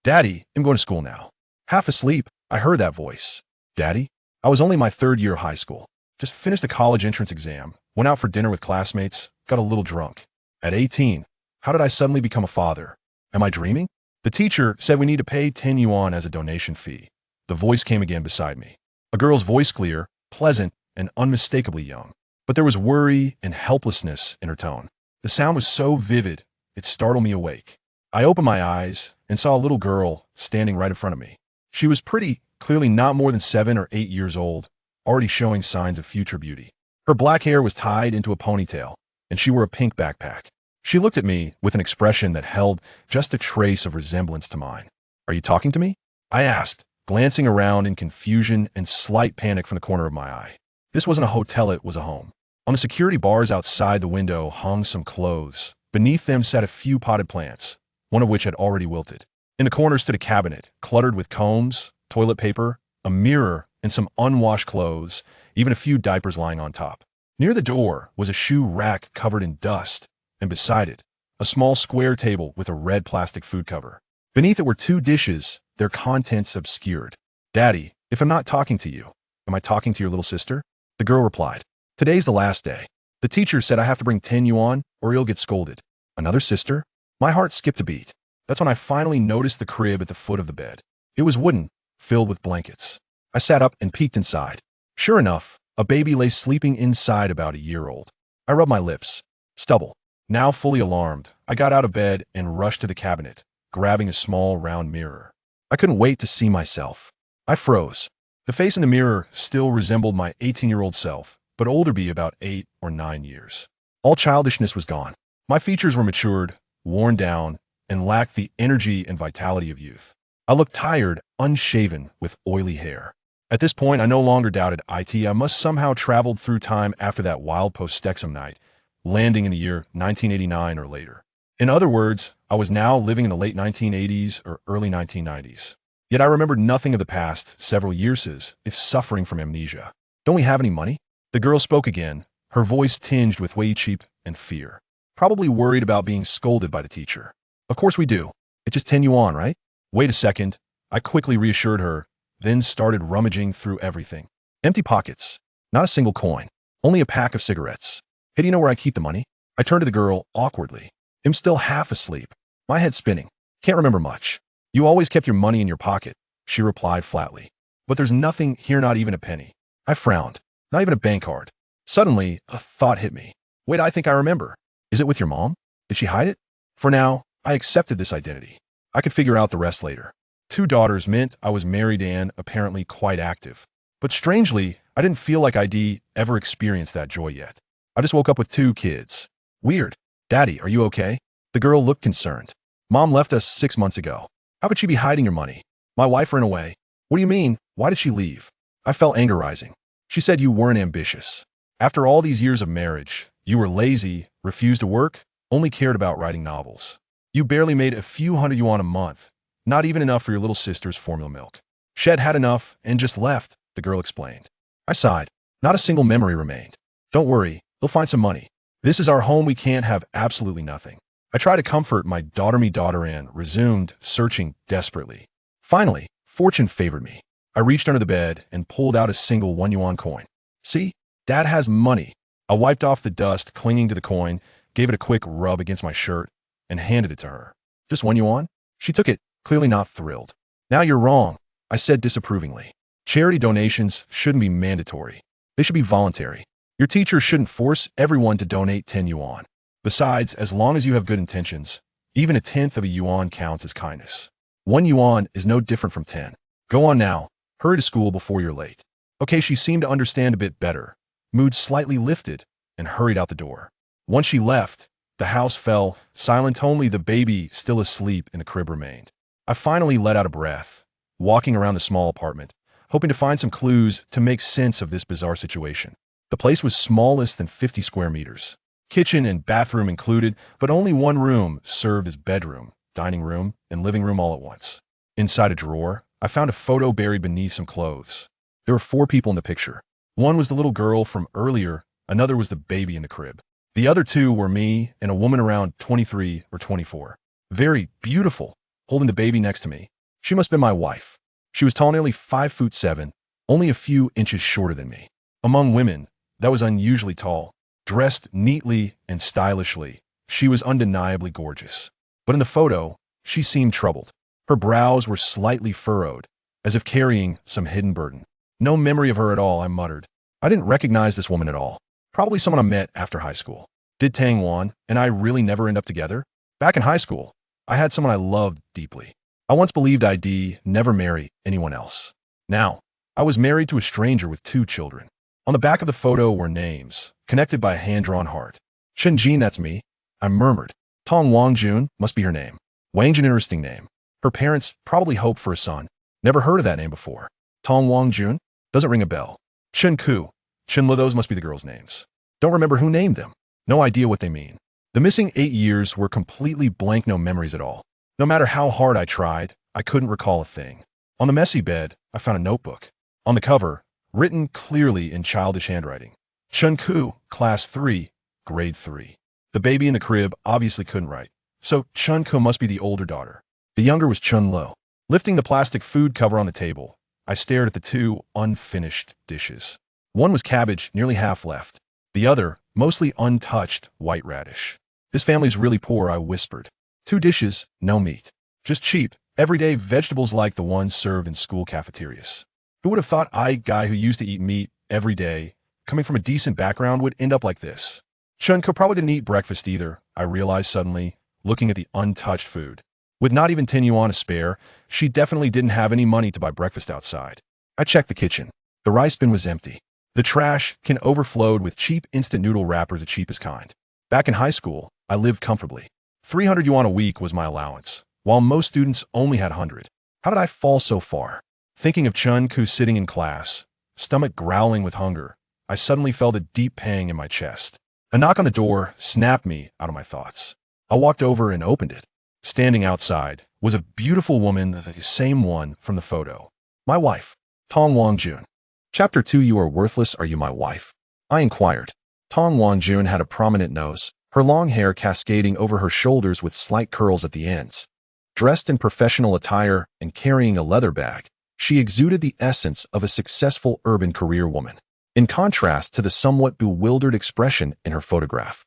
Daddy, I'm going to school now. Half asleep, I heard that voice. Daddy? I was only my third year of high school. Just finished the college entrance exam, went out for dinner with classmates, got a little drunk. At 18, how did I suddenly become a father? Am I dreaming? The teacher said we need to pay 10 yuan as a donation fee. The voice came again beside me. A girl's voice, clear, pleasant, and unmistakably young. But there was worry and helplessness in her tone. The sound was so vivid, it startled me awake. I opened my eyes and saw a little girl standing right in front of me. She was pretty, clearly not more than 7 or 8 years old, already showing signs of future beauty. Her black hair was tied into a ponytail, and she wore a pink backpack. She looked at me with an expression that held just a trace of resemblance to mine. "Are you talking to me?" I asked, glancing around in confusion and slight panic from the corner of my eye. This wasn't a hotel, it was a home. On the security bars outside the window hung some clothes. Beneath them sat a few potted plants, one of which had already wilted. In the corner stood a cabinet, cluttered with combs, toilet paper, a mirror, and some unwashed clothes, even a few diapers lying on top. Near the door was a shoe rack covered in dust, and beside it, a small square table with a red plastic food cover. Beneath it were 2 dishes, their contents obscured. "Daddy, if I'm not talking to you, am I talking to your little sister?" The girl replied, "Today's the last day. The teacher said I have to bring 10 yuan or he'll get scolded." Another sister? My heart skipped a beat. That's when I finally noticed the crib at the foot of the bed. It was wooden, filled with blankets. I sat up and peeked inside. Sure enough, a baby lay sleeping inside about a year old. I rubbed my lips. Stubble. Now fully alarmed, I got out of bed and rushed to the cabinet, grabbing a small round mirror. I couldn't wait to see myself. I froze. The face in the mirror still resembled my 18-year-old self, but older by about 8 or 9 years. All childishness was gone. My features were matured, worn down, and lacked the energy and vitality of youth. I looked tired, unshaven, with oily hair. At this point, I no longer doubted I must somehow traveled through time after that wild post-exam night, landing in the year 1989 or later. In other words, I was now living in the late 1980s or early 1990s. Yet I remembered nothing of the past several years, if suffering from amnesia. "Don't we have any money?" The girl spoke again, her voice tinged with way cheap and fear. Probably worried about being scolded by the teacher. "Of course we do. It's just 10 yuan, right?" "Wait a second." I quickly reassured her, then started rummaging through everything. Empty pockets. Not a single coin. Only a pack of cigarettes. "Hey, do you know where I keep the money?" I turned to the girl awkwardly. I'm still half asleep. My head spinning. "Can't remember much." "You always kept your money in your pocket," she replied flatly. "But there's nothing here, not even a penny." I frowned. Not even a bank card. Suddenly, a thought hit me. Wait, I think I remember. Is it with your mom? Did she hide it? For now, I accepted this identity. I could figure out the rest later. 2 daughters meant I was married and apparently quite active. But strangely, I didn't feel like I'd ever experienced that joy yet. I just woke up with 2 kids. Weird. "Daddy, are you okay?" The girl looked concerned. "Mom left us 6 months ago." "How could she be hiding your money?" "My wife ran away." "What do you mean? Why did she leave?" I felt anger rising. "She said you weren't ambitious. After all these years of marriage, you were lazy, refused to work, only cared about writing novels. You barely made a few hundred yuan a month, not even enough for your little sister's formula milk. Shed had enough and just left," the girl explained. I sighed. Not a single memory remained. "Don't worry, we'll find some money. This is our home, we can't have absolutely nothing." I tried to comfort my daughter and resumed searching desperately. Finally, fortune favored me. I reached under the bed and pulled out a single 1 yuan coin. "See? Dad has money." I wiped off the dust clinging to the coin, gave it a quick rub against my shirt, and handed it to her. "Just 1 yuan?" She took it, clearly not thrilled. "Now you're wrong," I said disapprovingly. "Charity donations shouldn't be mandatory. They should be voluntary. Your teacher shouldn't force everyone to donate 10 yuan. Besides, as long as you have good intentions, even a 1/10 of a yuan counts as kindness. 1 yuan is no different from 10. Go on now. Hurry to school before you're late." Okay, she seemed to understand a bit better. Mood slightly lifted, and hurried out the door. Once she left, the house fell silent, only the baby still asleep in the crib remained. I finally let out a breath, walking around the small apartment, hoping to find some clues to make sense of this bizarre situation. The place was smallest than 50 square meters. Kitchen and bathroom included, but only one room served as bedroom, dining room, and living room all at once. Inside a drawer, I found a photo buried beneath some clothes. There were 4 people in the picture. One was the little girl from earlier, another was the baby in the crib. The other 2 were me and a woman around 23 or 24. Very beautiful, holding the baby next to me. She must have been my wife. She was tall, nearly 5'7", only a few inches shorter than me. Among women, that was unusually tall. Dressed neatly and stylishly, she was undeniably gorgeous. But in the photo, she seemed troubled. Her brows were slightly furrowed, as if carrying some hidden burden. No memory of her at all, I muttered. I didn't recognize this woman at all. Probably someone I met after high school. Did Tang Wan and I really never end up together? Back in high school, I had someone I loved deeply. I once believed I'd never marry anyone else. Now, I was married to a stranger with 2 children. On the back of the photo were names, connected by a hand-drawn heart. Chen Jin, that's me, I murmured. Tong Wangjun must be her name. Wangjun, interesting name. Her parents probably hoped for a son. Never heard of that name before. Tong Wangjun? Doesn't ring a bell. Chen Ke, Chen Le, those must be the girls' names. Don't remember who named them. No idea what they mean. The missing 8 years were completely blank, no memories at all. No matter how hard I tried, I couldn't recall a thing. On the messy bed, I found a notebook. On the cover, written clearly in childish handwriting, Chen Ke, Class 3, Grade 3. The baby in the crib obviously couldn't write, so Chen Ke must be the older daughter. The younger was Chen Le. Lifting the plastic food cover on the table, I stared at the 2 unfinished dishes. One was cabbage, nearly half left. The other, mostly untouched, white radish. This family's really poor, I whispered. 2 dishes, no meat. Just cheap, everyday vegetables like the ones served in school cafeterias. Who would have thought I, guy who used to eat meat every day, coming from a decent background, would end up like this? Chen Ke probably didn't eat breakfast either, I realized suddenly, looking at the untouched food. With not even 10 yuan to spare, she definitely didn't have any money to buy breakfast outside. I checked the kitchen. The rice bin was empty. The trash can overflowed with cheap instant noodle wrappers, the cheapest kind. Back in high school, I lived comfortably. 300 yuan a week was my allowance, while most students only had 100. How did I fall so far? Thinking of Chen Ke sitting in class, stomach growling with hunger, I suddenly felt a deep pang in my chest. A knock on the door snapped me out of my thoughts. I walked over and opened it. Standing outside was a beautiful woman, the same one from the photo. My wife, Tong Wangjun. Chapter 2. You are worthless, are you my wife? I inquired. Tong Wangjun had a prominent nose, her long hair cascading over her shoulders with slight curls at the ends. Dressed in professional attire and carrying a leather bag, she exuded the essence of a successful urban career woman, in contrast to the somewhat bewildered expression in her photograph.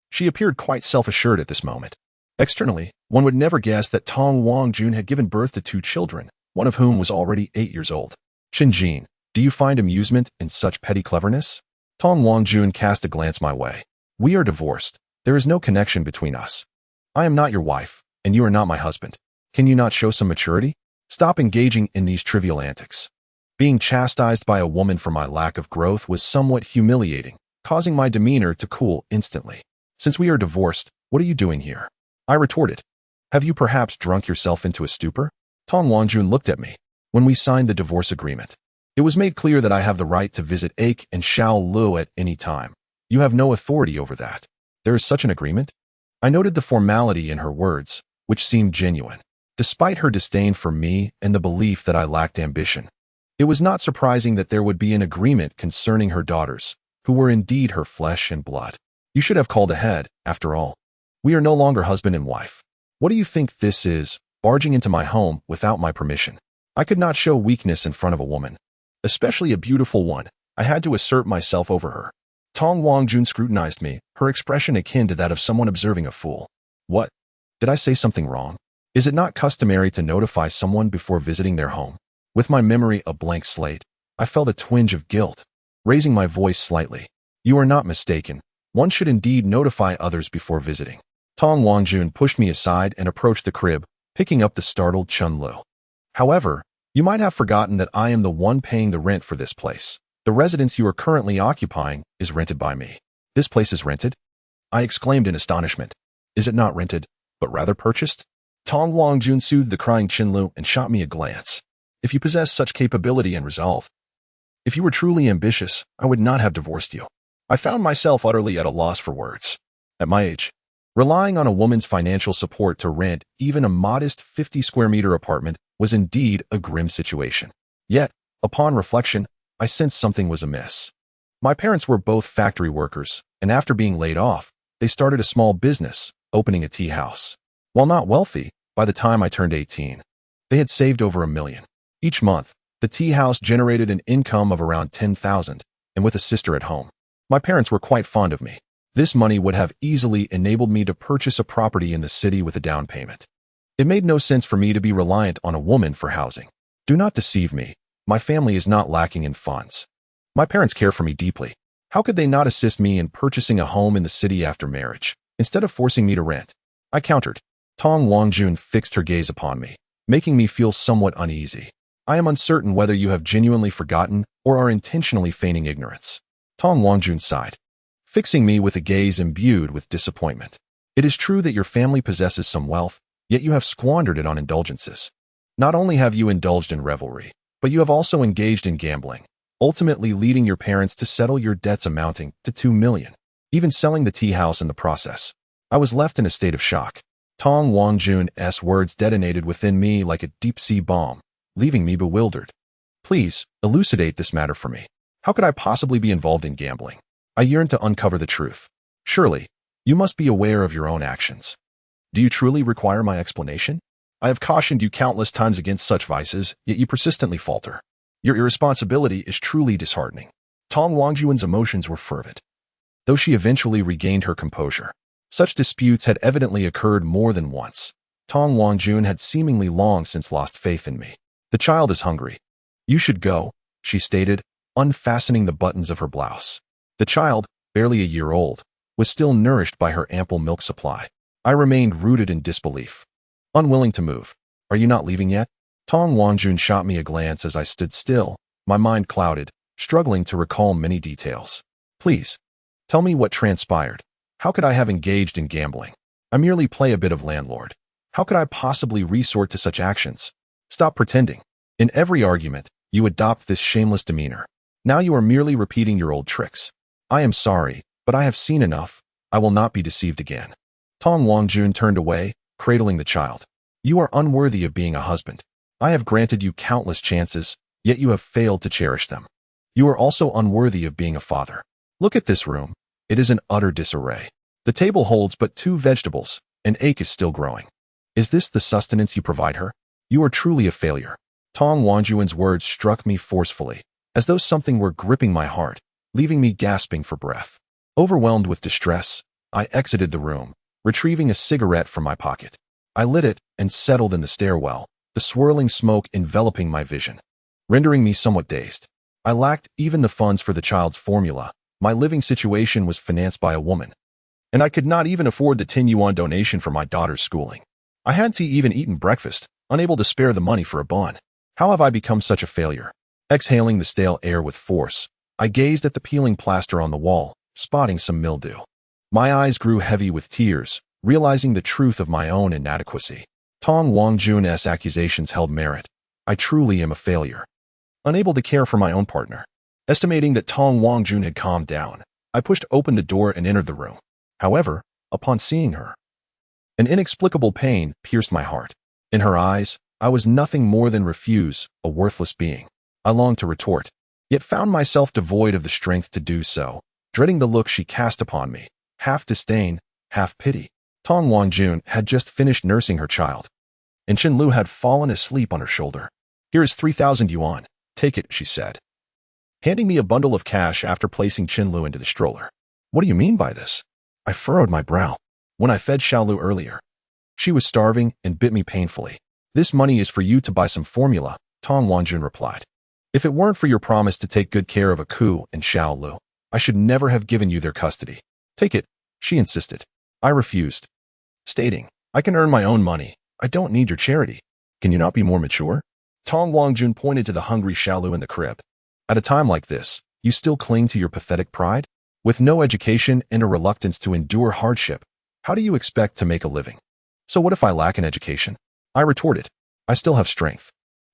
She appeared quite self-assured at this moment. Externally, one would never guess that Tong Wangjun had given birth to 2 children, one of whom was already 8 years old. Chen Jin, do you find amusement in such petty cleverness? Tong Wangjun cast a glance my way. We are divorced. There is no connection between us. I am not your wife, and you are not my husband. Can you not show some maturity? Stop engaging in these trivial antics. Being chastised by a woman for my lack of growth was somewhat humiliating, causing my demeanor to cool instantly. Since we are divorced, what are you doing here? I retorted. Have you perhaps drunk yourself into a stupor? Tong Wangjun looked at me. When we signed the divorce agreement, it was made clear that I have the right to visit Ake and Xiao at any time. You have no authority over that. There is such an agreement? I noted the formality in her words, which seemed genuine, despite her disdain for me and the belief that I lacked ambition. It was not surprising that there would be an agreement concerning her daughters, who were indeed her flesh and blood. You should have called ahead, after all. We are no longer husband and wife. What do you think this is, barging into my home without my permission? I could not show weakness in front of a woman, especially a beautiful one. I had to assert myself over her. Tong Wangjun scrutinized me, her expression akin to that of someone observing a fool. What? Did I say something wrong? Is it not customary to notify someone before visiting their home? With my memory a blank slate, I felt a twinge of guilt. Raising my voice slightly. You are not mistaken. One should indeed notify others before visiting. Tong Wangjun pushed me aside and approached the crib, picking up the startled Chen Lu. However, you might have forgotten that I am the one paying the rent for this place. The residence you are currently occupying is rented by me. This place is rented? I exclaimed in astonishment. Is it not rented, but rather purchased? Tong Wangjun soothed the crying Chen Lu and shot me a glance. If you possess such capability and resolve, if you were truly ambitious, I would not have divorced you. I found myself utterly at a loss for words. At my age, relying on a woman's financial support to rent even a modest 50-square-meter apartment was indeed a grim situation. Yet, upon reflection, I sensed something was amiss. My parents were both factory workers, and after being laid off, they started a small business, opening a tea house. While not wealthy, By the time I turned 18, they had saved over $1 million. Each month, the tea house generated an income of around $10,000, and with a sister at home. My parents were quite fond of me. This money would have easily enabled me to purchase a property in the city with a down payment. It made no sense for me to be reliant on a woman for housing. Do not deceive me. My family is not lacking in funds. My parents care for me deeply. How could they not assist me in purchasing a home in the city after marriage, instead of forcing me to rent? I countered. Tong Wangjun fixed her gaze upon me, making me feel somewhat uneasy. I am uncertain whether you have genuinely forgotten or are intentionally feigning ignorance. Tong Wangjun sighed, fixing me with a gaze imbued with disappointment. It is true that your family possesses some wealth, yet you have squandered it on indulgences. Not only have you indulged in revelry, but you have also engaged in gambling, ultimately leading your parents to settle your debts amounting to $2 million, even selling the tea house in the process. I was left in a state of shock. Tong Wangjun's words detonated within me like a deep-sea bomb, leaving me bewildered. Please, elucidate this matter for me. How could I possibly be involved in gambling? I yearned to uncover the truth. Surely, you must be aware of your own actions. Do you truly require my explanation? I have cautioned you countless times against such vices, yet you persistently falter. Your irresponsibility is truly disheartening. Tong Wangjun's emotions were fervent, though she eventually regained her composure. Such disputes had evidently occurred more than once. Tong Wangjun had seemingly long since lost faith in me. The child is hungry. You should go, she stated, unfastening the buttons of her blouse. The child, barely a year old, was still nourished by her ample milk supply. I remained rooted in disbelief, unwilling to move. Are you not leaving yet? Tong Wangjun shot me a glance as I stood still, my mind clouded, struggling to recall many details. Please, tell me what transpired. How could I have engaged in gambling? I merely play a bit of landlord. How could I possibly resort to such actions? Stop pretending. In every argument, you adopt this shameless demeanor. Now you are merely repeating your old tricks. I am sorry, but I have seen enough. I will not be deceived again. Tong Wangjun turned away, cradling the child. You are unworthy of being a husband. I have granted you countless chances, yet you have failed to cherish them. You are also unworthy of being a father. Look at this room. It is in utter disarray. The table holds but 2 vegetables, and ache is still growing. Is this the sustenance you provide her? You are truly a failure. Tong Wangjun's words struck me forcefully, as though something were gripping my heart, leaving me gasping for breath. Overwhelmed with distress, I exited the room, retrieving a cigarette from my pocket. I lit it and settled in the stairwell, the swirling smoke enveloping my vision, rendering me somewhat dazed. I lacked even the funds for the child's formula. My living situation was financed by a woman, and I could not even afford the 10 yuan donation for my daughter's schooling. I hadn't even eaten breakfast, unable to spare the money for a bond. How have I become such a failure? Exhaling the stale air with force, I gazed at the peeling plaster on the wall, spotting some mildew. My eyes grew heavy with tears, realizing the truth of my own inadequacy. Tong Wangjun's accusations held merit. I truly am a failure, unable to care for my own partner. Estimating that Tong Wangjun had calmed down, I pushed open the door and entered the room. However, upon seeing her, an inexplicable pain pierced my heart. In her eyes, I was nothing more than refuse, a worthless being. I longed to retort, yet found myself devoid of the strength to do so, dreading the look she cast upon me, half disdain, half pity. Tong Wangjun had just finished nursing her child, and Chen Lu had fallen asleep on her shoulder. Here is 3,000 yuan. Take it, she said, handing me a bundle of cash after placing Chen Lu into the stroller. What do you mean by this? I furrowed my brow. When I fed Xiaolu earlier, she was starving and bit me painfully. This money is for you to buy some formula, Tong Wangjun replied. If it weren't for your promise to take good care of Aku and Xiaolu, I should never have given you their custody. Take it, she insisted. I refused, stating, I can earn my own money. I don't need your charity. Can you not be more mature? Tong Wangjun pointed to the hungry Xiaolu in the crib. At a time like this, you still cling to your pathetic pride? With no education and a reluctance to endure hardship, how do you expect to make a living? So what if I lack an education? I retorted. I still have strength.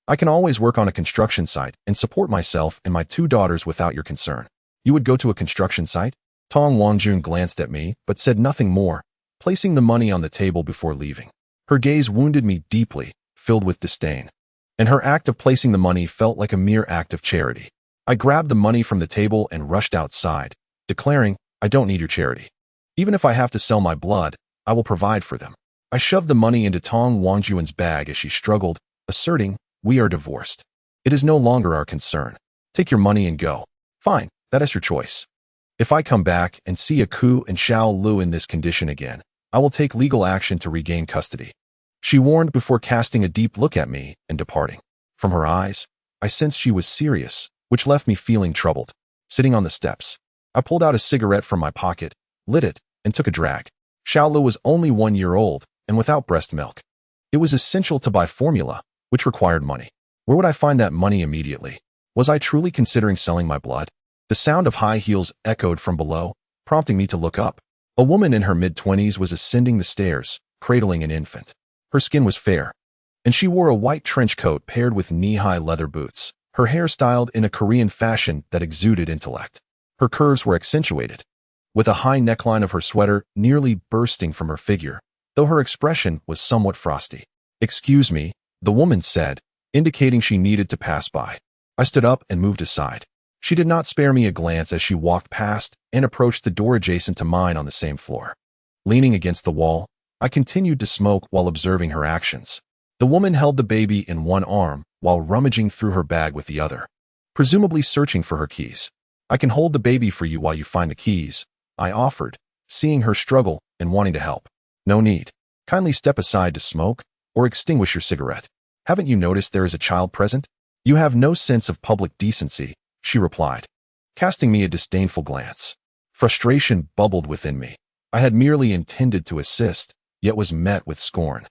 I can always work on a construction site and support myself and my 2 daughters without your concern. You would go to a construction site? Tong Wangjun glanced at me, but said nothing more, placing the money on the table before leaving. Her gaze wounded me deeply, filled with disdain, and her act of placing the money felt like a mere act of charity. I grabbed the money from the table and rushed outside, declaring, I don't need your charity. Even if I have to sell my blood, I will provide for them. I shoved the money into Tong Wangjun's bag as she struggled, asserting, "We are divorced. It is no longer our concern. Take your money and go." "Fine, that is your choice. If I come back and see a Ku and Xiao Lu in this condition again, I will take legal action to regain custody," she warned before casting a deep look at me and departing. From her eyes, I sensed she was serious, which left me feeling troubled. Sitting on the steps, I pulled out a cigarette from my pocket, lit it, and took a drag. Xiao Lu was only 1 year old and without breast milk. It was essential to buy formula, which required money. Where would I find that money immediately? Was I truly considering selling my blood? The sound of high heels echoed from below, prompting me to look up. A woman in her mid-20s was ascending the stairs, cradling an infant. Her skin was fair, and she wore a white trench coat paired with knee-high leather boots, her hair styled in a Korean fashion that exuded intellect. Her curves were accentuated, with a high neckline of her sweater nearly bursting from her figure, though her expression was somewhat frosty. "Excuse me," the woman said, indicating she needed to pass by. I stood up and moved aside. She did not spare me a glance as she walked past and approached the door adjacent to mine on the same floor. Leaning against the wall, I continued to smoke while observing her actions. The woman held the baby in one arm while rummaging through her bag with the other, presumably searching for her keys. "I can hold the baby for you while you find the keys," I offered, seeing her struggle and wanting to help. "No need. Kindly step aside to smoke or extinguish your cigarette. Haven't you noticed there is a child present? You have no sense of public decency," she replied, casting me a disdainful glance. Frustration bubbled within me. I had merely intended to assist, yet was met with scorn.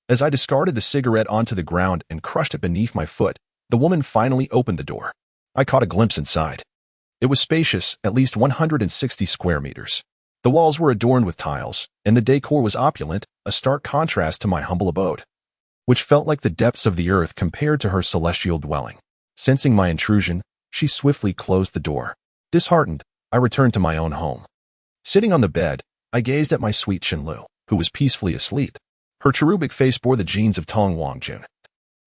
As I discarded the cigarette onto the ground and crushed it beneath my foot, the woman finally opened the door. I caught a glimpse inside. It was spacious, at least 160 square meters. The walls were adorned with tiles, and the decor was opulent, a stark contrast to my humble abode, which felt like the depths of the earth compared to her celestial dwelling. Sensing my intrusion, she swiftly closed the door. Disheartened, I returned to my own home. Sitting on the bed, I gazed at my sweet Chen Lu, who was peacefully asleep. Her cherubic face bore the genes of Tong Wangjun,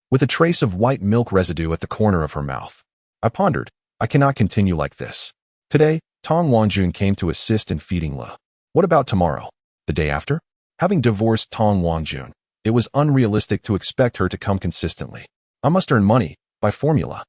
with a trace of white milk residue at the corner of her mouth. I pondered, I cannot continue like this. Today, Tong Wangjun came to assist in feeding Lu. What about tomorrow? The day after? Having divorced Tong Wangjun, it was unrealistic to expect her to come consistently. I must earn money, buy formula,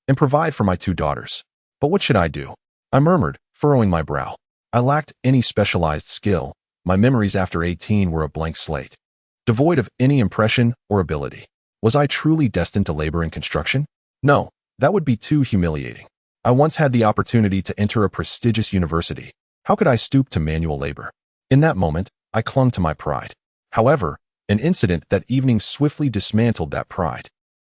and provide for my 2 daughters. But what should I do? I murmured, furrowing my brow. I lacked any specialized skill. My memories after 18 were a blank slate, devoid of any impression or ability. Was I truly destined to labor in construction? No, that would be too humiliating. I once had the opportunity to enter a prestigious university. How could I stoop to manual labor? In that moment, I clung to my pride. However, an incident that evening swiftly dismantled that pride.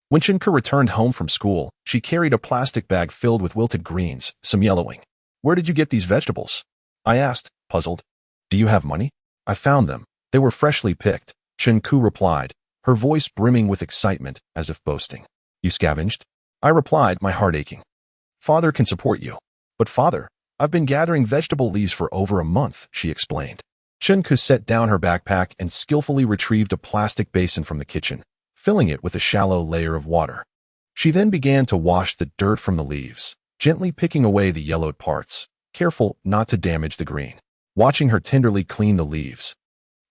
When Chen Ke returned home from school, she carried a plastic bag filled with wilted greens, some yellowing. "Where did you get these vegetables?" I asked, puzzled. "Do you have money?" "I found them. They were freshly picked," Chen Ke replied, her voice brimming with excitement as if boasting. "You scavenged?" I replied, my heart aching. "Father can support you." "But father, I've been gathering vegetable leaves for over a month," she explained. Chen Ke set down her backpack and skillfully retrieved a plastic basin from the kitchen, filling it with a shallow layer of water. She then began to wash the dirt from the leaves, gently picking away the yellowed parts, careful not to damage the green. Watching her tenderly clean the leaves,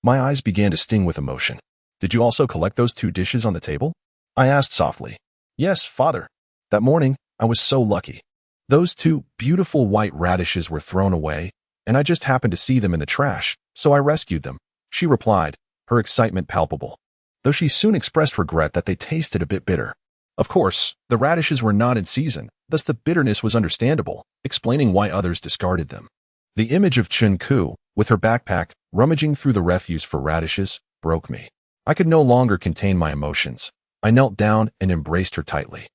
my eyes began to sting with emotion. "Did you also collect those 2 dishes on the table?" I asked softly. "Yes, father. That morning, I was so lucky. Those 2 beautiful white radishes were thrown away, and I just happened to see them in the trash, so I rescued them," she replied, her excitement palpable, though she soon expressed regret that they tasted a bit bitter. Of course, the radishes were not in season, thus the bitterness was understandable, explaining why others discarded them. The image of Chen Ke, with her backpack, rummaging through the refuse for radishes, broke me. I could no longer contain my emotions. I knelt down and embraced her tightly.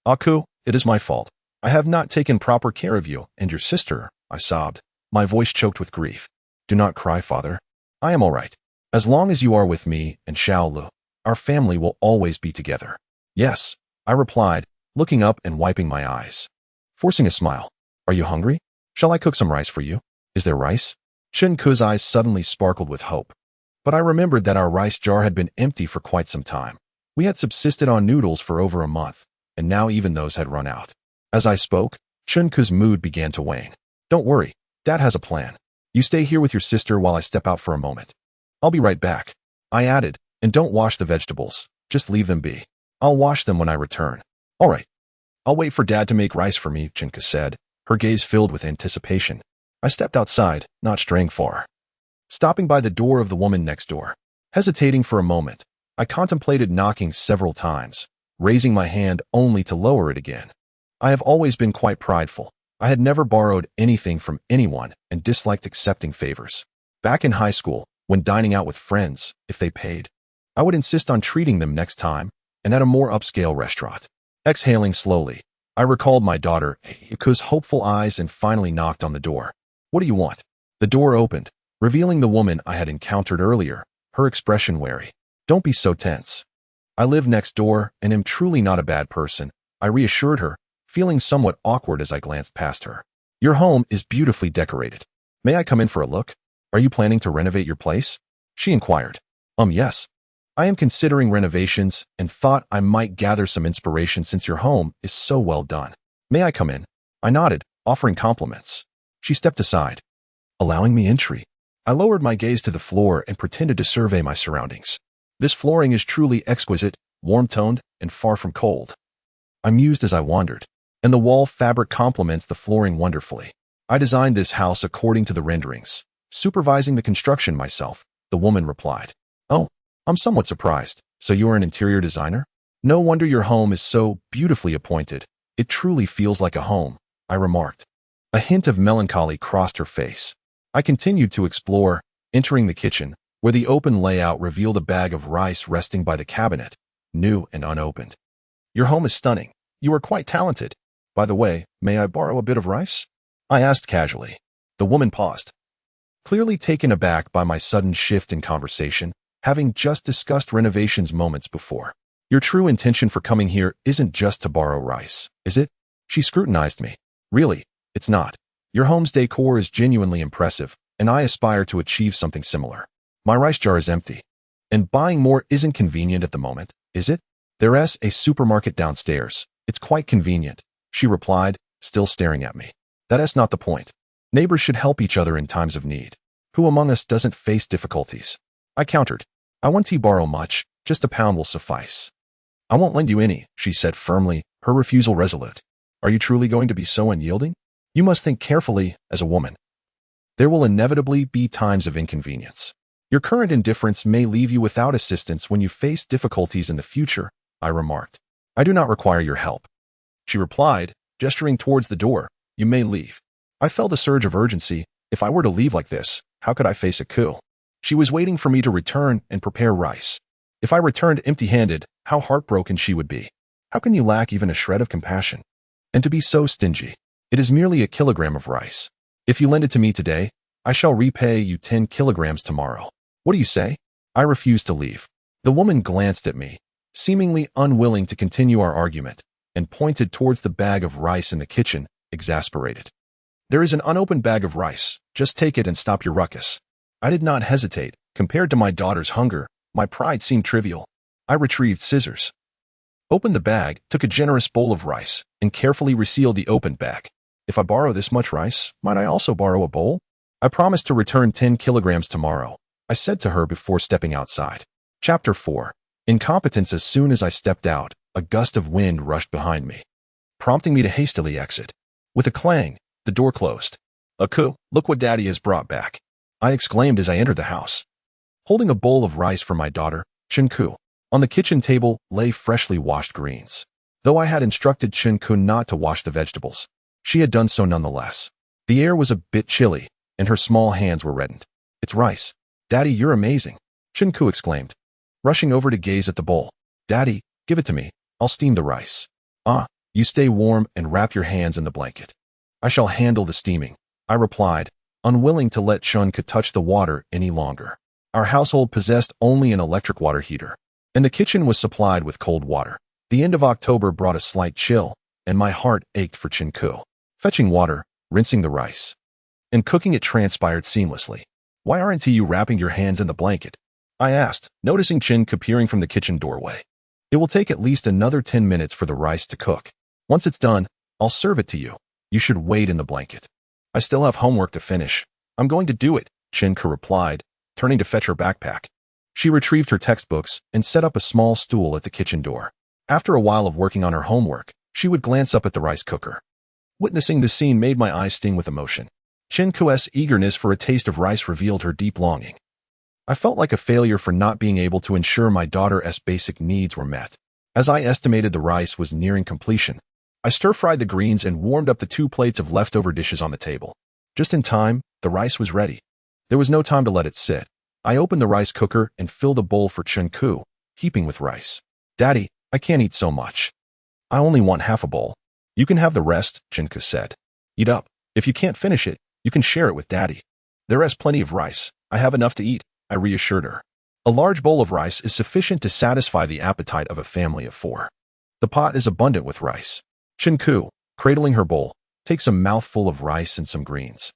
"Aku, it is my fault. I have not taken proper care of you and your sister," I sobbed, my voice choked with grief. "Do not cry, father. I am all right. As long as you are with me and Xiao Lu, our family will always be together." "Yes," I replied, looking up and wiping my eyes. Forcing a smile. "Are you hungry? Shall I cook some rice for you? Is there rice?" Chen Ke's eyes suddenly sparkled with hope. But I remembered that our rice jar had been empty for quite some time. We had subsisted on noodles for over a month, and now even those had run out. As I spoke, Chen Ke's mood began to wane. "Don't worry, Dad has a plan. You stay here with your sister while I step out for a moment. I'll be right back." I added, and don't wash the vegetables. Just leave them be. I'll wash them when I return. All right. I'll wait for Dad to make rice for me, Chen Ke said, her gaze filled with anticipation. I stepped outside, not straying far. Stopping by the door of the woman next door. Hesitating for a moment, I contemplated knocking several times, raising my hand only to lower it again. I have always been quite prideful. I had never borrowed anything from anyone and disliked accepting favors. Back in high school, when dining out with friends, if they paid, I would insist on treating them next time and at a more upscale restaurant. Exhaling slowly, I recalled my daughter Ke's hopeful eyes and finally knocked on the door. What do you want? The door opened, revealing the woman I had encountered earlier, her expression wary. Don't be so tense. I live next door and am truly not a bad person, I reassured her, feeling somewhat awkward as I glanced past her. Your home is beautifully decorated. May I come in for a look? Are you planning to renovate your place? She inquired. Yes. I am considering renovations and thought I might gather some inspiration since your home is so well done. May I come in? I nodded, offering compliments. She stepped aside, allowing me entry. I lowered my gaze to the floor and pretended to survey my surroundings. This flooring is truly exquisite, warm-toned, and far from cold. I mused as I wandered, and the wall fabric complements the flooring wonderfully. I designed this house according to the renderings, supervising the construction myself, the woman replied. Oh, I'm somewhat surprised. So you are an interior designer? No wonder your home is so beautifully appointed. It truly feels like a home, I remarked. A hint of melancholy crossed her face. I continued to explore, entering the kitchen, where the open layout revealed a bag of rice resting by the cabinet, new and unopened. Your home is stunning. You are quite talented. By the way, may I borrow a bit of rice? I asked casually. The woman paused, clearly taken aback by my sudden shift in conversation, having just discussed renovations moments before. Your true intention for coming here isn't just to borrow rice, is it? She scrutinized me. Really, it's not. Your home's decor is genuinely impressive, and I aspire to achieve something similar. My rice jar is empty. And buying more isn't convenient at the moment, is it? There's a supermarket downstairs. It's quite convenient, she replied, still staring at me. That's not the point. Neighbors should help each other in times of need. Who among us doesn't face difficulties? I countered. I won't borrow much, just £1 will suffice. I won't lend you any, she said firmly, her refusal resolute. Are you truly going to be so unyielding? You must think carefully, as a woman. There will inevitably be times of inconvenience. Your current indifference may leave you without assistance when you face difficulties in the future, I remarked. I do not require your help. She replied, gesturing towards the door. You may leave. I felt a surge of urgency. If I were to leave like this, how could I face a coup? She was waiting for me to return and prepare rice. If I returned empty-handed, how heartbroken she would be. How can you lack even a shred of compassion? And to be so stingy. It is merely a kilogram of rice. If you lend it to me today, I shall repay you 10 kilograms tomorrow. What do you say? I refused to leave. The woman glanced at me, seemingly unwilling to continue our argument, and pointed towards the bag of rice in the kitchen, exasperated. There is an unopened bag of rice. Just take it and stop your ruckus. I did not hesitate. Compared to my daughter's hunger, my pride seemed trivial. I retrieved scissors, opened the bag, took a generous bowl of rice, and carefully resealed the opened bag. If I borrow this much rice, might I also borrow a bowl? I promised to return 10 kilograms tomorrow, I said to her before stepping outside. Chapter 4. Incompetence. As soon as I stepped out, a gust of wind rushed behind me, prompting me to hastily exit. With a clang, the door closed. Aku, look what Daddy has brought back, I exclaimed as I entered the house, holding a bowl of rice for my daughter, Chen Ke. On the kitchen table lay freshly washed greens. Though I had instructed Chen Ke not to wash the vegetables, she had done so nonetheless. The air was a bit chilly, and her small hands were reddened. It's rice. Daddy, you're amazing, Chen Ke exclaimed, rushing over to gaze at the bowl. Daddy, give it to me. I'll steam the rice. You stay warm and wrap your hands in the blanket. I shall handle the steaming, I replied, unwilling to let Chen Ke touch the water any longer. Our household possessed only an electric water heater, and the kitchen was supplied with cold water. The end of October brought a slight chill, and my heart ached for Chen Ke. Fetching water, rinsing the rice, and cooking it transpired seamlessly. Why aren't you wrapping your hands in the blanket? I asked, noticing Chen Ke peering from the kitchen doorway. It will take at least another 10 minutes for the rice to cook. Once it's done, I'll serve it to you. You should wait in the blanket. I still have homework to finish. I'm going to do it, Chen Ke replied, turning to fetch her backpack. She retrieved her textbooks and set up a small stool at the kitchen door. After a while of working on her homework, she would glance up at the rice cooker. Witnessing this scene made my eyes sting with emotion. Chen Ke's eagerness for a taste of rice revealed her deep longing. I felt like a failure for not being able to ensure my daughter's basic needs were met. As I estimated the rice was nearing completion, I stir-fried the greens and warmed up the 2 plates of leftover dishes on the table. Just in time, the rice was ready. There was no time to let it sit. I opened the rice cooker and filled a bowl for Chen Ke, heaping with rice. "Daddy, I can't eat so much. I only want half a bowl." "You can have the rest," Chen Ke said. "Eat up. If you can't finish it, you can share it with Daddy. There is plenty of rice. I have enough to eat," I reassured her. A large bowl of rice is sufficient to satisfy the appetite of a family of 4. The pot is abundant with rice. Chen Ke, cradling her bowl, takes a mouthful of rice and some greens,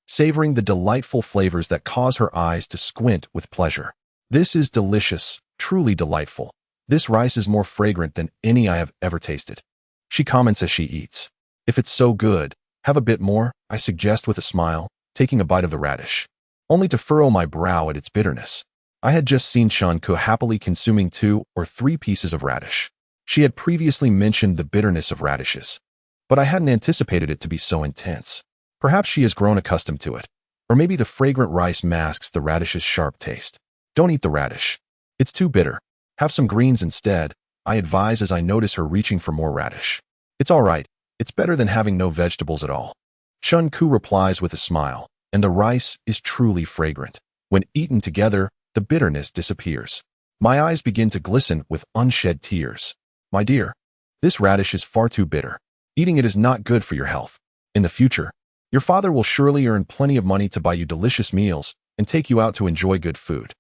savoring the delightful flavors that cause her eyes to squint with pleasure. "This is delicious, truly delightful. This rice is more fragrant than any I have ever tasted," she comments as she eats. "If it's so good, have a bit more," I suggest with a smile, taking a bite of the radish, only to furrow my brow at its bitterness. I had just seen Chen Ke happily consuming 2 or 3 pieces of radish. She had previously mentioned the bitterness of radishes, but I hadn't anticipated it to be so intense. Perhaps she has grown accustomed to it, or maybe the fragrant rice masks the radish's sharp taste. "Don't eat the radish. It's too bitter. Have some greens instead," I advise as I notice her reaching for more radish. "It's all right. It's better than having no vegetables at all." Chen Ke replies with a smile, and the rice is truly fragrant. When eaten together, the bitterness disappears. My eyes begin to glisten with unshed tears. "My dear, this radish is far too bitter. Eating it is not good for your health. In the future, your father will surely earn plenty of money to buy you delicious meals and take you out to enjoy good food."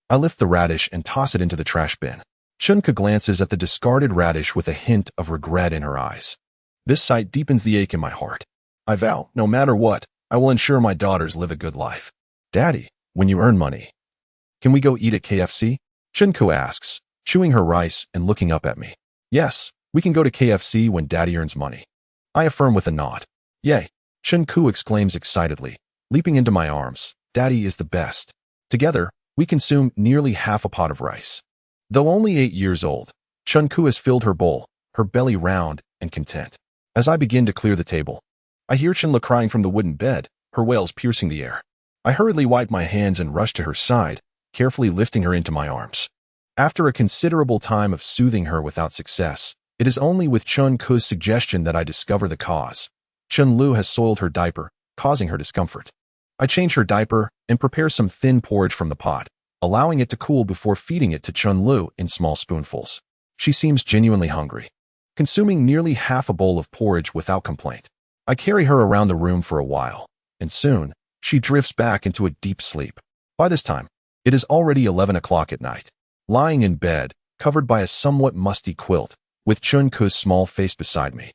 I lift the radish and toss it into the trash bin. Chen Ke glances at the discarded radish with a hint of regret in her eyes. This sight deepens the ache in my heart. I vow, no matter what, I will ensure my daughters live a good life. "Daddy, when you earn money, can we go eat at KFC?" Chen Ke asks, chewing her rice and looking up at me. "Yes, we can go to KFC when Daddy earns money," I affirm with a nod. "Yay!" Chen Ke exclaims excitedly, leaping into my arms. "Daddy is the best." Together, we consume nearly half a pot of rice. Though only 8 years old, Chen Ke has filled her bowl, her belly round and content. As I begin to clear the table, I hear Chen Le crying from the wooden bed, her wails piercing the air. I hurriedly wipe my hands and rush to her side, carefully lifting her into my arms. After a considerable time of soothing her without success, it is only with Chen Ke's suggestion that I discover the cause. Chen Lu has soiled her diaper, causing her discomfort. I change her diaper and prepare some thin porridge from the pot, allowing it to cool before feeding it to Chen Lu in small spoonfuls. She seems genuinely hungry, consuming nearly half a bowl of porridge without complaint. I carry her around the room for a while, and soon, she drifts back into a deep sleep. By this time, it is already 11 o'clock at night. Lying in bed, covered by a somewhat musty quilt, with Chen Ke's small face beside me,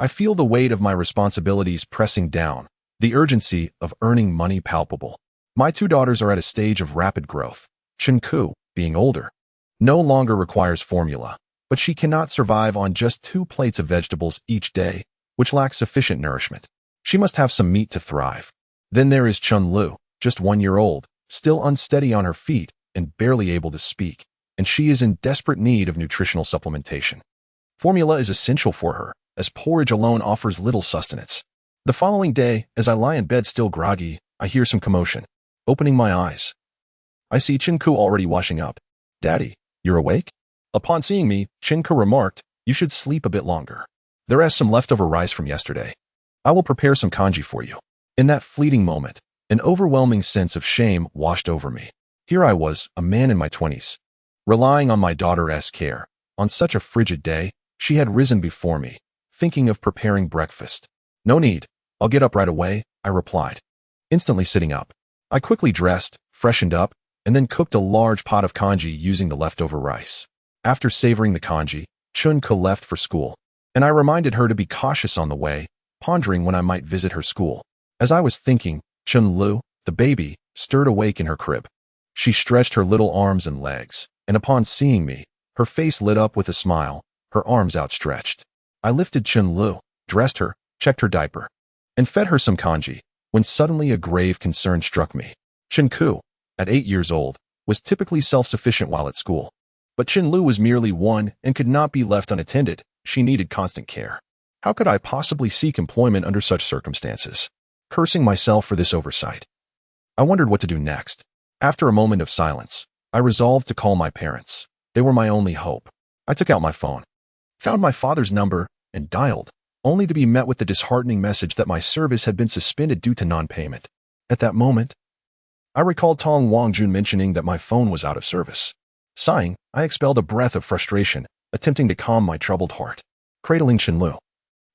I feel the weight of my responsibilities pressing down, the urgency of earning money palpable. My 2 daughters are at a stage of rapid growth. Chen Ke, being older, no longer requires formula, but she cannot survive on just 2 plates of vegetables each day, which lacks sufficient nourishment. She must have some meat to thrive. Then there is Chen Lu, just 1 year old, still unsteady on her feet and barely able to speak, and she is in desperate need of nutritional supplementation. Formula is essential for her, as porridge alone offers little sustenance. The following day, as I lie in bed still groggy, I hear some commotion. Opening my eyes, I see Chen Ke already washing up. "Daddy, you're awake?" Upon seeing me, Chen Ke remarked, "You should sleep a bit longer. There is some leftover rice from yesterday. I will prepare some congee for you." In that fleeting moment, an overwhelming sense of shame washed over me. Here I was, a man in my 20s, relying on my daughter's care. On such a frigid day, she had risen before me, thinking of preparing breakfast. "No need. I'll get up right away," I replied, instantly sitting up. I quickly dressed, freshened up, and then cooked a large pot of congee using the leftover rice. After savoring the congee, Chen Ke left for school, and I reminded her to be cautious on the way, pondering when I might visit her school. As I was thinking, Chen Lu, the baby, stirred awake in her crib. She stretched her little arms and legs, and upon seeing me, her face lit up with a smile, her arms outstretched. I lifted Chen Lu, dressed her, checked her diaper, and fed her some congee, when suddenly a grave concern struck me. Chen Ke, at 8 years old, was typically self-sufficient while at school. But Chen Lu was merely one and could not be left unattended. She needed constant care. How could I possibly seek employment under such circumstances? Cursing myself for this oversight, I wondered what to do next. After a moment of silence, I resolved to call my parents. They were my only hope. I took out my phone, found my father's number, and dialed, only to be met with the disheartening message that my service had been suspended due to non-payment. At that moment, I recalled Tong Wangjun mentioning that my phone was out of service. Sighing, I expelled a breath of frustration, attempting to calm my troubled heart. Cradling Chen Lu,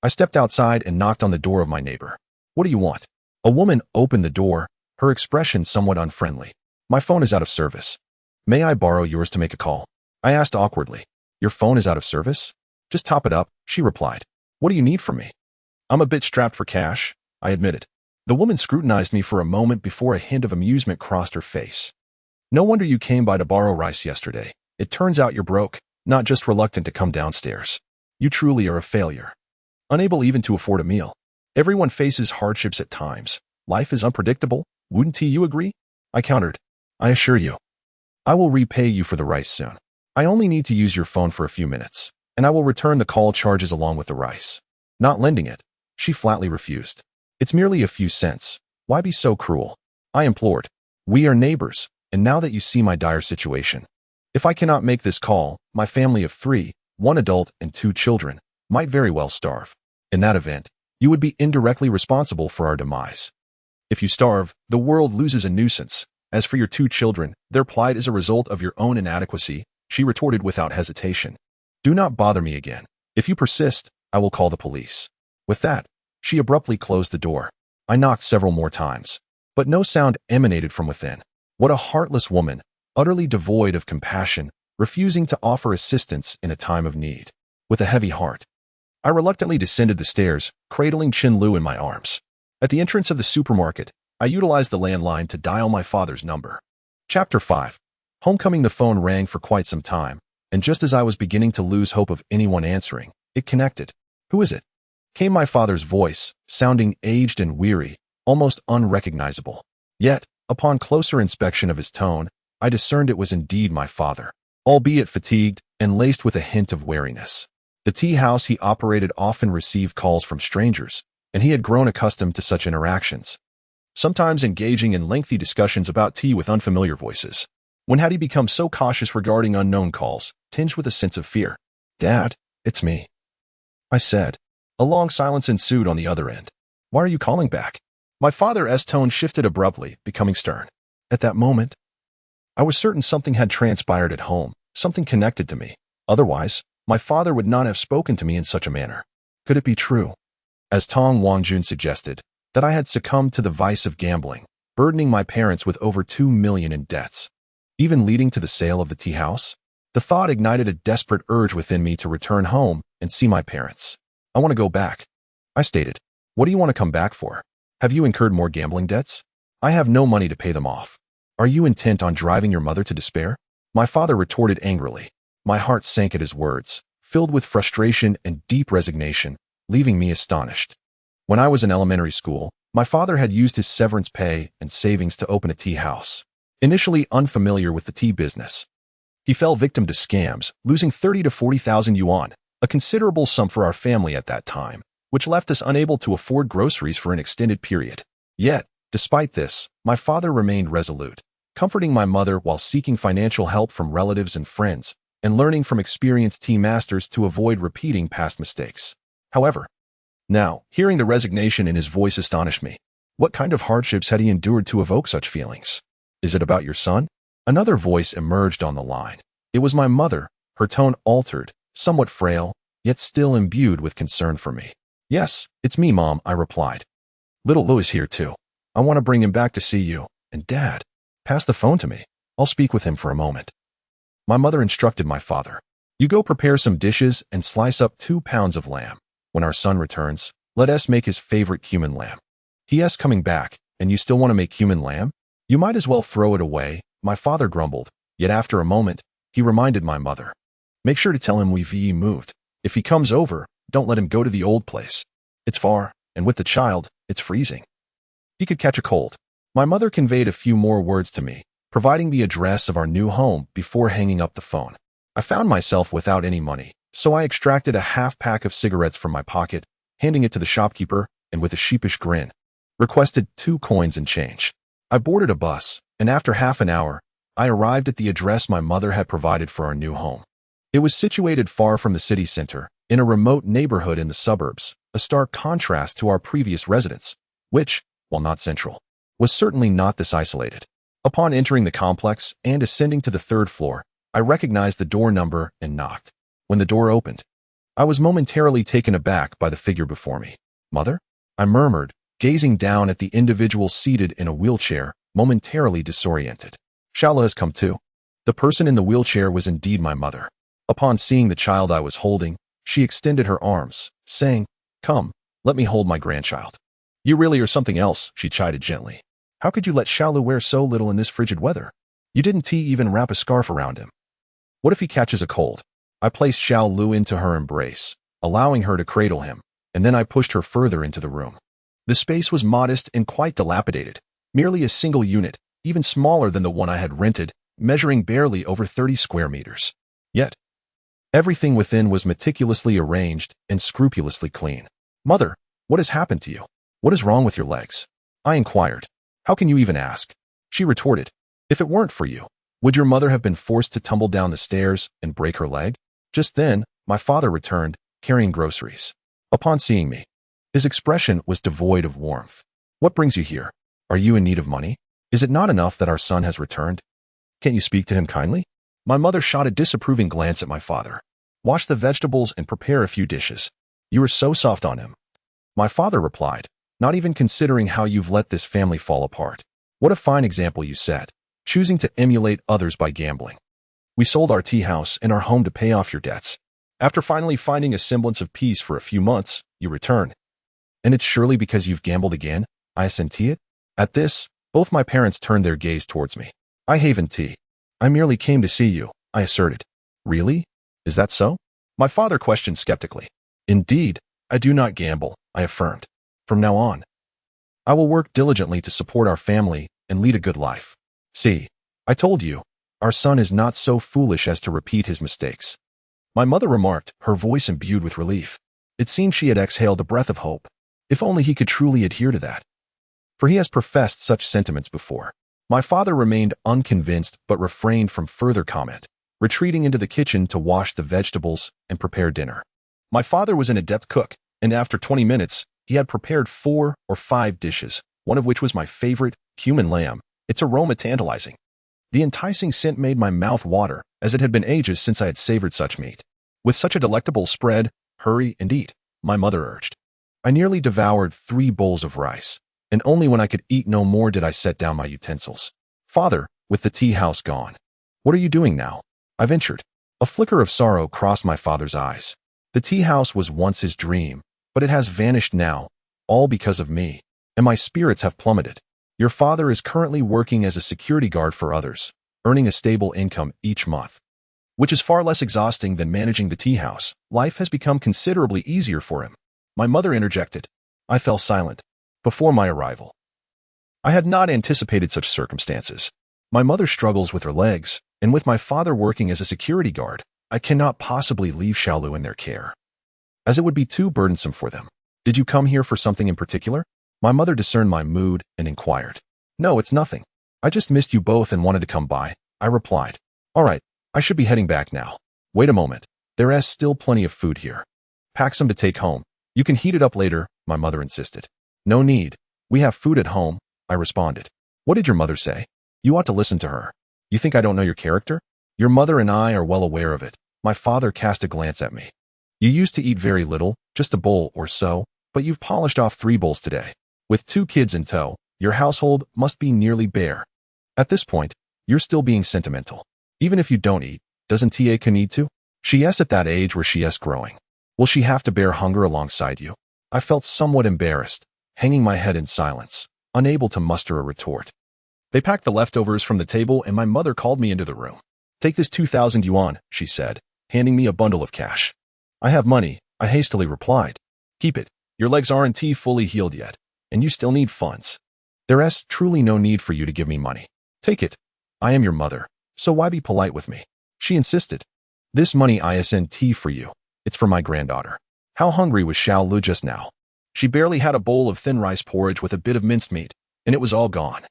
I stepped outside and knocked on the door of my neighbor. What do you want? A woman opened the door, her expression somewhat unfriendly. My phone is out of service. May I borrow yours to make a call? I asked awkwardly. Your phone is out of service? Just top it up, she replied. What do you need from me? I'm a bit strapped for cash, I admitted. The woman scrutinized me for a moment before a hint of amusement crossed her face. No wonder you came by to borrow rice yesterday. It turns out you're broke, not just reluctant to come downstairs. You truly are a failure. Unable even to afford a meal. Everyone faces hardships at times. Life is unpredictable. Wouldn't you agree? I countered. I assure you. I will repay you for the rice soon. I only need to use your phone for a few minutes, and I will return the call charges along with the rice. Not lending it, she flatly refused. It's merely a few cents. Why be so cruel? I implored. We are neighbors, and now that you see my dire situation, if I cannot make this call, my family of 3, 1 adult and 2 children, might very well starve. In that event, you would be indirectly responsible for our demise. If you starve, the world loses a nuisance. As for your 2 children, their plight is a result of your own inadequacy, she retorted without hesitation. Do not bother me again. If you persist, I will call the police. With that, she abruptly closed the door. I knocked several more times, but no sound emanated from within. What a heartless woman, utterly devoid of compassion, refusing to offer assistance in a time of need. With a heavy heart, I reluctantly descended the stairs, cradling Chen Lu in my arms. At the entrance of the supermarket, I utilized the landline to dial my father's number. Chapter 5. Homecoming. The phone rang for quite some time, and just as I was beginning to lose hope of anyone answering, it connected. Who is it? Came my father's voice, sounding aged and weary, almost unrecognizable. Yet, upon closer inspection of his tone, I discerned it was indeed my father, albeit fatigued and laced with a hint of wariness. The tea house he operated often received calls from strangers, and he had grown accustomed to such interactions, sometimes engaging in lengthy discussions about tea with unfamiliar voices. When had he become so cautious regarding unknown calls, tinged with a sense of fear? Dad, it's me, I said. A long silence ensued on the other end. Why are you calling back? My father's tone shifted abruptly, becoming stern. At that moment, I was certain something had transpired at home, something connected to me. Otherwise, my father would not have spoken to me in such a manner. Could it be true, as Tong Wangjun suggested, that I had succumbed to the vice of gambling, burdening my parents with over 2 million in debts, even leading to the sale of the tea house? The thought ignited a desperate urge within me to return home and see my parents. I want to go back, I stated. What do you want to come back for? Have you incurred more gambling debts? I have no money to pay them off. Are you intent on driving your mother to despair? My father retorted angrily. My heart sank at his words, filled with frustration and deep resignation, leaving me astonished. When I was in elementary school, my father had used his severance pay and savings to open a tea house. Initially unfamiliar with the tea business, he fell victim to scams, losing 30 to 40,000 yuan, a considerable sum for our family at that time, which left us unable to afford groceries for an extended period. Yet, despite this, my father remained resolute, comforting my mother while seeking financial help from relatives and friends, and learning from experienced tea masters to avoid repeating past mistakes. However, now, hearing the resignation in his voice astonished me. What kind of hardships had he endured to evoke such feelings? Is it about your son? Another voice emerged on the line. It was my mother, her tone altered, somewhat frail, yet still imbued with concern for me. Yes, it's me, Mom, I replied. Little Lou is here too. I want to bring him back to see you. And Dad, pass the phone to me. I'll speak with him for a moment. My mother instructed my father. You go prepare some dishes and slice up 2 pounds of lamb. When our son returns, let us make his favorite cumin lamb. He.S. coming back, and you still want to make cumin lamb? You might as well throw it away, my father grumbled, yet after a moment, he reminded my mother. Make sure to tell him we've moved. If he comes over, don't let him go to the old place. It's far, and with the child, it's freezing. He could catch a cold. My mother conveyed a few more words to me, providing the address of our new home before hanging up the phone. I found myself without any money, so I extracted a half-pack of cigarettes from my pocket, handing it to the shopkeeper, and with a sheepish grin, requested 2 coins and change. I boarded a bus, and after half an hour, I arrived at the address my mother had provided for our new home. It was situated far from the city center, in a remote neighborhood in the suburbs, a stark contrast to our previous residence, which, while not central, was certainly not this isolated. Upon entering the complex and ascending to the 3rd floor, I recognized the door number and knocked. When the door opened, I was momentarily taken aback by the figure before me. "Mother?" I murmured, gazing down at the individual seated in a wheelchair, momentarily disoriented. "Shala has come too." The person in the wheelchair was indeed my mother. Upon seeing the child I was holding, she extended her arms, saying, "Come, let me hold my grandchild." "You really are something else," she chided gently. "How could you let Xiaolu wear so little in this frigid weather? You didn't even wrap a scarf around him. What if he catches a cold?" I placed Xiaolu into her embrace, allowing her to cradle him, and then I pushed her further into the room. The space was modest and quite dilapidated, merely a single unit, even smaller than the one I had rented, measuring barely over 30 square meters. Yet, everything within was meticulously arranged and scrupulously clean. "Mother, what has happened to you? What is wrong with your legs?" I inquired. "How can you even ask?" She retorted. "If it weren't for you, would your mother have been forced to tumble down the stairs and break her leg?" Just then, my father returned, carrying groceries. Upon seeing me, his expression was devoid of warmth. "What brings you here? Are you in need of money? Is it not enough that our son has returned? Can't you speak to him kindly?" My mother shot a disapproving glance at my father. "Wash the vegetables and prepare a few dishes. You are so soft on him." My father replied, "Not even considering how you've let this family fall apart. What a fine example you set, choosing to emulate others by gambling. We sold our tea house and our home to pay off your debts. After finally finding a semblance of peace for a few months, you return. And it's surely because you've gambled again?" I assented. At this, both my parents turned their gaze towards me. "I haven't tea. I merely came to see you," I asserted. "Really? Is that so?" My father questioned skeptically. "Indeed, I do not gamble," I affirmed. "From now on, I will work diligently to support our family and lead a good life. See, I told you, our son is not so foolish as to repeat his mistakes." My mother remarked, her voice imbued with relief. It seemed she had exhaled a breath of hope. If only he could truly adhere to that. For he has professed such sentiments before. My father remained unconvinced but refrained from further comment, retreating into the kitchen to wash the vegetables and prepare dinner. My father was an adept cook, and after 20 minutes, he had prepared 4 or 5 dishes, one of which was my favorite, cumin lamb, its aroma tantalizing. The enticing scent made my mouth water, as it had been ages since I had savored such meat. "With such a delectable spread, hurry and eat," my mother urged. I nearly devoured 3 bowls of rice, and only when I could eat no more did I set down my utensils. "Father," with the tea house gone, "what are you doing now?" I ventured. A flicker of sorrow crossed my father's eyes. The tea house was once his dream, but it has vanished now, all because of me, and my spirits have plummeted. Your father is currently working as a security guard for others, earning a stable income each month, which is far less exhausting than managing the tea house. Life has become considerably easier for him. My mother interjected. I fell silent. Before my arrival, I had not anticipated such circumstances. My mother struggles with her legs, and with my father working as a security guard, I cannot possibly leave Xiaolu in their care, as it would be too burdensome for them. "Did you come here for something in particular?" My mother discerned my mood and inquired. "No, it's nothing. I just missed you both and wanted to come by," I replied. "All right, I should be heading back now." "Wait a moment. There is still plenty of food here. Pack some to take home. You can heat it up later," my mother insisted. "No need. We have food at home," I responded. "What did your mother say? You ought to listen to her. You think I don't know your character? Your mother and I are well aware of it." My father cast a glance at me. "You used to eat very little, just a bowl or so, but you've polished off 3 bowls today. With 2 kids in tow, your household must be nearly bare. At this point, you're still being sentimental. Even if you don't eat, doesn't Tia need to? She is at that age where she is growing. Will she have to bear hunger alongside you?" I felt somewhat embarrassed, hanging my head in silence, unable to muster a retort. They packed the leftovers from the table and my mother called me into the room. "Take this 2,000 yuan, she said, handing me a bundle of cash. "I have money," I hastily replied. "Keep it. Your legs aren't fully healed yet, and you still need funds. There is truly no need for you to give me money. Take it." I am your mother, so why be polite with me? She insisted. This money isn't for you. It's for my granddaughter. How hungry was Xiao Lu just now? She barely had a bowl of thin rice porridge with a bit of minced meat, and it was all gone.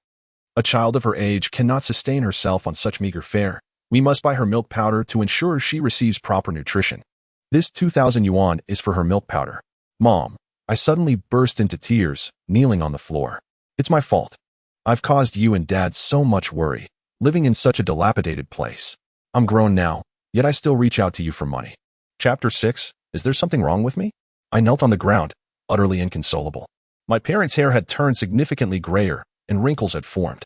A child of her age cannot sustain herself on such meager fare. We must buy her milk powder to ensure she receives proper nutrition. This 2,000 yuan is for her milk powder. Mom, I suddenly burst into tears, kneeling on the floor. It's my fault. I've caused you and Dad so much worry, living in such a dilapidated place. I'm grown now, yet I still reach out to you for money. Chapter 6. Is there something wrong with me? I knelt on the ground, utterly inconsolable. My parents' hair had turned significantly grayer, and wrinkles had formed.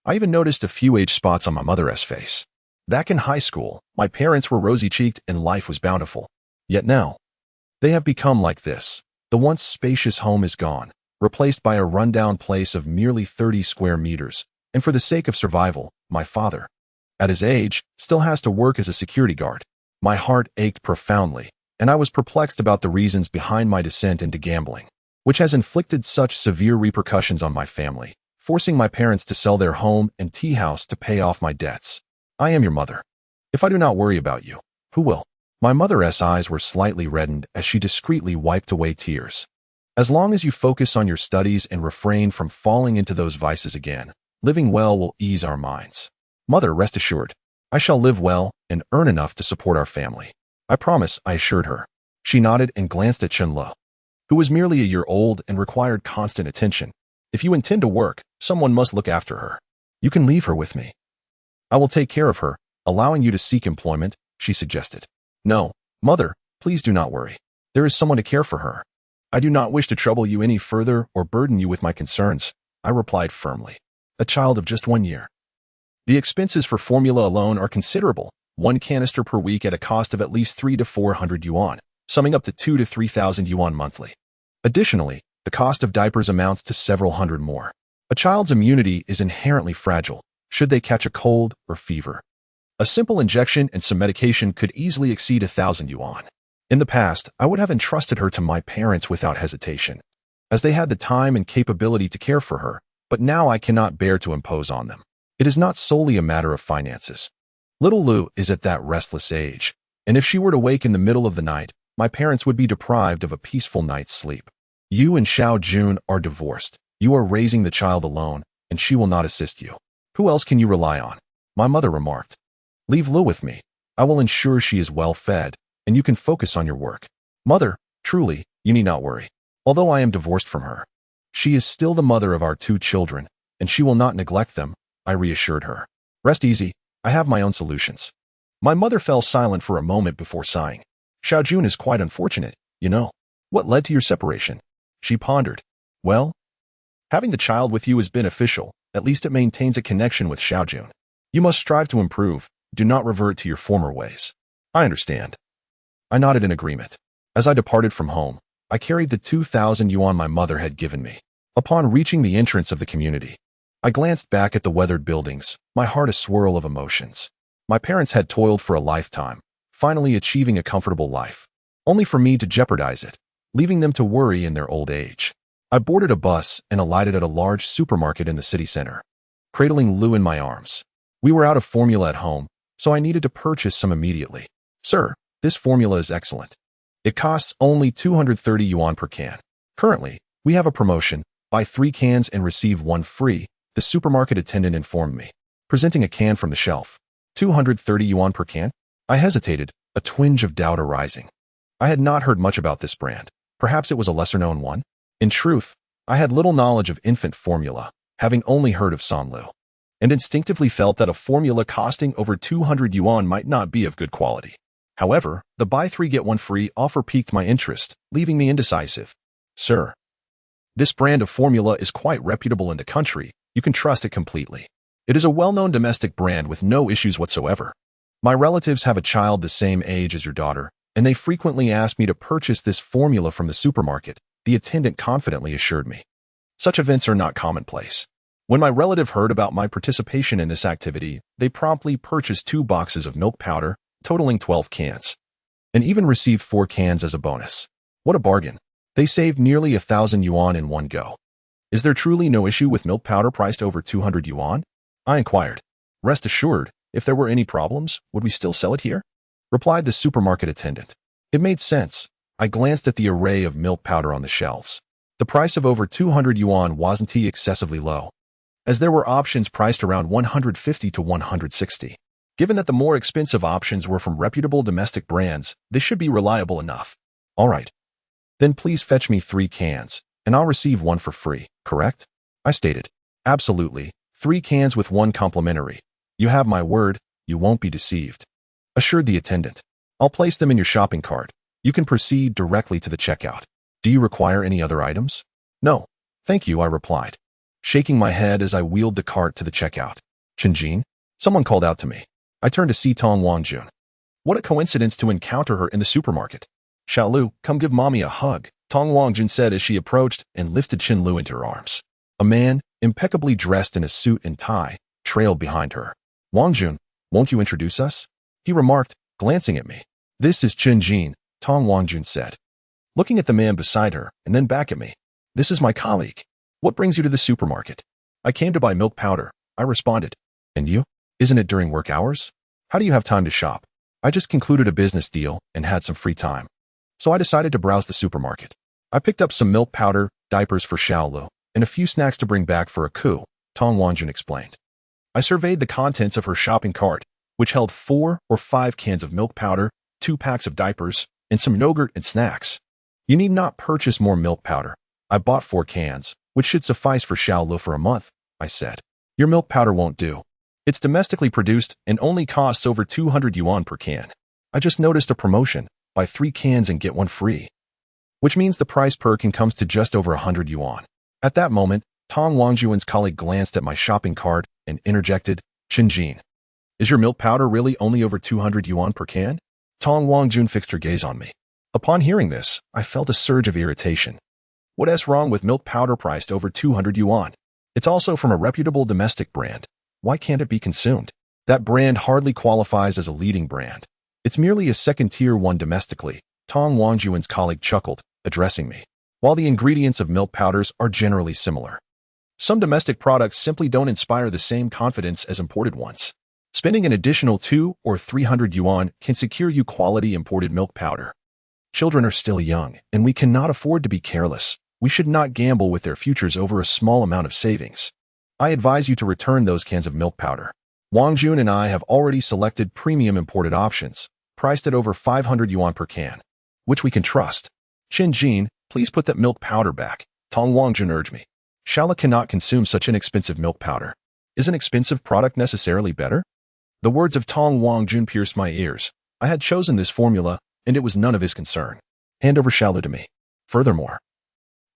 I even noticed a few age spots on my mother's face. Back in high school, my parents were rosy-cheeked and life was bountiful. Yet now, they have become like this. The once spacious home is gone, replaced by a rundown place of merely 30 square meters, and for the sake of survival, my father, at his age, still has to work as a security guard. My heart ached profoundly, and I was perplexed about the reasons behind my descent into gambling, which has inflicted such severe repercussions on my family, forcing my parents to sell their home and tea house to pay off my debts. I am your mother. If I do not worry about you, who will? My mother's eyes were slightly reddened as she discreetly wiped away tears. As long as you focus on your studies and refrain from falling into those vices again, living well will ease our minds. Mother, rest assured, I shall live well and earn enough to support our family. I promise, I assured her. She nodded and glanced at Chen Ke, who was merely a year old and required constant attention. If you intend to work, someone must look after her. You can leave her with me. I will take care of her, allowing you to seek employment, she suggested. No, Mother, please do not worry. There is someone to care for her. I do not wish to trouble you any further or burden you with my concerns, I replied firmly. A child of just 1 year. The expenses for formula alone are considerable, 1 canister per week at a cost of at least 300 to 400 yuan, summing up to 2,000 to 3,000 yuan monthly. Additionally, the cost of diapers amounts to several hundred more. A child's immunity is inherently fragile, should they catch a cold or fever. A simple injection and some medication could easily exceed 1,000 yuan. In the past, I would have entrusted her to my parents without hesitation, as they had the time and capability to care for her, but now I cannot bear to impose on them. It is not solely a matter of finances. Little Lu is at that restless age, and if she were to wake in the middle of the night, my parents would be deprived of a peaceful night's sleep. You and Xiao Jun are divorced. You are raising the child alone, and she will not assist you. Who else can you rely on? My mother remarked. Leave Lu with me. I will ensure she is well fed, and you can focus on your work. Mother, truly, you need not worry. Although I am divorced from her, she is still the mother of our 2 children, and she will not neglect them, I reassured her. Rest easy, I have my own solutions. My mother fell silent for a moment before sighing. Xiao Jun is quite unfortunate, you know. What led to your separation? She pondered. Well, having the child with you is beneficial, at least it maintains a connection with Xiao Jun. You must strive to improve, do not revert to your former ways. I understand. I nodded in agreement. As I departed from home, I carried the 2,000 yuan my mother had given me. Upon reaching the entrance of the community, I glanced back at the weathered buildings, my heart a swirl of emotions. My parents had toiled for a lifetime, finally achieving a comfortable life, only for me to jeopardize it, leaving them to worry in their old age. I boarded a bus and alighted at a large supermarket in the city center, cradling Lu in my arms. We were out of formula at home, so I needed to purchase some immediately. Sir, this formula is excellent. It costs only 230 yuan per can. Currently, we have a promotion, buy 3 cans and receive 1 free, the supermarket attendant informed me, presenting a can from the shelf. 230 yuan per can? I hesitated, a twinge of doubt arising. I had not heard much about this brand. Perhaps it was a lesser-known one? In truth, I had little knowledge of infant formula, having only heard of Sanlu, and instinctively felt that a formula costing over 200 yuan might not be of good quality. However, the buy 3 get 1 free offer piqued my interest, leaving me indecisive. Sir, this brand of formula is quite reputable in the country. You can trust it completely. It is a well-known domestic brand with no issues whatsoever. My relatives have a child the same age as your daughter, and they frequently ask me to purchase this formula from the supermarket, the attendant confidently assured me. Such events are not commonplace. When my relative heard about my participation in this activity, they promptly purchased 2 boxes of milk powder, totaling 12 cans, and even received 4 cans as a bonus. What a bargain. They saved nearly 1,000 yuan in one go. Is there truly no issue with milk powder priced over 200 yuan? I inquired. Rest assured, if there were any problems, would we still sell it here? Replied the supermarket attendant. It made sense. I glanced at the array of milk powder on the shelves. The price of over 200 yuan wasn't excessively low, as there were options priced around 150 to 160. Given that the more expensive options were from reputable domestic brands, they should be reliable enough. All right. Then please fetch me 3 cans, and I'll receive 1 for free, correct? I stated. Absolutely. 3 cans with 1 complimentary. You have my word, you won't be deceived, assured the attendant. I'll place them in your shopping cart. You can proceed directly to the checkout. Do you require any other items? No. Thank you, I replied, shaking my head as I wheeled the cart to the checkout. Chen Jin? Someone called out to me. I turned to see Tong Wangjun. What a coincidence to encounter her in the supermarket. Xiaolu, come give mommy a hug, Tong Wangjun said as she approached and lifted Chen Lu into her arms. A man, impeccably dressed in a suit and tie, trailed behind her. Wangjun, won't you introduce us? He remarked, glancing at me. This is Chen Jin, Tong Wangjun said, looking at the man beside her and then back at me. This is my colleague. What brings you to the supermarket? I came to buy milk powder, I responded. And you? Isn't it during work hours? How do you have time to shop? I just concluded a business deal and had some free time, so I decided to browse the supermarket. I picked up some milk powder, diapers for Xiaolu, and a few snacks to bring back for a Ke, Tong Wangjun explained. I surveyed the contents of her shopping cart, which held 4 or 5 cans of milk powder, 2 packs of diapers, and some yogurt and snacks. You need not purchase more milk powder. I bought 4 cans, which should suffice for Xiaolu for a month, I said. Your milk powder won't do. It's domestically produced and only costs over 200 yuan per can. I just noticed a promotion, buy 3 cans and get 1 free, which means the price per can comes to just over 100 yuan. At that moment, Tong Wangjun's colleague glanced at my shopping cart and interjected, Chen Jin, is your milk powder really only over 200 yuan per can? Tong Wangjun fixed her gaze on me. Upon hearing this, I felt a surge of irritation. What's wrong with milk powder priced over 200 yuan? It's also from a reputable domestic brand. Why can't it be consumed? That brand hardly qualifies as a leading brand. It's merely a second-tier one domestically, Tong Wangjun's colleague chuckled, addressing me. While the ingredients of milk powders are generally similar, some domestic products simply don't inspire the same confidence as imported ones. Spending an additional 200 or 300 yuan can secure you quality imported milk powder. Children are still young, and we cannot afford to be careless. We should not gamble with their futures over a small amount of savings. I advise you to return those cans of milk powder. Wangjun and I have already selected premium imported options, priced at over 500 yuan per can, which we can trust. Chen Jin, please put that milk powder back, Tong Wangjun urged me. Xiaolu cannot consume such inexpensive milk powder. Is an expensive product necessarily better? The words of Tong Wangjun pierced my ears. I had chosen this formula, and it was none of his concern. Hand over Xiaolu to me. Furthermore,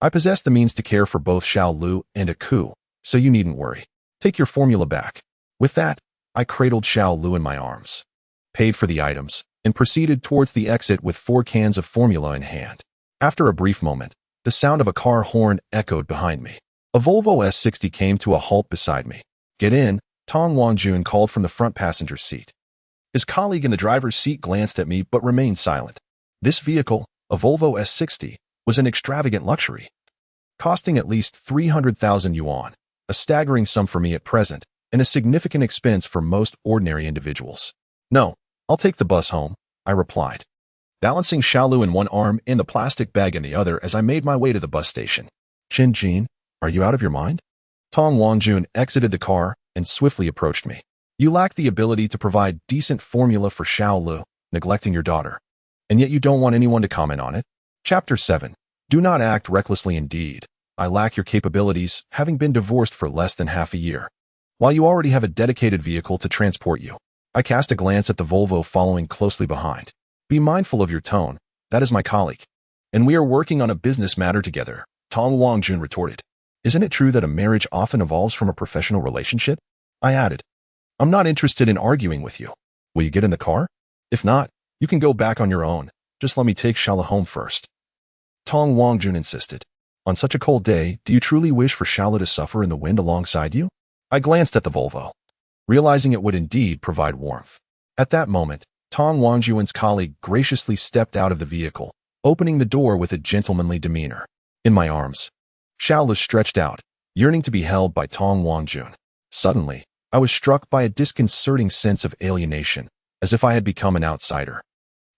I possess the means to care for both Xiaolu and a Ke, so you needn't worry. Take your formula back. With that, I cradled Xiaolu in my arms, paid for the items, and proceeded towards the exit with 4 cans of formula in hand. After a brief moment, the sound of a car horn echoed behind me. A Volvo S60 came to a halt beside me. Get in, Tong Wangjun called from the front passenger seat. His colleague in the driver's seat glanced at me but remained silent. This vehicle, a Volvo S60, was an extravagant luxury, costing at least 300,000 yuan, a staggering sum for me at present, and a significant expense for most ordinary individuals. No, I'll take the bus home, I replied, balancing Xiaolu in one arm and the plastic bag in the other as I made my way to the bus station. Chen Jin, are you out of your mind? Tong Wangjun exited the car and swiftly approached me. You lack the ability to provide decent formula for Xiaolu, neglecting your daughter, and yet you don't want anyone to comment on it? Chapter 7. Do not act recklessly indeed. I lack your capabilities, having been divorced for less than half a year, while you already have a dedicated vehicle to transport you. I cast a glance at the Volvo following closely behind. Be mindful of your tone. That is my colleague, and we are working on a business matter together, Tong Wangjun retorted. Isn't it true that a marriage often evolves from a professional relationship? I added. I'm not interested in arguing with you. Will you get in the car? If not, you can go back on your own. Just let me take Xiaolu home first. Tong Wangjun insisted. On such a cold day, do you truly wish for Xiaolu to suffer in the wind alongside you? I glanced at the Volvo, realizing it would indeed provide warmth. At that moment, Tong Wangjun's colleague graciously stepped out of the vehicle, opening the door with a gentlemanly demeanor. In my arms, Xiaolu stretched out, yearning to be held by Tong Wangjun. Suddenly, I was struck by a disconcerting sense of alienation, as if I had become an outsider.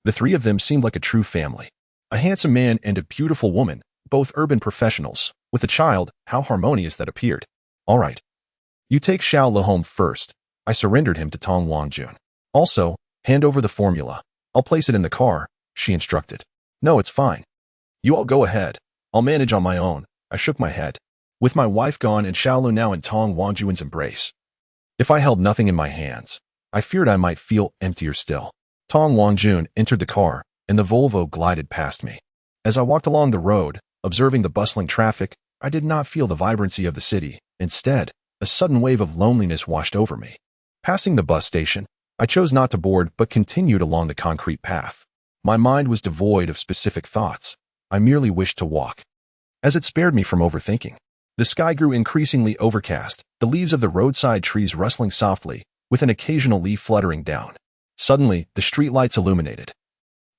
The three of them seemed like a true family. A handsome man and a beautiful woman, both urban professionals. With a child, how harmonious that appeared. All right. You take Xiao Lu home first. I surrendered him to Tong Wangjun. Also, hand over the formula. I'll place it in the car, she instructed. No, it's fine. You all go ahead. I'll manage on my own. I shook my head. With my wife gone and Xiao Lu now in Tong Wangjun's embrace. If I held nothing in my hands, I feared I might feel emptier still. Tong Wangjun entered the car, and the Volvo glided past me. As I walked along the road, observing the bustling traffic, I did not feel the vibrancy of the city. Instead, a sudden wave of loneliness washed over me. Passing the bus station, I chose not to board but continued along the concrete path. My mind was devoid of specific thoughts. I merely wished to walk, as it spared me from overthinking. The sky grew increasingly overcast, the leaves of the roadside trees rustling softly, with an occasional leaf fluttering down. Suddenly, the streetlights illuminated,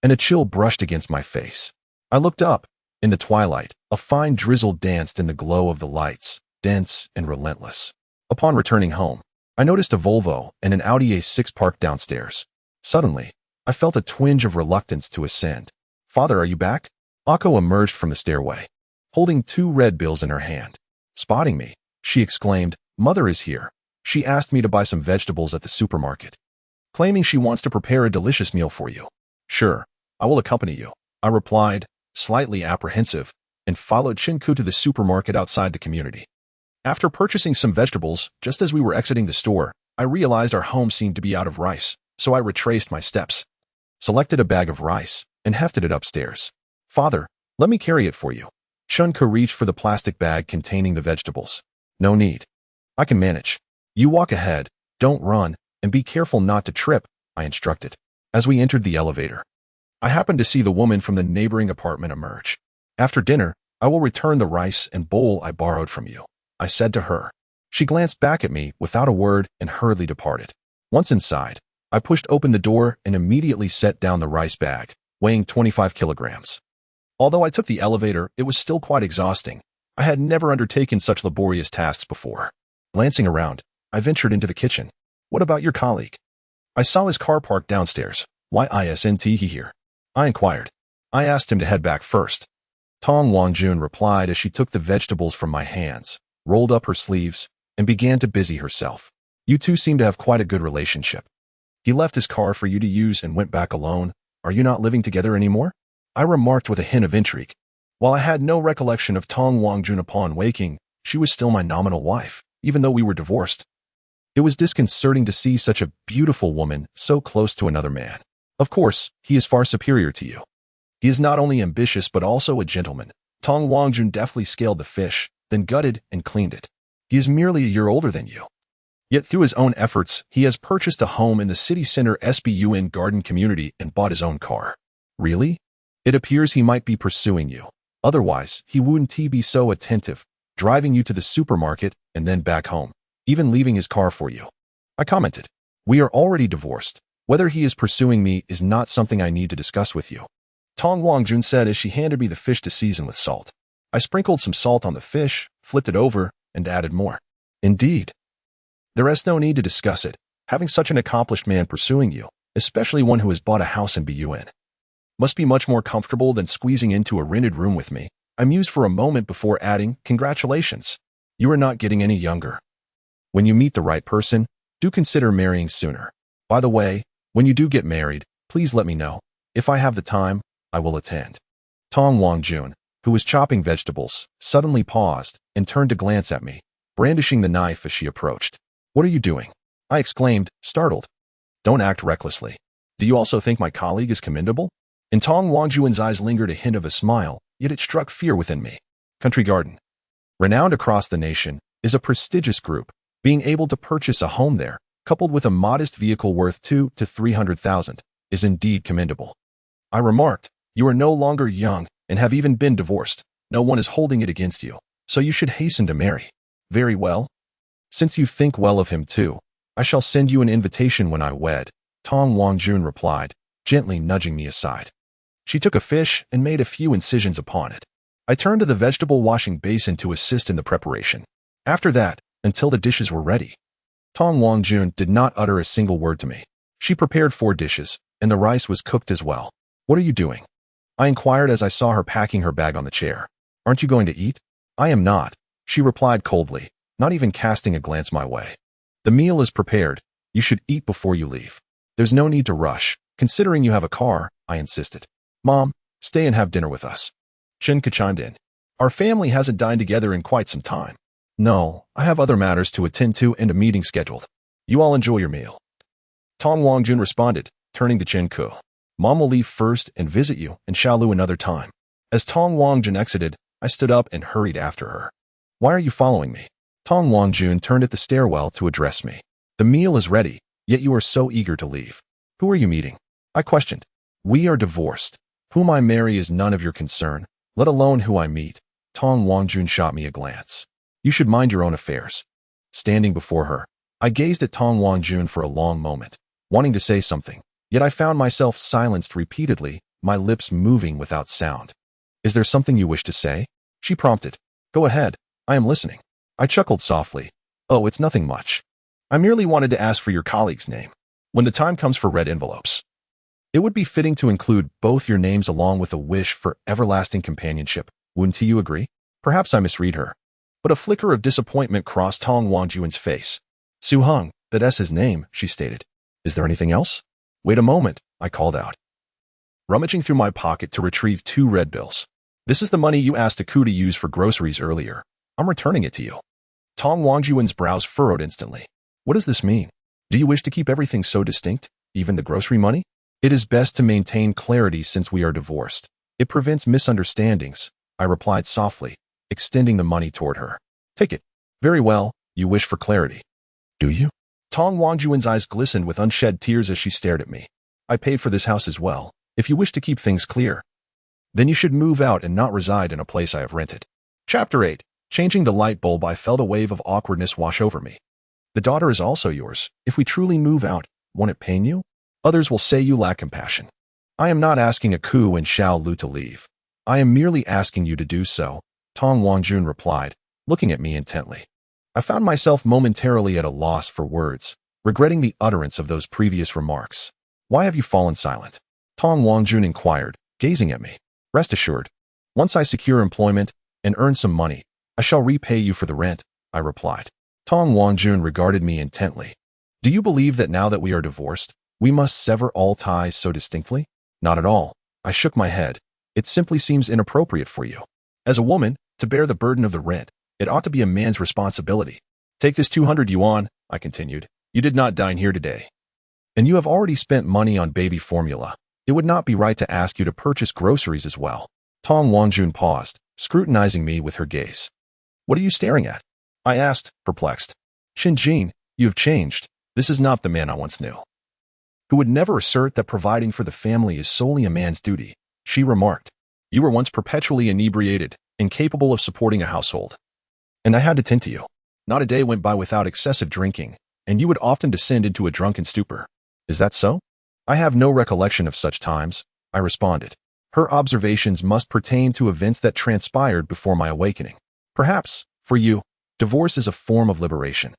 and a chill brushed against my face. I looked up. In the twilight, a fine drizzle danced in the glow of the lights, dense and relentless. Upon returning home, I noticed a Volvo and an Audi A6 parked downstairs. Suddenly, I felt a twinge of reluctance to ascend. Father, are you back? Akko emerged from the stairway, holding 2 red bills in her hand. Spotting me, she exclaimed, Mother is here. She asked me to buy some vegetables at the supermarket, claiming she wants to prepare a delicious meal for you. Sure, I will accompany you, I replied, slightly apprehensive, and followed Chen Ke to the supermarket outside the community. After purchasing some vegetables, just as we were exiting the store, I realized our home seemed to be out of rice, so I retraced my steps, selected a bag of rice, and hefted it upstairs. Father, let me carry it for you. Chen Ke reached for the plastic bag containing the vegetables. No need. I can manage. You walk ahead, don't run, and be careful not to trip, I instructed. As we entered the elevator, I happened to see the woman from the neighboring apartment emerge. After dinner, I will return the rice and bowl I borrowed from you, I said to her. She glanced back at me without a word and hurriedly departed. Once inside, I pushed open the door and immediately set down the rice bag, weighing 25 kilograms. Although I took the elevator, it was still quite exhausting. I had never undertaken such laborious tasks before. Glancing around, I ventured into the kitchen. What about your colleague? I saw his car parked downstairs. Why isn't he here? I inquired. I asked him to head back first. Tong Wangjun replied as she took the vegetables from my hands, rolled up her sleeves, and began to busy herself. You two seem to have quite a good relationship. He left his car for you to use and went back alone. Are you not living together anymore? I remarked with a hint of intrigue. While I had no recollection of Tong Wangjun upon waking, she was still my nominal wife, even though we were divorced. It was disconcerting to see such a beautiful woman so close to another man. Of course, he is far superior to you. He is not only ambitious but also a gentleman. Tong Wangjun deftly scaled the fish, then gutted and cleaned it. He is merely a year older than you. Yet through his own efforts, he has purchased a home in the city center yuan garden community and bought his own car. Really? It appears he might be pursuing you. Otherwise, he wouldn't be so attentive, driving you to the supermarket and then back home, even leaving his car for you. I commented. We are already divorced. Whether he is pursuing me is not something I need to discuss with you. Tong Wangjun said as she handed me the fish to season with salt. I sprinkled some salt on the fish, flipped it over, and added more. Indeed. There is no need to discuss it. Having such an accomplished man pursuing you, especially one who has bought a house in yuan, must be much more comfortable than squeezing into a rented room with me. I mused for a moment before adding, congratulations. You are not getting any younger. When you meet the right person, do consider marrying sooner. By the way, when you do get married, please let me know. If I have the time, I will attend. Tong Wangjun, who was chopping vegetables, suddenly paused and turned to glance at me, brandishing the knife as she approached. What are you doing? I exclaimed, startled. Don't act recklessly. Do you also think my colleague is commendable? In Tong Wangjun's eyes lingered a hint of a smile, yet it struck fear within me. Country Garden, renowned across the nation, is a prestigious group. Being able to purchase a home there, coupled with a modest vehicle worth 200,000 to 300,000, is indeed commendable. I remarked, you are no longer young and have even been divorced. No one is holding it against you, so you should hasten to marry. Very well. Since you think well of him too, I shall send you an invitation when I wed, Tong Wangjun replied, gently nudging me aside. She took a fish and made a few incisions upon it. I turned to the vegetable washing basin to assist in the preparation. After that, until the dishes were ready, Tong Wangjun did not utter a single word to me. She prepared 4 dishes, and the rice was cooked as well. What are you doing? I inquired as I saw her packing her bag on the chair. Aren't you going to eat? I am not, she replied coldly, not even casting a glance my way. The meal is prepared. You should eat before you leave. There's no need to rush. Considering you have a car, I insisted. Mom, stay and have dinner with us. Chen Ke chimed in. Our family hasn't dined together in quite some time. No, I have other matters to attend to and a meeting scheduled. You all enjoy your meal. Tong Wangjun responded, turning to Chen Ke. Mom will leave first and visit you and Xiaolu another time. As Tong Wangjun exited, I stood up and hurried after her. Why are you following me? Tong Wangjun turned at the stairwell to address me. The meal is ready, yet you are so eager to leave. Who are you meeting? I questioned. We are divorced. Whom I marry is none of your concern, let alone who I meet. Tong Wangjun shot me a glance. You should mind your own affairs. Standing before her, I gazed at Tong Wangjun for a long moment, wanting to say something, yet I found myself silenced repeatedly, my lips moving without sound. Is there something you wish to say? She prompted. Go ahead, I am listening. I chuckled softly. Oh, it's nothing much. I merely wanted to ask for your colleague's name. When the time comes for red envelopes, it would be fitting to include both your names along with a wish for everlasting companionship. Wouldn't you agree? Perhaps I misread her. But a flicker of disappointment crossed Tong Wangjun's face. Su Hung, that's his name, she stated. Is there anything else? Wait a moment, I called out, rummaging through my pocket to retrieve 2 red bills. This is the money you asked Aku to use for groceries earlier. I'm returning it to you. Tong Wangjun's brows furrowed instantly. What does this mean? Do you wish to keep everything so distinct, even the grocery money? It is best to maintain clarity since we are divorced. It prevents misunderstandings, I replied softly, extending the money toward her. Take it. Very well, you wish for clarity. Do you? Tong Wangjun's eyes glistened with unshed tears as she stared at me. I paid for this house as well. If you wish to keep things clear, then you should move out and not reside in a place I have rented. Chapter 8. Changing the light bulb. I felt a wave of awkwardness wash over me. The daughter is also yours. If we truly move out, won't it pain you? Others will say you lack compassion. I am not asking Aku and Xiaolu to leave. I am merely asking you to do so, Tong Wangjun replied, looking at me intently. I found myself momentarily at a loss for words, regretting the utterance of those previous remarks. Why have you fallen silent? Tong Wangjun inquired, gazing at me. Rest assured, once I secure employment and earn some money, I shall repay you for the rent, I replied. Tong Wangjun regarded me intently. Do you believe that now that we are divorced, we must sever all ties so distinctly? Not at all. I shook my head. It simply seems inappropriate for you. As a woman, to bear the burden of the rent, it ought to be a man's responsibility. Take this 200 yuan, I continued. You did not dine here today. And you have already spent money on baby formula. It would not be right to ask you to purchase groceries as well. Tong Wangjun paused, scrutinizing me with her gaze. What are you staring at? I asked, perplexed. Chen Jin, you have changed. This is not the man I once knew. Who would never assert that providing for the family is solely a man's duty, she remarked. You were once perpetually inebriated, incapable of supporting a household. And I had to tend to you. Not a day went by without excessive drinking, and you would often descend into a drunken stupor. Is that so? I have no recollection of such times, I responded. Her observations must pertain to events that transpired before my awakening. Perhaps, for you, divorce is a form of liberation.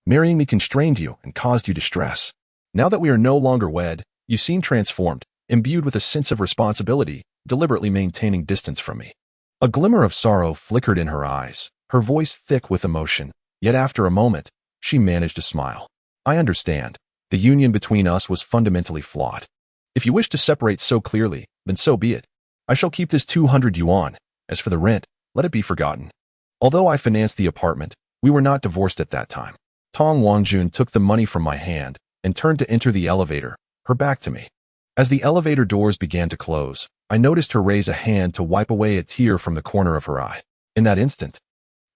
Marrying me constrained you and caused you distress. Now that we are no longer wed, you seem transformed, imbued with a sense of responsibility, deliberately maintaining distance from me. A glimmer of sorrow flickered in her eyes, her voice thick with emotion, yet after a moment, she managed to smile. I understand. The union between us was fundamentally flawed. If you wish to separate so clearly, then so be it. I shall keep this 200 yuan. As for the rent, let it be forgotten. Although I financed the apartment, we were not divorced at that time. Tong Wangjun took the money from my hand and turned to enter the elevator, her back to me. As the elevator doors began to close, I noticed her raise a hand to wipe away a tear from the corner of her eye. In that instant,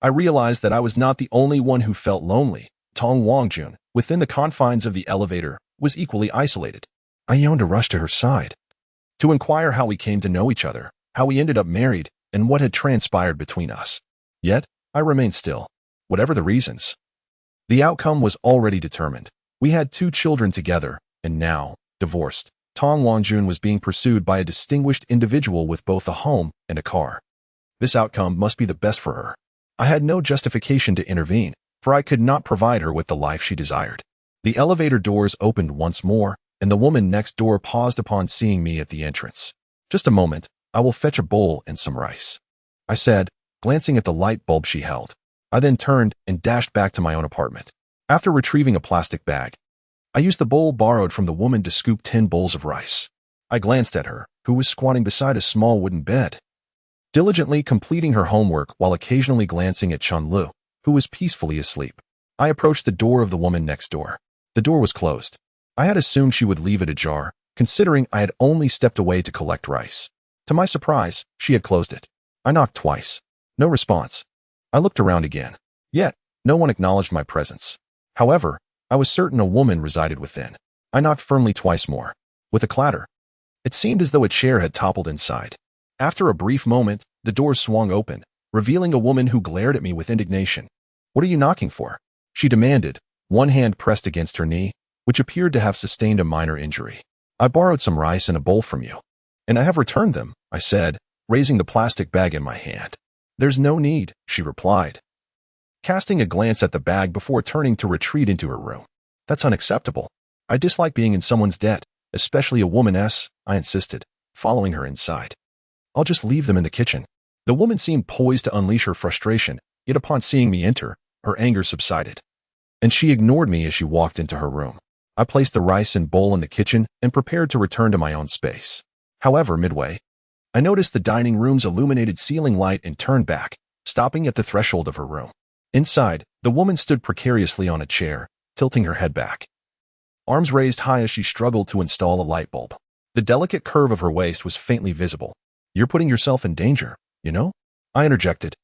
I realized that I was not the only one who felt lonely. Tong Wangjun, within the confines of the elevator, was equally isolated. I yearned to rush to her side, to inquire how we came to know each other, how we ended up married, and what had transpired between us. Yet, I remained still. Whatever the reasons, the outcome was already determined. We had 2 children together, and now, divorced, Tong Wangjun was being pursued by a distinguished individual with both a home and a car. This outcome must be the best for her. I had no justification to intervene. for I could not provide her with the life she desired. The elevator doors opened once more, and the woman next door paused upon seeing me at the entrance. "Just a moment, I will fetch a bowl and some rice," I said, glancing at the light bulb she held. I then turned and dashed back to my own apartment. After retrieving a plastic bag, I used the bowl borrowed from the woman to scoop 10 bowls of rice. I glanced at her, who was squatting beside a small wooden bed, diligently completing her homework while occasionally glancing at Chun Lu, who was peacefully asleep. I approached the door of the woman next door. The door was closed. I had assumed she would leave it ajar, considering I had only stepped away to collect rice. To my surprise, she had closed it. I knocked twice. No response. I looked around again. Yet, no one acknowledged my presence. However, I was certain a woman resided within. I knocked firmly twice more. With a clatter, it seemed as though a chair had toppled inside. After a brief moment, the door swung open, revealing a woman who glared at me with indignation. "What are you knocking for?" she demanded, one hand pressed against her knee, which appeared to have sustained a minor injury. "I borrowed some rice and a bowl from you, and I have returned them," I said, raising the plastic bag in my hand. "There's no need," she replied, casting a glance at the bag before turning to retreat into her room. "That's unacceptable. I dislike being in someone's debt, especially a woman's," I insisted, following her inside. "I'll just leave them in the kitchen." The woman seemed poised to unleash her frustration, yet upon seeing me enter, her anger subsided, and she ignored me as she walked into her room. I placed the rice and bowl in the kitchen and prepared to return to my own space. However, midway, I noticed the dining room's illuminated ceiling light and turned back, stopping at the threshold of her room. Inside, the woman stood precariously on a chair, tilting her head back, arms raised high as she struggled to install a light bulb. The delicate curve of her waist was faintly visible. "You're putting yourself in danger, you know?" I interjected.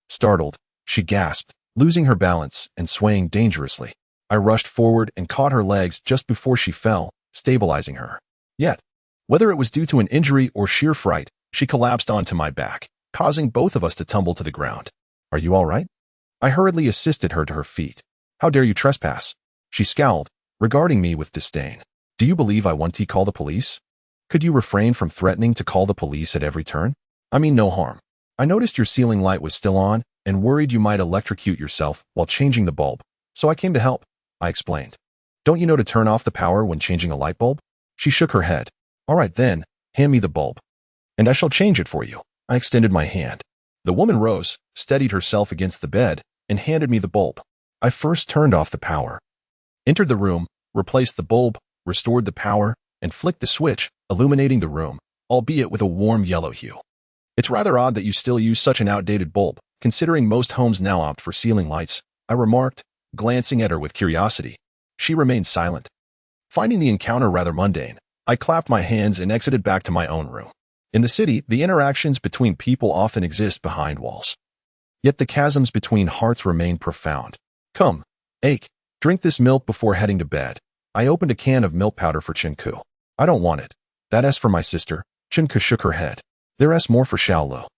Startled, she gasped, losing her balance and swaying dangerously. I rushed forward and caught her legs just before she fell, stabilizing her. Yet, whether it was due to an injury or sheer fright, she collapsed onto my back, causing both of us to tumble to the ground. "Are you all right?" I hurriedly assisted her to her feet. "How dare you trespass?" She scowled, regarding me with disdain. "Do you believe I want to call the police? Could you refrain from threatening to call the police at every turn? I mean no harm. I noticed your ceiling light was still on and worried you might electrocute yourself while changing the bulb, so I came to help," I explained. "Don't you know to turn off the power when changing a light bulb?" She shook her head. "All right then, hand me the bulb, and I shall change it for you." I extended my hand. The woman rose, steadied herself against the bed, and handed me the bulb. I first turned off the power, entered the room, replaced the bulb, restored the power, and flicked the switch, illuminating the room, albeit with a warm yellow hue. "It's rather odd that you still use such an outdated bulb, considering most homes now opt for ceiling lights," I remarked, glancing at her with curiosity. She remained silent. Finding the encounter rather mundane, I clapped my hands and exited back to my own room. In the city, the interactions between people often exist behind walls. Yet the chasms between hearts remain profound. "Come, Ake, drink this milk before heading to bed." I opened a can of milk powder for Chen Ke. "I don't want it. That's for my sister." Chen Ke shook her head. "There's more for Xiaolo."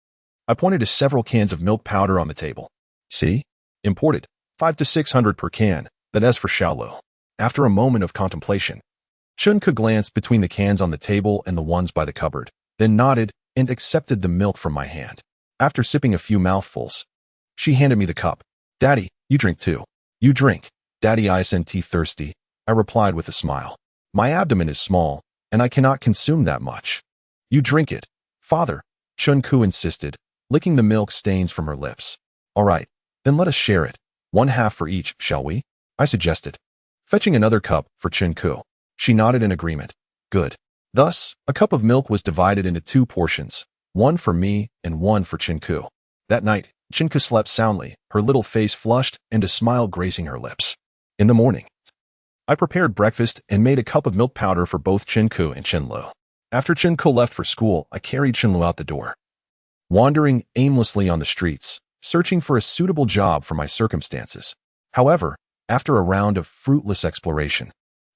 I pointed to several cans of milk powder on the table. "See? Imported. 500 to 600 per can. That's for Xiaolo." After a moment of contemplation, Chen Ke glanced between the cans on the table and the ones by the cupboard, then nodded and accepted the milk from my hand. After sipping a few mouthfuls, she handed me the cup. "Daddy, you drink too." "You drink. Daddy, isn't thirsty," I replied with a smile. "My abdomen is small, and I cannot consume that much." "You drink it, Father," Chen Ke insisted, licking the milk stains from her lips. "All right, then let us share it. 1/2 for each, shall we?" I suggested, fetching another cup for Chen Ke. She nodded in agreement. "Good." Thus, a cup of milk was divided into 2 portions, one for me and one for Chen Ke. That night, Chen Ke slept soundly, her little face flushed and a smile gracing her lips. In the morning, I prepared breakfast and made a cup of milk powder for both Chen Ke and Chen Lu. After Chen Ke left for school, I carried Chen Lu out the door, wandering aimlessly on the streets, searching for a suitable job for my circumstances. However, after a round of fruitless exploration,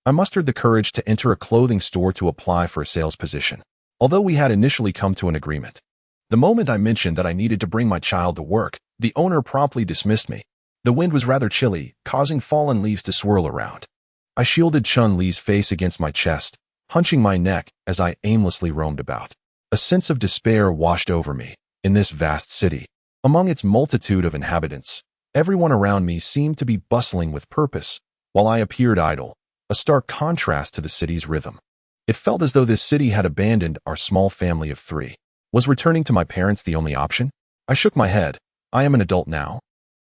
I mustered the courage to enter a clothing store to apply for a sales position. Although we had initially come to an agreement, the moment I mentioned that I needed to bring my child to work, the owner promptly dismissed me. The wind was rather chilly, causing fallen leaves to swirl around. I shielded Chun Li's face against my chest, hunching my neck as I aimlessly roamed about. A sense of despair washed over me. In this vast city, among its multitude of inhabitants, Everyone around me seemed to be bustling with purpose, while I appeared idle, a stark contrast to the city's rhythm. It felt as though this city had abandoned our small family of 3. Was returning to my parents the only option? I shook my head. I am an adult now,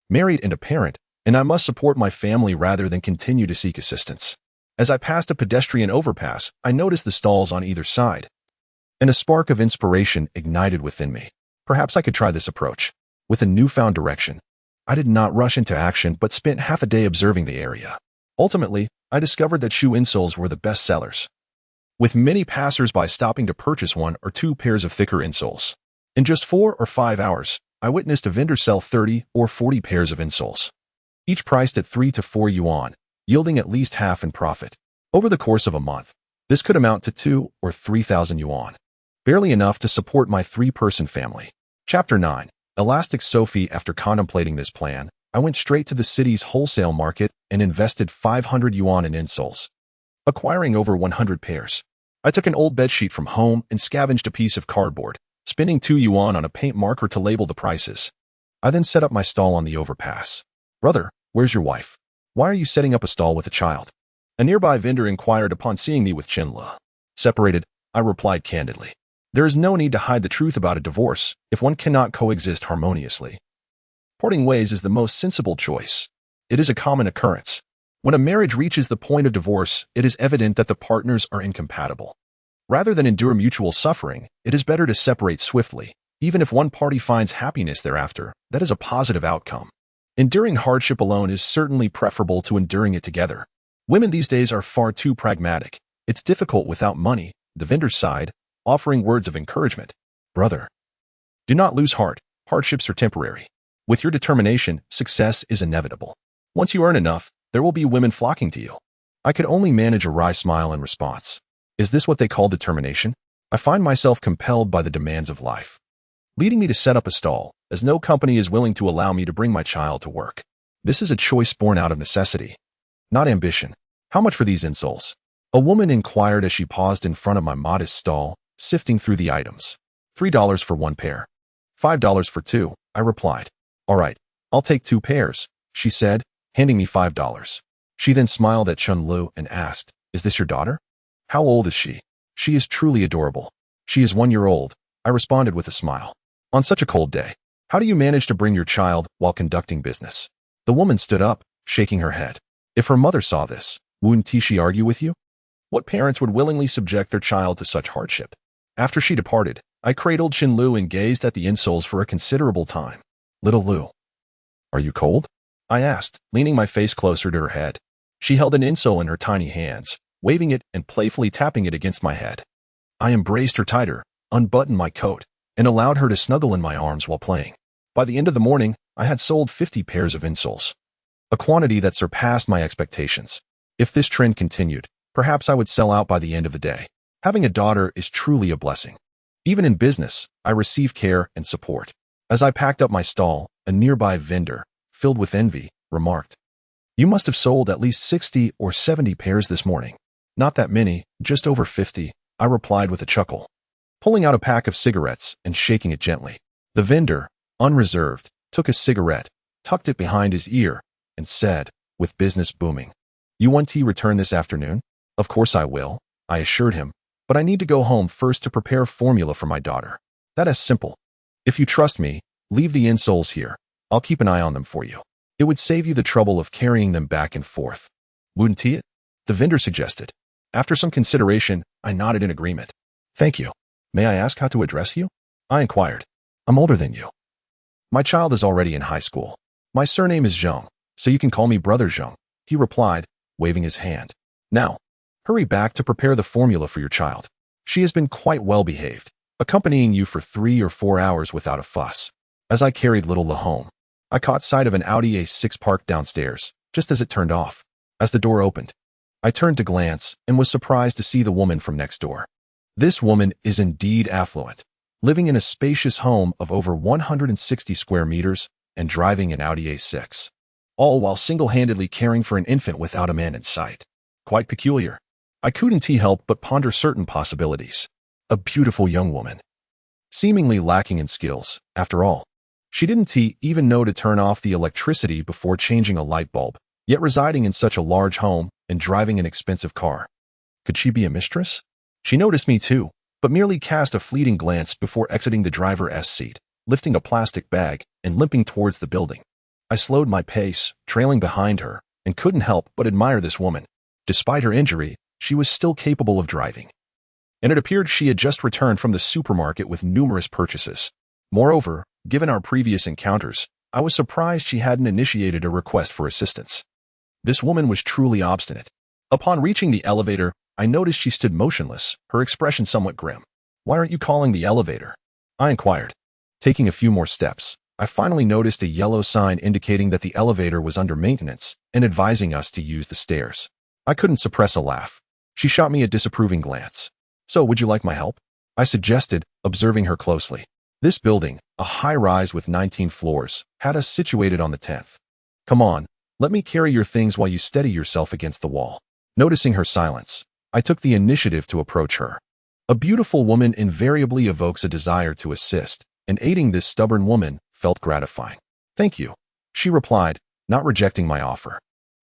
married and a parent, and I must support my family rather than continue to seek assistance. As I passed a pedestrian overpass, I noticed the stalls on either side, and a spark of inspiration ignited within me. Perhaps I could try this approach. With a newfound direction, I did not rush into action but spent half a day observing the area. Ultimately, I discovered that shoe insoles were the best sellers, with many passers-by stopping to purchase 1 or 2 pairs of thicker insoles. In just 4 or 5 hours, I witnessed a vendor sell 30 or 40 pairs of insoles, each priced at 3 to 4 yuan, yielding at least half in profit. Over the course of a month, this could amount to 2 or 3,000 yuan, barely enough to support my 3-person family. Chapter 9. Elastic Sophie. After contemplating this plan, I went straight to the city's wholesale market and invested 500 yuan in insoles, acquiring over 100 pairs. I took an old bedsheet from home and scavenged a piece of cardboard, spending 2 yuan on a paint marker to label the prices. I then set up my stall on the overpass. "Brother, where's your wife? Why are you setting up a stall with a child?" A nearby vendor inquired upon seeing me with Chen Ke. "Separated," I replied candidly. "There is no need to hide the truth about a divorce if one cannot coexist harmoniously. Parting ways is the most sensible choice. It is a common occurrence. When a marriage reaches the point of divorce, it is evident that the partners are incompatible. Rather than endure mutual suffering, it is better to separate swiftly. Even if one party finds happiness thereafter, that is a positive outcome. Enduring hardship alone is certainly preferable to enduring it together. Women these days are far too pragmatic. It's difficult without money." The vendor sighed, offering words of encouragement. "Brother, do not lose heart. Hardships are temporary. With your determination, success is inevitable. Once you earn enough, there will be women flocking to you." I could only manage a wry smile in response. Is this what they call determination? I find myself compelled by the demands of life, leading me to set up a stall, as no company is willing to allow me to bring my child to work. This is a choice born out of necessity, not ambition. "How much for these insoles?" a woman inquired as she paused in front of my modest stall, sifting through the items. $3 for 1 pair. $5 for 2, I replied. "All right, I'll take 2 pairs, she said, handing me $5. She then smiled at Chen Lu and asked, "Is this your daughter? How old is she?" "She is truly adorable. She is 1 year old, I responded with a smile. "On such a cold day, how do you manage to bring your child while conducting business?" The woman stood up, shaking her head. If her mother saw this, wouldn't she argue with you? What parents would willingly subject their child to such hardship? After she departed, I cradled Chen Lu and gazed at the insoles for a considerable time. "Little Lu, are you cold?" I asked, leaning my face closer to her head. She held an insole in her tiny hands, waving it and playfully tapping it against my head. I embraced her tighter, unbuttoned my coat, and allowed her to snuggle in my arms while playing. By the end of the morning, I had sold 50 pairs of insoles, a quantity that surpassed my expectations. If this trend continued, perhaps I would sell out by the end of the day. Having a daughter is truly a blessing. Even in business, I receive care and support. As I packed up my stall, a nearby vendor, filled with envy, remarked, "You must have sold at least 60 or 70 pairs this morning." "Not that many, just over 50, I replied with a chuckle, pulling out a pack of cigarettes and shaking it gently. The vendor, unreserved, took a cigarette, tucked it behind his ear, and said, with business booming, "You want tea return this afternoon?" "Of course I will," I assured him, "but I need to go home first to prepare formula for my daughter." "That is simple. If you trust me, leave the insoles here. I'll keep an eye on them for you. It would save you the trouble of carrying them back and forth." "Wouldn't it?" the vendor suggested. After some consideration, I nodded in agreement. "Thank you. May I ask how to address you?" I inquired. "I'm older than you. My child is already in high school. My surname is Zheng, so you can call me Brother Zheng," he replied, waving his hand. "Now, hurry back to prepare the formula for your child. She has been quite well behaved, accompanying you for 3 or 4 hours without a fuss." As I carried little Lu home, I caught sight of an Audi A6 parked downstairs, just as it turned off. As the door opened, I turned to glance and was surprised to see the woman from next door. This woman is indeed affluent, living in a spacious home of over 160 square meters and driving an Audi A6, all while single-handedly caring for an infant without a man in sight. Quite peculiar. I couldn't help but ponder certain possibilities. A beautiful young woman, seemingly lacking in skills, after all. She didn't even know to turn off the electricity before changing a light bulb, yet residing in such a large home and driving an expensive car. Could she be a mistress? She noticed me too, but merely cast a fleeting glance before exiting the driver's seat, lifting a plastic bag and limping towards the building. I slowed my pace, trailing behind her, and couldn't help but admire this woman. Despite her injury, she was still capable of driving. And it appeared she had just returned from the supermarket with numerous purchases. Moreover, given our previous encounters, I was surprised she hadn't initiated a request for assistance. This woman was truly obstinate. Upon reaching the elevator, I noticed she stood motionless, her expression somewhat grim. "Why aren't you calling the elevator?" I inquired. Taking a few more steps, I finally noticed a yellow sign indicating that the elevator was under maintenance and advising us to use the stairs. I couldn't suppress a laugh. She shot me a disapproving glance. "So, would you like my help?" I suggested, observing her closely. This building, a high-rise with 19 floors, had us situated on the 10th. "Come on, let me carry your things while you steady yourself against the wall." Noticing her silence, I took the initiative to approach her. A beautiful woman invariably evokes a desire to assist, and aiding this stubborn woman felt gratifying. "Thank you," she replied, not rejecting my offer.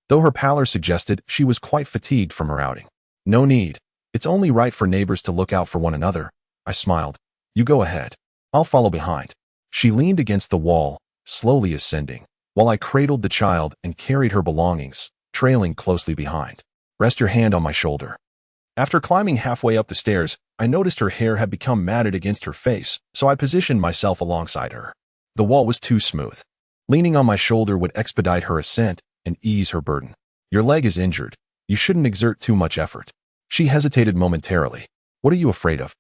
Though her pallor suggested she was quite fatigued from her outing. "No need. It's only right for neighbors to look out for one another," I smiled. "You go ahead. I'll follow behind." She leaned against the wall, slowly ascending, while I cradled the child and carried her belongings, trailing closely behind. "Rest your hand on my shoulder." After climbing halfway up the stairs, I noticed her hair had become matted against her face, so I positioned myself alongside her. The wall was too smooth. Leaning on my shoulder would expedite her ascent and ease her burden. "Your leg is injured. You shouldn't exert too much effort." She hesitated momentarily. "What are you afraid of?"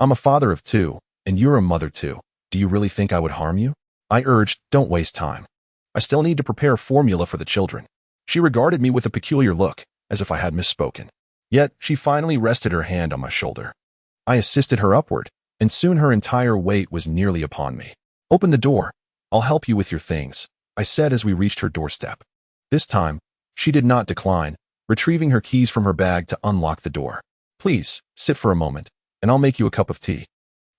"I'm a father of 2, and you're a mother too. Do you really think I would harm you?" I urged. "Don't waste time. I still need to prepare formula for the children." She regarded me with a peculiar look, as if I had misspoken. Yet, she finally rested her hand on my shoulder. I assisted her upward, and soon her entire weight was nearly upon me. "Open the door. I'll help you with your things," I said as we reached her doorstep. This time, she did not decline, retrieving her keys from her bag to unlock the door. "Please, sit for a moment, and I'll make you a cup of tea,"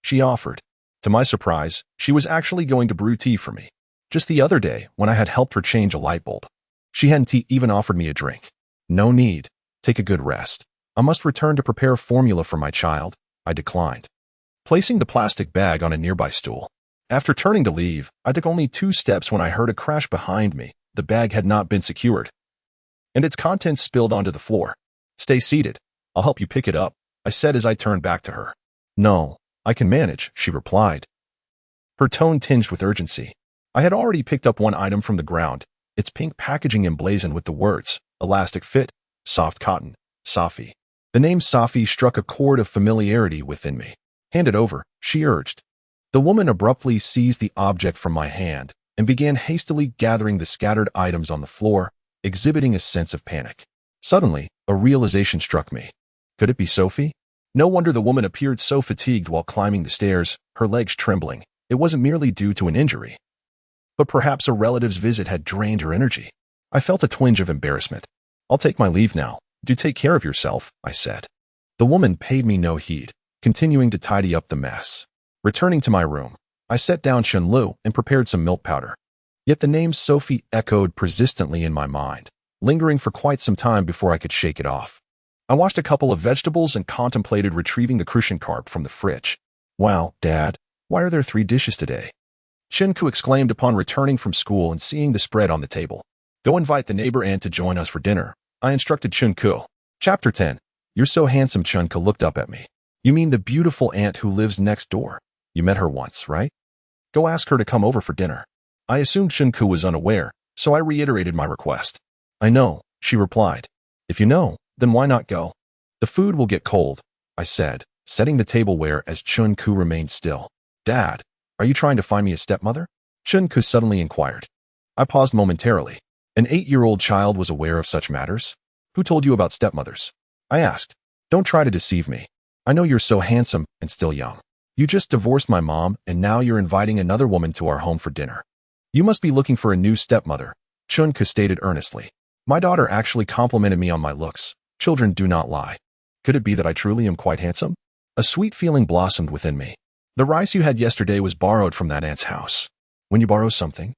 she offered. To my surprise, she was actually going to brew tea for me. Just the other day, when I had helped her change a light bulb, she hadn't even offered me a drink. "No need. Take a good rest. I must return to prepare formula for my child," I declined, placing the plastic bag on a nearby stool. After turning to leave, I took only 2 steps when I heard a crash behind me. The bag had not been secured, and its contents spilled onto the floor. "Stay seated. I'll help you pick it up," I said as I turned back to her. "No, I can manage," she replied, her tone tinged with urgency. I had already picked up one item from the ground, its pink packaging emblazoned with the words, "Elastic Fit, Soft Cotton, Safi." The name Safi struck a chord of familiarity within me. "Hand it over," she urged. The woman abruptly seized the object from my hand and began hastily gathering the scattered items on the floor, exhibiting a sense of panic. Suddenly, a realization struck me. Could it be Sophie? No wonder the woman appeared so fatigued while climbing the stairs, her legs trembling. It wasn't merely due to an injury, but perhaps a relative's visit had drained her energy. I felt a twinge of embarrassment. "I'll take my leave now. Do take care of yourself," I said. The woman paid me no heed, continuing to tidy up the mess. Returning to my room, I set down Chen Lu and prepared some milk powder. Yet the name Sophie echoed persistently in my mind, lingering for quite some time before I could shake it off. I washed a couple of vegetables and contemplated retrieving the crucian carp from the fridge. "Wow, Dad, why are there 3 dishes today?" Chen Ke exclaimed upon returning from school and seeing the spread on the table. "Go invite the neighbor aunt to join us for dinner," I instructed Chen Ke. Chapter 10. "You're so handsome," Chen Ke looked up at me. "You mean the beautiful aunt who lives next door? You met her once, right? Go ask her to come over for dinner." I assumed Chen Ke was unaware, so I reiterated my request. "I know," she replied. "If you know, then why not go? The food will get cold," I said, setting the tableware as Chen Ke remained still. "Dad, are you trying to find me a stepmother?" Chen Ke suddenly inquired. I paused momentarily. An 8-year-old child was aware of such matters? "Who told you about stepmothers?" I asked. "Don't try to deceive me. I know you're so handsome and still young. You just divorced my mom, and now you're inviting another woman to our home for dinner. You must be looking for a new stepmother," Chen Ke stated earnestly. "My daughter actually complimented me on my looks. Children do not lie. Could it be that I truly am quite handsome?" A sweet feeling blossomed within me. "The rice you had yesterday was borrowed from that aunt's house." When you borrow something,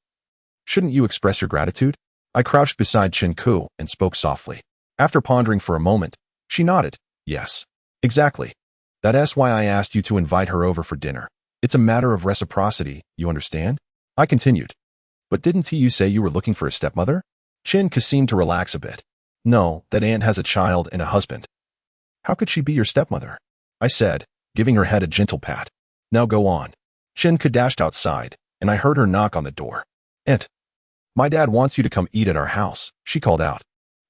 shouldn't you express your gratitude? I crouched beside Chen Ke and spoke softly. After pondering for a moment, she nodded. Yes. Exactly. That's why I asked you to invite her over for dinner. It's a matter of reciprocity, you understand? I continued. But didn't you say you were looking for a stepmother? Chen Ke seemed to relax a bit. No, that aunt has a child and a husband. How could she be your stepmother? I said, giving her head a gentle pat. Now go on. Chen Ke dashed outside, and I heard her knock on the door. Aunt, my dad wants you to come eat at our house, she called out.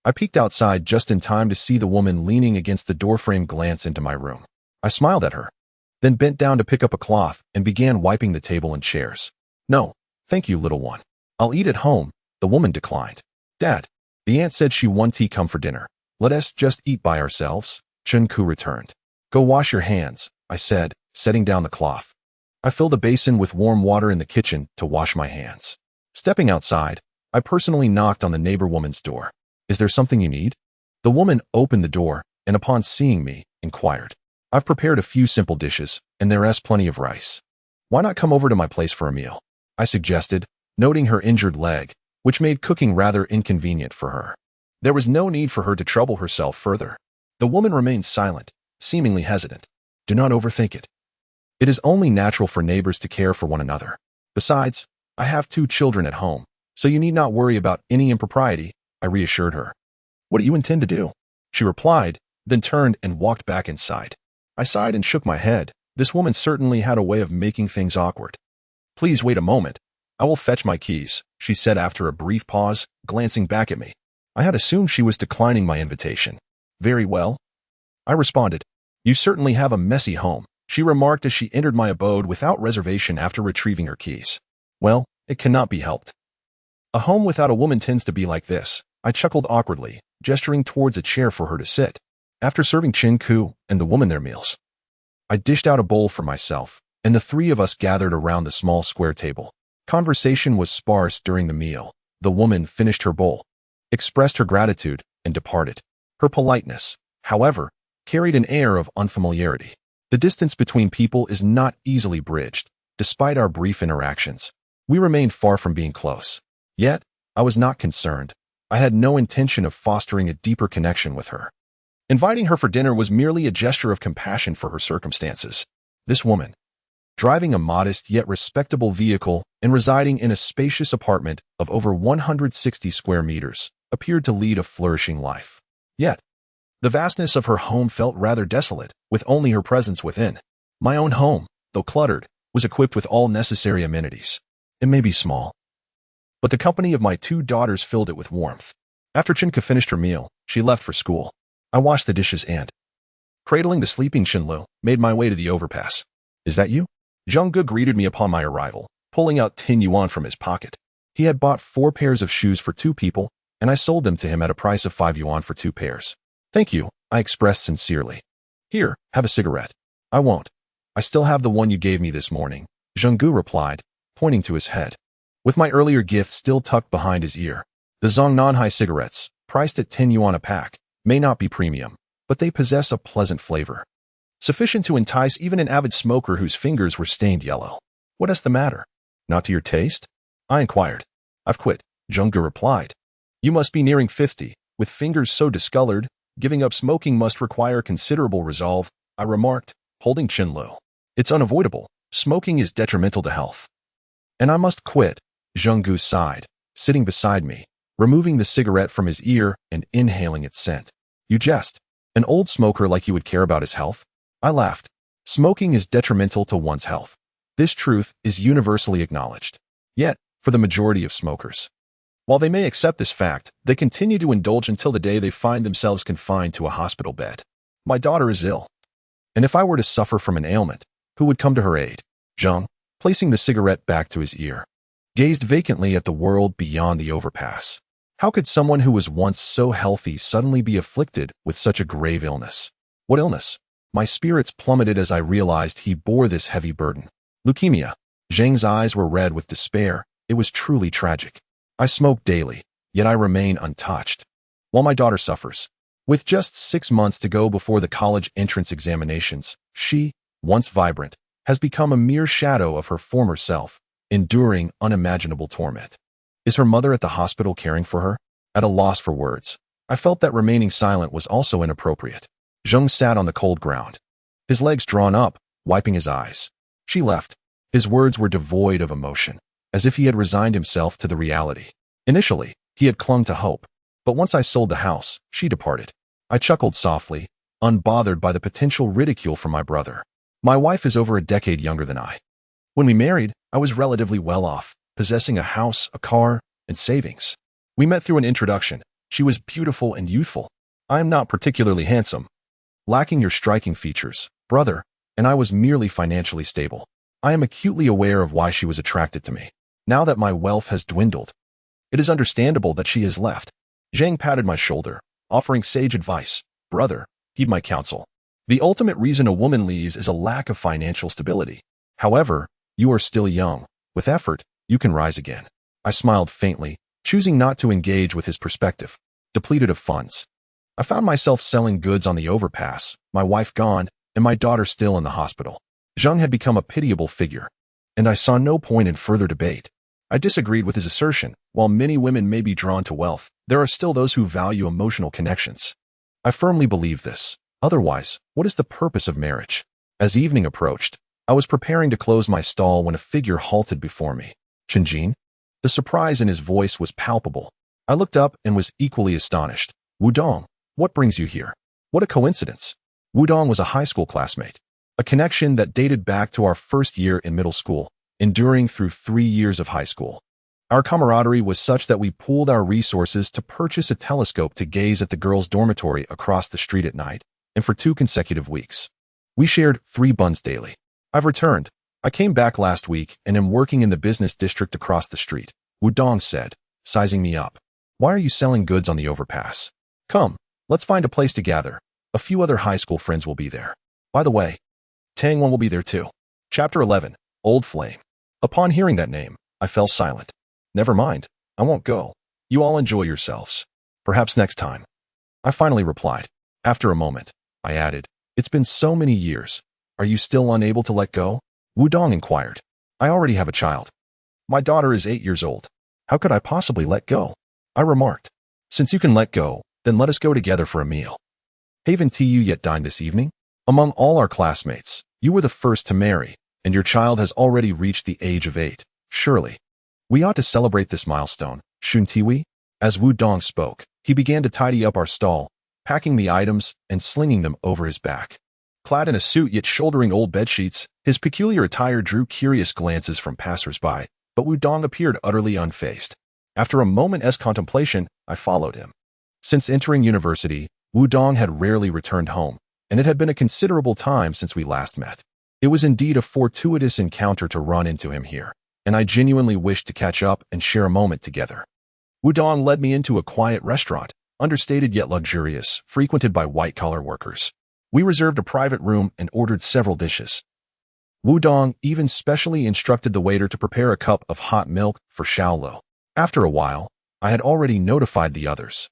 I peeked outside just in time to see the woman leaning against the doorframe glance into my room. I smiled at her, then bent down to pick up a cloth and began wiping the table and chairs. No, thank you, little one. I'll eat at home, the woman declined. Dad, the aunt said she wants to come for dinner. Let us just eat by ourselves, Chen Ke returned. Go wash your hands, I said, setting down the cloth. I filled a basin with warm water in the kitchen to wash my hands. Stepping outside, I personally knocked on the neighbor woman's door. Is there something you need? The woman opened the door and upon seeing me, inquired. I've prepared a few simple dishes, and there's plenty of rice. Why not come over to my place for a meal? I suggested, noting her injured leg, which made cooking rather inconvenient for her. There was no need for her to trouble herself further. The woman remained silent, seemingly hesitant. Do not overthink it. It is only natural for neighbors to care for one another. Besides, I have 2 children at home, so you need not worry about any impropriety, I reassured her. What do you intend to do? She replied, then turned and walked back inside. I sighed and shook my head. This woman certainly had a way of making things awkward. Please wait a moment. I will fetch my keys, she said after a brief pause, glancing back at me. I had assumed she was declining my invitation. Very well. I responded. You certainly have a messy home, she remarked as she entered my abode without reservation after retrieving her keys. Well, it cannot be helped. A home without a woman tends to be like this. I chuckled awkwardly, gesturing towards a chair for her to sit. After serving Chen Ke and the woman their meals, I dished out a bowl for myself, and the 3 of us gathered around the small square table. Conversation was sparse during the meal. The woman finished her bowl, expressed her gratitude, and departed. Her politeness, however, carried an air of unfamiliarity. The distance between people is not easily bridged. Despite our brief interactions, we remained far from being close. Yet, I was not concerned. I had no intention of fostering a deeper connection with her. Inviting her for dinner was merely a gesture of compassion for her circumstances. This woman, driving a modest yet respectable vehicle and residing in a spacious apartment of over 160 square meters, appeared to lead a flourishing life. Yet, the vastness of her home felt rather desolate, with only her presence within. My own home, though cluttered, was equipped with all necessary amenities. It may be small, but the company of my 2 daughters filled it with warmth. After Chen Ke finished her meal, she left for school. I washed the dishes and, cradling the sleeping Shinlu, made my way to the overpass. Is that you? Zhang Ge greeted me upon my arrival, pulling out 10 yuan from his pocket. He had bought 4 pairs of shoes for 2 people, and I sold them to him at a price of 5 yuan for 2 pairs. Thank you, I expressed sincerely. Here, have a cigarette. I won't. I still have the one you gave me this morning, Zhang Ge replied, pointing to his head. With my earlier gift still tucked behind his ear, the Zongnanhai cigarettes, priced at 10 yuan a pack, may not be premium, but they possess a pleasant flavor, sufficient to entice even an avid smoker whose fingers were stained yellow. What is the matter? Not to your taste? I inquired. I've quit, Zhang Ge replied. You must be nearing 50, with fingers so discolored. Giving up smoking must require considerable resolve, I remarked, holding Chinlu. It's unavoidable. Smoking is detrimental to health. And I must quit, Zhang Ge sighed, sitting beside me, removing the cigarette from his ear and inhaling its scent. You jest. An old smoker like you would care about his health? I laughed. Smoking is detrimental to one's health. This truth is universally acknowledged. Yet, for the majority of smokers, while they may accept this fact, they continue to indulge until the day they find themselves confined to a hospital bed. My daughter is ill, and if I were to suffer from an ailment, who would come to her aid? Zhang, placing the cigarette back to his ear, gazed vacantly at the world beyond the overpass. How could someone who was once so healthy suddenly be afflicted with such a grave illness? What illness? My spirits plummeted as I realized he bore this heavy burden. Leukemia. Zhang's eyes were red with despair. It was truly tragic. I smoke daily, yet I remain untouched, while my daughter suffers. With just 6 months to go before the college entrance examinations, she, once vibrant, has become a mere shadow of her former self, enduring unimaginable torment. Is her mother at the hospital caring for her? At a loss for words, I felt that remaining silent was also inappropriate. Zheng sat on the cold ground, his legs drawn up, wiping his eyes. She left. His words were devoid of emotion, as if he had resigned himself to the reality. Initially, he had clung to hope, but once I sold the house, she departed. I chuckled softly, unbothered by the potential ridicule from my brother. My wife is over a decade younger than I. When we married, I was relatively well off, possessing a house, a car, and savings. We met through an introduction. She was beautiful and youthful. I am not particularly handsome, lacking your striking features, brother, and I was merely financially stable. I am acutely aware of why she was attracted to me. Now that my wealth has dwindled, it is understandable that she has left. Zhang patted my shoulder, offering sage advice. Brother, heed my counsel. The ultimate reason a woman leaves is a lack of financial stability. However, you are still young. With effort, you can rise again. I smiled faintly, choosing not to engage with his perspective. Depleted of funds, I found myself selling goods on the overpass, my wife gone, and my daughter still in the hospital. Zheng had become a pitiable figure, and I saw no point in further debate. I disagreed with his assertion. While many women may be drawn to wealth, there are still those who value emotional connections. I firmly believe this. Otherwise, what is the purpose of marriage? As evening approached, I was preparing to close my stall when a figure halted before me. Chen Jin? The surprise in his voice was palpable. I looked up and was equally astonished. Wudong, what brings you here? What a coincidence. Wudong was a high school classmate, a connection that dated back to our first year in middle school, enduring through 3 years of high school. Our camaraderie was such that we pooled our resources to purchase a telescope to gaze at the girls' dormitory across the street at night, and for 2 consecutive weeks. We shared 3 buns daily. I've returned. I came back last week and am working in the business district across the street, Wudong said, sizing me up. Why are you selling goods on the overpass? Come, let's find a place to gather. A few other high school friends will be there. By the way, Tang will be there too. Chapter 11, Old Flame. Upon hearing that name, I fell silent. Never mind, I won't go. You all enjoy yourselves. Perhaps next time. I finally replied. After a moment, I added, it's been so many years. Are you still unable to let go? Wudong inquired. I already have a child. My daughter is 8 years old. How could I possibly let go? I remarked. Since you can let go, then let us go together for a meal. Haven't you yet dined this evening? Among all our classmates, you were the first to marry, and your child has already reached the age of 8. Surely, we ought to celebrate this milestone, shouldn't we? As Wudong spoke, he began to tidy up our stall, packing the items and slinging them over his back. Clad in a suit yet shouldering old bedsheets, his peculiar attire drew curious glances from passers-by, but Wudong appeared utterly unfazed. After a moment's contemplation, I followed him. Since entering university, Wudong had rarely returned home, and it had been a considerable time since we last met. It was indeed a fortuitous encounter to run into him here, and I genuinely wished to catch up and share a moment together. Wudong led me into a quiet restaurant, understated yet luxurious, frequented by white-collar workers. We reserved a private room and ordered several dishes. Wudong even specially instructed the waiter to prepare a cup of hot milk for Xiaoluo. After a while, I had already notified the others,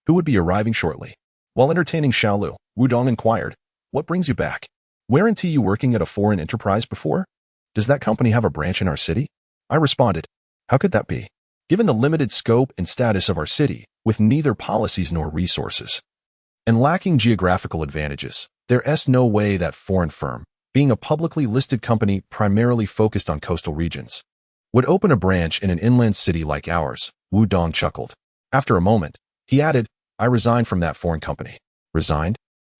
who would be arriving shortly. While entertaining Xiaoluo, Wudong inquired, what brings you back? Weren't you working at a foreign enterprise before? Does that company have a branch in our city? I responded, how could that be? Given the limited scope and status of our city, with neither policies nor resources, and lacking geographical advantages, there's no way that foreign firm, being a publicly listed company primarily focused on coastal regions, would open a branch in an inland city like ours. Wudong chuckled. After a moment, he added, I resigned from that foreign company. Resigned?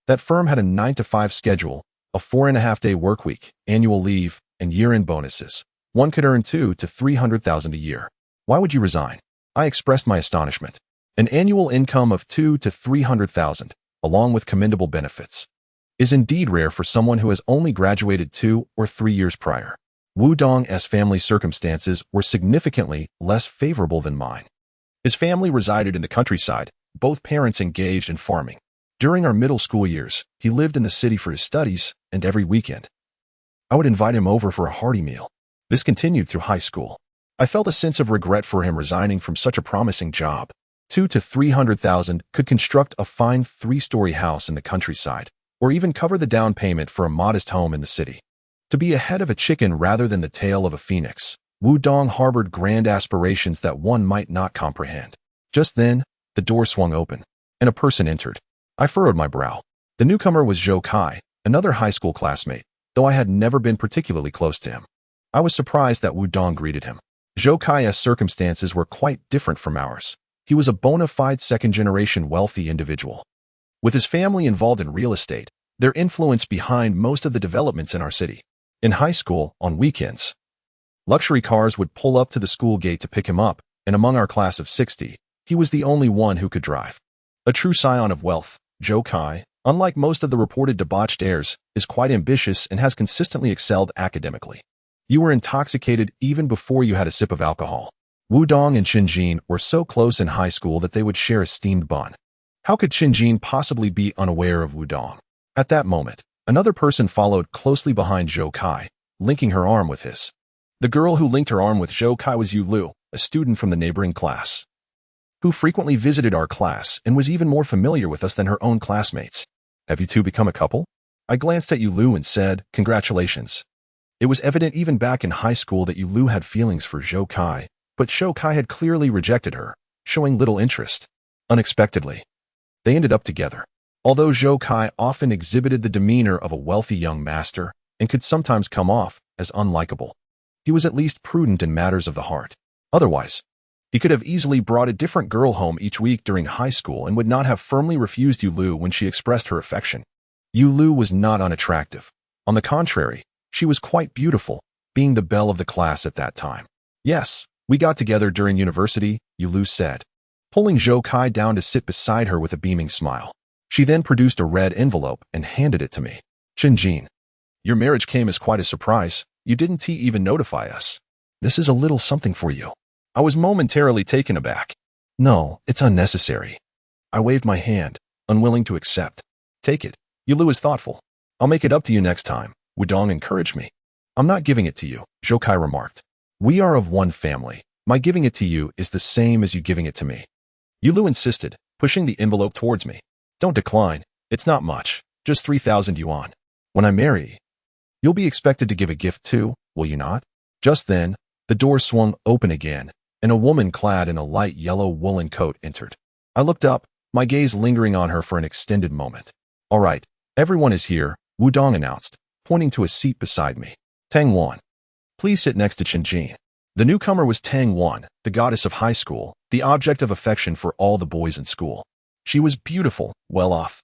That firm had a 9-to-5 schedule, a 4.5-day work week, annual leave, and year-end bonuses. One could earn 200,000 to 300,000 a year. Why would you resign? I expressed my astonishment. An annual income of 200,000 to 300,000, along with commendable benefits, is indeed rare for someone who has only graduated 2 or 3 years prior. Wudong's family circumstances were significantly less favorable than mine. His family resided in the countryside, both parents engaged in farming. During our middle school years, he lived in the city for his studies, and every weekend, I would invite him over for a hearty meal. This continued through high school. I felt a sense of regret for him resigning from such a promising job. 200,000 to 300,000 could construct a fine 3-story house in the countryside, or even cover the down payment for a modest home in the city. To be a head of a chicken rather than the tail of a phoenix, Wudong harbored grand aspirations that one might not comprehend. Just then, the door swung open, and a person entered. I furrowed my brow. The newcomer was Zhou Kai, another high school classmate, though I had never been particularly close to him. I was surprised that Wudong greeted him. Zhou Kai's circumstances were quite different from ours. He was a bona fide second-generation wealthy individual. With his family involved in real estate, their influence behind most of the developments in our city. In high school, on weekends, luxury cars would pull up to the school gate to pick him up, and among our class of 60, he was the only one who could drive. A true scion of wealth, Zhou Kai, unlike most of the reported debauched heirs, is quite ambitious and has consistently excelled academically. You were intoxicated even before you had a sip of alcohol. Wudong and Chen Jin were so close in high school that they would share a steamed bun. How could Chen Jin possibly be unaware of Wudong? At that moment, another person followed closely behind Zhou Kai, linking her arm with his. The girl who linked her arm with Zhou Kai was Yu Lu, a student from the neighboring class, who frequently visited our class and was even more familiar with us than her own classmates. Have you two become a couple? I glanced at Yu Lu and said, congratulations. It was evident even back in high school that Yu Lu had feelings for Zhou Kai, but Zhou Kai had clearly rejected her, showing little interest. Unexpectedly, they ended up together. Although Zhou Kai often exhibited the demeanor of a wealthy young master and could sometimes come off as unlikable, he was at least prudent in matters of the heart. Otherwise, he could have easily brought a different girl home each week during high school and would not have firmly refused Yu Lu when she expressed her affection. Yu Lu was not unattractive. On the contrary, she was quite beautiful, being the belle of the class at that time. Yes, we got together during university, Yu Lu said, pulling Zhou Kai down to sit beside her with a beaming smile. She then produced a red envelope and handed it to me. Chen Jin, your marriage came as quite a surprise. You didn't even notify us. This is a little something for you. I was momentarily taken aback. No, it's unnecessary. I waved my hand, unwilling to accept. Take it. Yu Lu is thoughtful. I'll make it up to you next time. Wudong encouraged me. I'm not giving it to you, Zhou Kai remarked. We are of one family. My giving it to you is the same as you giving it to me. Yu Lu insisted, pushing the envelope towards me. Don't decline. It's not much. Just 3,000 yuan. When I marry, you'll be expected to give a gift too, will you not? Just then, the door swung open again, and a woman clad in a light yellow woolen coat entered. I looked up, my gaze lingering on her for an extended moment. All right, everyone is here, Wudong announced, pointing to a seat beside me. Tang Wan, please sit next to Chen Jin. The newcomer was Tang Wan, the goddess of high school, the object of affection for all the boys in school. She was beautiful, well off,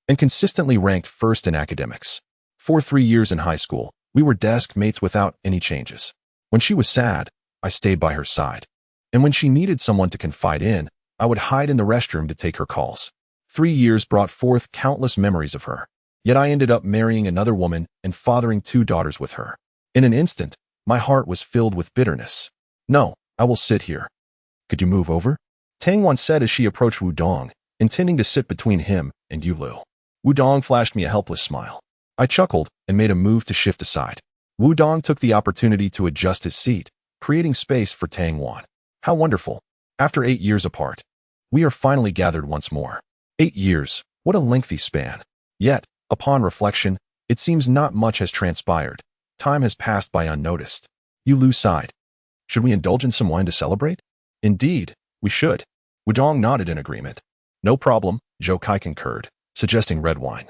and consistently ranked first in academics. For 3 years in high school, we were desk mates without any changes. When she was sad, I stayed by her side. And when she needed someone to confide in, I would hide in the restroom to take her calls. 3 years brought forth countless memories of her. Yet I ended up marrying another woman and fathering 2 daughters with her. In an instant, my heart was filled with bitterness. No, I will sit here. Could you move over? Tang Wan said as she approached Wudong, intending to sit between him and Yu Lu. Wudong flashed me a helpless smile. I chuckled and made a move to shift aside. Wudong took the opportunity to adjust his seat, creating space for Tang Wan. How wonderful. After 8 years apart, we are finally gathered once more. 8 years, what a lengthy span. Yet, upon reflection, it seems not much has transpired. Time has passed by unnoticed. Yu Lu sighed. Should we indulge in some wine to celebrate? Indeed, we should. Wudong nodded in agreement. No problem, Zhou Kai concurred, suggesting red wine,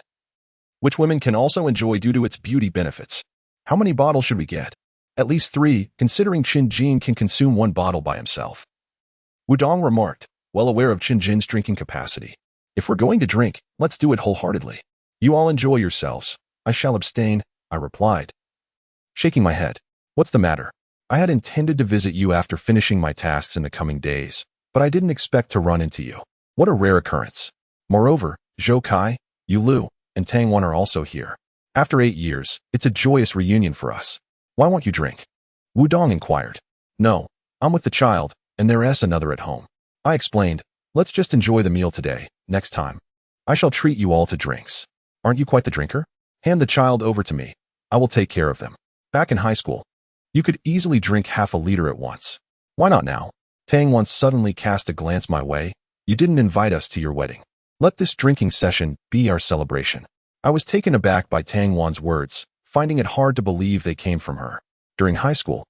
which women can also enjoy due to its beauty benefits. How many bottles should we get? At least 3, considering Chen Jin can consume 1 bottle by himself. Wudong remarked, well aware of Chen Jin's drinking capacity. If we're going to drink, let's do it wholeheartedly. You all enjoy yourselves. I shall abstain, I replied, shaking my head. What's the matter? I had intended to visit you after finishing my tasks in the coming days, but I didn't expect to run into you. What a rare occurrence. Moreover, Zhou Kai, Yu Lu, and Tang Wan are also here. After 8 years, it's a joyous reunion for us. Why won't you drink? Wudong inquired. No, I'm with the child, and there's another at home. I explained, let's just enjoy the meal today. Next time, I shall treat you all to drinks. Aren't you quite the drinker? Hand the child over to me. I will take care of them. Back in high school, you could easily drink half a liter at once. Why not now? Tang once suddenly cast a glance my way. You didn't invite us to your wedding. Let this drinking session be our celebration. I was taken aback by Tang Wan's words, finding it hard to believe they came from her. During high school,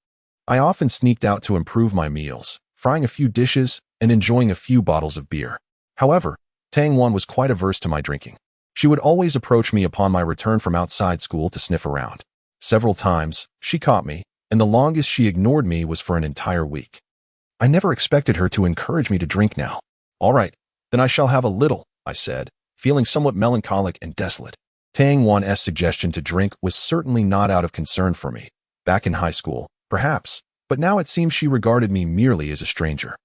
I often sneaked out to improve my meals, frying a few dishes and enjoying a few bottles of beer. However, Tang Wan was quite averse to my drinking. She would always approach me upon my return from outside school to sniff around. Several times, she caught me, and the longest she ignored me was for an entire week. I never expected her to encourage me to drink now. All right, then I shall have a little, I said, feeling somewhat melancholic and desolate. Tang Wan's suggestion to drink was certainly not out of concern for me. Back in high school, perhaps, but now it seems she regarded me merely as a stranger.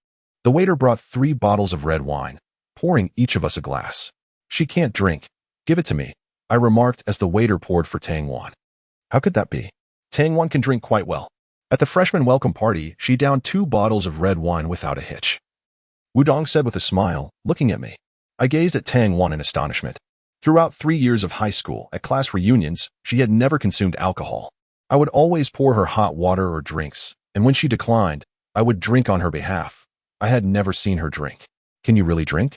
The waiter brought 3 bottles of red wine, pouring each of us a glass. She can't drink. Give it to me, I remarked as the waiter poured for Tang Wan. How could that be? Tang Wan can drink quite well. At the freshman welcome party, she downed 2 bottles of red wine without a hitch. Wudong said with a smile, looking at me. I gazed at Tang Wan in astonishment. Throughout 3 years of high school, at class reunions, she had never consumed alcohol. I would always pour her hot water or drinks, and when she declined, I would drink on her behalf. I had never seen her drink. Can you really drink?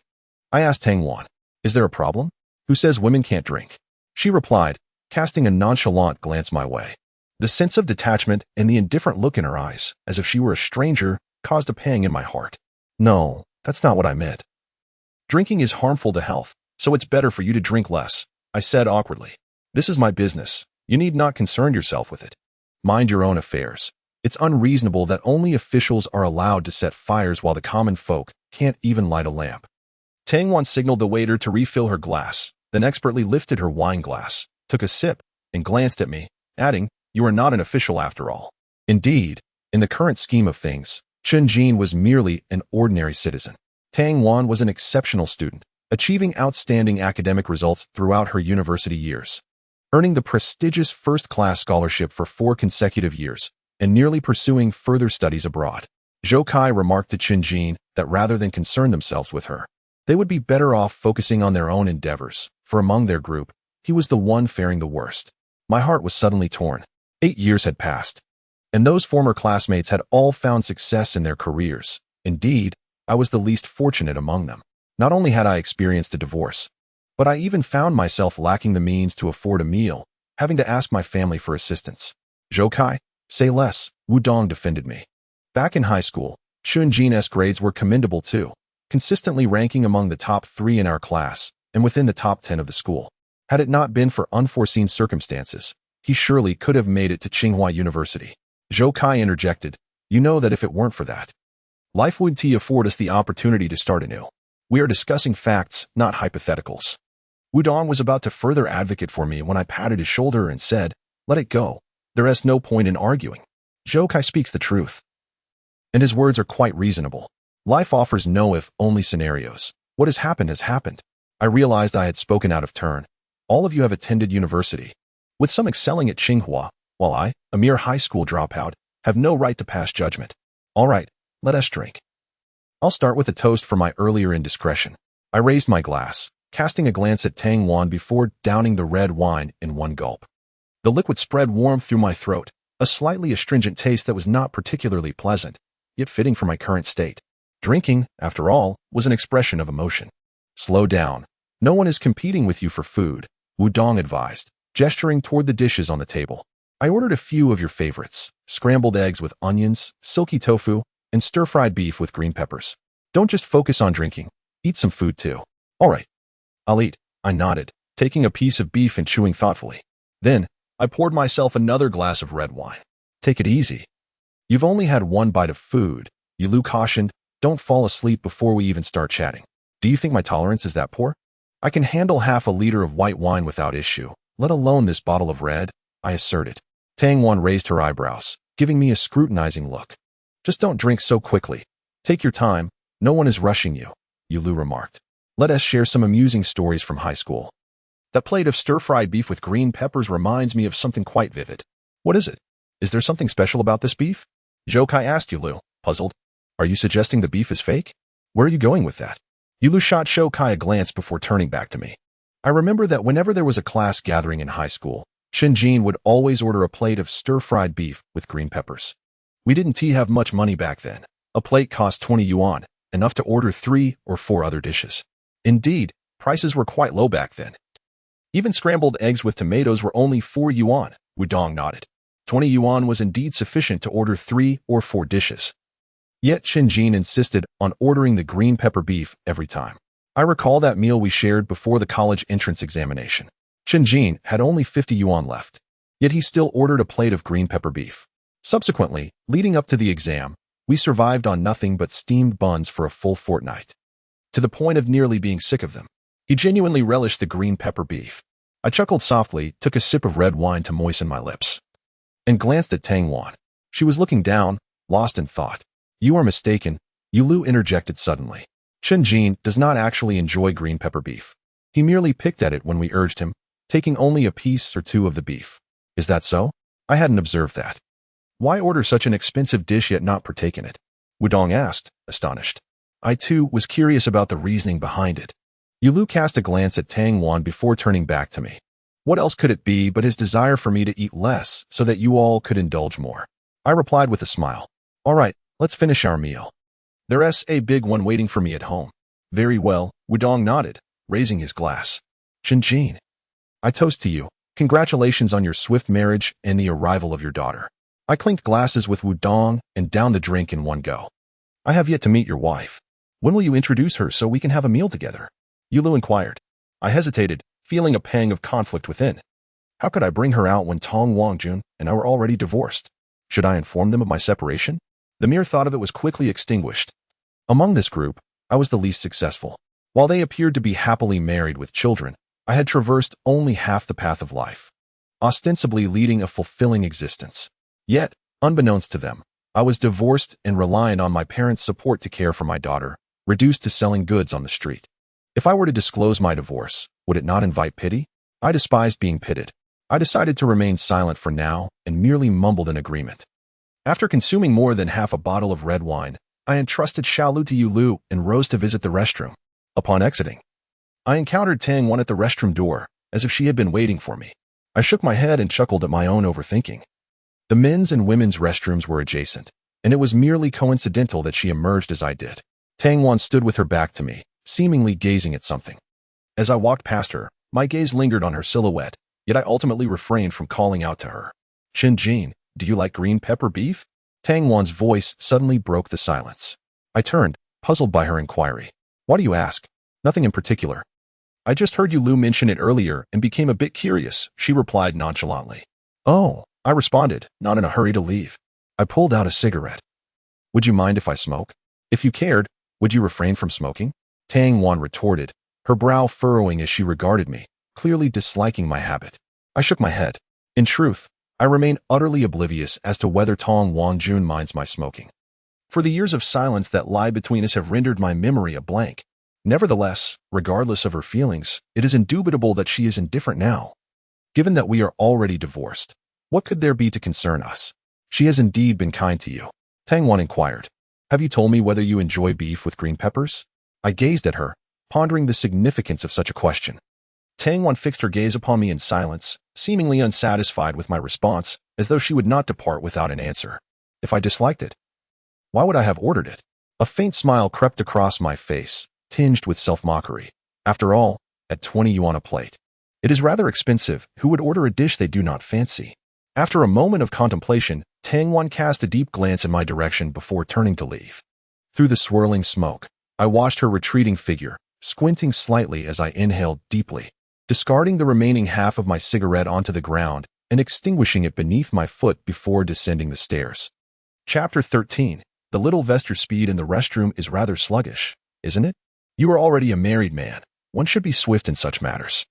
I asked Tang Wan. Is there a problem? Who says women can't drink? She replied, casting a nonchalant glance my way. The sense of detachment and the indifferent look in her eyes, as if she were a stranger, caused a pang in my heart. No, that's not what I meant. Drinking is harmful to health, so it's better for you to drink less, I said awkwardly. This is my business. You need not concern yourself with it. Mind your own affairs. It's unreasonable that only officials are allowed to set fires while the common folk can't even light a lamp. Tang Wan signaled the waiter to refill her glass, then expertly lifted her wine glass, took a sip, and glanced at me, adding, You are not an official after all. Indeed, in the current scheme of things, Chen Jin was merely an ordinary citizen. Tang Wan was an exceptional student, achieving outstanding academic results throughout her university years, earning the prestigious first-class scholarship for 4 consecutive years, and nearly pursuing further studies abroad. Zhou Kai remarked to Chen Jin that rather than concern themselves with her, they would be better off focusing on their own endeavors, for among their group, he was the one faring the worst. My heart was suddenly torn. 8 years had passed, and those former classmates had all found success in their careers. Indeed, I was the least fortunate among them. Not only had I experienced a divorce, but I even found myself lacking the means to afford a meal, having to ask my family for assistance. Zhou Kai, say less, Wudong defended me. Back in high school, Chen Jin's grades were commendable too, consistently ranking among the top 3 in our class and within the top 10 of the school. Had it not been for unforeseen circumstances, he surely could have made it to Tsinghua University. Zhou Kai interjected, You know that if it weren't for that, life would afford us the opportunity to start anew. We are discussing facts, not hypotheticals. Wudong was about to further advocate for me when I patted his shoulder and said, Let it go. There is no point in arguing. Zhou Kai speaks the truth. And his words are quite reasonable. Life offers no if-only scenarios. What has happened. I realized I had spoken out of turn. All of you have attended university, with some excelling at Tsinghua, while I, a mere high school dropout, have no right to pass judgment. All right, let us drink. I'll start with a toast for my earlier indiscretion. I raised my glass, casting a glance at Tang Wan before downing the red wine in one gulp. The liquid spread warm through my throat, a slightly astringent taste that was not particularly pleasant, yet fitting for my current state. Drinking, after all, was an expression of emotion. Slow down. No one is competing with you for food, Wudong advised, gesturing toward the dishes on the table. I ordered a few of your favorites, scrambled eggs with onions, silky tofu, and stir-fried beef with green peppers. Don't just focus on drinking. Eat some food too. All right. I'll eat, I nodded, taking a piece of beef and chewing thoughtfully. Then, I poured myself another glass of red wine. Take it easy. You've only had one bite of food, Yulu cautioned. Don't fall asleep before we even start chatting. Do you think my tolerance is that poor? I can handle half a liter of white wine without issue, let alone this bottle of red, I asserted. Tang Wan raised her eyebrows, giving me a scrutinizing look. Just don't drink so quickly. Take your time, no one is rushing you, Yulu remarked. Let us share some amusing stories from high school. That plate of stir-fried beef with green peppers reminds me of something quite vivid. What is it? Is there something special about this beef? Zhou Kai asked Yulu, puzzled. Are you suggesting the beef is fake? Where are you going with that? Yulu shot Zhou Kai a glance before turning back to me. I remember that whenever there was a class gathering in high school, Chen Jin would always order a plate of stir-fried beef with green peppers. We didn't have much money back then. A plate cost 20 yuan, enough to order 3 or 4 other dishes. Indeed, prices were quite low back then. Even scrambled eggs with tomatoes were only 4 yuan, Wudong nodded. 20 yuan was indeed sufficient to order 3 or 4 dishes. Yet Chen Jin insisted on ordering the green pepper beef every time. I recall that meal we shared before the college entrance examination. Chen Jin had only 50 yuan left, yet he still ordered a plate of green pepper beef. Subsequently, leading up to the exam, we survived on nothing but steamed buns for a full fortnight, to the point of nearly being sick of them. He genuinely relished the green pepper beef. I chuckled softly, took a sip of red wine to moisten my lips, and glanced at Tang Wan. She was looking down, lost in thought. "You are mistaken," Yulu interjected suddenly. Chen Jin does not actually enjoy green pepper beef. He merely picked at it when we urged him, taking only a piece or two of the beef. Is that so? I hadn't observed that. Why order such an expensive dish yet not partake in it? Wudong asked, astonished. I too was curious about the reasoning behind it. Yulu cast a glance at Tang Wan before turning back to me. What else could it be but his desire for me to eat less so that you all could indulge more? I replied with a smile. All right, let's finish our meal. There's a big one waiting for me at home. Very well, Wudong nodded, raising his glass. Chen Jin, I toast to you. Congratulations on your swift marriage and the arrival of your daughter. I clinked glasses with Wudong and downed the drink in one go. I have yet to meet your wife. When will you introduce her so we can have a meal together? Yulu inquired. I hesitated, feeling a pang of conflict within. How could I bring her out when Tong Wangjun and I were already divorced? Should I inform them of my separation? The mere thought of it was quickly extinguished. Among this group, I was the least successful. While they appeared to be happily married with children, I had traversed only half the path of life, ostensibly leading a fulfilling existence. Yet, unbeknownst to them, I was divorced and reliant on my parents' support to care for my daughter, reduced to selling goods on the street. If I were to disclose my divorce, would it not invite pity? I despised being pitied. I decided to remain silent for now and merely mumbled an agreement. After consuming more than half a bottle of red wine, I entrusted Xiaolu to Yulu and rose to visit the restroom. Upon exiting, I encountered Tang Wan at the restroom door, as if she had been waiting for me. I shook my head and chuckled at my own overthinking. The men's and women's restrooms were adjacent, and it was merely coincidental that she emerged as I did. Tang Wan stood with her back to me, seemingly gazing at something. As I walked past her, my gaze lingered on her silhouette, yet I ultimately refrained from calling out to her. Chen Jin, do you like green pepper beef? Tang Wan's voice suddenly broke the silence. I turned, puzzled by her inquiry. Why do you ask? Nothing in particular. I just heard Yulu mention it earlier and became a bit curious, she replied nonchalantly. Oh, I responded, not in a hurry to leave. I pulled out a cigarette. Would you mind if I smoke? If you cared, would you refrain from smoking? Tang Wan retorted, her brow furrowing as she regarded me, clearly disliking my habit. I shook my head. In truth, I remain utterly oblivious as to whether Tong Wangjun minds my smoking. For the years of silence that lie between us have rendered my memory a blank. Nevertheless, regardless of her feelings, it is indubitable that she is indifferent now. Given that we are already divorced, what could there be to concern us? She has indeed been kind to you. Tang Wan inquired. Have you told me whether you enjoy beef with green peppers? I gazed at her, pondering the significance of such a question. Tang Wan fixed her gaze upon me in silence, seemingly unsatisfied with my response, as though she would not depart without an answer. If I disliked it, why would I have ordered it? A faint smile crept across my face, tinged with self-mockery. After all, at 20 yuan a plate. It is rather expensive. Who would order a dish they do not fancy? After a moment of contemplation, Tang Wan cast a deep glance in my direction before turning to leave. Through the swirling smoke, I watched her retreating figure, squinting slightly as I inhaled deeply, discarding the remaining half of my cigarette onto the ground and extinguishing it beneath my foot before descending the stairs. Chapter 13. The little Vester's speed in the restroom is rather sluggish, isn't it? You are already a married man. One should be swift in such matters.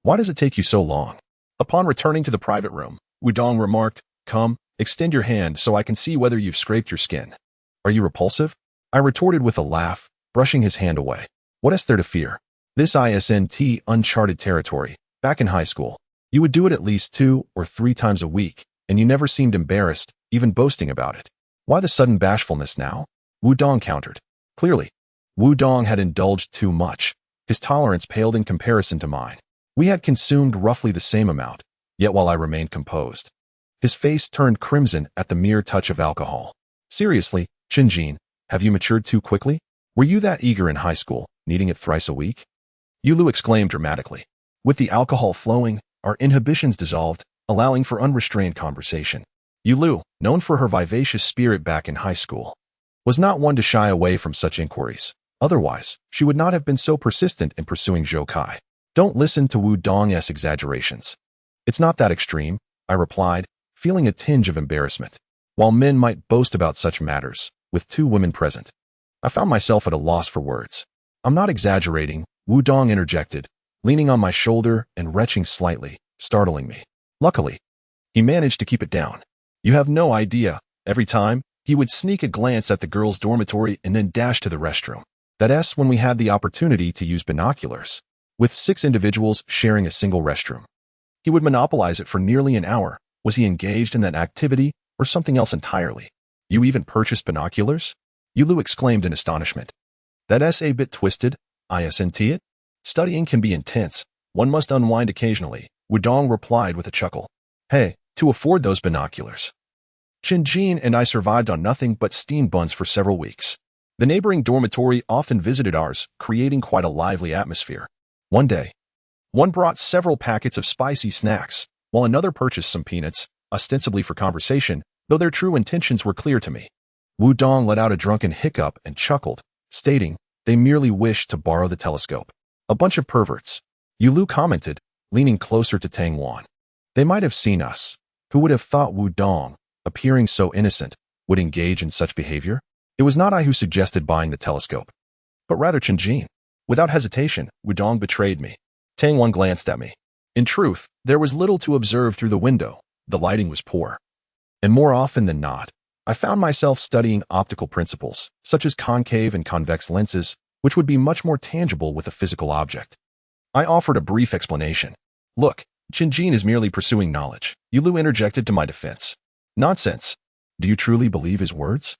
Why does it take you so long? Upon returning to the private room, Wudong remarked, Come, extend your hand so I can see whether you've scraped your skin. Are you repulsive? I retorted with a laugh, brushing his hand away. What is there to fear? This isn't uncharted territory. Back in high school, you would do it at least 2 or 3 times a week, and you never seemed embarrassed, even boasting about it. Why the sudden bashfulness now? Wudong countered. Clearly, Wudong had indulged too much. His tolerance paled in comparison to mine. We had consumed roughly the same amount, yet while I remained composed, his face turned crimson at the mere touch of alcohol. Seriously, Chen Jin, have you matured too quickly? Were you that eager in high school, needing it thrice a week? Yulu exclaimed dramatically. With the alcohol flowing, our inhibitions dissolved, allowing for unrestrained conversation. Yulu, known for her vivacious spirit back in high school, was not one to shy away from such inquiries. Otherwise, she would not have been so persistent in pursuing Zhou Kai. Don't listen to Wu Dong's exaggerations. It's not that extreme, I replied, feeling a tinge of embarrassment. While men might boast about such matters, with two women present, I found myself at a loss for words. I'm not exaggerating, Wu Dong interjected, leaning on my shoulder and retching slightly, startling me. Luckily, he managed to keep it down. You have no idea. Every time, he would sneak a glance at the girls' dormitory and then dash to the restroom. That's when we had the opportunity to use binoculars. With 6 individuals sharing a single restroom, he would monopolize it for nearly an hour. Was he engaged in that activity or something else entirely? You even purchased binoculars? Yulu exclaimed in astonishment. That's a bit twisted, isn't it? Studying can be intense. One must unwind occasionally, Wudong replied with a chuckle. Hey, to afford those binoculars, Chen Jin and I survived on nothing but steamed buns for several weeks. The neighboring dormitory often visited ours, creating quite a lively atmosphere. One day, one brought several packets of spicy snacks, while another purchased some peanuts, ostensibly for conversation, though their true intentions were clear to me. Wudong let out a drunken hiccup and chuckled, stating they merely wished to borrow the telescope. A bunch of perverts, Yulu commented, leaning closer to Tang Wan. They might have seen us. Who would have thought Wudong, appearing so innocent, would engage in such behavior? It was not I who suggested buying the telescope, but rather Chen Jin. Without hesitation, Wudong betrayed me. Tang Wan glanced at me. In truth, there was little to observe through the window. The lighting was poor. And more often than not, I found myself studying optical principles, such as concave and convex lenses, which would be much more tangible with a physical object. I offered a brief explanation. Look, Chen Jin is merely pursuing knowledge. Yulu interjected to my defense. Nonsense. Do you truly believe his words?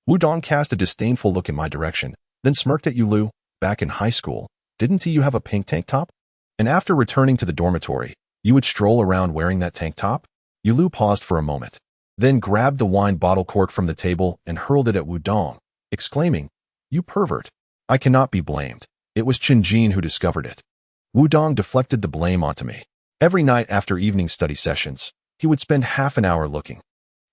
Wudong cast a disdainful look in my direction, then smirked at Yulu. Back in high school, didn't you have a pink tank top? And after returning to the dormitory, you would stroll around wearing that tank top? Yulu paused for a moment, then grabbed the wine bottle cork from the table and hurled it at Wudong, exclaiming, You pervert. I cannot be blamed. It was Chen Jin who discovered it. Wudong deflected the blame onto me. Every night after evening study sessions, he would spend half an hour looking.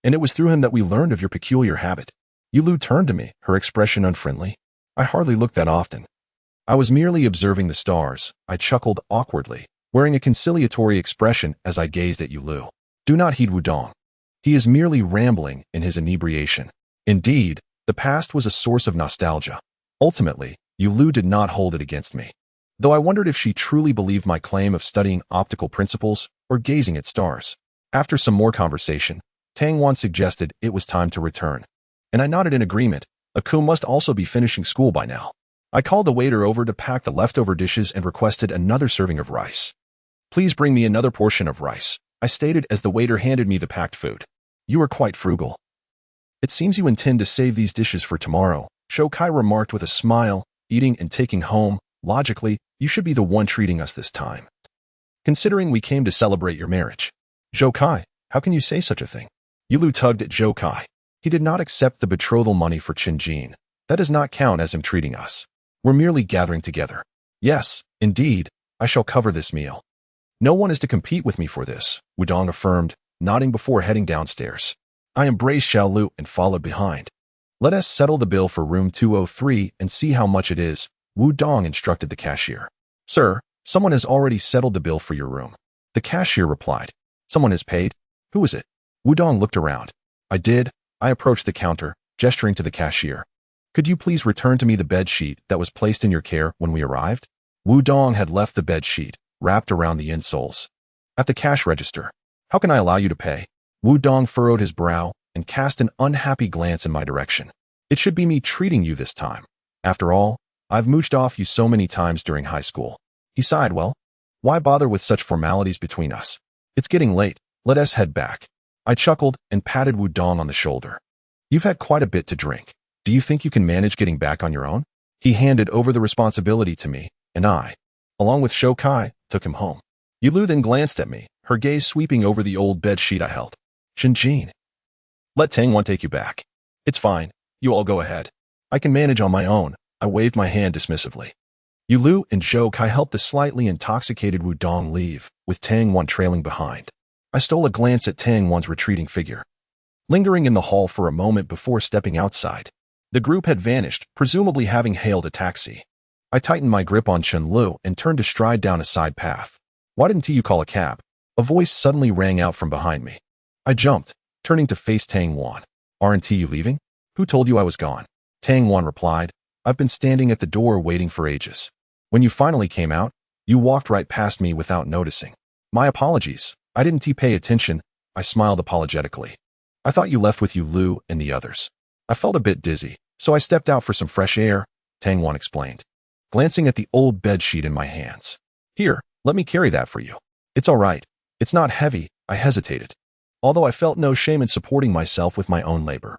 And it was through him that we learned of your peculiar habit. Yulu turned to me, her expression unfriendly. I hardly looked that often. I was merely observing the stars. I chuckled awkwardly, wearing a conciliatory expression as I gazed at Yulu. Do not heed Wudong. He is merely rambling in his inebriation. Indeed, the past was a source of nostalgia. Ultimately, Yulu did not hold it against me, though I wondered if she truly believed my claim of studying optical principles or gazing at stars. After some more conversation, Tang Wan suggested it was time to return, and I nodded in agreement. Aku must also be finishing school by now. I called the waiter over to pack the leftover dishes and requested another serving of rice. Please bring me another portion of rice, I stated as the waiter handed me the packed food. You are quite frugal. It seems you intend to save these dishes for tomorrow, Zhou Kai remarked with a smile, eating and taking home. Logically, you should be the one treating us this time, considering we came to celebrate your marriage. Zhou Kai, how can you say such a thing? Yulu tugged at Zhou Kai. He did not accept the betrothal money for Chen Jin. That does not count as him treating us. We're merely gathering together. Yes, indeed, I shall cover this meal. No one is to compete with me for this, Wudong affirmed, nodding before heading downstairs. I embraced Xiaolu and followed behind. Let us settle the bill for room 203 and see how much it is, Wudong instructed the cashier. Sir, someone has already settled the bill for your room. The cashier replied. Someone has paid? Who is it? Wudong looked around. I did. I approached the counter, gesturing to the cashier. Could you please return to me the bed sheet that was placed in your care when we arrived? Wudong had left the bed sheet, wrapped around the insoles. At the cash register. How can I allow you to pay? Wudong furrowed his brow and cast an unhappy glance in my direction. It should be me treating you this time. After all, I've mooched off you so many times during high school. He sighed. Well, why bother with such formalities between us? It's getting late. Let us head back. I chuckled and patted Wudong on the shoulder. You've had quite a bit to drink. Do you think you can manage getting back on your own? He handed over the responsibility to me, and I, along with Zhou Kai, took him home. Yulu then glanced at me, her gaze sweeping over the old bed sheet I held. Chen Jin. Let Tang Wan take you back. It's fine. You all go ahead. I can manage on my own. I waved my hand dismissively. Yulu and Zhou Kai helped the slightly intoxicated Wudong leave, with Tang Wan trailing behind. I stole a glance at Tang Wan's retreating figure. lingering in the hall for a moment before stepping outside. The group had vanished, presumably having hailed a taxi. I tightened my grip on Chen Lu and turned to stride down a side path. "Why didn't you call a cab?" A voice suddenly rang out from behind me. I jumped, turning to face Tang Wan. "Aren't you leaving? Who told you I was gone?" Tang Wan replied, "I've been standing at the door waiting for ages. When you finally came out, you walked right past me without noticing." "My apologies. I didn't pay attention." I smiled apologetically. "I thought you left with you Lu and the others." "I felt a bit dizzy, so I stepped out for some fresh air," Tang Wan explained, glancing at the old bed sheet in my hands. "Here, let me carry that for you." "It's all right. It's not heavy," I hesitated, although I felt no shame in supporting myself with my own labor.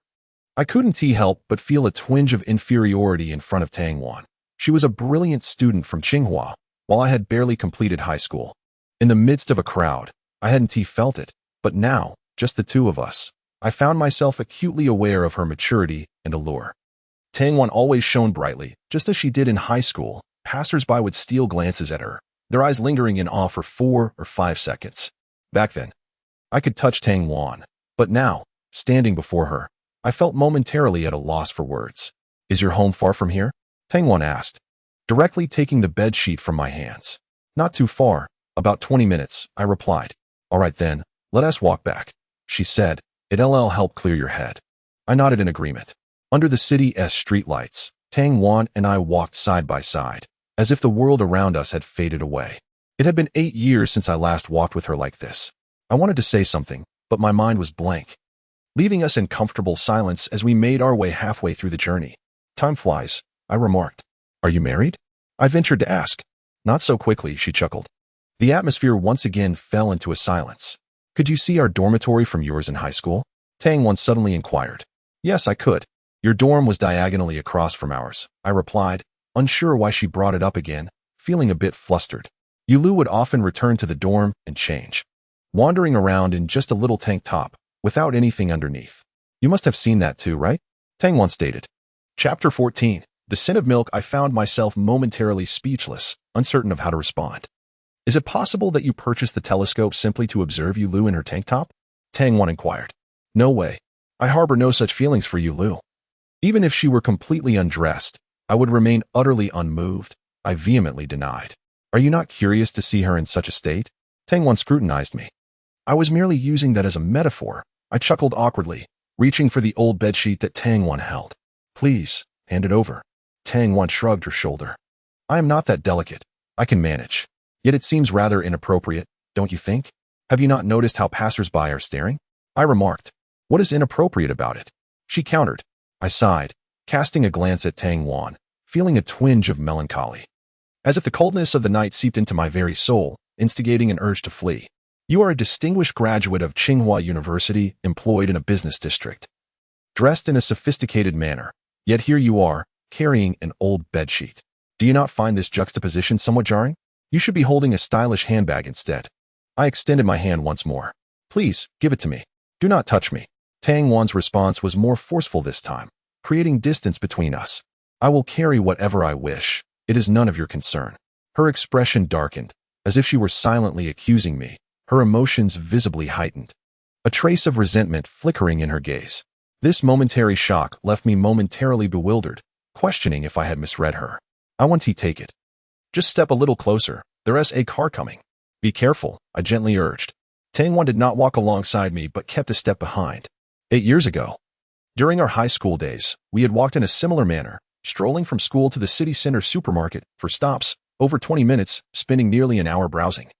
I couldn't help but feel a twinge of inferiority in front of Tang Wan. She was a brilliant student from Tsinghua, while I had barely completed high school. In the midst of a crowd, I hadn't felt it, but now, just the two of us, I found myself acutely aware of her maturity and allure. Tang Wan always shone brightly, just as she did in high school. Passers-by would steal glances at her, their eyes lingering in awe for 4 or 5 seconds. Back then, I could touch Tang Wan, but now, standing before her, I felt momentarily at a loss for words. "Is your home far from here?" Tang Wan asked, directly taking the bed sheet from my hands. "Not too far, about 20 minutes, I replied. "All right then, let us walk back," she said. "It'll help clear your head." I nodded in agreement. Under the city's streetlights, Tang Wan and I walked side by side, as if the world around us had faded away. It had been 8 years since I last walked with her like this. I wanted to say something, but my mind was blank, leaving us in comfortable silence as we made our way halfway through the journey. "Time flies," I remarked. "Are you married?" I ventured to ask. "Not so quickly," she chuckled. The atmosphere once again fell into a silence. "Could you see our dormitory from yours in high school?" Tang Wan suddenly inquired. "Yes, I could. Your dorm was diagonally across from ours," I replied, unsure why she brought it up again, feeling a bit flustered. Yulu would often return to the dorm and change, wandering around in just a little tank top, without anything underneath. "You must have seen that too, right?" Tang Wan stated. Chapter 14. The Scent of Milk. I found myself momentarily speechless, uncertain of how to respond. "Is it possible that you purchased the telescope simply to observe Yulu in her tank top?" Tang Wan inquired. "No way. I harbor no such feelings for Yulu. Even if she were completely undressed, I would remain utterly unmoved," I vehemently denied. "Are you not curious to see her in such a state?" Tang Wan scrutinized me. "I was merely using that as a metaphor," I chuckled awkwardly, reaching for the old bedsheet that Tang Wan held. "Please, hand it over." Tang Wan shrugged her shoulder. "I am not that delicate. I can manage. Yet it seems rather inappropriate, don't you think? Have you not noticed how passers-by are staring?" I remarked. "What is inappropriate about it?" She countered. I sighed, casting a glance at Tang Wan, feeling a twinge of melancholy, as if the coldness of the night seeped into my very soul, instigating an urge to flee. "You are a distinguished graduate of Tsinghua University, employed in a business district, dressed in a sophisticated manner, yet here you are, carrying an old bedsheet. Do you not find this juxtaposition somewhat jarring? You should be holding a stylish handbag instead." I extended my hand once more. "Please, give it to me. Do not touch me." Tang Wan's response was more forceful this time, creating distance between us. "I will carry whatever I wish. It is none of your concern." Her expression darkened, as if she were silently accusing me, her emotions visibly heightened, a trace of resentment flickering in her gaze. This momentary shock left me momentarily bewildered, questioning if I had misread her. "I want to take it." "Just step a little closer. There's a car coming." "Be careful," I gently urged. Tang Wan did not walk alongside me but kept a step behind. 8 years ago, during our high school days, we had walked in a similar manner, strolling from school to the city center supermarket for stops, over 20 minutes, spending nearly an hour browsing,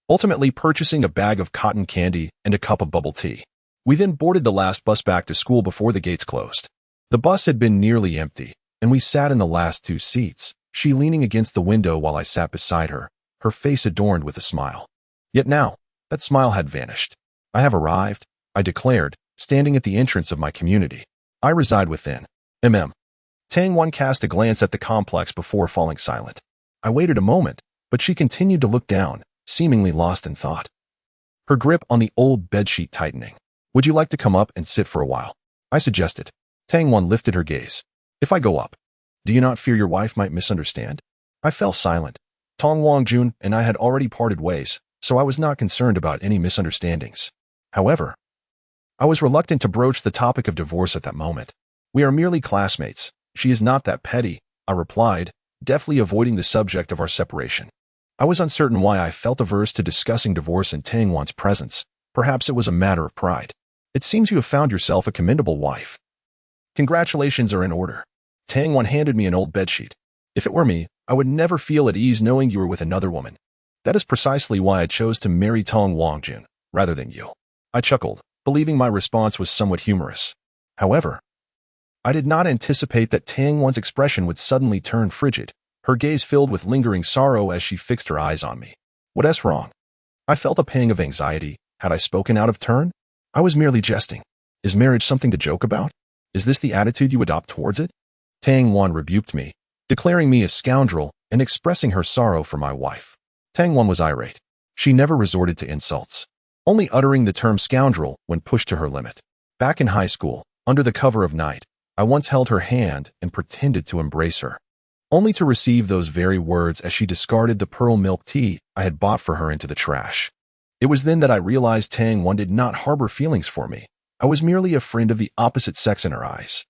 ultimately purchasing a bag of cotton candy and a cup of bubble tea. We then boarded the last bus back to school before the gates closed. The bus had been nearly empty, and we sat in the last 2 seats, she leaning against the window while I sat beside her, her face adorned with a smile. Yet now, that smile had vanished. "I have arrived," I declared, standing at the entrance of my community. "I reside within. Tang Wan cast a glance at the complex before falling silent. I waited a moment, but she continued to look down, seemingly lost in thought, her grip on the old bedsheet tightening. "Would you like to come up and sit for a while?" I suggested. Tang Wan lifted her gaze. "If I go up, do you not fear your wife might misunderstand?" I fell silent. Tong Wangjun and I had already parted ways, so I was not concerned about any misunderstandings. However, I was reluctant to broach the topic of divorce at that moment. We are merely classmates. She is not that petty, I replied, deftly avoiding the subject of our separation. I was uncertain why I felt averse to discussing divorce in Tang Wan's presence. Perhaps it was a matter of pride. It seems you have found yourself a commendable wife. Congratulations are in order. Tang Wan handed me an old bedsheet. If it were me, I would never feel at ease knowing you were with another woman. That is precisely why I chose to marry Tong Wangjun, rather than you. I chuckled, believing my response was somewhat humorous. However, I did not anticipate that Tang Wan's expression would suddenly turn frigid, her gaze filled with lingering sorrow as she fixed her eyes on me. What's wrong? I felt a pang of anxiety. Had I spoken out of turn? I was merely jesting. Is marriage something to joke about? Is this the attitude you adopt towards it? Tang Wan rebuked me, declaring me a scoundrel and expressing her sorrow for my wife. Tang Wan was irate. She never resorted to insults, only uttering the term scoundrel when pushed to her limit. Back in high school, under the cover of night, I once held her hand and pretended to embrace her, only to receive those very words as she discarded the pearl milk tea I had bought for her into the trash. It was then that I realized Tang Wan did not harbor feelings for me. I was merely a friend of the opposite sex in her eyes.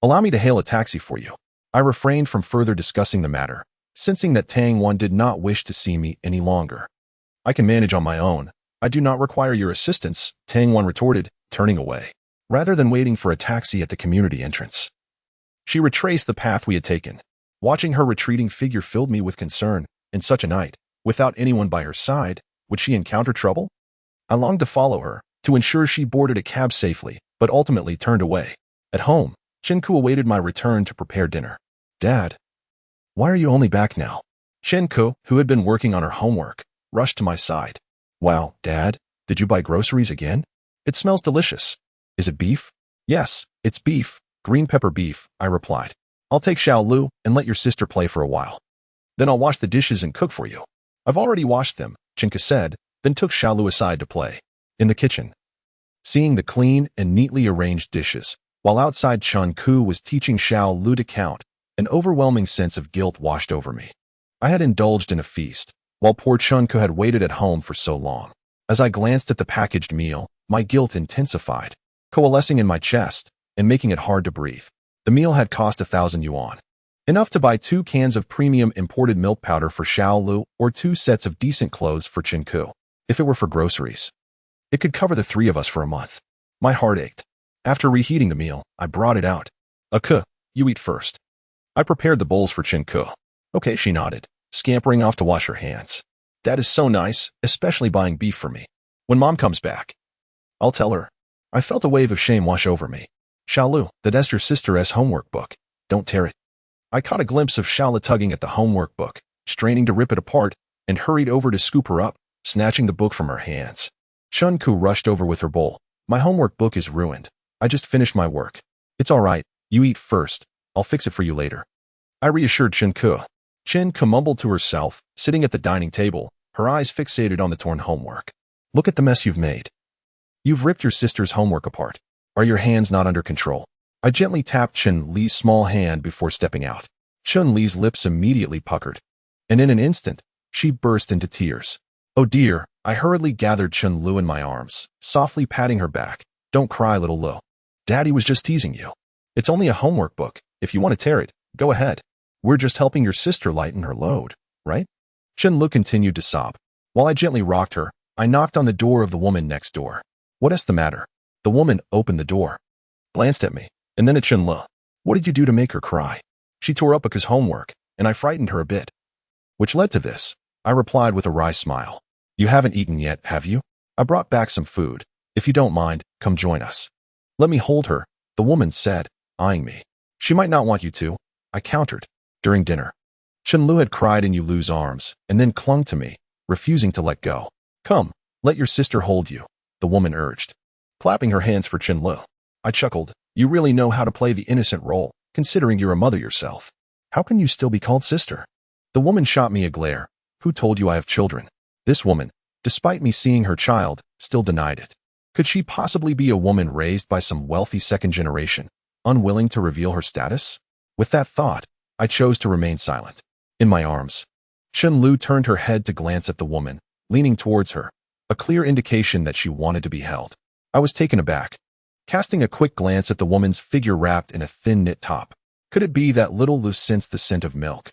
Allow me to hail a taxi for you. I refrained from further discussing the matter, sensing that Tang Wan did not wish to see me any longer. I can manage on my own. I do not require your assistance, Tang Wan retorted, turning away, rather than waiting for a taxi at the community entrance. She retraced the path we had taken. Watching her retreating figure filled me with concern. In such a night, without anyone by her side, would she encounter trouble? I longed to follow her, to ensure she boarded a cab safely, but ultimately turned away. At home, Chen Ke awaited my return to prepare dinner. Dad, why are you only back now? Chen Ke, who had been working on her homework, rushed to my side. Wow, Dad, did you buy groceries again? It smells delicious. Is it beef? Yes, it's beef, green pepper beef, I replied. I'll take Xiao Lu and let your sister play for a while. Then I'll wash the dishes and cook for you. I've already washed them, Chen Ke said, then took Xiao Lu aside to play. In the kitchen, seeing the clean and neatly arranged dishes, while outside Chen Ke was teaching Xiao Lu to count, an overwhelming sense of guilt washed over me. I had indulged in a feast, while poor Chen Ke had waited at home for so long. As I glanced at the packaged meal, my guilt intensified, coalescing in my chest and making it hard to breathe. The meal had cost 1,000 yuan, enough to buy 2 cans of premium imported milk powder for Xiao Lu or 2 sets of decent clothes for Chen Ke. If it were for groceries, it could cover the 3 of us for a month. My heart ached. After reheating the meal, I brought it out. Ke, you eat first. I prepared the bowls for Chen Ke. Okay, she nodded, scampering off to wash her hands. That is so nice, especially buying beef for me. When Mom comes back, I'll tell her. I felt a wave of shame wash over me. Xiao Lu, that's your sister's homework book. Don't tear it. I caught a glimpse of Xiao Lu tugging at the homework book, straining to rip it apart, and hurried over to scoop her up, snatching the book from her hands. Chen Ke rushed over with her bowl. My homework book is ruined. I just finished my work. It's all right. You eat first. I'll fix it for you later. I reassured Chen Ke. Chen Ke mumbled to herself, sitting at the dining table, her eyes fixated on the torn homework. Look at the mess you've made. You've ripped your sister's homework apart. Are your hands not under control? I gently tapped Chen Li's small hand before stepping out. Chen Li's lips immediately puckered, and in an instant, she burst into tears. Oh dear, I hurriedly gathered Chen Lu in my arms, softly patting her back. Don't cry, little Lu. Daddy was just teasing you. It's only a homework book. If you want to tear it, go ahead. We're just helping your sister lighten her load, right? Chen Lu continued to sob. While I gently rocked her, I knocked on the door of the woman next door. What's the matter? The woman opened the door, glanced at me, and then at Chen Lu. What did you do to make her cry? She tore up Ke's homework, and I frightened her a bit. Which led to this, I replied with a wry smile. You haven't eaten yet, have you? I brought back some food. If you don't mind, come join us. Let me hold her, the woman said, eyeing me. She might not want you to, I countered. During dinner, Chen Lu had cried in Yulu's arms, and then clung to me, refusing to let go. Come, let your sister hold you, the woman urged, clapping her hands for Chen Lu. I chuckled. You really know how to play the innocent role, considering you're a mother yourself. How can you still be called sister? The woman shot me a glare. Who told you I have children? This woman, despite me seeing her child, still denied it. Could she possibly be a woman raised by some wealthy second generation, unwilling to reveal her status? With that thought, I chose to remain silent. In my arms, Chen Lu turned her head to glance at the woman, leaning towards her, a clear indication that she wanted to be held. I was taken aback. casting a quick glance at the woman's figure wrapped in a thin knit top. Could it be that little loose the scent of milk,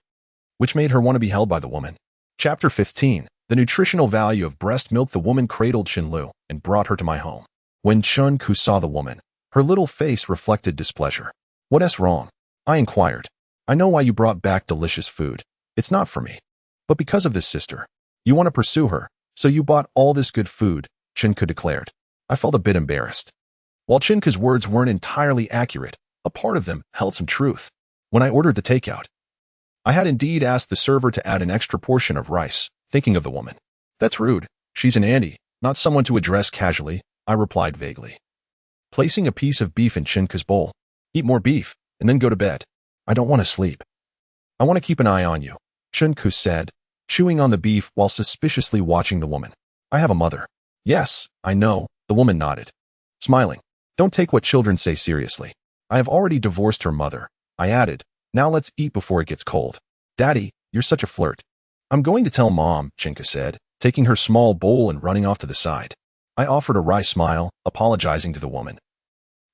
which made her want to be held by the woman? Chapter 15. The nutritional value of breast milk. The woman cradled Chen Lu and brought her to my home. When Chen Ke saw the woman, her little face reflected displeasure. "What's wrong?" I inquired. "I know why you brought back delicious food. It's not for me, but because of this sister. You want to pursue her, so you bought all this good food," Chen Ke declared. I felt a bit embarrassed. While Chen Ke's words weren't entirely accurate, a part of them held some truth. When I ordered the takeout, I had indeed asked the server to add an extra portion of rice, thinking of the woman. "That's rude. She's an auntie, not someone to address casually," I replied vaguely. Placing a piece of beef in Chen Ke's bowl. "Eat more beef, and then go to bed. I don't want to sleep. I want to keep an eye on you," Chen Ke said, chewing on the beef while suspiciously watching the woman. "I have a mother." "Yes, I know," the woman nodded, smiling. "Don't take what children say seriously. I have already divorced her mother," I added. "Now let's eat before it gets cold." "Daddy, you're such a flirt." "I'm going to tell Mom," Chen Ke said, taking her small bowl and running off to the side. I offered a wry smile, apologizing to the woman.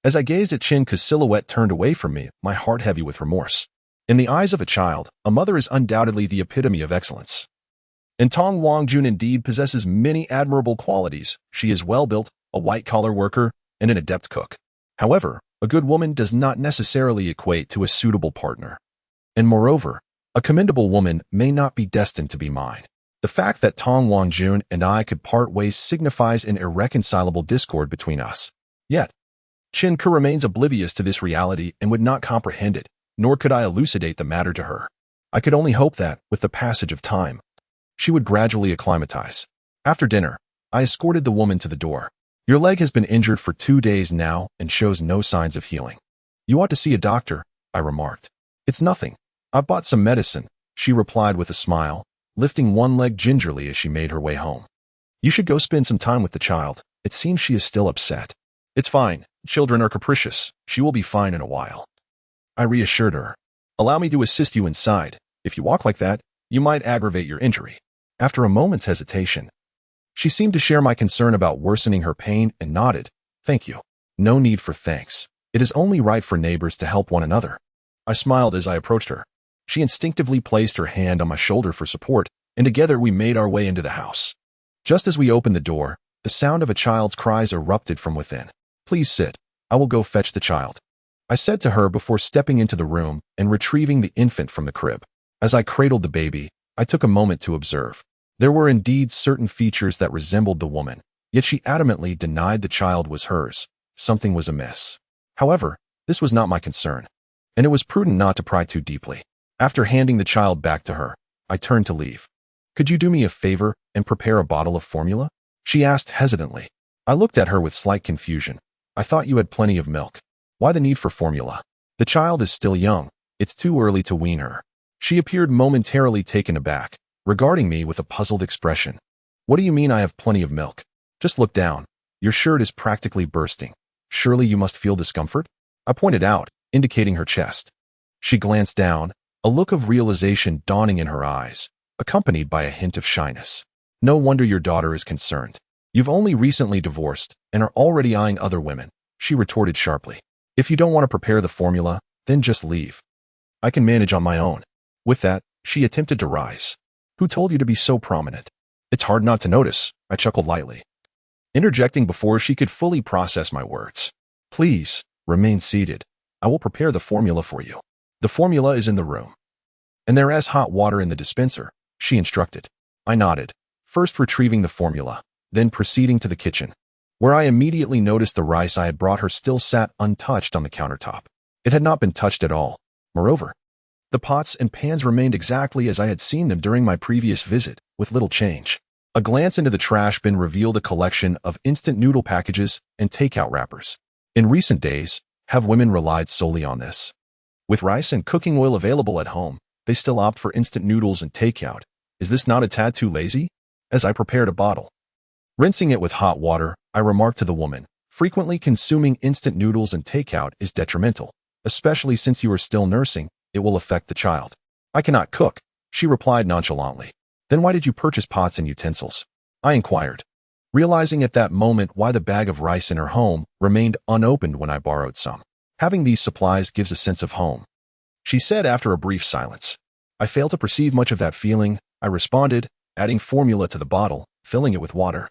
As I gazed at Chen Ke's silhouette turned away from me, my heart heavy with remorse. In the eyes of a child, a mother is undoubtedly the epitome of excellence. And Tong Wangjun indeed possesses many admirable qualities. She is well-built, a white-collar worker, and an adept cook. However, a good woman does not necessarily equate to a suitable partner. And moreover, a commendable woman may not be destined to be mine. The fact that Tong Wangjun and I could part ways signifies an irreconcilable discord between us. Yet, Chen Ke remains oblivious to this reality and would not comprehend it, nor could I elucidate the matter to her. I could only hope that, with the passage of time, she would gradually acclimatize. After dinner, I escorted the woman to the door. "Your leg has been injured for 2 days now and shows no signs of healing. You ought to see a doctor," I remarked. "It's nothing. I've bought some medicine," she replied with a smile, lifting one leg gingerly as she made her way home. "You should go spend some time with the child. It seems she is still upset." "It's fine. Children are capricious. She will be fine in a while," I reassured her. "Allow me to assist you inside. If you walk like that, you might aggravate your injury." After a moment's hesitation, she seemed to share my concern about worsening her pain and nodded. "Thank you. No need for thanks. It is only right for neighbors to help one another." I smiled as I approached her. She instinctively placed her hand on my shoulder for support, and together we made our way into the house. Just as we opened the door, the sound of a child's cries erupted from within. "Please sit. I will go fetch the child," I said to her before stepping into the room and retrieving the infant from the crib. As I cradled the baby, I took a moment to observe. There were indeed certain features that resembled the woman, yet she adamantly denied the child was hers. Something was amiss. However, this was not my concern, and it was prudent not to pry too deeply. After handing the child back to her, I turned to leave. "Could you do me a favor and prepare a bottle of formula?" she asked hesitantly. I looked at her with slight confusion. "I thought you had plenty of milk. Why the need for formula? The child is still young. It's too early to wean her." She appeared momentarily taken aback, regarding me with a puzzled expression. "What do you mean I have plenty of milk? Just look down. Your shirt is practically bursting. Surely you must feel discomfort?" I pointed out, indicating her chest. She glanced down, a look of realization dawning in her eyes, accompanied by a hint of shyness. "No wonder your daughter is concerned. You've only recently divorced and are already eyeing other women," she retorted sharply. "If you don't want to prepare the formula, then just leave. I can manage on my own." With that, she attempted to rise. "Who told you to be so prominent?" "It's hard not to notice," I chuckled lightly, interjecting before she could fully process my words. "Please, remain seated. I will prepare the formula for you. The formula is in the room, and there is hot water in the dispenser," she instructed. I nodded, first retrieving the formula, then proceeding to the kitchen, where I immediately noticed the rice I had brought her still sat untouched on the countertop. It had not been touched at all. Moreover, the pots and pans remained exactly as I had seen them during my previous visit, with little change. A glance into the trash bin revealed a collection of instant noodle packages and takeout wrappers. In recent days, have women relied solely on this? With rice and cooking oil available at home, they still opt for instant noodles and takeout. Is this not a tad too lazy? As I prepared a bottle, rinsing it with hot water, I remarked to the woman, "Frequently consuming instant noodles and takeout is detrimental, especially since you are still nursing. It will affect the child." "I cannot cook," she replied nonchalantly. "Then why did you purchase pots and utensils?" I inquired. realizing at that moment why the bag of rice in her home remained unopened when I borrowed some. Having these supplies gives a sense of home, she said after a brief silence. I failed to perceive much of that feeling, I responded, adding formula to the bottle, filling it with water,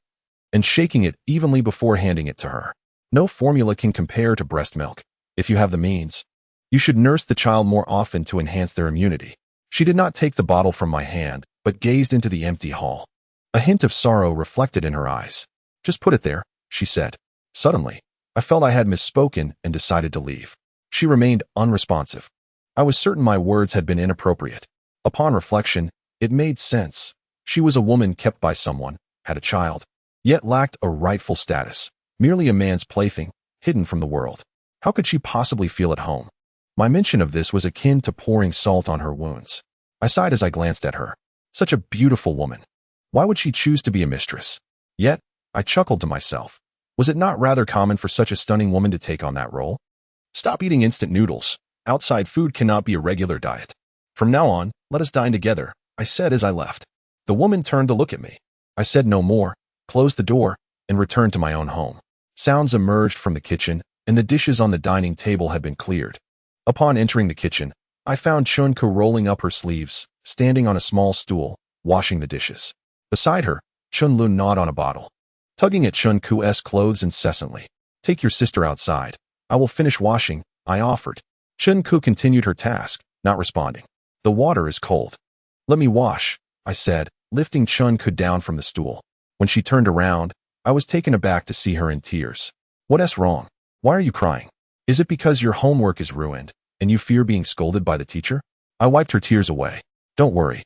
and shaking it evenly before handing it to her. No formula can compare to breast milk. If you have the means, you should nurse the child more often to enhance their immunity. She did not take the bottle from my hand, but gazed into the empty hall. A hint of sorrow reflected in her eyes. Just put it there, she said. Suddenly, I felt I had misspoken and decided to leave. She remained unresponsive. I was certain my words had been inappropriate. Upon reflection, it made sense. She was a woman kept by someone, had a child, yet lacked a rightful status, merely a man's plaything, hidden from the world. How could she possibly feel at home? My mention of this was akin to pouring salt on her wounds. I sighed as I glanced at her. Such a beautiful woman. Why would she choose to be a mistress? Yet, I chuckled to myself. Was it not rather common for such a stunning woman to take on that role? Stop eating instant noodles. Outside food cannot be a regular diet. From now on, let us dine together, I said as I left. The woman turned to look at me. I said no more, closed the door, and returned to my own home. Sounds emerged from the kitchen, and the dishes on the dining table had been cleared. Upon entering the kitchen, I found Chen Ke rolling up her sleeves, standing on a small stool, washing the dishes. Beside her, Chen Lu gnawed on a bottle, tugging at Chen Ke's clothes incessantly. Take your sister outside. I will finish washing, I offered. Chen Ke continued her task, not responding. The water is cold. Let me wash, I said, lifting Chen Ke down from the stool. When she turned around, I was taken aback to see her in tears. What's wrong? Why are you crying? Is it because your homework is ruined, and you fear being scolded by the teacher? I wiped her tears away. Don't worry.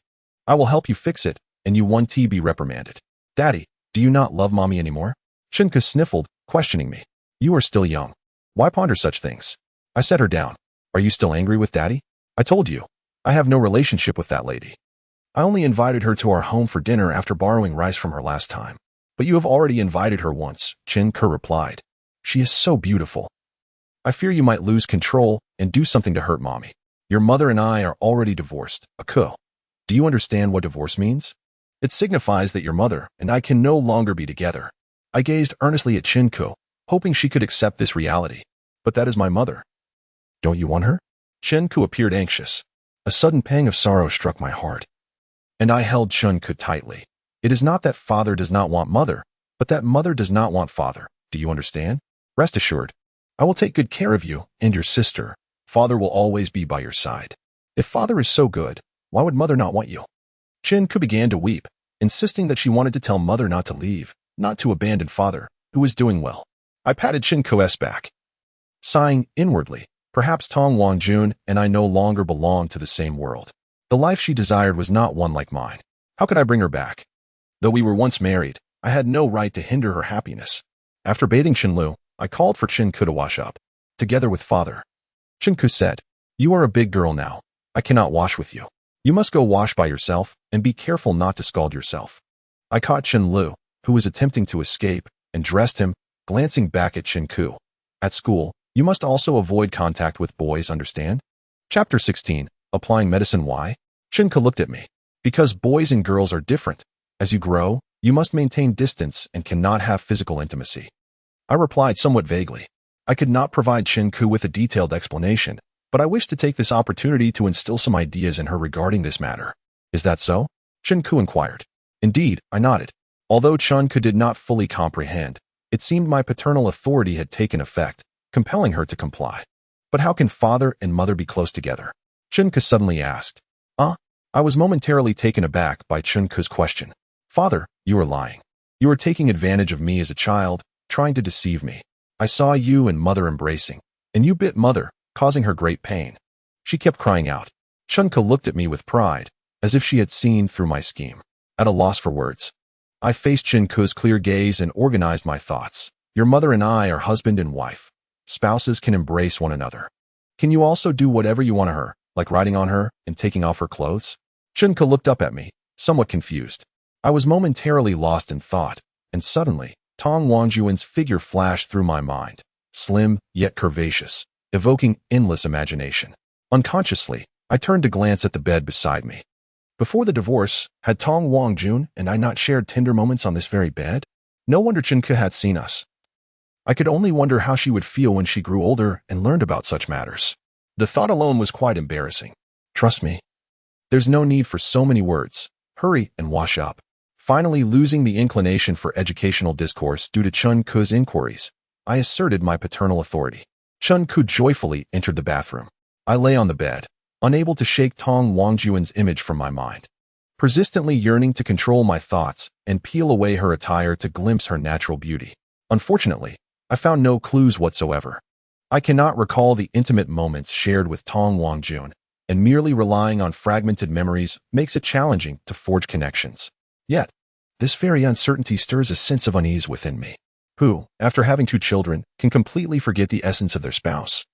I will help you fix it, and you won't be reprimanded. Daddy, do you not love mommy anymore? Chen Ke sniffled, questioning me. You are still young. Why ponder such things? I set her down. Are you still angry with Daddy? I told you. I have no relationship with that lady. I only invited her to our home for dinner after borrowing rice from her last time. But you have already invited her once, Chen Ke replied. She is so beautiful. I fear you might lose control and do something to hurt mommy. Your mother and I are already divorced, a Ke. Do you understand what divorce means? It signifies that your mother and I can no longer be together. I gazed earnestly at Chen Ke, hoping she could accept this reality. But that is my mother. Don't you want her? Chen Ke appeared anxious. A sudden pang of sorrow struck my heart, and I held Chen Ke tightly. It is not that father does not want mother, but that mother does not want father. Do you understand? Rest assured, I will take good care of you and your sister. Father will always be by your side. If father is so good, why would mother not want you? Chen Ke began to weep, insisting that she wanted to tell mother not to leave, not to abandon father, who was doing well. I patted Chen Ke's back, sighing inwardly. Perhaps Tong Wangjun and I no longer belong to the same world. The life she desired was not one like mine. How could I bring her back? Though we were once married, I had no right to hinder her happiness. After bathing Chen Lu, I called for Chen Ke to wash up, together with father. Chen Ke said, You are a big girl now. I cannot wash with you. You must go wash by yourself and be careful not to scald yourself. I caught Chen Lu, who was attempting to escape, and dressed him, glancing back at Chen Ke. At school, you must also avoid contact with boys, understand? Chapter 16, Applying Medicine. Why? Chen Ke looked at me. Because boys and girls are different. As you grow, you must maintain distance and cannot have physical intimacy. I replied somewhat vaguely. I could not provide Chen Ke with a detailed explanation, but I wished to take this opportunity to instill some ideas in her regarding this matter. Is that so? Chen Ke inquired. Indeed, I nodded. Although Chen Ke did not fully comprehend, it seemed my paternal authority had taken effect, compelling her to comply. But how can father and mother be close together? Chen Ke suddenly asked. I was momentarily taken aback by Chen Ke's question. Father, you are lying. You are taking advantage of me as a child, trying to deceive me. I saw you and mother embracing, and you bit mother, causing her great pain. She kept crying out. Chen Ke looked at me with pride, as if she had seen through my scheme. At a loss for words, I faced Chen Ke's clear gaze and organized my thoughts. Your mother and I are husband and wife. Spouses can embrace one another. Can you also do whatever you want to her, like riding on her and taking off her clothes? Chen Ke looked up at me, somewhat confused. I was momentarily lost in thought, and suddenly, Tong Wangjun's figure flashed through my mind, slim yet curvaceous, evoking endless imagination. Unconsciously, I turned to glance at the bed beside me. Before the divorce, had Tong Wangjun and I not shared tender moments on this very bed? No wonder Chen Ke had seen us. I could only wonder how she would feel when she grew older and learned about such matters. The thought alone was quite embarrassing. Trust me. There's no need for so many words. Hurry and wash up. Finally losing the inclination for educational discourse due to Chen Ke's inquiries, I asserted my paternal authority. Chen Ke joyfully entered the bathroom. I lay on the bed, unable to shake Tong Wangjun's image from my mind, persistently yearning to control my thoughts and peel away her attire to glimpse her natural beauty. Unfortunately, I found no clues whatsoever. I cannot recall the intimate moments shared with Tong Wangjun, and merely relying on fragmented memories makes it challenging to forge connections. Yet, this very uncertainty stirs a sense of unease within me. Who, after having 2 children, can completely forget the essence of their spouse?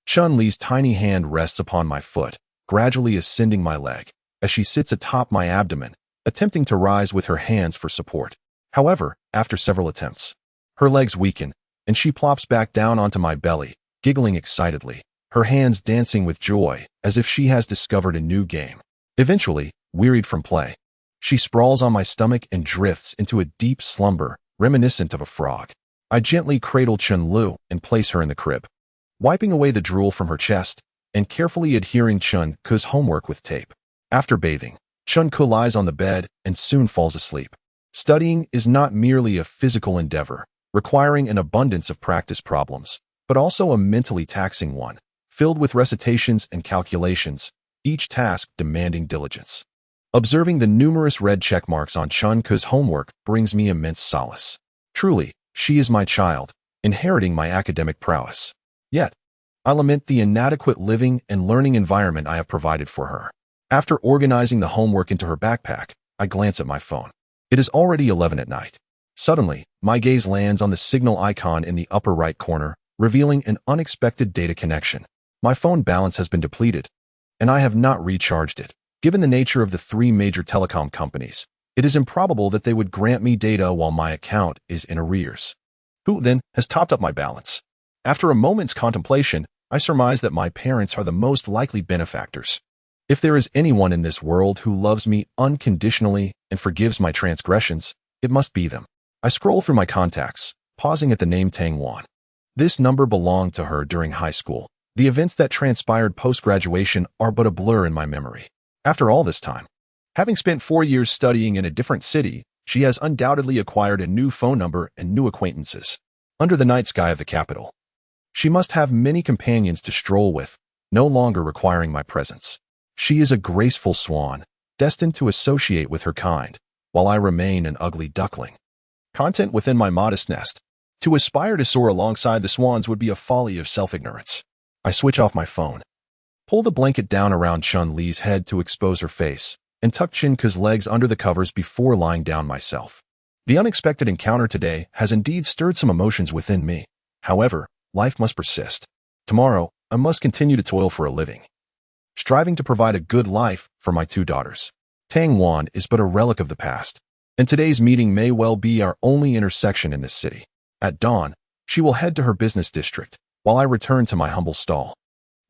Chun-Li's tiny hand rests upon my foot, gradually ascending my leg, as she sits atop my abdomen, attempting to rise with her hands for support. However, after several attempts, her legs weaken, and she plops back down onto my belly, giggling excitedly, her hands dancing with joy as if she has discovered a new game. Eventually, wearied from play, she sprawls on my stomach and drifts into a deep slumber, reminiscent of a frog. I gently cradle Chun-Lu and place her in the crib, wiping away the drool from her chest and carefully adhering Chen Ke's homework with tape. After bathing, Chen Ke lies on the bed and soon falls asleep. Studying is not merely a physical endeavor, requiring an abundance of practice problems, but also a mentally taxing one, filled with recitations and calculations, each task demanding diligence. Observing the numerous red check marks on Chen Ke's homework brings me immense solace. Truly, she is my child, inheriting my academic prowess. Yet, I lament the inadequate living and learning environment I have provided for her. After organizing the homework into her backpack, I glance at my phone. It is already 11 at night. Suddenly, my gaze lands on the signal icon in the upper right corner, revealing an unexpected data connection. My phone balance has been depleted, and I have not recharged it. Given the nature of the 3 major telecom companies, it is improbable that they would grant me data while my account is in arrears. Who, then, has topped up my balance? After a moment's contemplation, I surmise that my parents are the most likely benefactors. If there is anyone in this world who loves me unconditionally and forgives my transgressions, it must be them. I scroll through my contacts, pausing at the name Tang Wan. This number belonged to her during high school. The events that transpired post-graduation are but a blur in my memory. After all this time, having spent 4 years studying in a different city, she has undoubtedly acquired a new phone number and new acquaintances. Under the night sky of the capital, she must have many companions to stroll with, no longer requiring my presence. She is a graceful swan, destined to associate with her kind, while I remain an ugly duckling, content within my modest nest. To aspire to soar alongside the swans would be a folly of self-ignorance. I switch off my phone, pull the blanket down around Chun-Li's head to expose her face, and tuck Chen Ke's legs under the covers before lying down myself. The unexpected encounter today has indeed stirred some emotions within me. However, life must persist. Tomorrow, I must continue to toil for a living, striving to provide a good life for my 2 daughters. Tang Wan is but a relic of the past, and today's meeting may well be our only intersection in this city. At dawn, she will head to her business district, while I return to my humble stall.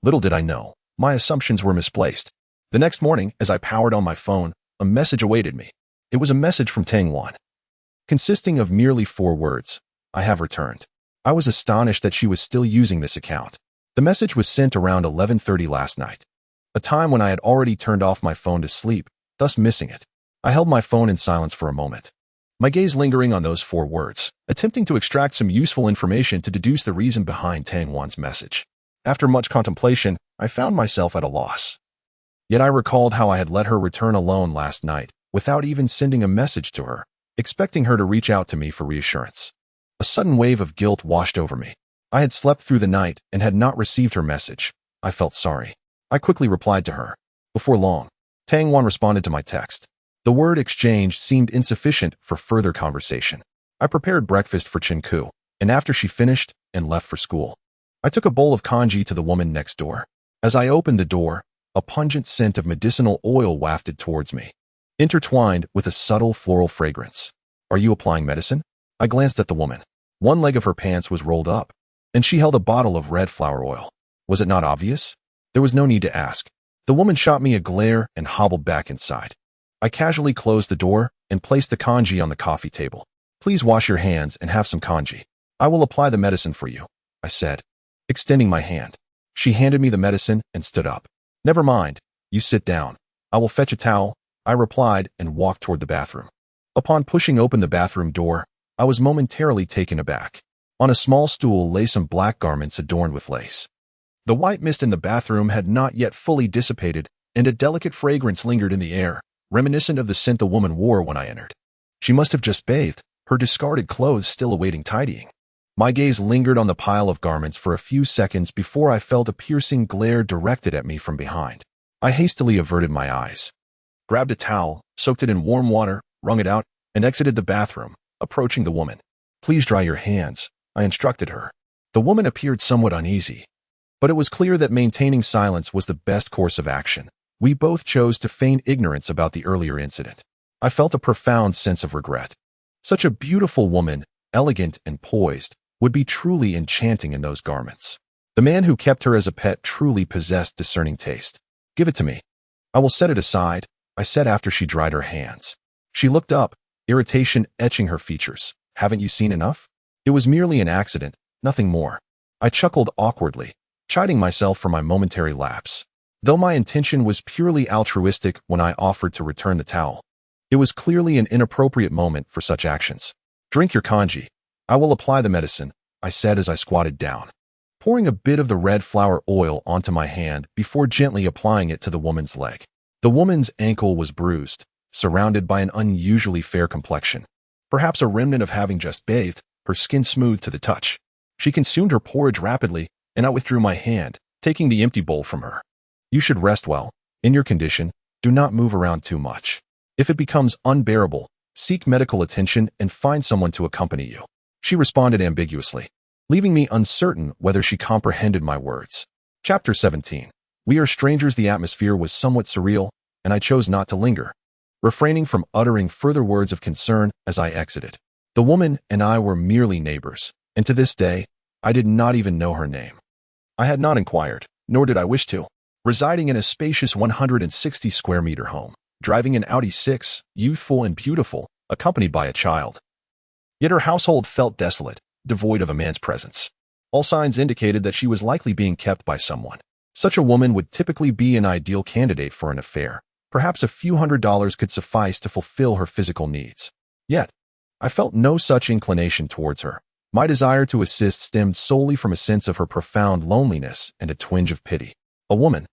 Little did I know, my assumptions were misplaced. The next morning, as I powered on my phone, a message awaited me. It was a message from Tang Wan, consisting of merely 4 words. I have returned. I was astonished that she was still using this account. The message was sent around 11:30 last night, a time when I had already turned off my phone to sleep, thus missing it. I held my phone in silence for a moment, my gaze lingering on those 4 words, attempting to extract some useful information to deduce the reason behind Tang Wan's message. After much contemplation, I found myself at a loss. Yet I recalled how I had let her return alone last night, without even sending a message to her, expecting her to reach out to me for reassurance. A sudden wave of guilt washed over me. I had slept through the night and had not received her message. I felt sorry. I quickly replied to her. Before long, Tang Wan responded to my text. The word exchange seemed insufficient for further conversation. I prepared breakfast for Chen Ke, and after she finished and left for school, I took a bowl of congee to the woman next door. As I opened the door, a pungent scent of medicinal oil wafted towards me, intertwined with a subtle floral fragrance. Are you applying medicine? I glanced at the woman. One leg of her pants was rolled up, and she held a bottle of red flower oil. Was it not obvious? There was no need to ask. The woman shot me a glare and hobbled back inside. I casually closed the door and placed the congee on the coffee table. Please wash your hands and have some kanji. I will apply the medicine for you, I said, extending my hand. She handed me the medicine and stood up. Never mind, you sit down. I will fetch a towel, I replied and walked toward the bathroom. Upon pushing open the bathroom door, I was momentarily taken aback. On a small stool lay some black garments adorned with lace. The white mist in the bathroom had not yet fully dissipated, and a delicate fragrance lingered in the air, reminiscent of the scent the woman wore when I entered. She must have just bathed, her discarded clothes still awaiting tidying. My gaze lingered on the pile of garments for a few seconds before I felt a piercing glare directed at me from behind. I hastily averted my eyes, grabbed a towel, soaked it in warm water, wrung it out, and exited the bathroom, approaching the woman. Please dry your hands, I instructed her. The woman appeared somewhat uneasy, but it was clear that maintaining silence was the best course of action. We both chose to feign ignorance about the earlier incident. I felt a profound sense of regret. Such a beautiful woman, elegant and poised, would be truly enchanting in those garments. The man who kept her as a pet truly possessed discerning taste. Give it to me. I will set it aside, I said after she dried her hands. She looked up, irritation etching her features. Haven't you seen enough? It was merely an accident, nothing more. I chuckled awkwardly, chiding myself for my momentary lapse. Though my intention was purely altruistic when I offered to return the towel, it was clearly an inappropriate moment for such actions. Drink your kanji. I will apply the medicine, I said as I squatted down, pouring a bit of the red flower oil onto my hand before gently applying it to the woman's leg. The woman's ankle was bruised, surrounded by an unusually fair complexion. Perhaps a remnant of having just bathed, her skin smooth to the touch. She consumed her porridge rapidly, and I withdrew my hand, taking the empty bowl from her. You should rest well. In your condition, do not move around too much. If it becomes unbearable, seek medical attention and find someone to accompany you. She responded ambiguously, leaving me uncertain whether she comprehended my words. Chapter 17. We are strangers. The atmosphere was somewhat surreal, and I chose not to linger, refraining from uttering further words of concern as I exited. The woman and I were merely neighbors, and to this day, I did not even know her name. I had not inquired, nor did I wish to. Residing in a spacious 160 square meter home, driving an Audi 6, youthful and beautiful, accompanied by a child. Yet her household felt desolate, devoid of a man's presence. All signs indicated that she was likely being kept by someone. Such a woman would typically be an ideal candidate for an affair. Perhaps a few $100s could suffice to fulfill her physical needs. Yet, I felt no such inclination towards her. My desire to assist stemmed solely from a sense of her profound loneliness and a twinge of pity. A woman,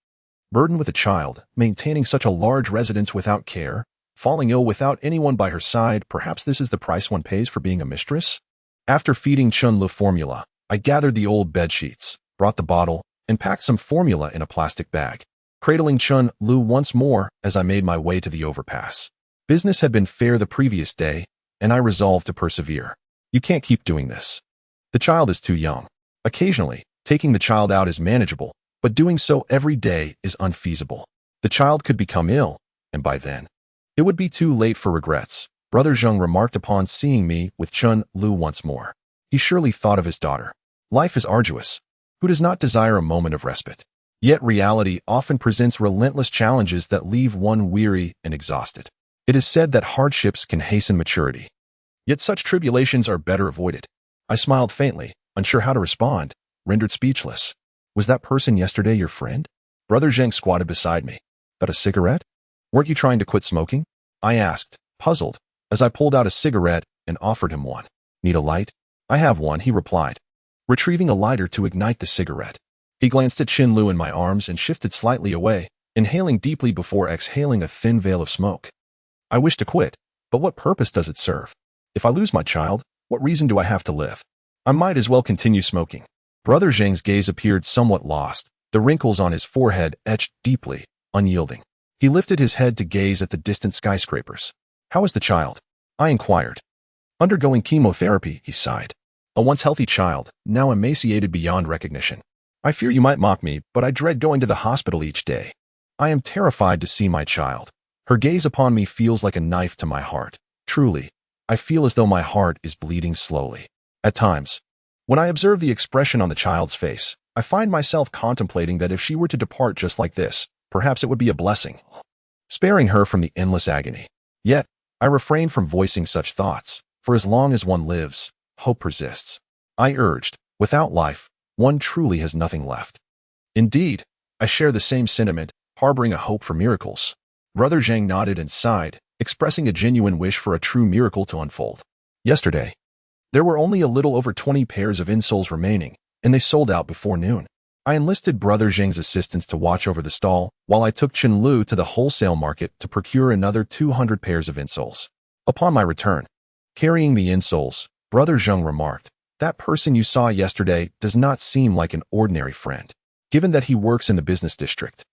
burdened with a child, maintaining such a large residence without care, falling ill without anyone by her side, perhaps this is the price one pays for being a mistress? After feeding Chen Lu formula, I gathered the old bed sheets, brought the bottle, and packed some formula in a plastic bag, cradling Chen Lu once more as I made my way to the overpass. Business had been fair the previous day, and I resolved to persevere. You can't keep doing this. The child is too young. Occasionally, taking the child out is manageable, but doing so every day is unfeasible. The child could become ill, and by then, it would be too late for regrets, Brother Zheng remarked upon seeing me with Chen Lu once more. He surely thought of his daughter. Life is arduous. Who does not desire a moment of respite? Yet reality often presents relentless challenges that leave one weary and exhausted. It is said that hardships can hasten maturity. Yet such tribulations are better avoided. I smiled faintly, unsure how to respond, rendered speechless. Was that person yesterday your friend? Brother Zheng squatted beside me. Got a cigarette? Weren't you trying to quit smoking? I asked, puzzled, as I pulled out a cigarette and offered him one. Need a light? I have one, he replied, retrieving a lighter to ignite the cigarette. He glanced at Chen Lu in my arms and shifted slightly away, inhaling deeply before exhaling a thin veil of smoke. I wish to quit, but what purpose does it serve? If I lose my child, what reason do I have to live? I might as well continue smoking. Brother Zheng's gaze appeared somewhat lost, the wrinkles on his forehead etched deeply, unyielding. He lifted his head to gaze at the distant skyscrapers. How is the child? I inquired. Undergoing chemotherapy, he sighed. A once healthy child, now emaciated beyond recognition. I fear you might mock me, but I dread going to the hospital each day. I am terrified to see my child. Her gaze upon me feels like a knife to my heart. Truly, I feel as though my heart is bleeding slowly. At times, when I observe the expression on the child's face, I find myself contemplating that if she were to depart just like this, perhaps it would be a blessing, sparing her from the endless agony. Yet, I refrain from voicing such thoughts, For as long as one lives, hope persists. I urged, without life, one truly has nothing left. Indeed, I share the same sentiment, harboring a hope for miracles. Brother Zhang nodded and sighed, expressing a genuine wish for a true miracle to unfold. Yesterday, there were only a little over 20 pairs of insoles remaining, and they sold out before noon. I enlisted Brother Zhang's assistance to watch over the stall, while I took Chen Lu to the wholesale market to procure another 200 pairs of insoles. Upon my return, carrying the insoles, Brother Zhang remarked, "That person you saw yesterday does not seem like an ordinary friend. Given that he works in the business district,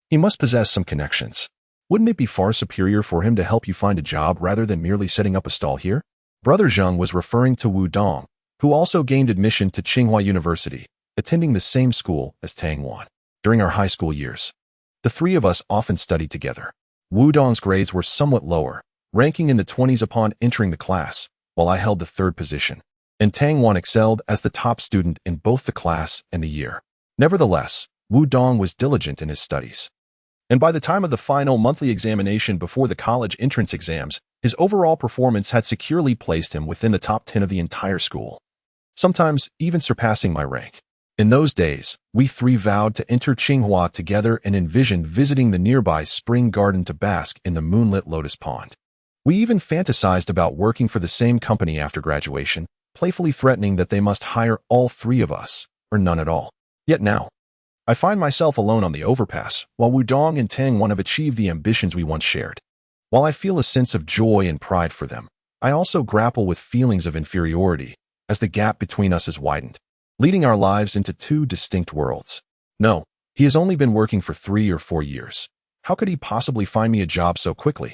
he must possess some connections. Wouldn't it be far superior for him to help you find a job rather than merely setting up a stall here?" Brother Zhang was referring to Wu Dong, who also gained admission to Tsinghua University, attending the same school as Tang Wan. During our high school years, the three of us often studied together. Wu Dong's grades were somewhat lower, ranking in the 20s upon entering the class, while I held the third position, and Tang Wan excelled as the top student in both the class and the year. Nevertheless, Wu Dong was diligent in his studies, and by the time of the final monthly examination before the college entrance exams, his overall performance had securely placed him within the top 10 of the entire school, sometimes even surpassing my rank. In those days, we three vowed to enter Tsinghua together and envisioned visiting the nearby spring garden to bask in the moonlit lotus pond. We even fantasized about working for the same company after graduation, playfully threatening that they must hire all three of us, or none at all. Yet now, I find myself alone on the overpass, while Wu Dong and Tang Wan have achieved the ambitions we once shared. While I feel a sense of joy and pride for them, I also grapple with feelings of inferiority, as the gap between us has widened, leading our lives into two distinct worlds. No, he has only been working for 3 or 4 years. How could he possibly find me a job so quickly?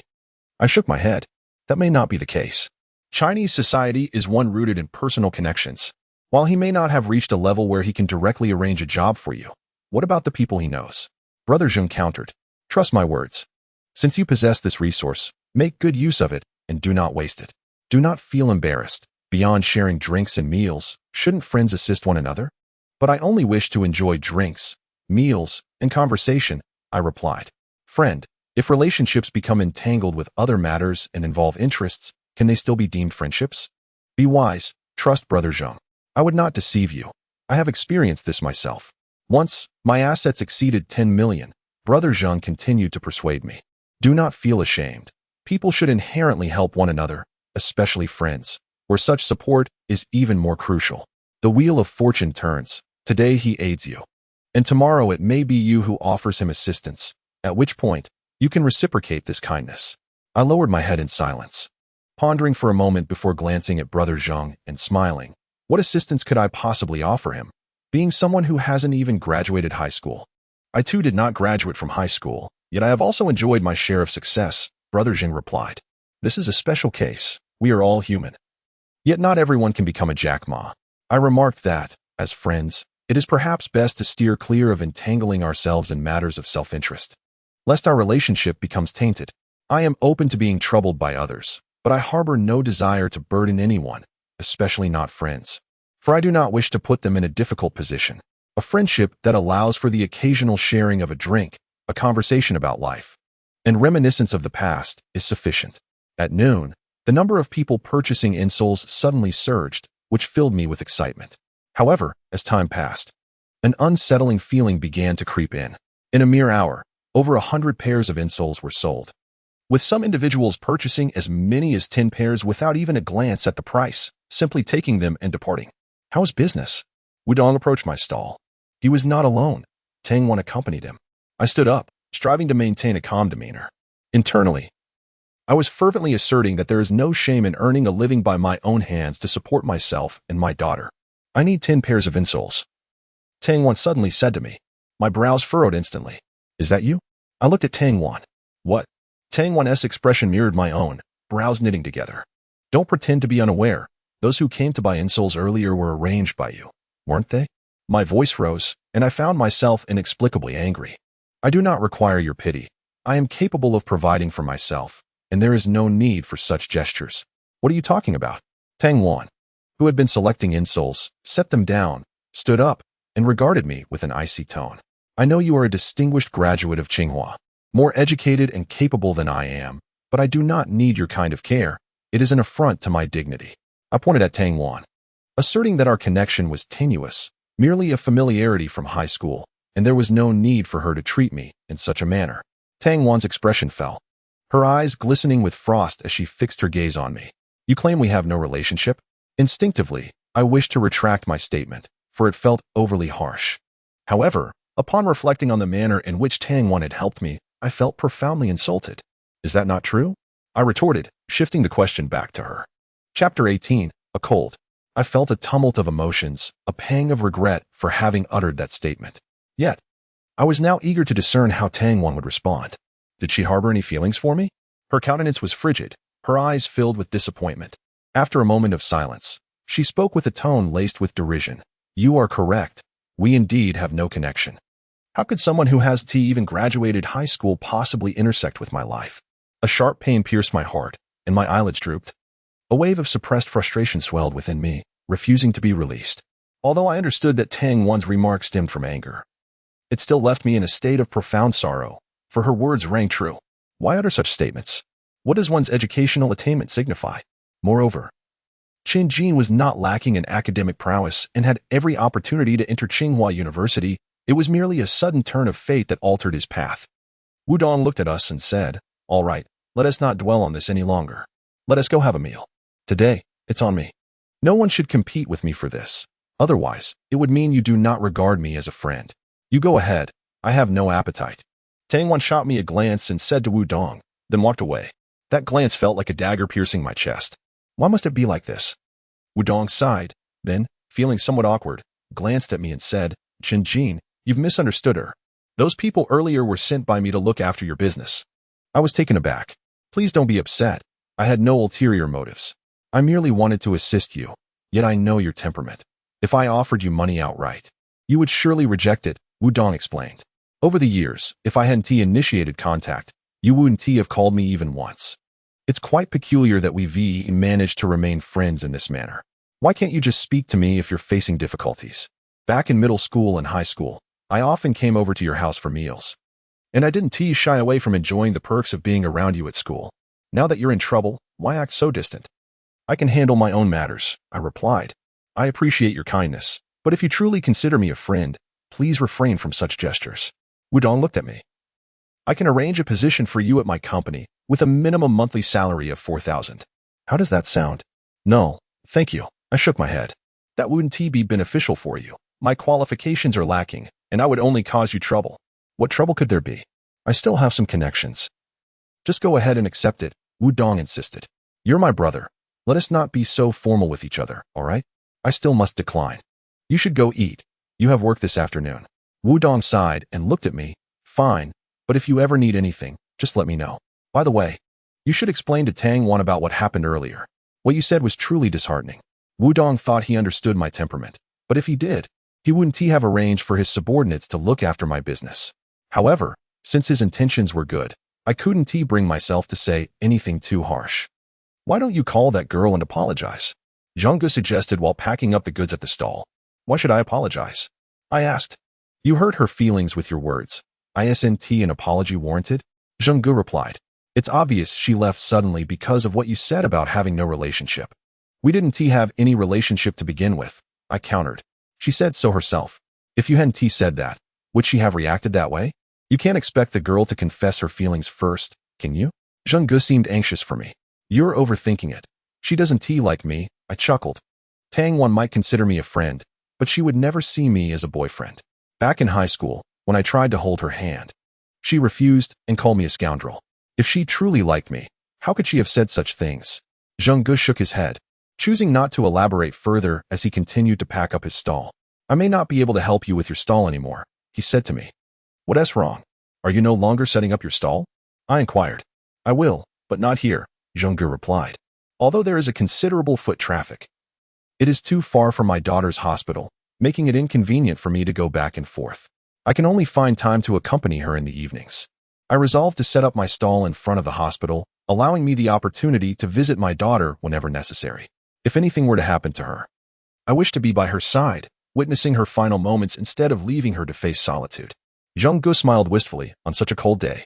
I shook my head. That may not be the case. Chinese society is one rooted in personal connections. While he may not have reached a level where he can directly arrange a job for you, what about the people he knows? Brother Zheng countered. Trust my words. Since you possess this resource, make good use of it and do not waste it. Do not feel embarrassed. Beyond sharing drinks and meals, shouldn't friends assist one another? But I only wish to enjoy drinks, meals, and conversation, I replied. Friend, if relationships become entangled with other matters and involve interests, can they still be deemed friendships? Be wise, trust Brother Zheng. I would not deceive you. I have experienced this myself. Once, my assets exceeded 10 million. Brother Zheng continued to persuade me. Do not feel ashamed. People should inherently help one another, especially friends, where such support is even more crucial. The wheel of fortune turns. Today he aids you, and tomorrow it may be you who offers him assistance, at which point you can reciprocate this kindness. I lowered my head in silence, pondering for a moment before glancing at Brother Zheng and smiling. What assistance could I possibly offer him, being someone who hasn't even graduated high school? I too did not graduate from high school, yet I have also enjoyed my share of success, Brother Zheng replied. This is a special case. We are all human. Yet not everyone can become a Jack Ma. I remarked that, as friends, it is perhaps best to steer clear of entangling ourselves in matters of self-interest, lest our relationship becomes tainted. I am open to being troubled by others, but I harbor no desire to burden anyone, especially not friends, for I do not wish to put them in a difficult position. A friendship that allows for the occasional sharing of a drink, a conversation about life, and reminiscence of the past is sufficient. At noon, the number of people purchasing insoles suddenly surged, which filled me with excitement. However, as time passed, an unsettling feeling began to creep in. In a mere hour, over 100 pairs of insoles were sold, with some individuals purchasing as many as 10 pairs without even a glance at the price, simply taking them and departing. How's business? Wu Dong approached my stall. He was not alone. Tang Wan accompanied him. I stood up, striving to maintain a calm demeanor. Internally, I was fervently asserting that there is no shame in earning a living by my own hands to support myself and my daughter. I need 10 pairs of insoles. Tang Wan suddenly said to me. My brows furrowed instantly. Is that you? I looked at Tang Wan. What? Tang Wan's expression mirrored my own, brows knitting together. Don't pretend to be unaware. Those who came to buy insoles earlier were arranged by you, weren't they? My voice rose, and I found myself inexplicably angry. I do not require your pity. I am capable of providing for myself, and there is no need for such gestures. What are you talking about? Tang Wan, who had been selecting insoles, set them down, stood up, and regarded me with an icy tone. I know you are a distinguished graduate of Tsinghua, more educated and capable than I am, but I do not need your kind of care. It is an affront to my dignity. I pointed at Tang Wan, asserting that our connection was tenuous, merely a familiarity from high school, and there was no need for her to treat me in such a manner. Tang Wan's expression fell, her eyes glistening with frost as she fixed her gaze on me. You claim we have no relationship? Instinctively, I wished to retract my statement, for it felt overly harsh. However, upon reflecting on the manner in which Tang Wan had helped me, I felt profoundly insulted. Is that not true? I retorted, shifting the question back to her. Chapter 18, A Cold. I felt a tumult of emotions, a pang of regret for having uttered that statement. Yet, I was now eager to discern how Tang Wan would respond. Did she harbor any feelings for me? Her countenance was frigid, her eyes filled with disappointment. After a moment of silence, she spoke with a tone laced with derision. You are correct. We indeed have no connection. How could someone who has even graduated high school possibly intersect with my life? A sharp pain pierced my heart, and my eyelids drooped. A wave of suppressed frustration swelled within me, refusing to be released. Although I understood that Tang Wan's remark stemmed from anger, it still left me in a state of profound sorrow, for her words rang true. Why utter such statements? What does one's educational attainment signify? Moreover, Chen Jin was not lacking in academic prowess and had every opportunity to enter Tsinghua University. It was merely a sudden turn of fate that altered his path. Wudong looked at us and said, All right, let us not dwell on this any longer. Let us go have a meal. Today, it's on me. No one should compete with me for this. Otherwise, it would mean you do not regard me as a friend. You go ahead. I have no appetite. Tang Wan shot me a glance and said to Wudong, then walked away. That glance felt like a dagger piercing my chest. Why must it be like this? Wudong sighed, then, feeling somewhat awkward, glanced at me and said, Chen Jin, you've misunderstood her. Those people earlier were sent by me to look after your business. I was taken aback. Please don't be upset. I had no ulterior motives. I merely wanted to assist you, yet I know your temperament. If I offered you money outright, you would surely reject it, Wudong explained. Over the years, if I hadn't initiated contact, you wouldn't have called me even once. It's quite peculiar that we managed to remain friends in this manner. Why can't you just speak to me if you're facing difficulties? Back in middle school and high school, I often came over to your house for meals. And I didn't shy away from enjoying the perks of being around you at school. Now that you're in trouble, why act so distant? I can handle my own matters, I replied. I appreciate your kindness, but if you truly consider me a friend, please refrain from such gestures. Wudong looked at me. I can arrange a position for you at my company with a minimum monthly salary of 4,000. How does that sound? No, thank you. I shook my head. That wouldn't be beneficial for you. My qualifications are lacking, and I would only cause you trouble. What trouble could there be? I still have some connections. Just go ahead and accept it, Wudong insisted. You're my brother. Let us not be so formal with each other, all right? I still must decline. You should go eat. You have work this afternoon. Wudong sighed and looked at me. Fine, but if you ever need anything, just let me know. By the way, you should explain to Tang Wan about what happened earlier. What you said was truly disheartening. Wudong thought he understood my temperament, but if he did, he wouldn't have arranged for his subordinates to look after my business. However, since his intentions were good, I couldn't bring myself to say anything too harsh. Why don't you call that girl and apologize? Zheng Ke suggested while packing up the goods at the stall. Why should I apologize? I asked. You hurt her feelings with your words. Isn't an apology warranted? Zheng Ke replied. It's obvious she left suddenly because of what you said about having no relationship. We didn't have any relationship to begin with, I countered. She said so herself. If you hadn't said that, would she have reacted that way? You can't expect the girl to confess her feelings first, can you? Zheng Ke seemed anxious for me. You're overthinking it. She doesn't like me, I chuckled. Tang Wan might consider me a friend, but she would never see me as a boyfriend. Back in high school, when I tried to hold her hand, she refused and called me a scoundrel. If she truly liked me, how could she have said such things? Zheng Ke shook his head, choosing not to elaborate further as he continued to pack up his stall. I may not be able to help you with your stall anymore, he said to me. What's wrong? Are you no longer setting up your stall? I inquired. I will, but not here, Zheng Ke replied. Although there is a considerable foot traffic, it is too far from my daughter's hospital, making it inconvenient for me to go back and forth. I can only find time to accompany her in the evenings. I resolved to set up my stall in front of the hospital, allowing me the opportunity to visit my daughter whenever necessary. If anything were to happen to her, I wish to be by her side, witnessing her final moments instead of leaving her to face solitude. Zheng Ke smiled wistfully on such a cold day.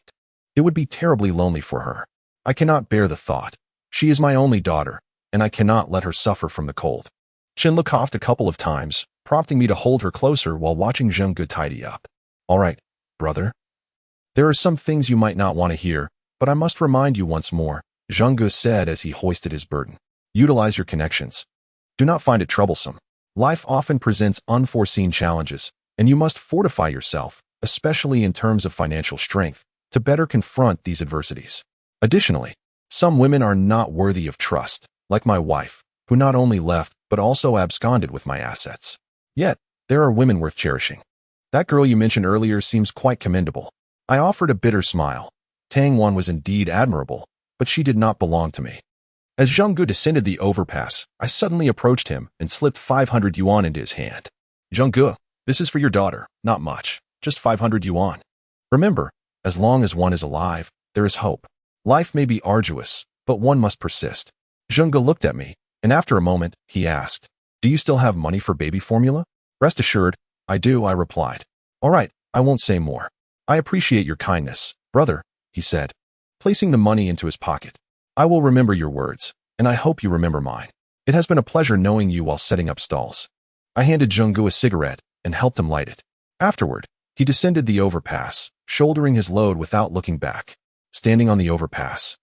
It would be terribly lonely for her. I cannot bear the thought. She is my only daughter, and I cannot let her suffer from the cold. Chen Le coughed a couple of times, prompting me to hold her closer while watching Zheng Ge tidy up. All right, brother. There are some things you might not want to hear, but I must remind you once more, Zheng Ge said as he hoisted his burden. Utilize your connections. Do not find it troublesome. Life often presents unforeseen challenges, and you must fortify yourself, especially in terms of financial strength, to better confront these adversities. Additionally, some women are not worthy of trust, like my wife, who not only left but also absconded with my assets. Yet, there are women worth cherishing. That girl you mentioned earlier seems quite commendable. I offered a bitter smile. Tang Wan was indeed admirable, but she did not belong to me. As Zheng Ge descended the overpass, I suddenly approached him and slipped 500 yuan into his hand. Zheng Ge, this is for your daughter, not much, just 500 yuan. Remember, as long as one is alive, there is hope. Life may be arduous, but one must persist. Zheng Ge looked at me, and after a moment, he asked, do you still have money for baby formula? Rest assured, I do, I replied. All right, I won't say more. I appreciate your kindness, brother, he said, placing the money into his pocket. I will remember your words, and I hope you remember mine. It has been a pleasure knowing you while setting up stalls. I handed Zheng Ge a cigarette and helped him light it. Afterward, he descended the overpass, shouldering his load without looking back. Standing on the overpass,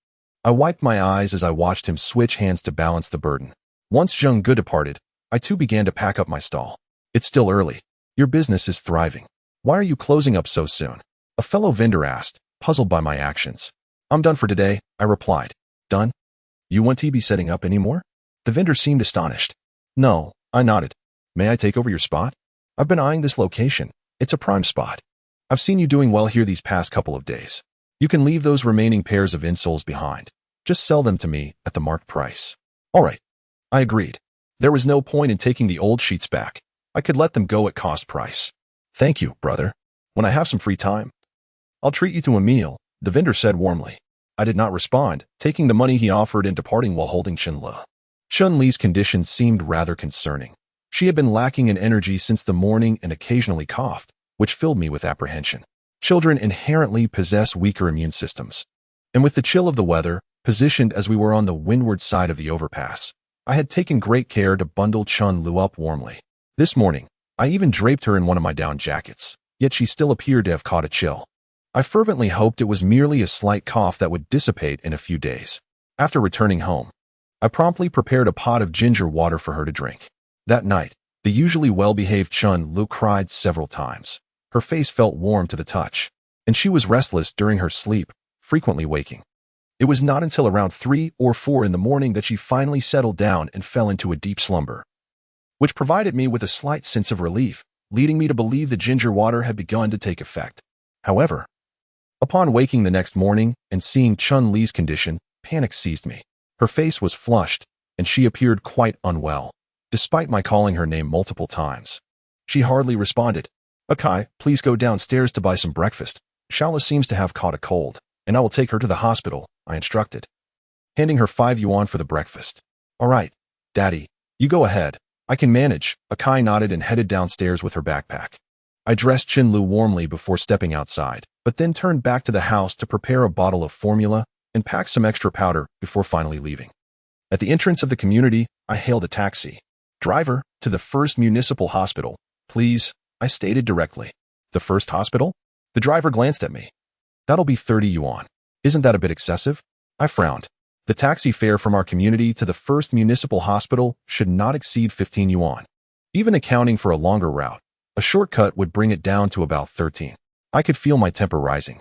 I wiped my eyes as I watched him switch hands to balance the burden. Once Zheng Ge departed, I too began to pack up my stall. It's still early. Your business is thriving. Why are you closing up so soon? A fellow vendor asked, puzzled by my actions. I'm done for today, I replied. Done? You won't be setting up anymore? The vendor seemed astonished. No, I nodded. May I take over your spot? I've been eyeing this location. It's a prime spot. I've seen you doing well here these past couple of days. You can leave those remaining pairs of insoles behind. Just sell them to me at the marked price. All right. I agreed. There was no point in taking the old sheets back. I could let them go at cost price. Thank you, brother. When I have some free time, I'll treat you to a meal, the vendor said warmly. I did not respond, taking the money he offered and departing while holding Chen Le. Chen Li's condition seemed rather concerning. She had been lacking in energy since the morning and occasionally coughed, which filled me with apprehension. Children inherently possess weaker immune systems. And with the chill of the weather, positioned as we were on the windward side of the overpass, I had taken great care to bundle Chen Lu up warmly. This morning, I even draped her in one of my down jackets, yet she still appeared to have caught a chill. I fervently hoped it was merely a slight cough that would dissipate in a few days. After returning home, I promptly prepared a pot of ginger water for her to drink. That night, the usually well-behaved Chen Lu cried several times. Her face felt warm to the touch, and she was restless during her sleep, frequently waking. It was not until around 3 or 4 in the morning that she finally settled down and fell into a deep slumber, which provided me with a slight sense of relief, leading me to believe the ginger water had begun to take effect. However, upon waking the next morning and seeing Chen Li's condition, panic seized me. Her face was flushed, and she appeared quite unwell, despite my calling her name multiple times. She hardly responded. Okay, please go downstairs to buy some breakfast. Shaola seems to have caught a cold, and I will take her to the hospital, I instructed, handing her 5 yuan for the breakfast. All right, Daddy, you go ahead. I can manage. Akai nodded and headed downstairs with her backpack. I dressed Chen Lu warmly before stepping outside, but then turned back to the house to prepare a bottle of formula and pack some extra powder before finally leaving. At the entrance of the community, I hailed a taxi. Driver, to the first municipal hospital, please, I stated directly. The first hospital? The driver glanced at me. That'll be 30 yuan. Isn't that a bit excessive? I frowned. The taxi fare from our community to the first municipal hospital should not exceed 15 yuan. Even accounting for a longer route, a shortcut would bring it down to about 13. I could feel my temper rising.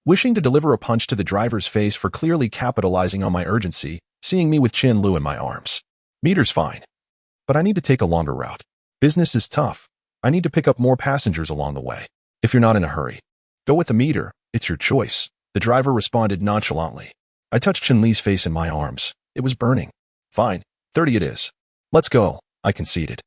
Wishing to deliver a punch to the driver's face for clearly capitalizing on my urgency, seeing me with Chen Lu in my arms. Meter's fine. But I need to take a longer route. Business is tough. I need to pick up more passengers along the way. If you're not in a hurry, go with the meter. It's your choice. The driver responded nonchalantly. I touched Chen Li's face in my arms. It was burning. Fine, 30 it is. Let's go, I conceded.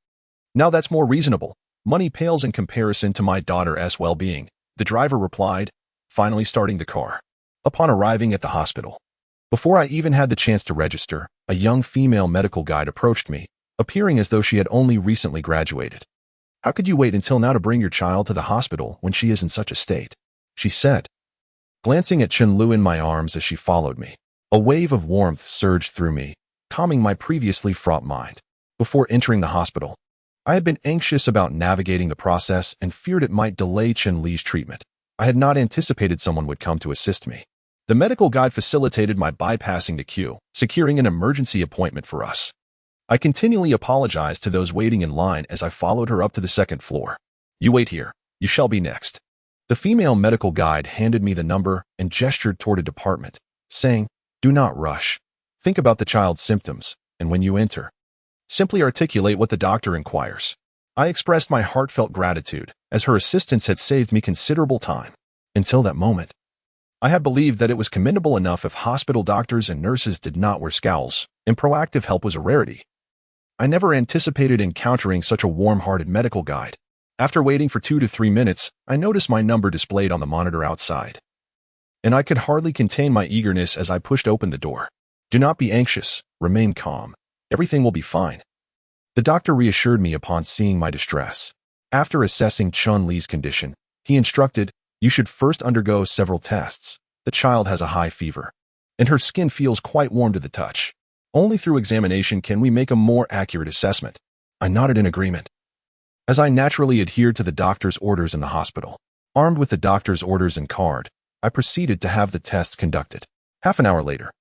Now that's more reasonable. Money pales in comparison to my daughter's well-being, the driver replied, finally starting the car. Upon arriving at the hospital, before I even had the chance to register, a young female medical guide approached me, appearing as though she had only recently graduated. How could you wait until now to bring your child to the hospital when she is in such a state? She said, glancing at Chen Lu in my arms as she followed me. A wave of warmth surged through me, calming my previously fraught mind. Before entering the hospital, I had been anxious about navigating the process and feared it might delay Chen Li's treatment. I had not anticipated someone would come to assist me. The medical guide facilitated my bypassing the queue, securing an emergency appointment for us. I continually apologized to those waiting in line as I followed her up to the second floor. "You wait here. You shall be next." The female medical guide handed me the number and gestured toward a department, saying, "Do not rush. Think about the child's symptoms, and when you enter, simply articulate what the doctor inquires." I expressed my heartfelt gratitude, as her assistance had saved me considerable time. Until that moment, I had believed that it was commendable enough if hospital doctors and nurses did not wear scowls, and proactive help was a rarity. I never anticipated encountering such a warm-hearted medical guide. After waiting for 2 to 3 minutes, I noticed my number displayed on the monitor outside, and I could hardly contain my eagerness as I pushed open the door. "Do not be anxious. Remain calm. Everything will be fine," the doctor reassured me upon seeing my distress. After assessing Chen Li's condition, he instructed, "You should first undergo several tests. The child has a high fever, and her skin feels quite warm to the touch. Only through examination can we make a more accurate assessment." I nodded in agreement, as I naturally adhered to the doctor's orders in the hospital. Armed with the doctor's orders and card, I proceeded to have the tests conducted. Half an hour later,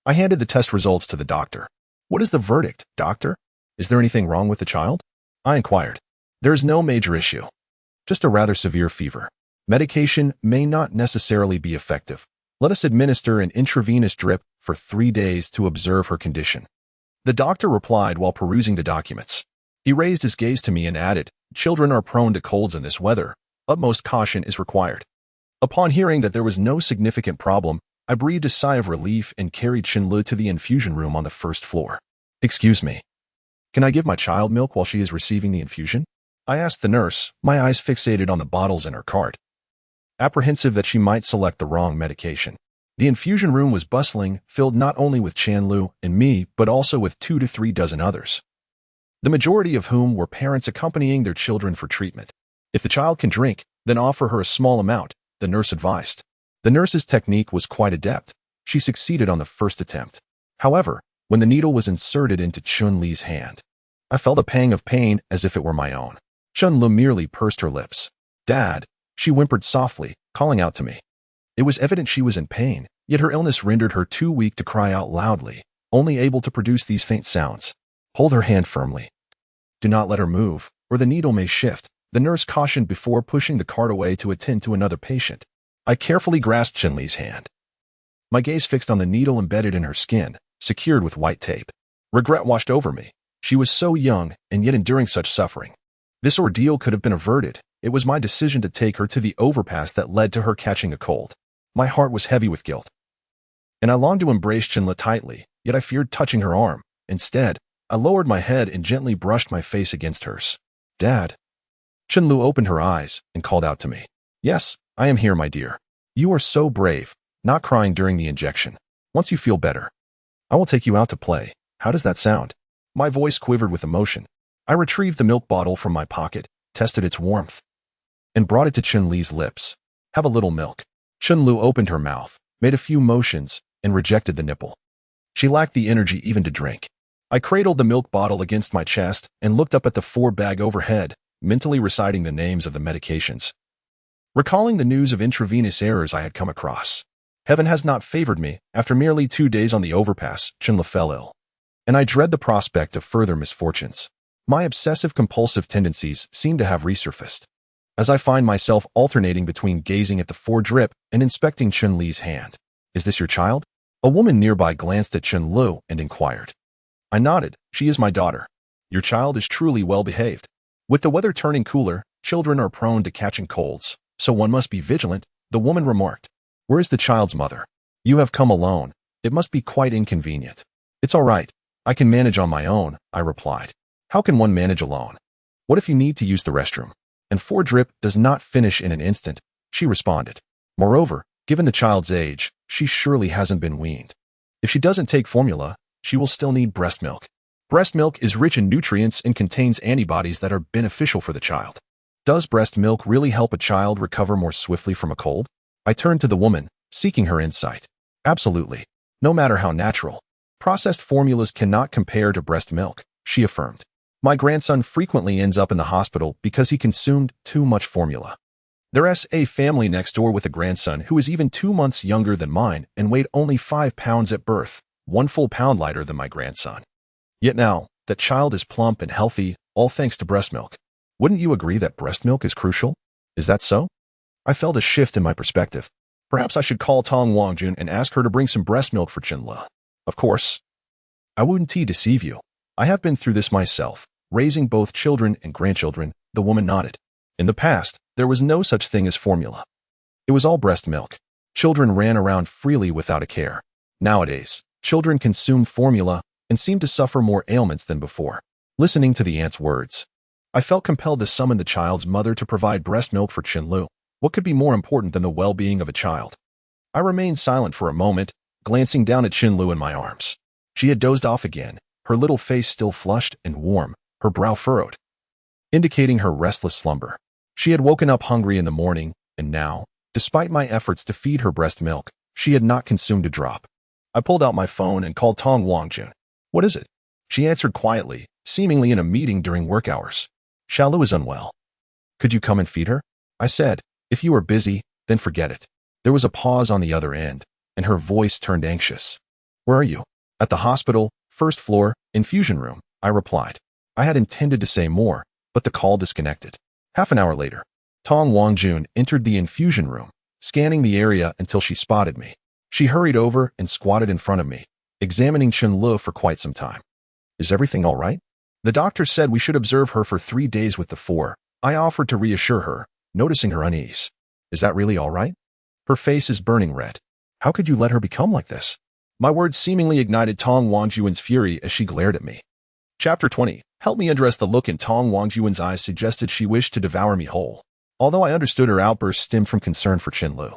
I handed the test results to the doctor. "What is the verdict, doctor? Is there anything wrong with the child?" I inquired. "There is no major issue. Just a rather severe fever. Medication may not necessarily be effective. Let us administer an intravenous drip for 3 days to observe her condition," the doctor replied while perusing the documents. He raised his gaze to me and added, "Children are prone to colds in this weather. Utmost caution is required." Upon hearing that there was no significant problem, I breathed a sigh of relief and carried Chen Lu to the infusion room on the first floor. "Excuse me. Can I give my child milk while she is receiving the infusion?" I asked the nurse, my eyes fixated on the bottles in her cart, apprehensive that she might select the wrong medication. The infusion room was bustling, filled not only with Chen Lu and me, but also with 2 to 3 dozen others, the majority of whom were parents accompanying their children for treatment. "If the child can drink, then offer her a small amount," the nurse advised. The nurse's technique was quite adept. She succeeded on the first attempt. However, when the needle was inserted into Chen Li's hand, I felt a pang of pain as if it were my own. Chen Lu merely pursed her lips. "Dad," she whimpered softly, calling out to me. It was evident she was in pain, yet her illness rendered her too weak to cry out loudly, only able to produce these faint sounds. "Hold her hand firmly. Do not let her move, or the needle may shift," the nurse cautioned before pushing the cart away to attend to another patient. I carefully grasped Chen Li's hand, my gaze fixed on the needle embedded in her skin, secured with white tape. Regret washed over me. She was so young and yet enduring such suffering. This ordeal could have been averted. It was my decision to take her to the overpass that led to her catching a cold. My heart was heavy with guilt, and I longed to embrace Chen Li tightly, yet I feared touching her arm. Instead, I lowered my head and gently brushed my face against hers. "Dad." Chen Lu opened her eyes and called out to me. "Yes, I am here, my dear. You are so brave, not crying during the injection. Once you feel better, I will take you out to play. How does that sound?" My voice quivered with emotion. I retrieved the milk bottle from my pocket, tested its warmth, and brought it to Chen Li's lips. "Have a little milk." Chen Lu opened her mouth, made a few motions, and rejected the nipple. She lacked the energy even to drink. I cradled the milk bottle against my chest and looked up at the 4-bag overhead, mentally reciting the names of the medications, recalling the news of intravenous errors I had come across. Heaven has not favored me. After merely 2 days on the overpass, Chen Li fell ill, and I dread the prospect of further misfortunes. My obsessive-compulsive tendencies seem to have resurfaced, as I find myself alternating between gazing at the 4-drip and inspecting Chen Li's hand. "Is this your child?" A woman nearby glanced at Chen Lu and inquired. I nodded. "She is my daughter. Your child is truly well behaved. With the weather turning cooler, children are prone to catching colds, so one must be vigilant," the woman remarked. "Where is the child's mother?" "You have come alone. It must be quite inconvenient." "It's all right. I can manage on my own," I replied. "How can one manage alone? What if you need to use the restroom?" "And 4-drip does not finish in an instant," she responded. "Moreover, given the child's age, she surely hasn't been weaned. If she doesn't take formula, she will still need breast milk. Breast milk is rich in nutrients and contains antibodies that are beneficial for the child." "Does breast milk really help a child recover more swiftly from a cold?" I turned to the woman, seeking her insight. "Absolutely. No matter how natural. Processed formulas cannot compare to breast milk, she affirmed. My grandson frequently ends up in the hospital because he consumed too much formula. There's a family next door with a grandson who is even 2 months younger than mine and weighed only 5 pounds at birth, 1 full pound lighter than my grandson. Yet now, that child is plump and healthy, all thanks to breast milk. Wouldn't you agree that breast milk is crucial? Is that so? I felt a shift in my perspective. Perhaps I should call Tong Wangjun and ask her to bring some breast milk for Chen Ke. Of course. I wouldn't deceive you. I have been through this myself, raising both children and grandchildren, the woman nodded. In the past, there was no such thing as formula. It was all breast milk. Children ran around freely without a care. Nowadays, children consume formula and seem to suffer more ailments than before. Listening to the aunt's words, I felt compelled to summon the child's mother to provide breast milk for Chen Ke. What could be more important than the well-being of a child? I remained silent for a moment, glancing down at Chen Ke in my arms. She had dozed off again, her little face still flushed and warm, her brow furrowed, indicating her restless slumber. She had woken up hungry in the morning, and now, despite my efforts to feed her breast milk, she had not consumed a drop. I pulled out my phone and called Tong Wangjun. What is it? She answered quietly, seemingly in a meeting during work hours. Xiaolu is unwell. Could you come and feed her? I said. If you are busy, then forget it. There was a pause on the other end, and her voice turned anxious. Where are you? At the hospital, first floor, infusion room, I replied. I had intended to say more, but the call disconnected. Half an hour later, Tong Wangjun entered the infusion room, scanning the area until she spotted me. She hurried over and squatted in front of me, examining Chen Ke for quite some time. Is everything all right? The doctor said we should observe her for 3 days with the 4. I offered to reassure her, noticing her unease. Is that really all right? Her face is burning red. How could you let her become like this? My words seemingly ignited Tong Wangjun's fury as she glared at me. Chapter 20. Help me address the look in Tong Wangjun's eyes suggested she wished to devour me whole, although I understood her outburst stemmed from concern for Chen Ke.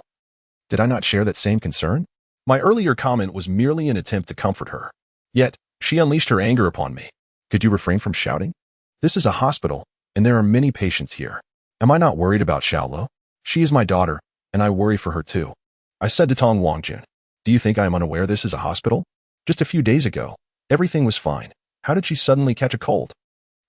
Did I not share that same concern? My earlier comment was merely an attempt to comfort her. Yet, she unleashed her anger upon me. Could you refrain from shouting? This is a hospital, and there are many patients here. Am I not worried about Xiaolu? She is my daughter, and I worry for her too. I said to Tong Wangjun, do you think I am unaware this is a hospital? Just a few days ago, everything was fine. How did she suddenly catch a cold?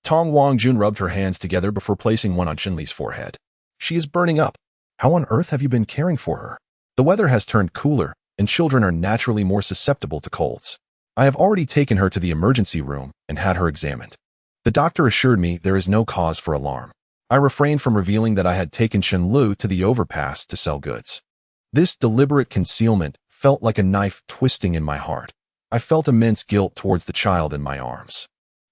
Tong Wangjun rubbed her hands together before placing one on Chen Ke's forehead. She is burning up. How on earth have you been caring for her? The weather has turned cooler, and children are naturally more susceptible to colds. I have already taken her to the emergency room and had her examined. The doctor assured me there is no cause for alarm. I refrained from revealing that I had taken Chen Ke to the overpass to sell goods. This deliberate concealment felt like a knife twisting in my heart. I felt immense guilt towards the child in my arms.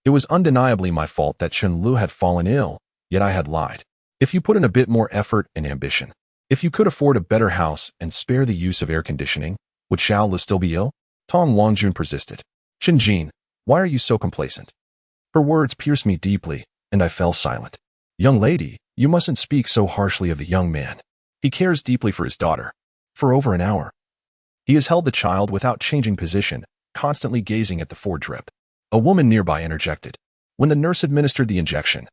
It was undeniably my fault that Chen Ke had fallen ill, yet I had lied. If you put in a bit more effort and ambition, if you could afford a better house and spare the use of air conditioning, would Xiaolu still be ill? Tong Wangjun persisted. Chen Jin, why are you so complacent? Her words pierced me deeply, and I fell silent. Young lady, you mustn't speak so harshly of the young man. He cares deeply for his daughter. For over an hour, he has held the child without changing position, constantly gazing at the 4 drip. A woman nearby interjected. When the nurse administered the injection,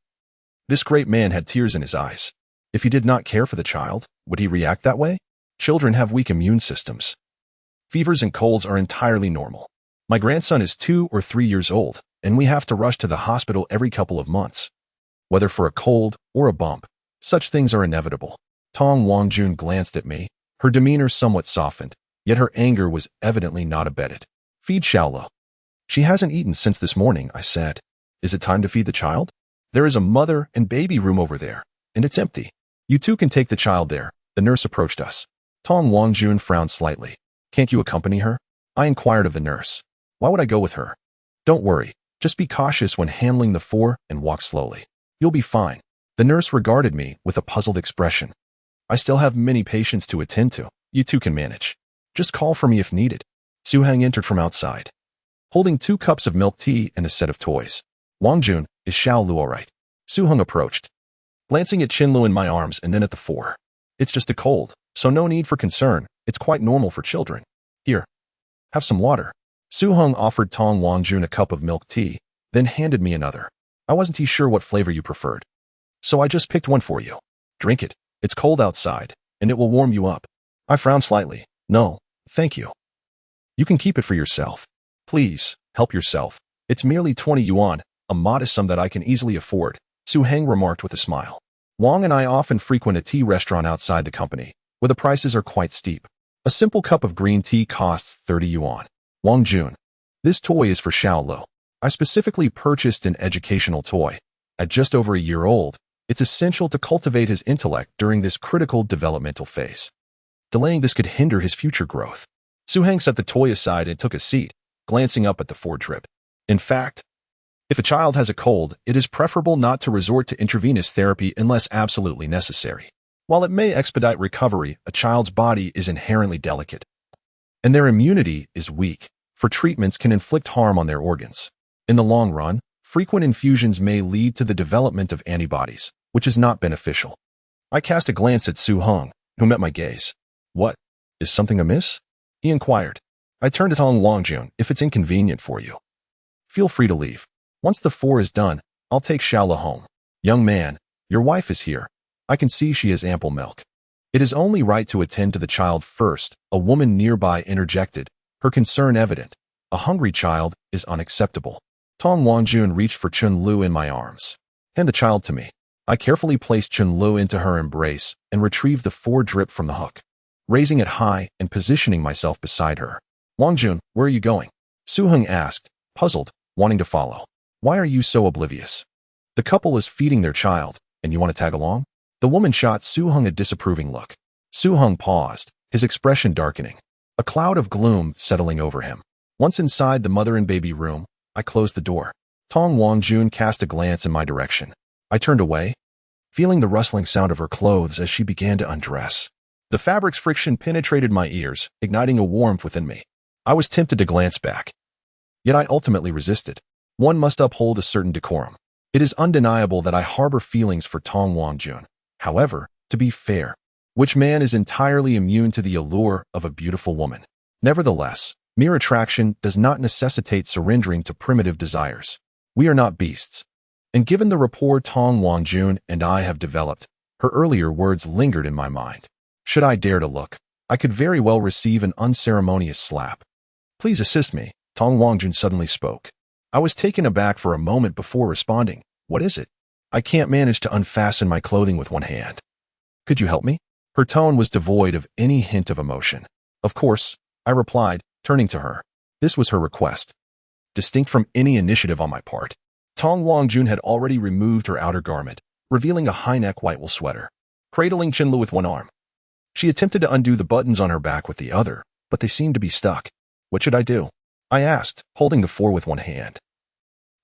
this great man had tears in his eyes. If he did not care for the child, would he react that way? Children have weak immune systems. Fevers and colds are entirely normal. My grandson is 2 or 3 years old, and we have to rush to the hospital every couple of months. Whether for a cold or a bump, such things are inevitable. Tong Wangjun glanced at me, her demeanor somewhat softened, yet her anger was evidently not abated. Feed Xiaolu. She hasn't eaten since this morning, I said. Is it time to feed the child? There is a mother and baby room over there, and it's empty. You two can take the child there. The nurse approached us. Tong Wangjun frowned slightly. Can't you accompany her? I inquired of the nurse. Why would I go with her? Don't worry. Just be cautious when handling the 4 and walk slowly. You'll be fine. The nurse regarded me with a puzzled expression. I still have many patients to attend to. You two can manage. Just call for me if needed. Suhang entered from outside, holding 2 cups of milk tea and a set of toys. Wangjun, is Xiaolu all right? Suhang approached, glancing at Chen Ke in my arms and then at the 4. It's just a cold, so no need for concern. It's quite normal for children. Here, have some water. Suhang offered Tong Wangjun a cup of milk tea, then handed me another. I wasn't too sure what flavor you preferred, so I just picked one for you. Drink it. It's cold outside, and it will warm you up. I frowned slightly. No, thank you. You can keep it for yourself. Please, help yourself. It's merely 20 yuan, a modest sum that I can easily afford, Su Heng remarked with a smile. Wang and I often frequent a tea restaurant outside the company, where the prices are quite steep. A simple cup of green tea costs 30 yuan. Wangjun. This toy is for Xiaolo. I specifically purchased an educational toy. At just over a year old, it's essential to cultivate his intellect during this critical developmental phase. Delaying this could hinder his future growth. Su Heng set the toy aside and took a seat, glancing up at the four-drip. In fact, if a child has a cold, it is preferable not to resort to intravenous therapy unless absolutely necessary. While it may expedite recovery, a child's body is inherently delicate, and their immunity is weak, for treatments can inflict harm on their organs. In the long run, frequent infusions may lead to the development of antibodies, which is not beneficial. I cast a glance at Su Heng, who met my gaze. What? Is something amiss? He inquired. I turned to Tong Wangjun. If it's inconvenient for you, feel free to leave. Once the four is done, I'll take Xiaolo home. Young man, your wife is here. I can see she has ample milk. It is only right to attend to the child first, a woman nearby interjected, her concern evident. A hungry child is unacceptable. Tong Wangjun reached for Chun Lu in my arms. Hand the child to me. I carefully placed Chun Lu into her embrace and retrieved the four-drip from the hook, raising it high and positioning myself beside her. Wangjun, where are you going? Su Heng asked, puzzled, wanting to follow. Why are you so oblivious? The couple is feeding their child, and you want to tag along? The woman shot Su Heng a disapproving look. Su Heng paused, his expression darkening, a cloud of gloom settling over him. Once inside the mother and baby room, I closed the door. Tong Wangjun cast a glance in my direction. I turned away, feeling the rustling sound of her clothes as she began to undress. The fabric's friction penetrated my ears, igniting a warmth within me. I was tempted to glance back, yet I ultimately resisted. One must uphold a certain decorum. It is undeniable that I harbor feelings for Tong Wangjun. However, to be fair, which man is entirely immune to the allure of a beautiful woman? Nevertheless, mere attraction does not necessitate surrendering to primitive desires. We are not beasts. And given the rapport Tong Wangjun and I have developed, her earlier words lingered in my mind. Should I dare to look, I could very well receive an unceremonious slap. Please assist me, Tong Wangjun suddenly spoke. I was taken aback for a moment before responding. What is it? I can't manage to unfasten my clothing with one hand. Could you help me? Her tone was devoid of any hint of emotion. Of course, I replied, turning to her. This was her request, distinct from any initiative on my part. Tong Wangjun had already removed her outer garment, revealing a high-neck white wool sweater. Cradling Chen Lu with one arm, she attempted to undo the buttons on her back with the other, but they seemed to be stuck. What should I do? I asked, holding the four with one hand.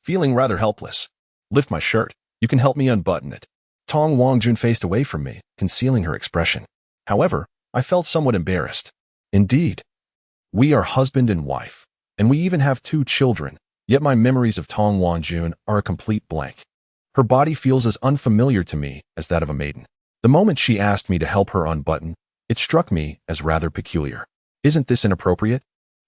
Feeling rather helpless. Lift my shirt. You can help me unbutton it. Tong Wangjun faced away from me, concealing her expression. However, I felt somewhat embarrassed. Indeed, we are husband and wife, and we even have 2 children, yet my memories of Tong Wangjun are a complete blank. Her body feels as unfamiliar to me as that of a maiden. The moment she asked me to help her unbutton, it struck me as rather peculiar. Isn't this inappropriate?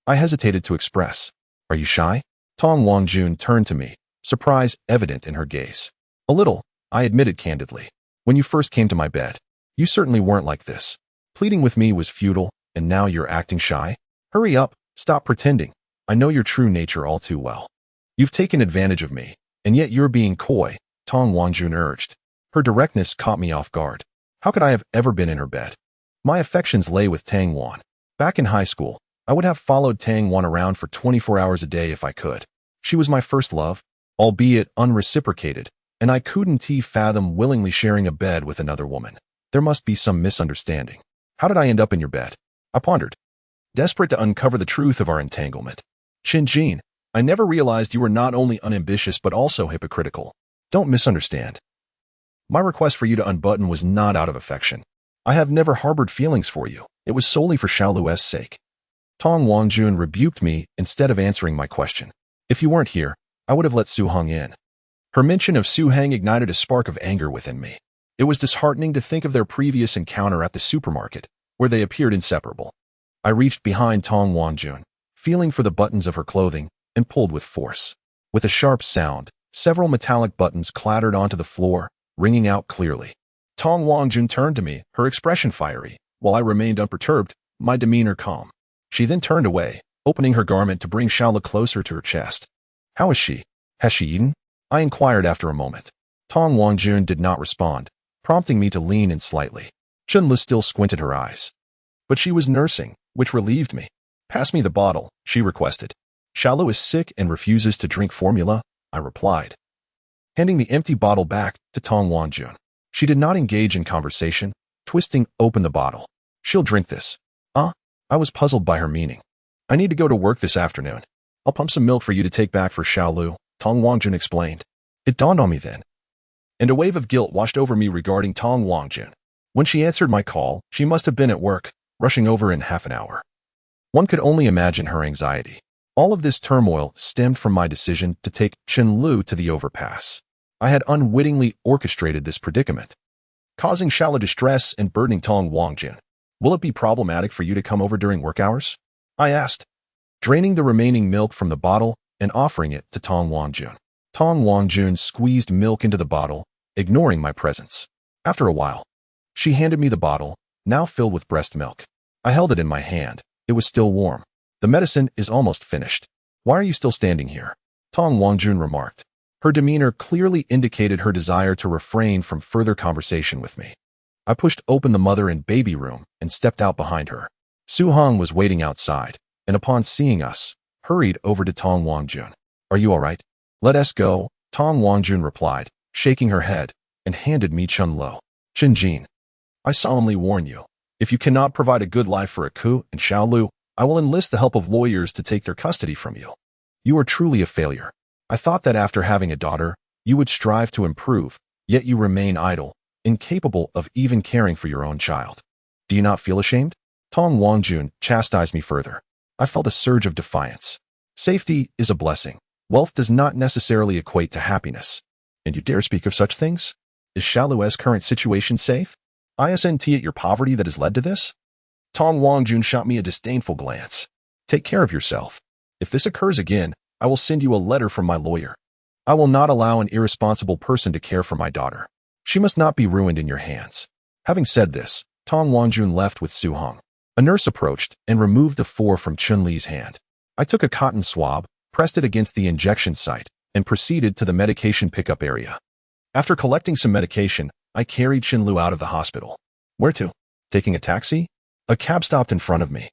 I hesitated to express. Are you shy? Tong Wangjun turned to me, surprise evident in her gaze. A little, I admitted candidly. When you first came to my bed, you certainly weren't like this. Pleading with me was futile, and now you're acting shy? Hurry up, stop pretending. I know your true nature all too well. You've taken advantage of me, and yet you're being coy, Tong Wangjun urged. Her directness caught me off guard. How could I have ever been in her bed? My affections lay with Tang Wan. Back in high school, I would have followed Tang Wan around for 24 hours a day if I could. She was my first love, albeit unreciprocated, and I couldn't fathom willingly sharing a bed with another woman. There must be some misunderstanding. How did I end up in your bed? I pondered, desperate to uncover the truth of our entanglement. Chen Jin, I never realized you were not only unambitious but also hypocritical. Don't misunderstand. My request for you to unbutton was not out of affection. I have never harbored feelings for you. It was solely for Xiaolu's sake. Tong Wangjun rebuked me instead of answering my question. If you weren't here, I would have let Su Heng in. Her mention of Su Heng ignited a spark of anger within me. It was disheartening to think of their previous encounter at the supermarket, where they appeared inseparable. I reached behind Tong Wangjun, feeling for the buttons of her clothing, and pulled with force. With a sharp sound, several metallic buttons clattered onto the floor, ringing out clearly. Tong Wangjun turned to me, her expression fiery, while I remained unperturbed, my demeanor calm. She then turned away, opening her garment to bring Xiaolu closer to her chest. How is she? Has she eaten? I inquired after a moment. Tong Wangjun did not respond, prompting me to lean in slightly. Chen Lu still squinted her eyes. But she was nursing, which relieved me. Pass me the bottle, she requested. Xiaolu is sick and refuses to drink formula, I replied, handing the empty bottle back to Tong Wangjun. She did not engage in conversation, twisting open the bottle. She'll drink this. I was puzzled by her meaning. I need to go to work this afternoon. I'll pump some milk for you to take back for Xiaolu, Tong Wangjun explained. It dawned on me then, and a wave of guilt washed over me regarding Tong Wangjun. When she answered my call, she must have been at work, rushing over in half an hour. One could only imagine her anxiety. All of this turmoil stemmed from my decision to take Chen Lu to the overpass. I had unwittingly orchestrated this predicament, causing Xiaolu distress and burdening Tong Wangjun. Will it be problematic for you to come over during work hours? I asked, draining the remaining milk from the bottle and offering it to Tong Wangjun. Tong Wangjun squeezed milk into the bottle, ignoring my presence. After a while, she handed me the bottle, now filled with breast milk. I held it in my hand. It was still warm. The medicine is almost finished. Why are you still standing here? Tong Wangjun remarked. Her demeanor clearly indicated her desire to refrain from further conversation with me. I pushed open the mother and baby room and stepped out behind her. Su Hong was waiting outside, and upon seeing us, hurried over to Tong Wangjun. Are you all right? Let us go, Tong Wangjun replied, shaking her head, and handed me Chen Lo. Chen Jin, I solemnly warn you, if you cannot provide a good life for Aku and Xiaolu, I will enlist the help of lawyers to take their custody from you. You are truly a failure. I thought that after having a daughter, you would strive to improve, yet you remain idle, incapable of even caring for your own child. Do you not feel ashamed? Tong Wangjun chastised me further. I felt a surge of defiance. Safety is a blessing. Wealth does not necessarily equate to happiness. And you dare speak of such things? Is Xiaolu's current situation safe? Isn't it your poverty that has led to this? Tong Wangjun shot me a disdainful glance. Take care of yourself. If this occurs again, I will send you a letter from my lawyer. I will not allow an irresponsible person to care for my daughter. She must not be ruined in your hands. Having said this, Tong Wangjun left with Su Hong. A nurse approached and removed the 4 from Chun Li's hand. I took a cotton swab, pressed it against the injection site, and proceeded to the medication pickup area. After collecting some medication, I carried Chen Lu out of the hospital. Where to? Taking a taxi? A cab stopped in front of me,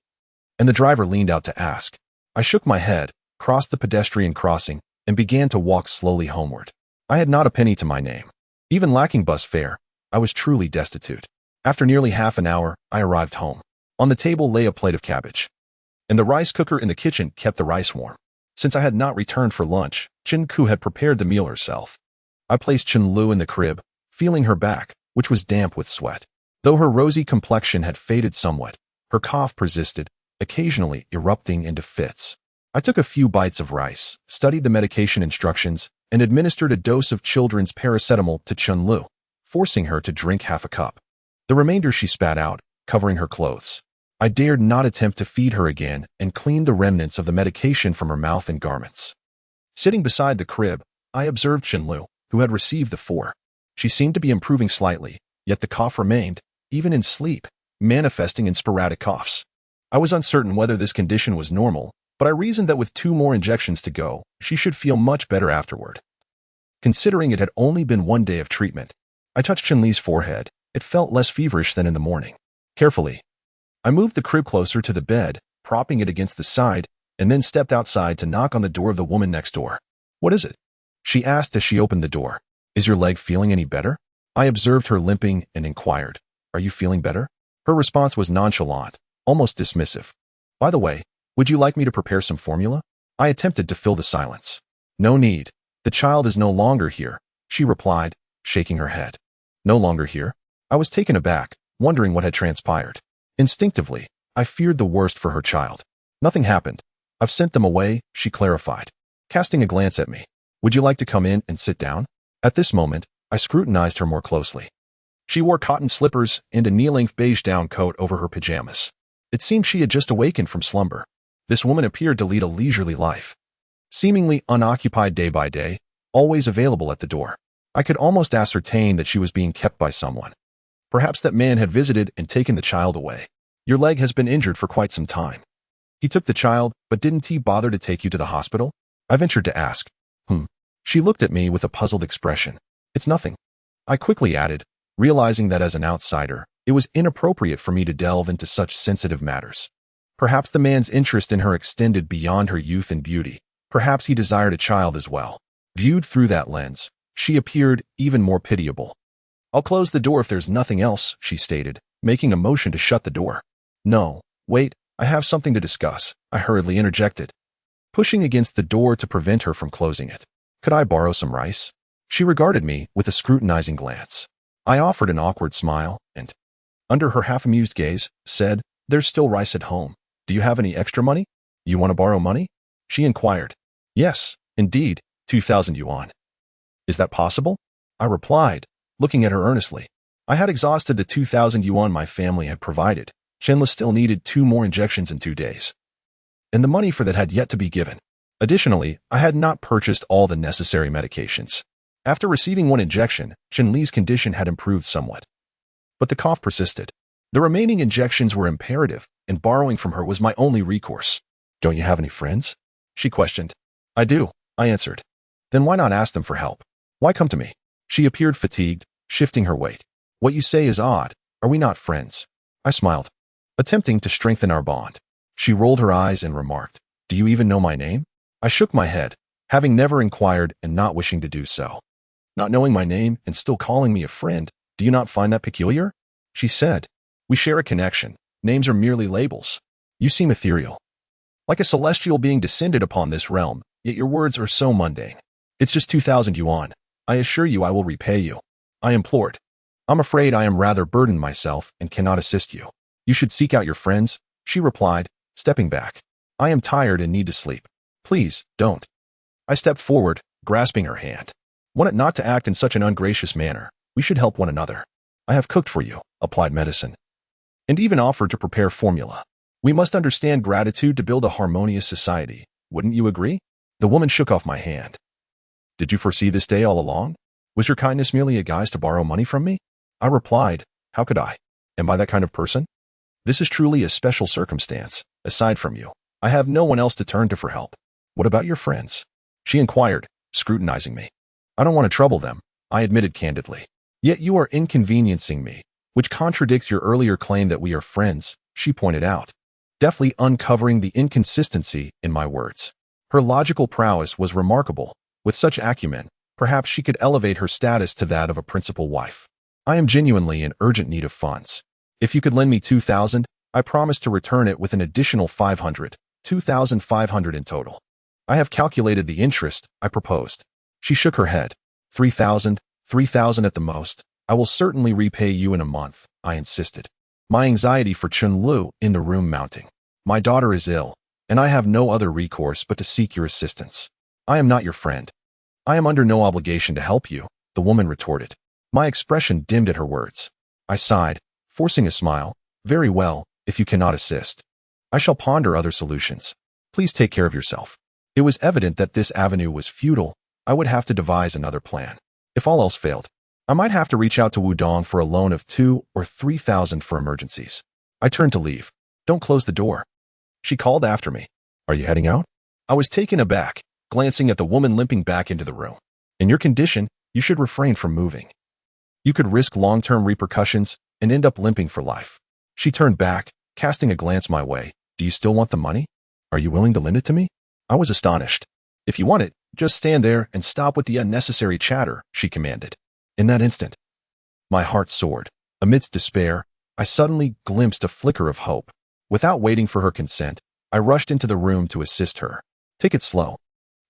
and the driver leaned out to ask. I shook my head, crossed the pedestrian crossing, and began to walk slowly homeward. I had not a penny to my name. Even lacking bus fare, I was truly destitute. After nearly half an hour, I arrived home. On the table lay a plate of cabbage, and the rice cooker in the kitchen kept the rice warm. Since I had not returned for lunch, Chen Ke had prepared the meal herself. I placed Chen Lu in the crib, feeling her back, which was damp with sweat. Though her rosy complexion had faded somewhat, her cough persisted, occasionally erupting into fits. I took a few bites of rice, studied the medication instructions, and administered a dose of children's paracetamol to Chen Lu, forcing her to drink half a cup. The remainder she spat out, covering her clothes. I dared not attempt to feed her again and cleaned the remnants of the medication from her mouth and garments. Sitting beside the crib, I observed Chen Lu, who had received the 4. She seemed to be improving slightly, yet the cough remained, even in sleep, manifesting in sporadic coughs. I was uncertain whether this condition was normal, but I reasoned that with 2 more injections to go, she should feel much better afterward. Considering it had only been 1 day of treatment, I touched Chen Li's forehead. It felt less feverish than in the morning. Carefully, I moved the crib closer to the bed, propping it against the side, and then stepped outside to knock on the door of the woman next door. What is it? She asked as she opened the door. Is your leg feeling any better? I observed her limping and inquired. Are you feeling better? Her response was nonchalant, almost dismissive. By the way, would you like me to prepare some formula? I attempted to fill the silence. No need. The child is no longer here, she replied, shaking her head. No longer here? I was taken aback, wondering what had transpired. Instinctively, I feared the worst for her child. Nothing happened. I've sent them away, she clarified, casting a glance at me. Would you like to come in and sit down? At this moment, I scrutinized her more closely. She wore cotton slippers and a knee-length beige down coat over her pajamas. It seemed she had just awakened from slumber. This woman appeared to lead a leisurely life, seemingly unoccupied day by day, always available at the door. I could almost ascertain that she was being kept by someone. Perhaps that man had visited and taken the child away. Your leg has been injured for quite some time. He took the child, but didn't he bother to take you to the hospital? I ventured to ask. She looked at me with a puzzled expression. It's nothing. I quickly added, realizing that as an outsider, it was inappropriate for me to delve into such sensitive matters. Perhaps the man's interest in her extended beyond her youth and beauty. Perhaps he desired a child as well. Viewed through that lens, she appeared even more pitiable. I'll close the door if there's nothing else, she stated, making a motion to shut the door. No, wait, I have something to discuss, I hurriedly interjected, pushing against the door to prevent her from closing it. Could I borrow some rice? She regarded me with a scrutinizing glance. I offered an awkward smile and, under her half-amused gaze, said, There's still rice at home. Do you have any extra money? You want to borrow money? She inquired. Yes, indeed, 2,000 yuan. Is that possible? I replied, looking at her earnestly. I had exhausted the 2,000 yuan my family had provided. Chen still needed 2 more injections in 2 days. And the money for that had yet to be given. Additionally, I had not purchased all the necessary medications. After receiving 1 injection, Chen Li's condition had improved somewhat. But the cough persisted. The remaining injections were imperative, and borrowing from her was my only recourse. Don't you have any friends? She questioned. I do, I answered. Then why not ask them for help? Why come to me? She appeared fatigued, shifting her weight. What you say is odd. Are we not friends? I smiled, attempting to strengthen our bond. She rolled her eyes and remarked, Do you even know my name? I shook my head, having never inquired and not wishing to do so. Not knowing my name and still calling me a friend, do you not find that peculiar? She said, We share a connection. Names are merely labels. You seem ethereal. Like a celestial being descended upon this realm, yet your words are so mundane. It's just 2,000 yuan. I assure you I will repay you. I implored. I'm afraid I am rather burdened myself and cannot assist you. You should seek out your friends, she replied, stepping back. I am tired and need to sleep. Please, don't. I stepped forward, grasping her hand. Want it not to act in such an ungracious manner. We should help one another. I have cooked for you, applied medicine, and even offered to prepare formula. We must understand gratitude to build a harmonious society. Wouldn't you agree? The woman shook off my hand. Did you foresee this day all along? Was your kindness merely a guise to borrow money from me? I replied, How could I? Am I that kind of person? This is truly a special circumstance. Aside from you, I have no one else to turn to for help. What about your friends? She inquired, scrutinizing me. I don't want to trouble them, I admitted candidly. Yet you are inconveniencing me, which contradicts your earlier claim that we are friends, she pointed out, deftly uncovering the inconsistency in my words. Her logical prowess was remarkable. With such acumen, perhaps she could elevate her status to that of a principal wife. I am genuinely in urgent need of funds. If you could lend me 2,000, I promise to return it with an additional 500, 2,500 in total. I have calculated the interest, I proposed. She shook her head. 3,000, 3,000 at the most. I will certainly repay you in a month, I insisted. My anxiety for Chen Lu in the room mounting. My daughter is ill, and I have no other recourse but to seek your assistance. I am not your friend. I am under no obligation to help you, the woman retorted. My expression dimmed at her words. I sighed, forcing a smile. Very well, if you cannot assist. I shall ponder other solutions. Please take care of yourself. It was evident that this avenue was futile. I would have to devise another plan. If all else failed, I might have to reach out to Wudong for a loan of 2,000 or 3,000 for emergencies. I turned to leave. Don't close the door. She called after me. Are you heading out? I was taken aback, glancing at the woman limping back into the room. In your condition, you should refrain from moving. You could risk long-term repercussions and end up limping for life. She turned back, casting a glance my way. Do you still want the money? Are you willing to lend it to me? I was astonished. If you want it, just stand there and stop with the unnecessary chatter, she commanded. In that instant, my heart soared. Amidst despair, I suddenly glimpsed a flicker of hope. Without waiting for her consent, I rushed into the room to assist her. Take it slow.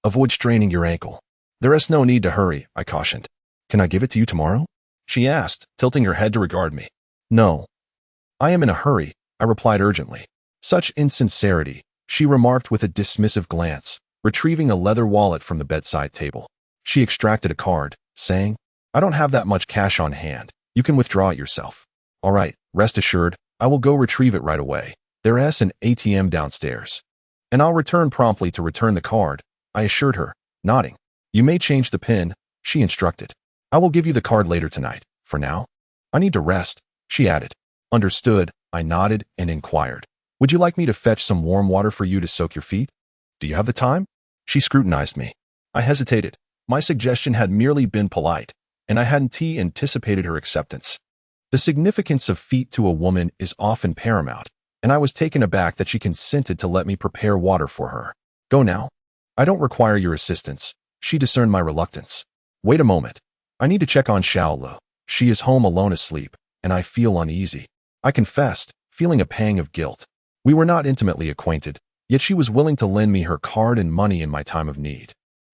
Avoid straining your ankle. There is no need to hurry, I cautioned. Can I give it to you tomorrow? She asked, tilting her head to regard me. No. I am in a hurry, I replied urgently. Such insincerity, she remarked with a dismissive glance, retrieving a leather wallet from the bedside table. She extracted a card, saying, I don't have that much cash on hand. You can withdraw it yourself. All right, rest assured, I will go retrieve it right away. There is an ATM downstairs. And I'll return promptly to return the card, I assured her, nodding. You may change the PIN, she instructed. I will give you the card later tonight. For now, I need to rest, she added. Understood, I nodded and inquired. Would you like me to fetch some warm water for you to soak your feet? Do you have the time? She scrutinized me. I hesitated. My suggestion had merely been polite, and I hadn't anticipated her acceptance. The significance of feet to a woman is often paramount, and I was taken aback that she consented to let me prepare water for her. Go now. I don't require your assistance. She discerned my reluctance. Wait a moment. I need to check on Xiaolu. She is home alone asleep, and I feel uneasy. I confessed, feeling a pang of guilt. We were not intimately acquainted, yet she was willing to lend me her card and money in my time of need.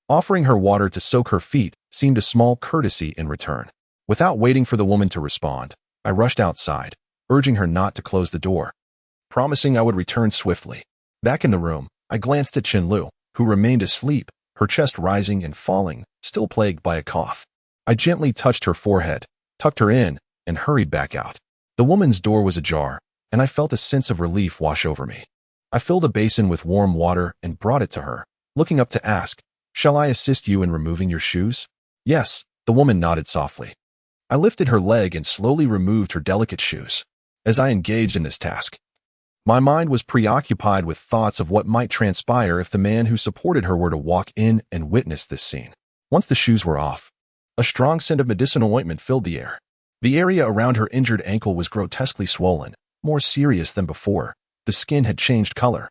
Offering her water to soak her feet seemed a small courtesy in return. Without waiting for the woman to respond, I rushed outside, urging her not to close the door, promising I would return swiftly. Back in the room, I glanced at Chen Lu, who remained asleep, her chest rising and falling, still plagued by a cough. I gently touched her forehead, tucked her in, and hurried back out. The woman's door was ajar, and I felt a sense of relief wash over me. I filled a basin with warm water and brought it to her, looking up to ask, "Shall I assist you in removing your shoes?" "Yes," the woman nodded softly. I lifted her leg and slowly removed her delicate shoes. As I engaged in this task, my mind was preoccupied with thoughts of what might transpire if the man who supported her were to walk in and witness this scene. Once the shoes were off, a strong scent of medicinal ointment filled the air. The area around her injured ankle was grotesquely swollen, more serious than before. The skin had changed color,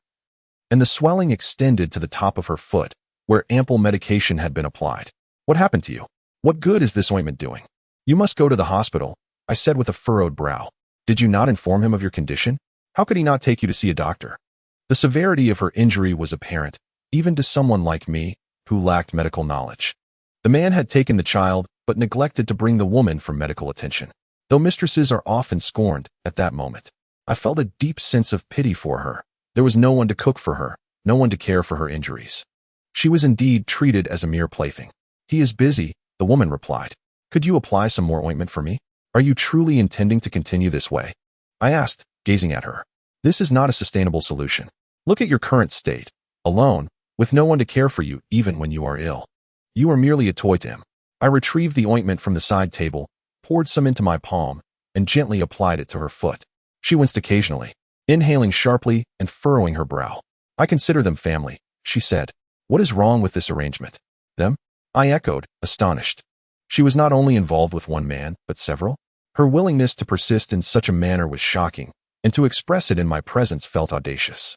and the swelling extended to the top of her foot, where ample medication had been applied. "What happened to you? What good is this ointment doing?" "You must go to the hospital," I said with a furrowed brow. "Did you not inform him of your condition? How could he not take you to see a doctor?" The severity of her injury was apparent, even to someone like me, who lacked medical knowledge. The man had taken the child, but neglected to bring the woman for medical attention. Though mistresses are often scorned, at that moment, I felt a deep sense of pity for her. There was no one to cook for her, no one to care for her injuries. She was indeed treated as a mere plaything. "He is busy," the woman replied. "Could you apply some more ointment for me? Are you truly intending to continue this way?" I asked, gazing at her. "This is not a sustainable solution. Look at your current state. Alone, with no one to care for you even when you are ill. You are merely a toy to him." I retrieved the ointment from the side table, poured some into my palm, and gently applied it to her foot. She winced occasionally, inhaling sharply and furrowing her brow. "I consider them family," she said. "What is wrong with this arrangement?" "Them?" I echoed, astonished. She was not only involved with one man, but several. Her willingness to persist in such a manner was shocking, and to express it in my presence felt audacious.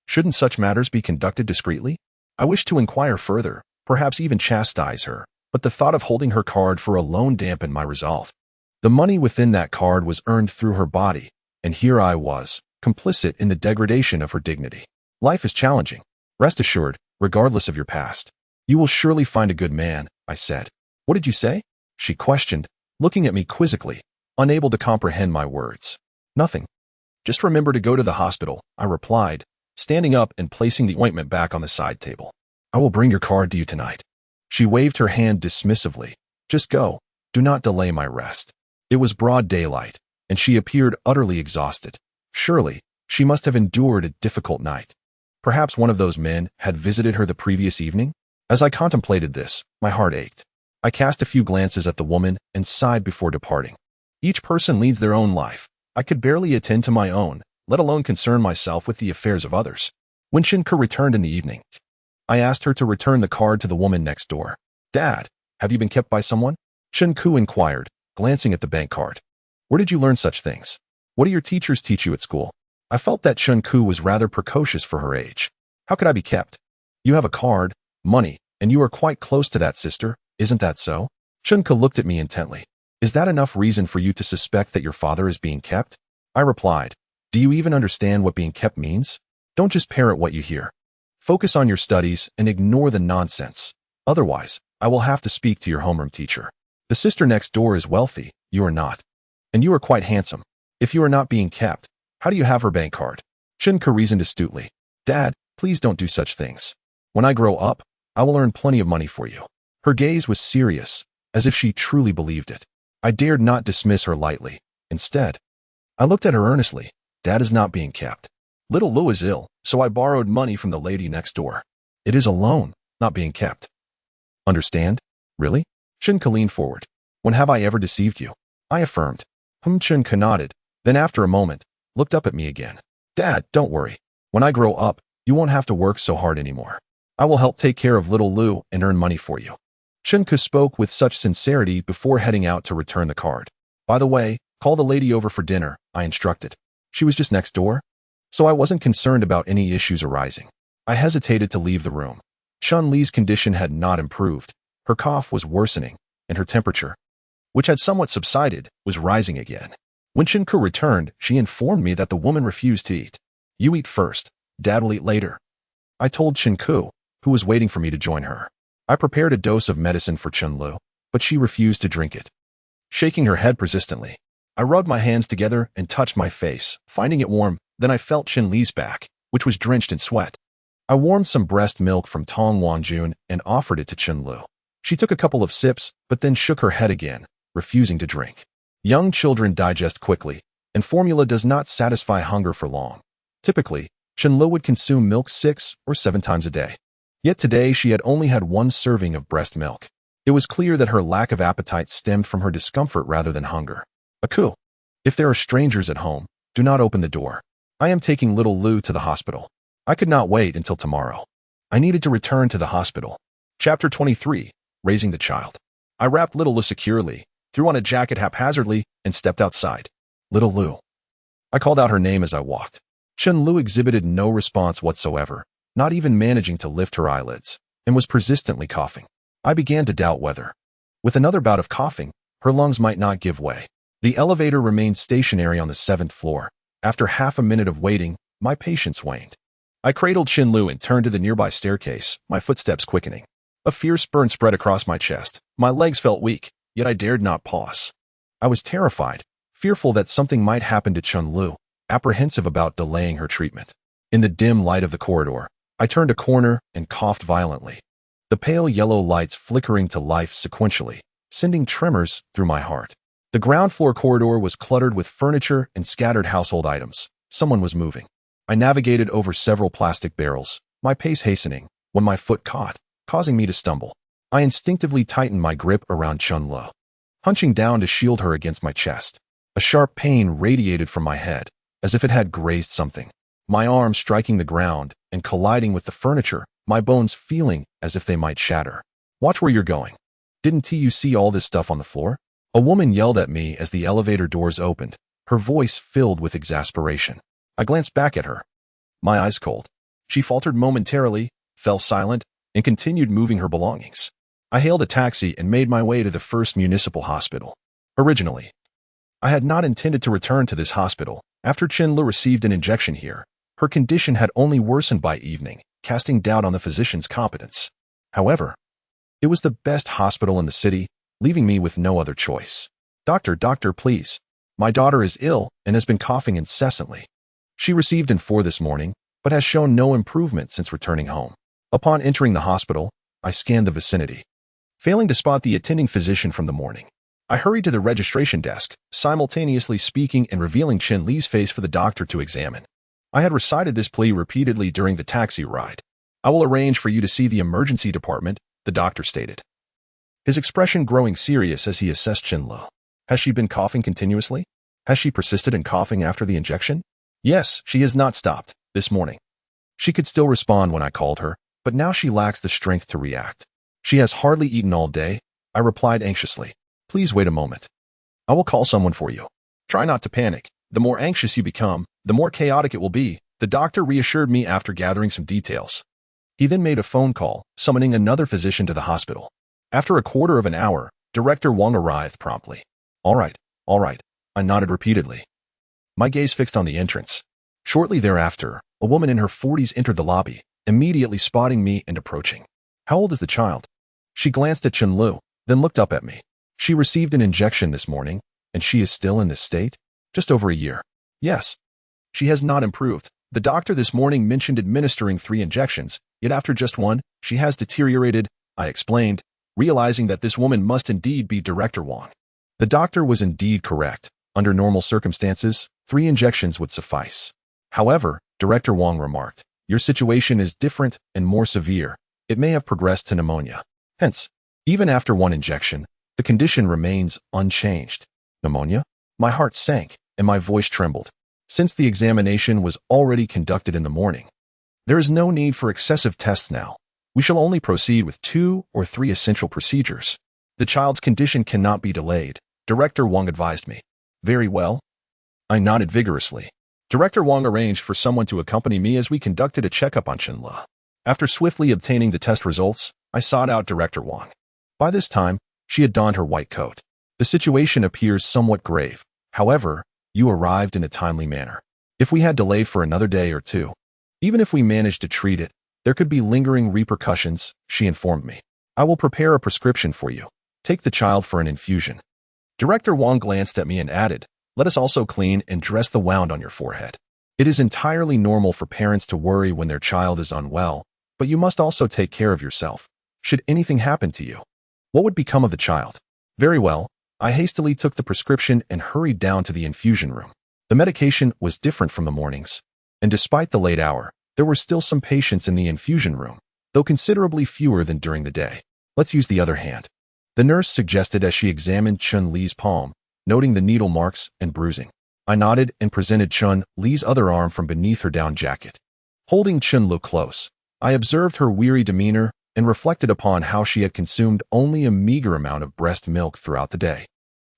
Shouldn't such matters be conducted discreetly? I wished to inquire further, perhaps even chastise her, but the thought of holding her card for a loan dampened my resolve. The money within that card was earned through her body, and here I was, complicit in the degradation of her dignity. Life is challenging. Rest assured, regardless of your past, you will surely find a good man, I said. "What did you say?" she questioned, looking at me quizzically, unable to comprehend my words. "Nothing. Just remember to go to the hospital," I replied, standing up and placing the ointment back on the side table. "I will bring your card to you tonight." She waved her hand dismissively. "Just go. Do not delay my rest." It was broad daylight, and she appeared utterly exhausted. Surely, she must have endured a difficult night. Perhaps one of those men had visited her the previous evening? As I contemplated this, my heart ached. I cast a few glances at the woman and sighed before departing. Each person leads their own life. I could barely attend to my own, let alone concern myself with the affairs of others. When Chen Ke returned in the evening, I asked her to return the card to the woman next door. "Dad, have you been kept by someone?" Chen Ke inquired, glancing at the bank card. "Where did you learn such things? What do your teachers teach you at school?" I felt that Chen Ke was rather precocious for her age. "How could I be kept? You have a card, money, and you are quite close to that sister, isn't that so?" Chen Ke looked at me intently. "Is that enough reason for you to suspect that your father is being kept?" I replied, "Do you even understand what being kept means? Don't just parrot what you hear. Focus on your studies and ignore the nonsense. Otherwise, I will have to speak to your homeroom teacher. The sister next door is wealthy, you are not. And you are quite handsome. If you are not being kept, how do you have her bank card?" Chen Ke reasoned astutely. "Dad, please don't do such things. When I grow up, I will earn plenty of money for you." Her gaze was serious, as if she truly believed it. I dared not dismiss her lightly. Instead, I looked at her earnestly. "Dad is not being kept. Little Lou is ill, so I borrowed money from the lady next door. It is a loan, not being kept. Understand? Really?" Chen Ke leaned forward. "When have I ever deceived you?" I affirmed. Chen Ke nodded, then after a moment, looked up at me again. Dad, don't worry. When I grow up, you won't have to work so hard anymore. I will help take care of little Lu and earn money for you. Chen Ke spoke with such sincerity before heading out to return the card. By the way, call the lady over for dinner, I instructed. She was just next door, so I wasn't concerned about any issues arising. I hesitated to leave the room. Chun Li's condition had not improved. Her cough was worsening, and her temperature, which had somewhat subsided, was rising again. When Chen Ke returned, she informed me that the woman refused to eat. You eat first, Dad will eat later. I told Chen Ke, who was waiting for me to join her. I prepared a dose of medicine for Chen Lu, but she refused to drink it. Shaking her head persistently, I rubbed my hands together and touched my face, finding it warm. Then I felt Chen Li's back, which was drenched in sweat. I warmed some breast milk from Tong Wangjun and offered it to Chen Lu. She took a couple of sips, but then shook her head again, refusing to drink. Young children digest quickly, and formula does not satisfy hunger for long. Typically, Chen Lu would consume milk 6 or 7 times a day. Yet today she had only had 1 serving of breast milk. It was clear that her lack of appetite stemmed from her discomfort rather than hunger. Aku, if there are strangers at home, do not open the door. I am taking little Lu to the hospital. I could not wait until tomorrow. I needed to return to the hospital. Chapter 23, Raising the Child. I wrapped little Lu securely, threw on a jacket haphazardly, and stepped outside. Little Lu. I called out her name as I walked. Chen Lu exhibited no response whatsoever, not even managing to lift her eyelids, and was persistently coughing. I began to doubt whether, with another bout of coughing, her lungs might not give way. The elevator remained stationary on the 7th floor. After half a minute of waiting, my patience waned. I cradled Chen Lu and turned to the nearby staircase, my footsteps quickening. A fierce burn spread across my chest. My legs felt weak, yet I dared not pause. I was terrified, fearful that something might happen to Chen Lu, apprehensive about delaying her treatment. In the dim light of the corridor, I turned a corner and coughed violently. The pale yellow lights flickering to life sequentially, sending tremors through my heart. The ground floor corridor was cluttered with furniture and scattered household items. Someone was moving. I navigated over several plastic barrels, my pace hastening, when my foot caught, causing me to stumble. I instinctively tightened my grip around Chen Lu, hunching down to shield her against my chest. A sharp pain radiated from my head, as if it had grazed something. My arm striking the ground and colliding with the furniture, my bones feeling as if they might shatter. Watch where you're going. Didn't you see all this stuff on the floor? A woman yelled at me as the elevator doors opened, her voice filled with exasperation. I glanced back at her, my eyes cold. She faltered momentarily, fell silent, and continued moving her belongings. I hailed a taxi and made my way to the first municipal hospital. Originally, I had not intended to return to this hospital. After Chen Lu received an injection here, her condition had only worsened by evening, casting doubt on the physician's competence. However, it was the best hospital in the city, leaving me with no other choice. Doctor, please. My daughter is ill and has been coughing incessantly. She received an 4 this morning, but has shown no improvement since returning home. Upon entering the hospital, I scanned the vicinity. Failing to spot the attending physician from the morning, I hurried to the registration desk, simultaneously speaking and revealing Chen Li's face for the doctor to examine. I had recited this plea repeatedly during the taxi ride. I will arrange for you to see the emergency department, the doctor stated, his expression growing serious as he assessed Chen Lu. Has she been coughing continuously? Has she persisted in coughing after the injection? Yes, she has not stopped, this morning. She could still respond when I called her, but now she lacks the strength to react. She has hardly eaten all day, I replied anxiously. Please wait a moment. I will call someone for you. Try not to panic. The more anxious you become, the more chaotic it will be, the doctor reassured me after gathering some details. He then made a phone call, summoning another physician to the hospital. After a quarter of an hour, Director Wang arrived promptly. All right, I nodded repeatedly, my gaze fixed on the entrance. Shortly thereafter, a woman in her 40s entered the lobby, immediately spotting me and approaching. How old is the child? She glanced at Chen Lu, then looked up at me. She received an injection this morning, and she is still in this state? Just over a year. Yes. She has not improved. The doctor this morning mentioned administering 3 injections, yet after just 1, she has deteriorated, I explained, realizing that this woman must indeed be Director Wang. The doctor was indeed correct. Under normal circumstances, 3 injections would suffice. However, Director Wang remarked, your situation is different and more severe. It may have progressed to pneumonia. Hence, even after 1 injection, the condition remains unchanged. Pneumonia? My heart sank, and my voice trembled. Since the examination was already conducted in the morning, there is no need for excessive tests now. We shall only proceed with 2 or 3 essential procedures. The child's condition cannot be delayed, Director Wang advised me. Very well. I nodded vigorously. Director Wang arranged for someone to accompany me as we conducted a checkup on Chen Le. After swiftly obtaining the test results, I sought out Director Wang. By this time, she had donned her white coat. The situation appears somewhat grave. However, you arrived in a timely manner. If we had delayed for another day or two, even if we managed to treat it, there could be lingering repercussions, she informed me. I will prepare a prescription for you. Take the child for an infusion. Director Wang glanced at me and added, let us also clean and dress the wound on your forehead. It is entirely normal for parents to worry when their child is unwell, but you must also take care of yourself. Should anything happen to you, what would become of the child? Very well. I hastily took the prescription and hurried down to the infusion room. The medication was different from the mornings, and despite the late hour, there were still some patients in the infusion room, though considerably fewer than during the day. Let's use the other hand, the nurse suggested as she examined Chun Li's palm, noting the needle marks and bruising. I nodded and presented Chun Li's other arm from beneath her down jacket. Holding Chun Li close, I observed her weary demeanor and reflected upon how she had consumed only a meager amount of breast milk throughout the day.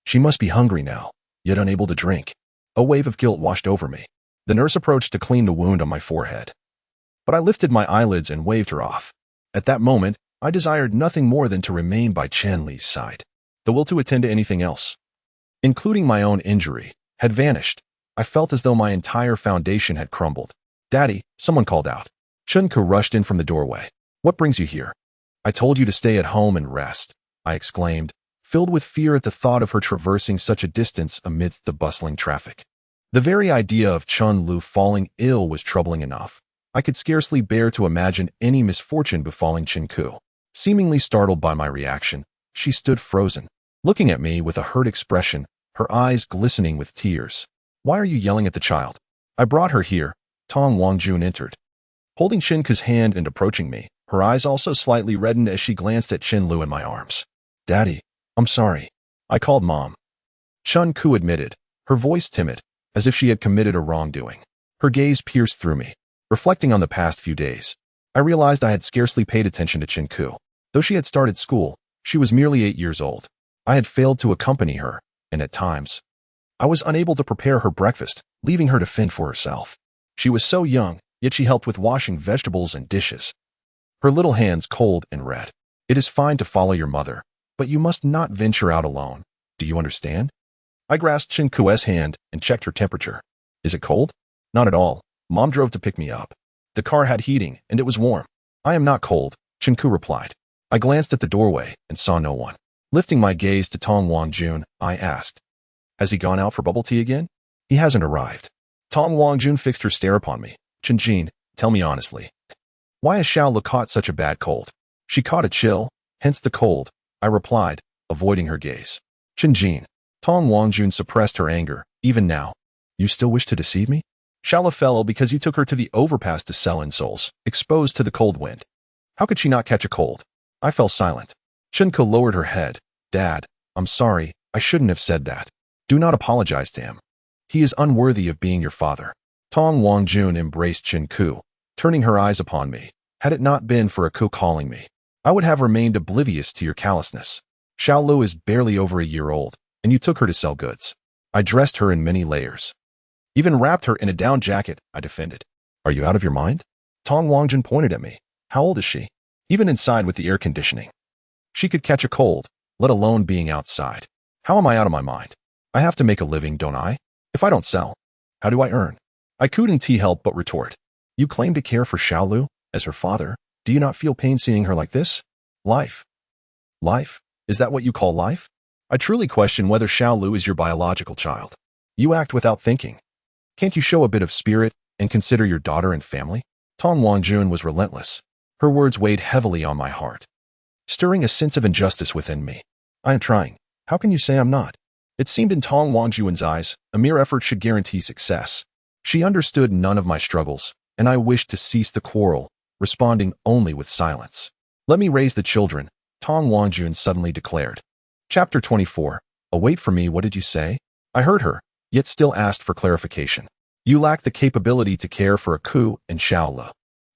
She must be hungry now, yet unable to drink. A wave of guilt washed over me. The nurse approached to clean the wound on my forehead, but I lifted my eyelids and waved her off. At that moment, I desired nothing more than to remain by Chen Li's side. The will to attend to anything else, including my own injury, had vanished. I felt as though my entire foundation had crumbled. Daddy, someone called out. Chen Ke rushed in from the doorway. What brings you here? I told you to stay at home and rest, I exclaimed, filled with fear at the thought of her traversing such a distance amidst the bustling traffic. The very idea of Chun Li falling ill was troubling enough. I could scarcely bear to imagine any misfortune befalling Chen Ke. Seemingly startled by my reaction, she stood frozen, looking at me with a hurt expression, her eyes glistening with tears. Why are you yelling at the child? I brought her here. Tong Wangjun entered, holding Chen Ke's hand and approaching me. Her eyes also slightly reddened as she glanced at Chen Lu in my arms. Daddy, I'm sorry. I called Mom. Chen Ke admitted, her voice timid, as if she had committed a wrongdoing. Her gaze pierced through me. Reflecting on the past few days, I realized I had scarcely paid attention to Chen Ke. Though she had started school, she was merely 8 years old. I had failed to accompany her, and at times, I was unable to prepare her breakfast, leaving her to fend for herself. She was so young, yet she helped with washing vegetables and dishes, her little hands cold and red. It is fine to follow your mother, but you must not venture out alone. Do you understand? I grasped Chen Ke's hand and checked her temperature. Is it cold? Not at all. Mom drove to pick me up. The car had heating, and it was warm. I am not cold, Chen Ke replied. I glanced at the doorway and saw no one. Lifting my gaze to Tong Wangjun, I asked, has he gone out for bubble tea again? He hasn't arrived. Tong Wangjun fixed her stare upon me. Chen Jin, tell me honestly, why has Xiao Le caught such a bad cold? She caught a chill, hence the cold, I replied, avoiding her gaze. Chen Jin. Tong Wangjun suppressed her anger. Even now, you still wish to deceive me? Xiao Le fell because you took her to the overpass to sell insoles, exposed to the cold wind. How could she not catch a cold? I fell silent. Chen Ke lowered her head. Dad, I'm sorry, I shouldn't have said that. Do not apologize to him. He is unworthy of being your father. Tong Wangjun embraced Chen Ke, turning her eyes upon me. Had it not been for a Ke calling me, I would have remained oblivious to your callousness. Xiao Lu is barely over a year old, and you took her to sell goods. I dressed her in many layers, even wrapped her in a down jacket, I defended. Are you out of your mind? Tong Wangjun pointed at me. How old is she? Even inside with the air conditioning, she could catch a cold, let alone being outside. How am I out of my mind? I have to make a living, don't I? If I don't sell, how do I earn? I couldn't help but retort. You claim to care for Xiao Lu as her father. Do you not feel pain seeing her like this? Life. Life? Is that what you call life? I truly question whether Xiao Lu is your biological child. You act without thinking. Can't you show a bit of spirit and consider your daughter and family? Tong Wangjun was relentless. Her words weighed heavily on my heart, stirring a sense of injustice within me. I am trying. How can you say I'm not? It seemed in Tong Wangjun's eyes, a mere effort should guarantee success. She understood none of my struggles, and I wished to cease the quarrel, responding only with silence. Let me raise the children, Tong Wangjun suddenly declared. Chapter 24. Await for me, what did you say? I heard her, yet still asked for clarification. You lack the capability to care for a Ke and Xiaolu.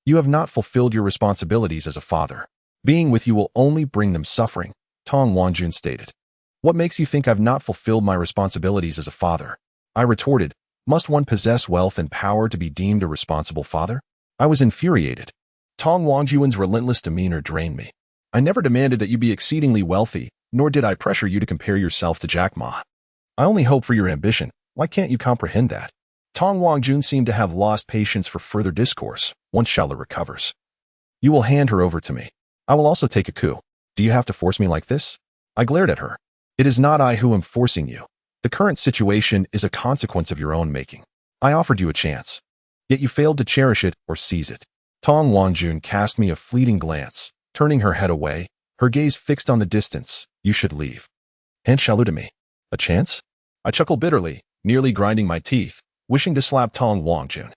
You have not fulfilled your responsibilities as a father. Being with you will only bring them suffering, Tong Wangjun stated. What makes you think I've not fulfilled my responsibilities as a father? I retorted. Must one possess wealth and power to be deemed a responsible father? I was infuriated. Tong Wangjun's relentless demeanor drained me. I never demanded that you be exceedingly wealthy, nor did I pressure you to compare yourself to Jack Ma. I only hope for your ambition. Why can't you comprehend that? Tong Wangjun seemed to have lost patience for further discourse. Once Xiaolu recovers, you will hand her over to me. I will also take a Ke. Do you have to force me like this? I glared at her. It is not I who am forcing you. The current situation is a consequence of your own making. I offered you a chance, yet you failed to cherish it or seize it. Tong Wangjun cast me a fleeting glance, turning her head away, her gaze fixed on the distance. You should leave. Hand Xiaolu to me. A chance? I chuckled bitterly, nearly grinding my teeth, wishing to slap Tong Wangjun.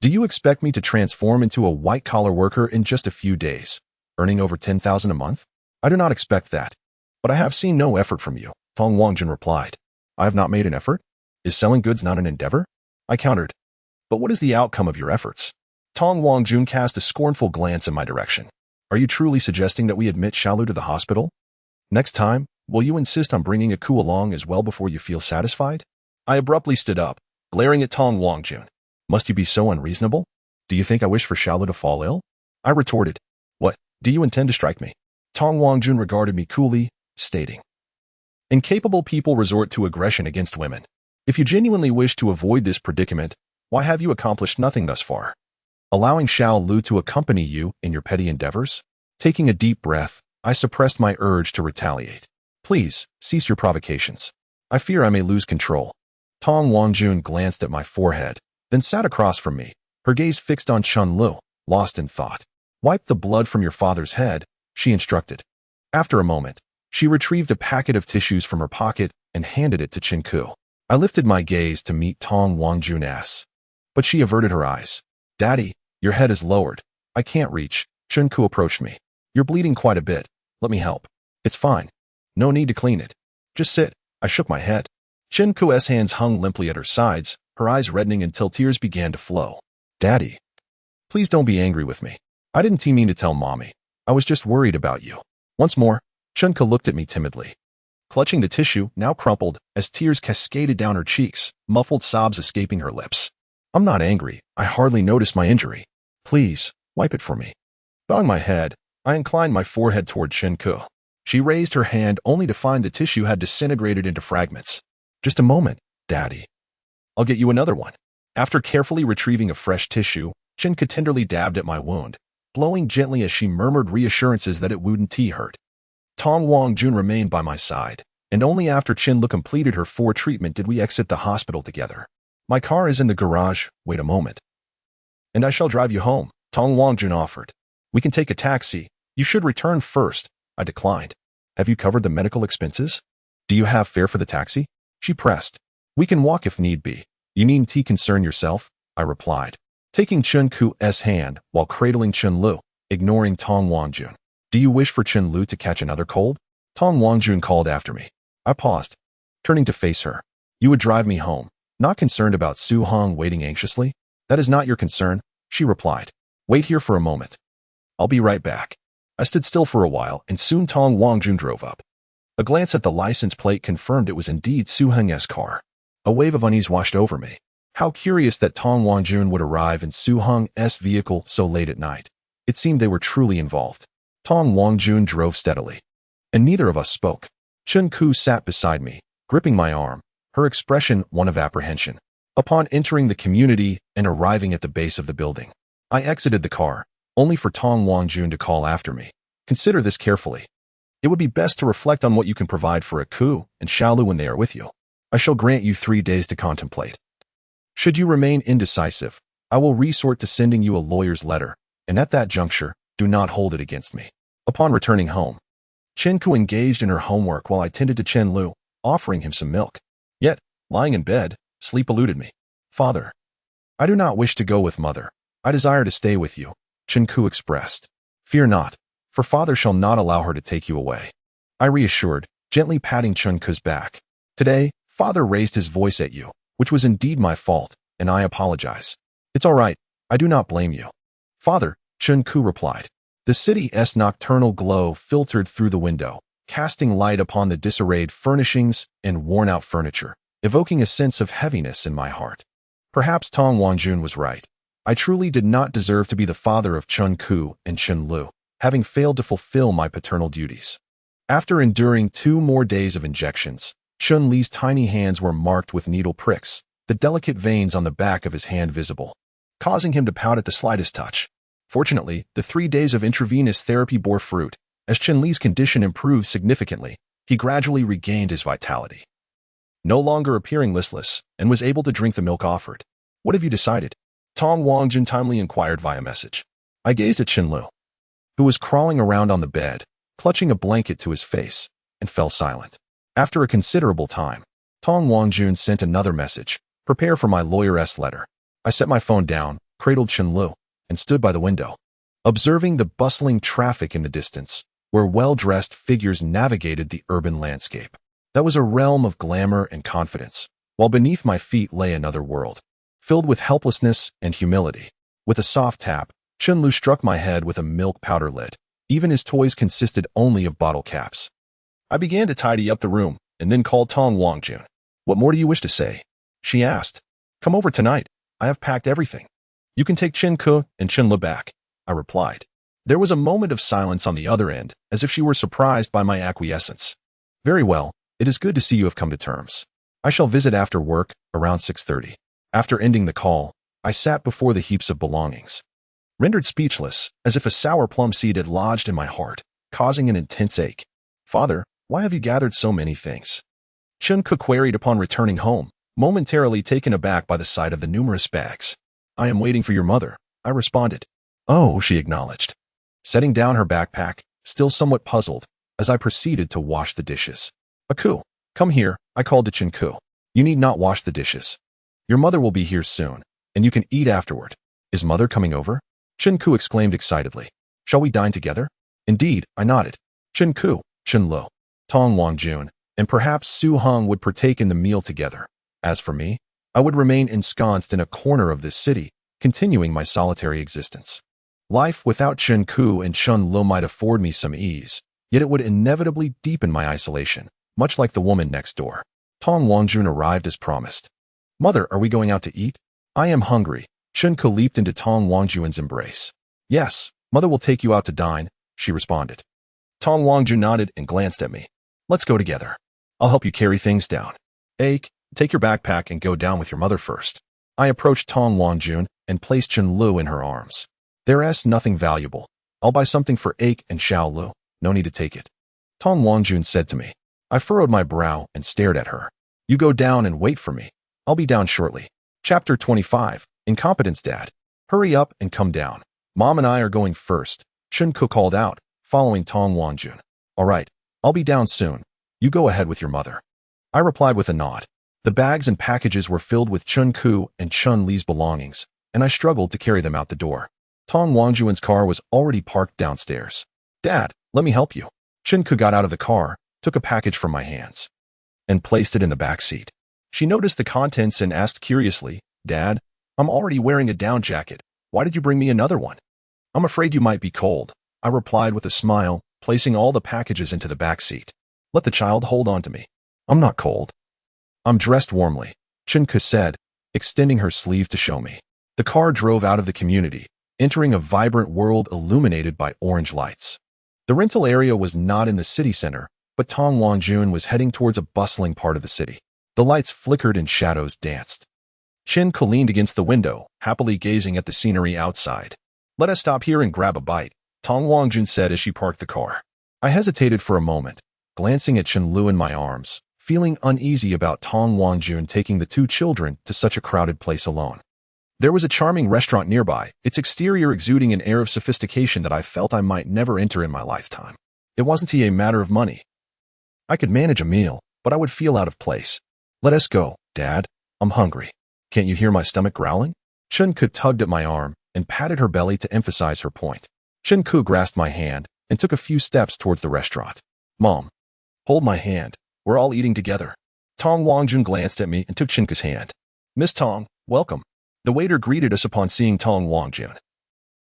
Do you expect me to transform into a white-collar worker in just a few days, earning over 10,000 a month? I do not expect that. But I have seen no effort from you, Tong Wangjun replied. I have not made an effort? Is selling goods not an endeavor? I countered. But what is the outcome of your efforts? Tong Wangjun cast a scornful glance in my direction. Are you truly suggesting that we admit Xiaolu to the hospital? Next time, will you insist on bringing a Ke along as well before you feel satisfied? I abruptly stood up, glaring at Tong Wangjun. Must you be so unreasonable? Do you think I wish for Xiaolu to fall ill? I retorted. What, do you intend to strike me? Tong Wangjun regarded me coolly, stating, incapable people resort to aggression against women. If you genuinely wish to avoid this predicament, why have you accomplished nothing thus far? Allowing Xiaolu to accompany you in your petty endeavors? Taking a deep breath, I suppressed my urge to retaliate. Please, cease your provocations. I fear I may lose control. Tong Wangjun glanced at my forehead, then sat across from me, her gaze fixed on Chen Lu, lost in thought. Wipe the blood from your father's head, she instructed. After a moment, she retrieved a packet of tissues from her pocket and handed it to Chen Ke. I lifted my gaze to meet Tong Wangjun's, but she averted her eyes. Daddy, your head is lowered. I can't reach. Chen Ke approached me. You're bleeding quite a bit. Let me help. It's fine. No need to clean it. Just sit. I shook my head. Chen Ke's hands hung limply at her sides, her eyes reddening until tears began to flow. Daddy, please don't be angry with me. I didn't mean to tell Mommy. I was just worried about you. Once more, Chen Ke looked at me timidly, clutching the tissue, now crumpled, as tears cascaded down her cheeks, muffled sobs escaping her lips. I'm not angry. I hardly noticed my injury. Please, wipe it for me. Bowing my head, I inclined my forehead toward Chen Ke. She raised her hand only to find the tissue had disintegrated into fragments. Just a moment, Daddy. I'll get you another one. After carefully retrieving a fresh tissue, Chen Ke tenderly dabbed at my wound, blowing gently as she murmured reassurances that it wouldn't hurt. Tong Wangjun remained by my side, and only after Chen Lu completed her treatment did we exit the hospital together. My car is in the garage. Wait a moment. And I shall drive you home, Tong Wangjun offered. We can take a taxi. You should return first. I declined. Have you covered the medical expenses? Do you have fare for the taxi? She pressed. We can walk if need be. You needn't concern yourself, I replied, taking Chen Ke's hand while cradling Chen Lu, ignoring Tong Wangjun. Do you wish for Chen Lu to catch another cold? Tong Wangjun called after me. I paused, turning to face her. You would drive me home, not concerned about Su Hong waiting anxiously? That is not your concern, she replied. Wait here for a moment. I'll be right back. I stood still for a while, and soon Tong Wangjun drove up. A glance at the license plate confirmed it was indeed Su Hong's car. A wave of unease washed over me. How curious that Tong Wangjun would arrive in Su Hong's vehicle so late at night. It seemed they were truly involved. Tong Wangjun drove steadily, and neither of us spoke. Chen Ke sat beside me, gripping my arm, her expression one of apprehension. Upon entering the community and arriving at the base of the building, I exited the car, only for Tong Wangjun to call after me. Consider this carefully. It would be best to reflect on what you can provide for a Ke and Xiaolu when they are with you. I shall grant you 3 days to contemplate. Should you remain indecisive, I will resort to sending you a lawyer's letter, and at that juncture, do not hold it against me. Upon returning home, Chen Ke engaged in her homework while I tended to Chen Lu, offering him some milk. Yet, lying in bed, sleep eluded me. Father, I do not wish to go with Mother. I desire to stay with you, Chen Ke expressed. Fear not, for Father shall not allow her to take you away. I reassured, gently patting Chen Ke's back. Today, Father raised his voice at you, which was indeed my fault, and I apologize. It's all right. I do not blame you. Father, Chen Ke replied. The city's nocturnal glow filtered through the window, casting light upon the disarrayed furnishings and worn-out furniture, evoking a sense of heaviness in my heart. Perhaps Tong Wangjun was right. I truly did not deserve to be the father of Chen Ke and Chen Lu, having failed to fulfill my paternal duties. After enduring 2 more days of injections, Chen Li's tiny hands were marked with needle pricks, the delicate veins on the back of his hand visible, causing him to pout at the slightest touch. Fortunately, the 3 days of intravenous therapy bore fruit. As Chen Li's condition improved significantly, he gradually regained his vitality, no longer appearing listless, and was able to drink the milk offered. What have you decided? Tong Wangjun timely inquired via message. I gazed at Chen Lu, who was crawling around on the bed, clutching a blanket to his face, and fell silent. After a considerable time, Tong Wangjun sent another message. Prepare for my lawyer's letter. I set my phone down, cradled Chen Lu, and stood by the window, observing the bustling traffic in the distance, where well-dressed figures navigated the urban landscape. That was a realm of glamour and confidence, while beneath my feet lay another world, filled with helplessness and humility. With a soft tap, Chen Lu struck my head with a milk powder lid. Even his toys consisted only of bottle caps. I began to tidy up the room, and then called Tong Wangjun. What more do you wish to say? She asked. Come over tonight. I have packed everything. You can take Chen Ke and Chen Lu back, I replied. There was a moment of silence on the other end, as if she were surprised by my acquiescence. Very well, it is good to see you have come to terms. I shall visit after work, around 6:30. After ending the call, I sat before the heaps of belongings, rendered speechless, as if a sour plum seed had lodged in my heart, causing an intense ache. Father, why have you gathered so many things? Chen Ke queried upon returning home, momentarily taken aback by the sight of the numerous bags. I am waiting for your mother, I responded. Oh, she acknowledged, setting down her backpack, still somewhat puzzled, as I proceeded to wash the dishes. Aku, come here, I called to Chen Ke. You need not wash the dishes. Your mother will be here soon, and you can eat afterward. Is mother coming over? Chen Ke exclaimed excitedly. Shall we dine together? Indeed, I nodded. Chen Ke, Chen Lu, Tong Wangjun, and perhaps Su Hong would partake in the meal together. As for me, I would remain ensconced in a corner of this city, continuing my solitary existence. Life without Chen Ke and Chen Lu might afford me some ease, yet it would inevitably deepen my isolation, much like the woman next door. Tong Wangjun arrived as promised. Mother, are we going out to eat? I am hungry. Chen Ke leaped into Tong Wangjun's embrace. Yes, mother will take you out to dine, she responded. Tong Wangjun nodded and glanced at me. Let's go together. I'll help you carry things down. Ake, take your backpack and go down with your mother first. I approached Tong Wangjun and placed Chen Lu in her arms. There's nothing valuable. I'll buy something for Ake and Xiao Lu. No need to take it. Tong Wangjun said to me. I furrowed my brow and stared at her. You go down and wait for me. I'll be down shortly. Chapter 25. Incompetence Dad. Hurry up and come down. Mom and I are going first, Chen Ke called out, following Tong Wangjun. All right, I'll be down soon. You go ahead with your mother. I replied with a nod. The bags and packages were filled with Chen Ke and Chen Li's belongings, and I struggled to carry them out the door. Tong Wangjun's car was already parked downstairs. Dad, let me help you. Chen Ke got out of the car, took a package from my hands, and placed it in the back seat. She noticed the contents and asked curiously, Dad, I'm already wearing a down jacket. Why did you bring me another one? I'm afraid you might be cold, I replied with a smile, placing all the packages into the back seat. Let the child hold on to me. I'm not cold. I'm dressed warmly, Chen Ke said, extending her sleeve to show me. The car drove out of the community, entering a vibrant world illuminated by orange lights. The rental area was not in the city center, but Tong Wangjun was heading towards a bustling part of the city. The lights flickered and shadows danced. Chen Ke leaned against the window, happily gazing at the scenery outside. Let us stop here and grab a bite, Tong Wangjun said as she parked the car. I hesitated for a moment, glancing at Chen Lu in my arms, feeling uneasy about Tong Wangjun taking the 2 children to such a crowded place alone. There was a charming restaurant nearby, its exterior exuding an air of sophistication that I felt I might never enter in my lifetime. It wasn't a matter of money. I could manage a meal, but I would feel out of place. Let us go, Dad. I'm hungry. Can't you hear my stomach growling? Chen Ke tugged at my arm and patted her belly to emphasize her point. Chen Ke grasped my hand and took a few steps towards the restaurant. Mom, hold my hand. We're all eating together. Tong Wangjun glanced at me and took Chen Ke's hand. Miss Tong, welcome. The waiter greeted us upon seeing Tong Wangjun,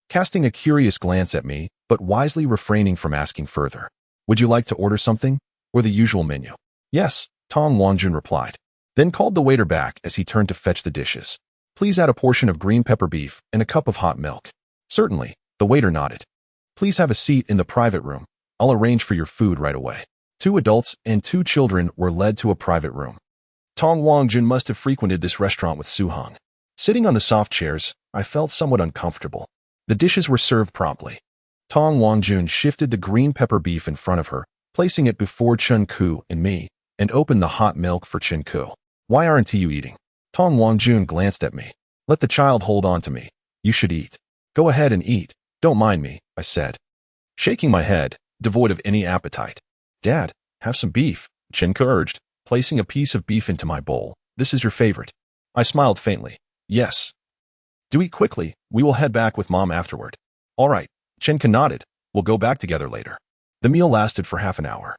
casting a curious glance at me, but wisely refraining from asking further. Would you like to order something, or the usual menu? Yes, Tong Wangjun replied, then called the waiter back as he turned to fetch the dishes. Please add a portion of green pepper beef and a cup of hot milk. Certainly, the waiter nodded. Please have a seat in the private room. I'll arrange for your food right away. 2 adults and 2 children were led to a private room. Tong Wangjun must have frequented this restaurant with Su-hung. Sitting on the soft chairs, I felt somewhat uncomfortable. The dishes were served promptly. Tong Wangjun shifted the green pepper beef in front of her, placing it before Chen Ke and me, and opened the hot milk for Chen Ke. Why aren't you eating? Tong Wangjun glanced at me. Let the child hold on to me. You should eat. Go ahead and eat. Don't mind me, I said, shaking my head, devoid of any appetite. Dad, have some beef, Chen Ke urged, placing a piece of beef into my bowl. This is your favorite. I smiled faintly. Yes. Do eat quickly. We will head back with Mom afterward. All right. Chen Ke nodded. We'll go back together later. The meal lasted for half an hour.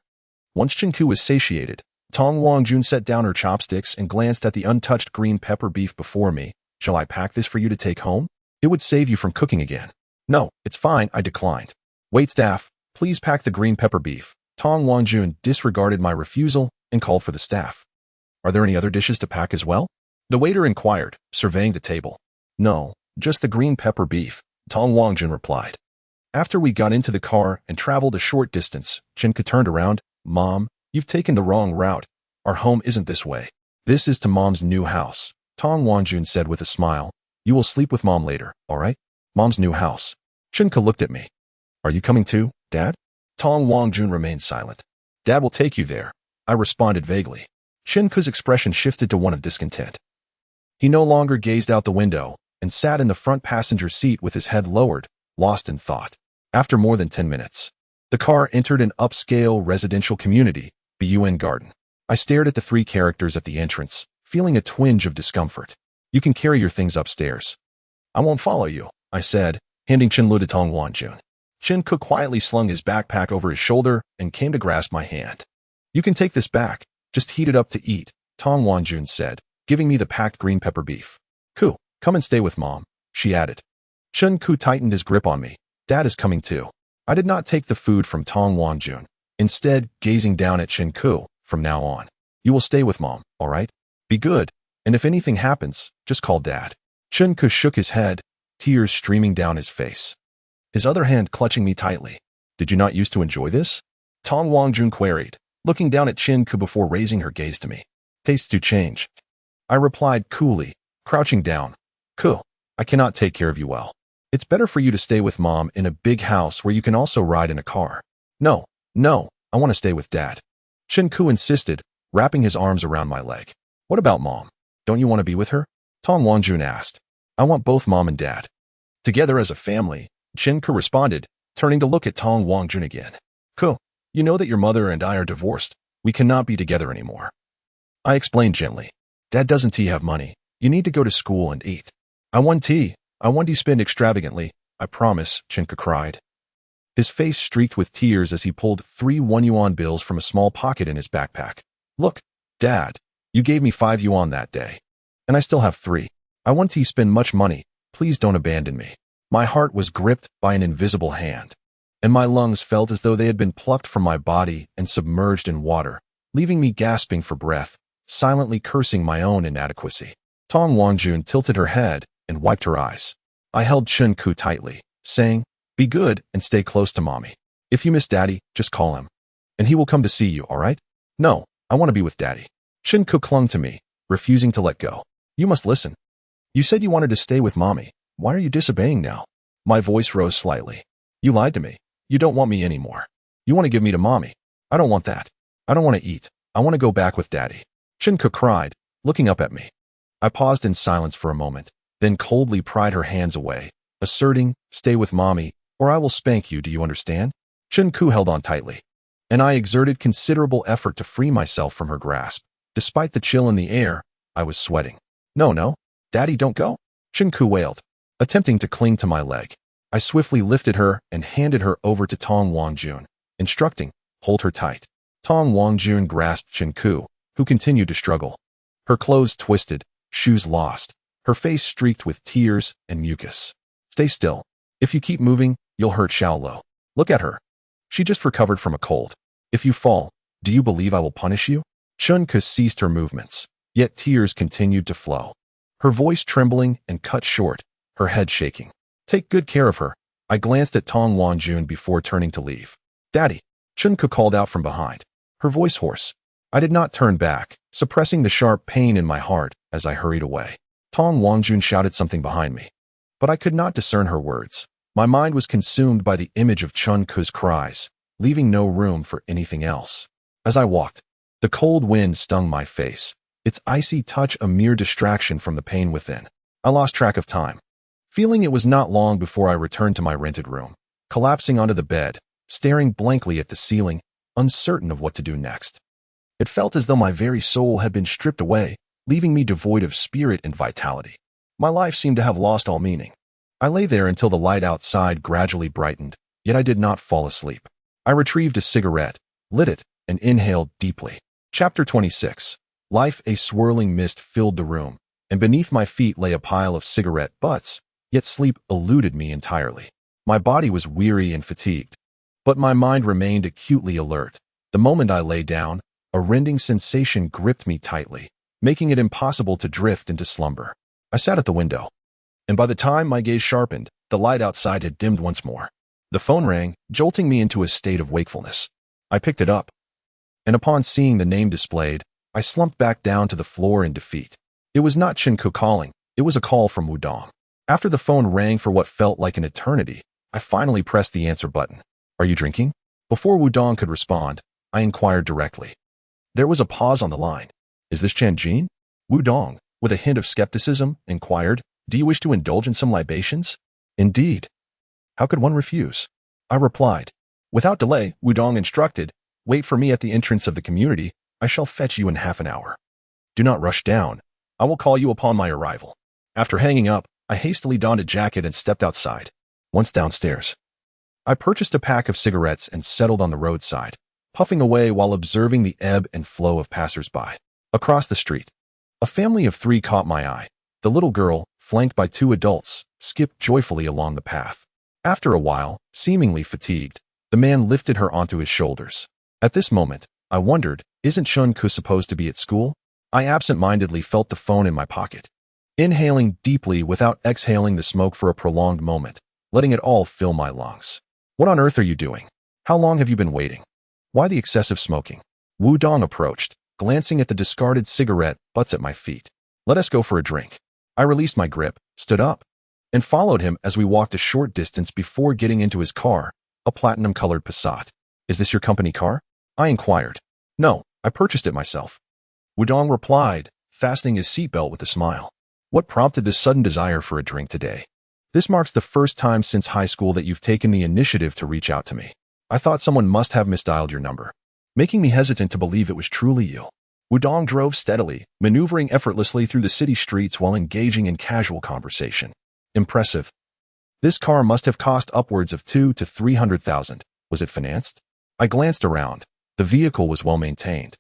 Once Chen Ke was satiated, Tong Wangjun set down her chopsticks and glanced at the untouched green pepper beef before me. Shall I pack this for you to take home? It would save you from cooking again. No, it's fine, I declined. Waitstaff, please pack the green pepper beef. Tong Wangjun disregarded my refusal and called for the staff. Are there any other dishes to pack as well? The waiter inquired, surveying the table. No, just the green pepper beef, Tong Wangjun replied. After we got into the car and traveled a short distance, Chen Ke turned around. Mom, you've taken the wrong route. Our home isn't this way. This is to Mom's new house, Tong Wangjun said with a smile. You will sleep with Mom later, all right? Mom's new house. Chen Ke looked at me. Are you coming too, Dad? Tong Wangjun remained silent. Dad will take you there, I responded vaguely. Chen Ke's expression shifted to one of discontent. He no longer gazed out the window and sat in the front passenger seat with his head lowered, lost in thought. After more than 10 minutes, the car entered an upscale residential community, the Yuan garden. I stared at the 3 characters at the entrance, feeling a twinge of discomfort. You can carry your things upstairs. I won't follow you, I said, handing Chen Lu to Tong Wangjun. Chen Ke quietly slung his backpack over his shoulder and came to grasp my hand. You can take this back, just heat it up to eat, Tong Wangjun said, giving me the packed green pepper beef. Ku, come and stay with Mom, she added. Chen Ke tightened his grip on me. Dad is coming too. I did not take the food from Tong Wangjun, instead gazing down at Chen Ke. From now on, you will stay with Mom, all right? Be good, and if anything happens, just call Dad. Chen Ke shook his head, tears streaming down his face, his other hand clutching me tightly. Did you not used to enjoy this? Tong Wangjun queried, looking down at Chen Ke before raising her gaze to me. Tastes do change, I replied coolly, crouching down. Ke, I cannot take care of you well. It's better for you to stay with Mom in a big house where you can also ride in a car. No, I want to stay with Dad. Chen Ke insisted, wrapping his arms around my leg. What about Mom? Don't you want to be with her? Tong Wangjun asked. I want both Mom and Dad. Together as a family, Chen Ke responded, turning to look at Tong Wangjun again. Ke, you know that your mother and I are divorced. We cannot be together anymore. I explained gently. Dad doesn't have money. You need to go to school and eat. I want to spend extravagantly, I promise, Chen Ke cried. His face streaked with tears as he pulled 3 1 yuan bills from a small pocket in his backpack. Look, Dad, you gave me 5 yuan that day. And I still have 3. I want to spend much money. Please don't abandon me. My heart was gripped by an invisible hand, and my lungs felt as though they had been plucked from my body and submerged in water, leaving me gasping for breath, silently cursing my own inadequacy. Tong Wangjun tilted her head and wiped her eyes. I held Chen Ke tightly, saying, be good and stay close to Mommy. If you miss Daddy, just call him, and he will come to see you, all right? No, I want to be with Daddy. Chen Ke clung to me, refusing to let go. You must listen. You said you wanted to stay with Mommy. Why are you disobeying now? My voice rose slightly. You lied to me. You don't want me anymore. You want to give me to Mommy. I don't want that. I don't want to eat. I want to go back with Daddy. Chen Ke cried, looking up at me. I paused in silence for a moment, then coldly pried her hands away, asserting, stay with Mommy, or I will spank you, do you understand? Chen Ke held on tightly, and I exerted considerable effort to free myself from her grasp. Despite the chill in the air, I was sweating. No, Daddy, don't go. Chen Ke wailed, attempting to cling to my leg. I swiftly lifted her and handed her over to Tong Wangjun, instructing, hold her tight. Tong Wangjun grasped Chen Ke, who continued to struggle. Her clothes twisted, shoes lost, her face streaked with tears and mucus. Stay still. If you keep moving, you'll hurt Xiaolo. Look at her. She just recovered from a cold. If you fall, do you believe I will punish you? Chen Ke ceased her movements, yet tears continued to flow. Her voice trembling and cut short, her head shaking. Take good care of her. I glanced at Tong Wangjun before turning to leave. Daddy, Chen Ke called out from behind, her voice hoarse. I did not turn back, suppressing the sharp pain in my heart as I hurried away. Tong Wangjun shouted something behind me, but I could not discern her words. My mind was consumed by the image of Chen Ke's cries, leaving no room for anything else. As I walked, the cold wind stung my face, its icy touch a mere distraction from the pain within. I lost track of time, feeling it was not long before I returned to my rented room, collapsing onto the bed, staring blankly at the ceiling, uncertain of what to do next. It felt as though my very soul had been stripped away, leaving me devoid of spirit and vitality. My life seemed to have lost all meaning. I lay there until the light outside gradually brightened, yet I did not fall asleep. I retrieved a cigarette, lit it, and inhaled deeply. Chapter 26. Life. A swirling mist filled the room, and beneath my feet lay a pile of cigarette butts, yet sleep eluded me entirely. My body was weary and fatigued, but my mind remained acutely alert. The moment I lay down, a rending sensation gripped me tightly, making it impossible to drift into slumber. I sat at the window, and by the time my gaze sharpened, the light outside had dimmed once more. The phone rang, jolting me into a state of wakefulness. I picked it up, and upon seeing the name displayed, I slumped back down to the floor in defeat. It was not Chen Ke calling, it was a call from Wudong. After the phone rang for what felt like an eternity, I finally pressed the answer button. Are you drinking? Before Wudong could respond, I inquired directly. There was a pause on the line. Is this Chen Jin? Wudong, with a hint of skepticism, inquired, do you wish to indulge in some libations? Indeed. How could one refuse? I replied. Without delay, Wudong instructed, wait for me at the entrance of the community. I shall fetch you in half an hour. Do not rush down. I will call you upon my arrival. After hanging up, I hastily donned a jacket and stepped outside. Once downstairs, I purchased a pack of cigarettes and settled on the roadside, puffing away while observing the ebb and flow of passers-by. Across the street, a family of 3 caught my eye. The little girl, flanked by 2 adults, skipped joyfully along the path. After a while, seemingly fatigued, the man lifted her onto his shoulders. At this moment, I wondered, isn't Chen Ke supposed to be at school? I absent-mindedly felt the phone in my pocket, inhaling deeply without exhaling the smoke for a prolonged moment, letting it all fill my lungs. What on earth are you doing? How long have you been waiting? Why the excessive smoking? Wudong approached, glancing at the discarded cigarette butts at my feet. Let us go for a drink. I released my grip, stood up, and followed him as we walked a short distance before getting into his car, a platinum-colored Passat. Is this your company car? I inquired. No, I purchased it myself. Wudong replied, fastening his seatbelt with a smile. What prompted this sudden desire for a drink today? This marks the first time since high school that you've taken the initiative to reach out to me. I thought someone must have misdialed your number, making me hesitant to believe it was truly you. Wudong drove steadily, maneuvering effortlessly through the city streets while engaging in casual conversation. Impressive. This car must have cost upwards of 200,000 to 300,000. Was it financed? I glanced around. The vehicle was well maintained,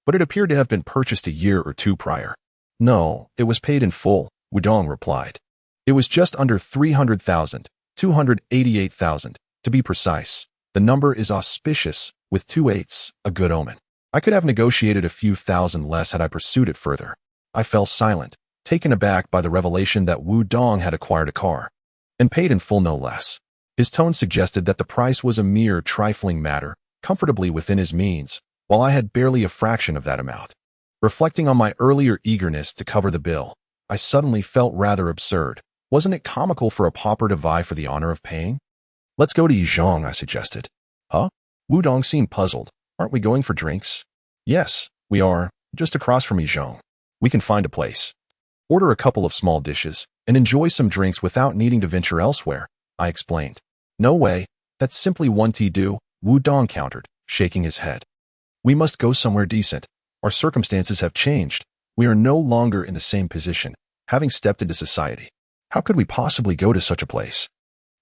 but it appeared to have been purchased a year or 2 prior. No, it was paid in full, Wudong replied. It was just under 300,000, 288,000, to be precise. The number is auspicious, with 2 8s, a good omen. I could have negotiated a few thousand less had I pursued it further. I fell silent, taken aback by the revelation that Wudong had acquired a car, and paid in full no less. His tone suggested that the price was a mere trifling matter, comfortably within his means, while I had barely a fraction of that amount. Reflecting on my earlier eagerness to cover the bill, I suddenly felt rather absurd. Wasn't it comical for a pauper to vie for the honor of paying? Let's go to Yizhong, I suggested. Huh? Wudong seemed puzzled. Aren't we going for drinks? Yes, we are, just across from Yizhong. We can find a place. Order a couple of small dishes, and enjoy some drinks without needing to venture elsewhere, I explained. No way, that's simply one tea do, Wudong countered, shaking his head. We must go somewhere decent. Our circumstances have changed. We are no longer in the same position, having stepped into society. How could we possibly go to such a place?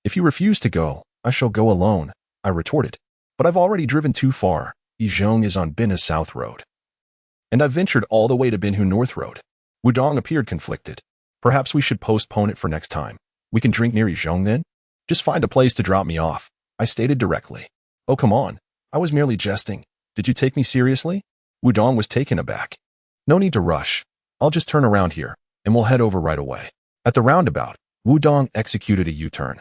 If you refuse to go, I shall go alone, I retorted. But I've already driven too far. Yizhong is on Binhu South Road, and I've ventured all the way to Binhu North Road. Wudong appeared conflicted. Perhaps we should postpone it for next time. We can drink near Yizhong then? Just find a place to drop me off, I stated directly. Oh, come on. I was merely jesting. Did you take me seriously? Wudong was taken aback. No need to rush. I'll just turn around here, and we'll head over right away. At the roundabout, Wudong executed a U-turn,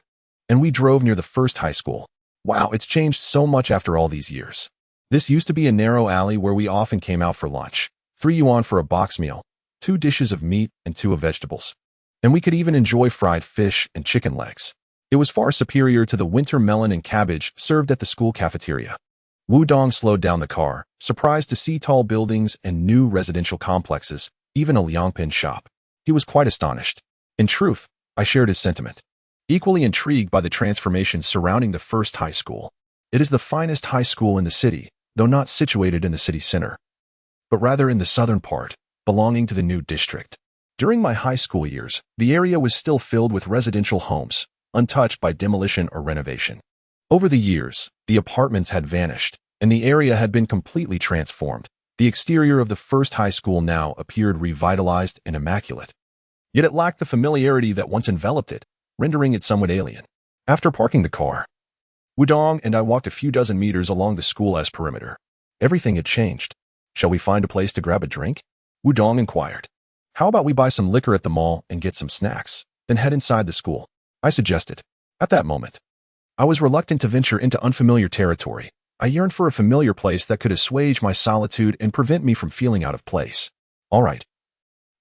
and we drove near the first high school. Wow, it's changed so much after all these years. This used to be a narrow alley where we often came out for lunch. 3 yuan for a box meal, 2 dishes of meat and 2 of vegetables. And we could even enjoy fried fish and chicken legs. It was far superior to the winter melon and cabbage served at the school cafeteria. Wudong slowed down the car, surprised to see tall buildings and new residential complexes, even a liangpin shop. He was quite astonished. In truth, I shared his sentiment. Equally intrigued by the transformations surrounding the first high school. It is the finest high school in the city, though not situated in the city center, but rather in the southern part, belonging to the new district. During my high school years, the area was still filled with residential homes, untouched by demolition or renovation. Over the years, the apartments had vanished, and the area had been completely transformed. The exterior of the first high school now appeared revitalized and immaculate. Yet it lacked the familiarity that once enveloped it, rendering it somewhat alien. After parking the car, Wudong and I walked a few dozen meters along the school's perimeter. Everything had changed. Shall we find a place to grab a drink? Wudong inquired. How about we buy some liquor at the mall and get some snacks, then head inside the school? I suggested. At that moment, I was reluctant to venture into unfamiliar territory. I yearned for a familiar place that could assuage my solitude and prevent me from feeling out of place. All right.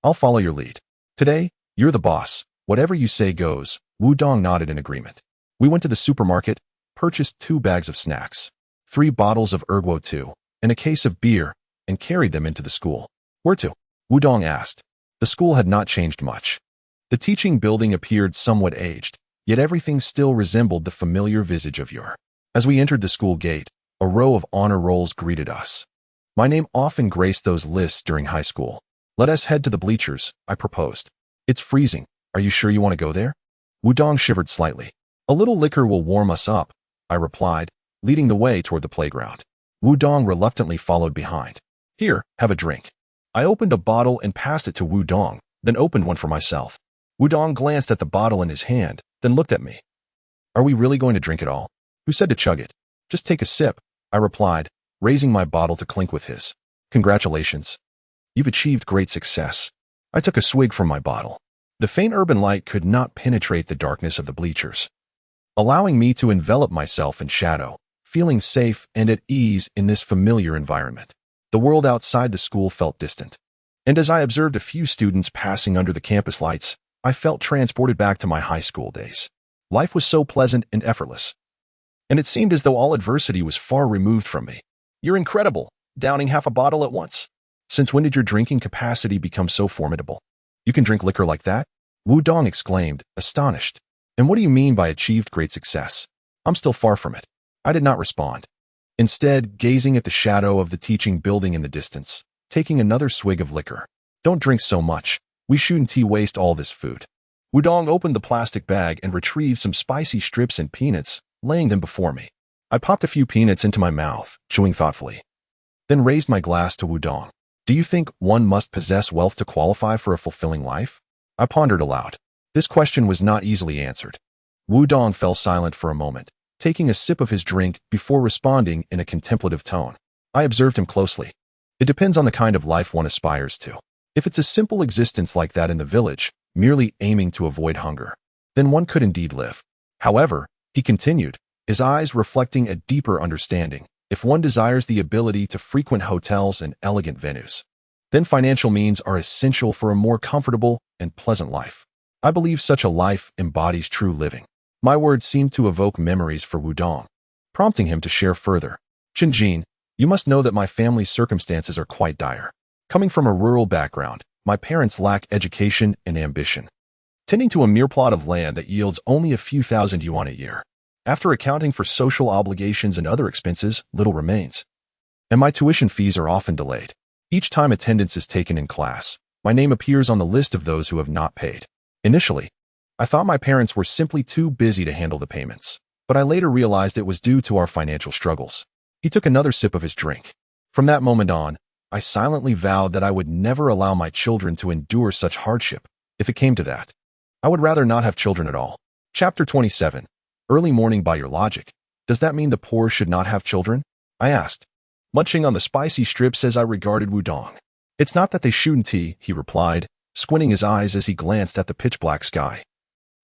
I'll follow your lead. Today, you're the boss. Whatever you say goes. Wudong nodded in agreement. We went to the supermarket, purchased 2 bags of snacks, 3 bottles of Erguo 2, and a case of beer, and carried them into the school. Where to? Wudong asked. The school had not changed much. The teaching building appeared somewhat aged, yet everything still resembled the familiar visage of yore. As we entered the school gate, a row of honor rolls greeted us. My name often graced those lists during high school. Let us head to the bleachers, I proposed. It's freezing. Are you sure you want to go there? Wudong shivered slightly. A little liquor will warm us up, I replied, leading the way toward the playground. Wudong reluctantly followed behind. Here, have a drink. I opened a bottle and passed it to Wudong, then opened one for myself. Wudong glanced at the bottle in his hand, then looked at me. Are we really going to drink it all? Who said to chug it? Just take a sip, I replied, raising my bottle to clink with his. Congratulations. You've achieved great success. I took a swig from my bottle. The faint urban light could not penetrate the darkness of the bleachers, allowing me to envelop myself in shadow, feeling safe and at ease in this familiar environment. The world outside the school felt distant, and as I observed a few students passing under the campus lights, I felt transported back to my high school days. Life was so pleasant and effortless, and it seemed as though all adversity was far removed from me. You're incredible, downing half a bottle at once. Since when did your drinking capacity become so formidable? You can drink liquor like that? Wudong exclaimed, astonished. And what do you mean by achieved great success? I'm still far from it. I did not respond. Instead, gazing at the shadow of the teaching building in the distance, taking another swig of liquor. Don't drink so much. We shouldn't waste all this food. Wudong opened the plastic bag and retrieved some spicy strips and peanuts, laying them before me. I popped a few peanuts into my mouth, chewing thoughtfully, then raised my glass to Wudong. Do you think one must possess wealth to qualify for a fulfilling life? I pondered aloud. This question was not easily answered. Wudong fell silent for a moment, taking a sip of his drink before responding in a contemplative tone. I observed him closely. It depends on the kind of life one aspires to. If it's a simple existence like that in the village, merely aiming to avoid hunger, then one could indeed live. However, he continued, his eyes reflecting a deeper understanding, if one desires the ability to frequent hotels and elegant venues, then financial means are essential for a more comfortable and pleasant life. I believe such a life embodies true living. My words seemed to evoke memories for Wudong, prompting him to share further. Chen Jin, you must know that my family's circumstances are quite dire. Coming from a rural background, my parents lack education and ambition, tending to a mere plot of land that yields only a few thousand yuan a year. After accounting for social obligations and other expenses, little remains. And my tuition fees are often delayed. Each time attendance is taken in class, my name appears on the list of those who have not paid. Initially, I thought my parents were simply too busy to handle the payments, but I later realized it was due to our financial struggles. He took another sip of his drink. From that moment on, I silently vowed that I would never allow my children to endure such hardship. If it came to that, I would rather not have children at all. Chapter 27. Early morning by your logic. Does that mean the poor should not have children? I asked, munching on the spicy strips as I regarded Wudong. It's not that they shouldn't, he replied, squinting his eyes as he glanced at the pitch-black sky.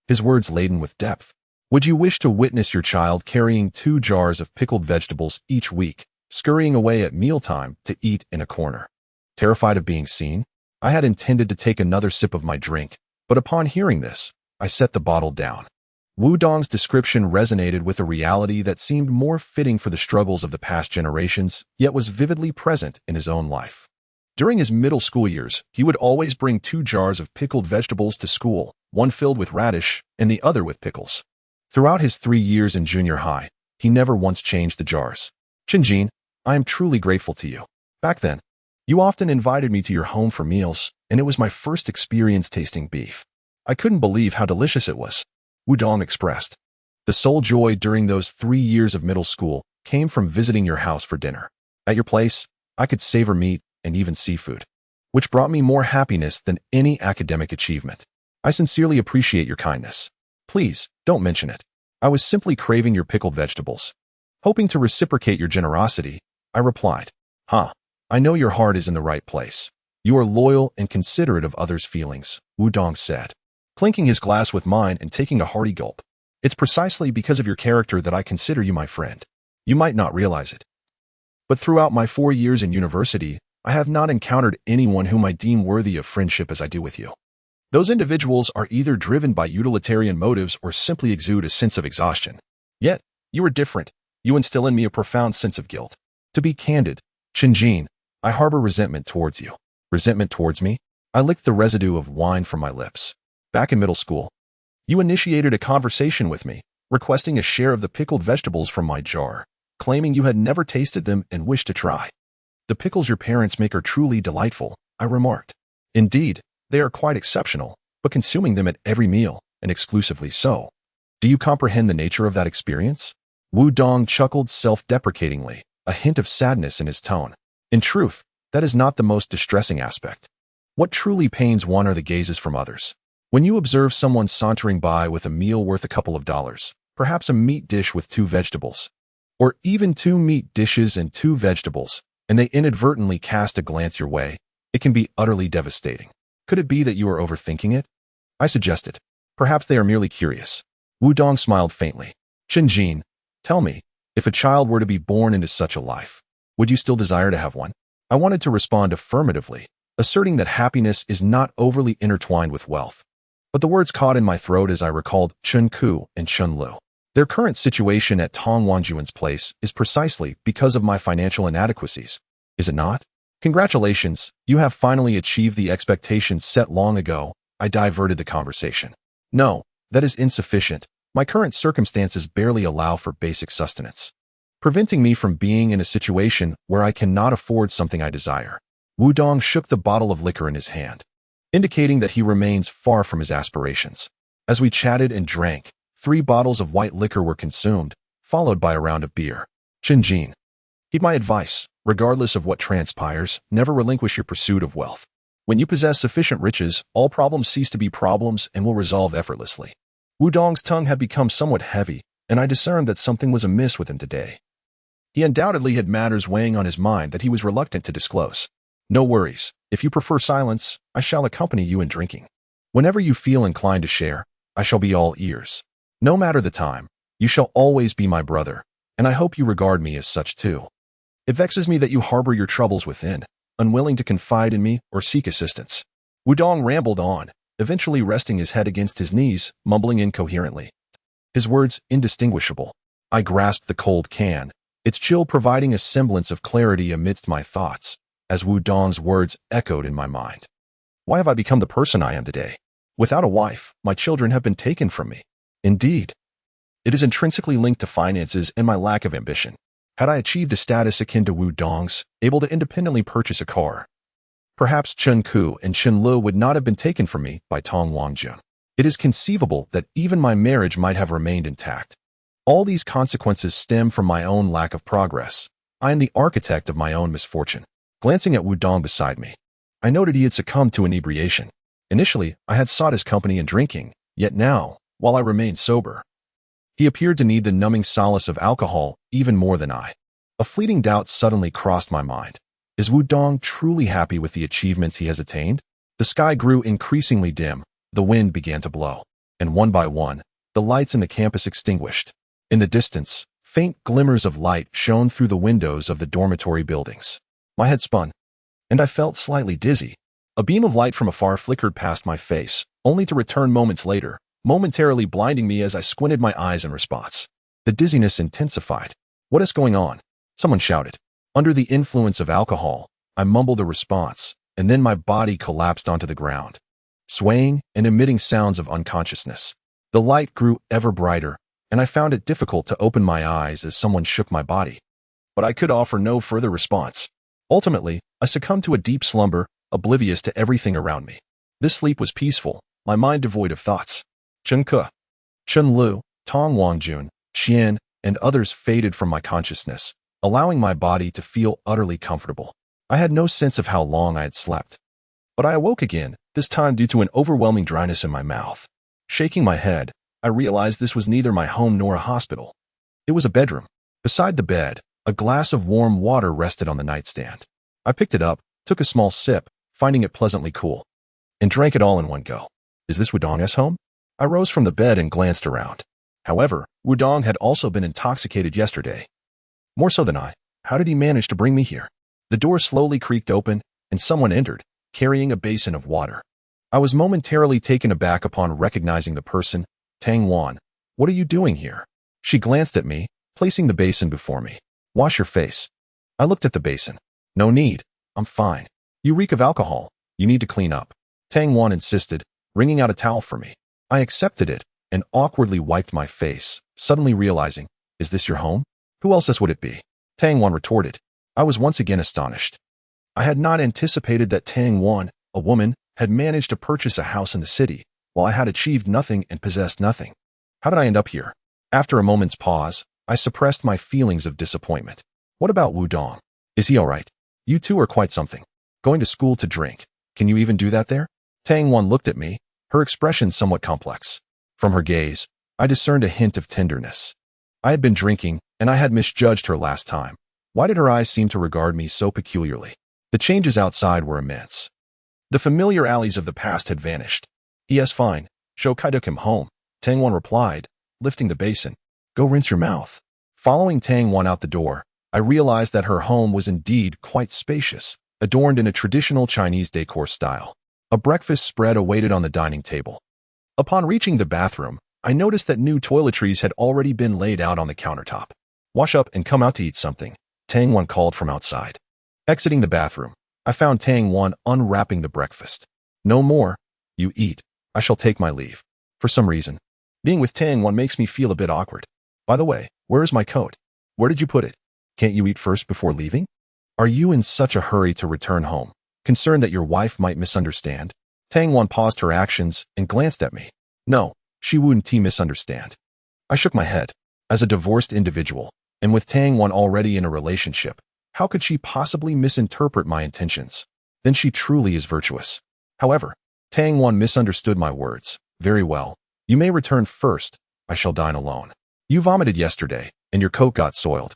His words laden with depth. Would you wish to witness your child carrying 2 jars of pickled vegetables each week, scurrying away at mealtime to eat in a corner? Terrified of being seen, I had intended to take another sip of my drink, but upon hearing this, I set the bottle down. Wudong's description resonated with a reality that seemed more fitting for the struggles of the past generations, yet was vividly present in his own life. During his middle school years, he would always bring 2 jars of pickled vegetables to school, one filled with radish and the other with pickles. Throughout his 3 years in junior high, he never once changed the jars. Chen Jin, I am truly grateful to you. Back then, you often invited me to your home for meals, and it was my first experience tasting beef. I couldn't believe how delicious it was, Wudong expressed. The sole joy during those 3 years of middle school came from visiting your house for dinner. At your place, I could savor meat and even seafood, which brought me more happiness than any academic achievement. I sincerely appreciate your kindness. Please, don't mention it. I was simply craving your pickled vegetables. Hoping to reciprocate your generosity, I replied, I know your heart is in the right place. You are loyal and considerate of others' feelings, Wudong said, clinking his glass with mine and taking a hearty gulp. It's precisely because of your character that I consider you my friend. You might not realize it, but throughout my 4 years in university, I have not encountered anyone whom I deem worthy of friendship as I do with you. Those individuals are either driven by utilitarian motives or simply exude a sense of exhaustion. Yet, you are different. You instill in me a profound sense of guilt. To be candid, Chen Jin, I harbor resentment towards you. Resentment towards me? I licked the residue of wine from my lips. Back in middle school, you initiated a conversation with me, requesting a share of the pickled vegetables from my jar, claiming you had never tasted them and wished to try. The pickles your parents make are truly delightful, I remarked. Indeed, they are quite exceptional, but consuming them at every meal, and exclusively so. Do you comprehend the nature of that experience? Wudong chuckled self-deprecatingly, a hint of sadness in his tone. In truth, that is not the most distressing aspect. What truly pains one are the gazes from others. When you observe someone sauntering by with a meal worth a couple of dollars, perhaps a meat dish with 2 vegetables, or even 2 meat dishes and 2 vegetables, and they inadvertently cast a glance your way, it can be utterly devastating. Could it be that you are overthinking it? I suggested. Perhaps they are merely curious. Wudong smiled faintly. Chen Jin, tell me, if a child were to be born into such a life, would you still desire to have one? I wanted to respond affirmatively, asserting that happiness is not overly intertwined with wealth. But the words caught in my throat as I recalled Chen Ke and Chen Lu. Their current situation at Tong Wangjun's place is precisely because of my financial inadequacies, is it not? Congratulations, you have finally achieved the expectations set long ago. I diverted the conversation. No, that is insufficient. My current circumstances barely allow for basic sustenance, preventing me from being in a situation where I cannot afford something I desire. Wudong shook the bottle of liquor in his hand, indicating that he remains far from his aspirations. As we chatted and drank, 3 bottles of white liquor were consumed, followed by a round of beer. Chen Jin, heed my advice. Regardless of what transpires, never relinquish your pursuit of wealth. When you possess sufficient riches, all problems cease to be problems and will resolve effortlessly. Wudong's tongue had become somewhat heavy, and I discerned that something was amiss with him today. He undoubtedly had matters weighing on his mind that he was reluctant to disclose. No worries. If you prefer silence, I shall accompany you in drinking. Whenever you feel inclined to share, I shall be all ears. No matter the time, you shall always be my brother, and I hope you regard me as such too. It vexes me that you harbor your troubles within, unwilling to confide in me or seek assistance. Wudong rambled on, eventually resting his head against his knees, mumbling incoherently. His words indistinguishable. I grasped the cold can, its chill providing a semblance of clarity amidst my thoughts, as Wudong's words echoed in my mind. Why have I become the person I am today? Without a wife, my children have been taken from me. Indeed, it is intrinsically linked to finances and my lack of ambition. Had I achieved a status akin to Wudong's, able to independently purchase a car, perhaps Chen Ke and Chen Lu would not have been taken from me by Tong Wangjun. It is conceivable that even my marriage might have remained intact. All these consequences stem from my own lack of progress. I am the architect of my own misfortune. Glancing at Wudong beside me, I noted he had succumbed to inebriation. Initially, I had sought his company in drinking, yet now, while I remained sober, he appeared to need the numbing solace of alcohol even more than I. A fleeting doubt suddenly crossed my mind. Is Wudong truly happy with the achievements he has attained? The sky grew increasingly dim, the wind began to blow, and one by one, the lights in the campus extinguished. In the distance, faint glimmers of light shone through the windows of the dormitory buildings. My head spun, and I felt slightly dizzy. A beam of light from afar flickered past my face, only to return moments later, momentarily blinding me as I squinted my eyes in response. The dizziness intensified. What is going on? Someone shouted. Under the influence of alcohol, I mumbled a response, and then my body collapsed onto the ground, swaying and emitting sounds of unconsciousness. The light grew ever brighter, and I found it difficult to open my eyes as someone shook my body. But I could offer no further response. Ultimately, I succumbed to a deep slumber, oblivious to everything around me. This sleep was peaceful, my mind devoid of thoughts. Chen Ke, Chen Lu, Tong Wangjun, Xian, and others faded from my consciousness, allowing my body to feel utterly comfortable. I had no sense of how long I had slept. But I awoke again, this time due to an overwhelming dryness in my mouth. Shaking my head, I realized this was neither my home nor a hospital. It was a bedroom. Beside the bed, a glass of warm water rested on the nightstand. I picked it up, took a small sip, finding it pleasantly cool, and drank it all in one go. Is this Wudong's home? I rose from the bed and glanced around. However, Wudong had also been intoxicated yesterday. More so than I. How did he manage to bring me here? The door slowly creaked open, and someone entered, carrying a basin of water. I was momentarily taken aback upon recognizing the person. Tang Wan, what are you doing here? She glanced at me, placing the basin before me. Wash your face. I looked at the basin. No need. I'm fine. You reek of alcohol. You need to clean up. Tang Wan insisted, wringing out a towel for me. I accepted it and awkwardly wiped my face, suddenly realizing, is this your home? Who else would it be? Tang Wan retorted. I was once again astonished. I had not anticipated that Tang Wan, a woman, had managed to purchase a house in the city, while I had achieved nothing and possessed nothing. How did I end up here? After a moment's pause, I suppressed my feelings of disappointment. What about Wudong? Is he all right? You two are quite something. Going to school to drink. Can you even do that there? Tang Wan looked at me, her expression somewhat complex. From her gaze, I discerned a hint of tenderness. I had been drinking, and I had misjudged her last time. Why did her eyes seem to regard me so peculiarly? The changes outside were immense. The familiar alleys of the past had vanished. Yes, fine. Shokai took him home, Tang Wan replied, lifting the basin. Go rinse your mouth. Following Tang Wan out the door, I realized that her home was indeed quite spacious, adorned in a traditional Chinese decor style. A breakfast spread awaited on the dining table. Upon reaching the bathroom, I noticed that new toiletries had already been laid out on the countertop. Wash up and come out to eat something, Tang Wan called from outside. Exiting the bathroom, I found Tang Wan unwrapping the breakfast. No more. You eat. I shall take my leave. For some reason, being with Tang Wan makes me feel a bit awkward. By the way, where is my coat? Where did you put it? Can't you eat first before leaving? Are you in such a hurry to return home, concerned that your wife might misunderstand? Tang Wan paused her actions and glanced at me. No, she wouldn't misunderstand. I shook my head. As a divorced individual, and with Tang Wan already in a relationship, how could she possibly misinterpret my intentions? Then she truly is virtuous. However, Tang Wan misunderstood my words. Very well. You may return first. I shall dine alone. You vomited yesterday, and your coat got soiled.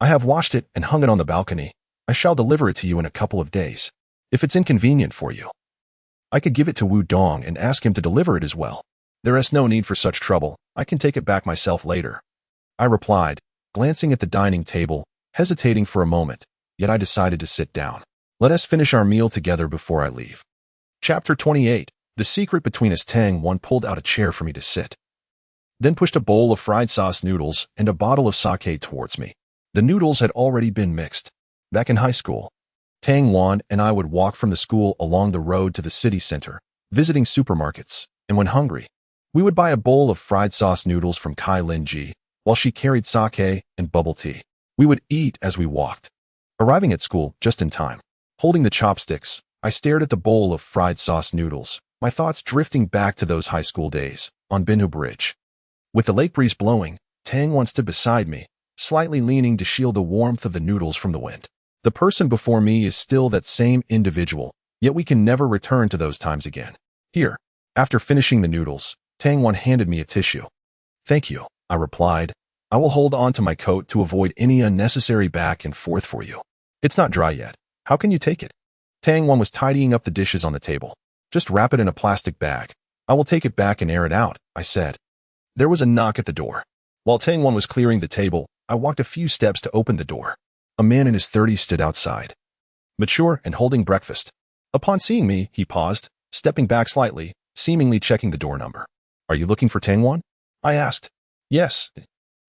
I have washed it and hung it on the balcony. I shall deliver it to you in a couple of days. If it's inconvenient for you, I could give it to Wudong and ask him to deliver it as well. There is no need for such trouble. I can take it back myself later. I replied, glancing at the dining table, hesitating for a moment, yet I decided to sit down. Let us finish our meal together before I leave. Chapter 28. The secret between us. Tang Wan pulled out a chair for me to sit, then pushed a bowl of fried sauce noodles and a bottle of sake towards me. The noodles had already been mixed. Back in high school, Tang Wan and I would walk from the school along the road to the city center, visiting supermarkets, and when hungry, we would buy a bowl of fried sauce noodles from Kai Lin Ji, while she carried sake and bubble tea. We would eat as we walked. Arriving at school just in time, holding the chopsticks, I stared at the bowl of fried sauce noodles, my thoughts drifting back to those high school days, on Binhu Bridge. With the lake breeze blowing, Tang Wan stood beside me, slightly leaning to shield the warmth of the noodles from the wind. The person before me is still that same individual, yet we can never return to those times again. Here. After finishing the noodles, Tang Wan handed me a tissue. Thank you, I replied. I will hold on to my coat to avoid any unnecessary back and forth for you. It's not dry yet. How can you take it? Tang Wan was tidying up the dishes on the table. Just wrap it in a plastic bag. I will take it back and air it out, I said. There was a knock at the door. While Tang Wan was clearing the table, I walked a few steps to open the door. A man in his 30s stood outside, mature and holding breakfast. Upon seeing me, he paused, stepping back slightly, seemingly checking the door number. Are you looking for Tang Wan? I asked. Yes.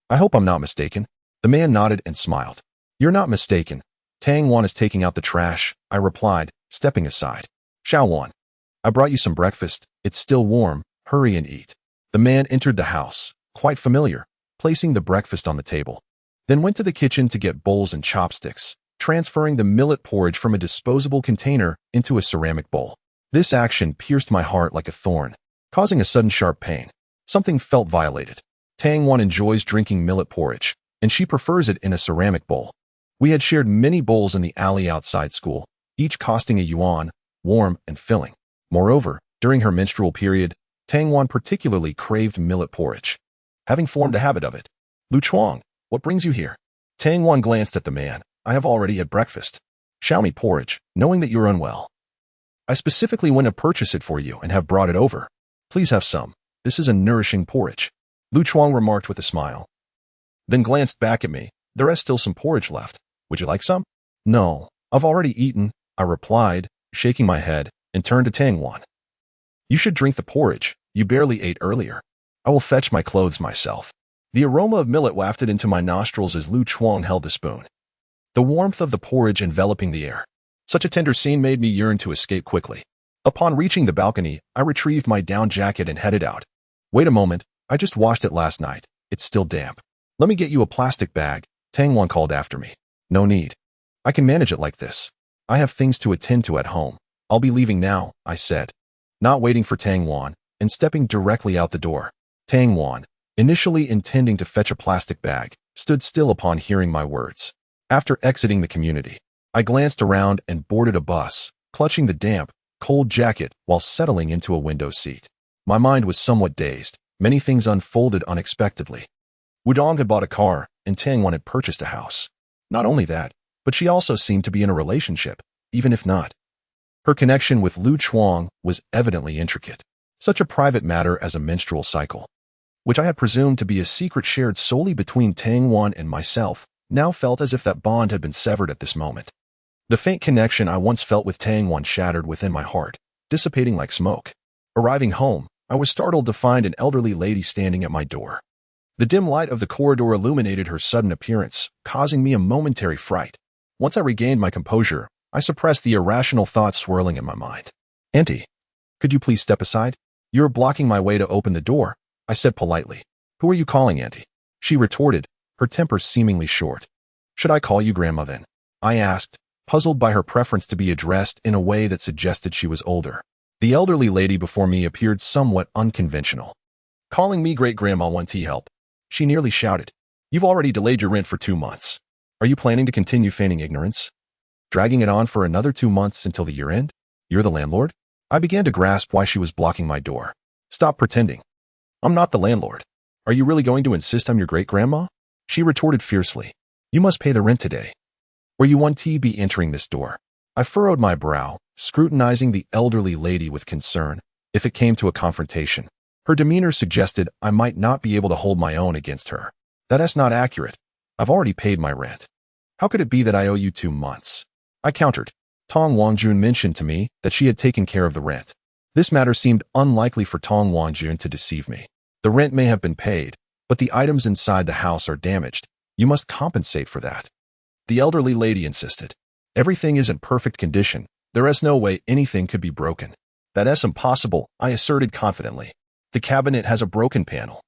I hope I'm not mistaken. The man nodded and smiled. You're not mistaken. Tang Wan is taking out the trash, I replied, stepping aside. Xiao Wan. I brought you some breakfast. It's still warm. Hurry and eat. The man entered the house, quite familiar, placing the breakfast on the table. Then went to the kitchen to get bowls and chopsticks, transferring the millet porridge from a disposable container into a ceramic bowl. This action pierced my heart like a thorn, causing a sudden sharp pain. Something felt violated. Tang Wan enjoys drinking millet porridge, and she prefers it in a ceramic bowl. We had shared many bowls in the alley outside school, each costing a yuan, warm and filling. Moreover, during her menstrual period, Tang Wan particularly craved millet porridge, having formed a habit of it. Lu Chuang, what brings you here? Tang Wan glanced at the man. I have already had breakfast. Xiao me porridge, knowing that you're unwell. I specifically went to purchase it for you and have brought it over. Please have some. This is a nourishing porridge. Lu Chuang remarked with a smile. Then glanced back at me. There is still some porridge left. Would you like some? No, I've already eaten, I replied, shaking my head, and turned to Tang Wan. You should drink the porridge. You barely ate earlier. I will fetch my clothes myself. The aroma of millet wafted into my nostrils as Lu Chuang held the spoon, the warmth of the porridge enveloping the air. Such a tender scene made me yearn to escape quickly. Upon reaching the balcony, I retrieved my down jacket and headed out. Wait a moment, I just washed it last night. It's still damp. Let me get you a plastic bag, Tang Wan called after me. No need. I can manage it like this. I have things to attend to at home. I'll be leaving now, I said, not waiting for Tang Wan, and stepping directly out the door. Tang Wan, initially intending to fetch a plastic bag, stood still upon hearing my words. After exiting the community, I glanced around and boarded a bus, clutching the damp, cold jacket while settling into a window seat. My mind was somewhat dazed. Many things unfolded unexpectedly. Wudong had bought a car, and Tang Wan had purchased a house. Not only that, but she also seemed to be in a relationship, even if not. Her connection with Lu Chuang was evidently intricate. Such a private matter as a menstrual cycle, which I had presumed to be a secret shared solely between Tang Wan and myself, now felt as if that bond had been severed at this moment. The faint connection I once felt with Tang Wan shattered within my heart, dissipating like smoke. Arriving home, I was startled to find an elderly lady standing at my door. The dim light of the corridor illuminated her sudden appearance, causing me a momentary fright. Once I regained my composure, I suppressed the irrational thoughts swirling in my mind. Auntie, could you please step aside? You're blocking my way to open the door, I said politely. Who are you calling, Auntie? She retorted, her temper seemingly short. Should I call you Grandma then? I asked, puzzled by her preference to be addressed in a way that suggested she was older. The elderly lady before me appeared somewhat unconventional. Calling me great-grandma want tea help? She nearly shouted. You've already delayed your rent for 2 months. Are you planning to continue feigning ignorance? Dragging it on for another 2 months until the year end? You're the landlord? I began to grasp why she was blocking my door. Stop pretending. I'm not the landlord. Are you really going to insist I'm your great-grandma? She retorted fiercely. You must pay the rent today, or you won't be entering this door. I furrowed my brow, scrutinizing the elderly lady with concern. If it came to a confrontation, her demeanor suggested I might not be able to hold my own against her. That's not accurate. I've already paid my rent. How could it be that I owe you 2 months? I countered. Tong Wangjun mentioned to me that she had taken care of the rent. This matter seemed unlikely for Tong Wangjun to deceive me. The rent may have been paid, but the items inside the house are damaged. You must compensate for that. The elderly lady insisted. Everything is in perfect condition. There is no way anything could be broken. That is impossible, I asserted confidently. The cabinet has a broken panel.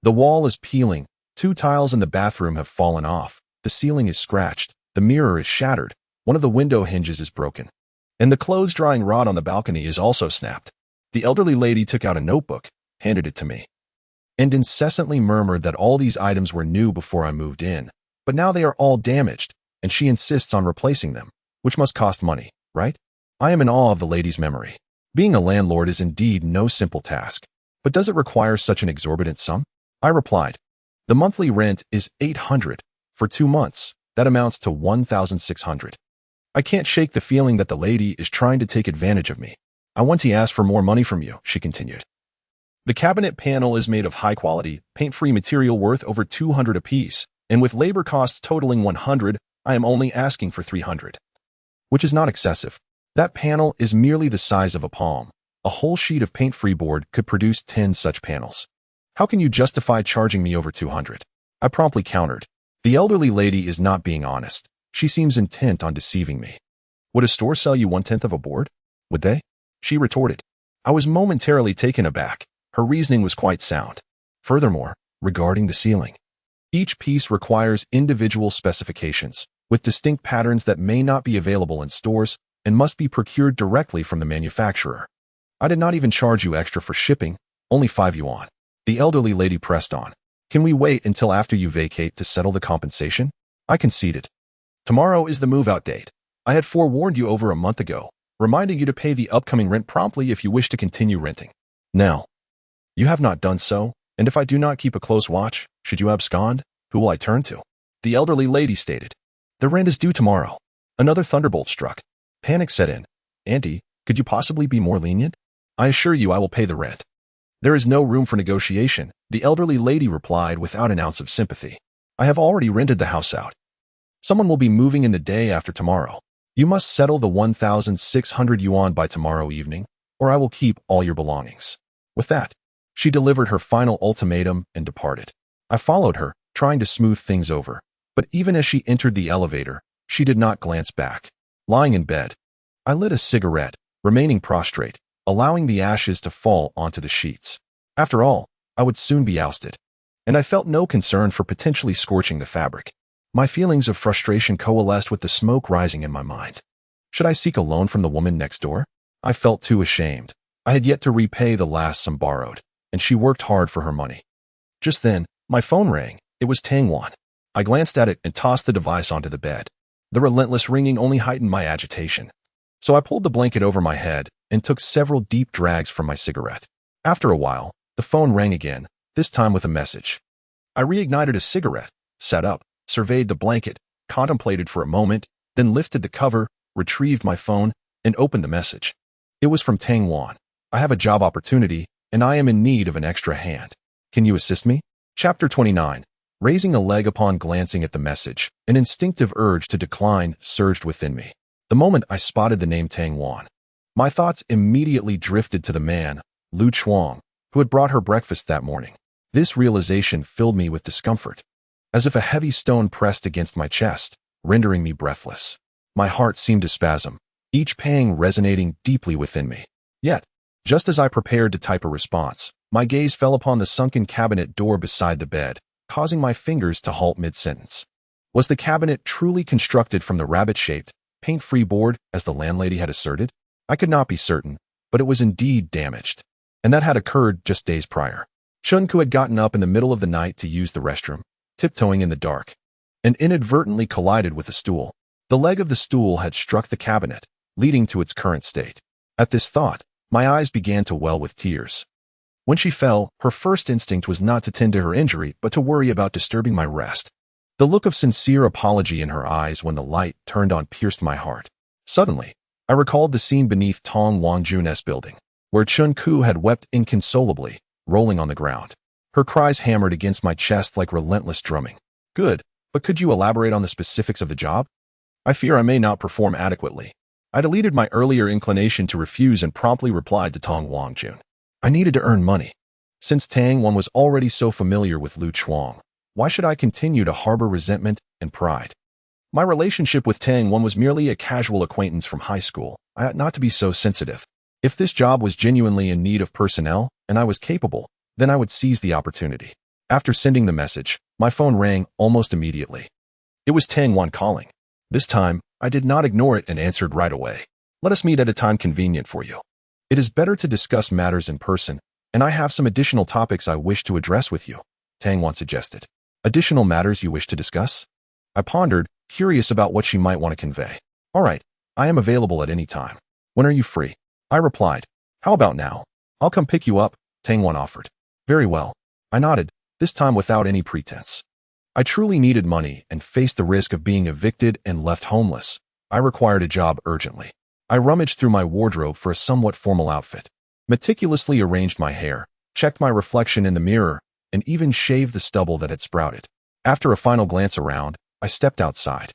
The wall is peeling. 2 tiles in the bathroom have fallen off. The ceiling is scratched. The mirror is shattered. One of the window hinges is broken. And the clothes drying rod on the balcony is also snapped. The elderly lady took out a notebook, handed it to me, and incessantly murmured that all these items were new before I moved in, but now they are all damaged, and she insists on replacing them, which must cost money, right? I am in awe of the lady's memory. Being a landlord is indeed no simple task. But does it require such an exorbitant sum? I replied. The monthly rent is 800 for 2 months. That amounts to 1,600. I can't shake the feeling that the lady is trying to take advantage of me. I want to ask for more money from you, she continued. The cabinet panel is made of high-quality, paint-free material worth over 200 apiece, and with labor costs totaling 100, I am only asking for 300. Which is not excessive. That panel is merely the size of a palm. A whole sheet of paint-free board could produce 10 such panels. How can you justify charging me over 200? I promptly countered. The elderly lady is not being honest. She seems intent on deceiving me. Would a store sell you 1/10 of a board? Would they? She retorted. I was momentarily taken aback. Her reasoning was quite sound. Furthermore, regarding the ceiling, each piece requires individual specifications, with distinct patterns that may not be available in stores and must be procured directly from the manufacturer. I did not even charge you extra for shipping, only 5 yuan. The elderly lady pressed on. Can we wait until after you vacate to settle the compensation? I conceded. Tomorrow is the move-out date. I had forewarned you over a month ago, reminding you to pay the upcoming rent promptly if you wish to continue renting. Now, you have not done so, and if I do not keep a close watch, should you abscond, who will I turn to? The elderly lady stated. The rent is due tomorrow. Another thunderbolt struck. Panic set in. Auntie, could you possibly be more lenient? I assure you I will pay the rent. There is no room for negotiation, the elderly lady replied without an ounce of sympathy. I have already rented the house out. Someone will be moving in the day after tomorrow. You must settle the 1,600 yuan by tomorrow evening, or I will keep all your belongings. With that, she delivered her final ultimatum and departed. I followed her, trying to smooth things over, but even as she entered the elevator, she did not glance back. Lying in bed, I lit a cigarette, remaining prostrate, allowing the ashes to fall onto the sheets. After all, I would soon be ousted, and I felt no concern for potentially scorching the fabric. My feelings of frustration coalesced with the smoke rising in my mind. Should I seek a loan from the woman next door? I felt too ashamed. I had yet to repay the last sum borrowed, and she worked hard for her money. Just then, my phone rang. It was Tang. I glanced at it and tossed the device onto the bed. The relentless ringing only heightened my agitation. So I pulled the blanket over my head and took several deep drags from my cigarette. After a while, the phone rang again, this time with a message. I reignited a cigarette, sat up, surveyed the blanket, contemplated for a moment, then lifted the cover, retrieved my phone, and opened the message. It was from Tang. I have a job opportunity, and I am in need of an extra hand. Can you assist me? Chapter 29. Raising a leg upon glancing at the message, an instinctive urge to decline surged within me. The moment I spotted the name Tang, my thoughts immediately drifted to the man, Lu Chuang, who had brought her breakfast that morning. This realization filled me with discomfort, as if a heavy stone pressed against my chest, rendering me breathless. My heart seemed to spasm, each pang resonating deeply within me. Yet, just as I prepared to type a response, my gaze fell upon the sunken cabinet door beside the bed, causing my fingers to halt mid-sentence. Was the cabinet truly constructed from the rabbit-shaped, paint-free board, as the landlady had asserted? I could not be certain, but it was indeed damaged. And that had occurred just days prior. Chen Ke had gotten up in the middle of the night to use the restroom, tiptoeing in the dark, and inadvertently collided with a stool. The leg of the stool had struck the cabinet, leading to its current state. At this thought, my eyes began to well with tears. When she fell, her first instinct was not to tend to her injury, but to worry about disturbing my rest. The look of sincere apology in her eyes when the light turned on pierced my heart. Suddenly, I recalled the scene beneath Tong Wangjun's building, where Chen Ke had wept inconsolably, rolling on the ground. Her cries hammered against my chest like relentless drumming. Good, but could you elaborate on the specifics of the job? I fear I may not perform adequately. I deleted my earlier inclination to refuse and promptly replied to Tong Wangjun. I needed to earn money. Since Tang was already so familiar with Lu Chuang, why should I continue to harbor resentment and pride? My relationship with Tang was merely a casual acquaintance from high school. I ought not to be so sensitive. If this job was genuinely in need of personnel, and I was capable, then I would seize the opportunity. After sending the message, my phone rang almost immediately. It was Tang calling. This time, I did not ignore it and answered right away. Let us meet at a time convenient for you. It is better to discuss matters in person, and I have some additional topics I wish to address with you, Tang suggested. Additional matters you wish to discuss? I pondered, curious about what she might want to convey. All right, I am available at any time. When are you free? I replied. How about now? I'll come pick you up, Tang offered. Very well. I nodded, this time without any pretense. I truly needed money and faced the risk of being evicted and left homeless. I required a job urgently. I rummaged through my wardrobe for a somewhat formal outfit, meticulously arranged my hair, checked my reflection in the mirror, and even shaved the stubble that had sprouted. After a final glance around, I stepped outside.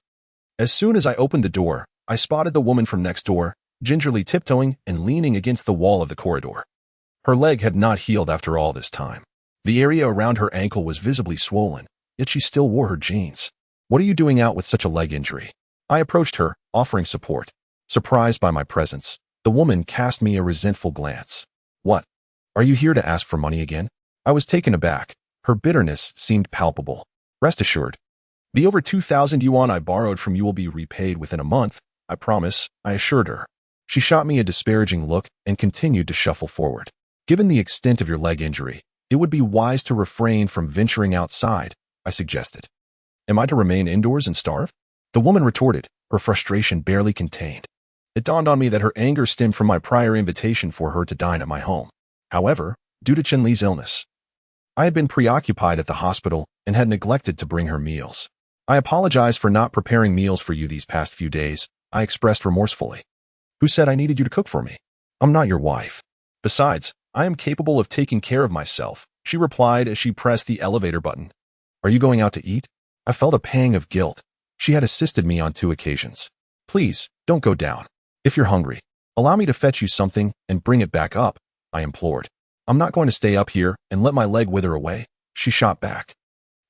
As soon as I opened the door, I spotted the woman from next door, gingerly tiptoeing and leaning against the wall of the corridor. Her leg had not healed after all this time. The area around her ankle was visibly swollen, yet she still wore her jeans. What are you doing out with such a leg injury? I approached her, offering support. Surprised by my presence, the woman cast me a resentful glance. What? Are you here to ask for money again? I was taken aback. Her bitterness seemed palpable. Rest assured. The over 2,000 yuan I borrowed from you will be repaid within a month, I promise, I assured her. She shot me a disparaging look and continued to shuffle forward. Given the extent of your leg injury, it would be wise to refrain from venturing outside, I suggested. Am I to remain indoors and starve? The woman retorted, her frustration barely contained. It dawned on me that her anger stemmed from my prior invitation for her to dine at my home. However, due to Chen Li's illness, I had been preoccupied at the hospital and had neglected to bring her meals. I apologize for not preparing meals for you these past few days, I expressed remorsefully. Who said I needed you to cook for me? I'm not your wife. Besides, I am capable of taking care of myself, she replied as she pressed the elevator button. Are you going out to eat? I felt a pang of guilt. She had assisted me on 2 occasions. Please, don't go down. If you're hungry, allow me to fetch you something and bring it back up, I implored. I'm not going to stay up here and let my leg wither away, she shot back.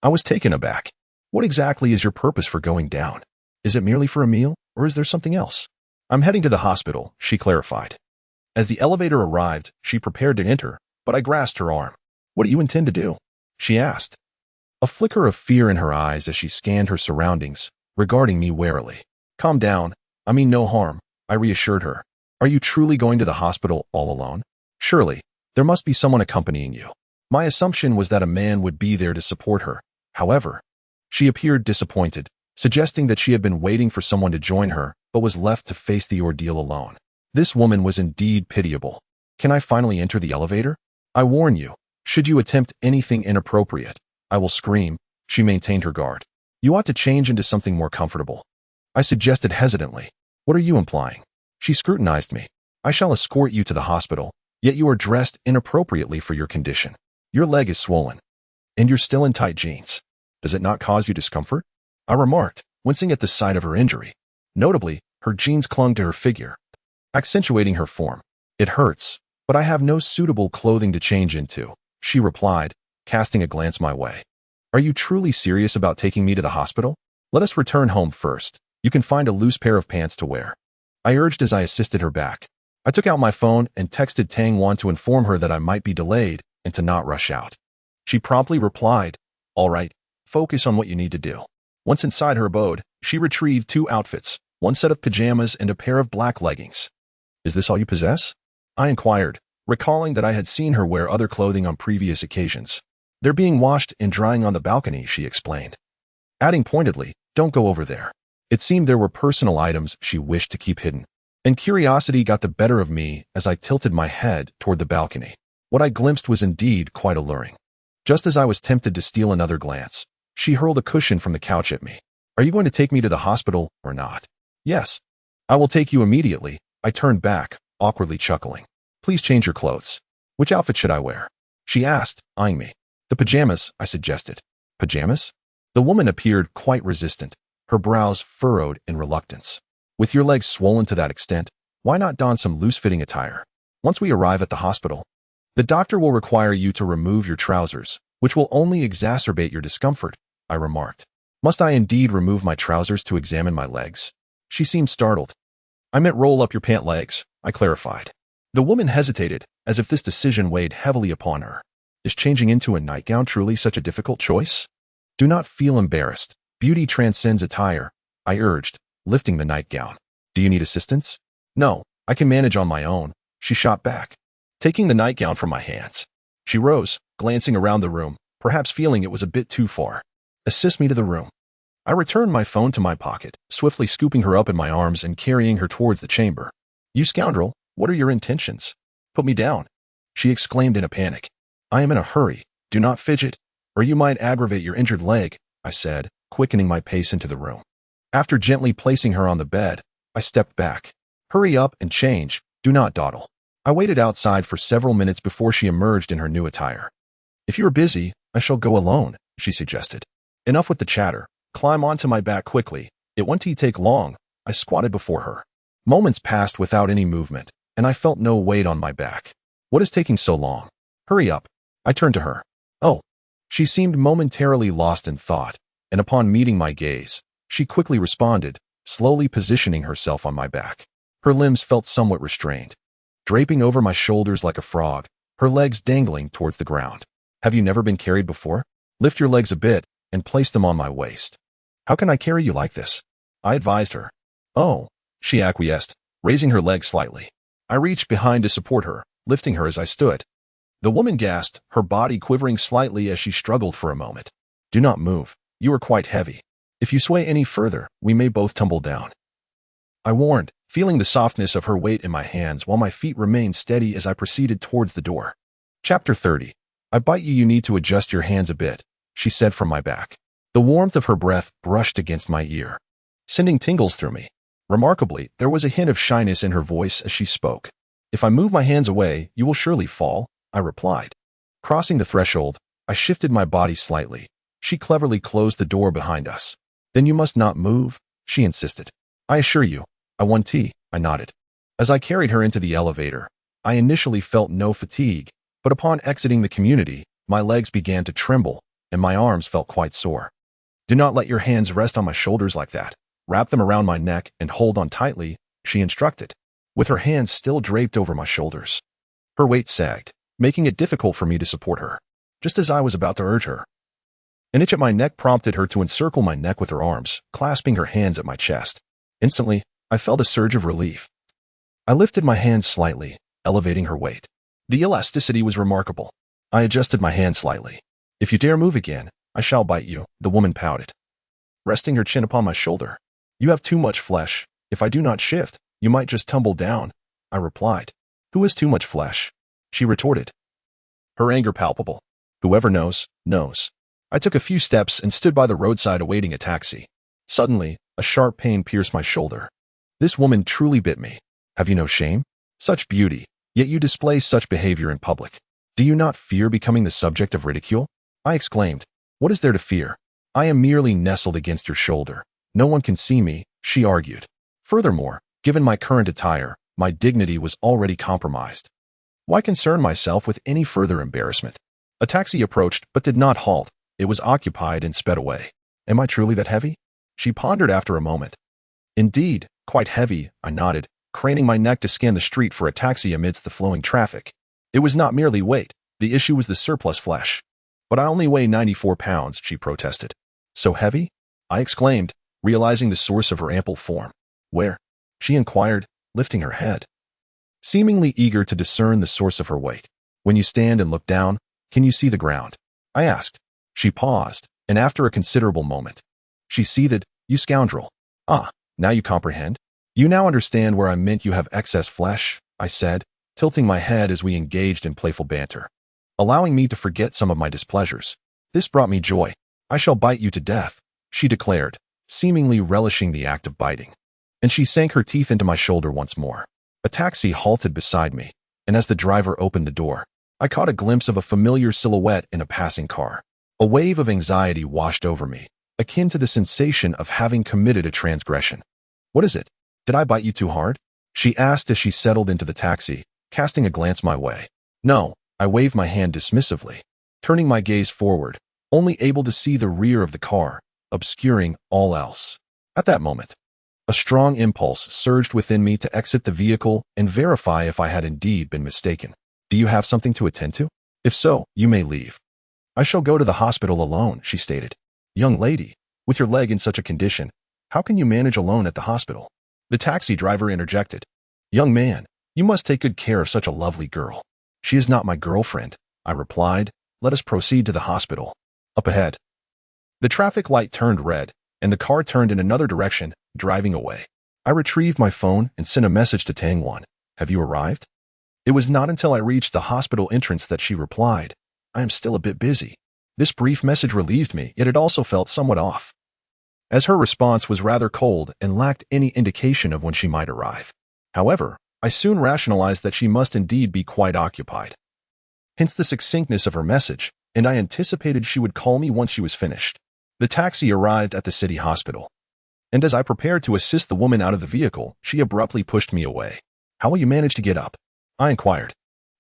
I was taken aback. What exactly is your purpose for going down? Is it merely for a meal, or is there something else? I'm heading to the hospital, she clarified. As the elevator arrived, she prepared to enter, but I grasped her arm. What do you intend to do? She asked. A flicker of fear in her eyes as she scanned her surroundings, regarding me warily. Calm down, I mean no harm, I reassured her. Are you truly going to the hospital all alone? Surely, there must be someone accompanying you. My assumption was that a man would be there to support her. However, she appeared disappointed, suggesting that she had been waiting for someone to join her, but was left to face the ordeal alone. This woman was indeed pitiable. Can I finally enter the elevator? I warn you, should you attempt anything inappropriate, I will scream, she maintained her guard. You ought to change into something more comfortable. I suggested hesitantly. What are you implying? She scrutinized me. I shall escort you to the hospital, yet you are dressed inappropriately for your condition. Your leg is swollen, and you're still in tight jeans. Does it not cause you discomfort? I remarked, wincing at the sight of her injury. Notably, her jeans clung to her figure, accentuating her form. It hurts, but I have no suitable clothing to change into, she replied, casting a glance my way. Are you truly serious about taking me to the hospital? Let us return home first. You can find a loose pair of pants to wear. I urged as I assisted her back. I took out my phone and texted Tang to inform her that I might be delayed and to not rush out. She promptly replied, all right, focus on what you need to do. Once inside her abode, she retrieved 2 outfits, 1 set of pajamas and a pair of black leggings. Is this all you possess? I inquired, recalling that I had seen her wear other clothing on previous occasions. They're being washed and drying on the balcony, she explained. Adding pointedly, don't go over there. It seemed there were personal items she wished to keep hidden, and curiosity got the better of me as I tilted my head toward the balcony. What I glimpsed was indeed quite alluring. Just as I was tempted to steal another glance, she hurled a cushion from the couch at me. Are you going to take me to the hospital or not? Yes. I will take you immediately. I turned back, awkwardly chuckling. Please change your clothes. Which outfit should I wear? She asked, eyeing me. The pajamas, I suggested. Pajamas? The woman appeared quite resistant, her brows furrowed in reluctance. With your legs swollen to that extent, why not don some loose-fitting attire? Once we arrive at the hospital, the doctor will require you to remove your trousers, which will only exacerbate your discomfort, I remarked. Must I indeed remove my trousers to examine my legs? She seemed startled. I meant roll up your pant legs, I clarified. The woman hesitated, as if this decision weighed heavily upon her. Is changing into a nightgown truly such a difficult choice? Do not feel embarrassed. Beauty transcends attire, I urged, lifting the nightgown. Do you need assistance? No, I can manage on my own, she shot back, taking the nightgown from my hands. She rose, glancing around the room, perhaps feeling it was a bit too far. Assist me to the room. I returned my phone to my pocket, swiftly scooping her up in my arms and carrying her towards the chamber. You scoundrel, what are your intentions? Put me down, she exclaimed in a panic. I am in a hurry. Do not fidget, or you might aggravate your injured leg, I said, quickening my pace into the room. After gently placing her on the bed, I stepped back. Hurry up and change. Do not dawdle. I waited outside for several minutes before she emerged in her new attire. If you are busy, I shall go alone, she suggested. Enough with the chatter. Climb onto my back quickly. It won't take long. I squatted before her. Moments passed without any movement, and I felt no weight on my back. What is taking so long? Hurry up. I turned to her. Oh. She seemed momentarily lost in thought, and upon meeting my gaze, she quickly responded, slowly positioning herself on my back. Her limbs felt somewhat restrained, draping over my shoulders like a frog, her legs dangling towards the ground. Have you never been carried before? Lift your legs a bit and place them on my waist. How can I carry you like this? I advised her. Oh, she acquiesced, raising her legs slightly. I reached behind to support her, lifting her as I stood. The woman gasped, her body quivering slightly as she struggled for a moment. Do not move. You are quite heavy. If you sway any further, we may both tumble down, I warned, feeling the softness of her weight in my hands while my feet remained steady as I proceeded towards the door. Chapter 30. I bite you need to adjust your hands a bit, she said from my back. The warmth of her breath brushed against my ear, sending tingles through me. Remarkably, there was a hint of shyness in her voice as she spoke. If I move my hands away, you will surely fall, I replied. Crossing the threshold, I shifted my body slightly. She cleverly closed the door behind us. Then you must not move, she insisted. I assure you, I want tea, I nodded. As I carried her into the elevator, I initially felt no fatigue, but upon exiting the community, my legs began to tremble, and my arms felt quite sore. Do not let your hands rest on my shoulders like that. Wrap them around my neck and hold on tightly, she instructed, with her hands still draped over my shoulders. Her weight sagged, making it difficult for me to support her, just as I was about to urge her. An itch at my neck prompted her to encircle my neck with her arms, clasping her hands at my chest. Instantly, I felt a surge of relief. I lifted my hands slightly, elevating her weight. The elasticity was remarkable. I adjusted my hand slightly. If you dare move again, I shall bite you, the woman pouted, resting her chin upon my shoulder. You have too much flesh. If I do not shift, you might just tumble down, I replied. Who has too much flesh? She retorted, her anger palpable. Whoever knows, knows. I took a few steps and stood by the roadside awaiting a taxi. Suddenly, a sharp pain pierced my shoulder. This woman truly bit me. Have you no shame? Such beauty, yet you display such behavior in public. Do you not fear becoming the subject of ridicule? I exclaimed. What is there to fear? I am merely nestled against your shoulder. No one can see me, she argued. Furthermore, given my current attire, my dignity was already compromised. Why concern myself with any further embarrassment? A taxi approached but did not halt. It was occupied and sped away. Am I truly that heavy? She pondered after a moment. Indeed, quite heavy, I nodded, craning my neck to scan the street for a taxi amidst the flowing traffic. It was not merely weight. The issue was the surplus flesh. But I only weigh 94 pounds, she protested. So heavy? I exclaimed, realizing the source of her ample form. Where? She inquired, lifting her head, seemingly eager to discern the source of her weight. When you stand and look down, can you see the ground? I asked. She paused, and after a considerable moment, she seethed, You scoundrel. Ah, now you comprehend? You now understand where I meant you have excess flesh, I said, tilting my head as we engaged in playful banter, allowing me to forget some of my displeasures. This brought me joy. I shall bite you to death, she declared, seemingly relishing the act of biting. And she sank her teeth into my shoulder once more. A taxi halted beside me, and as the driver opened the door, I caught a glimpse of a familiar silhouette in a passing car. A wave of anxiety washed over me, akin to the sensation of having committed a transgression. What is it? Did I bite you too hard? She asked as she settled into the taxi, casting a glance my way. No, I waved my hand dismissively, turning my gaze forward, only able to see the rear of the car, obscuring all else. At that moment, a strong impulse surged within me to exit the vehicle and verify if I had indeed been mistaken. Do you have something to attend to? If so, you may leave. I shall go to the hospital alone, she stated. Young lady, with your leg in such a condition, how can you manage alone at the hospital? The taxi driver interjected. Young man, you must take good care of such a lovely girl. She is not my girlfriend, I replied. Let us proceed to the hospital. Up ahead. The traffic light turned red, and the car turned in another direction, driving away. I retrieved my phone and sent a message to Tang. Have you arrived? It was not until I reached the hospital entrance that she replied, "I am still a bit busy." This brief message relieved me, yet it also felt somewhat off, as her response was rather cold and lacked any indication of when she might arrive. However, I soon rationalized that she must indeed be quite occupied. Hence the succinctness of her message, and I anticipated she would call me once she was finished. The taxi arrived at the city hospital, and as I prepared to assist the woman out of the vehicle, she abruptly pushed me away. "How will you manage to get up?" I inquired.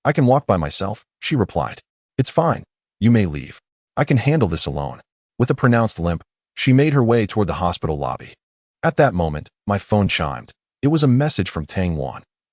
"I can walk by myself," she replied. "It's fine. You may leave. I can handle this alone." With a pronounced limp, she made her way toward the hospital lobby. At that moment, my phone chimed. It was a message from Tang.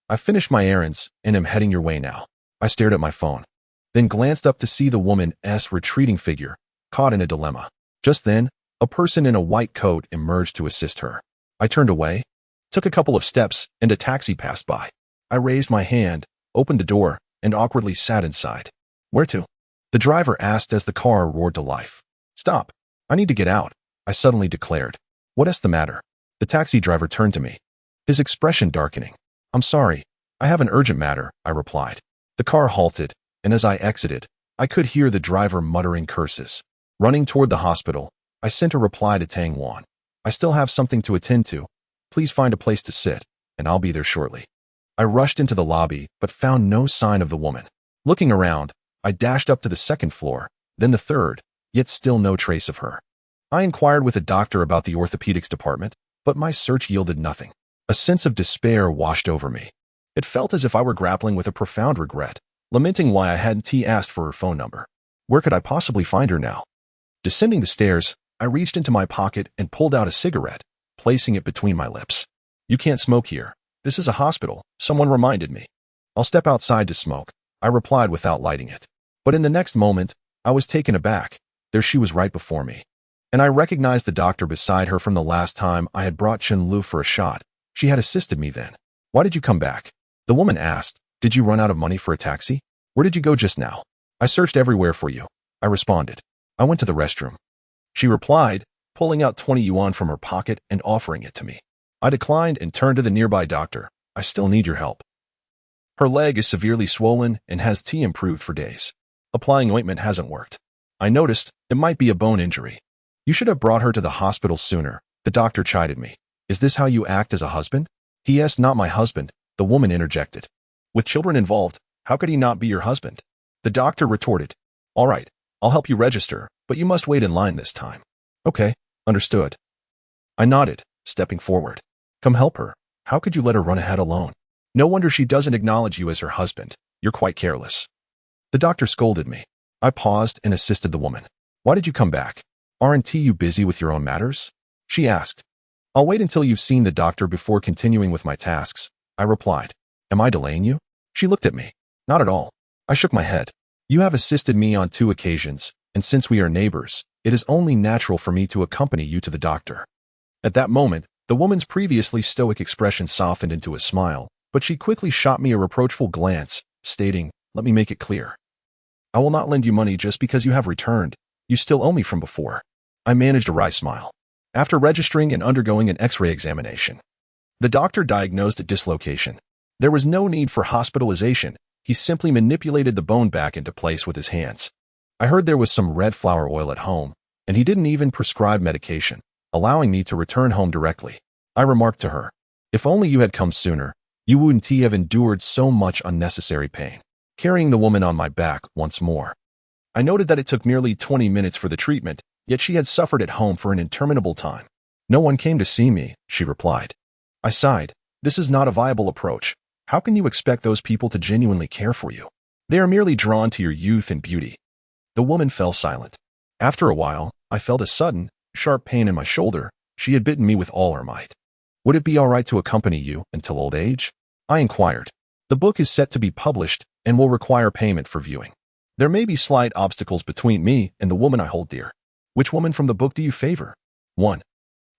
"I finished my errands and am heading your way now." I stared at my phone, then glanced up to see the woman's retreating figure, caught in a dilemma. Just then, a person in a white coat emerged to assist her. I turned away, took a couple of steps, and a taxi passed by. I raised my hand, opened the door, and awkwardly sat inside. "Where to?" the driver asked as the car roared to life. "Stop. I need to get out," I suddenly declared. "What's the matter?" The taxi driver turned to me, his expression darkening. "I'm sorry. I have an urgent matter," I replied. The car halted, and as I exited, I could hear the driver muttering curses. Running toward the hospital, I sent a reply to Tang. "I still have something to attend to. Please find a place to sit, and I'll be there shortly." I rushed into the lobby, but found no sign of the woman. Looking around, I dashed up to the second floor, then the third, yet still no trace of her. I inquired with a doctor about the orthopedics department, but my search yielded nothing. A sense of despair washed over me. It felt as if I were grappling with a profound regret, lamenting why I hadn't asked for her phone number. Where could I possibly find her now? Descending the stairs, I reached into my pocket and pulled out a cigarette, placing it between my lips. "You can't smoke here. This is a hospital," someone reminded me. "I'll step outside to smoke," I replied without lighting it. But in the next moment, I was taken aback. There she was right before me, and I recognized the doctor beside her from the last time I had brought Chen Lu for a shot. She had assisted me then. "Why did you come back?" the woman asked. "Did you run out of money for a taxi? Where did you go just now?" "I searched everywhere for you," I responded. "I went to the restroom," she replied, pulling out 20 yuan from her pocket and offering it to me. I declined and turned to the nearby doctor. "I still need your help. Her leg is severely swollen and has improved for days. Applying ointment hasn't worked. I noticed it might be a bone injury. You should have brought her to the hospital sooner," the doctor chided me. "Is this how you act as a husband?" "He is not my husband," the woman interjected. "With children involved, how could he not be your husband?" The doctor retorted. "All right, I'll help you register, but you must wait in line this time." "Okay, understood." I nodded, stepping forward. "Come help her. How could you let her run ahead alone? No wonder she doesn't acknowledge you as her husband. You're quite careless." The doctor scolded me. I paused and assisted the woman. "Why did you come back? Aren't you busy with your own matters?" she asked. "I'll wait until you've seen the doctor before continuing with my tasks," I replied. "Am I delaying you?" She looked at me. "Not at all." I shook my head. "You have assisted me on 2 occasions, and since we are neighbors, it is only natural for me to accompany you to the doctor." At that moment, the woman's previously stoic expression softened into a smile, but she quickly shot me a reproachful glance, stating, "Let me make it clear. I will not lend you money just because you have returned. You still owe me from before." I managed a wry smile. After registering and undergoing an X-ray examination, the doctor diagnosed a dislocation. There was no need for hospitalization. He simply manipulated the bone back into place with his hands. I heard there was some red flower oil at home, and he didn't even prescribe medication, allowing me to return home directly. I remarked to her, "If only you had come sooner, you wouldn't have endured so much unnecessary pain." Carrying the woman on my back once more, I noted that it took nearly 20 minutes for the treatment, yet she had suffered at home for an interminable time. "No one came to see me," she replied. I sighed. "This is not a viable approach. How can you expect those people to genuinely care for you? They are merely drawn to your youth and beauty." The woman fell silent. After a while, I felt a sudden, sharp pain in my shoulder. She had bitten me with all her might. "Would it be all right to accompany you until old age?" I inquired. "The book is set to be published and will require payment for viewing. There may be slight obstacles between me and the woman I hold dear." "Which woman from the book do you favor?" 1.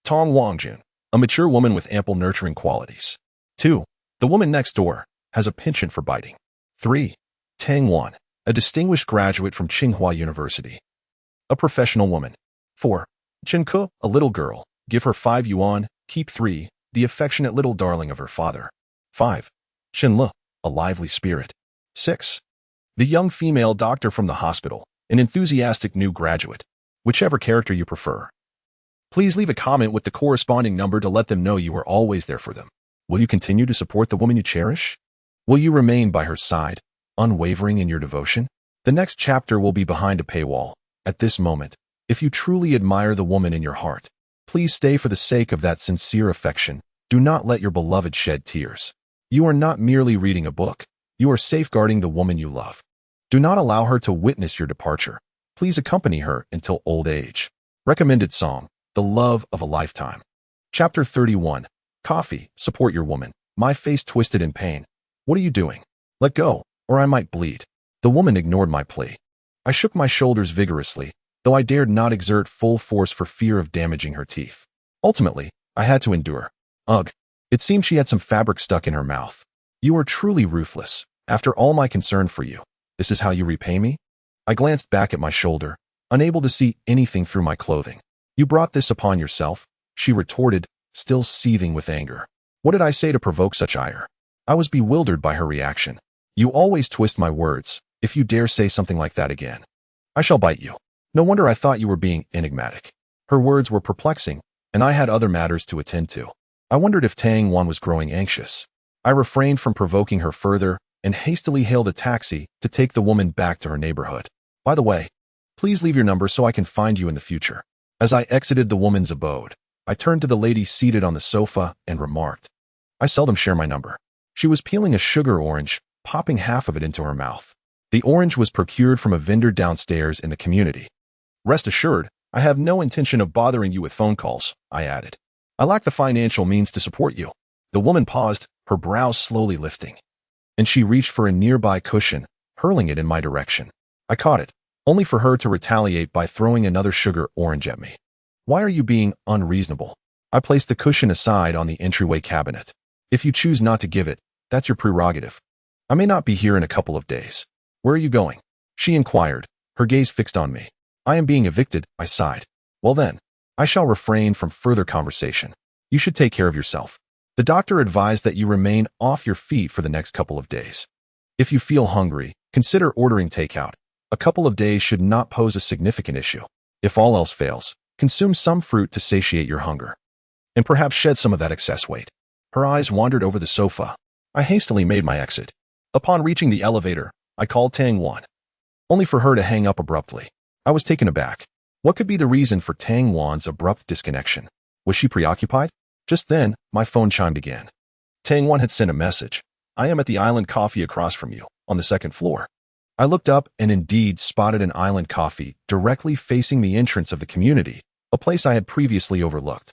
Tong Wangjun, a mature woman with ample nurturing qualities. 2. The woman next door has a penchant for biting. 3. Tang, a distinguished graduate from Tsinghua University, a professional woman. 4. Chen Ke, a little girl, give her 5 yuan, keep 3, the affectionate little darling of her father. 5. Chen Le, a lively spirit. 6. The young female doctor from the hospital, an enthusiastic new graduate. Whichever character you prefer. Please leave a comment with the corresponding number to let them know you are always there for them. Will you continue to support the woman you cherish? Will you remain by her side, unwavering in your devotion? The next chapter will be behind a paywall. At this moment, if you truly admire the woman in your heart, please stay for the sake of that sincere affection. Do not let your beloved shed tears. You are not merely reading a book. You are safeguarding the woman you love. Do not allow her to witness your departure. Please accompany her until old age. Recommended song, The Love of a Lifetime. Chapter 31. Coffee, support your woman. My face twisted in pain. What are you doing? Let go, or I might bleed. The woman ignored my plea. I shook my shoulders vigorously, though I dared not exert full force for fear of damaging her teeth. Ultimately, I had to endure. Ugh. It seemed she had some fabric stuck in her mouth. You are truly ruthless. After all my concern for you, this is how you repay me? I glanced back at my shoulder, unable to see anything through my clothing. You brought this upon yourself, she retorted, still seething with anger. What did I say to provoke such ire? I was bewildered by her reaction. You always twist my words. If you dare say something like that again, I shall bite you. No wonder I thought you were being enigmatic. Her words were perplexing, and I had other matters to attend to. I wondered if Tang Wan was growing anxious. I refrained from provoking her further and hastily hailed a taxi to take the woman back to her neighborhood. By the way, please leave your number so I can find you in the future. As I exited the woman's abode, I turned to the lady seated on the sofa and remarked, I seldom share my number. She was peeling a sugar orange, popping half of it into her mouth. The orange was procured from a vendor downstairs in the community. Rest assured, I have no intention of bothering you with phone calls, I added. I lack the financial means to support you. The woman paused, her brows slowly lifting, and she reached for a nearby cushion, hurling it in my direction. I caught it, only for her to retaliate by throwing another sugar orange at me. Why are you being unreasonable? I placed the cushion aside on the entryway cabinet. If you choose not to give it, that's your prerogative. I may not be here in a couple of days. Where are you going? She inquired, her gaze fixed on me. I am being evicted, I sighed. Well then, I shall refrain from further conversation. You should take care of yourself. The doctor advised that you remain off your feet for the next couple of days. If you feel hungry, consider ordering takeout. A couple of days should not pose a significant issue. If all else fails, consume some fruit to satiate your hunger, and perhaps shed some of that excess weight. Her eyes wandered over the sofa. I hastily made my exit. Upon reaching the elevator, I called Tang Wan, only for her to hang up abruptly. I was taken aback. What could be the reason for Tang Wan's abrupt disconnection? Was she preoccupied? Just then, my phone chimed again. Tang Wan had sent a message. I am at the Island Coffee across from you, on the second floor. I looked up and indeed spotted an Island Coffee directly facing the entrance of the community, a place I had previously overlooked.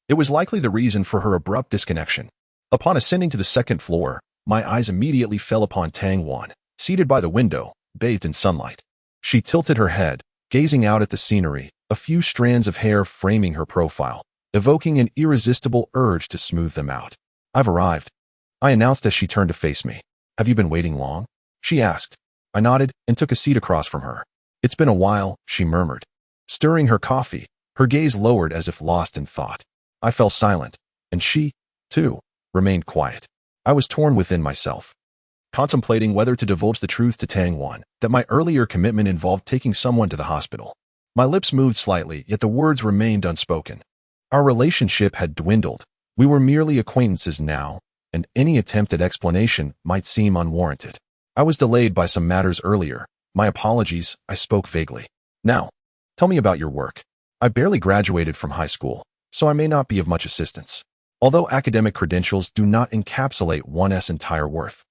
It was likely the reason for her abrupt disconnection. Upon ascending to the second floor, my eyes immediately fell upon Tang Wan, seated by the window, bathed in sunlight. She tilted her head, gazing out at the scenery, a few strands of hair framing her profile, evoking an irresistible urge to smooth them out. I've arrived, I announced as she turned to face me. Have you been waiting long? She asked. I nodded and took a seat across from her. It's been a while, she murmured. Stirring her coffee, her gaze lowered as if lost in thought. I fell silent, and she, too, remained quiet. I was torn within myself, contemplating whether to divulge the truth to Tang Wan, that my earlier commitment involved taking someone to the hospital. My lips moved slightly, yet the words remained unspoken. Our relationship had dwindled. We were merely acquaintances now, and any attempt at explanation might seem unwarranted. I was delayed by some matters earlier. My apologies, I spoke vaguely. Now, tell me about your work. I barely graduated from high school, so I may not be of much assistance. Although academic credentials do not encapsulate one's entire worth.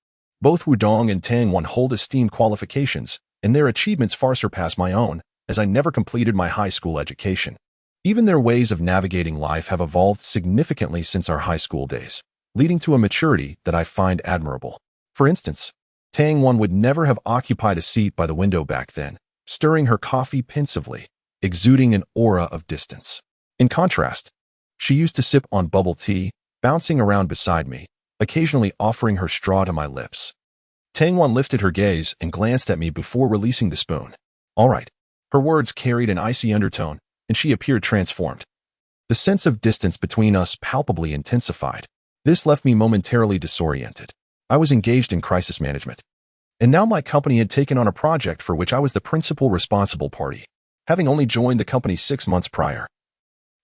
Both Wudong and Tang Wan hold esteemed qualifications, and their achievements far surpass my own, as I never completed my high school education. Even their ways of navigating life have evolved significantly since our high school days, leading to a maturity that I find admirable. For instance, Tang Wan would never have occupied a seat by the window back then, stirring her coffee pensively, exuding an aura of distance. In contrast, she used to sip on bubble tea, bouncing around beside me, occasionally offering her straw to my lips. Tang Wan lifted her gaze and glanced at me before releasing the spoon. All right. Her words carried an icy undertone, and she appeared transformed. The sense of distance between us palpably intensified. This left me momentarily disoriented. I was engaged in crisis management. And now my company had taken on a project for which I was the principal responsible party, having only joined the company 6 months prior.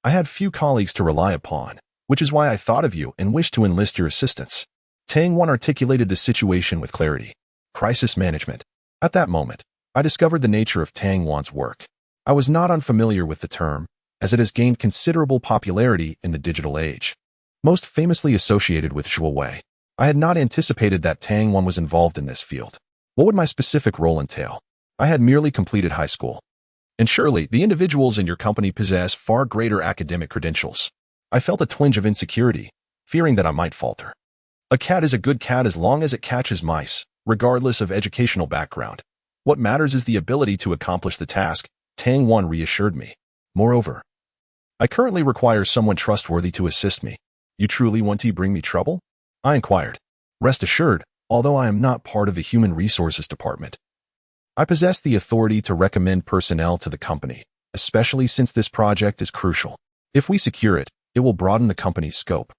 I had few colleagues to rely upon, which is why I thought of you and wished to enlist your assistance. Tang Wan articulated the situation with clarity. Crisis management. At that moment, I discovered the nature of Tang Wan's work. I was not unfamiliar with the term, as it has gained considerable popularity in the digital age. Most famously associated with Zhuo Wei, I had not anticipated that Tang Wan was involved in this field. What would my specific role entail? I had merely completed high school. And surely, the individuals in your company possess far greater academic credentials. I felt a twinge of insecurity, fearing that I might falter. A cat is a good cat as long as it catches mice, regardless of educational background. What matters is the ability to accomplish the task, Tang Wan reassured me. Moreover, I currently require someone trustworthy to assist me. You truly want to bring me trouble? I inquired. Rest assured, although I am not part of the human resources department, I possess the authority to recommend personnel to the company, especially since this project is crucial. If we secure it, it will broaden the company's scope.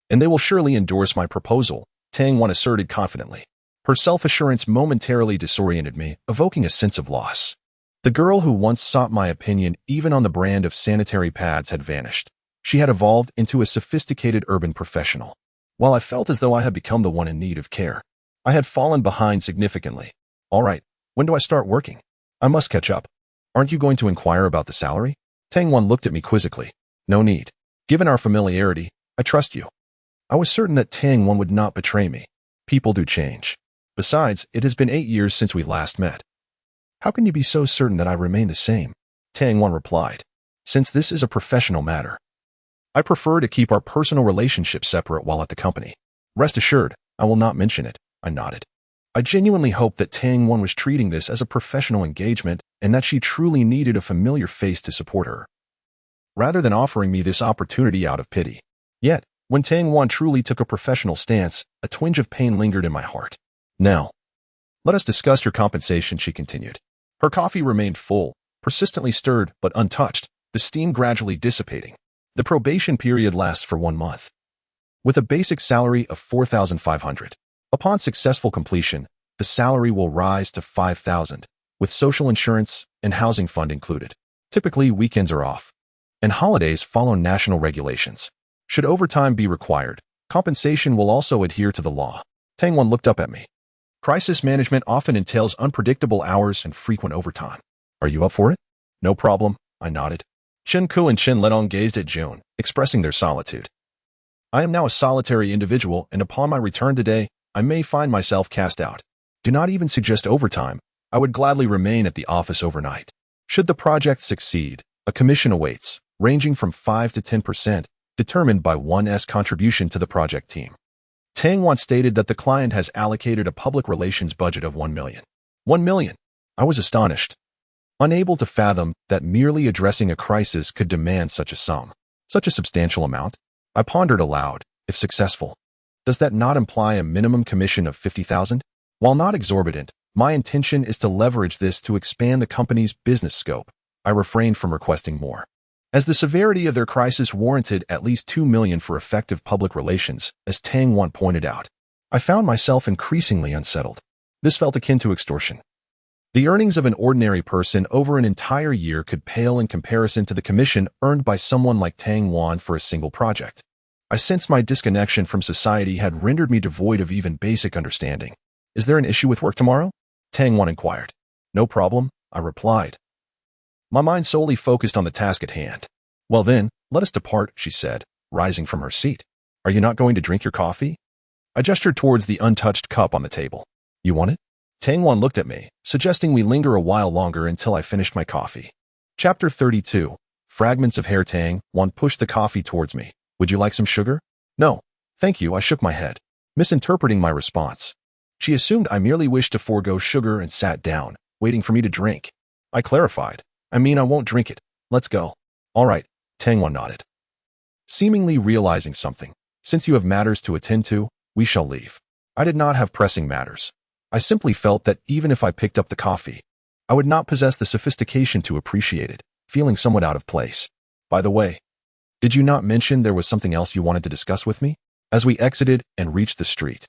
And they will surely endorse my proposal, Tang Wan asserted confidently. Her self-assurance momentarily disoriented me, evoking a sense of loss. The girl who once sought my opinion even on the brand of sanitary pads had vanished. She had evolved into a sophisticated urban professional. While I felt as though I had become the one in need of care, I had fallen behind significantly. All right, when do I start working? I must catch up. Aren't you going to inquire about the salary? Tang Wan looked at me quizzically. No need. Given our familiarity, I trust you. I was certain that Tang Wan would not betray me. People do change. Besides, it has been 8 years since we last met. How can you be so certain that I remain the same? Tang Wan replied. Since this is a professional matter, I prefer to keep our personal relationship separate while at the company. Rest assured, I will not mention it. I nodded. I genuinely hoped that Tang Wan was treating this as a professional engagement and that she truly needed a familiar face to support her, rather than offering me this opportunity out of pity. Yet, when Tang Wan truly took a professional stance, a twinge of pain lingered in my heart. Now, let us discuss your compensation, she continued. Her coffee remained full, persistently stirred but untouched, the steam gradually dissipating. The probation period lasts for 1 month, with a basic salary of 4,500. Upon successful completion, the salary will rise to 5,000, with social insurance and housing fund included. Typically, weekends are off, and holidays follow national regulations. Should overtime be required, compensation will also adhere to the law. Tang Wan looked up at me. Crisis management often entails unpredictable hours and frequent overtime. Are you up for it? No problem, I nodded. Chen Ke and Chen Lenong gazed at June, expressing their solitude. I am now a solitary individual, and upon my return today, I may find myself cast out. Do not even suggest overtime. I would gladly remain at the office overnight. Should the project succeed, a commission awaits, ranging from 5 to 10%, determined by one's contribution to the project team. Tang Wan stated that the client has allocated a public relations budget of 1 million. 1 million. I was astonished, unable to fathom that merely addressing a crisis could demand such a sum, such a substantial amount. I pondered aloud, if successful, does that not imply a minimum commission of 50,000? While not exorbitant, my intention is to leverage this to expand the company's business scope. I refrained from requesting more, as the severity of their crisis warranted at least 2 million for effective public relations, as Tang Wan pointed out. I found myself increasingly unsettled. This felt akin to extortion. The earnings of an ordinary person over an entire year could pale in comparison to the commission earned by someone like Tang Wan for a single project. I sensed my disconnection from society had rendered me devoid of even basic understanding. Is there an issue with work tomorrow? Tang Wan inquired. No problem, I replied, my mind solely focused on the task at hand. Well then, let us depart, she said, rising from her seat. Are you not going to drink your coffee? I gestured towards the untouched cup on the table. You want it? Tang Wan looked at me, suggesting we linger a while longer until I finished my coffee. Chapter 32. Fragments of hair. Tang Wan pushed the coffee towards me. Would you like some sugar? No, thank you, I shook my head, misinterpreting my response. She assumed I merely wished to forego sugar and sat down, waiting for me to drink. I clarified. I mean, I won't drink it. Let's go. All right, Tang Wan nodded, seemingly realizing something. Since you have matters to attend to, we shall leave. I did not have pressing matters. I simply felt that even if I picked up the coffee, I would not possess the sophistication to appreciate it, feeling somewhat out of place. By the way, did you not mention there was something else you wanted to discuss with me? As we exited and reached the street,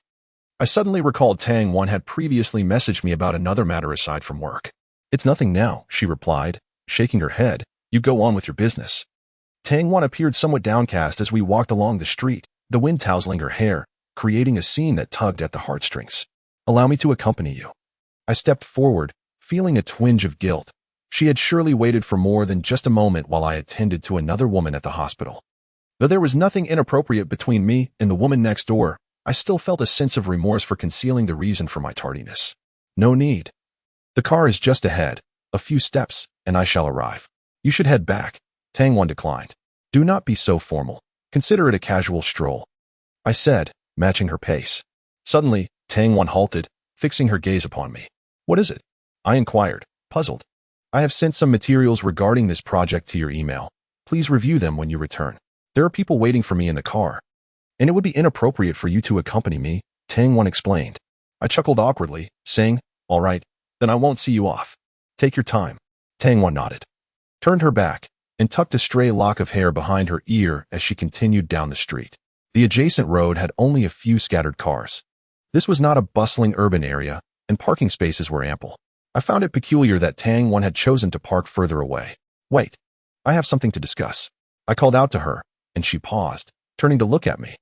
I suddenly recalled Tang Wan had previously messaged me about another matter aside from work. It's nothing now, she replied, shaking her head. You go on with your business. Tang Wan appeared somewhat downcast as we walked along the street, the wind tousling her hair, creating a scene that tugged at the heartstrings. Allow me to accompany you. I stepped forward, feeling a twinge of guilt. She had surely waited for more than just a moment while I attended to another woman at the hospital. Though there was nothing inappropriate between me and the woman next door, I still felt a sense of remorse for concealing the reason for my tardiness. No need. The car is just ahead, a few steps, and I shall arrive. You should head back. Tang Wan declined. Do not be so formal. Consider it a casual stroll, I said, matching her pace. Suddenly, Tang Wan halted, fixing her gaze upon me. What is it? I inquired, puzzled. I have sent some materials regarding this project to your email. Please review them when you return. There are people waiting for me in the car. And it would be inappropriate for you to accompany me, Tang Wan explained. I chuckled awkwardly, saying, all right, then I won't see you off. Take your time. Tang Wan nodded, turned her back, and tucked a stray lock of hair behind her ear as she continued down the street. The adjacent road had only a few scattered cars. This was not a bustling urban area, and parking spaces were ample. I found it peculiar that Tang Wan had chosen to park further away. Wait, I have something to discuss. I called out to her, and she paused, turning to look at me.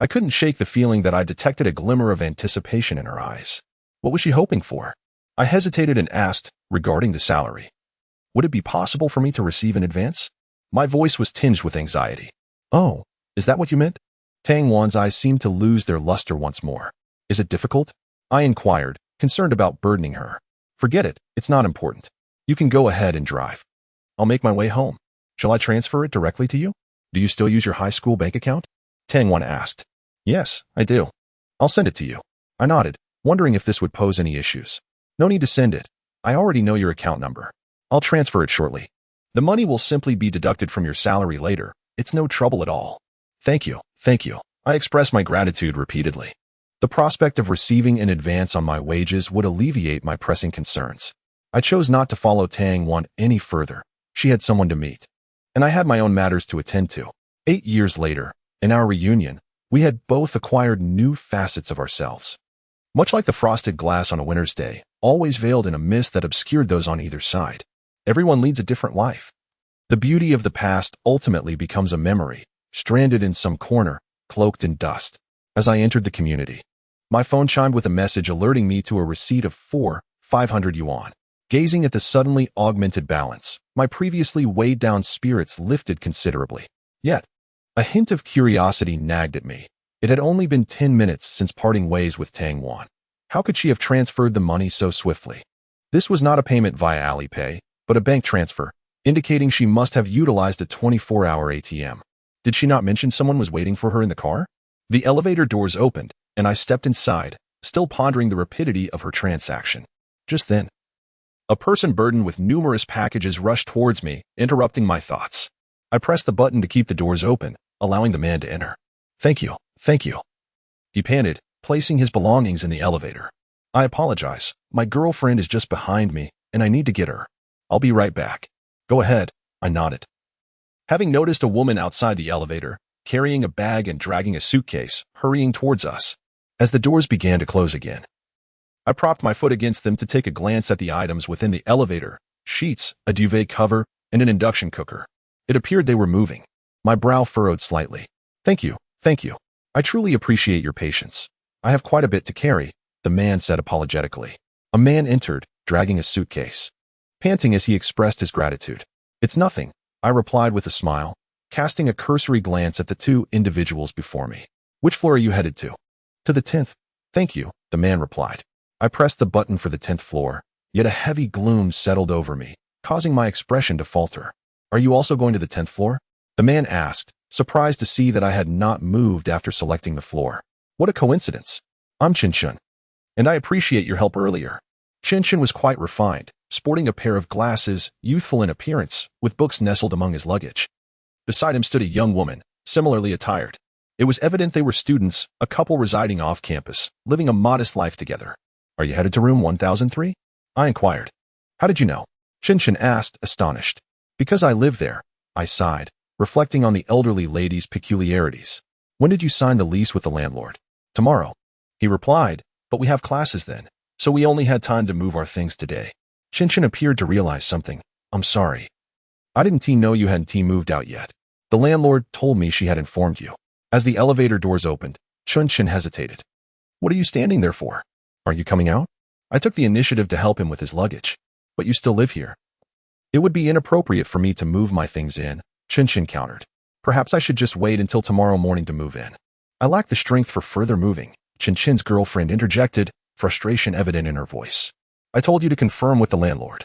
I couldn't shake the feeling that I detected a glimmer of anticipation in her eyes. What was she hoping for? I hesitated and asked, regarding the salary. Would it be possible for me to receive in advance? My voice was tinged with anxiety. Oh, is that what you meant? Tang Wan's eyes seemed to lose their luster once more. Is it difficult? I inquired, concerned about burdening her. Forget it, it's not important. You can go ahead and drive. I'll make my way home. Shall I transfer it directly to you? Do you still use your high school bank account? Tang Wan asked. Yes, I do. I'll send it to you. I nodded, wondering if this would pose any issues. No need to send it. I already know your account number. I'll transfer it shortly. The money will simply be deducted from your salary later. It's no trouble at all. Thank you, thank you. I expressed my gratitude repeatedly. The prospect of receiving an advance on my wages would alleviate my pressing concerns. I chose not to follow Tang Wan any further. She had someone to meet, and I had my own matters to attend to. 8 years later, in our reunion, we had both acquired new facets of ourselves. Much like the frosted glass on a winter's day, always veiled in a mist that obscured those on either side. Everyone leads a different life. The beauty of the past ultimately becomes a memory, stranded in some corner, cloaked in dust. As I entered the community, my phone chimed with a message alerting me to a receipt of 500 yuan. Gazing at the suddenly augmented balance, my previously weighed down spirits lifted considerably. Yet, a hint of curiosity nagged at me. It had only been 10 minutes since parting ways with Tang Wan. How could she have transferred the money so swiftly? This was not a payment via Alipay, but a bank transfer, indicating she must have utilized a 24-hour ATM. Did she not mention someone was waiting for her in the car? The elevator doors opened, and I stepped inside, still pondering the rapidity of her transaction. Just then, a person burdened with numerous packages rushed towards me, interrupting my thoughts. I pressed the button to keep the doors open, allowing the man to enter. Thank you, he panted, placing his belongings in the elevator. I apologize. My girlfriend is just behind me, and I need to get her. I'll be right back. Go ahead, I nodded. Having noticed a woman outside the elevator, carrying a bag and dragging a suitcase, hurrying towards us, as the doors began to close again. I propped my foot against them to take a glance at the items within the elevator: sheets, a duvet cover, and an induction cooker. It appeared they were moving. My brow furrowed slightly. Thank you. I truly appreciate your patience. I have quite a bit to carry, the man said apologetically. A man entered, dragging a suitcase, panting as he expressed his gratitude. It's nothing, I replied with a smile, casting a cursory glance at the two individuals before me. Which floor are you headed to? To the 10th. Thank you, the man replied. I pressed the button for the 10th floor, yet a heavy gloom settled over me, causing my expression to falter. Are you also going to the 10th floor? The man asked, surprised to see that I had not moved after selecting the floor. What a coincidence. I'm Chen Jin, and I appreciate your help earlier. Chen Jin was quite refined, sporting a pair of glasses, youthful in appearance, with books nestled among his luggage. Beside him stood a young woman, similarly attired. It was evident they were students, a couple residing off campus, living a modest life together. Are you headed to room 1003? I inquired. How did you know? Chen Jin asked, astonished. Because I live there, I sighed, reflecting on the elderly lady's peculiarities. When did you sign the lease with the landlord? Tomorrow. he replied, but we have classes then, so we only had time to move our things today. Chen Jin appeared to realize something. I'm sorry. I didn't know you hadn't moved out yet. The landlord told me she had informed you. As the elevator doors opened, Chen Jin hesitated. What are you standing there for? Are you coming out? I took the initiative to help him with his luggage. But you still live here. It would be inappropriate for me to move my things in, Chen Jin countered. Perhaps I should just wait until tomorrow morning to move in. I lack the strength for further moving, Chen Jin's girlfriend interjected, frustration evident in her voice. I told you to confirm with the landlord.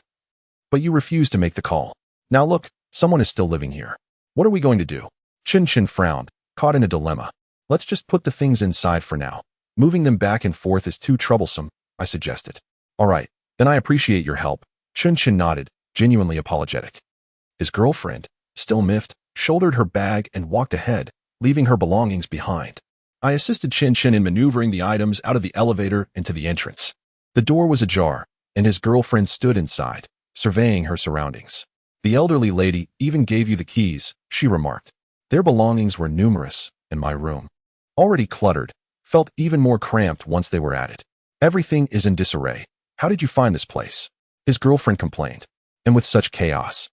But you refused to make the call. Now look, someone is still living here. What are we going to do? Chen Jin frowned, caught in a dilemma. Let's just put the things inside for now. Moving them back and forth is too troublesome, I suggested. All right, then I appreciate your help. Chen Jin nodded, genuinely apologetic. His girlfriend, still miffed, shouldered her bag and walked ahead, leaving her belongings behind. I assisted Chen Jin in maneuvering the items out of the elevator into the entrance. The door was ajar, and his girlfriend stood inside, surveying her surroundings. The elderly lady even gave you the keys, she remarked. Their belongings were numerous, and my room, already cluttered, felt even more cramped once they were added. Everything is in disarray. How did you find this place? His girlfriend complained. And with such chaos.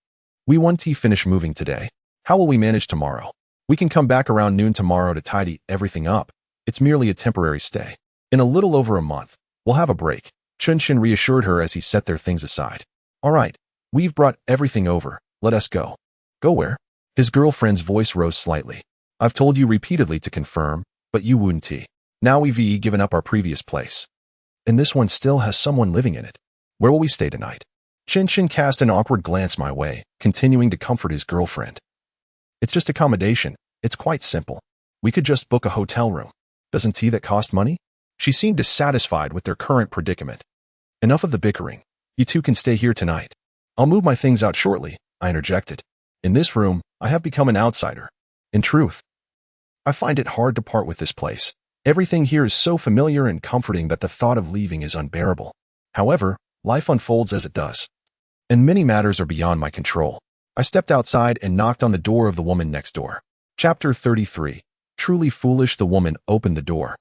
We won't finish moving today. How will we manage tomorrow? We can come back around noon tomorrow to tidy everything up. It's merely a temporary stay. In a little over a month, we'll have a break. Chen Jin reassured her as he set their things aside. All right, we've brought everything over. Let us go. Go where? His girlfriend's voice rose slightly. I've told you repeatedly to confirm, but you wouldn't. Now we've given up our previous place. And this one still has someone living in it. Where will we stay tonight? Chen Jin cast an awkward glance my way, continuing to comfort his girlfriend. It's just accommodation. It's quite simple. We could just book a hotel room. Doesn't that cost money? She seemed dissatisfied with their current predicament. Enough of the bickering. You two can stay here tonight. I'll move my things out shortly, I interjected. In this room, I have become an outsider. In truth, I find it hard to part with this place. Everything here is so familiar and comforting that the thought of leaving is unbearable. However, life unfolds as it does. And many matters are beyond my control. I stepped outside and knocked on the door of the woman next door. Chapter 33. Truly foolish. The woman opened the door,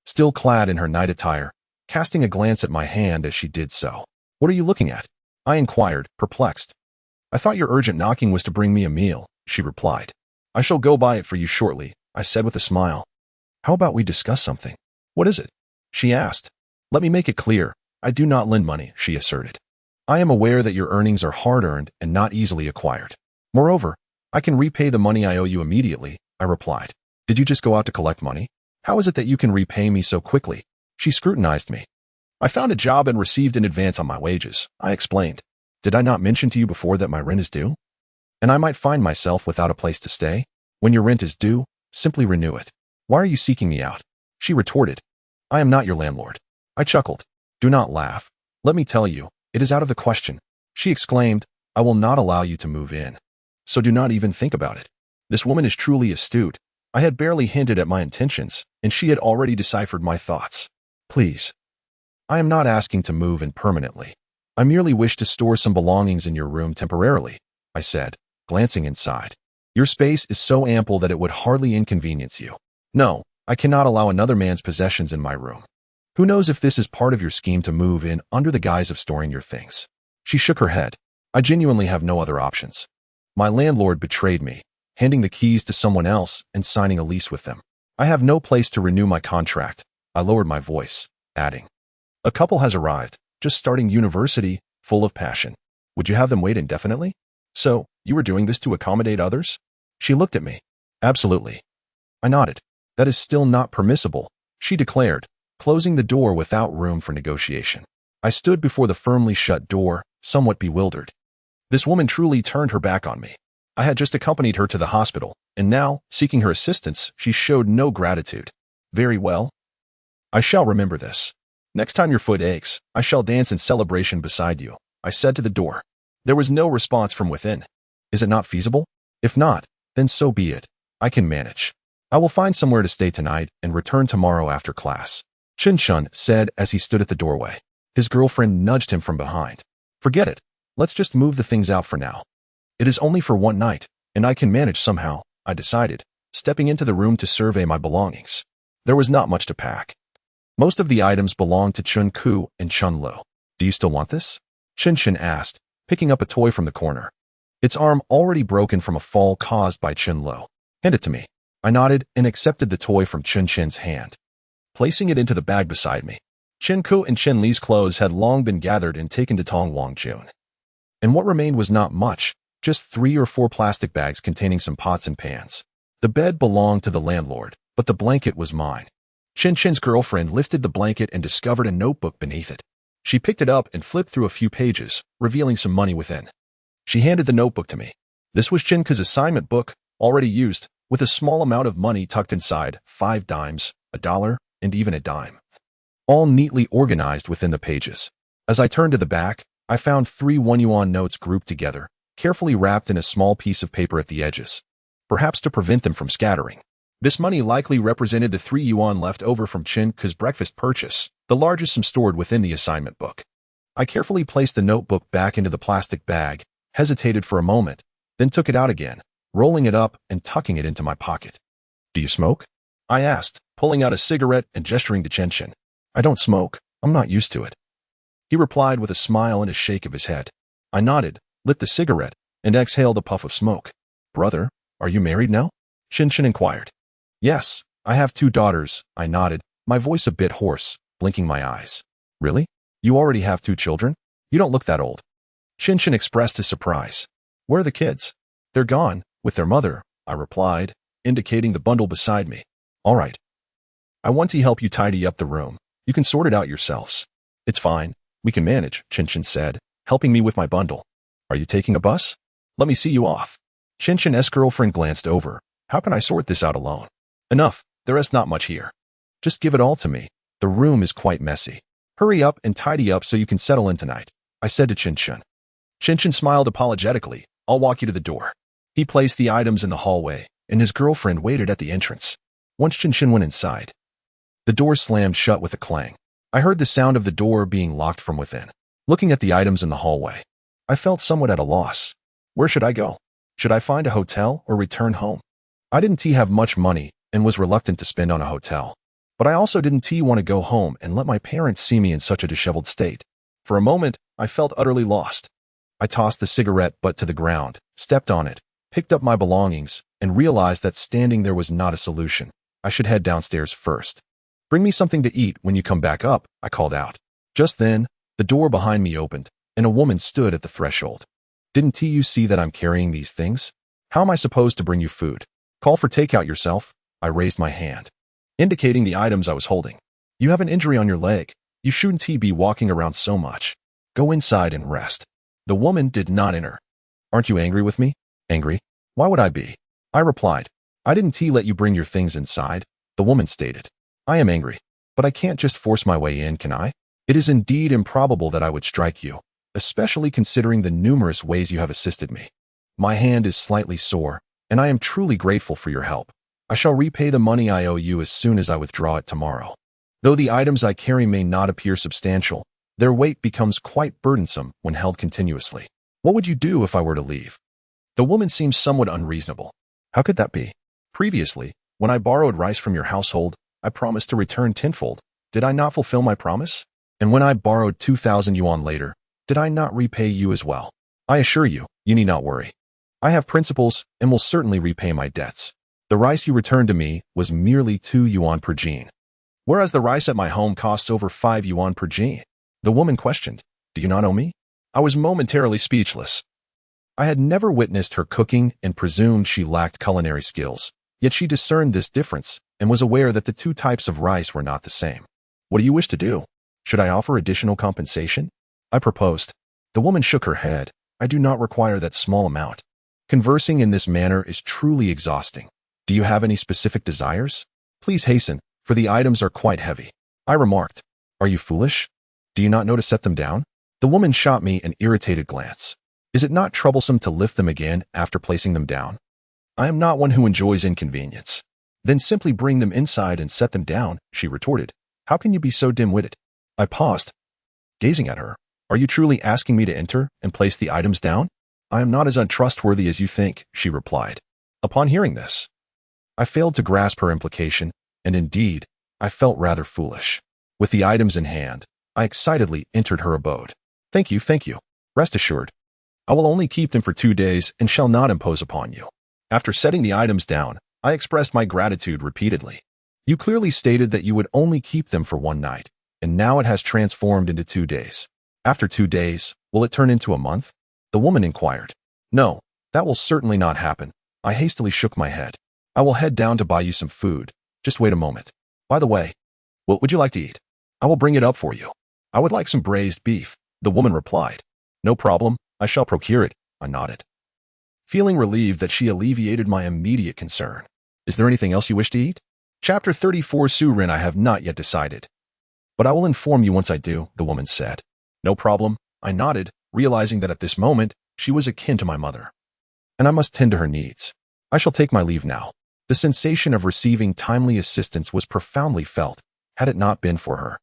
still clad in her night attire, casting a glance at my hand as she did so. What are you looking at? I inquired, perplexed. I thought your urgent knocking was to bring me a meal, she replied. I shall go buy it for you shortly, I said with a smile. How about we discuss something? What is it? She asked. Let me make it clear. I do not lend money, she asserted. I am aware that your earnings are hard-earned and not easily acquired. Moreover, I can repay the money I owe you immediately, I replied. Did you just go out to collect money? How is it that you can repay me so quickly? She scrutinized me. I found a job and received an advance on my wages, I explained. Did I not mention to you before that my rent is due? And I might find myself without a place to stay? When your rent is due, simply renew it. Why are you seeking me out? She retorted. I am not your landlord. I chuckled. Do not laugh. Let me tell you, it is out of the question. She exclaimed, I will not allow you to move in. So do not even think about it. This woman is truly astute. I had barely hinted at my intentions, and she had already deciphered my thoughts. Please. I am not asking to move in permanently. I merely wish to store some belongings in your room temporarily, I said, glancing inside. Your space is so ample that it would hardly inconvenience you. No, I cannot allow another man's possessions in my room. Who knows if this is part of your scheme to move in under the guise of storing your things? She shook her head. I genuinely have no other options. My landlord betrayed me, handing the keys to someone else and signing a lease with them. I have no place to renew my contract. I lowered my voice, adding. A couple has arrived, just starting university, full of passion. Would you have them wait indefinitely? So, you were doing this to accommodate others? She looked at me. Absolutely. I nodded. That is still not permissible, she declared, closing the door without room for negotiation. I stood before the firmly shut door, somewhat bewildered. This woman truly turned her back on me. I had just accompanied her to the hospital, and now, seeking her assistance, she showed no gratitude. Very well. I shall remember this. Next time your foot aches, I shall dance in celebration beside you, I said to the door. There was no response from within. Is it not feasible? If not, then so be it. I can manage. I will find somewhere to stay tonight and return tomorrow after class, Chen Jin said as he stood at the doorway. His girlfriend nudged him from behind. Forget it. Let's just move the things out for now. It is only for one night, and I can manage somehow, I decided, stepping into the room to survey my belongings. There was not much to pack. Most of the items belonged to Chen Ke and Chen Lo. Do you still want this? Chen Jin asked, picking up a toy from the corner. Its arm already broken from a fall caused by Chen Lo. Hand it to me. I nodded and accepted the toy from Chen Jin's hand, placing it into the bag beside me. Chen Ke and Chen Li's clothes had long been gathered and taken to Tong Wangjun. And what remained was not much, just 3 or 4 plastic bags containing some pots and pans. The bed belonged to the landlord, but the blanket was mine. Chen Jin's girlfriend lifted the blanket and discovered a notebook beneath it. She picked it up and flipped through a few pages, revealing some money within. She handed the notebook to me. This was Chen Ke's assignment book, already used, with a small amount of money tucked inside, 5 dimes, a dollar, and even a dime, all neatly organized within the pages. As I turned to the back, I found 3 1 yuan notes grouped together, carefully wrapped in a small piece of paper at the edges, perhaps to prevent them from scattering. This money likely represented the 3 yuan left over from Chen Ke's breakfast purchase, the largest sum stored within the assignment book. I carefully placed the notebook back into the plastic bag, hesitated for a moment, then took it out again, rolling it up and tucking it into my pocket. Do you smoke? I asked, pulling out a cigarette and gesturing to Chen Jin. I don't smoke. I'm not used to it. He replied with a smile and a shake of his head. I nodded, lit the cigarette, and exhaled a puff of smoke. Brother, are you married now? Chen Jin inquired. Yes, I have 2 daughters, I nodded, my voice a bit hoarse, blinking my eyes. Really? You already have 2 children? You don't look that old. Chen Jin expressed his surprise. Where are the kids? They're gone, with their mother, I replied, indicating the bundle beside me. All right. I want to help you tidy up the room. You can sort it out yourselves. It's fine. We can manage, Chen Jin said, helping me with my bundle. Are you taking a bus? Let me see you off. Chen Jin's girlfriend glanced over. How can I sort this out alone? Enough. There is not much here. Just give it all to me. The room is quite messy. Hurry up and tidy up so you can settle in tonight, I said to Chen Jin. Chen Jin smiled apologetically. I'll walk you to the door. He placed the items in the hallway, and his girlfriend waited at the entrance. Once Chen Jin went inside, the door slammed shut with a clang. I heard the sound of the door being locked from within. Looking at the items in the hallway, I felt somewhat at a loss. Where should I go? Should I find a hotel or return home? I didn't have much money and was reluctant to spend on a hotel. But I also didn't want to go home and let my parents see me in such a disheveled state. For a moment, I felt utterly lost. I tossed the cigarette butt to the ground, stepped on it, picked up my belongings, and realized that standing there was not a solution. I should head downstairs first. Bring me something to eat when you come back up, I called out. Just then, the door behind me opened, and a woman stood at the threshold. Didn't you see that I'm carrying these things? How am I supposed to bring you food? Call for takeout yourself. I raised my hand, indicating the items I was holding. You have an injury on your leg. You shouldn't be walking around so much. Go inside and rest. The woman did not enter. Aren't you angry with me? Angry? Why would I be? I replied. I didn't let you bring your things inside, the woman stated. I am angry, but I can't just force my way in, can I? It is indeed improbable that I would strike you, especially considering the numerous ways you have assisted me. My hand is slightly sore, and I am truly grateful for your help. I shall repay the money I owe you as soon as I withdraw it tomorrow. Though the items I carry may not appear substantial, their weight becomes quite burdensome when held continuously. What would you do if I were to leave? The woman seems somewhat unreasonable. How could that be? Previously, when I borrowed rice from your household, I promised to return tenfold. Did I not fulfill my promise? And when I borrowed 2,000 yuan later, did I not repay you as well? I assure you, you need not worry. I have principles and will certainly repay my debts. The rice you returned to me was merely 2 yuan per jin, whereas the rice at my home costs over 5 yuan per jin. The woman questioned, Do you not owe me? I was momentarily speechless. I had never witnessed her cooking and presumed she lacked culinary skills, yet she discerned this difference and was aware that the 2 types of rice were not the same. What do you wish to do? Should I offer additional compensation? I proposed. The woman shook her head. I do not require that small amount. Conversing in this manner is truly exhausting. Do you have any specific desires? Please hasten, for the items are quite heavy. I remarked. Are you foolish? Do you not know to set them down? The woman shot me an irritated glance. Is it not troublesome to lift them again after placing them down? I am not one who enjoys inconvenience. Then simply bring them inside and set them down, she retorted. How can you be so dim-witted? I paused, gazing at her. Are you truly asking me to enter and place the items down? I am not as untrustworthy as you think, she replied. Upon hearing this, I failed to grasp her implication, and indeed, I felt rather foolish. With the items in hand, I excitedly entered her abode. Thank you, thank you. Rest assured, I will only keep them for 2 days and shall not impose upon you. After setting the items down, I expressed my gratitude repeatedly. You clearly stated that you would only keep them for 1 night, and now it has transformed into 2 days. After 2 days, will it turn into a month? The woman inquired. No, that will certainly not happen. I hastily shook my head. I will head down to buy you some food. Just wait a moment. By the way, what would you like to eat? I will bring it up for you. I would like some braised beef, the woman replied. No problem, I shall procure it, I nodded, feeling relieved that she alleviated my immediate concern. Is there anything else you wish to eat? Chapter 34 Surin I have not yet decided. But I will inform you once I do, the woman said. No problem, I nodded, realizing that at this moment, she was akin to my mother, and I must tend to her needs. I shall take my leave now. The sensation of receiving timely assistance was profoundly felt. Had it not been for her,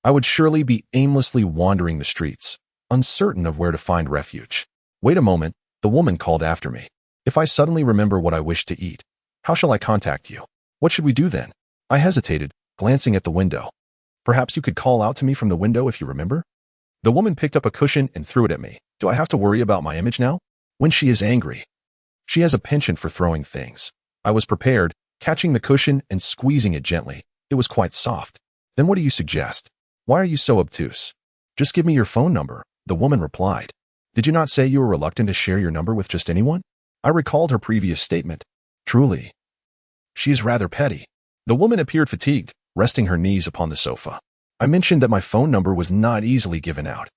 I would surely be aimlessly wandering the streets, uncertain of where to find refuge. Wait a moment, the woman called after me. If I suddenly remember what I wish to eat, how shall I contact you? What should we do then? I hesitated, glancing at the window. Perhaps you could call out to me from the window if you remember? The woman picked up a cushion and threw it at me. Do I have to worry about my image now? When she is angry, she has a penchant for throwing things. I was prepared, catching the cushion and squeezing it gently. It was quite soft. Then what do you suggest? Why are you so obtuse? Just give me your phone number, the woman replied. Did you not say you were reluctant to share your number with just anyone? I recalled her previous statement. Truly, she is rather petty. The woman appeared fatigued, resting her knees upon the sofa. I mentioned that my phone number was not easily given out,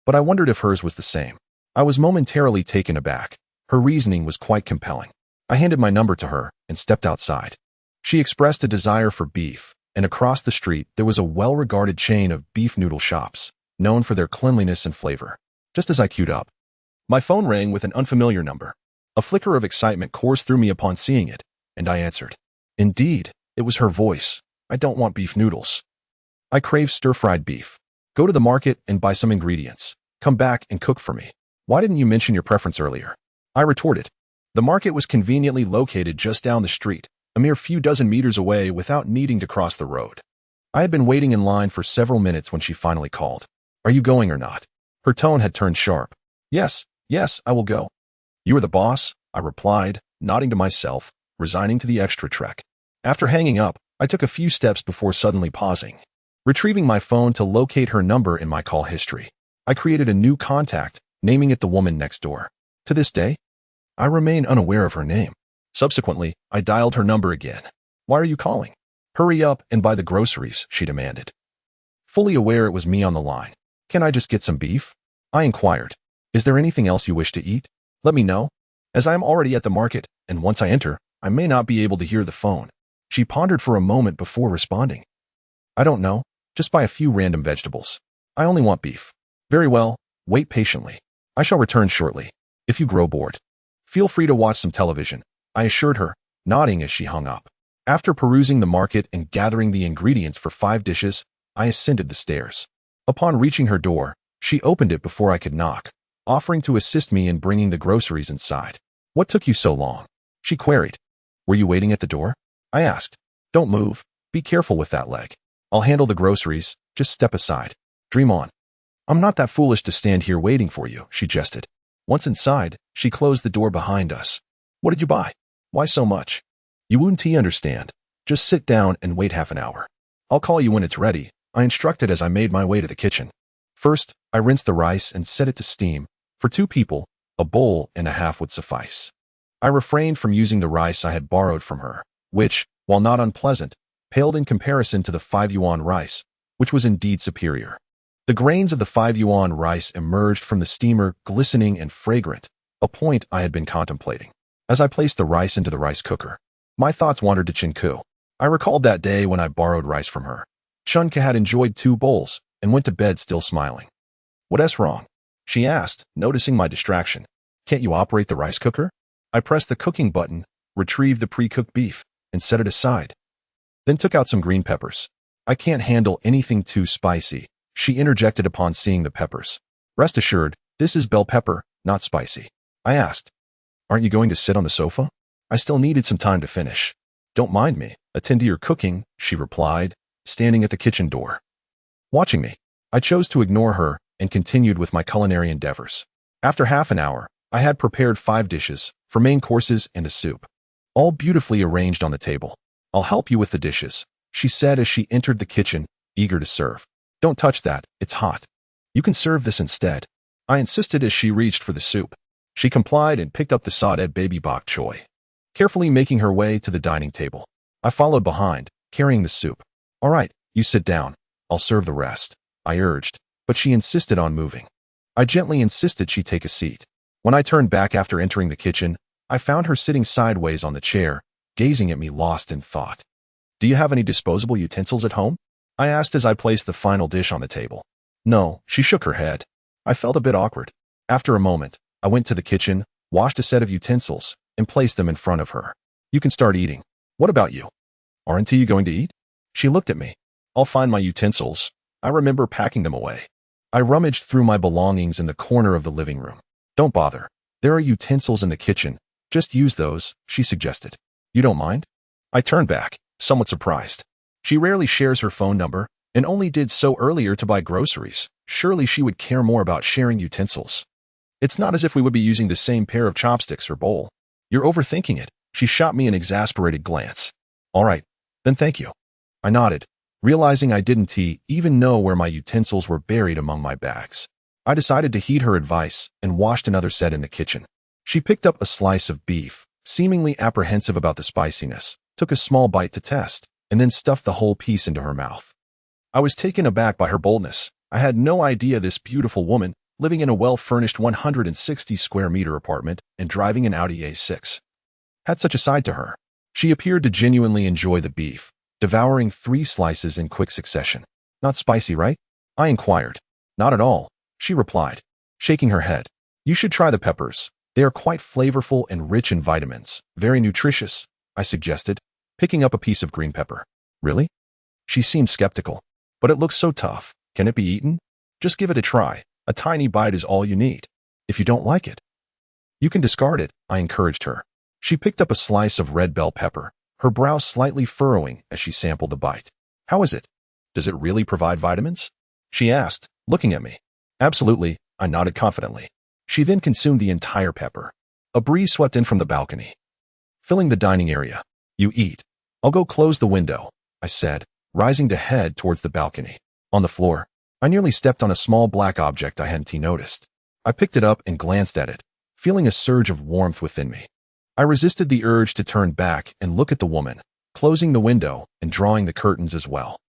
but I wondered if hers was the same. I was momentarily taken aback. Her reasoning was quite compelling. I handed my number to her and stepped outside. She expressed a desire for beef, and across the street there was a well-regarded chain of beef noodle shops, known for their cleanliness and flavor. Just as I queued up, my phone rang with an unfamiliar number. A flicker of excitement coursed through me upon seeing it, and I answered. Indeed, it was her voice. I don't want beef noodles. I crave stir-fried beef. Go to the market and buy some ingredients. Come back and cook for me. Why didn't you mention your preference earlier? I retorted. The market was conveniently located just down the street, a mere few dozen meters away without needing to cross the road. I had been waiting in line for several minutes when she finally called. Are you going or not? Her tone had turned sharp. Yes, I will go. You are the boss, I replied, nodding to myself, resigning to the extra trek. After hanging up, I took a few steps before suddenly pausing. Retrieving my phone to locate her number in my call history, I created a new contact, naming it the woman next door. To this day, I remain unaware of her name. Subsequently, I dialed her number again. Why are you calling? Hurry up and buy the groceries, she demanded. Fully aware it was me on the line. Can I just get some beef? I inquired. Is there anything else you wish to eat? Let me know, as I am already at the market, and once I enter, I may not be able to hear the phone. She pondered for a moment before responding. I don't know, just buy a few random vegetables. I only want beef. Very well, wait patiently. I shall return shortly. If you grow bored, feel free to watch some television, I assured her, nodding as she hung up. After perusing the market and gathering the ingredients for 5 dishes, I ascended the stairs. Upon reaching her door, she opened it before I could knock, offering to assist me in bringing the groceries inside. What took you so long? She queried. Were you waiting at the door? I asked. Don't move. Be careful with that leg. I'll handle the groceries. Just step aside. Dream on. I'm not that foolish to stand here waiting for you, she jested. Once inside, she closed the door behind us. What did you buy? Why so much? You won't understand. Just sit down and wait half an hour. I'll call you when it's ready, I instructed as I made my way to the kitchen. First, I rinsed the rice and set it to steam. For 2 people, a bowl and a half would suffice. I refrained from using the rice I had borrowed from her, which, while not unpleasant, paled in comparison to the 5 yuan rice, which was indeed superior. The grains of the 5 yuan rice emerged from the steamer glistening and fragrant, a point I had been contemplating. As I placed the rice into the rice cooker, my thoughts wandered to Chen Ke. I recalled that day when I borrowed rice from her. Chen Ke had enjoyed 2 bowls and went to bed still smiling. What's wrong? She asked, noticing my distraction. Can't you operate the rice cooker? I pressed the cooking button, retrieved the pre-cooked beef, and set it aside. Then took out some green peppers. I can't handle anything too spicy, she interjected upon seeing the peppers. Rest assured, this is bell pepper, not spicy. I asked. Aren't you going to sit on the sofa? I still needed some time to finish. Don't mind me. Attend to your cooking, she replied, standing at the kitchen door. Watching me, I chose to ignore her and continued with my culinary endeavors. After half an hour, I had prepared 5 dishes, 4 main courses and a soup, all beautifully arranged on the table. "I'll help you with the dishes," she said as she entered the kitchen, eager to serve. "Don't touch that, it's hot. You can serve this instead," I insisted as she reached for the soup. She complied and picked up the sautéed baby bok choy, carefully making her way to the dining table. I followed behind, carrying the soup. "All right, you sit down. I'll serve the rest," I urged, but she insisted on moving. I gently insisted she take a seat. When I turned back after entering the kitchen, I found her sitting sideways on the chair, gazing at me lost in thought. "Do you have any disposable utensils at home?" I asked as I placed the final dish on the table. "No," she shook her head. I felt a bit awkward. After a moment, I went to the kitchen, washed a set of utensils, and placed them in front of her. "You can start eating. What about you? Aren't you going to eat?" She looked at me. "I'll find my utensils. I remember packing them away." I rummaged through my belongings in the corner of the living room. "Don't bother. There are utensils in the kitchen. Just use those," she suggested. "You don't mind?" I turned back, somewhat surprised. She rarely shares her phone number, and only did so earlier to buy groceries. Surely she would care more about sharing utensils. It's not as if we would be using the same pair of chopsticks or bowl. "You're overthinking it." She shot me an exasperated glance. "All right, then thank you." I nodded, realizing I didn't even know where my utensils were buried among my bags. I decided to heed her advice and washed another set in the kitchen. She picked up a slice of beef, seemingly apprehensive about the spiciness, took a small bite to test, and then stuffed the whole piece into her mouth. I was taken aback by her boldness. I had no idea this beautiful woman, living in a well-furnished 160 square meter apartment and driving an Audi A6, had such a side to her. She appeared to genuinely enjoy the beef, devouring 3 slices in quick succession. "Not spicy, right?" I inquired. "Not at all," she replied, shaking her head. "You should try the peppers. They are quite flavorful and rich in vitamins. Very nutritious," I suggested, picking up a piece of green pepper. "Really?" She seemed skeptical. "But it looks so tough. Can it be eaten?" "Just give it a try. A tiny bite is all you need. If you don't like it, you can discard it," I encouraged her. She picked up a slice of red bell pepper, her brow slightly furrowing as she sampled the bite. "How is it? Does it really provide vitamins?" she asked, looking at me. "Absolutely," I nodded confidently. She then consumed the entire pepper. A breeze swept in from the balcony, filling the dining area. "You eat. I'll go close the window," I said, rising to head towards the balcony. On the floor, I nearly stepped on a small black object I hadn't noticed. I picked it up and glanced at it, feeling a surge of warmth within me. I resisted the urge to turn back and look at the woman, closing the window and drawing the curtains as well.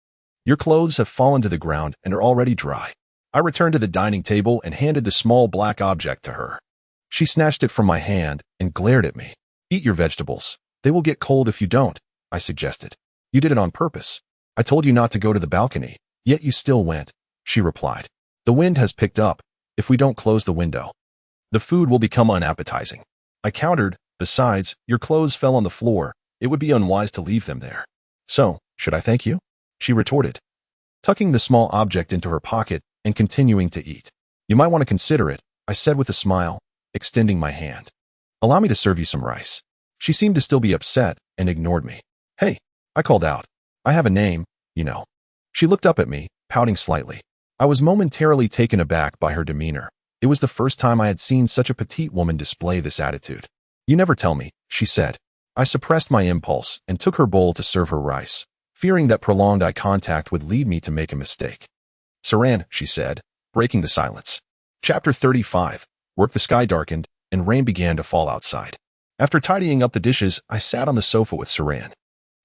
"Your clothes have fallen to the ground and are already dry." I returned to the dining table and handed the small black object to her. She snatched it from my hand and glared at me. "Eat your vegetables. They will get cold if you don't," I suggested. "You did it on purpose. I told you not to go to the balcony, yet you still went," she replied. "The wind has picked up. If we don't close the window, the food will become unappetizing." I countered. "Besides, your clothes fell on the floor. It would be unwise to leave them there." "So, should I thank you?" she retorted, tucking the small object into her pocket and continuing to eat. "You might want to consider it," I said with a smile, extending my hand. "Allow me to serve you some rice." She seemed to still be upset and ignored me. "Hey," I called out. "I have a name, you know." She looked up at me, pouting slightly. I was momentarily taken aback by her demeanor. It was the first time I had seen such a petite woman display this attitude. "You never tell me," she said. I suppressed my impulse and took her bowl to serve her rice, fearing that prolonged eye contact would lead me to make a mistake. "Saran," she said, breaking the silence. Chapter 35. The sky darkened, and rain began to fall outside. After tidying up the dishes, I sat on the sofa with Saran.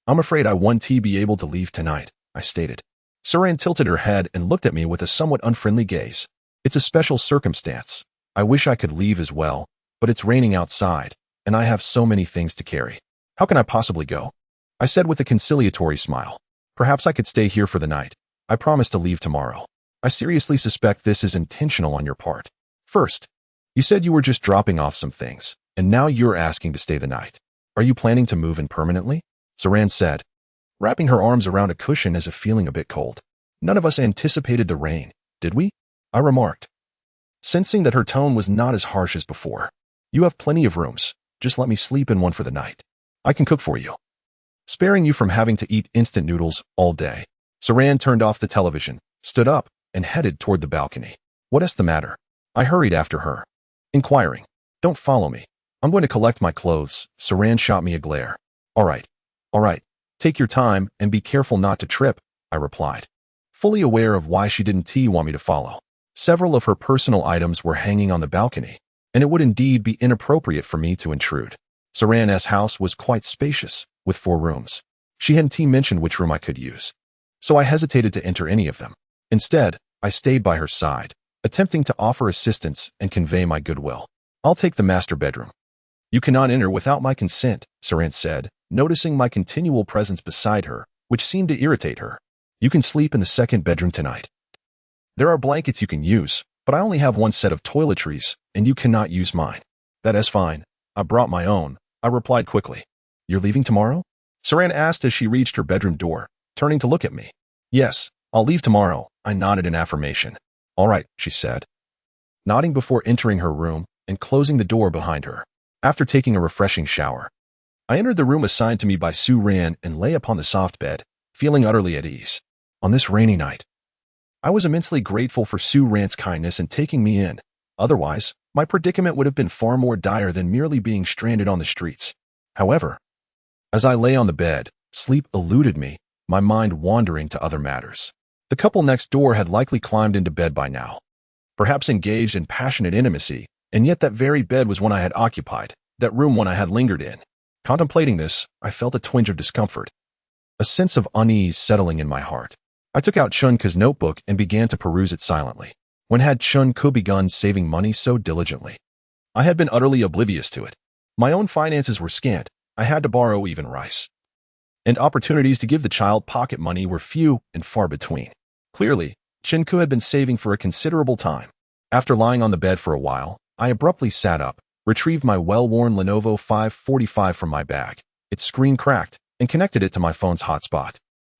"I'm afraid I won't be able to leave tonight," I stated. Saran tilted her head and looked at me with a somewhat unfriendly gaze. "It's a special circumstance. I wish I could leave as well, but it's raining outside, and I have so many things to carry. How can I possibly go?" I said with a conciliatory smile. "Perhaps I could stay here for the night. I promise to leave tomorrow." "I seriously suspect this is intentional on your part. First, you said you were just dropping off some things, and now you're asking to stay the night. Are you planning to move in permanently?" Saran said, wrapping her arms around a cushion as if feeling a bit cold. "None of us anticipated the rain, did we?" I remarked, sensing that her tone was not as harsh as before. "You have plenty of rooms. Just let me sleep in one for the night. I can cook for you, sparing you from having to eat instant noodles all day." Saran turned off the television, stood up, and headed toward the balcony. What is the matter? I hurried after her, inquiring. Don't follow me. I'm going to collect my clothes. Saran shot me a glare. All right. Take your time and be careful not to trip, I replied, fully aware of why she didn't want me to follow. Several of her personal items were hanging on the balcony, and it would indeed be inappropriate for me to intrude. Saran's house was quite spacious, with 4 rooms. She hadn't mentioned which room I could use, so I hesitated to enter any of them. Instead, I stayed by her side, attempting to offer assistance and convey my goodwill. I'll take the master bedroom. You cannot enter without my consent, Saran said, noticing my continual presence beside her, which seemed to irritate her. You can sleep in the second bedroom tonight. There are blankets you can use, but I only have 1 set of toiletries, and you cannot use mine. That is fine. I brought my own, I replied quickly. You're leaving tomorrow? Saran asked as she reached her bedroom door, turning to look at me. Yes, I'll leave tomorrow, I nodded in affirmation. All right, she said, nodding before entering her room and closing the door behind her. After taking a refreshing shower, I entered the room assigned to me by Saran and lay upon the soft bed, feeling utterly at ease. On this rainy night, I was immensely grateful for Saran's kindness in taking me in. Otherwise, my predicament would have been far more dire than merely being stranded on the streets. However, as I lay on the bed, sleep eluded me, my mind wandering to other matters. The couple next door had likely climbed into bed by now, perhaps engaged in passionate intimacy, and yet that very bed was one I had occupied, that room one I had lingered in. Contemplating this, I felt a twinge of discomfort, a sense of unease settling in my heart. I took out Chen Ke's notebook and began to peruse it silently. When had Chen Ke begun saving money so diligently? I had been utterly oblivious to it. My own finances were scant. I had to borrow even rice, and opportunities to give the child pocket money were few and far between. Clearly, Chen Ke had been saving for a considerable time. After lying on the bed for a while, I abruptly sat up, retrieved my well-worn Lenovo 545 from my bag. Its screen cracked, and connected it to my phone's hotspot.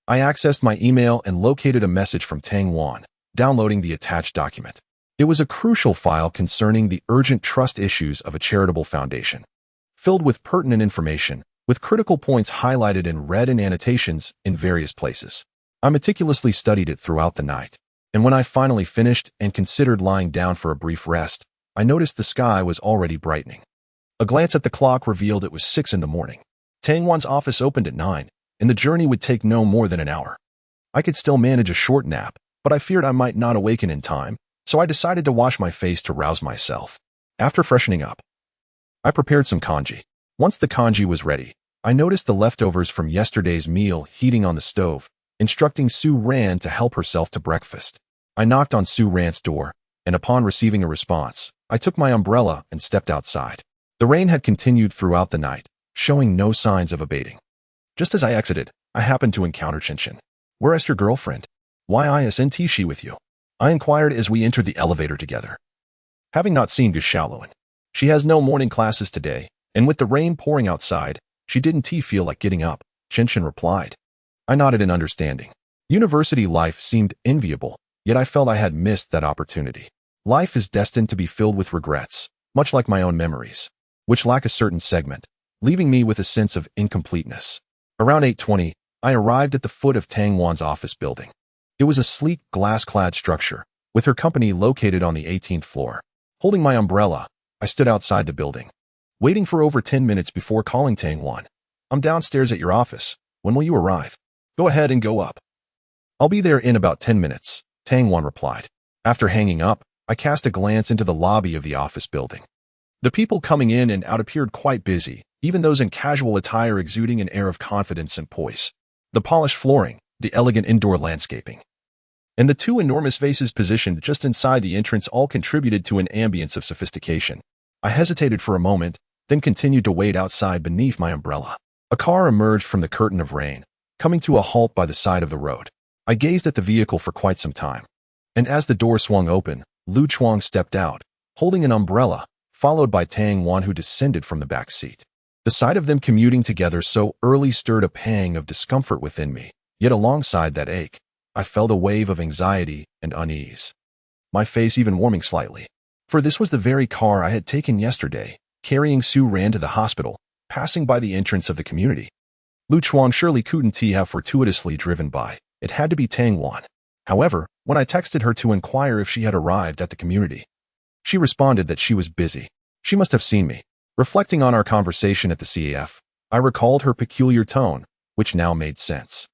I accessed my email and located a message from Tang Wan, downloading the attached document. It was a crucial file concerning the urgent trust issues of a charitable foundation, filled with pertinent information, with critical points highlighted in red and annotations in various places. I meticulously studied it throughout the night, and when I finally finished and considered lying down for a brief rest, I noticed the sky was already brightening. A glance at the clock revealed it was 6 in the morning. Tang Wan's office opened at 9, and the journey would take no more than an hour. I could still manage a short nap, but I feared I might not awaken in time, so I decided to wash my face to rouse myself. After freshening up, I prepared some congee. Once the congee was ready, I noticed the leftovers from yesterday's meal heating on the stove, instructing Saran to help herself to breakfast. I knocked on Saran's door, and upon receiving a response, I took my umbrella and stepped outside. The rain had continued throughout the night, showing no signs of abating. Just as I exited, I happened to encounter Chen Jin. Where is your girlfriend? Why isn't she with you? I inquired as we entered the elevator together. Having not seen Xiaoluan, she has no morning classes today, and with the rain pouring outside, she didn't feel like getting up, Chen Jin replied. I nodded in understanding. University life seemed enviable, yet I felt I had missed that opportunity. Life is destined to be filled with regrets, much like my own memories, which lack a certain segment, leaving me with a sense of incompleteness. Around 8:20, I arrived at the foot of Tang Wan's office building. It was a sleek, glass-clad structure, with her company located on the 18th floor. Holding my umbrella, I stood outside the building, waiting for over 10 minutes before calling Tang Wan. I'm downstairs at your office. When will you arrive? Go ahead and go up. I'll be there in about 10 minutes, Tang Wan replied. After hanging up, I cast a glance into the lobby of the office building. The people coming in and out appeared quite busy, even those in casual attire exuding an air of confidence and poise. The polished flooring, the elegant indoor landscaping, and the 2 enormous vases positioned just inside the entrance all contributed to an ambience of sophistication. I hesitated for a moment, then continued to wait outside beneath my umbrella. A car emerged from the curtain of rain, coming to a halt by the side of the road. I gazed at the vehicle for quite some time, and as the door swung open, Lu Chuang stepped out, holding an umbrella, followed by Tang Wan, who descended from the back seat. The sight of them commuting together so early stirred a pang of discomfort within me, yet alongside that ache, I felt a wave of anxiety and unease, my face even warming slightly. For this was the very car I had taken yesterday, carrying Saran to the hospital, passing by the entrance of the community. Lu Chuang surely couldn't have fortuitously driven by. It had to be Tang Wan. However, when I texted her to inquire if she had arrived at the community. She responded that she was busy. She must have seen me. Reflecting on our conversation at the CAF, I recalled her peculiar tone, which now made sense.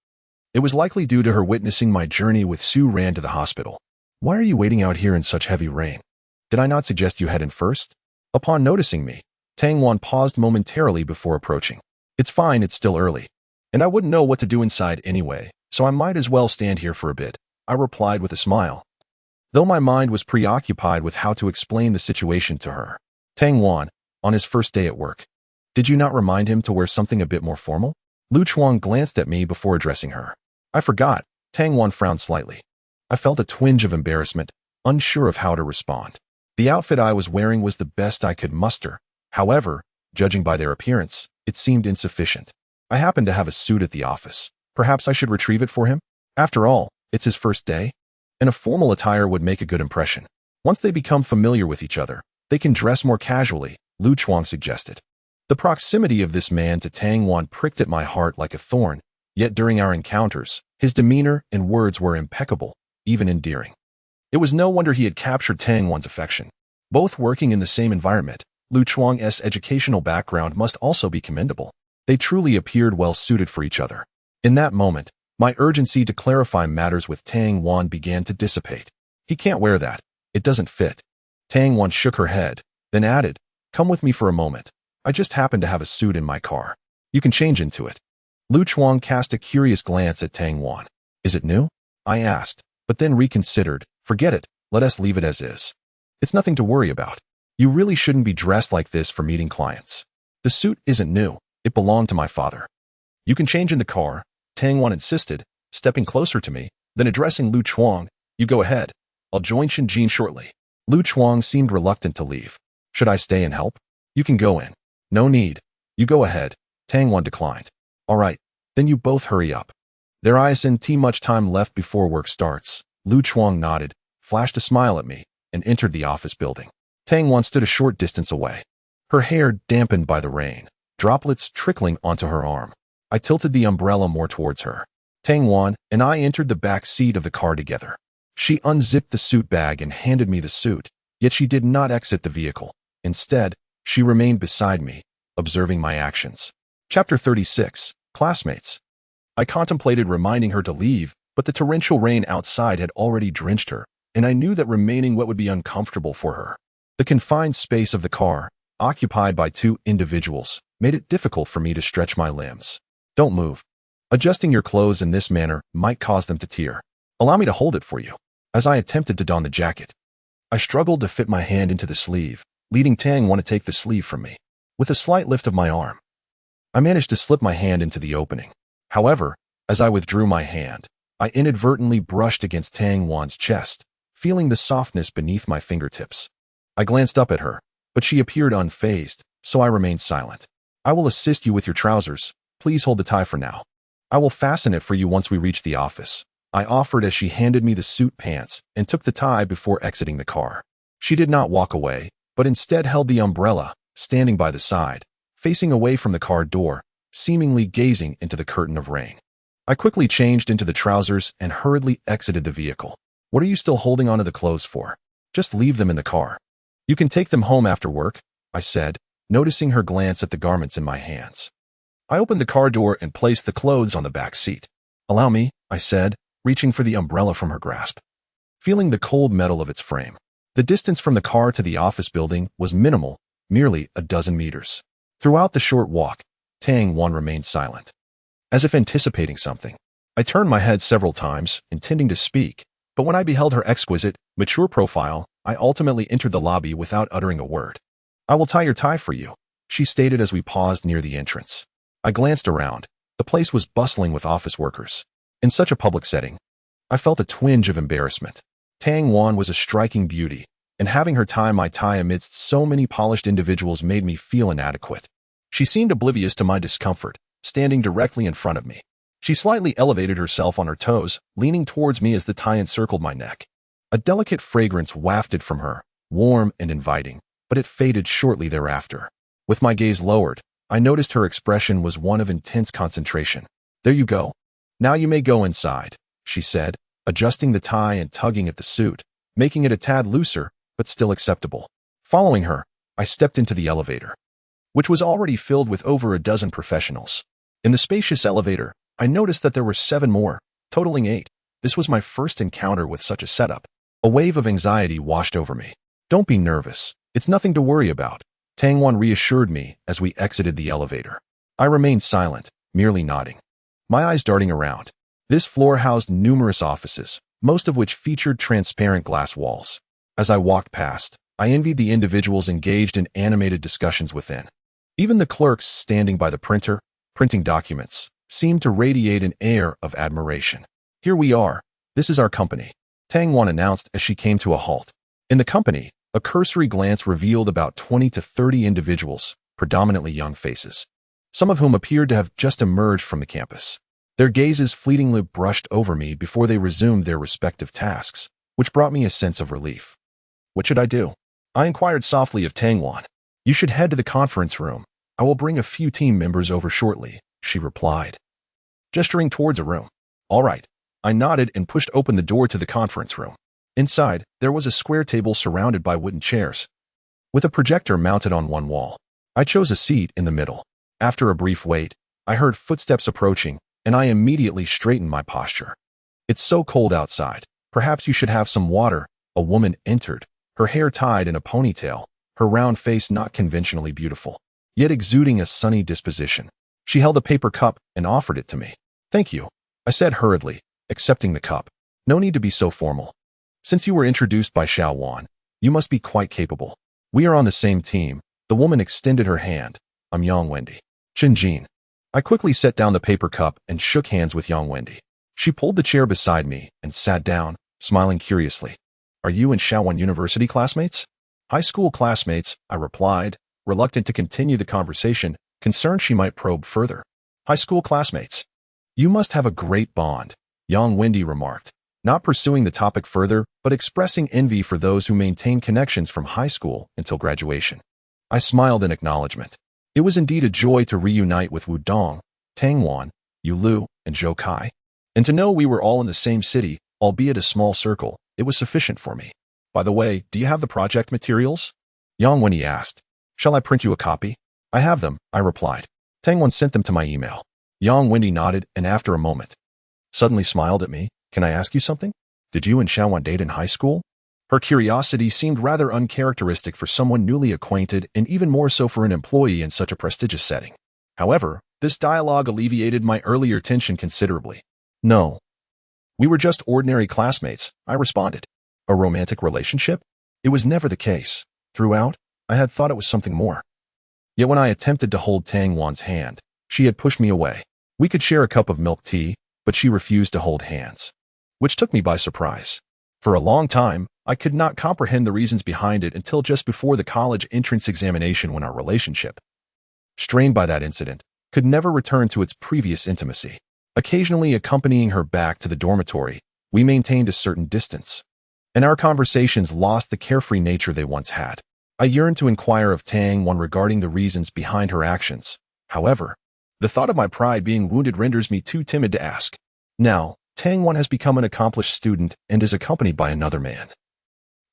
It was likely due to her witnessing my journey with Su Ran to the hospital. Why are you waiting out here in such heavy rain? Did I not suggest you head in first? Upon noticing me, Tang Wan paused momentarily before approaching. It's fine, it's still early. And I wouldn't know what to do inside anyway, so I might as well stand here for a bit, I replied with a smile. Though my mind was preoccupied with how to explain the situation to her. Tang Wan, on his first day at work. Did you not remind him to wear something a bit more formal? Lu Chuang glanced at me before addressing her. I forgot. Tang Wan frowned slightly. I felt a twinge of embarrassment, unsure of how to respond. The outfit I was wearing was the best I could muster. However, judging by their appearance, it seemed insufficient. I happened to have a suit at the office. Perhaps I should retrieve it for him? After all, it's his first day, and a formal attire would make a good impression. Once they become familiar with each other, they can dress more casually, Lu Chuang suggested. The proximity of this man to Tang Wan pricked at my heart like a thorn, yet during our encounters, his demeanor and words were impeccable, even endearing. It was no wonder he had captured Tang Wan's affection. Both working in the same environment, Lu Chuang's educational background must also be commendable. They truly appeared well suited for each other. In that moment, my urgency to clarify matters with Tang Wan began to dissipate. He can't wear that. It doesn't fit. Tang Wan shook her head, then added, come with me for a moment. I just happen to have a suit in my car. You can change into it. Lu Chuang cast a curious glance at Tang Wan. Is it new? I asked, but then reconsidered. Forget it, let us leave it as is. It's nothing to worry about. You really shouldn't be dressed like this for meeting clients. The suit isn't new, it belonged to my father. You can change in the car, Tang Wan insisted, stepping closer to me, then addressing Lu Chuang. You go ahead. I'll join Chen Jin shortly. Lu Chuang seemed reluctant to leave. Should I stay and help? You can go in. No need. You go ahead. Tang Wan declined. All right, then you both hurry up. There isn't much time left before work starts. Lu Chuang nodded, flashed a smile at me, and entered the office building. Tang Wan stood a short distance away. Her hair dampened by the rain, droplets trickling onto her arm. I tilted the umbrella more towards her. Tang Wan and I entered the back seat of the car together. She unzipped the suit bag and handed me the suit, yet she did not exit the vehicle. Instead, she remained beside me, observing my actions. Chapter 36, Classmates. I contemplated reminding her to leave, but the torrential rain outside had already drenched her, and I knew that remaining wet would be uncomfortable for her. The confined space of the car, occupied by two individuals, made it difficult for me to stretch my limbs. Don't move. Adjusting your clothes in this manner might cause them to tear. Allow me to hold it for you. As I attempted to don the jacket, I struggled to fit my hand into the sleeve, leading Tang Wan to take the sleeve from me. With a slight lift of my arm, I managed to slip my hand into the opening. However, as I withdrew my hand, I inadvertently brushed against Tang Wan's chest, feeling the softness beneath my fingertips. I glanced up at her, but she appeared unfazed, so I remained silent. I will assist you with your trousers. Please hold the tie for now. I will fasten it for you once we reach the office, I offered as she handed me the suit pants and took the tie before exiting the car. She did not walk away, but instead held the umbrella, standing by the side, facing away from the car door, seemingly gazing into the curtain of rain. I quickly changed into the trousers and hurriedly exited the vehicle. What are you still holding onto the clothes for? Just leave them in the car. You can take them home after work, I said, noticing her glance at the garments in my hands. I opened the car door and placed the clothes on the back seat. Allow me, I said, reaching for the umbrella from her grasp. Feeling the cold metal of its frame. The distance from the car to the office building was minimal, merely a dozen meters. Throughout the short walk, Tang Wan remained silent, as if anticipating something. I turned my head several times, intending to speak, but when I beheld her exquisite, mature profile, I ultimately entered the lobby without uttering a word. I will tie your tie for you, she stated as we paused near the entrance. I glanced around. The place was bustling with office workers. In such a public setting, I felt a twinge of embarrassment. Tang Wan was a striking beauty, and having her tie my tie amidst so many polished individuals made me feel inadequate. She seemed oblivious to my discomfort, standing directly in front of me. She slightly elevated herself on her toes, leaning towards me as the tie encircled my neck. A delicate fragrance wafted from her, warm and inviting, but it faded shortly thereafter. With my gaze lowered, I noticed her expression was one of intense concentration. There you go. Now you may go inside, she said, adjusting the tie and tugging at the suit, making it a tad looser, but still acceptable. Following her, I stepped into the elevator, which was already filled with over a dozen professionals. In the spacious elevator, I noticed that there were 7 more, totaling 8. This was my first encounter with such a setup. A wave of anxiety washed over me. Don't be nervous. It's nothing to worry about, Tang Wan reassured me as we exited the elevator. I remained silent, merely nodding, my eyes darting around. This floor housed numerous offices, most of which featured transparent glass walls. As I walked past, I envied the individuals engaged in animated discussions within. Even the clerks standing by the printer, printing documents, seemed to radiate an air of admiration. Here we are. This is our company, Tang Wan announced as she came to a halt. In the company, a cursory glance revealed about 20 to 30 individuals, predominantly young faces, some of whom appeared to have just emerged from the campus. Their gazes fleetingly brushed over me before they resumed their respective tasks, which brought me a sense of relief. What should I do? I inquired softly of Tang Wan. You should head to the conference room. I will bring a few team members over shortly, she replied, gesturing towards a room. All right. I nodded and pushed open the door to the conference room. Inside, there was a square table surrounded by wooden chairs, with a projector mounted on one wall. I chose a seat in the middle. After a brief wait, I heard footsteps approaching, and I immediately straightened my posture. It's so cold outside. Perhaps you should have some water. A woman entered, her hair tied in a ponytail, her round face not conventionally beautiful, yet exuding a sunny disposition. She held a paper cup and offered it to me. Thank you, I said hurriedly, accepting the cup. No need to be so formal. Since you were introduced by Xiao Wan, you must be quite capable. We are on the same team. The woman extended her hand. I'm Yang Wendy. Chen Jin. I quickly set down the paper cup and shook hands with Yang Wendy. She pulled the chair beside me and sat down, smiling curiously. Are you and Shaowan University classmates? High school classmates, I replied, reluctant to continue the conversation, concerned she might probe further. High school classmates. You must have a great bond, Yang Wendy remarked, not pursuing the topic further, but expressing envy for those who maintain connections from high school until graduation. I smiled in acknowledgement. It was indeed a joy to reunite with Wu Dong, Tang Wan, Yu Lu, and Zhou Kai. And to know we were all in the same city, albeit a small circle, it was sufficient for me. By the way, do you have the project materials? Yang Wendy asked. Shall I print you a copy? I have them, I replied. Tang Wan sent them to my email. Yang Wendy nodded and after a moment, suddenly smiled at me. Can I ask you something? Did you and Shaowan date in high school? Her curiosity seemed rather uncharacteristic for someone newly acquainted and even more so for an employee in such a prestigious setting. However, this dialogue alleviated my earlier tension considerably. No. We were just ordinary classmates, I responded. A romantic relationship? It was never the case. Throughout, I had thought it was something more. Yet when I attempted to hold Tang Wan's hand, she had pushed me away. We could share a cup of milk tea, but she refused to hold hands, which took me by surprise. For a long time, I could not comprehend the reasons behind it until just before the college entrance examination when our relationship, strained by that incident, could never return to its previous intimacy. Occasionally accompanying her back to the dormitory, we maintained a certain distance, and our conversations lost the carefree nature they once had. I yearned to inquire of Tang Wan regarding the reasons behind her actions. However, the thought of my pride being wounded renders me too timid to ask. Now, Tang Wan has become an accomplished student and is accompanied by another man,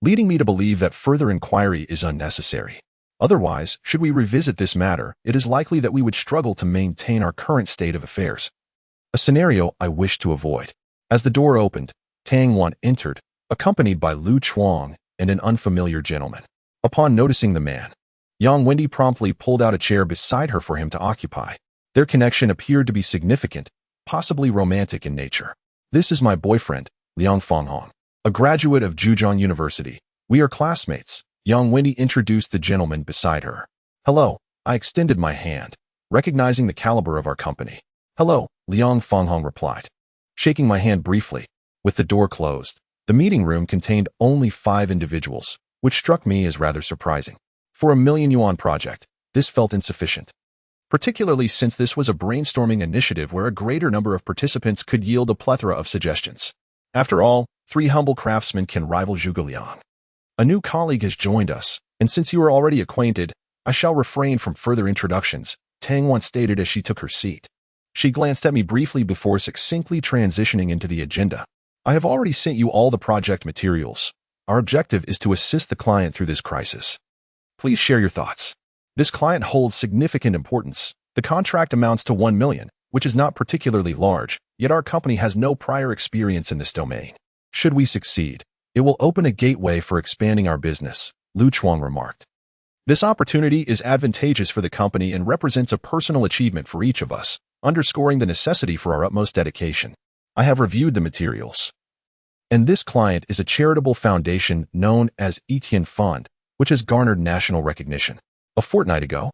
leading me to believe that further inquiry is unnecessary. Otherwise, should we revisit this matter, it is likely that we would struggle to maintain our current state of affairs, a scenario I wish to avoid. As the door opened, Tang Wan entered, accompanied by Lu Chuang and an unfamiliar gentleman. Upon noticing the man, Yang Wendy promptly pulled out a chair beside her for him to occupy. Their connection appeared to be significant, possibly romantic in nature. This is my boyfriend, Liang Fanghong, a graduate of Zhejiang University. We are classmates. Yang Wendy introduced the gentleman beside her. Hello, I extended my hand, recognizing the caliber of our company. Hello, Liang Fanghong replied, shaking my hand briefly. With the door closed, the meeting room contained only 5 individuals, which struck me as rather surprising. For a million yuan project, this felt insufficient, particularly since this was a brainstorming initiative where a greater number of participants could yield a plethora of suggestions. After all, 3 humble craftsmen can rival Zhuge Liang. A new colleague has joined us, and since you are already acquainted, I shall refrain from further introductions, Tang Wan stated as she took her seat. She glanced at me briefly before succinctly transitioning into the agenda. I have already sent you all the project materials. Our objective is to assist the client through this crisis. Please share your thoughts. This client holds significant importance. The contract amounts to 1 million, which is not particularly large, yet our company has no prior experience in this domain. Should we succeed, it will open a gateway for expanding our business, Lu Chuang remarked. This opportunity is advantageous for the company and represents a personal achievement for each of us, underscoring the necessity for our utmost dedication. I have reviewed the materials. And this client is a charitable foundation known as Etienne Fund, which has garnered national recognition. A fortnight ago,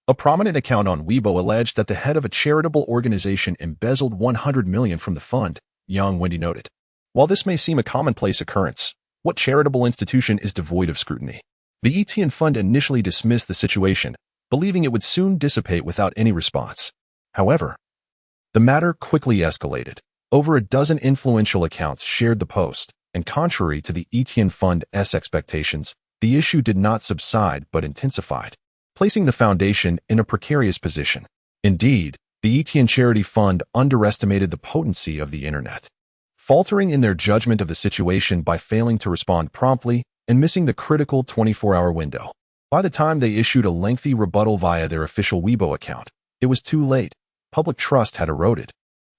a prominent account on Weibo alleged that the head of a charitable organization embezzled 100 million from the fund, Wendy noted. While this may seem a commonplace occurrence, what charitable institution is devoid of scrutiny? The Etienne Fund initially dismissed the situation, believing it would soon dissipate without any response. However, the matter quickly escalated. Over a dozen influential accounts shared the post, and contrary to the Etienne Fund's expectations, the issue did not subside but intensified, placing the foundation in a precarious position. Indeed, the Etienne Charity Fund underestimated the potency of the internet, faltering in their judgment of the situation by failing to respond promptly and missing the critical 24-hour window. By the time they issued a lengthy rebuttal via their official Weibo account, it was too late. Public trust had eroded,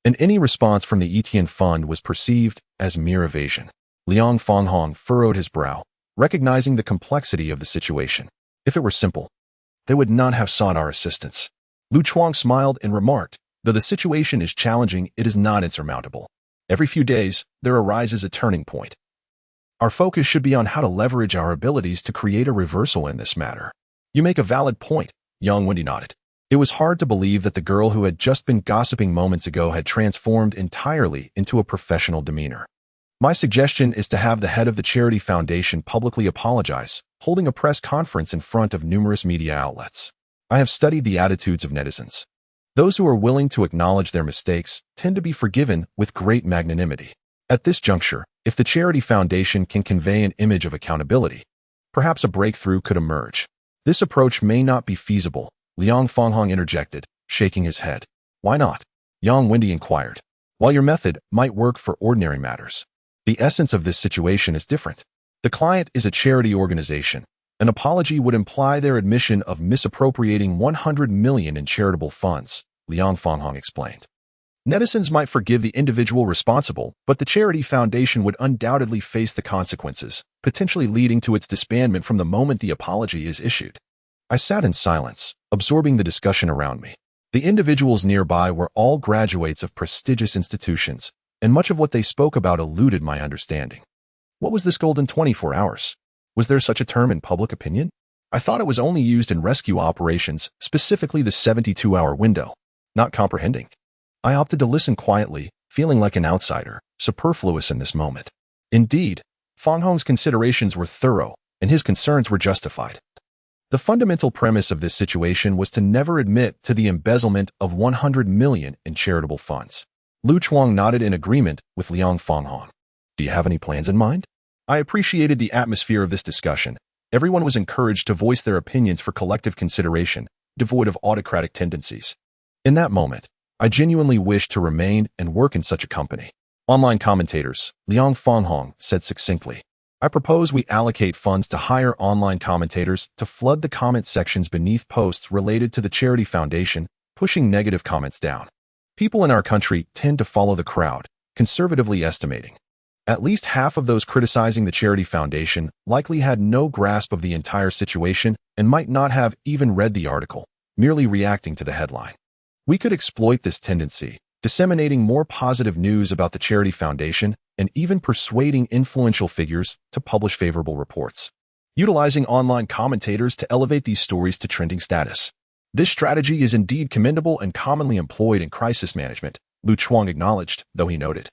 and any response from the Etienne Fund was perceived as mere evasion. Liang Fanghong furrowed his brow, recognizing the complexity of the situation. If it were simple, they would not have sought our assistance. Lu Chuang smiled and remarked, though the situation is challenging, it is not insurmountable. Every few days, there arises a turning point. Our focus should be on how to leverage our abilities to create a reversal in this matter. You make a valid point, Wendy nodded. It was hard to believe that the girl who had just been gossiping moments ago had transformed entirely into a professional demeanor. My suggestion is to have the head of the charity foundation publicly apologize, holding a press conference in front of numerous media outlets. I have studied the attitudes of netizens. Those who are willing to acknowledge their mistakes tend to be forgiven with great magnanimity. At this juncture, if the charity foundation can convey an image of accountability, perhaps a breakthrough could emerge. This approach may not be feasible, Liang Fanghong interjected, shaking his head. Why not? Wendy inquired. While your method might work for ordinary matters, the essence of this situation is different. The client is a charity organization. An apology would imply their admission of misappropriating 100 million in charitable funds, Liang Fanghong explained. Netizens might forgive the individual responsible, but the charity foundation would undoubtedly face the consequences, potentially leading to its disbandment from the moment the apology is issued. I sat in silence, absorbing the discussion around me. The individuals nearby were all graduates of prestigious institutions, and much of what they spoke about eluded my understanding. What was this golden 24 hours? Was there such a term in public opinion? I thought it was only used in rescue operations, specifically the 72-hour window. Not comprehending, I opted to listen quietly, feeling like an outsider, superfluous in this moment. Indeed, Fanghong's considerations were thorough, and his concerns were justified. The fundamental premise of this situation was to never admit to the embezzlement of 100 million in charitable funds. Lu Chuang nodded in agreement with Liang Fanghong. Do you have any plans in mind? I appreciated the atmosphere of this discussion. Everyone was encouraged to voice their opinions for collective consideration, devoid of autocratic tendencies. In that moment, I genuinely wished to remain and work in such a company. Online commentators, Liang Fanghong said succinctly. I propose we allocate funds to hire online commentators to flood the comment sections beneath posts related to the charity foundation, pushing negative comments down. People in our country tend to follow the crowd, conservatively estimating. At least half of those criticizing the charity foundation likely had no grasp of the entire situation and might not have even read the article, merely reacting to the headline. We could exploit this tendency, disseminating more positive news about the charity foundation and even persuading influential figures to publish favorable reports, utilizing online commentators to elevate these stories to trending status. This strategy is indeed commendable and commonly employed in crisis management, Lu Chuang acknowledged, though he noted.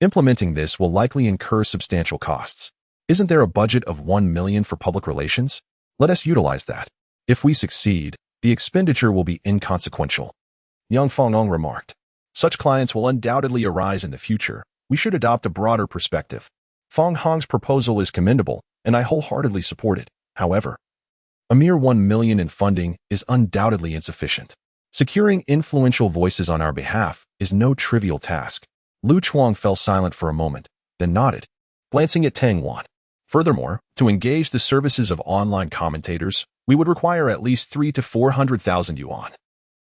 Implementing this will likely incur substantial costs. Isn't there a budget of 1 million for public relations? Let us utilize that. If we succeed, the expenditure will be inconsequential. Yang Fanghong remarked. Such clients will undoubtedly arise in the future. We should adopt a broader perspective. Fanghong's proposal is commendable, and I wholeheartedly support it. However, a mere 1 million in funding is undoubtedly insufficient. Securing influential voices on our behalf is no trivial task. Lu Chuang fell silent for a moment, then nodded, glancing at Tang Wan. Furthermore, to engage the services of online commentators, we would require at least 300,000 to 400,000 yuan.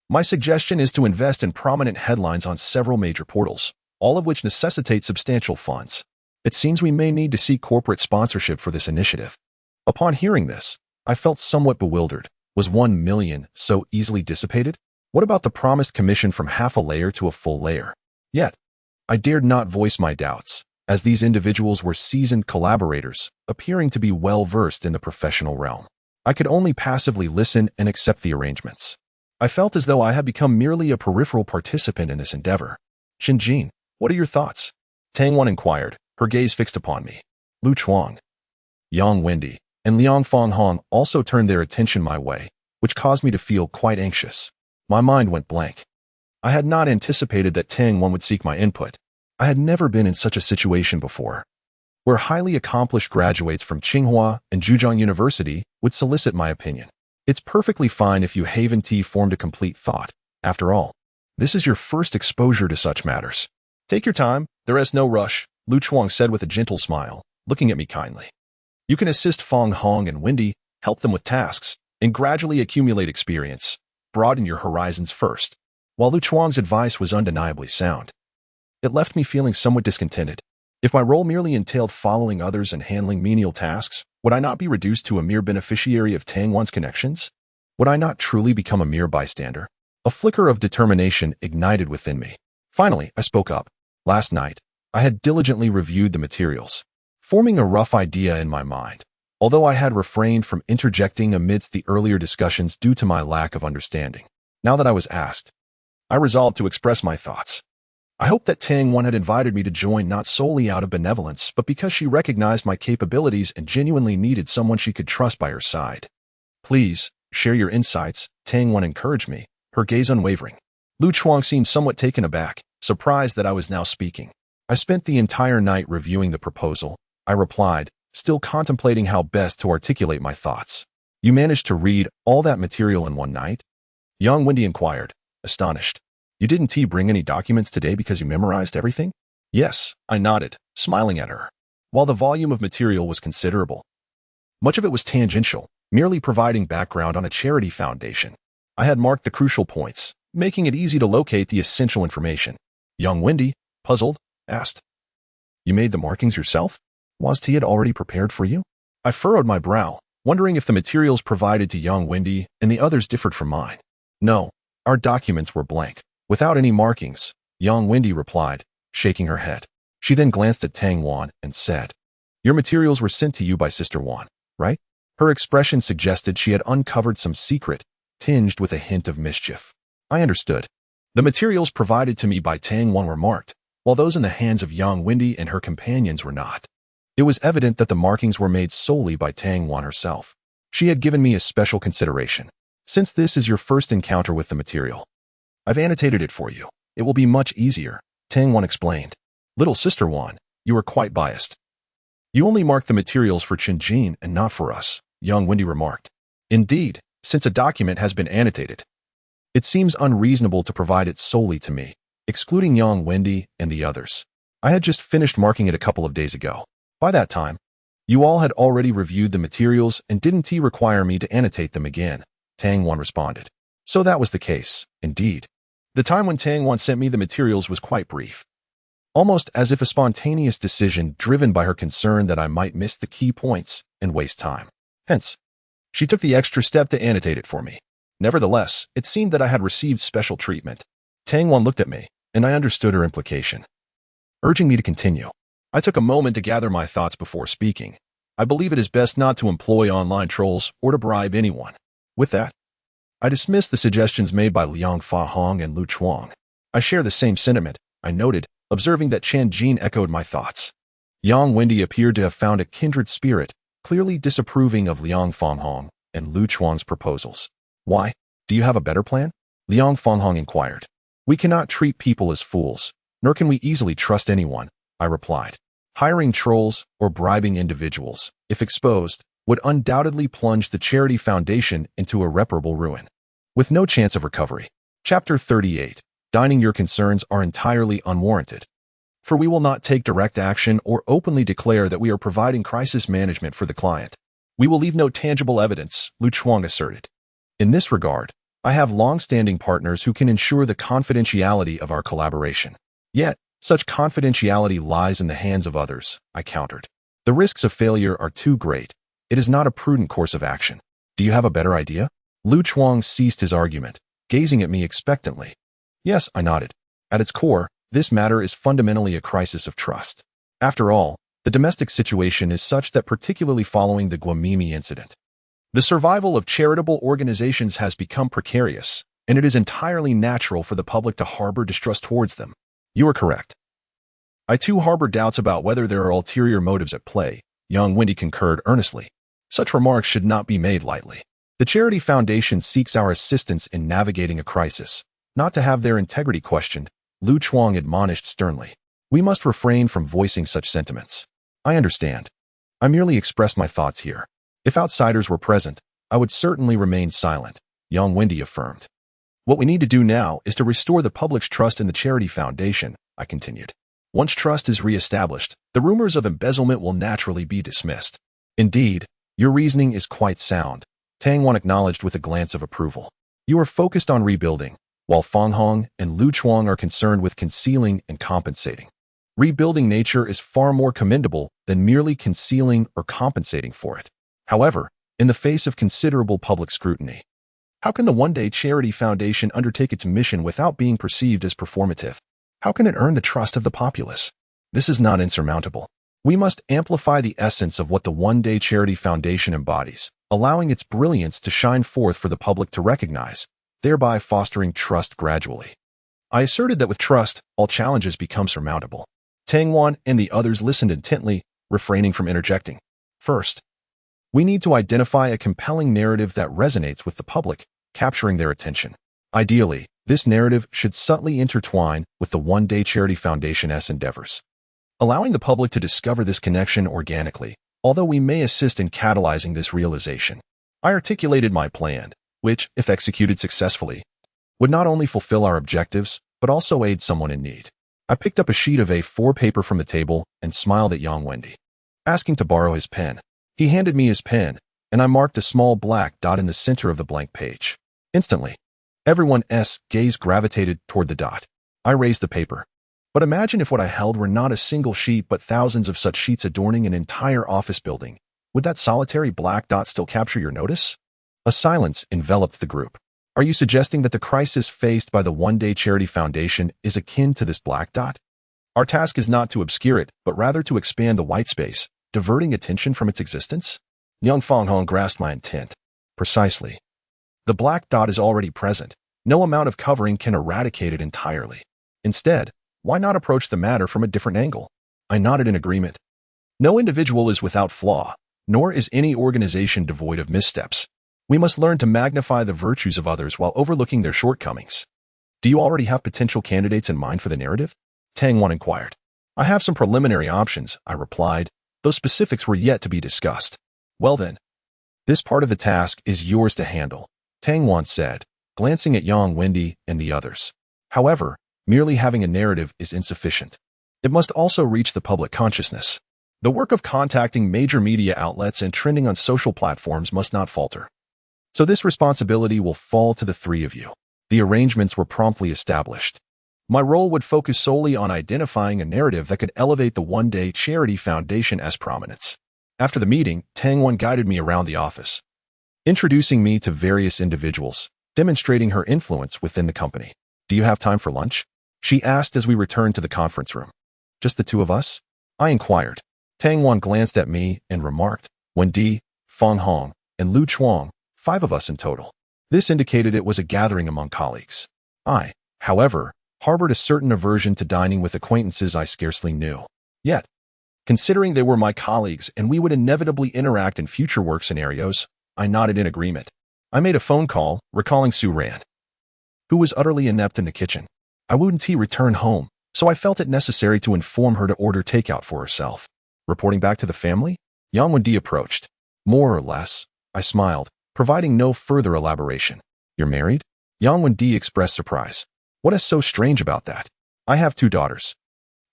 My suggestion is to invest in prominent headlines on several major portals, all of which necessitate substantial funds. It seems we may need to seek corporate sponsorship for this initiative. Upon hearing this, I felt somewhat bewildered. Was 1 million so easily dissipated? What about the promised commission from half a layer to a full layer? Yet, I dared not voice my doubts, as these individuals were seasoned collaborators, appearing to be well-versed in the professional realm. I could only passively listen and accept the arrangements. I felt as though I had become merely a peripheral participant in this endeavor. Chen Jin, what are your thoughts? Tang Wan inquired, her gaze fixed upon me. Lu Chuang, Yang Wendy, and Liang Fanghong also turned their attention my way, which caused me to feel quite anxious. My mind went blank. I had not anticipated that Tang Wan would seek my input. I had never been in such a situation before, where highly accomplished graduates from Tsinghua and Zhejiang University would solicit my opinion. It's perfectly fine if you haven't formed a complete thought. After all, this is your first exposure to such matters. Take your time, there is no rush, Lu Chuang said with a gentle smile, looking at me kindly. You can assist Fang Hong and Wendy, help them with tasks, and gradually accumulate experience. Broaden your horizons first. While Lu Chuang's advice was undeniably sound, it left me feeling somewhat discontented. If my role merely entailed following others and handling menial tasks, would I not be reduced to a mere beneficiary of Tang Wan's connections? Would I not truly become a mere bystander? A flicker of determination ignited within me. Finally, I spoke up. Last night, I had diligently reviewed the materials, forming a rough idea in my mind. Although I had refrained from interjecting amidst the earlier discussions due to my lack of understanding. Now that I was asked, I resolved to express my thoughts. I hoped that Tang Wan had invited me to join not solely out of benevolence, but because she recognized my capabilities and genuinely needed someone she could trust by her side. Please, share your insights, Tang Wan encouraged me, her gaze unwavering. Lu Chuang seemed somewhat taken aback, surprised that I was now speaking. I spent the entire night reviewing the proposal, I replied, still contemplating how best to articulate my thoughts. You managed to read all that material in one night? Young Wendy inquired, astonished. You didn't bring any documents today because you memorized everything? Yes, I nodded, smiling at her. While the volume of material was considerable, much of it was tangential, merely providing background on a charity foundation. I had marked the crucial points, making it easy to locate the essential information. Young Wendy, puzzled, asked, You made the markings yourself? Was it already prepared for you? I furrowed my brow, wondering if the materials provided to young Wendy and the others differed from mine. No, our documents were blank, without any markings, young Wendy replied, shaking her head. She then glanced at Tang Wan and said, Your materials were sent to you by Sister Wan, right? Her expression suggested she had uncovered some secret, tinged with a hint of mischief. I understood. The materials provided to me by Tang Wan were marked, while those in the hands of young Wendy and her companions were not. It was evident that the markings were made solely by Tang Wan herself. She had given me a special consideration. Since this is your first encounter with the material, I've annotated it for you. It will be much easier, Tang Wan explained. Little Sister Wan, you are quite biased. You only marked the materials for Chen Jin and not for us, young Wendy remarked. Indeed, since a document has been annotated, it seems unreasonable to provide it solely to me, excluding young Wendy and the others. I had just finished marking it a couple of days ago. By that time, you all had already reviewed the materials and didn't require me to annotate them again, Tang Wan responded. So that was the case, indeed. The time when Tang Wan sent me the materials was quite brief, almost as if a spontaneous decision driven by her concern that I might miss the key points and waste time. Hence, she took the extra step to annotate it for me. Nevertheless, it seemed that I had received special treatment. Tang Wan looked at me, and I understood her implication, urging me to continue. I took a moment to gather my thoughts before speaking. I believe it is best not to employ online trolls or to bribe anyone. With that, I dismissed the suggestions made by Liang Fanghong and Lu Chuang. I share the same sentiment, I noted, observing that Chen Jin echoed my thoughts. Yang Wendy appeared to have found a kindred spirit, clearly disapproving of Liang Fanghong and Lu Chuang's proposals. Why? Do you have a better plan? Liang Fanghong inquired. We cannot treat people as fools, nor can we easily trust anyone, I replied. Hiring trolls or bribing individuals, if exposed, would undoubtedly plunge the charity foundation into irreparable ruin, with no chance of recovery. Chapter 38. Dining your concerns are entirely unwarranted. for we will not take direct action or openly declare that we are providing crisis management for the client. We will leave no tangible evidence, Lu Chuang asserted. In this regard, I have long-standing partners who can ensure the confidentiality of our collaboration. Yet, such confidentiality lies in the hands of others, I countered. The risks of failure are too great. It is not a prudent course of action. Do you have a better idea? Lu Chuang ceased his argument, gazing at me expectantly. Yes, I nodded. At its core, this matter is fundamentally a crisis of trust. After all, the domestic situation is such that particularly following the Guamimi incident, the survival of charitable organizations has become precarious, and it is entirely natural for the public to harbor distrust towards them. You are correct. I too harbor doubts about whether there are ulterior motives at play, young Wendy concurred earnestly. Such remarks should not be made lightly. The Charity Foundation seeks our assistance in navigating a crisis, not to have their integrity questioned, Lu Chuang admonished sternly. We must refrain from voicing such sentiments. I understand. I merely expressed my thoughts here. If outsiders were present, I would certainly remain silent, young Wendy affirmed. What we need to do now is to restore the public's trust in the Charity Foundation, I continued. Once trust is re-established, the rumors of embezzlement will naturally be dismissed. Indeed, your reasoning is quite sound, Tang Wan acknowledged with a glance of approval. You are focused on rebuilding, while Fang Hong and Lu Chuang are concerned with concealing and compensating. Rebuilding nature is far more commendable than merely concealing or compensating for it. However, in the face of considerable public scrutiny, how can the One Day Charity Foundation undertake its mission without being perceived as performative? How can it earn the trust of the populace? This is not insurmountable. We must amplify the essence of what the One Day Charity Foundation embodies, allowing its brilliance to shine forth for the public to recognize, thereby fostering trust gradually. I asserted that with trust, all challenges become surmountable. Tang Wan and the others listened intently, refraining from interjecting. First, we need to identify a compelling narrative that resonates with the public, capturing their attention. Ideally, this narrative should subtly intertwine with the One Day Charity Foundation's endeavors, allowing the public to discover this connection organically, although we may assist in catalyzing this realization. I articulated my plan, which, if executed successfully, would not only fulfill our objectives, but also aid someone in need. I picked up a sheet of A4 paper from the table and smiled at young Wendy, asking to borrow his pen. He handed me his pen, and I marked a small black dot in the center of the blank page. Instantly, everyone's gaze gravitated toward the dot. I raised the paper. But imagine if what I held were not a single sheet but thousands of such sheets adorning an entire office building. Would that solitary black dot still capture your notice? A silence enveloped the group. Are you suggesting that the crisis faced by the One Day Charity Foundation is akin to this black dot? Our task is not to obscure it, but rather to expand the white space, diverting attention from its existence? Young Fang Hong grasped my intent. Precisely. The black dot is already present. No amount of covering can eradicate it entirely. Instead, why not approach the matter from a different angle? I nodded in agreement. No individual is without flaw, nor is any organization devoid of missteps. We must learn to magnify the virtues of others while overlooking their shortcomings. Do you already have potential candidates in mind for the narrative? Tang Wan inquired. I have some preliminary options, I replied, though specifics were yet to be discussed. Well then, this part of the task is yours to handle, Tang Wan said, glancing at young Wendy and the others. However, merely having a narrative is insufficient. It must also reach the public consciousness. The work of contacting major media outlets and trending on social platforms must not falter. So this responsibility will fall to the three of you. The arrangements were promptly established. My role would focus solely on identifying a narrative that could elevate the One Day Charity Foundation's prominence. After the meeting, Tang Wan guided me around the office, introducing me to various individuals, demonstrating her influence within the company. Do you have time for lunch? She asked as we returned to the conference room. Just the two of us? I inquired. Tang Wan glanced at me and remarked, Wendy, Fang Hong, and Lu Chuang, 5 of us in total. This indicated it was a gathering among colleagues. I, however, harbored a certain aversion to dining with acquaintances I scarcely knew. Yet, considering they were my colleagues and we would inevitably interact in future work scenarios, I nodded in agreement. I made a phone call, recalling Sue Rand, who was utterly inept in the kitchen. I wouldn't return home, so I felt it necessary to inform her to order takeout for herself. Reporting back to the family, Yang Wendy approached. More or less, I smiled, providing no further elaboration. You're married? Yang Wendy expressed surprise. What is so strange about that? I have 2 daughters.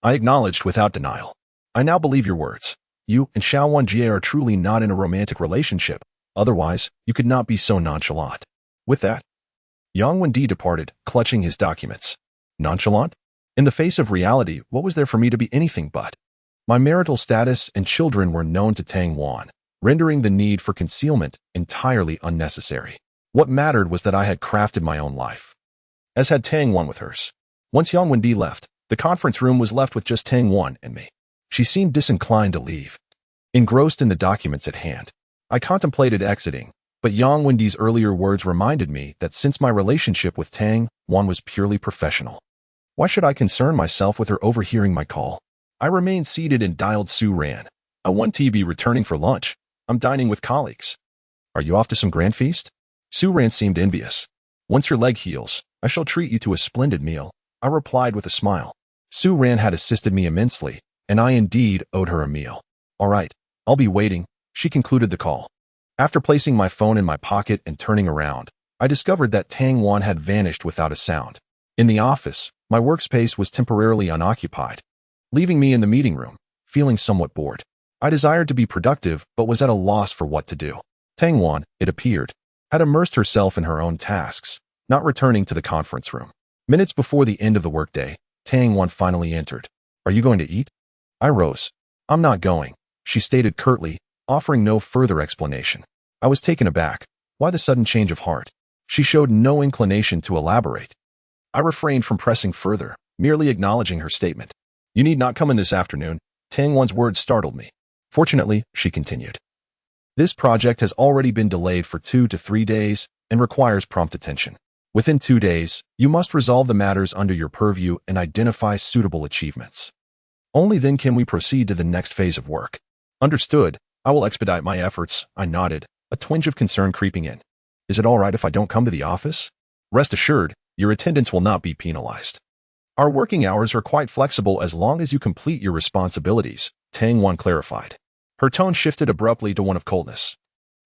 I acknowledged without denial. I now believe your words. You and Xiao Wanjie are truly not in a romantic relationship. Otherwise, you could not be so nonchalant. With that, Yang Wendi departed, clutching his documents. Nonchalant? In the face of reality, what was there for me to be anything but? My marital status and children were known to Tang Wan, rendering the need for concealment entirely unnecessary. What mattered was that I had crafted my own life, as had Tang Wan with hers. Once Yang Wendi left, the conference room was left with just Tang Wan and me. She seemed disinclined to leave. Engrossed in the documents at hand, I contemplated exiting, but Yang Wendi's earlier words reminded me that since my relationship with Tang Wan was purely professional, why should I concern myself with her overhearing my call? I remained seated and dialed Su Ran. I want to be returning for lunch. I'm dining with colleagues. Are you off to some grand feast? Su Ran seemed envious. Once your leg heals, I shall treat you to a splendid meal, I replied with a smile. Su Ran had assisted me immensely, and I indeed owed her a meal. All right, I'll be waiting, she concluded the call. After placing my phone in my pocket and turning around, I discovered that Tang Wan had vanished without a sound. In the office, my workspace was temporarily unoccupied, leaving me in the meeting room, feeling somewhat bored. I desired to be productive but was at a loss for what to do. Tang Wan, it appeared, had immersed herself in her own tasks, not returning to the conference room. Minutes before the end of the workday, Tang Wan finally entered. Are you going to eat? I rose. I'm not going, she stated curtly, offering no further explanation. I was taken aback. Why the sudden change of heart? She showed no inclination to elaborate. I refrained from pressing further, merely acknowledging her statement. You need not come in this afternoon. Tang Wan's words startled me. Fortunately, she continued, this project has already been delayed for 2 to 3 days and requires prompt attention. Within 2 days, you must resolve the matters under your purview and identify suitable achievements. Only then can we proceed to the next phase of work. Understood. I will expedite my efforts, I nodded, a twinge of concern creeping in. Is it all right if I don't come to the office? Rest assured, your attendance will not be penalized. Our working hours are quite flexible as long as you complete your responsibilities, Tang Wan clarified. Her tone shifted abruptly to one of coldness,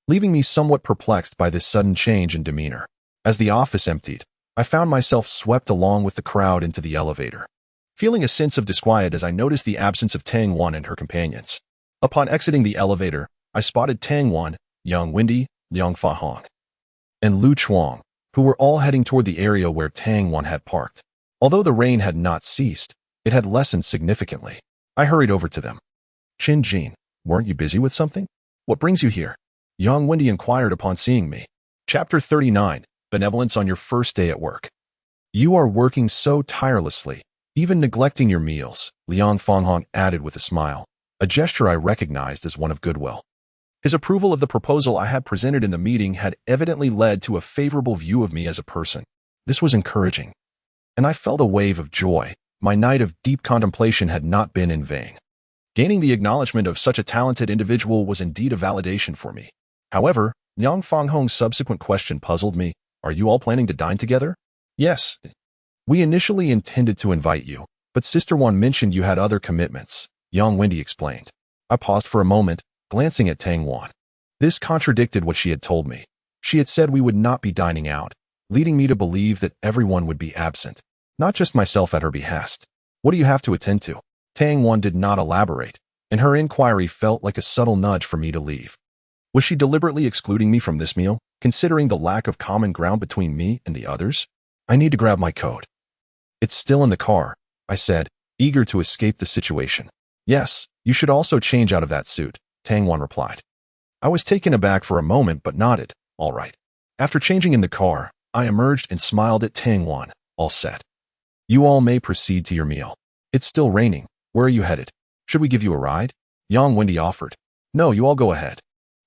leaving me somewhat perplexed by this sudden change in demeanor. As the office emptied, I found myself swept along with the crowd into the elevator, feeling a sense of disquiet as I noticed the absence of Tang Wan and her companions. Upon exiting the elevator, I spotted Tang Wan, Yang Wendi, Liang Fahong, and Lu Chuang, who were all heading toward the area where Tang Wan had parked. Although the rain had not ceased, it had lessened significantly. I hurried over to them. Chen Jin, weren't you busy with something? What brings you here? Yang Wendi inquired upon seeing me. Chapter 39, Benevolence on your first day at work. You are working so tirelessly, even neglecting your meals, Liang Fanghong added with a smile, a gesture I recognized as one of goodwill. His approval of the proposal I had presented in the meeting had evidently led to a favorable view of me as a person. This was encouraging, and I felt a wave of joy. My night of deep contemplation had not been in vain. Gaining the acknowledgement of such a talented individual was indeed a validation for me. However, Liang Fanghong's subsequent question puzzled me. Are you all planning to dine together? Yes. We initially intended to invite you, but Sister Wan mentioned you had other commitments, Yang Wendi explained. I paused for a moment, glancing at Tang Wan. This contradicted what she had told me. She had said we would not be dining out, leading me to believe that everyone would be absent, not just myself at her behest. What do you have to attend to? Tang Wan did not elaborate, and her inquiry felt like a subtle nudge for me to leave. Was she deliberately excluding me from this meal, considering the lack of common ground between me and the others? I need to grab my coat. It's still in the car, I said, eager to escape the situation. Yes, you should also change out of that suit, Tang Wan replied. I was taken aback for a moment but nodded. All right. After changing in the car, I emerged and smiled at Tang Wan. All set. You all may proceed to your meal. It's still raining. Where are you headed? Should we give you a ride? Yang Wendi offered. No, you all go ahead.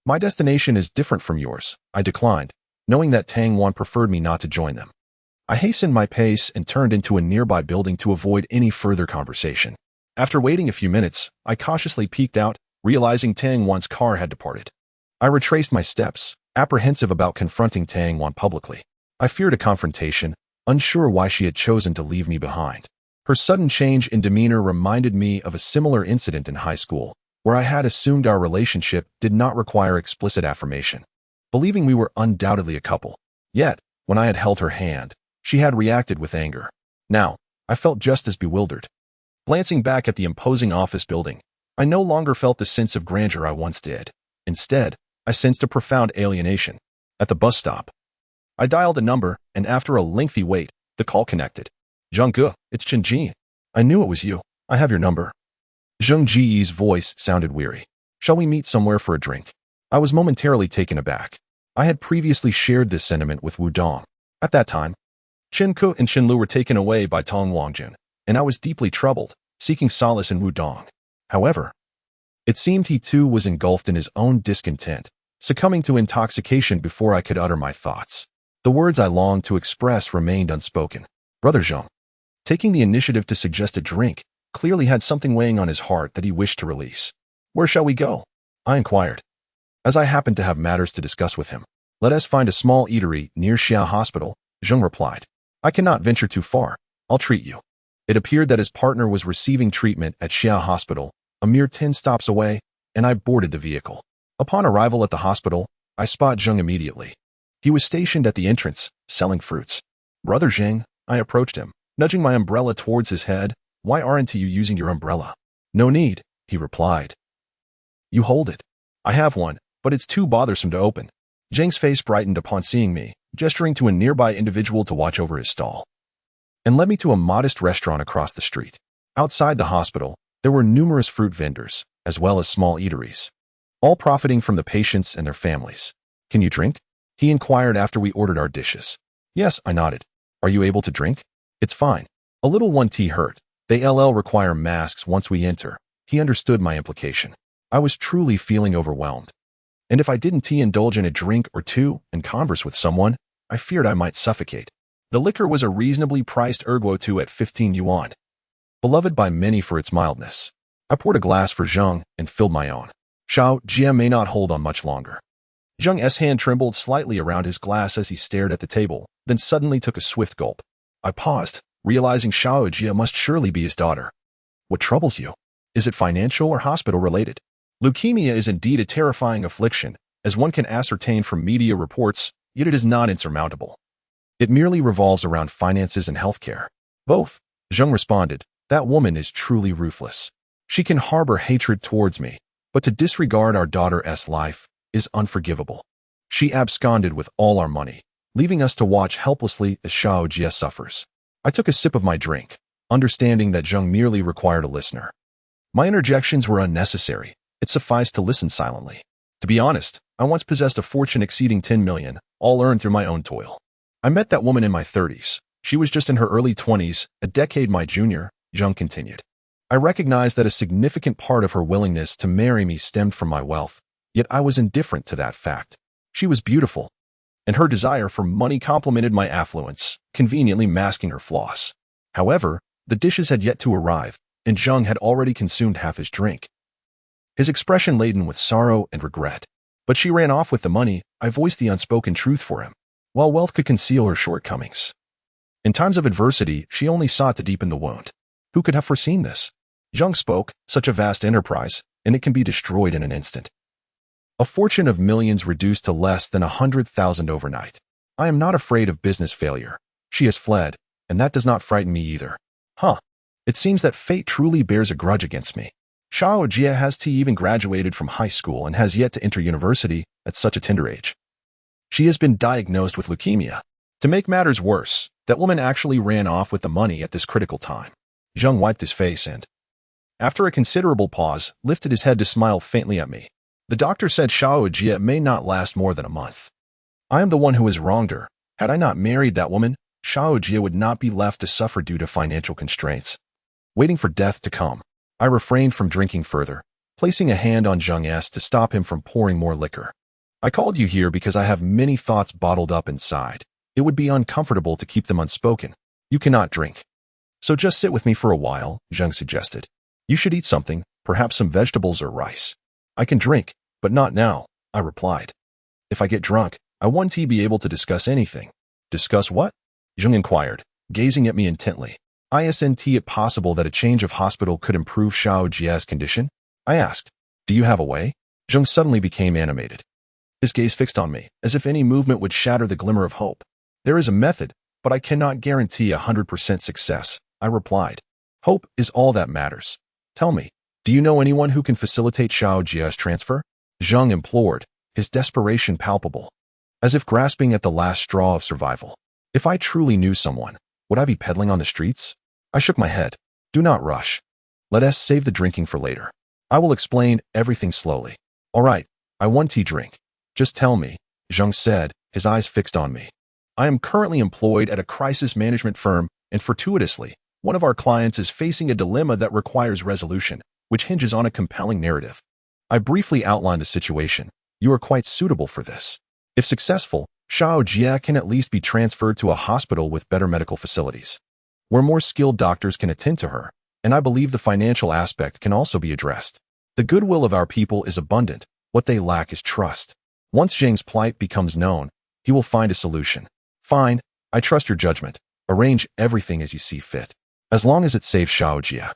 My destination is different from yours, I declined, knowing that Tang Wan preferred me not to join them. I hastened my pace and turned into a nearby building to avoid any further conversation. After waiting a few minutes, I cautiously peeked out, realizing Tang Wan's car had departed. I retraced my steps, apprehensive about confronting Tang Wan publicly. I feared a confrontation, unsure why she had chosen to leave me behind. Her sudden change in demeanor reminded me of a similar incident in high school, where I had assumed our relationship did not require explicit affirmation, believing we were undoubtedly a couple. Yet, when I had held her hand, she had reacted with anger. Now, I felt just as bewildered. Glancing back at the imposing office building, I no longer felt the sense of grandeur I once did. Instead, I sensed a profound alienation. At the bus stop, I dialed a number, and after a lengthy wait, the call connected. Chen Ke, it's Chen Jin. I knew it was you. I have your number. Zheng Ji's voice sounded weary. Shall we meet somewhere for a drink? I was momentarily taken aback. I had previously shared this sentiment with Wu Dong. At that time, Chen Ke and Chen Lu were taken away by Tong Wangjun, and I was deeply troubled, seeking solace in Wu Dong. However, it seemed he too was engulfed in his own discontent, succumbing to intoxication before I could utter my thoughts. The words I longed to express remained unspoken. Brother Zheng, taking the initiative to suggest a drink, clearly had something weighing on his heart that he wished to release. Where shall we go? I inquired, as I happened to have matters to discuss with him. Let us find a small eatery near Xia Hospital, Zheng replied. I cannot venture too far. I'll treat you. It appeared that his partner was receiving treatment at Xia Hospital, a mere 10 stops away, and I boarded the vehicle. Upon arrival at the hospital, I spot Zheng immediately. He was stationed at the entrance, selling fruits. Brother Zheng, I approached him, nudging my umbrella towards his head. Why aren't you using your umbrella? No need, he replied. You hold it. I have one, but it's too bothersome to open. Zheng's face brightened upon seeing me, gesturing to a nearby individual to watch over his stall, and led me to a modest restaurant across the street. Outside the hospital, there were numerous fruit vendors, as well as small eateries, all profiting from the patients and their families. Can you drink? He inquired after we ordered our dishes. Yes, I nodded. Are you able to drink? It's fine. A little one tea hurt. They require masks once we enter. He understood my implication. I was truly feeling overwhelmed. And if I didn't indulge in a drink or two and converse with someone, I feared I might suffocate. The liquor was a reasonably priced erguo 2 at 15 yuan, beloved by many for its mildness. I poured a glass for Zheng and filled my own. Xiao Jia may not hold on much longer. Zheng's hand trembled slightly around his glass as he stared at the table, then suddenly took a swift gulp. I paused, realizing Xiao Jia must surely be his daughter. What troubles you? Is it financial or hospital-related? Leukemia is indeed a terrifying affliction, as one can ascertain from media reports, yet it is not insurmountable. It merely revolves around finances and healthcare. Both, Zheng responded. That woman is truly ruthless. She can harbor hatred towards me, but to disregard our daughter's life is unforgivable. She absconded with all our money, leaving us to watch helplessly as Xiao Jia suffers. I took a sip of my drink, understanding that Zheng merely required a listener. My interjections were unnecessary. It sufficed to listen silently. To be honest, I once possessed a fortune exceeding 10 million, all earned through my own toil. I met that woman in my 30s. She was just in her early 20s, a decade my junior, Zheng continued. I recognized that a significant part of her willingness to marry me stemmed from my wealth, yet I was indifferent to that fact. She was beautiful, and her desire for money complemented my affluence, conveniently masking her flaws. However, the dishes had yet to arrive, and Zheng had already consumed half his drink, his expression laden with sorrow and regret. But she ran off with the money. I voiced the unspoken truth for him. While wealth could conceal her shortcomings, in times of adversity, she only sought to deepen the wound. Who could have foreseen this? Zheng spoke, such a vast enterprise, and it can be destroyed in an instant. A fortune of millions reduced to less than 100,000 overnight. I am not afraid of business failure. She has fled, and that does not frighten me either. It seems that fate truly bears a grudge against me. Xiao Jia has even graduated from high school and has yet to enter university at such a tender age. She has been diagnosed with leukemia. To make matters worse, that woman actually ran off with the money at this critical time. Zheng wiped his face and, after a considerable pause, lifted his head to smile faintly at me. The doctor said Xiao Jia may not last more than a month. I am the one who has wronged her. Had I not married that woman, Xiao Jia would not be left to suffer due to financial constraints. Waiting for death to come, I refrained from drinking further, placing a hand on Zheng's to stop him from pouring more liquor. I called you here because I have many thoughts bottled up inside. It would be uncomfortable to keep them unspoken. You cannot drink. So just sit with me for a while, Zheng suggested. You should eat something, perhaps some vegetables or rice. I can drink, but not now, I replied. If I get drunk, I want to be able to discuss anything. Discuss what? Zheng inquired, gazing at me intently. Isn't it possible that a change of hospital could improve Xiao Jia's condition? I asked. Do you have a way? Zheng suddenly became animated. His gaze fixed on me, as if any movement would shatter the glimmer of hope. There is a method, but I cannot guarantee 100% success, I replied. Hope is all that matters. Tell me, do you know anyone who can facilitate Xiao Jie's transfer? Zhang implored, his desperation palpable, as if grasping at the last straw of survival. If I truly knew someone, would I be peddling on the streets? I shook my head. Do not rush. Let us save the drinking for later. I will explain everything slowly. All right, I want tea drink. Just tell me, Zhang said, his eyes fixed on me. I am currently employed at a crisis management firm, and fortuitously, one of our clients is facing a dilemma that requires resolution, which hinges on a compelling narrative. I briefly outlined the situation. You are quite suitable for this. If successful, Xiao Jie can at least be transferred to a hospital with better medical facilities, where more skilled doctors can attend to her, and I believe the financial aspect can also be addressed. The goodwill of our people is abundant. What they lack is trust. Once Zhang's plight becomes known, he will find a solution. Fine, I trust your judgment. Arrange everything as you see fit, as long as it saves Xiao Jie.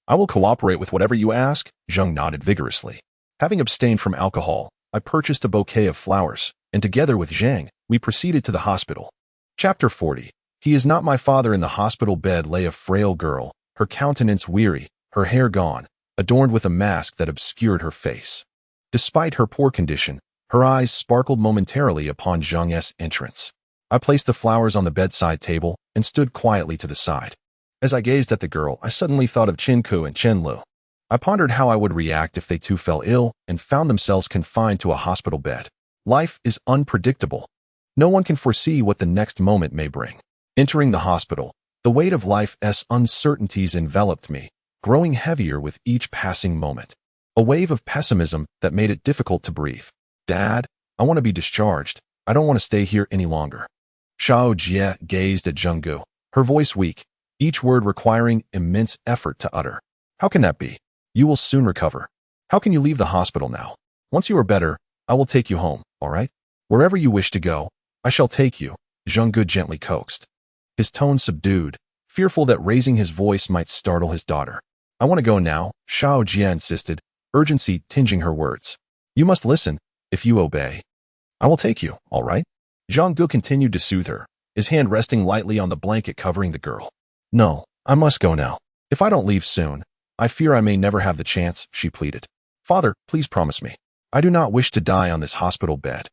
I will cooperate with whatever you ask, Zhang nodded vigorously. Having abstained from alcohol, I purchased a bouquet of flowers, and together with Zhang, we proceeded to the hospital. Chapter 40. He is not my father. In the hospital bed lay a frail girl, her countenance weary, her hair gone, adorned with a mask that obscured her face. Despite her poor condition, her eyes sparkled momentarily upon Zhang's entrance. I placed the flowers on the bedside table and stood quietly to the side. As I gazed at the girl, I suddenly thought of Chen Ke and Chen Lu. I pondered how I would react if they too fell ill and found themselves confined to a hospital bed. Life is unpredictable. No one can foresee what the next moment may bring. Entering the hospital, the weight of life's uncertainties enveloped me, growing heavier with each passing moment. A wave of pessimism that made it difficult to breathe. Dad, I want to be discharged. I don't want to stay here any longer. Xiao Jie gazed at Zhenggu, her voice weak, each word requiring immense effort to utter. How can that be? You will soon recover. How can you leave the hospital now? Once you are better, I will take you home, all right? Wherever you wish to go, I shall take you, Zhenggu gently coaxed. His tone subdued, fearful that raising his voice might startle his daughter. I want to go now, Xiao Jie insisted, urgency tinging her words. You must listen. If you obey, I will take you, all right? Zhenggu continued to soothe her, his hand resting lightly on the blanket covering the girl. No, I must go now. If I don't leave soon, I fear I may never have the chance, she pleaded. Father, please promise me. I do not wish to die on this hospital bed,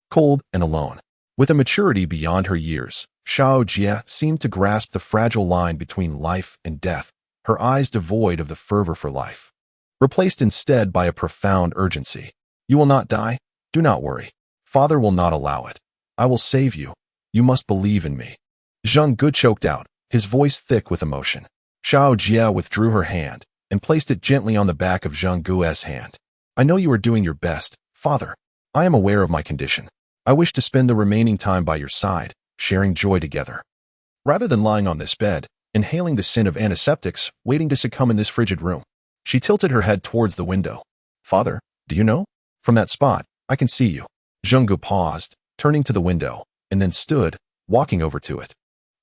cold and alone. With a maturity beyond her years, Xiao Jie seemed to grasp the fragile line between life and death, her eyes devoid of the fervor for life, replaced instead by a profound urgency. You will not die? Do not worry. Father will not allow it. I will save you. You must believe in me. Zhenggu choked out, his voice thick with emotion. Xiao Jie withdrew her hand and placed it gently on the back of Zhenggu's hand. I know you are doing your best, Father. I am aware of my condition. I wish to spend the remaining time by your side, sharing joy together. Rather than lying on this bed, inhaling the sin of antiseptics, waiting to succumb in this frigid room. She tilted her head towards the window. Father, do you know? From that spot, I can see you. Zhenggu paused, turning to the window, and then stood, walking over to it.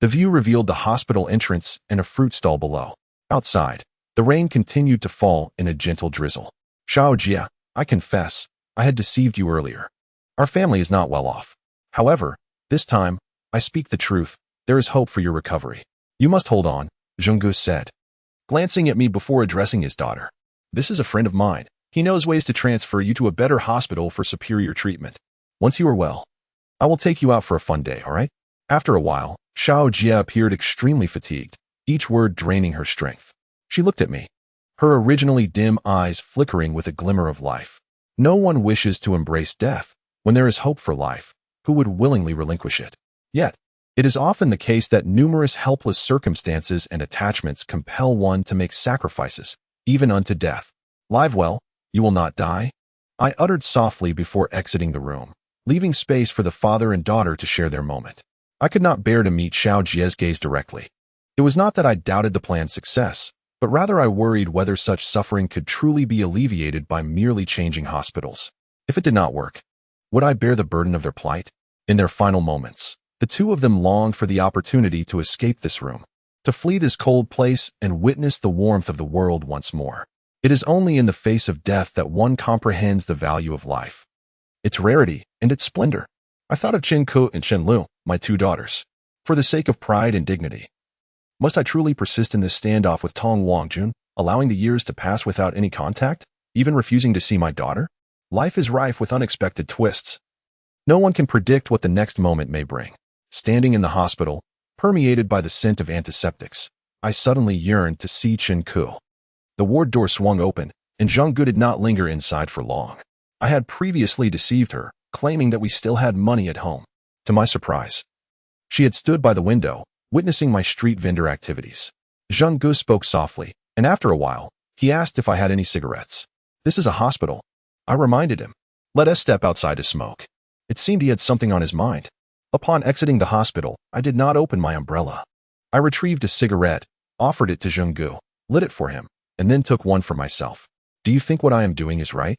The view revealed the hospital entrance and a fruit stall below. Outside, the rain continued to fall in a gentle drizzle. Xiao Jie, I confess, I had deceived you earlier. Our family is not well off. However, this time, I speak the truth. There is hope for your recovery. You must hold on, Zhenggu said, glancing at me before addressing his daughter. This is a friend of mine. He knows ways to transfer you to a better hospital for superior treatment. Once you are well, I will take you out for a fun day, all right? After a while, Xiao Jie appeared extremely fatigued, each word draining her strength. She looked at me, her originally dim eyes flickering with a glimmer of life. No one wishes to embrace death. When there is hope for life, who would willingly relinquish it? Yet, it is often the case that numerous helpless circumstances and attachments compel one to make sacrifices, even unto death. Live well, you will not die? I uttered softly before exiting the room, leaving space for the father and daughter to share their moment. I could not bear to meet Xiao Jie's gaze directly. It was not that I doubted the plan's success, but rather I worried whether such suffering could truly be alleviated by merely changing hospitals. If it did not work, would I bear the burden of their plight? In their final moments, the two of them longed for the opportunity to escape this room, to flee this cold place and witness the warmth of the world once more. It is only in the face of death that one comprehends the value of life, its rarity and its splendor. I thought of Chen Ke and Chen Lu, my two daughters, for the sake of pride and dignity. Must I truly persist in this standoff with Tong Wangjun, allowing the years to pass without any contact, even refusing to see my daughter? Life is rife with unexpected twists. No one can predict what the next moment may bring. Standing in the hospital, permeated by the scent of antiseptics, I suddenly yearned to see Chen Ke. The ward door swung open, and Zheng Ge did not linger inside for long. I had previously deceived her, claiming that we still had money at home. To my surprise, she had stood by the window, witnessing my street vendor activities. Zheng Ge spoke softly, and after a while, he asked if I had any cigarettes. This is a hospital, I reminded him. Let us step outside to smoke. It seemed he had something on his mind. Upon exiting the hospital, I did not open my umbrella. I retrieved a cigarette, offered it to Zheng Ge, lit it for him, and then took one for myself. Do you think what I am doing is right?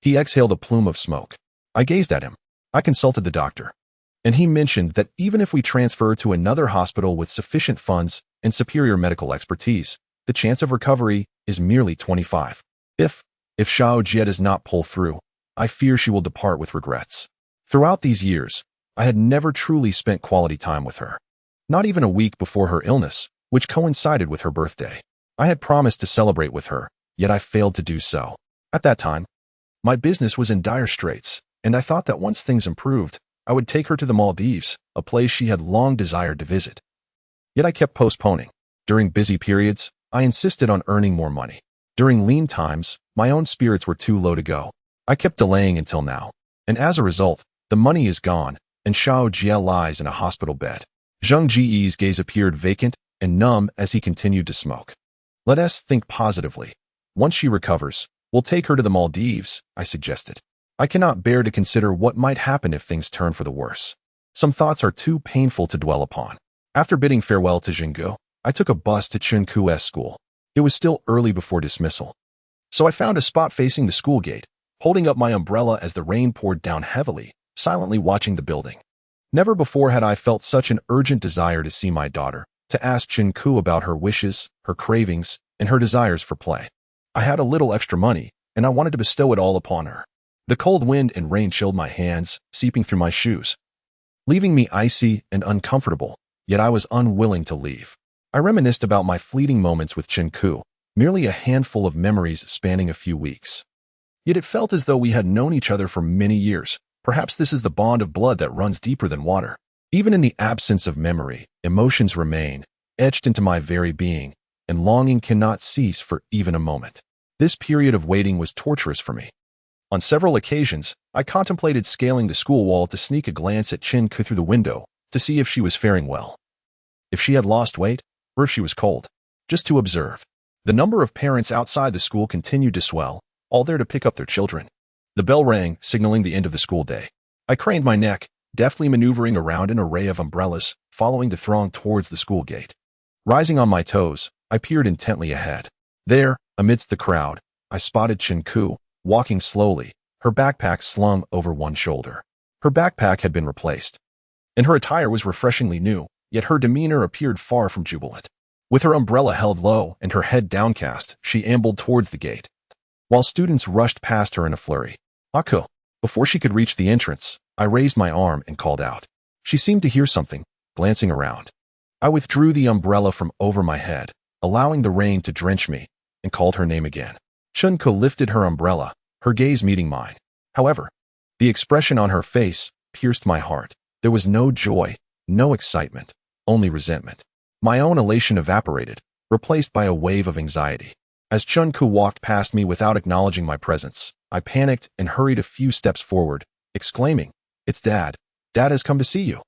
He exhaled a plume of smoke. I gazed at him. I consulted the doctor, and he mentioned that even if we transfer to another hospital with sufficient funds and superior medical expertise, the chance of recovery is merely 25. If Xiao Jie does not pull through, I fear she will depart with regrets. Throughout these years, I had never truly spent quality time with her. Not even a week before her illness, which coincided with her birthday. I had promised to celebrate with her, yet I failed to do so. At that time, my business was in dire straits, and I thought that once things improved, I would take her to the Maldives, a place she had long desired to visit. Yet I kept postponing. During busy periods, I insisted on earning more money. During lean times, my own spirits were too low to go. I kept delaying until now, and as a result, the money is gone, and Xiao Jie lies in a hospital bed. Zheng Ji's gaze appeared vacant and numb as he continued to smoke. Let us think positively. Once she recovers, we'll take her to the Maldives, I suggested. I cannot bear to consider what might happen if things turn for the worse. Some thoughts are too painful to dwell upon. After bidding farewell to Zheng Ge, I took a bus to Chen Ke's school. It was still early before dismissal, so I found a spot facing the school gate, holding up my umbrella as the rain poured down heavily, silently watching the building. Never before had I felt such an urgent desire to see my daughter, to ask Chen Ke about her wishes, her cravings, and her desires for play. I had a little extra money, and I wanted to bestow it all upon her. The cold wind and rain chilled my hands, seeping through my shoes, leaving me icy and uncomfortable, yet I was unwilling to leave. I reminisced about my fleeting moments with Chen Ke, merely a handful of memories spanning a few weeks. Yet it felt as though we had known each other for many years. Perhaps this is the bond of blood that runs deeper than water. Even in the absence of memory, emotions remain, etched into my very being, and longing cannot cease for even a moment. This period of waiting was torturous for me. On several occasions, I contemplated scaling the school wall to sneak a glance at Chen Ke through the window to see if she was faring well, if she had lost weight, or if she was cold, just to observe. The number of parents outside the school continued to swell, all there to pick up their children. The bell rang, signaling the end of the school day. I craned my neck, deftly maneuvering around an array of umbrellas, following the throng towards the school gate. Rising on my toes, I peered intently ahead. There, amidst the crowd, I spotted Chen Ke, walking slowly, her backpack slung over one shoulder. Her backpack had been replaced, and her attire was refreshingly new, yet her demeanor appeared far from jubilant. With her umbrella held low and her head downcast, she ambled towards the gate, while students rushed past her in a flurry. Ke. Before she could reach the entrance, I raised my arm and called out. She seemed to hear something, glancing around. I withdrew the umbrella from over my head, allowing the rain to drench me, and called her name again. Chen Ke lifted her umbrella, her gaze meeting mine. However, the expression on her face pierced my heart. There was no joy, no excitement, only resentment. My own elation evaporated, replaced by a wave of anxiety. As Chen Ke walked past me without acknowledging my presence, I panicked and hurried a few steps forward, exclaiming, "It's Dad. Dad has come to see you."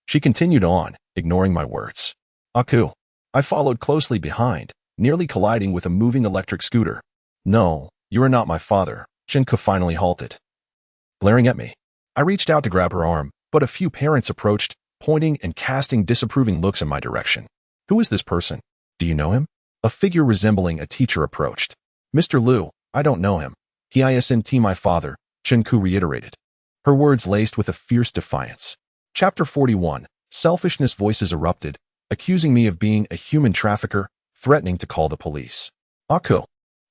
She continued on, ignoring my words. Ke. I followed closely behind, nearly colliding with a moving electric scooter. "No, you are not my father," Chen Ke finally halted, glaring at me. I reached out to grab her arm, but a few parents approached, pointing and casting disapproving looks in my direction. "Who is this person? Do you know him?" A figure resembling a teacher approached. "Mr. Liu, I don't know him. He isn't my father," Chen Ke reiterated, her words laced with a fierce defiance. Chapter 41. Selfishness. Voices erupted, accusing me of being a human trafficker, threatening to call the police. Ke.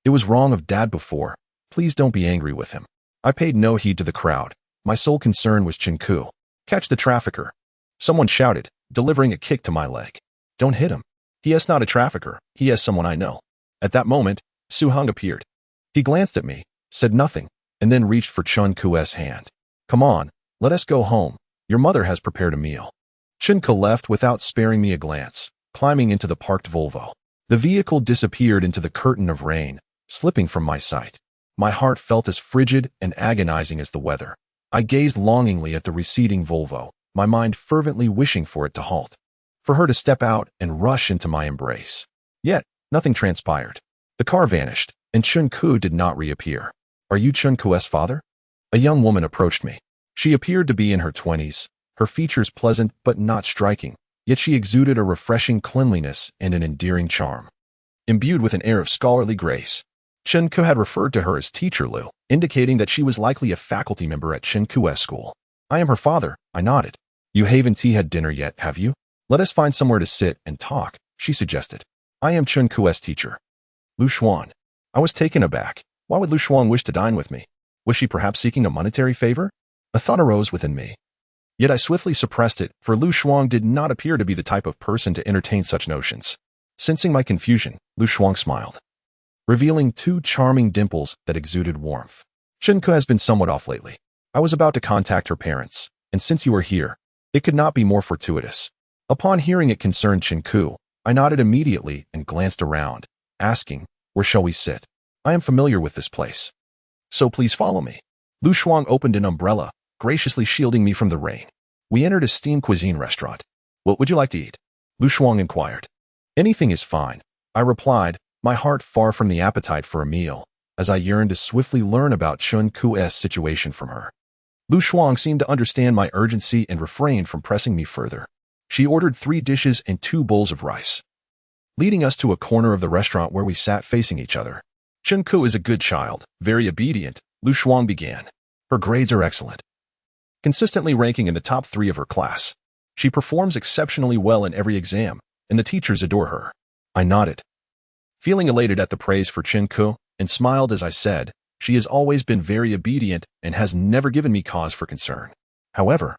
It was wrong of Dad before. Please don't be angry with him. I paid no heed to the crowd. My sole concern was Chen Ke. "Catch the trafficker," someone shouted, delivering a kick to my leg. "Don't hit him." He is not a trafficker. He is someone I know. At that moment, Su Heng appeared. He glanced at me, said nothing, and then reached for Chen Ke's hand. Come on, let us go home. Your mother has prepared a meal. Chen Ke left without sparing me a glance, climbing into the parked Volvo. The vehicle disappeared into the curtain of rain, slipping from my sight. My heart felt as frigid and agonizing as the weather. I gazed longingly at the receding Volvo, my mind fervently wishing for it to halt, for her to step out and rush into my embrace. Yet, nothing transpired. The car vanished, and Chen Ke did not reappear. Are you Chen Ke's father? A young woman approached me. She appeared to be in her 20s, her features pleasant but not striking, yet she exuded a refreshing cleanliness and an endearing charm. Imbued with an air of scholarly grace, Chen Ke had referred to her as Teacher Lu, indicating that she was likely a faculty member at Chen Ke's school. I am her father, I nodded. You haven't had dinner yet, have you? Let us find somewhere to sit and talk, she suggested. I am Chen Ke's teacher. Lu Xuan. I was taken aback. Why would Lu Xuan wish to dine with me? Was she perhaps seeking a monetary favor? A thought arose within me. Yet I swiftly suppressed it, for Lu Xuan did not appear to be the type of person to entertain such notions. Sensing my confusion, Lu Xuan smiled, revealing two charming dimples that exuded warmth. Chen Ke has been somewhat off lately. I was about to contact her parents, and since you are here, it could not be more fortuitous. Upon hearing it concerned Chen Ke, I nodded immediately and glanced around, asking, where shall we sit? I am familiar with this place, so please follow me. Lu Xuan opened an umbrella, graciously shielding me from the rain. We entered a steamed cuisine restaurant. What would you like to eat? Lu Xuan inquired. Anything is fine, I replied, my heart far from the appetite for a meal, as I yearned to swiftly learn about Chen Ke's situation from her. Lu Xuan seemed to understand my urgency and refrained from pressing me further. She ordered 3 dishes and 2 bowls of rice, leading us to a corner of the restaurant where we sat facing each other. Chen Ke is a good child, very obedient, Lu Xuan began. Her grades are excellent, consistently ranking in the top 3 of her class. She performs exceptionally well in every exam, and the teachers adore her. I nodded, feeling elated at the praise for Chen Ke, and smiled as I said, she has always been very obedient and has never given me cause for concern. However,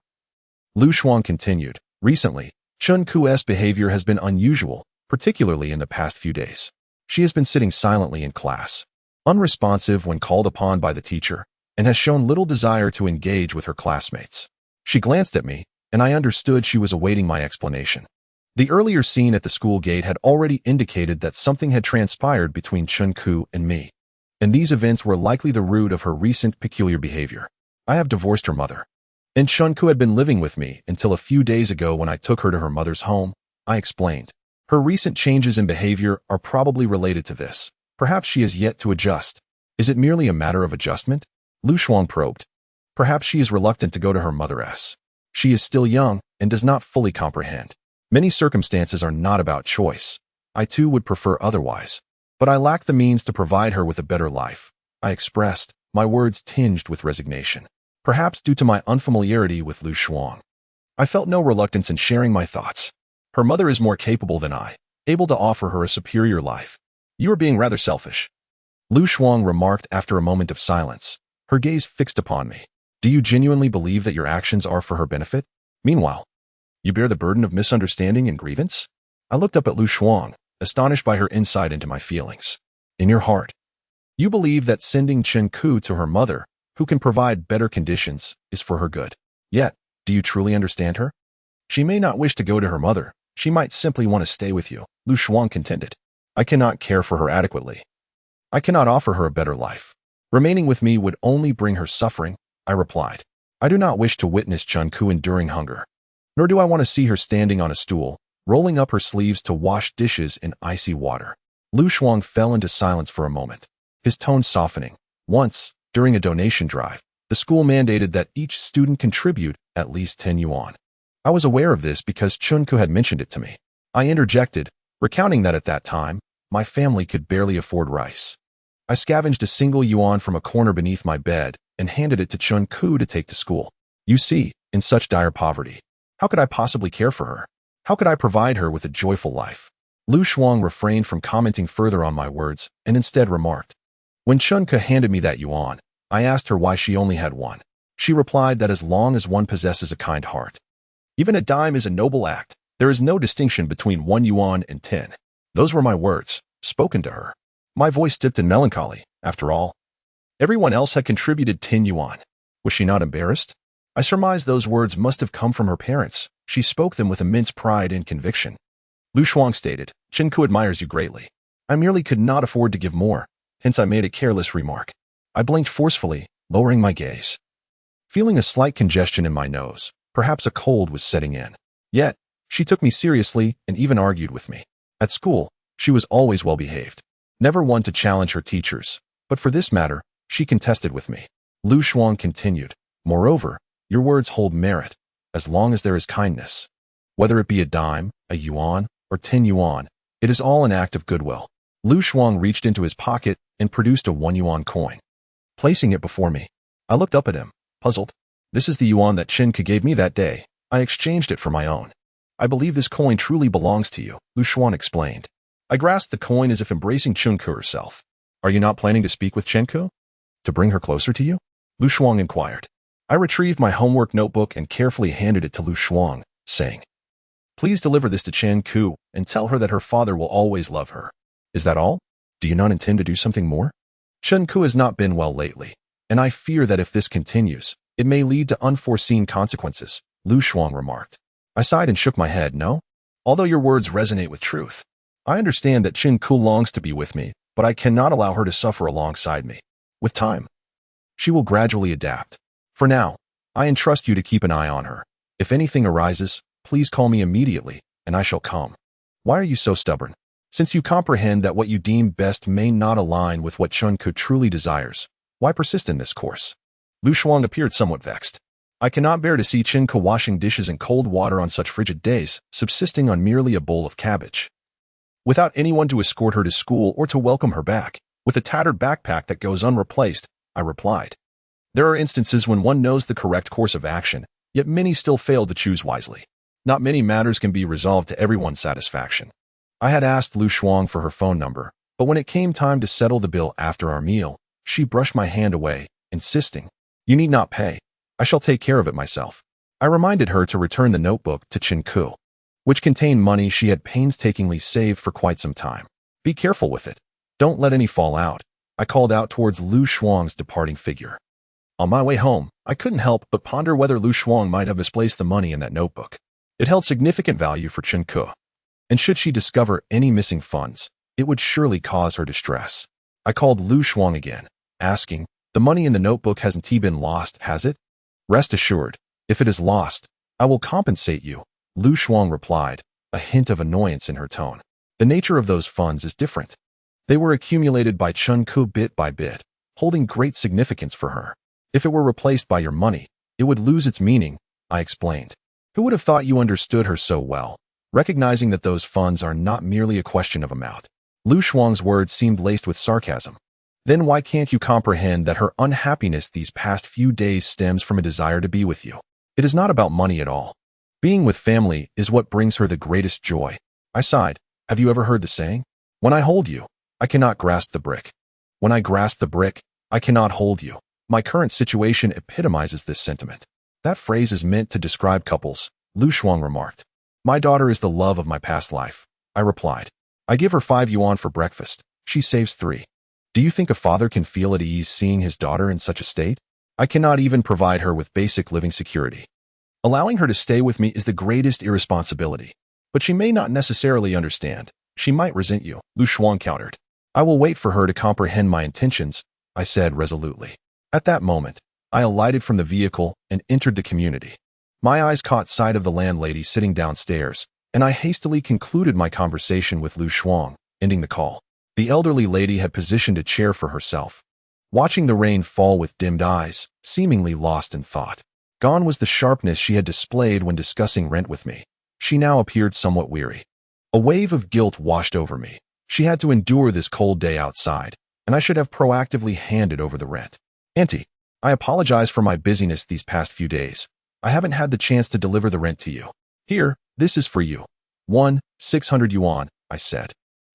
Lu Xuan continued, recently, Chen Ke's behavior has been unusual, particularly in the past few days. She has been sitting silently in class, unresponsive when called upon by the teacher, and has shown little desire to engage with her classmates. She glanced at me, and I understood she was awaiting my explanation. The earlier scene at the school gate had already indicated that something had transpired between Chen Ke and me, and these events were likely the root of her recent peculiar behavior. I have divorced her mother, and Chen Ke had been living with me until a few days ago when I took her to her mother's home, I explained. Her recent changes in behavior are probably related to this. Perhaps she is yet to adjust. Is it merely a matter of adjustment? Lu Xuan probed. Perhaps she is reluctant to go to her mother's. She is still young and does not fully comprehend. Many circumstances are not about choice. I too would prefer otherwise, but I lack the means to provide her with a better life, I expressed, my words tinged with resignation. Perhaps due to my unfamiliarity with Lu Xuan, I felt no reluctance in sharing my thoughts. Her mother is more capable than I, able to offer her a superior life. You are being rather selfish, Lu Xuan remarked after a moment of silence, her gaze fixed upon me. Do you genuinely believe that your actions are for her benefit? Meanwhile, you bear the burden of misunderstanding and grievance? I looked up at Lu Xuan, astonished by her insight into my feelings. In your heart, you believe that sending Chen Ke to her mother, who can provide better conditions, is for her good. Yet, do you truly understand her? She may not wish to go to her mother. She might simply want to stay with you, Lu Xuan contended. I cannot care for her adequately. I cannot offer her a better life. Remaining with me would only bring her suffering, I replied. I do not wish to witness Chen Ke enduring hunger, nor do I want to see her standing on a stool, rolling up her sleeves to wash dishes in icy water. Lu Xuan fell into silence for a moment, his tone softening. Once, during a donation drive, the school mandated that each student contribute at least 10 yuan. I was aware of this because Chen Ke had mentioned it to me. I interjected, recounting that at that time, my family could barely afford rice. I scavenged a single yuan from a corner beneath my bed and handed it to Chen Ke to take to school. You see, in such dire poverty, how could I possibly care for her? How could I provide her with a joyful life? Lu Xuan refrained from commenting further on my words and instead remarked. When Chen Ke handed me that yuan, I asked her why she only had one. She replied that as long as one possesses a kind heart, even a dime is a noble act. There is no distinction between 1 yuan and 10. Those were my words, spoken to her. My voice dipped in melancholy. After all, everyone else had contributed 10 yuan. Was she not embarrassed? I surmised those words must have come from her parents. She spoke them with immense pride and conviction. Lu Shuang stated, Chen Ke admires you greatly. I merely could not afford to give more, hence I made a careless remark. I blinked forcefully, lowering my gaze. Feeling a slight congestion in my nose, perhaps a cold was setting in. Yet, she took me seriously and even argued with me. At school, she was always well behaved, never one to challenge her teachers, but for this matter, she contested with me. Lu Shuang continued, moreover, your words hold merit, as long as there is kindness. Whether it be a dime, a yuan, or 10 yuan, it is all an act of goodwill. Lu Shuang reached into his pocket and produced a 1 yuan coin. Placing it before me, I looked up at him, puzzled. This is the yuan that Chen Ke gave me that day. I exchanged it for my own. I believe this coin truly belongs to you, Lu Shuang explained. I grasped the coin as if embracing Chen Ke herself. Are you not planning to speak with Chen Ke? To bring her closer to you? Lu Shuang inquired. I retrieved my homework notebook and carefully handed it to Lu Shuang, saying, Please deliver this to Chen Ke and tell her that her father will always love her. Is that all? Do you not intend to do something more? Chen Ke has not been well lately, and I fear that if this continues, it may lead to unforeseen consequences, Lu Shuang remarked. I sighed and shook my head, no? Although your words resonate with truth. I understand that Chen Ke longs to be with me, but I cannot allow her to suffer alongside me. With time, she will gradually adapt. For now, I entrust you to keep an eye on her. If anything arises, please call me immediately, and I shall come. Why are you so stubborn? Since you comprehend that what you deem best may not align with what Chen Ke truly desires, why persist in this course? Lu Shuang appeared somewhat vexed. I cannot bear to see Chen Ke washing dishes in cold water on such frigid days, subsisting on merely a bowl of cabbage. Without anyone to escort her to school or to welcome her back, with a tattered backpack that goes unreplaced, I replied. There are instances when one knows the correct course of action, yet many still fail to choose wisely. Not many matters can be resolved to everyone's satisfaction. I had asked Lu Shuang for her phone number, but when it came time to settle the bill after our meal, she brushed my hand away, insisting, You need not pay. I shall take care of it myself. I reminded her to return the notebook to Chen Ke, which contained money she had painstakingly saved for quite some time. Be careful with it. Don't let any fall out. I called out towards Lu Shuang's departing figure. On my way home, I couldn't help but ponder whether Lu Shuang might have misplaced the money in that notebook. It held significant value for Chen Ke, and should she discover any missing funds, it would surely cause her distress. I called Lu Shuang again, asking, The money in the notebook hasn't been lost, has it? Rest assured, if it is lost, I will compensate you, Lu Shuang replied, a hint of annoyance in her tone. The nature of those funds is different. They were accumulated by Chen Ke bit by bit, holding great significance for her. If it were replaced by your money, it would lose its meaning, I explained. Who would have thought you understood her so well, recognizing that those funds are not merely a question of amount? Lu Shuang's words seemed laced with sarcasm. Then why can't you comprehend that her unhappiness these past few days stems from a desire to be with you? It is not about money at all. Being with family is what brings her the greatest joy. I sighed. Have you ever heard the saying? When I hold you, I cannot grasp the brick. When I grasp the brick, I cannot hold you. My current situation epitomizes this sentiment. That phrase is meant to describe couples, Lu Shuang remarked. My daughter is the love of my past life, I replied. I give her 5 yuan for breakfast. She saves 3. Do you think a father can feel at ease seeing his daughter in such a state? I cannot even provide her with basic living security. Allowing her to stay with me is the greatest irresponsibility. But she may not necessarily understand. She might resent you, Lu Shuang countered. I will wait for her to comprehend my intentions, I said resolutely. At that moment, I alighted from the vehicle and entered the community. My eyes caught sight of the landlady sitting downstairs, and I hastily concluded my conversation with Lu Shuang, ending the call. The elderly lady had positioned a chair for herself, watching the rain fall with dimmed eyes, seemingly lost in thought. Gone was the sharpness she had displayed when discussing rent with me. She now appeared somewhat weary. A wave of guilt washed over me. She had to endure this cold day outside, and I should have proactively handed over the rent. Auntie, I apologize for my busyness these past few days. I haven't had the chance to deliver the rent to you. Here, this is for you. 600 yuan, I said,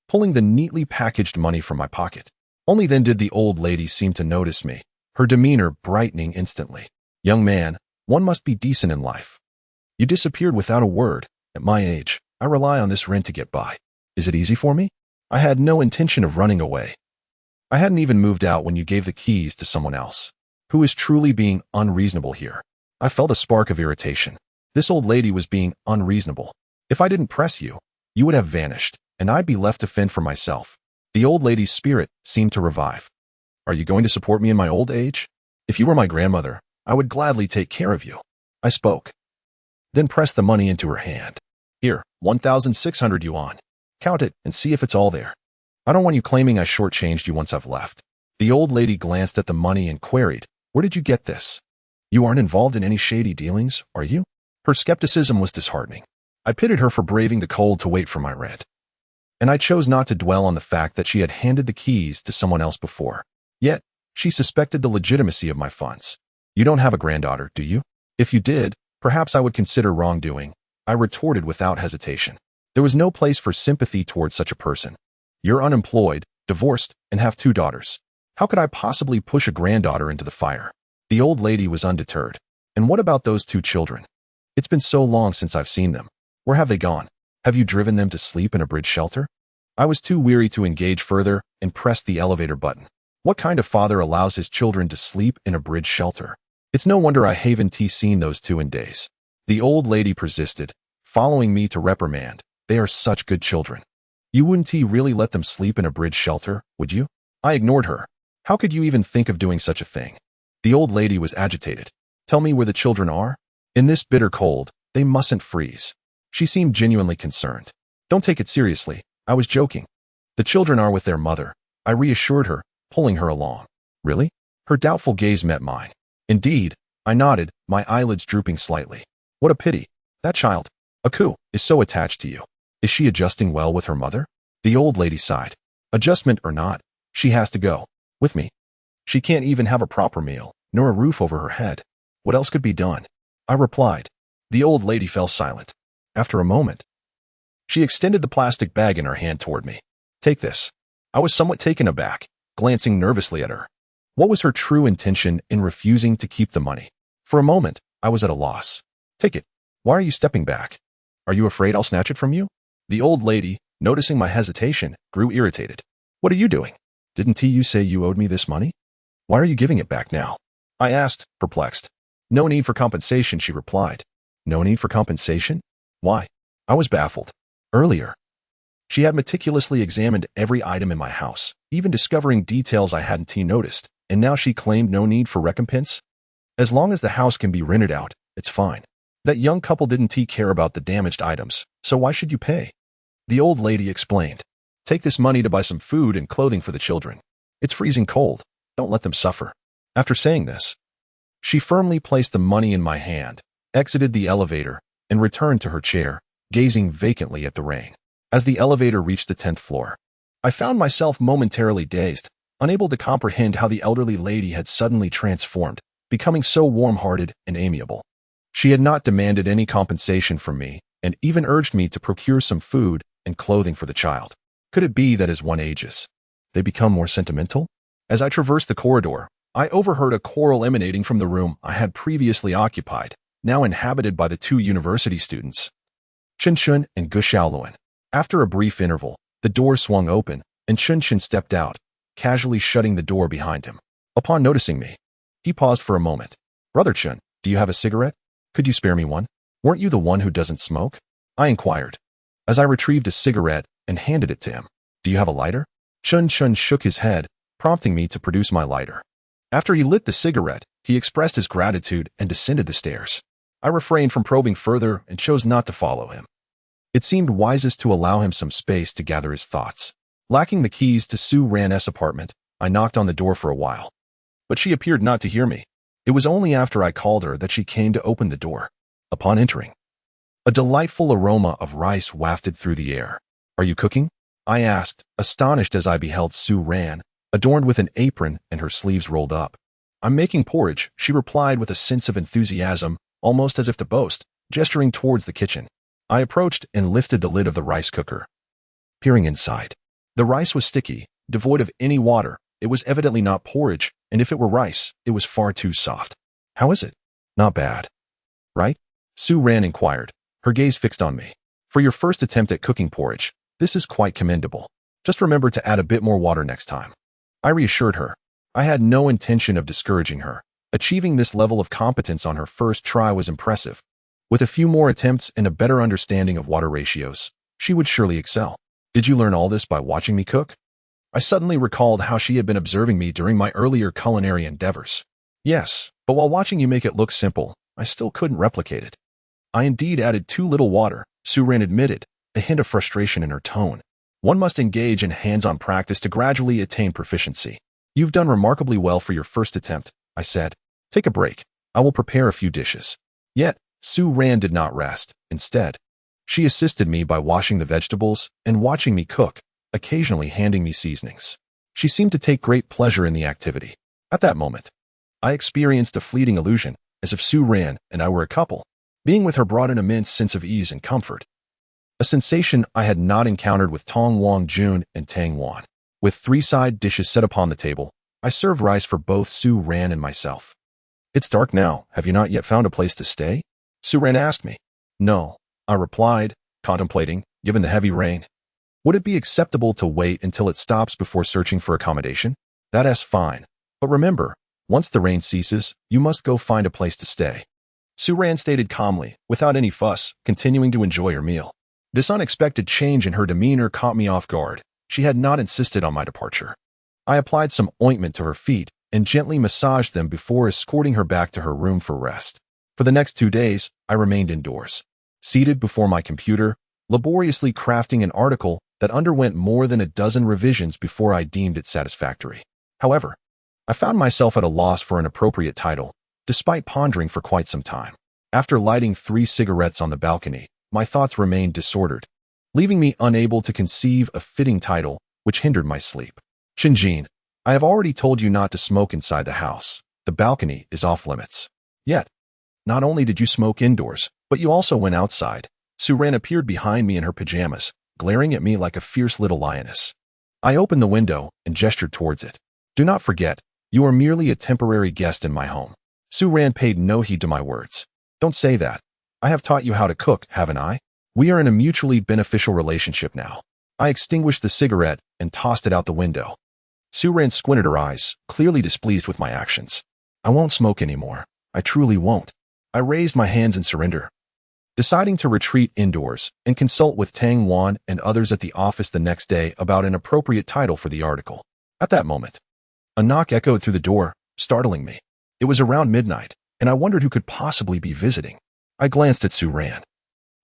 pulling the neatly packaged money from my pocket. Only then did the old lady seem to notice me, her demeanor brightening instantly. Young man, one must be decent in life. You disappeared without a word, At my age, I rely on this rent to get by. Is it easy for me? I had no intention of running away. I hadn't even moved out when you gave the keys to someone else. Who is truly being unreasonable here? I felt a spark of irritation. This old lady was being unreasonable. If I didn't press you, you would have vanished, and I'd be left to fend for myself. The old lady's spirit seemed to revive. Are you going to support me in my old age? If you were my grandmother, I would gladly take care of you. I spoke. Then pressed the money into her hand. Here, 1,600 yuan. Count it and see if it's all there. I don't want you claiming I shortchanged you once I've left. The old lady glanced at the money and queried, where did you get this? You aren't involved in any shady dealings, are you? Her skepticism was disheartening. I pitied her for braving the cold to wait for my rent. And I chose not to dwell on the fact that she had handed the keys to someone else before. Yet, she suspected the legitimacy of my funds. You don't have a granddaughter, do you? If you did, perhaps I would consider wrongdoing, I retorted without hesitation. There was no place for sympathy towards such a person. You're unemployed, divorced, and have 2 daughters. How could I possibly push a granddaughter into the fire? The old lady was undeterred. And what about those 2 children? It's been so long since I've seen them. Where have they gone? Have you driven them to sleep in a bridge shelter? I was too weary to engage further and pressed the elevator button. What kind of father allows his children to sleep in a bridge shelter? It's no wonder I haven't seen those 2 in days. The old lady persisted, following me to reprimand. They are such good children. You wouldn't really let them sleep in a bridge shelter, would you? I ignored her. How could you even think of doing such a thing? The old lady was agitated. Tell me where the children are? In this bitter cold, they mustn't freeze. She seemed genuinely concerned. Don't take it seriously. I was joking. The children are with their mother. I reassured her, pulling her along. Really? Her doubtful gaze met mine. Indeed, I nodded, my eyelids drooping slightly. What a pity. That child, Aku, is so attached to you. Is she adjusting well with her mother? The old lady sighed. Adjustment or not, she has to go. With me. She can't even have a proper meal, nor a roof over her head. What else could be done? I replied. The old lady fell silent. After a moment, she extended the plastic bag in her hand toward me. Take this. I was somewhat taken aback, glancing nervously at her. What was her true intention in refusing to keep the money? For a moment, I was at a loss. Take it. Why are you stepping back? Are you afraid I'll snatch it from you? The old lady, noticing my hesitation, grew irritated. What are you doing? Didn't you say you owed me this money? Why are you giving it back now? I asked, perplexed. No need for compensation, she replied. No need for compensation? Why? I was baffled. Earlier, she had meticulously examined every item in my house, even discovering details I hadn't noticed, and now she claimed no need for recompense? As long as the house can be rented out, it's fine. That young couple didn't care about the damaged items, so why should you pay? The old lady explained. Take this money to buy some food and clothing for the children. It's freezing cold. Don't let them suffer. After saying this, she firmly placed the money in my hand, exited the elevator, and returned to her chair, gazing vacantly at the rain. As the elevator reached the 10th floor, I found myself momentarily dazed, unable to comprehend how the elderly lady had suddenly transformed, becoming so warm-hearted and amiable. She had not demanded any compensation from me, and even urged me to procure some food and clothing for the child. Could it be that as one ages, they become more sentimental? As I traversed the corridor, I overheard a quarrel emanating from the room I had previously occupied, now inhabited by the 2 university students, Chen Jin and Gu Xiaoluan. After a brief interval, the door swung open, and Chen Jin stepped out, casually shutting the door behind him. Upon noticing me, he paused for a moment. Brother Chen, do you have a cigarette? Could you spare me one? Weren't you the one who doesn't smoke? I inquired, as I retrieved a cigarette and handed it to him. Do you have a lighter? Chen Jin shook his head, prompting me to produce my lighter. After he lit the cigarette, he expressed his gratitude and descended the stairs. I refrained from probing further and chose not to follow him. It seemed wisest to allow him some space to gather his thoughts. Lacking the keys to Su Ran's apartment, I knocked on the door for a while. But she appeared not to hear me. It was only after I called her that she came to open the door. Upon entering, a delightful aroma of rice wafted through the air. Are you cooking? I asked, astonished as I beheld Su Ran, adorned with an apron and her sleeves rolled up. I'm making porridge, she replied with a sense of enthusiasm, almost as if to boast, gesturing towards the kitchen. I approached and lifted the lid of the rice cooker. Peering inside, the rice was sticky, devoid of any water. It was evidently not porridge, and if it were rice, it was far too soft. How is it? Not bad. Right? Su Ran inquired, her gaze fixed on me. For your first attempt at cooking porridge, this is quite commendable. Just remember to add a bit more water next time. I reassured her. I had no intention of discouraging her. Achieving this level of competence on her first try was impressive. With a few more attempts and a better understanding of water ratios, she would surely excel. Did you learn all this by watching me cook? I suddenly recalled how she had been observing me during my earlier culinary endeavors. Yes, but while watching you make it look simple, I still couldn't replicate it. I indeed added too little water, Su-ran admitted, a hint of frustration in her tone. One must engage in hands-on practice to gradually attain proficiency. You've done remarkably well for your first attempt, I said. Take a break. I will prepare a few dishes. Yet, Su-ran did not rest. Instead, she assisted me by washing the vegetables and watching me cook, occasionally handing me seasonings. She seemed to take great pleasure in the activity. At that moment, I experienced a fleeting illusion, as if Su-ran and I were a couple. Being with her brought an immense sense of ease and comfort, a sensation I had not encountered with Tong Wangjun and Tang Wan. With 3 side dishes set upon the table, I served rice for both Su-ran and myself. It's dark now. Have you not yet found a place to stay? Su-ran asked me. No, I replied, contemplating, given the heavy rain. Would it be acceptable to wait until it stops before searching for accommodation? That's fine. But remember, once the rain ceases, you must go find a place to stay. Su-ran stated calmly, without any fuss, continuing to enjoy her meal. This unexpected change in her demeanor caught me off guard. She had not insisted on my departure. I applied some ointment to her feet and gently massaged them before escorting her back to her room for rest. For the next 2 days, I remained indoors, seated before my computer, laboriously crafting an article that underwent more than a dozen revisions before I deemed it satisfactory. However, I found myself at a loss for an appropriate title, despite pondering for quite some time. After lighting 3 cigarettes on the balcony, my thoughts remained disordered, leaving me unable to conceive a fitting title, which hindered my sleep. Chen Jin, I have already told you not to smoke inside the house. The balcony is off limits. Yet, not only did you smoke indoors, but you also went outside. Su-ran appeared behind me in her pajamas, glaring at me like a fierce little lioness. I opened the window and gestured towards it. Do not forget, you are merely a temporary guest in my home. Su-ran paid no heed to my words. Don't say that. I have taught you how to cook, haven't I? We are in a mutually beneficial relationship now. I extinguished the cigarette and tossed it out the window. Su-ran squinted her eyes, clearly displeased with my actions. I won't smoke anymore. I truly won't. I raised my hands in surrender, deciding to retreat indoors and consult with Tang Wan and others at the office the next day about an appropriate title for the article. At that moment, a knock echoed through the door, startling me. It was around midnight, and I wondered who could possibly be visiting. I glanced at Su-ran,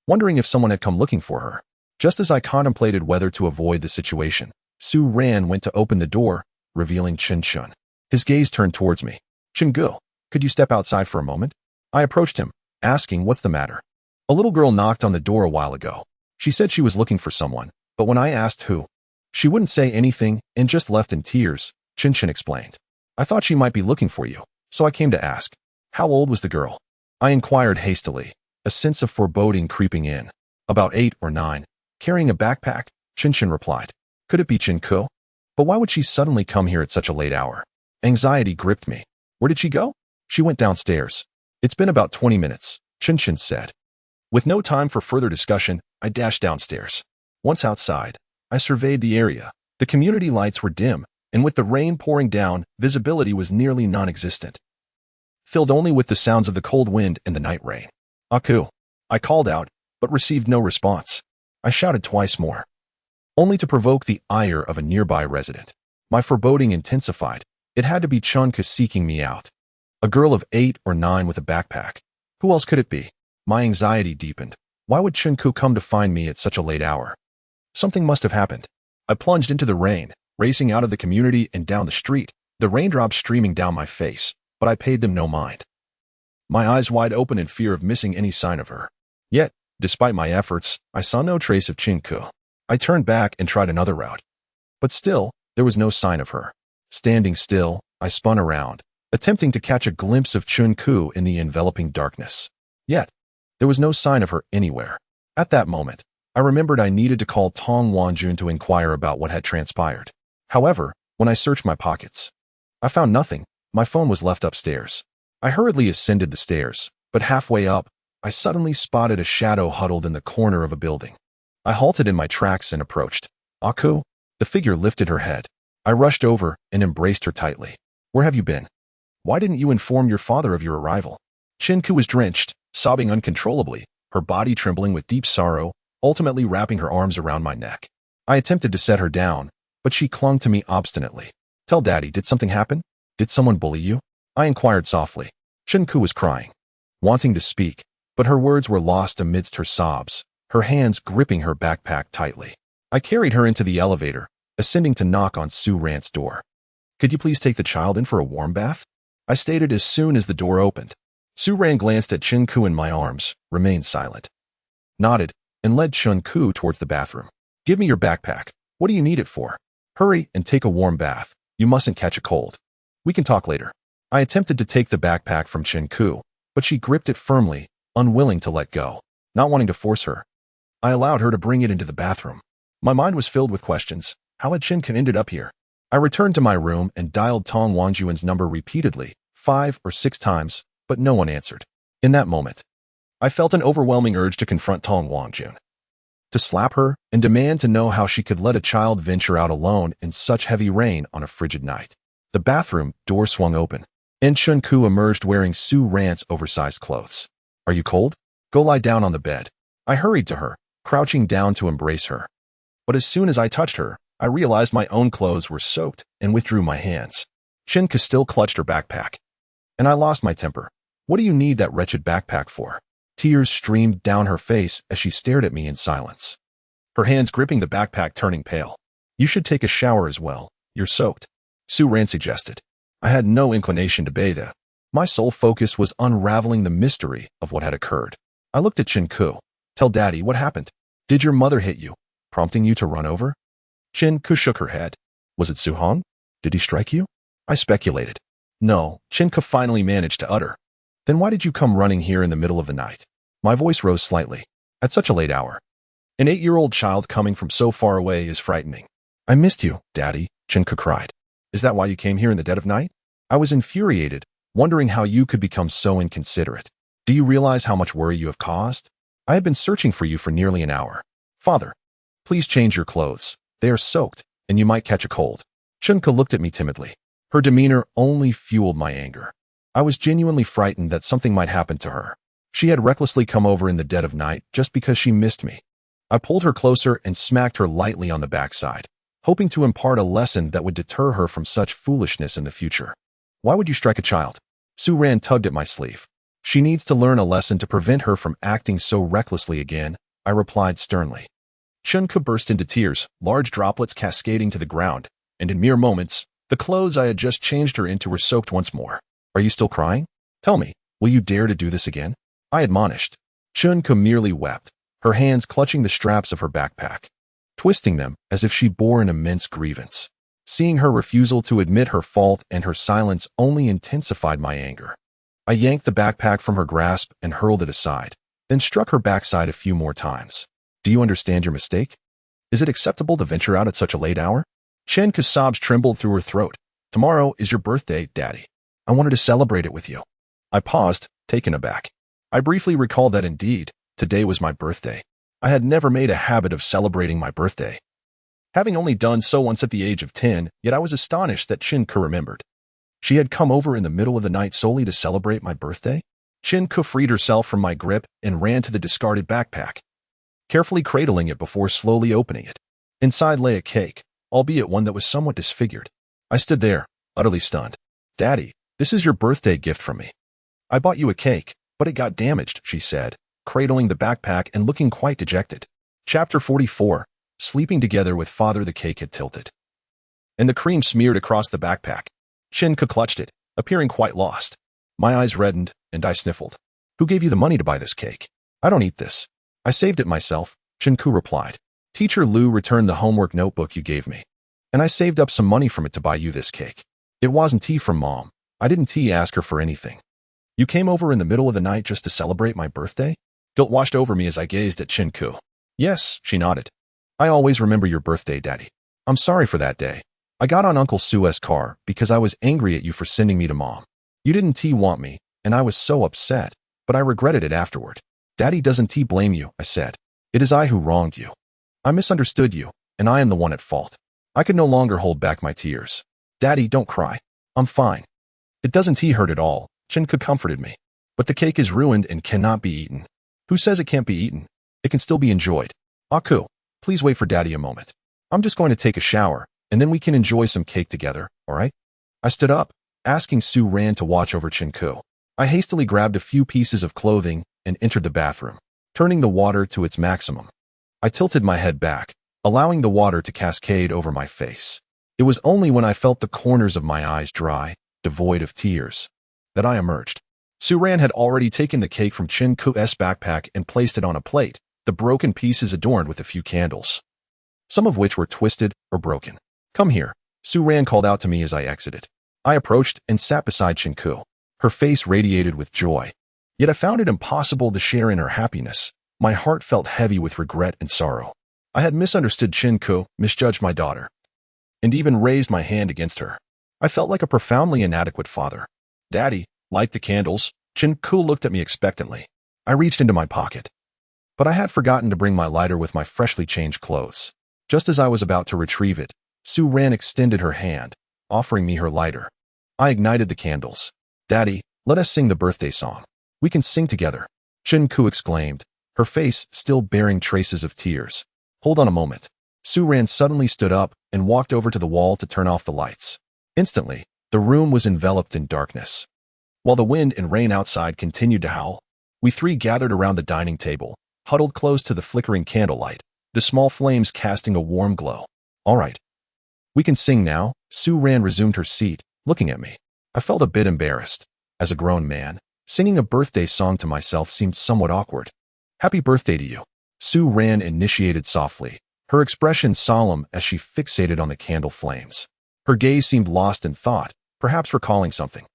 wondering if someone had come looking for her. Just as I contemplated whether to avoid the situation, Su-ran went to open the door, revealing Chen Jin. His gaze turned towards me. Chen Ke, could you step outside for a moment? I approached him, asking what's the matter. A little girl knocked on the door a while ago. She said she was looking for someone, but when I asked who, she wouldn't say anything and just left in tears, Chen Jin explained. I thought she might be looking for you, so I came to ask. How old was the girl? I inquired hastily, a sense of foreboding creeping in. About 8 or 9. Carrying a backpack, Chen Jin replied. Could it be Chen Ke? But why would she suddenly come here at such a late hour? Anxiety gripped me. Where did she go? She went downstairs. It's been about 20 minutes, Chen Jin said. With no time for further discussion, I dashed downstairs. Once outside, I surveyed the area. The community lights were dim, and with the rain pouring down, visibility was nearly non-existent, filled only with the sounds of the cold wind and the night rain. Aku, I called out, but received no response. I shouted twice more, only to provoke the ire of a nearby resident. My foreboding intensified. It had to be Chen Ke seeking me out. A girl of 8 or 9 with a backpack. Who else could it be? My anxiety deepened. Why would Chen Ke come to find me at such a late hour? Something must have happened. I plunged into the rain, racing out of the community and down the street, the raindrops streaming down my face, but I paid them no mind, my eyes wide open in fear of missing any sign of her. Yet, despite my efforts, I saw no trace of Chen Ke. I turned back and tried another route. But still, there was no sign of her. Standing still, I spun around, attempting to catch a glimpse of Chen Ke in the enveloping darkness. Yet, there was no sign of her anywhere. At that moment, I remembered I needed to call Tong Wangjun to inquire about what had transpired. However, when I searched my pockets, I found nothing. My phone was left upstairs. I hurriedly ascended the stairs, but halfway up, I suddenly spotted a shadow huddled in the corner of a building. I halted in my tracks and approached. Aku? The figure lifted her head. I rushed over and embraced her tightly. Where have you been? Why didn't you inform your father of your arrival? Chen Ke was drenched, sobbing uncontrollably, her body trembling with deep sorrow, ultimately wrapping her arms around my neck. I attempted to set her down, but she clung to me obstinately. Tell Daddy, did something happen? Did someone bully you? I inquired softly. Chen Ke was crying, wanting to speak, but her words were lost amidst her sobs, her hands gripping her backpack tightly. I carried her into the elevator, ascending to knock on Su Rant's door. Could you please take the child in for a warm bath? I stated as soon as the door opened. Su Ran glanced at Chen Ke in my arms, remained silent, nodded, and led Chen Ke towards the bathroom. Give me your backpack. What do you need it for? Hurry and take a warm bath. You mustn't catch a cold. We can talk later. I attempted to take the backpack from Chen Ke, but she gripped it firmly, unwilling to let go. Not wanting to force her, I allowed her to bring it into the bathroom. My mind was filled with questions. How had Chen Ke ended up here? I returned to my room and dialed Tong Wangjun's number repeatedly, 5 or 6 times, but no one answered. In that moment, I felt an overwhelming urge to confront Tong Wangjun, to slap her and demand to know how she could let a child venture out alone in such heavy rain on a frigid night. The bathroom door swung open, and Chen Ke emerged wearing Su Rant's oversized clothes. Are you cold? Go lie down on the bed. I hurried to her, crouching down to embrace her. But as soon as I touched her, I realized my own clothes were soaked and withdrew my hands. Chen Ke still clutched her backpack, and I lost my temper. What do you need that wretched backpack for? Tears streamed down her face as she stared at me in silence, her hands gripping the backpack, turning pale. You should take a shower as well. You're soaked, Su Rant suggested. I had no inclination to bathe. My sole focus was unraveling the mystery of what had occurred. I looked at Chen Ke. Tell Daddy what happened. Did your mother hit you, prompting you to run over? Chen Ke shook her head. Was it Su-hong? Did he strike you? I speculated. No, Chen Ke finally managed to utter. Then why did you come running here in the middle of the night? My voice rose slightly. At such a late hour. An 8-year-old child coming from so far away is frightening. I missed you, Daddy, Chen Ke cried. Is that why you came here in the dead of night? I was infuriated, wondering how you could become so inconsiderate. Do you realize how much worry you have caused? I have been searching for you for nearly an hour. Father, please change your clothes. They are soaked, and you might catch a cold. Chen Ke looked at me timidly. Her demeanor only fueled my anger. I was genuinely frightened that something might happen to her. She had recklessly come over in the dead of night just because she missed me. I pulled her closer and smacked her lightly on the backside, hoping to impart a lesson that would deter her from such foolishness in the future. Why would you strike a child? Su Ran tugged at my sleeve. She needs to learn a lesson to prevent her from acting so recklessly again, I replied sternly. Chen Ke burst into tears, large droplets cascading to the ground, and in mere moments, the clothes I had just changed her into were soaked once more. Are you still crying? Tell me, will you dare to do this again? I admonished. Chen Ke merely wept, her hands clutching the straps of her backpack, twisting them as if she bore an immense grievance. Seeing her refusal to admit her fault and her silence only intensified my anger. I yanked the backpack from her grasp and hurled it aside, then struck her backside a few more times. Do you understand your mistake? Is it acceptable to venture out at such a late hour? Chen Ke's sobs trembled through her throat. Tomorrow is your birthday, Daddy. I wanted to celebrate it with you. I paused, taken aback. I briefly recalled that indeed, today was my birthday. I had never made a habit of celebrating my birthday, having only done so once at the age of 10, yet I was astonished that Chen Ke remembered. She had come over in the middle of the night solely to celebrate my birthday? Chen Ke freed herself from my grip and ran to the discarded backpack, carefully cradling it before slowly opening it. Inside lay a cake, albeit one that was somewhat disfigured. I stood there, utterly stunned. Daddy, this is your birthday gift from me. I bought you a cake, but it got damaged, she said, cradling the backpack and looking quite dejected. Chapter 44. Sleeping together with father. The cake had tilted, and the cream smeared across the backpack. Chen Ke clutched it, appearing quite lost. My eyes reddened, and I sniffled. Who gave you the money to buy this cake? I don't eat this. I saved it myself, Chen Ke replied. Teacher Lu returned the homework notebook you gave me, and I saved up some money from it to buy you this cake. It wasn't tea from Mom. I didn't ask her for anything. You came over in the middle of the night just to celebrate my birthday? Guilt washed over me as I gazed at Chen Ke. Yes, she nodded. I always remember your birthday, Daddy. I'm sorry for that day. I got on Uncle Su's car because I was angry at you for sending me to Mom. You didn't want me, and I was so upset, but I regretted it afterward. Daddy doesn't blame you, I said. It is I who wronged you. I misunderstood you, and I am the one at fault. I could no longer hold back my tears. Daddy, don't cry. I'm fine. It doesn't hurt at all, Chen Ke comforted me. But the cake is ruined and cannot be eaten. Who says it can't be eaten? It can still be enjoyed. Aku, please wait for Daddy a moment. I'm just going to take a shower, and then we can enjoy some cake together, alright? I stood up, asking Su Ran to watch over Chen Ke. I hastily grabbed a few pieces of clothing and entered the bathroom, turning the water to its maximum. I tilted my head back, allowing the water to cascade over my face. It was only when I felt the corners of my eyes dry, devoid of tears, that I emerged. Su Ran had already taken the cake from Chen Ke's backpack and placed it on a plate, the broken pieces adorned with a few candles, some of which were twisted or broken. Come here, Su Ran called out to me as I exited. I approached and sat beside Chen Ke. Her face radiated with joy. Yet I found it impossible to share in her happiness. My heart felt heavy with regret and sorrow. I had misunderstood Chen Ke, misjudged my daughter, and even raised my hand against her. I felt like a profoundly inadequate father. Daddy, light the candles. Chen Ke looked at me expectantly. I reached into my pocket, but I had forgotten to bring my lighter with my freshly changed clothes. Just as I was about to retrieve it, Su Ran extended her hand, offering me her lighter. I ignited the candles. Daddy, let us sing the birthday song. We can sing together, Chen Ke exclaimed, her face still bearing traces of tears. Hold on a moment. Su Ran suddenly stood up and walked over to the wall to turn off the lights. Instantly, the room was enveloped in darkness. While the wind and rain outside continued to howl, we three gathered around the dining table, huddled close to the flickering candlelight, the small flames casting a warm glow. All right. We can sing now, Su Ran resumed her seat, looking at me. I felt a bit embarrassed. As a grown man, singing a birthday song to myself seemed somewhat awkward. Happy birthday to you, Su Ran initiated softly, her expression solemn as she fixated on the candle flames. Her gaze seemed lost in thought, perhaps recalling something.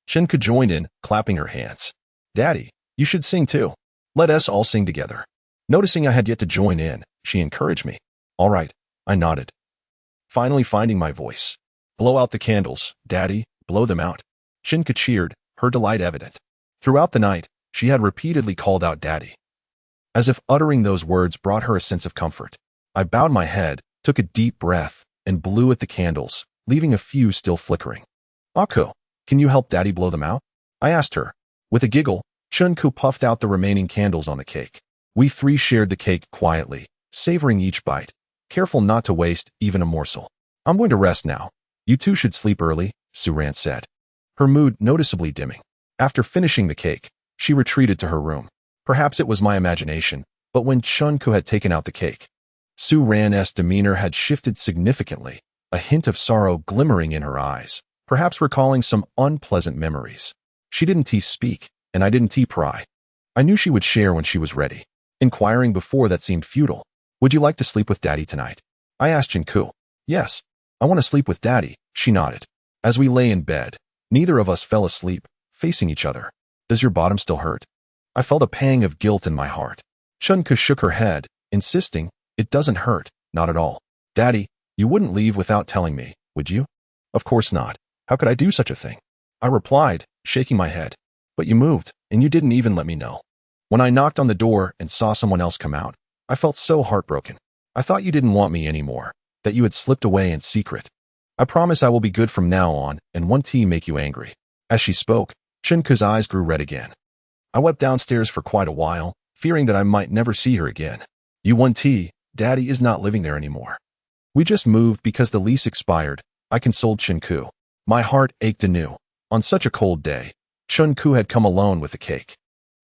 Chen Ke joined in, clapping her hands. Daddy, you should sing too. Let us all sing together. Noticing I had yet to join in, she encouraged me. All right, I nodded, finally finding my voice. Blow out the candles, Daddy, blow them out. Chen Ke cheered, her delight evident. Throughout the night, she had repeatedly called out Daddy, as if uttering those words brought her a sense of comfort. I bowed my head, took a deep breath, and blew at the candles, leaving a few still flickering. Aku, can you help Daddy blow them out? I asked her. With a giggle, Chen Ke puffed out the remaining candles on the cake. We three shared the cake quietly, savoring each bite, careful not to waste even a morsel. I'm going to rest now. You two should sleep early, Su Ran said, her mood noticeably dimming. After finishing the cake, she retreated to her room. Perhaps it was my imagination, but when Chen Ke had taken out the cake, Su Ran's demeanor had shifted significantly, a hint of sorrow glimmering in her eyes, perhaps recalling some unpleasant memories. She didn't speak, and I didn't pry. I knew she would share when she was ready. Inquiring before that seemed futile. Would you like to sleep with Daddy tonight? I asked Chen Ke. Yes, I want to sleep with Daddy, she nodded. As we lay in bed, neither of us fell asleep, facing each other. Does your bottom still hurt? I felt a pang of guilt in my heart. Chen Ke shook her head, insisting, it doesn't hurt, not at all. Daddy, you wouldn't leave without telling me, would you? Of course not. How could I do such a thing? I replied, shaking my head. But you moved, and you didn't even let me know. When I knocked on the door and saw someone else come out, I felt so heartbroken. I thought you didn't want me anymore, that you had slipped away in secret. I promise I will be good from now on and won't make you angry. As she spoke, Chen Ke's eyes grew red again. I wept downstairs for quite a while, fearing that I might never see her again. You won't, Daddy is not living there anymore. We just moved because the lease expired, I consoled Chen Ke. My heart ached anew. On such a cold day, Chen Ke had come alone with the cake.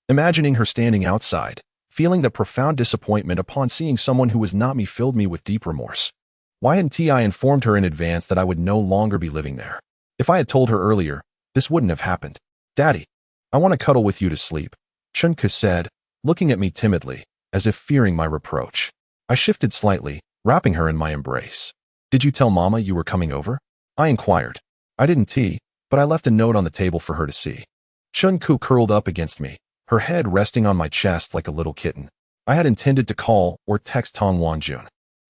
Imagining her standing outside, feeling the profound disappointment upon seeing someone who was not me filled me with deep remorse. Why hadn't I informed her in advance that I would no longer be living there? If I had told her earlier, this wouldn't have happened. Daddy, I want to cuddle with you to sleep, Chen Ke said, looking at me timidly, as if fearing my reproach. I shifted slightly, wrapping her in my embrace. Did you tell Mama you were coming over? I inquired. I didn't, but I left a note on the table for her to see. Chen Ke curled up against me, her head resting on my chest like a little kitten. I had intended to call or text Tong Wangjun.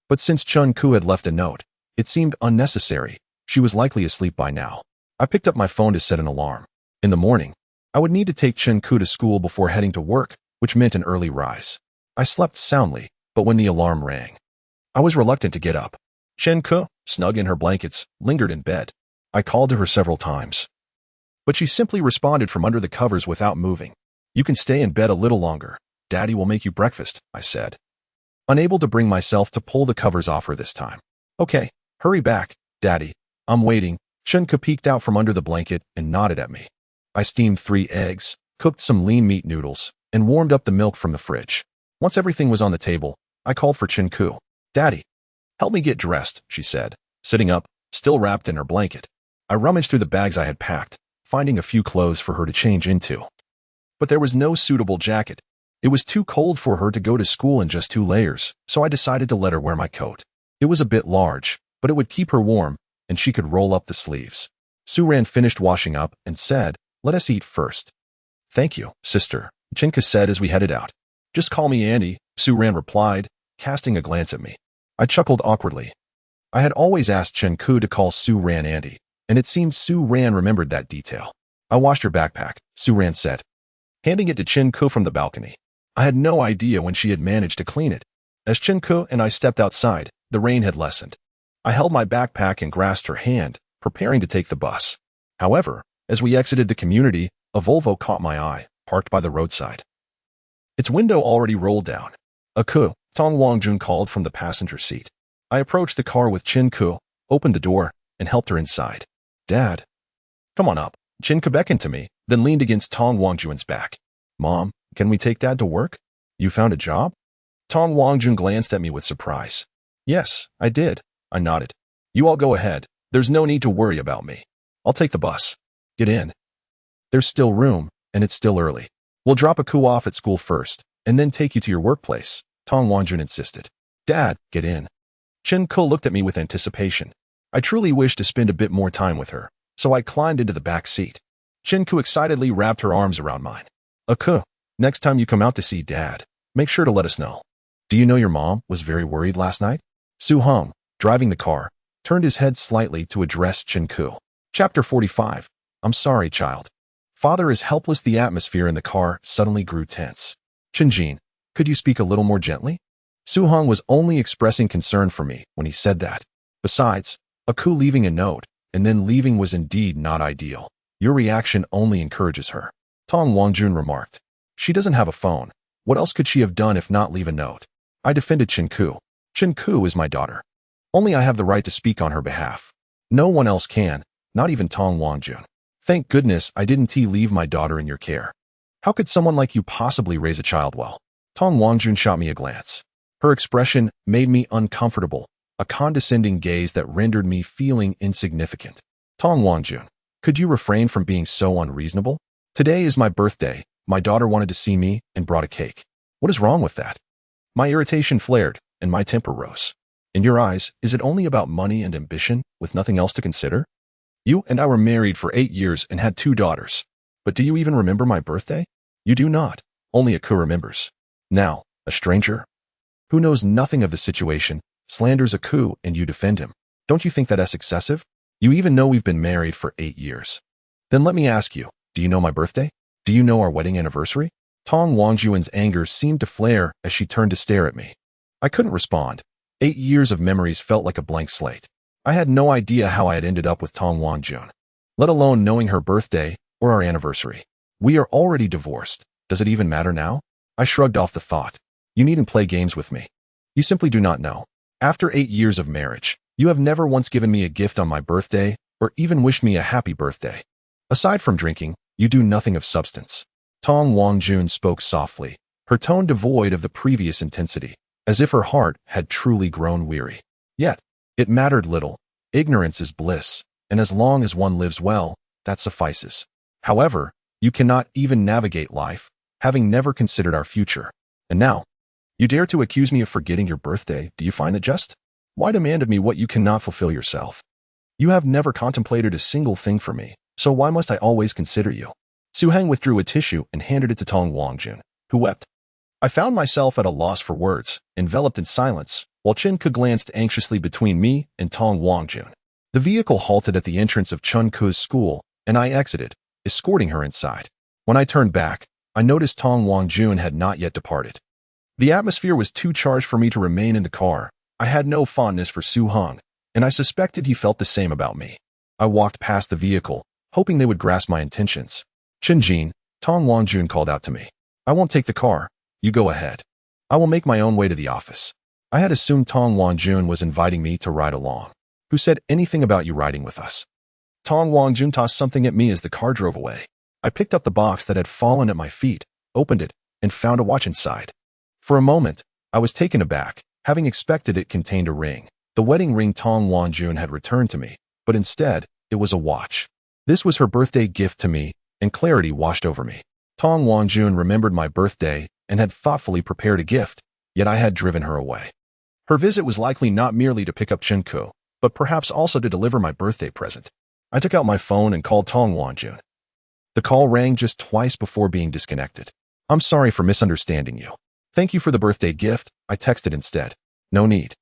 But since Chen Ke had left a note, it seemed unnecessary. She was likely asleep by now. I picked up my phone to set an alarm. In the morning, I would need to take Chen Ke to school before heading to work, which meant an early rise. I slept soundly, but when the alarm rang, I was reluctant to get up. Chen Ke, snug in her blankets, lingered in bed. I called to her several times, but she simply responded from under the covers without moving. You can stay in bed a little longer. Daddy will make you breakfast, I said, unable to bring myself to pull the covers off her this time. Okay, hurry back, Daddy. I'm waiting. Chen Ke peeked out from under the blanket and nodded at me. I steamed 3 eggs, cooked some lean meat noodles, and warmed up the milk from the fridge. Once everything was on the table, I called for Chen Ke. Daddy, help me get dressed, she said, sitting up, still wrapped in her blanket. I rummaged through the bags I had packed, finding a few clothes for her to change into. But there was no suitable jacket. It was too cold for her to go to school in just 2 layers, so I decided to let her wear my coat. It was a bit large, but it would keep her warm, and she could roll up the sleeves. Su-ran finished washing up and said, "Let us eat first." "Thank you, sister," Chen Ke said as we headed out. "Just call me Andy," Su-ran replied, casting a glance at me. I chuckled awkwardly. I had always asked Chen Ke to call Su-ran Andy, and it seemed Su-ran remembered that detail. "I washed your backpack," Su-ran said, handing it to Chen Ke from the balcony. I had no idea when she had managed to clean it. As Chen Ke and I stepped outside, the rain had lessened. I held my backpack and grasped her hand, preparing to take the bus. However, as we exited the community, a Volvo caught my eye, parked by the roadside. Its window already rolled down. "Ke," Tong Wangjun called from the passenger seat. I approached the car with Chen Ke, opened the door, and helped her inside. "Dad, come on up." Chen Ke beckoned to me, then leaned against Tong Wangjun's back. "Mom, can we take Dad to work? You found a job?" Tong Wangjun glanced at me with surprise. "Yes, I did," I nodded. "You all go ahead. There's no need to worry about me. I'll take the bus. Get in. There's still room, and it's still early. We'll drop Ke off at school first, and then take you to your workplace," Tong Wangjun insisted. "Dad, get in." Chen Ke looked at me with anticipation. I truly wished to spend a bit more time with her, so I climbed into the back seat. Chen Ke excitedly wrapped her arms around mine. "Ke, next time you come out to see Dad, make sure to let us know. Do you know your mom was very worried last night?" Su Hong, driving the car, turned his head slightly to address Chen Ke. Chapter 45. I'm sorry, child. Father is helpless. The atmosphere in the car suddenly grew tense. "Chen Jin, could you speak a little more gently?" Su Hong was only expressing concern for me when he said that. Besides, Ke leaving a note, and then leaving was indeed not ideal. Your reaction only encourages her, Tong Wangjun remarked. She doesn't have a phone. What else could she have done if not leave a note? I defended Chen Ke. Chen Ke is my daughter. Only I have the right to speak on her behalf. No one else can, not even Tong Wangjun. Thank goodness I didn't leave my daughter in your care. How could someone like you possibly raise a child well? Tong Wangjun shot me a glance. Her expression made me uncomfortable, a condescending gaze that rendered me feeling insignificant. Tong Wangjun, could you refrain from being so unreasonable? Today is my birthday. My daughter wanted to see me and brought a cake. What is wrong with that? My irritation flared, and my temper rose. In your eyes, is it only about money and ambition, with nothing else to consider? You and I were married for 8 years and had 2 daughters. But do you even remember my birthday? You do not. Only Ke remembers. Now, a stranger who knows nothing of the situation slanders Ke and you defend him. Don't you think that's excessive? You even know we've been married for 8 years. Then let me ask you, do you know my birthday? Do you know our wedding anniversary? Tong Wangjun's anger seemed to flare as she turned to stare at me. I couldn't respond. 8 years of memories felt like a blank slate. I had no idea how I had ended up with Tong Wangjun, let alone knowing her birthday or our anniversary. We are already divorced. Does it even matter now? I shrugged off the thought. You needn't play games with me. You simply do not know. After 8 years of marriage, you have never once given me a gift on my birthday or even wished me a happy birthday. Aside from drinking, you do nothing of substance. Tong Wangjun spoke softly, her tone devoid of the previous intensity, as if her heart had truly grown weary. Yet, it mattered little. Ignorance is bliss, and as long as one lives well, that suffices. However, you cannot even navigate life, having never considered our future. And now, you dare to accuse me of forgetting your birthday. Do you find it just? Why demand of me what you cannot fulfill yourself? You have never contemplated a single thing for me, so why must I always consider you? Su Heng withdrew a tissue and handed it to Tong Wangjun, who wept. I found myself at a loss for words, enveloped in silence, while Chen Ke glanced anxiously between me and Tong Wangjun. The vehicle halted at the entrance of Chen Ke's school, and I exited, escorting her inside. When I turned back, I noticed Tong Wangjun had not yet departed. The atmosphere was too charged for me to remain in the car. I had no fondness for Su Hong, and I suspected he felt the same about me. I walked past the vehicle, hoping they would grasp my intentions. Chen Jin, Tong Wangjun called out to me. I won't take the car. You go ahead. I will make my own way to the office. I had assumed Tong Wangjun was inviting me to ride along. Who said anything about you riding with us? Tong Wangjun tossed something at me as the car drove away. I picked up the box that had fallen at my feet, opened it, and found a watch inside. For a moment, I was taken aback, having expected it contained a ring. The wedding ring Tong Wangjun had returned to me, but instead, it was a watch. This was her birthday gift to me, and clarity washed over me. Tong Wangjun remembered my birthday and had thoughtfully prepared a gift, yet I had driven her away. Her visit was likely not merely to pick up Chen Ke, but perhaps also to deliver my birthday present. I took out my phone and called Tong Wangjun. The call rang just twice before being disconnected. I'm sorry for misunderstanding you. Thank you for the birthday gift, I texted instead. No need.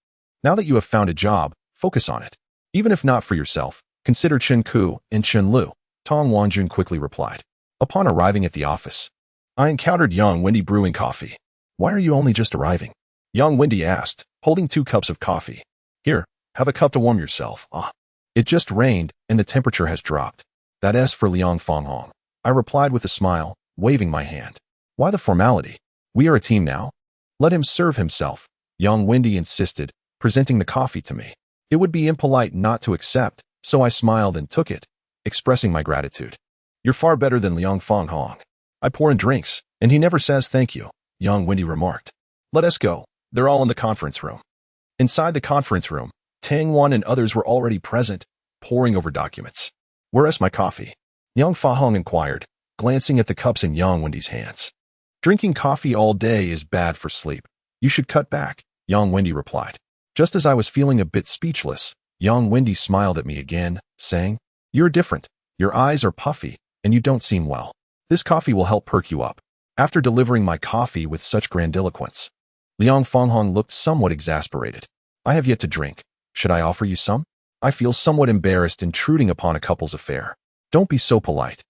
Now that you have found a job, focus on it. Even if not for yourself, consider Chen Ke and Chen Lu, Tong Wangjun quickly replied. Upon arriving at the office, I encountered young Wendy brewing coffee. Why are you only just arriving? Young Wendy asked, holding 2 cups of coffee. Here, have a cup to warm yourself. It just rained, and the temperature has dropped. That's for Liang Fanghong. I replied with a smile, waving my hand. Why the formality? We are a team now. Let him serve himself, young Wendy insisted, presenting the coffee to me. It would be impolite not to accept, so I smiled and took it, expressing my gratitude. You're far better than Liang Fanghong. I pour in drinks, and he never says thank you, young Wendy remarked. Let us go. They're all in the conference room. Inside the conference room, Tang Wan and others were already present, poring over documents. Where is my coffee? Young Fanghong inquired, glancing at the cups in young Wendy's hands. Drinking coffee all day is bad for sleep. You should cut back, young Wendy replied. Just as I was feeling a bit speechless, young Wendy smiled at me again, saying, You're different. Your eyes are puffy, and you don't seem well. This coffee will help perk you up. After delivering my coffee with such grandiloquence, Liang Fanghong looked somewhat exasperated. I have yet to drink. Should I offer you some? I feel somewhat embarrassed intruding upon a couple's affair. Don't be so polite.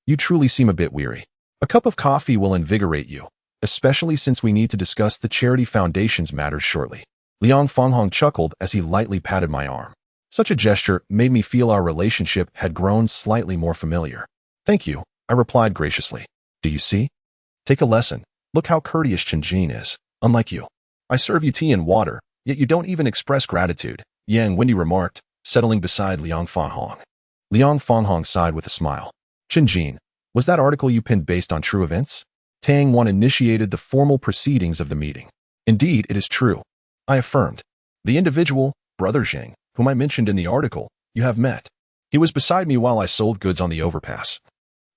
You truly seem a bit weary. A cup of coffee will invigorate you, especially since we need to discuss the Charity Foundation's matters shortly. Liang Fanghong chuckled as he lightly patted my arm. Such a gesture made me feel our relationship had grown slightly more familiar. Thank you, I replied graciously. Do you see? Take a lesson. Look how courteous Chen Jin is, unlike you. I serve you tea and water, yet you don't even express gratitude, Yang Wendy remarked, settling beside Liang Fanghong. Liang Fanghong sighed with a smile. Chen Jin, was that article you pinned based on true events? Tang Wan initiated the formal proceedings of the meeting. Indeed, it is true. I affirmed. The individual, Brother Zhang, whom I mentioned in the article, you have met. He was beside me while I sold goods on the overpass.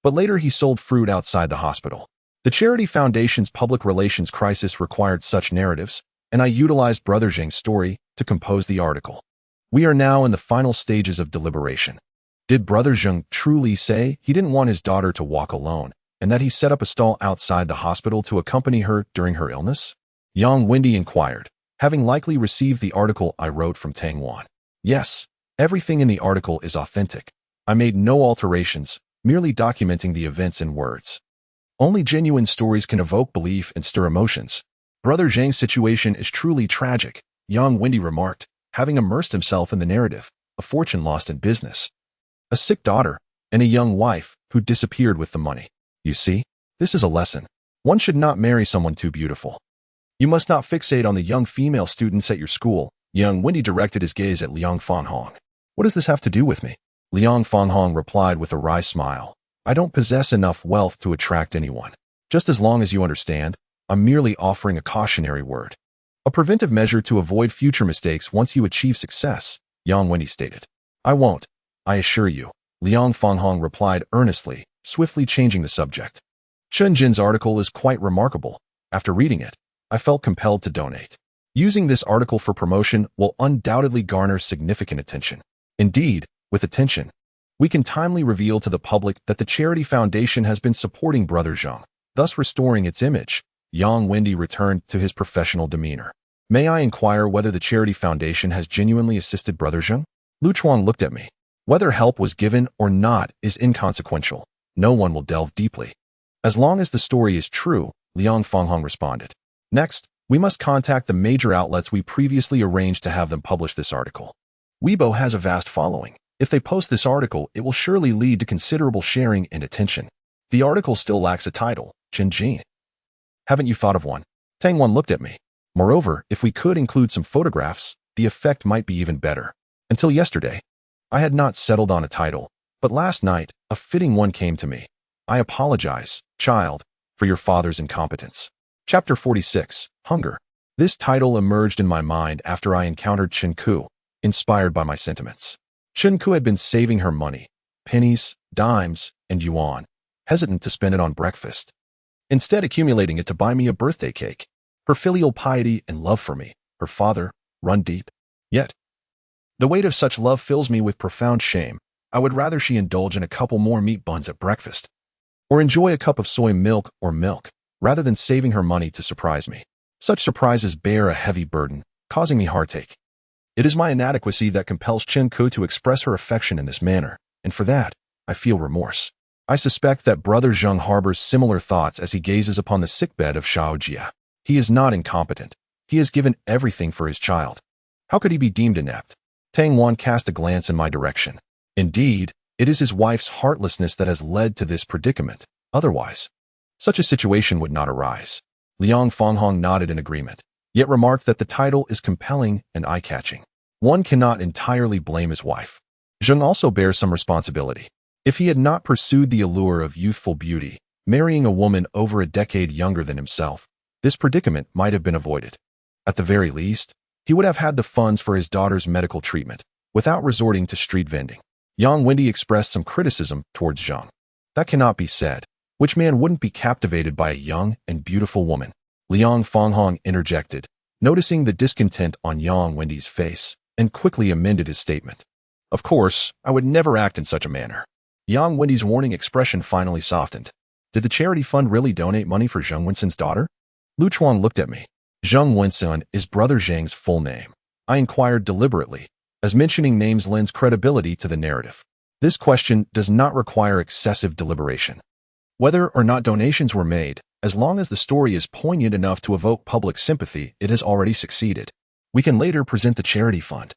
But later he sold fruit outside the hospital. The Charity Foundation's public relations crisis required such narratives, and I utilized Brother Zhang's story to compose the article. We are now in the final stages of deliberation. Did Brother Zhang truly say he didn't want his daughter to walk alone, and that he set up a stall outside the hospital to accompany her during her illness? Young Wendy inquired, having likely received the article I wrote from Tang Wan. Yes, everything in the article is authentic. I made no alterations, merely documenting the events in words. Only genuine stories can evoke belief and stir emotions. Brother Zhang's situation is truly tragic, young Wendy remarked, having immersed himself in the narrative, a fortune lost in business, a sick daughter, and a young wife who disappeared with the money. You see, this is a lesson. One should not marry someone too beautiful. You must not fixate on the young female students at your school. Young Wendy directed his gaze at Liang Fanghong. What does this have to do with me? Liang Fanghong replied with a wry smile. I don't possess enough wealth to attract anyone. Just as long as you understand, I'm merely offering a cautionary word. A preventive measure to avoid future mistakes once you achieve success, Yang Wendy stated. I won't, I assure you, Liang Fanghong replied earnestly, swiftly changing the subject. Chen Jin's article is quite remarkable. After reading it, I felt compelled to donate. Using this article for promotion will undoubtedly garner significant attention. Indeed, with attention, we can timely reveal to the public that the Charity Foundation has been supporting Brother Zhang, thus restoring its image. Yang Wendy returned to his professional demeanor. May I inquire whether the Charity Foundation has genuinely assisted Brother Zhang? Lu Chuang looked at me. Whether help was given or not is inconsequential. No one will delve deeply. As long as the story is true, Liang Fanghong responded. Next, we must contact the major outlets we previously arranged to have them publish this article. Weibo has a vast following. If they post this article, it will surely lead to considerable sharing and attention. The article still lacks a title, Chen Jin. Haven't you thought of one? Tang Wan looked at me. Moreover, if we could include some photographs, the effect might be even better. Until yesterday, I had not settled on a title, but last night, a fitting one came to me. I apologize, child, for your father's incompetence. Chapter 46, Hunger. This title emerged in my mind after I encountered Chen Ke, inspired by my sentiments. Chen Ke had been saving her money, pennies, dimes, and yuan, hesitant to spend it on breakfast. Instead accumulating it to buy me a birthday cake. Her filial piety and love for me, her father, run deep. Yet, the weight of such love fills me with profound shame. I would rather she indulge in a couple more meat buns at breakfast, or enjoy a cup of soy milk or milk, rather than saving her money to surprise me. Such surprises bear a heavy burden, causing me heartache. It is my inadequacy that compels Chen Ke to express her affection in this manner, and for that, I feel remorse. I suspect that Brother Zheng harbors similar thoughts as he gazes upon the sickbed of Xiao Jia. He is not incompetent. He has given everything for his child. How could he be deemed inept? Tang Wan cast a glance in my direction. Indeed, it is his wife's heartlessness that has led to this predicament. Otherwise, such a situation would not arise. Liang Fanghong nodded in agreement, yet remarked that the title is compelling and eye-catching. One cannot entirely blame his wife. Zheng also bears some responsibility. If he had not pursued the allure of youthful beauty, marrying a woman over a decade younger than himself, this predicament might have been avoided. At the very least, he would have had the funds for his daughter's medical treatment, without resorting to street vending. Yang Wendy expressed some criticism towards Zheng. That cannot be said. Which man wouldn't be captivated by a young and beautiful woman? Liang Fanghong interjected, noticing the discontent on Yang Wendy's face, and quickly amended his statement. Of course, I would never act in such a manner. Yang Wendy's warning expression finally softened. Did the charity fund really donate money for Zheng Wensun's daughter? Lu Chuang looked at me. Zheng Wensun is Brother Zhang's full name. I inquired deliberately, as mentioning names lends credibility to the narrative. This question does not require excessive deliberation. Whether or not donations were made, as long as the story is poignant enough to evoke public sympathy, it has already succeeded. We can later present the charity fund,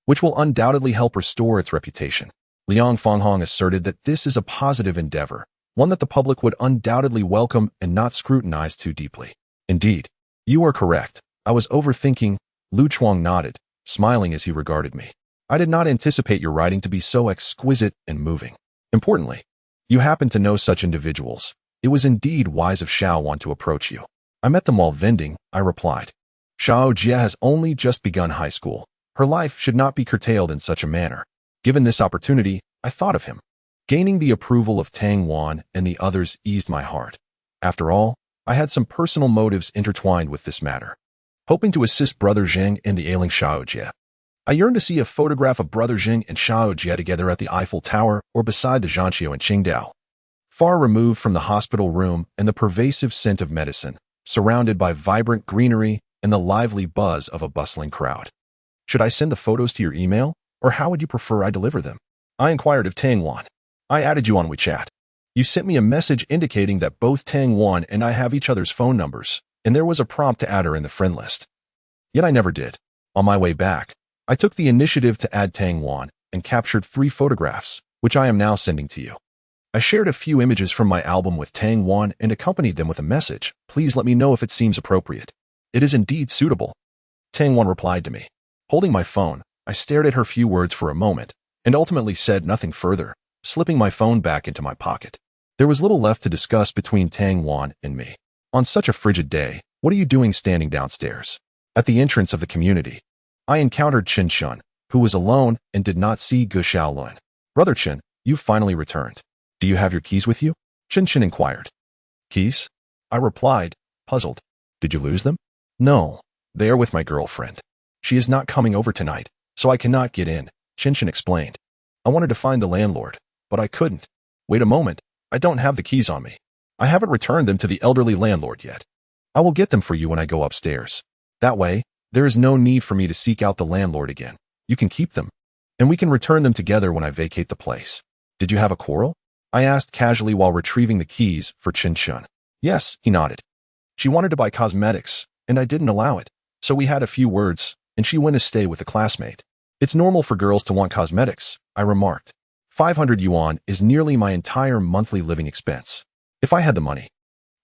which will undoubtedly help restore its reputation. Liang Fanghong asserted that this is a positive endeavor, one that the public would undoubtedly welcome and not scrutinize too deeply. Indeed, you are correct. I was overthinking. Lu Chuang nodded, smiling as he regarded me. I did not anticipate your writing to be so exquisite and moving. Importantly, you happen to know such individuals. It was indeed wise of Xiao Wan to approach you. I met them while vending, I replied. Xiao Jia has only just begun high school. Her life should not be curtailed in such a manner. Given this opportunity, I thought of him. Gaining the approval of Tang Wan and the others eased my heart. After all, I had some personal motives intertwined with this matter. Hoping to assist Brother Zheng in the ailing Xiao Jia, I yearned to see a photograph of Brother Zheng and Xiao Jia together at the Eiffel Tower or beside the Zhanqiu in Qingdao, far removed from the hospital room and the pervasive scent of medicine, surrounded by vibrant greenery and the lively buzz of a bustling crowd. Should I send the photos to your email, or how would you prefer I deliver them? I inquired of Tang Wan. I added you on WeChat. You sent me a message indicating that both Tang Wan and I have each other's phone numbers, and there was a prompt to add her in the friend list. Yet I never did. On my way back, I took the initiative to add Tang Wan and captured 3 photographs, which I am now sending to you. I shared a few images from my album with Tang Wan and accompanied them with a message. Please let me know if it seems appropriate. It is indeed suitable. Tang Wan replied to me. Holding my phone, I stared at her few words for a moment and ultimately said nothing further, slipping my phone back into my pocket. There was little left to discuss between Tang Wan and me. On such a frigid day, what are you doing standing downstairs? At the entrance of the community, I encountered Chen Shun, who was alone and did not see Gu Xiaolun. Brother Chen, you've finally returned. Do you have your keys with you? Chen Chen inquired. Keys? I replied, puzzled. Did you lose them? No, they are with my girlfriend. She is not coming over tonight, so I cannot get in, Chen Chen explained. I wanted to find the landlord, but I couldn't. Wait a moment, I don't have the keys on me. I haven't returned them to the elderly landlord yet. I will get them for you when I go upstairs. That way, there is no need for me to seek out the landlord again. You can keep them, and we can return them together when I vacate the place. Did you have a quarrel? I asked casually while retrieving the keys for Chen Jin. Yes, he nodded. She wanted to buy cosmetics, and I didn't allow it. So we had a few words, and she went to stay with a classmate. It's normal for girls to want cosmetics, I remarked. 500 yuan is nearly my entire monthly living expense. If I had the money,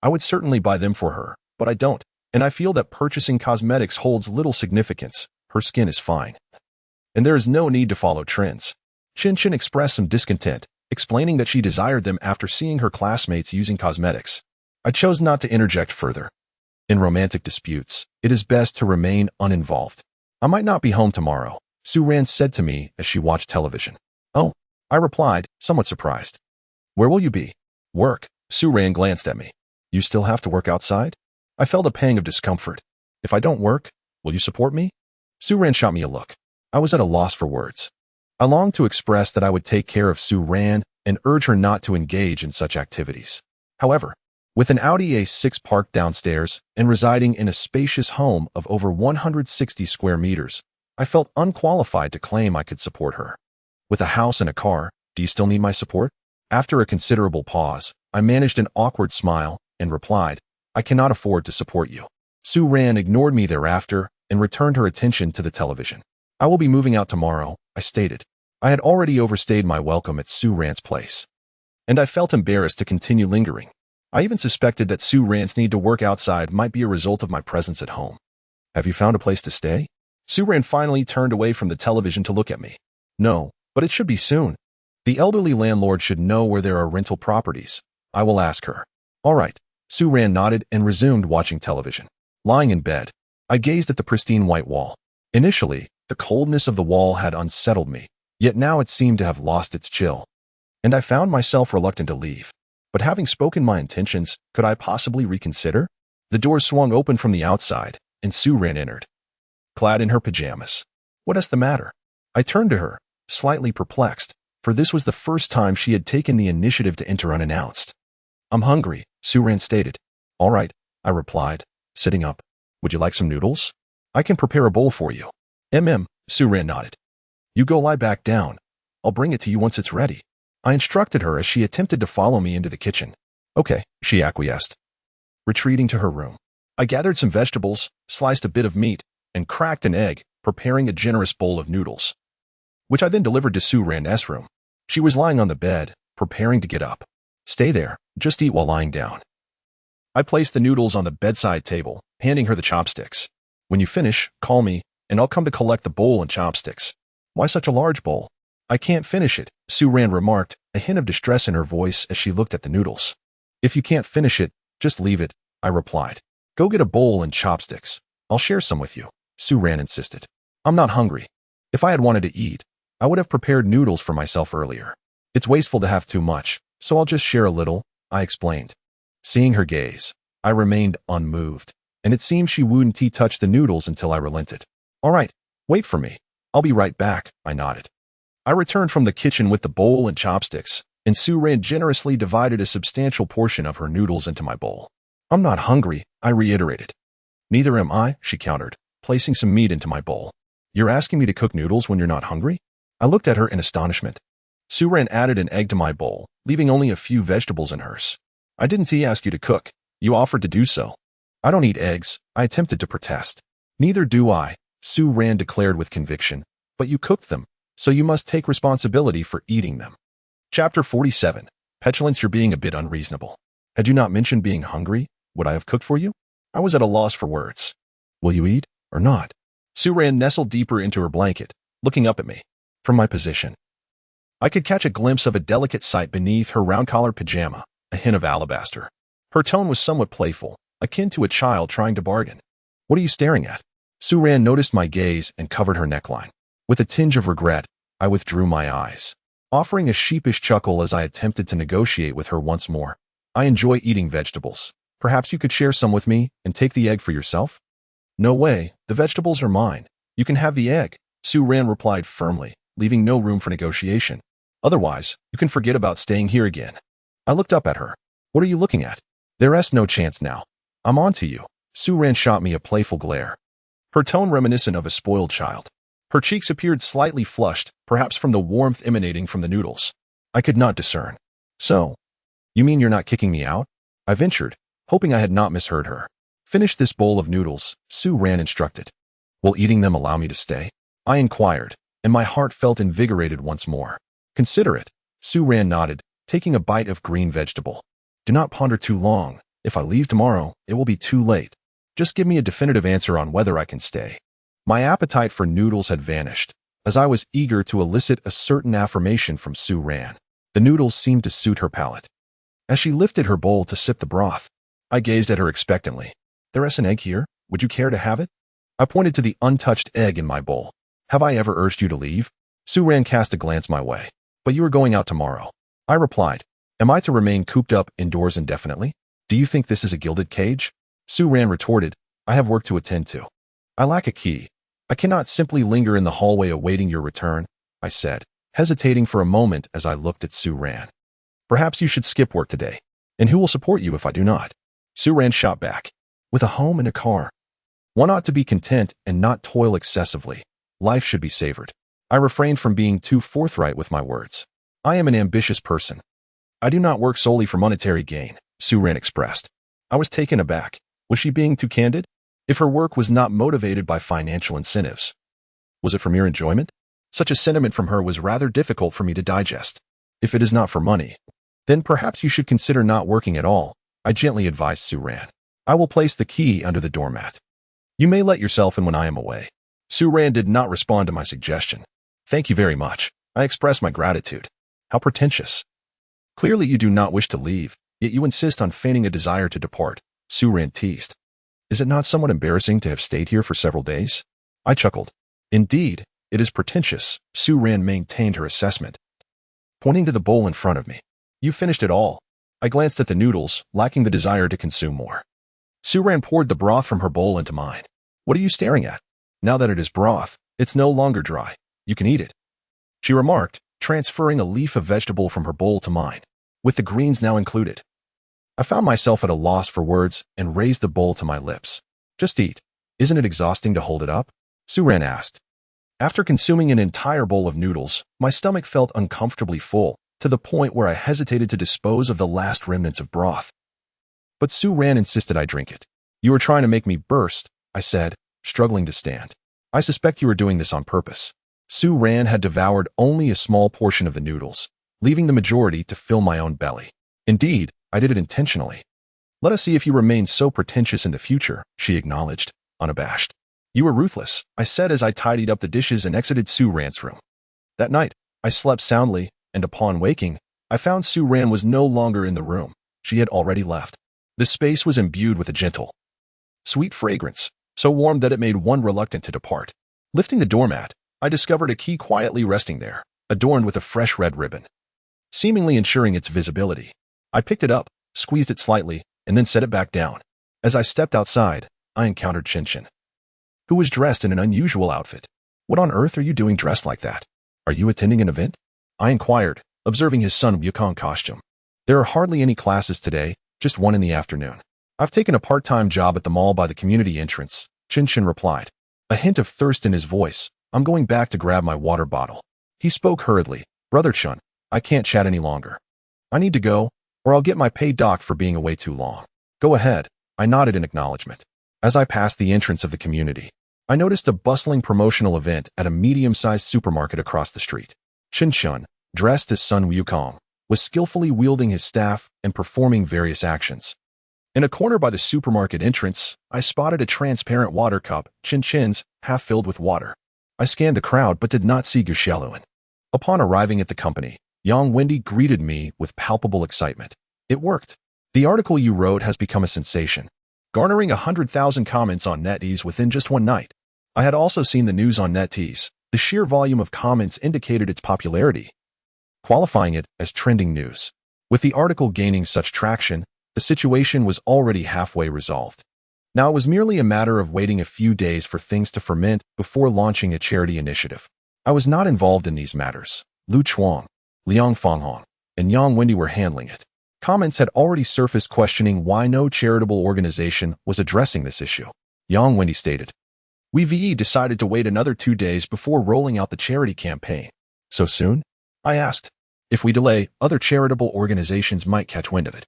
I would certainly buy them for her, but I don't, and I feel that purchasing cosmetics holds little significance. Her skin is fine. And there is no need to follow trends. Chen Jin expressed some discontent, explaining that she desired them after seeing her classmates using cosmetics. I chose not to interject further. In romantic disputes, it is best to remain uninvolved. I might not be home tomorrow, Su Ran said to me as she watched television. Oh, I replied, somewhat surprised. Where will you be? Work. Su Ran glanced at me. You still have to work outside? I felt a pang of discomfort. If I don't work, will you support me? Su Ran shot me a look. I was at a loss for words. I longed to express that I would take care of Su Ran and urge her not to engage in such activities. However, with an Audi A6 parked downstairs and residing in a spacious home of over 160 square meters, I felt unqualified to claim I could support her. With a house and a car, do you still need my support? After a considerable pause, I managed an awkward smile and replied, I cannot afford to support you. Su Ran ignored me thereafter and returned her attention to the television. I will be moving out tomorrow, I stated. I had already overstayed my welcome at Su Ran's place, and I felt embarrassed to continue lingering. I even suspected that Su Ran's need to work outside might be a result of my presence at home. Have you found a place to stay? Su Ran finally turned away from the television to look at me. No, but it should be soon. The elderly landlord should know where there are rental properties. I will ask her. All right. Su Ran nodded and resumed watching television. Lying in bed, I gazed at the pristine white wall. Initially, the coldness of the wall had unsettled me, yet now it seemed to have lost its chill. And I found myself reluctant to leave. But having spoken my intentions, could I possibly reconsider? The door swung open from the outside, and Su Ran entered, clad in her pajamas. What is the matter? I turned to her, slightly perplexed, for this was the first time she had taken the initiative to enter unannounced. I'm hungry, Su Ran stated. All right, I replied, sitting up. Would you like some noodles? I can prepare a bowl for you. Su Ran nodded. You go lie back down. I'll bring it to you once it's ready. I instructed her as she attempted to follow me into the kitchen. Okay, she acquiesced. Retreating to her room, I gathered some vegetables, sliced a bit of meat, and cracked an egg, preparing a generous bowl of noodles, which I then delivered to Su Ran's room. She was lying on the bed, preparing to get up. Stay there, just eat while lying down. I placed the noodles on the bedside table, handing her the chopsticks. When you finish, call me, and I'll come to collect the bowl and chopsticks. Why such a large bowl? I can't finish it, Su Ran remarked, a hint of distress in her voice as she looked at the noodles. If you can't finish it, just leave it, I replied. Go get a bowl and chopsticks. I'll share some with you, Su Ran insisted. I'm not hungry. If I had wanted to eat, I would have prepared noodles for myself earlier. It's wasteful to have too much, so I'll just share a little, I explained. Seeing her gaze, I remained unmoved, and it seemed she wouldn't touch the noodles until I relented. All right, wait for me. I'll be right back, I nodded. I returned from the kitchen with the bowl and chopsticks, and Su Ran generously divided a substantial portion of her noodles into my bowl. I'm not hungry, I reiterated. Neither am I, she countered, placing some meat into my bowl. You're asking me to cook noodles when you're not hungry? I looked at her in astonishment. Su Ran added an egg to my bowl, leaving only a few vegetables in hers. I didn't ask you to cook. You offered to do so. I don't eat eggs, I attempted to protest. Neither do I, Su Ran declared with conviction. But you cooked them, so you must take responsibility for eating them. Chapter 47. Petulance. You're being a bit unreasonable. Had you not mentioned being hungry, would I have cooked for you? I was at a loss for words. Will you eat, or not? Su Ran nestled deeper into her blanket, looking up at me. From my position, I could catch a glimpse of a delicate sight beneath her round-collared pajama, a hint of alabaster. Her tone was somewhat playful, akin to a child trying to bargain. What are you staring at? Su Ran noticed my gaze and covered her neckline. With a tinge of regret, I withdrew my eyes, offering a sheepish chuckle as I attempted to negotiate with her once more. I enjoy eating vegetables. Perhaps you could share some with me and take the egg for yourself? No way, the vegetables are mine. You can have the egg, Su Ran replied firmly, leaving no room for negotiation. Otherwise, you can forget about staying here again. I looked up at her. What are you looking at? There's no chance now. I'm on to you. Su Ran shot me a playful glare, her tone reminiscent of a spoiled child. Her cheeks appeared slightly flushed, perhaps from the warmth emanating from the noodles. I could not discern. So, you mean you're not kicking me out? I ventured, hoping I had not misheard her. Finish this bowl of noodles, Su Ran instructed. Will eating them allow me to stay? I inquired, and my heart felt invigorated once more. Consider it. Su Ran nodded, taking a bite of green vegetable. Do not ponder too long. If I leave tomorrow, it will be too late. Just give me a definitive answer on whether I can stay. My appetite for noodles had vanished, as I was eager to elicit a certain affirmation from Su Ran. The noodles seemed to suit her palate. As she lifted her bowl to sip the broth, I gazed at her expectantly. There is an egg here. Would you care to have it? I pointed to the untouched egg in my bowl. Have I ever urged you to leave? Su Ran cast a glance my way. But you are going out tomorrow. I replied. Am I to remain cooped up indoors indefinitely? Do you think this is a gilded cage? Su Ran retorted. I have work to attend to. I lack a key. I cannot simply linger in the hallway awaiting your return, I said, hesitating for a moment as I looked at Su Ran. Perhaps you should skip work today. And who will support you if I do not? Su Ran shot back. With a home and a car. One ought to be content and not toil excessively. Life should be savored. I refrained from being too forthright with my words. I am an ambitious person. I do not work solely for monetary gain, Su Ran expressed. I was taken aback. Was she being too candid? If her work was not motivated by financial incentives, was it for mere enjoyment? Such a sentiment from her was rather difficult for me to digest. If it is not for money, then perhaps you should consider not working at all, I gently advised Su Ran. I will place the key under the doormat. You may let yourself in when I am away. Su Ran did not respond to my suggestion. Thank you very much. I expressed my gratitude. How pretentious. Clearly you do not wish to leave, yet you insist on feigning a desire to depart, Su Ran teased. Is it not somewhat embarrassing to have stayed here for several days? I chuckled. Indeed, it is pretentious, Su Ran maintained her assessment, pointing to the bowl in front of me. You finished it all. I glanced at the noodles, lacking the desire to consume more. Su Ran poured the broth from her bowl into mine. What are you staring at? Now that it is broth, it's no longer dry. You can eat it, she remarked, transferring a leaf of vegetable from her bowl to mine, with the greens now included. I found myself at a loss for words and raised the bowl to my lips. Just eat. Isn't it exhausting to hold it up? Su Ran asked. After consuming an entire bowl of noodles, my stomach felt uncomfortably full, to the point where I hesitated to dispose of the last remnants of broth. But Su Ran insisted I drink it. You are trying to make me burst, I said, struggling to stand. I suspect you are doing this on purpose. Su Ran had devoured only a small portion of the noodles, leaving the majority to fill my own belly. Indeed, I did it intentionally. Let us see if you remain so pretentious in the future, she acknowledged, unabashed. You are ruthless, I said as I tidied up the dishes and exited Su Ran's room. That night, I slept soundly, and upon waking, I found Su Ran was no longer in the room. She had already left. The space was imbued with a gentle, sweet fragrance, so warm that it made one reluctant to depart. Lifting the doormat, I discovered a key quietly resting there, adorned with a fresh red ribbon, seemingly ensuring its visibility. I picked it up, squeezed it slightly, and then set it back down. As I stepped outside, I encountered Chen Jin, who was dressed in an unusual outfit. What on earth are you doing dressed like that? Are you attending an event? I inquired, observing his son Yuan costume. There are hardly any classes today, just one in the afternoon. I've taken a part-time job at the mall by the community entrance, Chen Jin replied, a hint of thirst in his voice. I'm going back to grab my water bottle. He spoke hurriedly. Brother Chen, I can't chat any longer. I need to go, or I'll get my pay docked for being away too long. Go ahead, I nodded in acknowledgement. As I passed the entrance of the community, I noticed a bustling promotional event at a medium-sized supermarket across the street. Chen Jin, dressed as Sun Wukong, was skillfully wielding his staff and performing various actions. In a corner by the supermarket entrance, I spotted a transparent water cup, Chen Jin's, half filled with water. I scanned the crowd but did not see Guxiaoluan. Upon arriving at the company, Yang Wendy greeted me with palpable excitement. It worked. The article you wrote has become a sensation, garnering 100,000 comments on NetEase within just one night. I had also seen the news on NetEase. The sheer volume of comments indicated its popularity, qualifying it as trending news. With the article gaining such traction, the situation was already halfway resolved. Now it was merely a matter of waiting a few days for things to ferment before launching a charity initiative. I was not involved in these matters. Lu Chuang, Liang Fanghong, and Yang Wendy were handling it. Comments had already surfaced questioning why no charitable organization was addressing this issue. Yang Wendy stated, We decided to wait another 2 days before rolling out the charity campaign. So soon? I asked. If we delay, other charitable organizations might catch wind of it,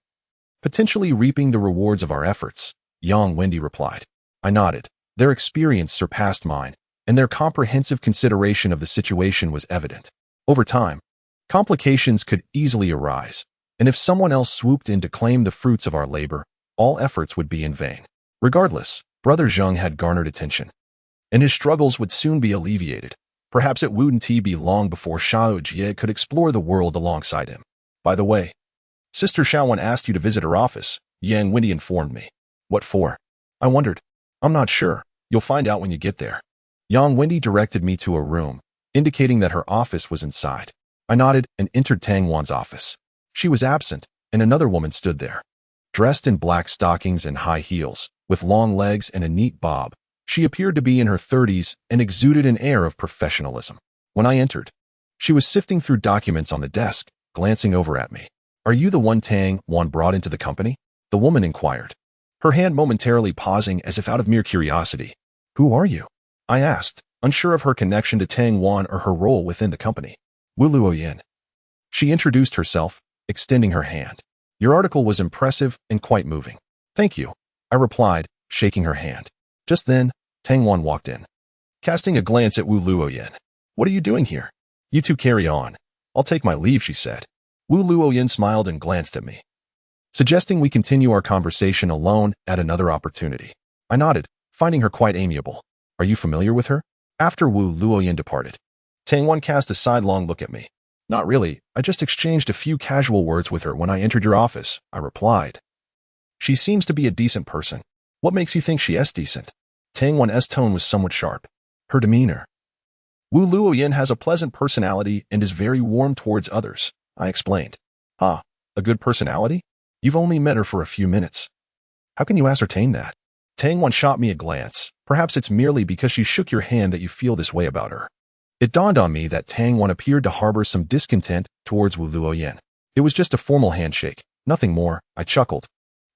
potentially reaping the rewards of our efforts, Wendy replied. I nodded. Their experience surpassed mine, and their comprehensive consideration of the situation was evident. Over time, complications could easily arise, and if someone else swooped in to claim the fruits of our labor, all efforts would be in vain. Regardless, Brother Zheng had garnered attention, and his struggles would soon be alleviated. Perhaps it wouldn't be long before Xiao Jie could explore the world alongside him. By the way, Sister Xiaowen asked you to visit her office, Wendy informed me. What for? I wondered. I'm not sure. You'll find out when you get there. Wendy directed me to a room, indicating that her office was inside. I nodded and entered Tang Wan's office. She was absent, and another woman stood there. Dressed in black stockings and high heels, with long legs and a neat bob, she appeared to be in her 30s and exuded an air of professionalism. When I entered, she was sifting through documents on the desk, glancing over at me. Are you the one Tang Wan brought into the company? The woman inquired, her hand momentarily pausing as if out of mere curiosity. Who are you? I asked, unsure of her connection to Tang Wan or her role within the company. Wu Luoyin. She introduced herself, extending her hand. Your article was impressive and quite moving. Thank you, I replied, shaking her hand. Just then, Tang Wan walked in, casting a glance at Wu Luoyin. What are you doing here? You two carry on. I'll take my leave, she said. Wu Luoyin smiled and glanced at me, suggesting we continue our conversation alone at another opportunity. I nodded, finding her quite amiable. Are you familiar with her? After Wu Luoyin departed, Tang Wan cast a sidelong look at me. Not really. I just exchanged a few casual words with her when I entered your office, I replied. She seems to be a decent person. What makes you think she is decent? Tang Wan's tone was somewhat sharp. Her demeanor. Wu Luoyin has a pleasant personality and is very warm towards others, I explained. Ah, a good personality? You've only met her for a few minutes. How can you ascertain that? Tang Wan shot me a glance. Perhaps it's merely because she shook your hand that you feel this way about her. It dawned on me that Tang Wan appeared to harbor some discontent towards Wu Luoyin. It was just a formal handshake, nothing more, I chuckled.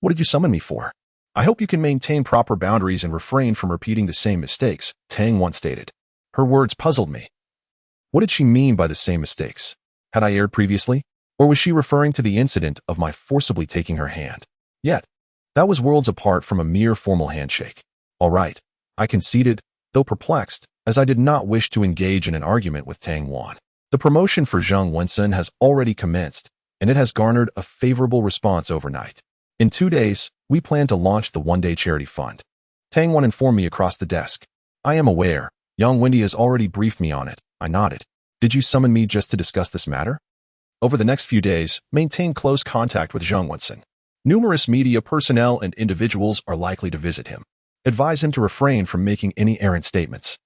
What did you summon me for? I hope you can maintain proper boundaries and refrain from repeating the same mistakes, Tang Wan stated. Her words puzzled me. What did she mean by the same mistakes? Had I erred previously? Or was she referring to the incident of my forcibly taking her hand? Yet, that was worlds apart from a mere formal handshake. All right, I conceded, though perplexed, as I did not wish to engage in an argument with Tang Wan. The promotion for Zheng Wensun has already commenced, and it has garnered a favorable response overnight. In 2 days, we plan to launch the one-day charity fund. Tang Wan informed me across the desk. I am aware. Wendy has already briefed me on it. I nodded. Did you summon me just to discuss this matter? Over the next few days, maintain close contact with Zheng Wensun. Numerous media personnel and individuals are likely to visit him. Advise him to refrain from making any errant statements.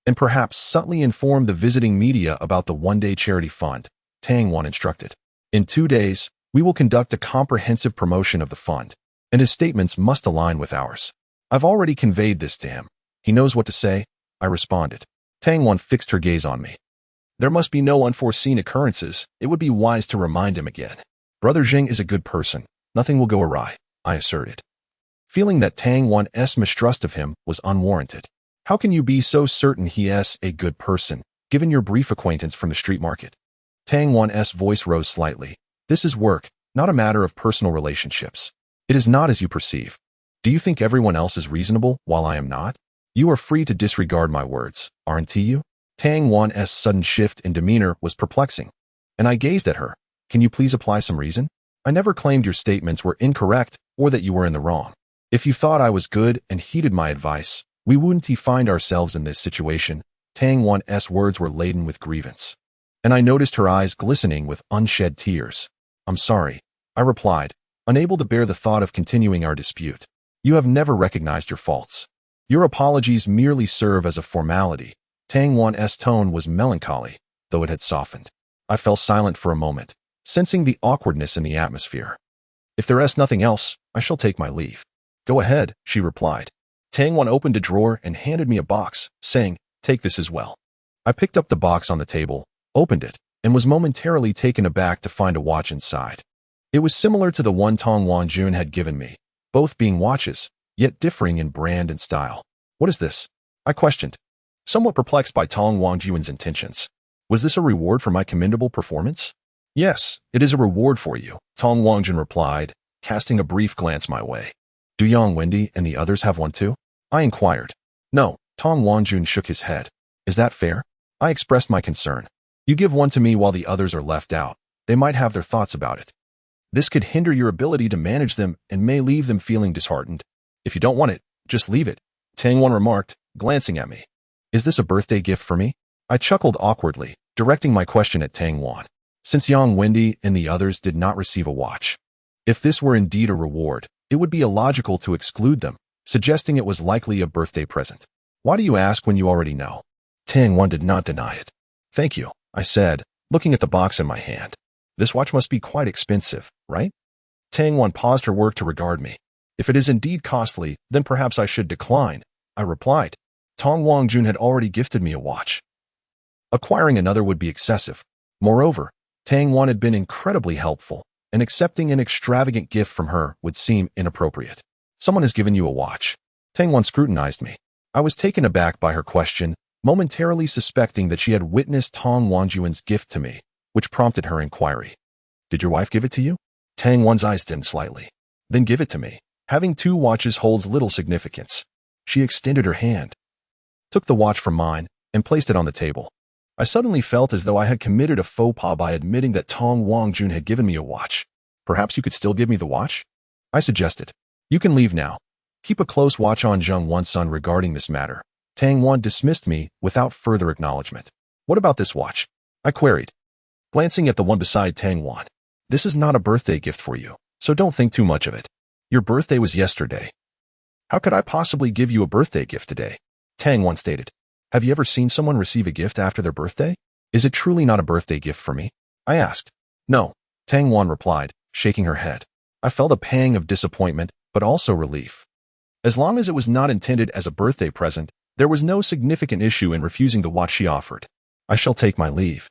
And perhaps subtly inform the visiting media about the one-day charity fund, Tang Wan instructed. In 2 days, we will conduct a comprehensive promotion of the fund, and his statements must align with ours. I've already conveyed this to him. He knows what to say, I responded. Tang Wan fixed her gaze on me. There must be no unforeseen occurrences. It would be wise to remind him again. Brother Zheng is a good person. Nothing will go awry, I asserted, feeling that Tang Wan's mistrust of him was unwarranted. How can you be so certain he is a good person, given your brief acquaintance from the street market? Tang Wan's voice rose slightly. This is work, not a matter of personal relationships. It is not as you perceive. Do you think everyone else is reasonable while I am not? You are free to disregard my words, aren't you? Tang Wan's sudden shift in demeanor was perplexing, and I gazed at her. Can you please apply some reason? I never claimed your statements were incorrect or that you were in the wrong. If you thought I was good and heeded my advice, we wouldn't find ourselves in this situation. Tang Wan's words were laden with grievance, and I noticed her eyes glistening with unshed tears. I'm sorry, I replied, unable to bear the thought of continuing our dispute. You have never recognized your faults. Your apologies merely serve as a formality. Tang Wan's tone was melancholy, though it had softened. I fell silent for a moment, sensing the awkwardness in the atmosphere. If there is nothing else, I shall take my leave. Go ahead, she replied. Tang Wan opened a drawer and handed me a box, saying, take this as well. I picked up the box on the table, opened it, and was momentarily taken aback to find a watch inside. It was similar to the one Tong Wangjun had given me, both being watches, yet differing in brand and style. What is this? I questioned, somewhat perplexed by Tong Wangjun's intentions. Was this a reward for my commendable performance? Yes, it is a reward for you, Tong Wangjun replied, casting a brief glance my way. Do Yang Wendy and the others have one too? I inquired. No, Tong Wangjun shook his head. Is that fair? I expressed my concern. You give one to me while the others are left out. They might have their thoughts about it. This could hinder your ability to manage them and may leave them feeling disheartened. If you don't want it, just leave it, Tang Wan remarked, glancing at me. Is this a birthday gift for me? I chuckled awkwardly, directing my question at Tang Wan. Since Yang Wendy and the others did not receive a watch. If this were indeed a reward, it would be illogical to exclude them, suggesting it was likely a birthday present. Why do you ask when you already know? Tang Wan did not deny it. Thank you, I said, looking at the box in my hand. This watch must be quite expensive, right? Tang Wan paused her work to regard me. If it is indeed costly, then perhaps I should decline, I replied. Tong Wangjun had already gifted me a watch. Acquiring another would be excessive. Moreover, Tang Wan had been incredibly helpful, and accepting an extravagant gift from her would seem inappropriate. Someone has given you a watch. Tang Wan scrutinized me. I was taken aback by her question, momentarily suspecting that she had witnessed Tong Wangjun's gift to me, which prompted her inquiry. Did your wife give it to you? Tang Wan's eyes dimmed slightly. Then give it to me. Having two watches holds little significance. She extended her hand, took the watch from mine, and placed it on the table. I suddenly felt as though I had committed a faux pas by admitting that Tong Wangjun had given me a watch. Perhaps you could still give me the watch? I suggested. You can leave now. Keep a close watch on Zheng Wansun regarding this matter. Tang Wan dismissed me without further acknowledgement. What about this watch? I queried, glancing at the one beside Tang Wan. This is not a birthday gift for you, so don't think too much of it. Your birthday was yesterday. How could I possibly give you a birthday gift today? Tang Wan stated. Have you ever seen someone receive a gift after their birthday? Is it truly not a birthday gift for me? I asked. No, Tang Wan replied, shaking her head. I felt a pang of disappointment, but also relief. As long as it was not intended as a birthday present, there was no significant issue in refusing the watch she offered. I shall take my leave,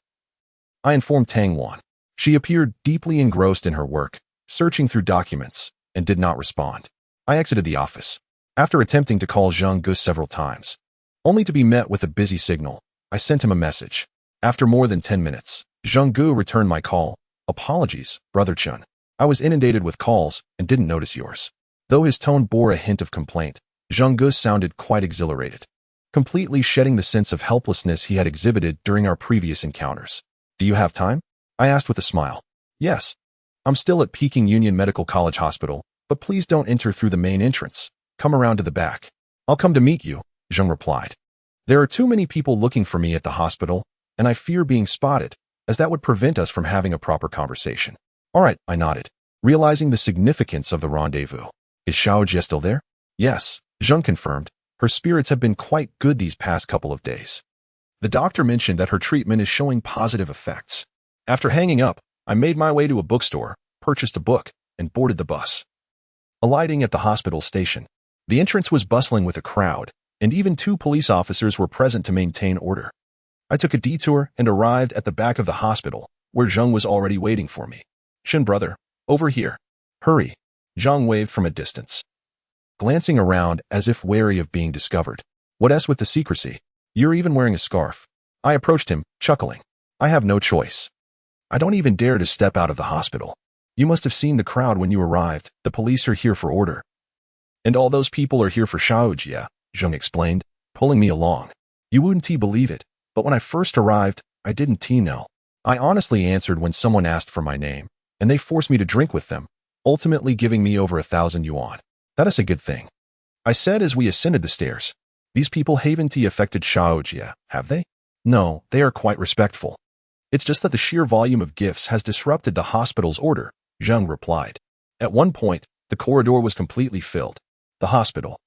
I informed Tang Wan. She appeared deeply engrossed in her work, searching through documents, and did not respond. I exited the office, after attempting to call Zheng Ke several times. Only to be met with a busy signal. I sent him a message. After more than 10 minutes, Zheng Ke returned my call. Apologies, Brother Chen. I was inundated with calls and didn't notice yours. Though his tone bore a hint of complaint, Zheng Ke sounded quite exhilarated, completely shedding the sense of helplessness he had exhibited during our previous encounters. Do you have time? I asked with a smile. Yes. I'm still at Peking Union Medical College Hospital, but please don't enter through the main entrance. Come around to the back. I'll come to meet you, Zheng replied. There are too many people looking for me at the hospital, and I fear being spotted, as that would prevent us from having a proper conversation. All right, I nodded, realizing the significance of the rendezvous. Is Xiao Jie still there? Yes, Zheng confirmed. Her spirits have been quite good these past couple of days. The doctor mentioned that her treatment is showing positive effects. After hanging up, I made my way to a bookstore, purchased a book, and boarded the bus. Alighting at the hospital station, the entrance was bustling with a crowd, and even 2 police officers were present to maintain order. I took a detour and arrived at the back of the hospital, where Zheng was already waiting for me. Shin brother, over here. Hurry, Zheng waved from a distance, glancing around as if wary of being discovered. What else with the secrecy? You're even wearing a scarf. I approached him, chuckling. I have no choice. I don't even dare to step out of the hospital. You must have seen the crowd when you arrived. The police are here for order. And all those people are here for Xiao Jie, Zheng explained, pulling me along. You wouldn't believe it, but when I first arrived, I didn't know. I honestly answered when someone asked for my name, and they forced me to drink with them, ultimately giving me over 1,000 yuan. That is a good thing, I said as we ascended the stairs. These people haven't affected Xiao Jie, have they? No, they are quite respectful. It's just that the sheer volume of gifts has disrupted the hospital's order, Zheng replied. At one point, the corridor was completely filled. The hospital,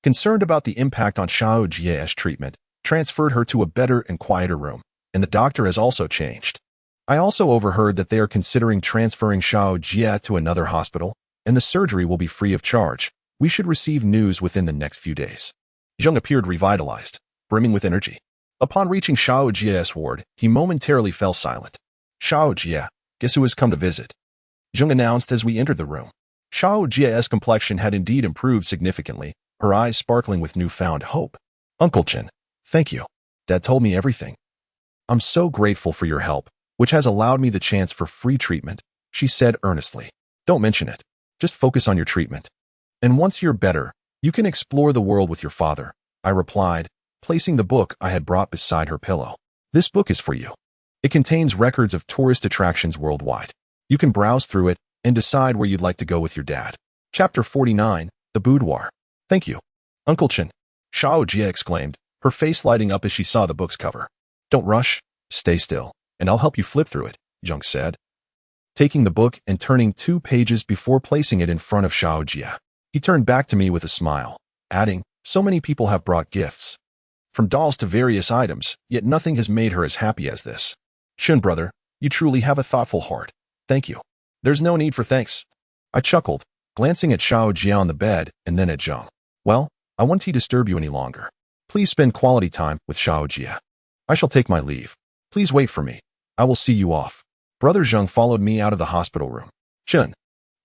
concerned about the impact on Xiao Jie's treatment, transferred her to a better and quieter room, and the doctor has also changed. I also overheard that they are considering transferring Xiao Jie to another hospital, and the surgery will be free of charge. We should receive news within the next few days. Zheng appeared revitalized, brimming with energy. Upon reaching Xiao Jie's ward, he momentarily fell silent. Xiao Jie, guess who has come to visit? Zheng announced as we entered the room. Xiao Jie's complexion had indeed improved significantly, her eyes sparkling with newfound hope. Uncle Chen, thank you. Dad told me everything. I'm so grateful for your help. which has allowed me the chance for free treatment, she said earnestly. Don't mention it. Just focus on your treatment. And once you're better, you can explore the world with your father, I replied, placing the book I had brought beside her pillow. This book is for you. It contains records of tourist attractions worldwide. You can browse through it and decide where you'd like to go with your dad. Chapter 49, The Boudoir. Thank you, Uncle Chen, Xiao Jie exclaimed, her face lighting up as she saw the book's cover. Don't rush, stay still, and I'll help you flip through it, Zheng said, taking the book and turning 2 pages before placing it in front of Xiao Jie. He turned back to me with a smile, adding, so many people have brought gifts, from dolls to various items, yet nothing has made her as happy as this. Chen brother, you truly have a thoughtful heart. Thank you. There's no need for thanks. I chuckled, glancing at Xiao Jie on the bed and then at Zheng. Well, I won't disturb you any longer. Please spend quality time with Xiao Jie. I shall take my leave. Please wait for me. I will see you off. Brother Zheng followed me out of the hospital room. Chen,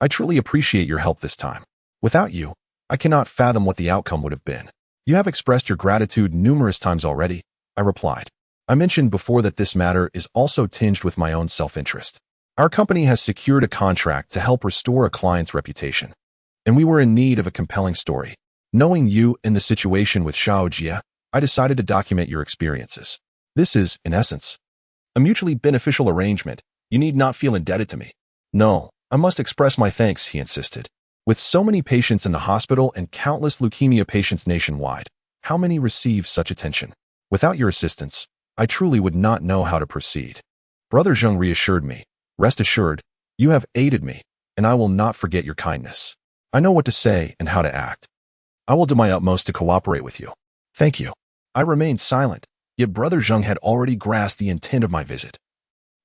I truly appreciate your help this time. Without you, I cannot fathom what the outcome would have been. You have expressed your gratitude numerous times already, I replied. I mentioned before that this matter is also tinged with my own self-interest. Our company has secured a contract to help restore a client's reputation, and we were in need of a compelling story. Knowing you in the situation with Xiao Jie, I decided to document your experiences. This is, in essence, a mutually beneficial arrangement. You need not feel indebted to me. No, I must express my thanks, he insisted. With so many patients in the hospital and countless leukemia patients nationwide, how many receive such attention? Without your assistance, I truly would not know how to proceed. Brother Zheng reassured me. Rest assured, you have aided me, and I will not forget your kindness. I know what to say and how to act. I will do my utmost to cooperate with you. Thank you. I remained silent, yet Brother Zheng had already grasped the intent of my visit,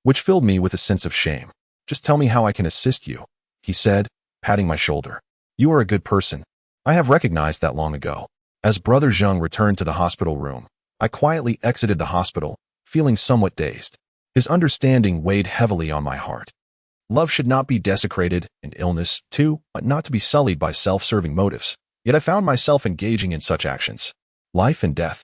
which filled me with a sense of shame. Just tell me how I can assist you, he said, patting my shoulder. You are a good person. I have recognized that long ago. As Brother Zheng returned to the hospital room, I quietly exited the hospital, feeling somewhat dazed. His understanding weighed heavily on my heart. Love should not be desecrated, and illness, too, ought not to be sullied by self-serving motives. Yet I found myself engaging in such actions. Life and death,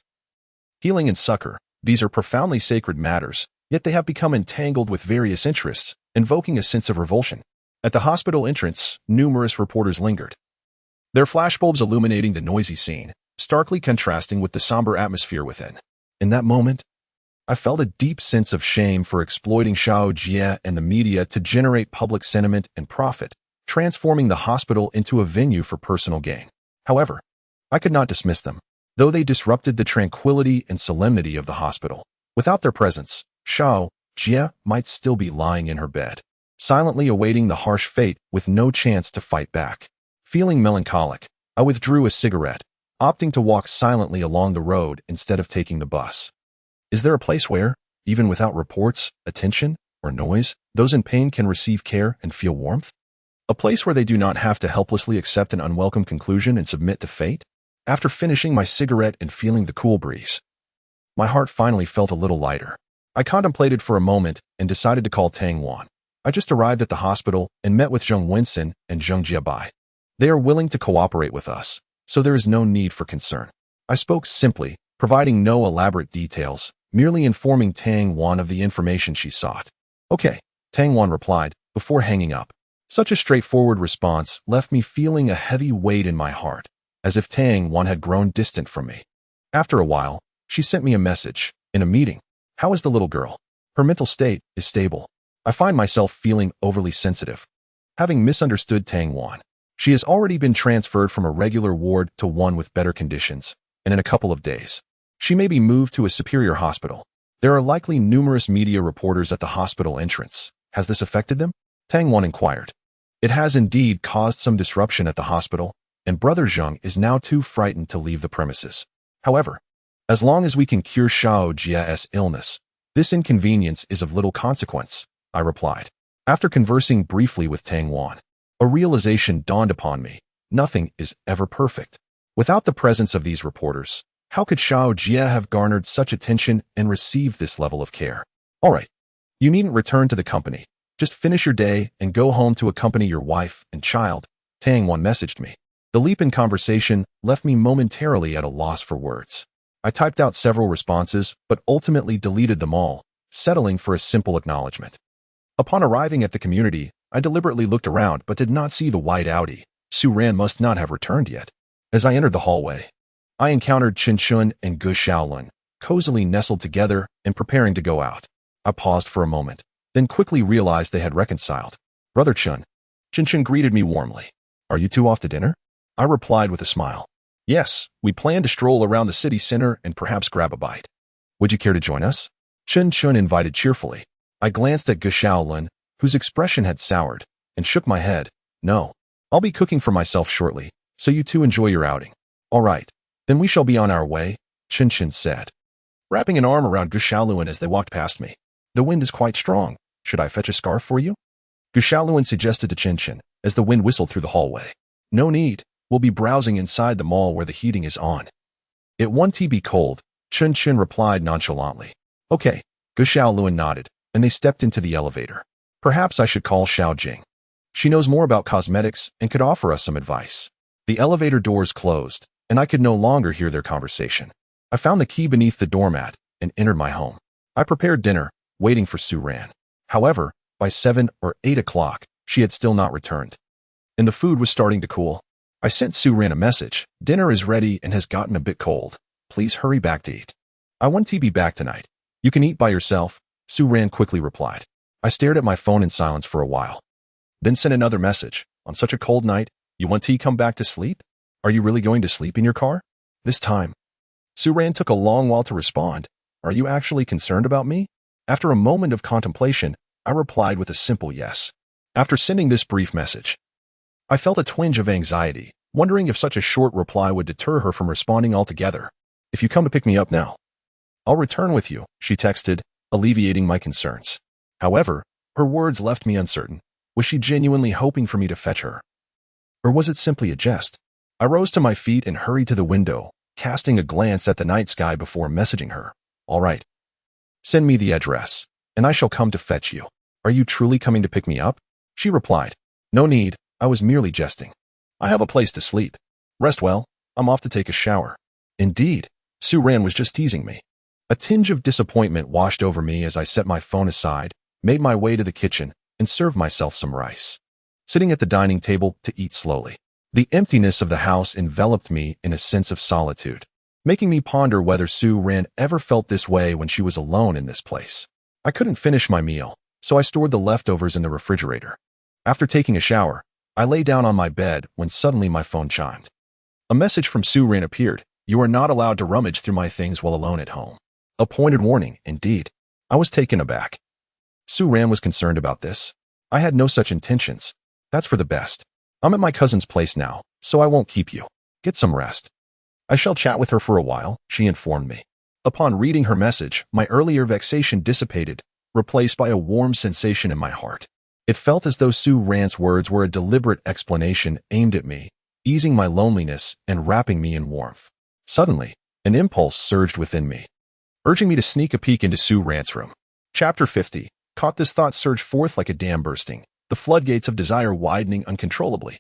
healing and succor, these are profoundly sacred matters, yet they have become entangled with various interests, invoking a sense of revulsion. At the hospital entrance, numerous reporters lingered, their flashbulbs illuminating the noisy scene, starkly contrasting with the somber atmosphere within. In that moment, I felt a deep sense of shame for exploiting Xiao Jie and the media to generate public sentiment and profit, transforming the hospital into a venue for personal gain. However, I could not dismiss them, though they disrupted the tranquility and solemnity of the hospital. Without their presence, Xiao Jie might still be lying in her bed, silently awaiting the harsh fate with no chance to fight back. Feeling melancholic, I withdrew a cigarette, opting to walk silently along the road instead of taking the bus. Is there a place where, even without reports, attention, or noise, those in pain can receive care and feel warmth? A place where they do not have to helplessly accept an unwelcome conclusion and submit to fate? After finishing my cigarette and feeling the cool breeze, my heart finally felt a little lighter. I contemplated for a moment and decided to call Tang Wan. I just arrived at the hospital and met with Zheng Wensen and Zheng Jiabai. They are willing to cooperate with us, so there is no need for concern. I spoke simply, providing no elaborate details, merely informing Tang Wan of the information she sought. Okay, Tang Wan replied, before hanging up. Such a straightforward response left me feeling a heavy weight in my heart, as if Tang Wan had grown distant from me. After a while, she sent me a message, in a meeting. How is the little girl? Her mental state is stable. I find myself feeling overly sensitive. Having misunderstood Tang Wan, she has already been transferred from a regular ward to one with better conditions, and in a couple of days, she may be moved to a superior hospital. There are likely numerous media reporters at the hospital entrance. Has this affected them? Tang Wan inquired. It has indeed caused some disruption at the hospital, and Brother Zheng is now too frightened to leave the premises. However, as long as we can cure Xiao Jie's illness, this inconvenience is of little consequence, I replied. After conversing briefly with Tang Wan, a realization dawned upon me. Nothing is ever perfect. Without the presence of these reporters, how could Xiao Jie have garnered such attention and received this level of care? All right, you needn't return to the company. Just finish your day and go home to accompany your wife and child, Tang Wan messaged me. The leap in conversation left me momentarily at a loss for words. I typed out several responses, but ultimately deleted them all, settling for a simple acknowledgement. Upon arriving at the community, I deliberately looked around but did not see the white Audi. Su Ran must not have returned yet. As I entered the hallway, I encountered Chen Jin and Ge Xiaolun, cozily nestled together and preparing to go out. I paused for a moment, then quickly realized they had reconciled. Brother Chen. Chen Jin greeted me warmly. Are you two off to dinner? I replied with a smile. Yes, we plan to stroll around the city center and perhaps grab a bite. Would you care to join us? Chen Jin invited cheerfully. I glanced at Ge Xiaolun, whose expression had soured, and shook my head. No. I'll be cooking for myself shortly, so you two enjoy your outing. All right, then we shall be on our way, Chen Jin said, wrapping an arm around Ge Xiaolun as they walked past me. The wind is quite strong. Should I fetch a scarf for you? Ge Xiaolun suggested to Chen Jin as the wind whistled through the hallway. No need. We'll be browsing inside the mall where the heating is on. It won't be cold, Chen Jin replied nonchalantly. Okay, Ge Xiaolun nodded, and they stepped into the elevator. Perhaps I should call Xiao Jing. She knows more about cosmetics and could offer us some advice. The elevator doors closed, and I could no longer hear their conversation. I found the key beneath the doormat and entered my home. I prepared dinner, waiting for Su Ran. However, by 7 or 8 o'clock, she had still not returned. And the food was starting to cool. I sent Su Ran a message. Dinner is ready and has gotten a bit cold. Please hurry back to eat. I won't be back tonight. You can eat by yourself, Su Ran quickly replied. I stared at my phone in silence for a while. Then sent another message. On such a cold night, you want to come back to sleep? Are you really going to sleep in your car? This time. Su Ran took a long while to respond. Are you actually concerned about me? After a moment of contemplation, I replied with a simple yes. After sending this brief message, I felt a twinge of anxiety, wondering if such a short reply would deter her from responding altogether. If you come to pick me up now, I'll return with you, she texted, alleviating my concerns. However, her words left me uncertain. Was she genuinely hoping for me to fetch her? Or was it simply a jest? I rose to my feet and hurried to the window, casting a glance at the night sky before messaging her. All right. Send me the address, and I shall come to fetch you. Are you truly coming to pick me up? She replied. No need, I was merely jesting. I have a place to sleep. Rest well, I'm off to take a shower. Indeed, Su Ran was just teasing me. A tinge of disappointment washed over me as I set my phone aside, made my way to the kitchen, and served myself some rice. Sitting at the dining table to eat slowly. The emptiness of the house enveloped me in a sense of solitude, making me ponder whether Su Ran ever felt this way when she was alone in this place. I couldn't finish my meal, so I stored the leftovers in the refrigerator. After taking a shower, I lay down on my bed when suddenly my phone chimed. A message from Su Ran appeared. You are not allowed to rummage through my things while alone at home. A pointed warning, indeed. I was taken aback. Su Ran was concerned about this. I had no such intentions. That's for the best. I'm at my cousin's place now, so I won't keep you. Get some rest. I shall chat with her for a while, she informed me. Upon reading her message, my earlier vexation dissipated, replaced by a warm sensation in my heart. It felt as though Su Ran's words were a deliberate explanation aimed at me, easing my loneliness and wrapping me in warmth. Suddenly, an impulse surged within me, urging me to sneak a peek into Su Ran's room. Chapter 50. Caught this thought surge forth like a dam bursting, the floodgates of desire widening uncontrollably.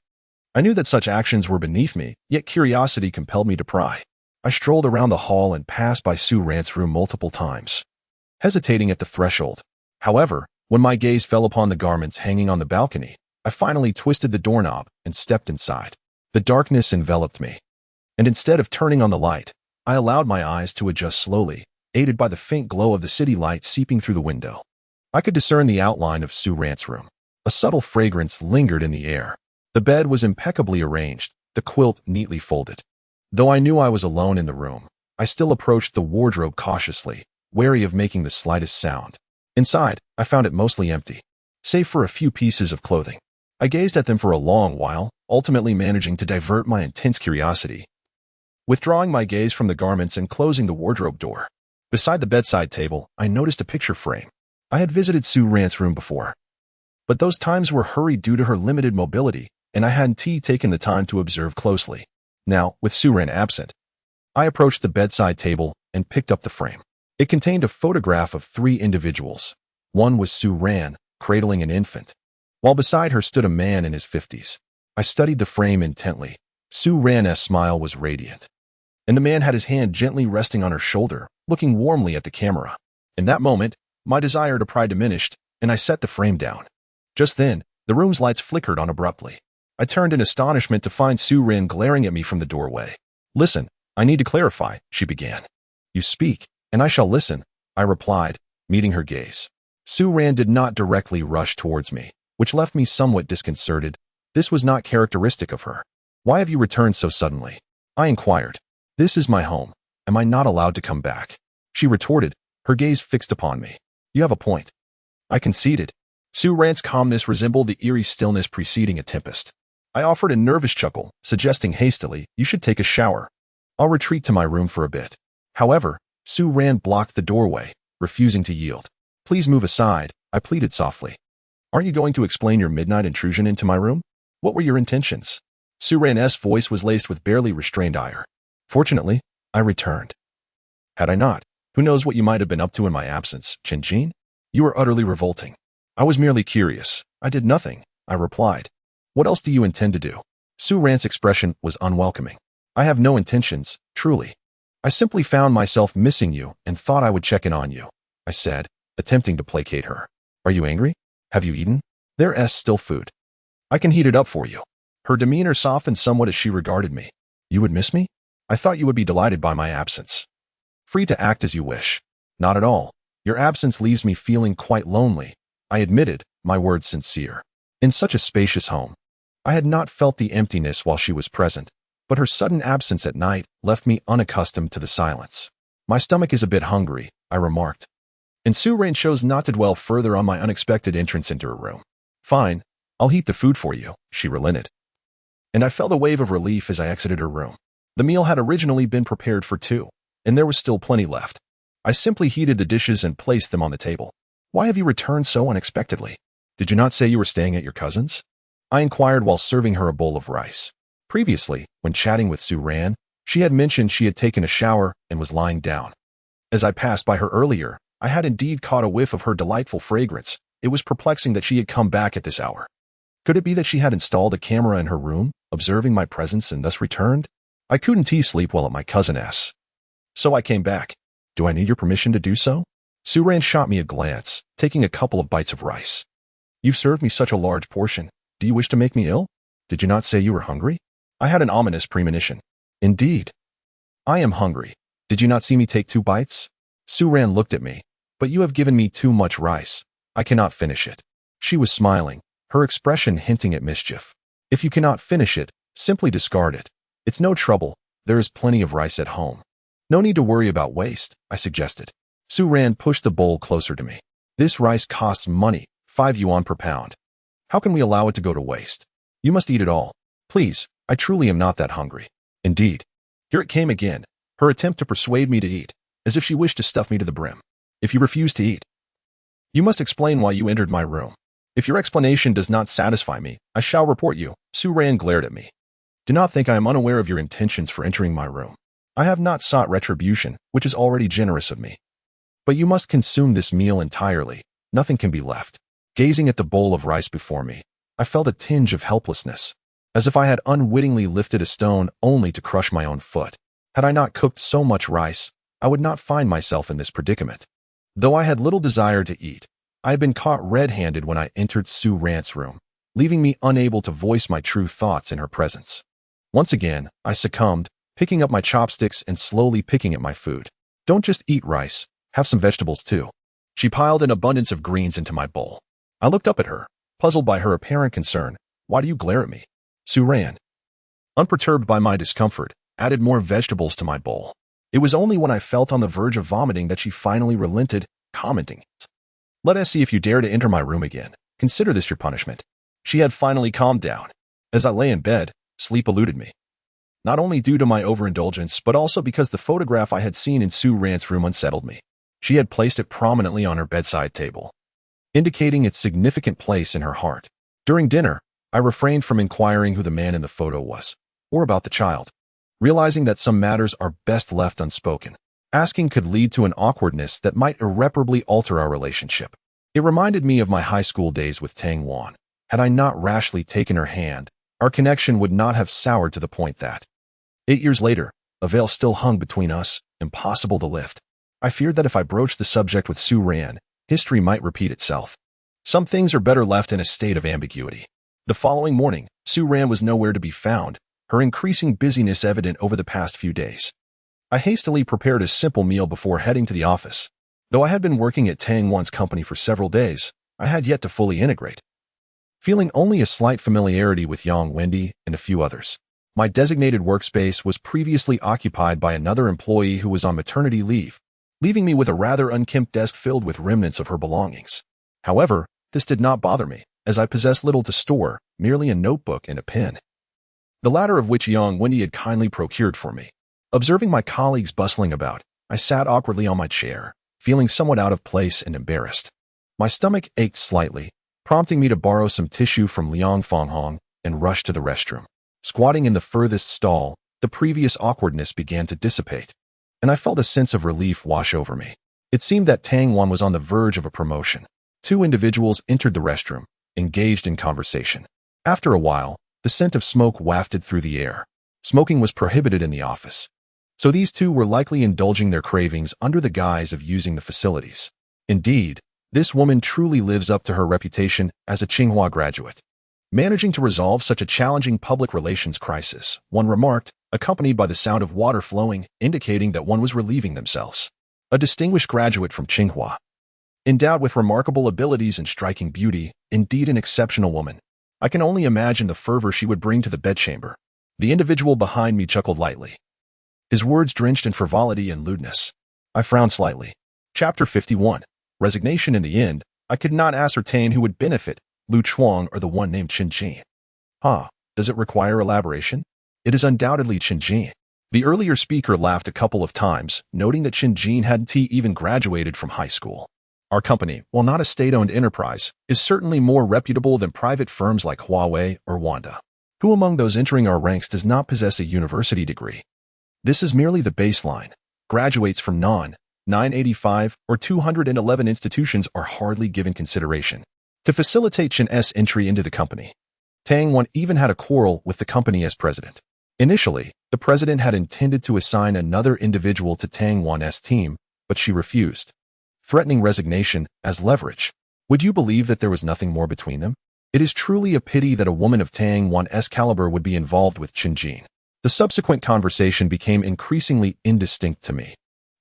I knew that such actions were beneath me, yet curiosity compelled me to pry. I strolled around the hall and passed by Su Ran's room multiple times, hesitating at the threshold. However, when my gaze fell upon the garments hanging on the balcony, I finally twisted the doorknob and stepped inside. The darkness enveloped me, and instead of turning on the light, I allowed my eyes to adjust slowly, aided by the faint glow of the city light seeping through the window. I could discern the outline of Su Ran's room. A subtle fragrance lingered in the air. The bed was impeccably arranged, the quilt neatly folded. Though I knew I was alone in the room, I still approached the wardrobe cautiously, wary of making the slightest sound. Inside, I found it mostly empty, save for a few pieces of clothing. I gazed at them for a long while, ultimately managing to divert my intense curiosity, withdrawing my gaze from the garments and closing the wardrobe door. Beside the bedside table, I noticed a picture frame. I had visited Su Ran's room before, but those times were hurried due to her limited mobility, and I hadn't taken the time to observe closely. Now, with Su Ran absent, I approached the bedside table and picked up the frame. It contained a photograph of 3 individuals. One was Su Ran, cradling an infant, while beside her stood a man in his 50s. I studied the frame intently. Su Ran's smile was radiant, and the man had his hand gently resting on her shoulder, looking warmly at the camera. In that moment, My desire to pry diminished, and I set the frame down. Just then, the room's lights flickered on abruptly. I turned in astonishment to find Su Ran glaring at me from the doorway. "Listen, I need to clarify," she began. "You speak, and I shall listen," I replied, meeting her gaze. Su Ran did not directly rush towards me, which left me somewhat disconcerted. This was not characteristic of her. "Why have you returned so suddenly?" I inquired. "This is my home. Am I not allowed to come back?" She retorted, her gaze fixed upon me. "You have a point." I conceded. Su Ran's calmness resembled the eerie stillness preceding a tempest. I offered a nervous chuckle, suggesting hastily, "You should take a shower. I'll retreat to my room for a bit." However, Su Ran blocked the doorway, refusing to yield. "Please move aside," I pleaded softly. "Aren't you going to explain your midnight intrusion into my room? What were your intentions?" Su Ran's voice was laced with barely restrained ire. "Fortunately, I returned. Had I not, who knows what you might have been up to in my absence, Chen Jin? You are utterly revolting." "I was merely curious. I did nothing," I replied. "What else do you intend to do?" Su Ran's expression was unwelcoming. "I have no intentions, truly. I simply found myself missing you and thought I would check in on you," I said, attempting to placate her. "Are you angry? Have you eaten? There's still food. I can heat it up for you." Her demeanor softened somewhat as she regarded me. "You would miss me? I thought you would be delighted by my absence. Free to act as you wish." "Not at all. Your absence leaves me feeling quite lonely," I admitted, my words sincere. In such a spacious home, I had not felt the emptiness while she was present, but her sudden absence at night left me unaccustomed to the silence. "My stomach is a bit hungry," I remarked. And Su Ran chose not to dwell further on my unexpected entrance into her room. "Fine, I'll heat the food for you," she relented. And I felt a wave of relief as I exited her room. The meal had originally been prepared for two, and there was still plenty left. I simply heated the dishes and placed them on the table. "Why have you returned so unexpectedly? Did you not say you were staying at your cousin's?" I inquired while serving her a bowl of rice. Previously, when chatting with Su Ran, she had mentioned she had taken a shower and was lying down. As I passed by her earlier, I had indeed caught a whiff of her delightful fragrance. It was perplexing that she had come back at this hour. Could it be that she had installed a camera in her room, observing my presence and thus returned? I couldn't sleep well at my cousin's. So I came back. "Do I need your permission to do so?" Su Ran shot me a glance, taking a couple of bites of rice. "You've served me such a large portion. Do you wish to make me ill? Did you not say you were hungry?" I had an ominous premonition. "Indeed. I am hungry. Did you not see me take 2 bites?" Su Ran looked at me. "But you have given me too much rice. I cannot finish it." She was smiling, her expression hinting at mischief. "If you cannot finish it, simply discard it. It's no trouble. There is plenty of rice at home. No need to worry about waste," I suggested. Su Ran pushed the bowl closer to me. "This rice costs money, 5 yuan per pound. How can we allow it to go to waste? You must eat it all. Please, I truly am not that hungry." Indeed. Here it came again, her attempt to persuade me to eat, as if she wished to stuff me to the brim. "If you refuse to eat, you must explain why you entered my room. If your explanation does not satisfy me, I shall report you." Su Ran glared at me. "Do not think I am unaware of your intentions for entering my room. I have not sought retribution, which is already generous of me. But you must consume this meal entirely. Nothing can be left." Gazing at the bowl of rice before me, I felt a tinge of helplessness, as if I had unwittingly lifted a stone only to crush my own foot. Had I not cooked so much rice, I would not find myself in this predicament. Though I had little desire to eat, I had been caught red-handed when I entered Su Ran's room, leaving me unable to voice my true thoughts in her presence. Once again, I succumbed, picking up my chopsticks and slowly picking at my food. "Don't just eat rice, have some vegetables too." She piled an abundance of greens into my bowl. I looked up at her, puzzled by her apparent concern. "Why do you glare at me?" Su Ran, unperturbed by my discomfort, added more vegetables to my bowl. It was only when I felt on the verge of vomiting that she finally relented, commenting, "Let us see if you dare to enter my room again. Consider this your punishment." She had finally calmed down. As I lay in bed, sleep eluded me. Not only due to my overindulgence, but also because the photograph I had seen in Su Ran's room unsettled me. She had placed it prominently on her bedside table, indicating its significant place in her heart. During dinner, I refrained from inquiring who the man in the photo was, or about the child, realizing that some matters are best left unspoken. Asking could lead to an awkwardness that might irreparably alter our relationship. It reminded me of my high school days with Tang. Had I not rashly taken her hand, our connection would not have soured to the point that, 8 years later, a veil still hung between us, impossible to lift. I feared that if I broached the subject with Su Ran, history might repeat itself. Some things are better left in a state of ambiguity. The following morning, Su Ran was nowhere to be found, her increasing busyness evident over the past few days. I hastily prepared a simple meal before heading to the office. Though I had been working at Tang Wan's company for several days, I had yet to fully integrate. Feeling only a slight familiarity with Yang Wendy and a few others, my designated workspace was previously occupied by another employee who was on maternity leave, leaving me with a rather unkempt desk filled with remnants of her belongings. However, this did not bother me, as I possessed little to store, merely a notebook and a pen, the latter of which Yang Wendy had kindly procured for me. Observing my colleagues bustling about, I sat awkwardly on my chair, feeling somewhat out of place and embarrassed. My stomach ached slightly, prompting me to borrow some tissue from Liang Fanghong and rush to the restroom. Squatting in the furthest stall, the previous awkwardness began to dissipate, and I felt a sense of relief wash over me. It seemed that Tang Wan was on the verge of a promotion. Two individuals entered the restroom, engaged in conversation. After a while, the scent of smoke wafted through the air. Smoking was prohibited in the office, so these two were likely indulging their cravings under the guise of using the facilities. Indeed, this woman truly lives up to her reputation as a Tsinghua graduate. Managing to resolve such a challenging public relations crisis, one remarked, accompanied by the sound of water flowing, indicating that one was relieving themselves. A distinguished graduate from Tsinghua. Endowed with remarkable abilities and striking beauty, indeed an exceptional woman. I can only imagine the fervor she would bring to the bedchamber. The individual behind me chuckled lightly, his words drenched in frivolity and lewdness. I frowned slightly. Chapter 51. Resignation. In the end, I could not ascertain who would benefit, Lu Chuang or the one named Chen Jin. Does it require elaboration? It is undoubtedly Chen Jin. The earlier speaker laughed a couple of times, noting that Chen Jin hadn't even graduated from high school. Our company, while not a state-owned enterprise, is certainly more reputable than private firms like Huawei or Wanda. Who among those entering our ranks does not possess a university degree? This is merely the baseline. Graduates from non-985 or 211 institutions are hardly given consideration. To facilitate Chen's entry into the company, Tang Wan even had a quarrel with the company as president. Initially, the president had intended to assign another individual to Tang Wan's team, but she refused, threatening resignation as leverage. Would you believe that there was nothing more between them? It is truly a pity that a woman of Tang Wan's caliber would be involved with Chen Jin. The subsequent conversation became increasingly indistinct to me.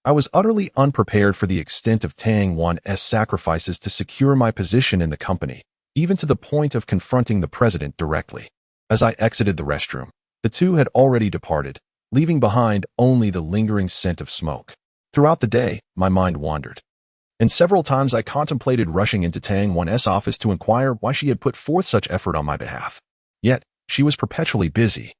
I was utterly unprepared for the extent of Tang Wan's sacrifices to secure my position in the company, even to the point of confronting the president directly. As I exited the restroom, the two had already departed, leaving behind only the lingering scent of smoke. Throughout the day, my mind wandered, and several times I contemplated rushing into Tang Wan's office to inquire why she had put forth such effort on my behalf. Yet, she was perpetually busy,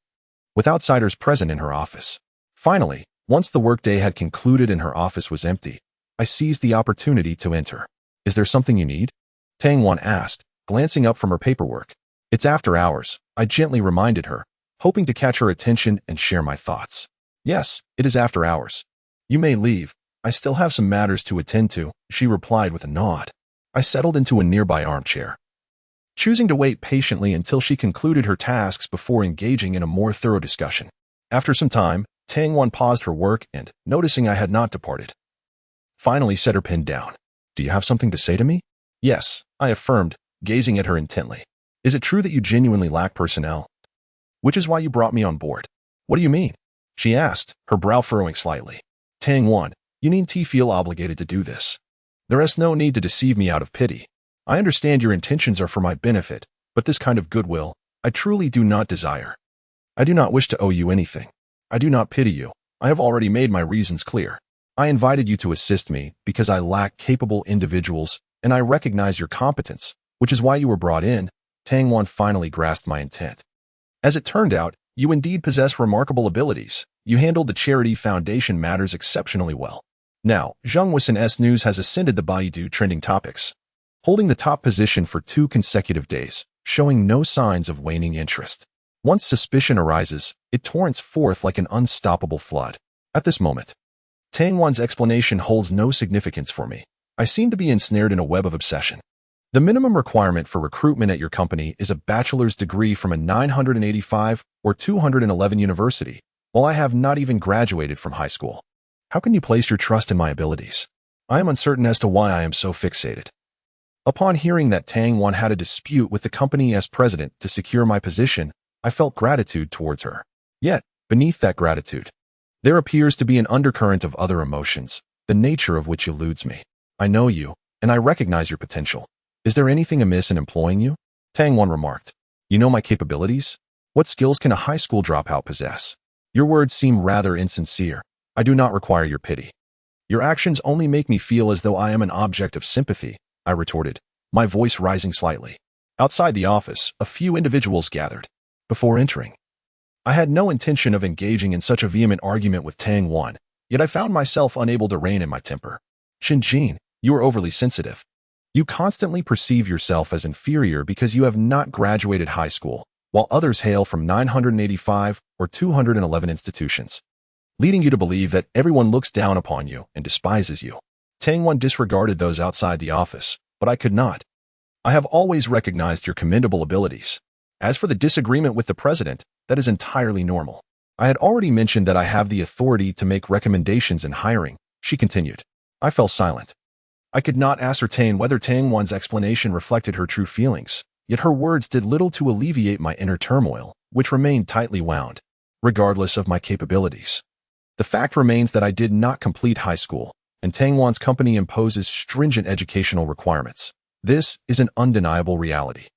with outsiders present in her office. Finally, once the workday had concluded and her office was empty, I seized the opportunity to enter. Is there something you need? Tang Wan asked, glancing up from her paperwork. It's after hours, I gently reminded her, hoping to catch her attention and share my thoughts. Yes, it is after hours. You may leave. I still have some matters to attend to, she replied with a nod. I settled into a nearby armchair, choosing to wait patiently until she concluded her tasks before engaging in a more thorough discussion. After some time, Tang Wan paused her work and, noticing I had not departed, finally set her pen down. Do you have something to say to me? Yes, I affirmed, gazing at her intently. Is it true that you genuinely lack personnel? Which is why you brought me on board. What do you mean? She asked, her brow furrowing slightly. Tang Wan, you need to feel obligated to do this. There is no need to deceive me out of pity. I understand your intentions are for my benefit, but this kind of goodwill, I truly do not desire. I do not wish to owe you anything. I do not pity you. I have already made my reasons clear. I invited you to assist me because I lack capable individuals, and I recognize your competence, which is why you were brought in. Tang Wan finally grasped my intent. As it turned out, you indeed possess remarkable abilities. You handled the charity foundation matters exceptionally well. Now, Zheng Wissen's news has ascended the Baidu trending topics, holding the top position for 2 consecutive days, showing no signs of waning interest. Once suspicion arises, it torrents forth like an unstoppable flood. At this moment, Tang Wan's explanation holds no significance for me. I seem to be ensnared in a web of obsession. The minimum requirement for recruitment at your company is a bachelor's degree from a 985 or 211 university, while I have not even graduated from high school. How can you place your trust in my abilities? I am uncertain as to why I am so fixated. Upon hearing that Tang Wan had a dispute with the company as president to secure my position, I felt gratitude towards her. Yet, beneath that gratitude, there appears to be an undercurrent of other emotions, the nature of which eludes me. I know you, and I recognize your potential. Is there anything amiss in employing you? Tang Wan remarked. You know my capabilities? What skills can a high school dropout possess? Your words seem rather insincere. I do not require your pity. Your actions only make me feel as though I am an object of sympathy, I retorted, my voice rising slightly. Outside the office, a few individuals gathered. Before entering, I had no intention of engaging in such a vehement argument with Tang Wan, yet I found myself unable to rein in my temper. Chen Jin, you are overly sensitive. You constantly perceive yourself as inferior because you have not graduated high school, while others hail from 985 or 211 institutions, leading you to believe that everyone looks down upon you and despises you. Tang Wan disregarded those outside the office, but I could not. I have always recognized your commendable abilities. As for the disagreement with the president, that is entirely normal. I had already mentioned that I have the authority to make recommendations in hiring, she continued. I fell silent. I could not ascertain whether Tang Wan's explanation reflected her true feelings, yet her words did little to alleviate my inner turmoil, which remained tightly wound, regardless of my capabilities. The fact remains that I did not complete high school, and Tang Wan's company imposes stringent educational requirements. This is an undeniable reality.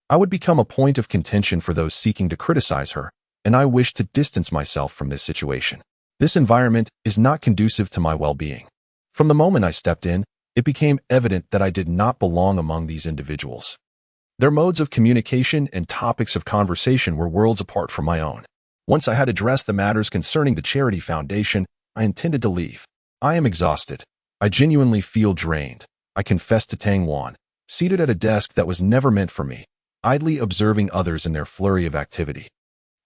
I would become a point of contention for those seeking to criticize her, and I wish to distance myself from this situation. This environment is not conducive to my well-being. From the moment I stepped in, it became evident that I did not belong among these individuals. Their modes of communication and topics of conversation were worlds apart from my own. Once I had addressed the matters concerning the charity foundation, I intended to leave. I am exhausted. I genuinely feel drained, I confessed to Tang Wan, seated at a desk that was never meant for me, idly observing others in their flurry of activity.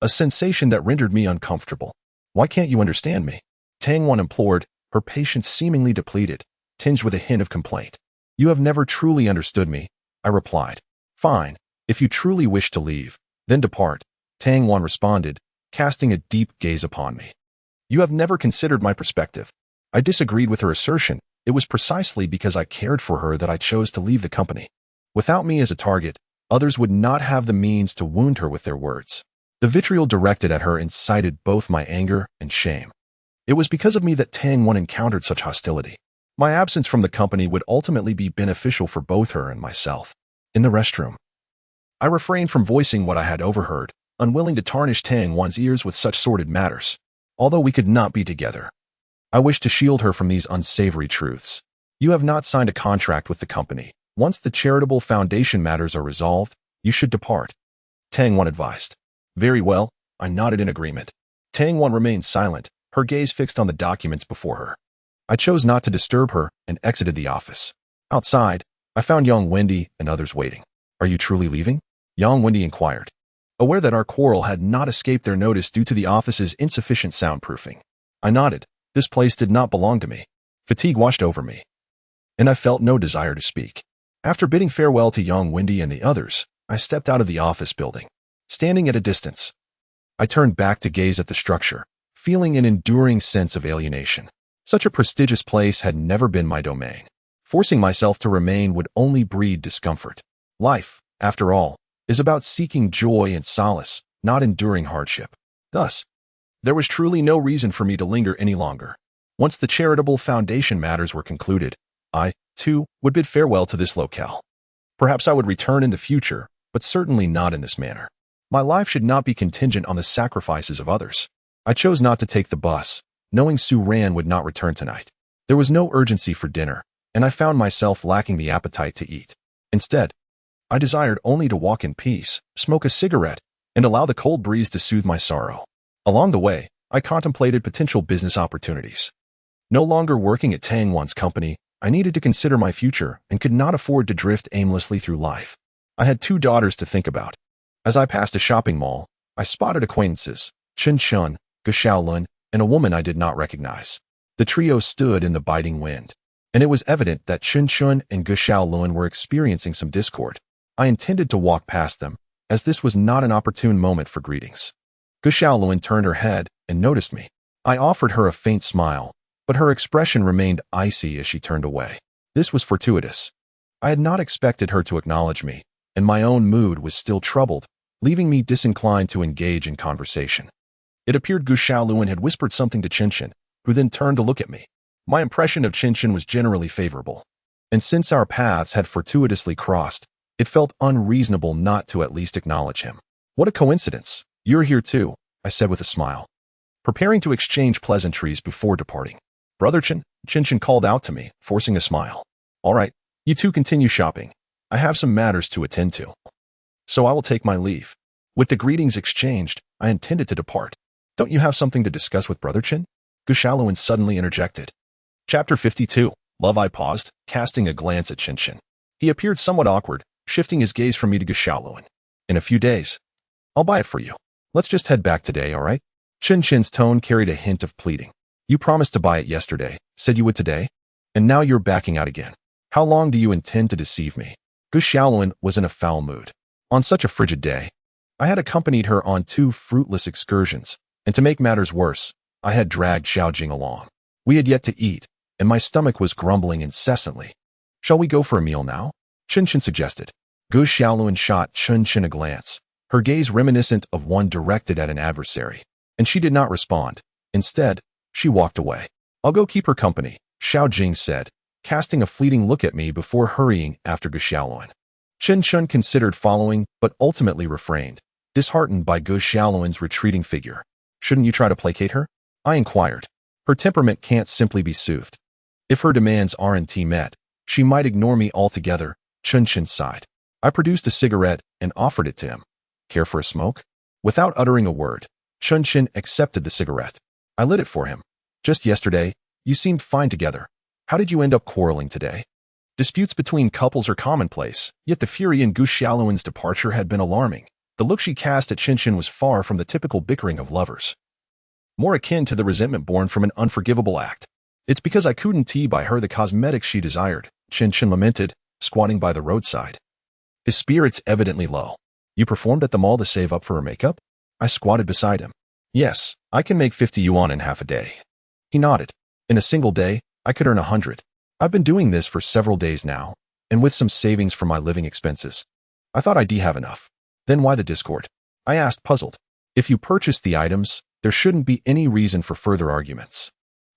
A sensation that rendered me uncomfortable. Why can't you understand me? Tang Wan implored, her patience seemingly depleted, tinged with a hint of complaint. You have never truly understood me, I replied. Fine, if you truly wish to leave, then depart, Tang Wan responded, casting a deep gaze upon me. You have never considered my perspective. I disagreed with her assertion. It was precisely because I cared for her that I chose to leave the company. Without me as a target, others would not have the means to wound her with their words. The vitriol directed at her incited both my anger and shame. It was because of me that Tang Wan encountered such hostility. My absence from the company would ultimately be beneficial for both her and myself. In the restroom, I refrained from voicing what I had overheard, unwilling to tarnish Tang Wan's ears with such sordid matters. Although we could not be together, I wished to shield her from these unsavory truths. You have not signed a contract with the company. Once the charitable foundation matters are resolved, you should depart, Tang Wan advised. Very well, I nodded in agreement. Tang Wan remained silent, her gaze fixed on the documents before her. I chose not to disturb her and exited the office. Outside, I found young Wendy and others waiting. Are you truly leaving? Young Wendy inquired, aware that our quarrel had not escaped their notice due to the office's insufficient soundproofing. I nodded. This place did not belong to me. Fatigue washed over me, and I felt no desire to speak. After bidding farewell to young Wendy and the others, I stepped out of the office building. Standing at a distance, I turned back to gaze at the structure, feeling an enduring sense of alienation. Such a prestigious place had never been my domain. Forcing myself to remain would only breed discomfort. Life, after all, is about seeking joy and solace, not enduring hardship. Thus, there was truly no reason for me to linger any longer. Once the charitable foundation matters were concluded, I, too, would bid farewell to this locale. Perhaps I would return in the future, but certainly not in this manner. My life should not be contingent on the sacrifices of others. I chose not to take the bus, knowing Su Ran would not return tonight. There was no urgency for dinner, and I found myself lacking the appetite to eat. Instead, I desired only to walk in peace, smoke a cigarette, and allow the cold breeze to soothe my sorrow. Along the way, I contemplated potential business opportunities. No longer working at Tang Wan's company, I needed to consider my future and could not afford to drift aimlessly through life. I had 2 daughters to think about. As I passed a shopping mall, I spotted acquaintances, Chen Ke, Xiaolun, and a woman I did not recognize. The trio stood in the biting wind, and it was evident that Chen Ke and Xiaolun were experiencing some discord. I intended to walk past them, as this was not an opportune moment for greetings. Xiaolun turned her head and noticed me. I offered her a faint smile, but her expression remained icy as she turned away. This was fortuitous. I had not expected her to acknowledge me, and my own mood was still troubled, leaving me disinclined to engage in conversation. It appeared Gu Xiaoluan had whispered something to Chen Jin, who then turned to look at me. My impression of Chen Jin was generally favorable, and since our paths had fortuitously crossed, it felt unreasonable not to at least acknowledge him. What a coincidence. You're here too, I said with a smile, preparing to exchange pleasantries before departing. Brother Chen, Chen Jin called out to me, forcing a smile. All right, you two continue shopping. I have some matters to attend to. So I will take my leave. With the greetings exchanged, I intended to depart. Don't you have something to discuss with Brother Chen? Gu Xiaoluan suddenly interjected. Chapter 52. Love. I paused, casting a glance at Chen Jin. He appeared somewhat awkward, shifting his gaze from me to Gu Xiaoluan. In a few days. I'll buy it for you. Let's just head back today, all right? Chen Jin's tone carried a hint of pleading. You promised to buy it yesterday, said you would today, and now you're backing out again. How long do you intend to deceive me? Gu Xiaoluan was in a foul mood. On such a frigid day, I had accompanied her on 2 fruitless excursions, and to make matters worse, I had dragged Xiao Jing along. We had yet to eat, and my stomach was grumbling incessantly. Shall we go for a meal now? Chen Jin suggested. Gu Xiaoluan shot Chen Jin a glance, her gaze reminiscent of one directed at an adversary, and she did not respond. Instead, she walked away. I'll go keep her company, Xiao Jing said, casting a fleeting look at me before hurrying after Gu Xiaoluan. Chen Jin considered following, but ultimately refrained, disheartened by Gu Xiaoluan's retreating figure. Shouldn't you try to placate her? I inquired. Her temperament can't simply be soothed. If her demands aren't met, she might ignore me altogether, Chen Jin sighed. I produced a cigarette and offered it to him. Care for a smoke? Without uttering a word, Chen Jin accepted the cigarette. I lit it for him. Just yesterday, you seemed fine together. How did you end up quarreling today? Disputes between couples are commonplace, yet the fury in Gu Xiaoluan's departure had been alarming. The look she cast at Chen Jin was far from the typical bickering of lovers, more akin to the resentment born from an unforgivable act. It's because I couldn't buy her the cosmetics she desired, Chen Jin lamented, squatting by the roadside. His spirits evidently low. You performed at the mall to save up for her makeup? I squatted beside him. Yes, I can make 50 yuan in half a day. He nodded. In a single day, I could earn 100. I've been doing this for several days now, and with some savings from my living expenses. I thought I'd have enough. Then why the discord? I asked, puzzled. If you purchased the items, there shouldn't be any reason for further arguments.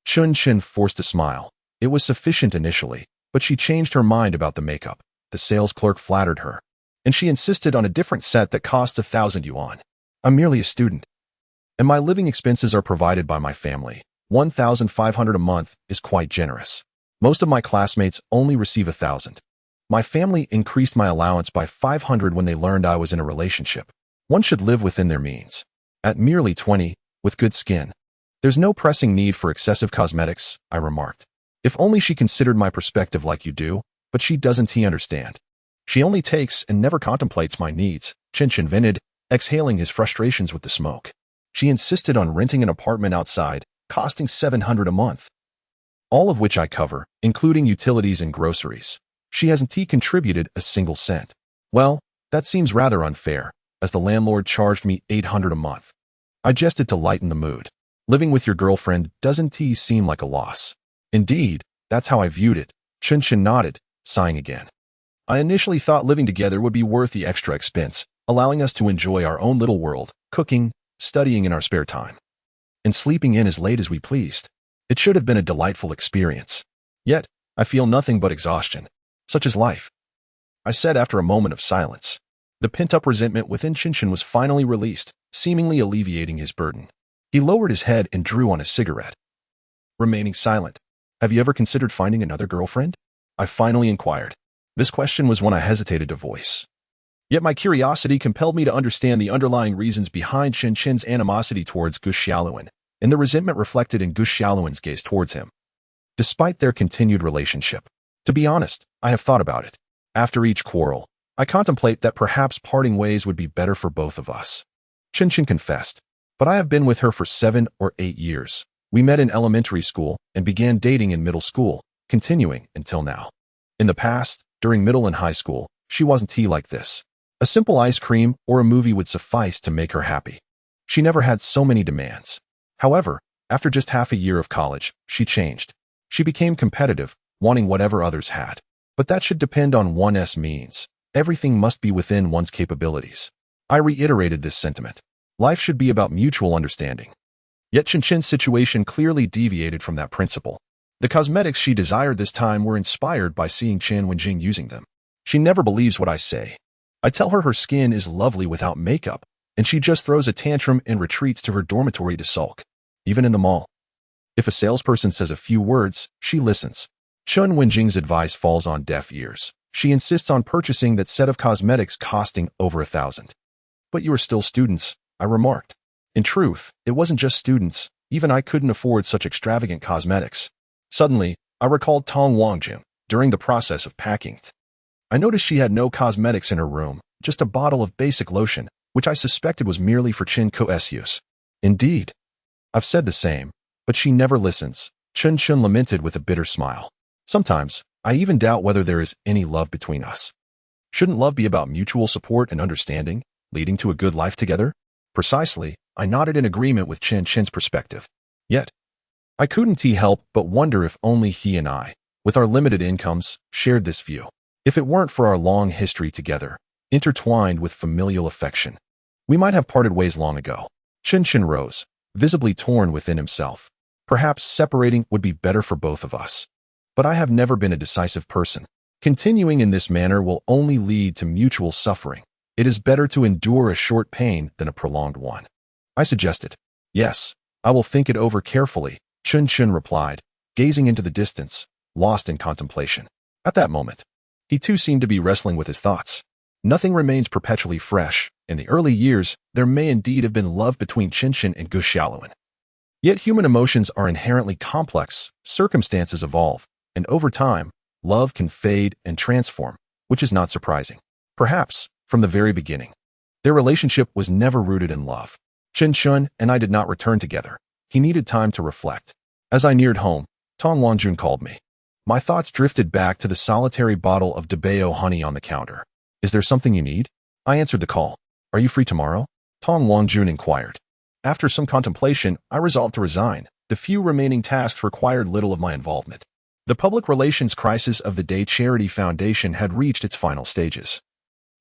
Chen Jin forced a smile. It was sufficient initially, but she changed her mind about the makeup. The sales clerk flattered her, and she insisted on a different set that cost 1,000 yuan. I'm merely a student, and my living expenses are provided by my family. 1,500 a month is quite generous. Most of my classmates only receive 1,000. My family increased my allowance by 500 when they learned I was in a relationship. One should live within their means. At merely 20, with good skin, there's no pressing need for excessive cosmetics, I remarked. If only she considered my perspective like you do, but she doesn't understand. She only takes and never contemplates my needs, Chen Jin vented, exhaling his frustrations with the smoke. She insisted on renting an apartment outside, costing 700 a month. All of which I cover, including utilities and groceries. She hasn't contributed a single cent. Well, that seems rather unfair, as the landlord charged me 800 a month. I jested to lighten the mood. Living with your girlfriend doesn't seem like a loss. Indeed, that's how I viewed it. Chen Jin nodded, sighing again. I initially thought living together would be worth the extra expense, allowing us to enjoy our own little world, cooking, studying in our spare time, and sleeping in as late as we pleased. It should have been a delightful experience. Yet, I feel nothing but exhaustion. Such is life, I said after a moment of silence. The pent-up resentment within Chen Jin was finally released, seemingly alleviating his burden. He lowered his head and drew on his cigarette, remaining silent. Have you ever considered finding another girlfriend? I finally inquired. This question was one I hesitated to voice. Yet my curiosity compelled me to understand the underlying reasons behind Chen Jin's animosity towards Gu Xiaoluan, and the resentment reflected in Gu Xiaoluan's gaze towards him. Despite their continued relationship, to be honest, I have thought about it. After each quarrel, I contemplate that perhaps parting ways would be better for both of us. Chen Jin confessed. But I have been with her for 7 or 8 years. We met in elementary school and began dating in middle school, continuing until now. In the past, during middle and high school, she wasn't like this. A simple ice cream or a movie would suffice to make her happy. She never had so many demands. However, After just half a year of college, she changed. She became competitive, wanting whatever others had. But that should depend on one's means. Everything must be within one's capabilities. I reiterated this sentiment. Life should be about mutual understanding. Yet Chen Jin's situation clearly deviated from that principle. The cosmetics she desired this time were inspired by seeing Chen Wangjun using them. She never believes what I say. I tell her skin is lovely without makeup, and she just throws a tantrum and retreats to her dormitory to sulk. Even in the mall. If a salesperson says a few words, she listens. Chen Wangjun's advice falls on deaf ears. She insists on purchasing that set of cosmetics costing over 1,000. But you are still students, I remarked. In truth, it wasn't just students. Even I couldn't afford such extravagant cosmetics. Suddenly, I recalled Tong Wangjun during the process of packing. I noticed she had no cosmetics in her room, just a bottle of basic lotion, which I suspected was merely for Chen Ke's use. Indeed. I've said the same, but she never listens, Chen Jin lamented with a bitter smile. Sometimes, I even doubt whether there is any love between us. Shouldn't love be about mutual support and understanding, leading to a good life together? Precisely, I nodded in agreement with Chen Jin's perspective. Yet, I couldn't help but wonder if only he and I, with our limited incomes, shared this view. If it weren't for our long history together, intertwined with familial affection, we might have parted ways long ago. Chen Jin rose, visibly torn within himself. Perhaps separating would be better for both of us. But I have never been a decisive person. Continuing in this manner will only lead to mutual suffering. It is better to endure a short pain than a prolonged one. I suggested. Yes, I will think it over carefully, Chen Jin replied, gazing into the distance, lost in contemplation. At that moment, he too seemed to be wrestling with his thoughts. Nothing remains perpetually fresh. In the early years, there may indeed have been love between Chen Jin and Gu Xiaoluan. Yet human emotions are inherently complex, circumstances evolve, and over time, love can fade and transform, which is not surprising. Perhaps, from the very beginning, their relationship was never rooted in love. Chen Jin and I did not return together. He needed time to reflect. As I neared home, Tong Wangjun called me. My thoughts drifted back to the solitary bottle of Deadbeat honey on the counter. Is there something you need? I answered the call. Are you free tomorrow? Tong Wangjun inquired. After some contemplation, I resolved to resign. The few remaining tasks required little of my involvement. The public relations crisis of the Day Charity Foundation had reached its final stages.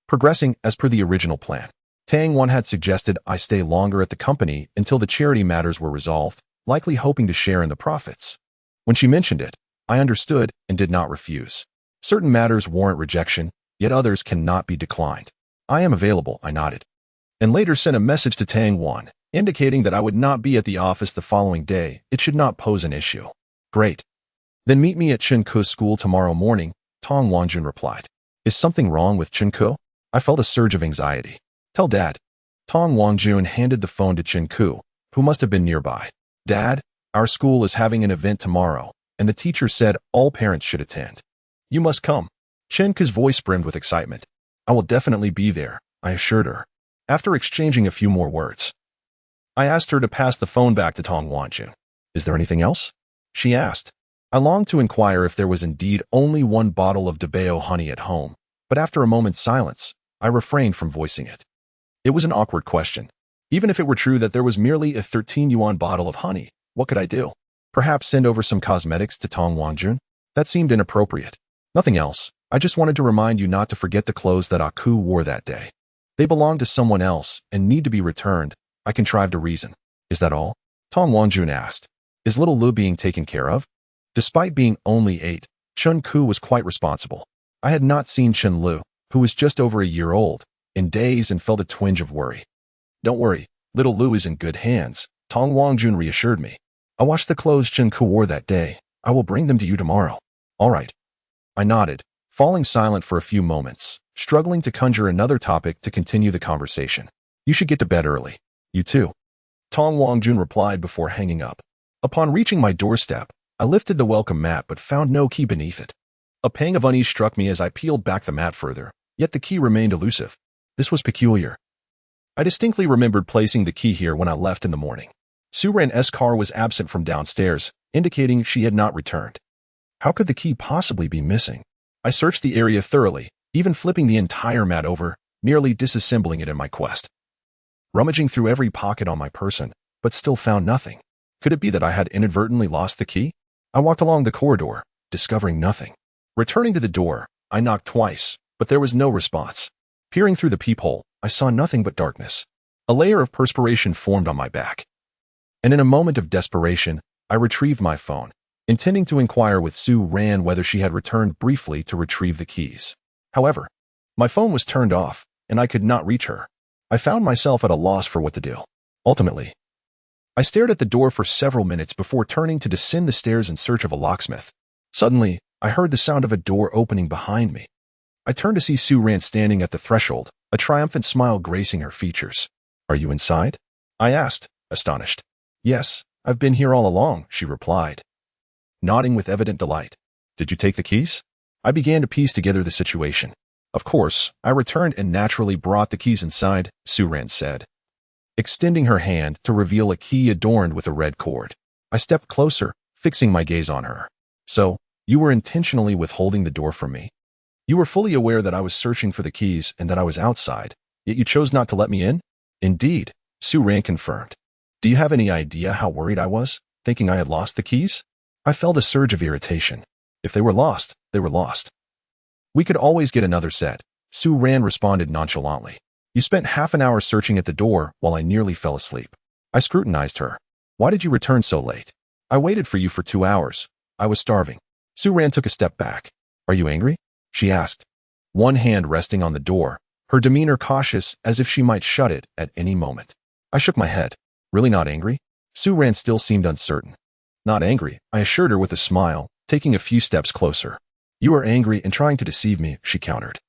Progressing as per the original plan. Tang had suggested I stay longer at the company until the charity matters were resolved, likely hoping to share in the profits. When she mentioned it, I understood and did not refuse. Certain matters warrant rejection, yet others cannot be declined. I am available, I nodded. And later sent a message to Tang, indicating that I would not be at the office the following day. It should not pose an issue. Great. Then meet me at Chen Ke's school tomorrow morning, Tong Wangjun replied. Is something wrong with Chen Ke? I felt a surge of anxiety. Tell Dad. Tong Wangjun handed the phone to Chen Ke, who must have been nearby. Dad, our school is having an event tomorrow, and the teacher said all parents should attend. You must come. Chen Ke's voice brimmed with excitement. I will definitely be there, I assured her. After exchanging a few more words, I asked her to pass the phone back to Tong Wangjun. Is there anything else? She asked. I longed to inquire if there was indeed only one bottle of Deadbeat honey at home, but after a moment's silence, I refrained from voicing it. It was an awkward question. Even if it were true that there was merely a 13 yuan bottle of honey, what could I do? Perhaps send over some cosmetics to Tong Wangjun? That seemed inappropriate. Nothing else. I just wanted to remind you not to forget the clothes that Aku wore that day. They belong to someone else and need to be returned. I contrived a reason. Is that all? Tong Wangjun asked. Is little Lu being taken care of? Despite being only 8, Chen Ke was quite responsible. I had not seen Chen Lu, who was just over a year old, in days and felt a twinge of worry. Don't worry, little Lu is in good hands, Tong Wangjun reassured me. I washed the clothes Chen Ke wore that day. I will bring them to you tomorrow. All right. I nodded, falling silent for a few moments, struggling to conjure another topic to continue the conversation. You should get to bed early. You too. Tong Wangjun replied before hanging up. Upon reaching my doorstep, I lifted the welcome mat but found no key beneath it. A pang of unease struck me as I peeled back the mat further, yet the key remained elusive. This was peculiar. I distinctly remembered placing the key here when I left in the morning. Suran's car was absent from downstairs, indicating she had not returned. How could the key possibly be missing? I searched the area thoroughly, even flipping the entire mat over, nearly disassembling it in my quest. Rummaging through every pocket on my person, but still found nothing. Could it be that I had inadvertently lost the key? I walked along the corridor, discovering nothing. Returning to the door, I knocked twice, but there was no response. Peering through the peephole, I saw nothing but darkness. A layer of perspiration formed on my back. And in a moment of desperation, I retrieved my phone, intending to inquire with Su Ran whether she had returned briefly to retrieve the keys. However, my phone was turned off, and I could not reach her. I found myself at a loss for what to do. Ultimately, I stared at the door for several minutes before turning to descend the stairs in search of a locksmith. Suddenly, I heard the sound of a door opening behind me. I turned to see Su Ran standing at the threshold, a triumphant smile gracing her features. "Are you inside?" I asked, astonished. "Yes, I've been here all along," she replied, nodding with evident delight. "Did you take the keys?" I began to piece together the situation. "Of course, I returned and naturally brought the keys inside," Su Ran said, extending her hand to reveal a key adorned with a red cord. I stepped closer, fixing my gaze on her. "So, you were intentionally withholding the door from me? You were fully aware that I was searching for the keys and that I was outside, yet you chose not to let me in?" "Indeed," Su Ran confirmed. "Do you have any idea how worried I was, thinking I had lost the keys?" I felt a surge of irritation. If they were lost, they were lost. "We could always get another set," Su Ran responded nonchalantly. "You spent half an hour searching at the door while I nearly fell asleep." I scrutinized her. "Why did you return so late?" "I waited for you for 2 hours. I was starving." Su Ran took a step back. "Are you angry?" she asked, one hand resting on the door, her demeanor cautious as if she might shut it at any moment. I shook my head. "Really not angry?" Su Ran still seemed uncertain. "Not angry," I assured her with a smile, taking a few steps closer. "You are angry and trying to deceive me," she countered,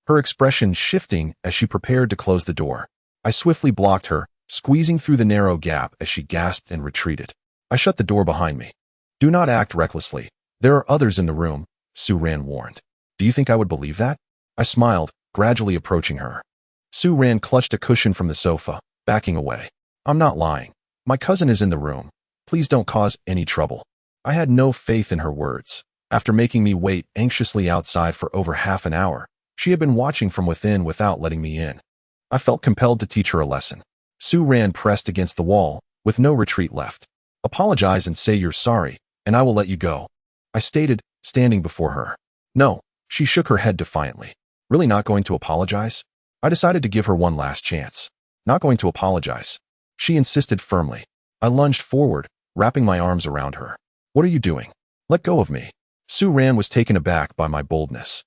her expression shifting as she prepared to close the door. I swiftly blocked her, squeezing through the narrow gap as she gasped and retreated. I shut the door behind me. "Do not act recklessly. There are others in the room," Su Ran warned. "Do you think I would believe that?" I smiled, gradually approaching her. Su Ran clutched a cushion from the sofa, backing away. "I'm not lying. My cousin is in the room. Please don't cause any trouble." I had no faith in her words. After making me wait anxiously outside for over half an hour, she had been watching from within without letting me in. I felt compelled to teach her a lesson. Su Ran pressed against the wall, with no retreat left. "Apologize and say you're sorry, and I will let you go," I stated, standing before her. "No," she shook her head defiantly. "Really not going to apologize?" I decided to give her one last chance. "Not going to apologize," she insisted firmly. I lunged forward, wrapping my arms around her. "What are you doing? Let go of me." Su Ran was taken aback by my boldness,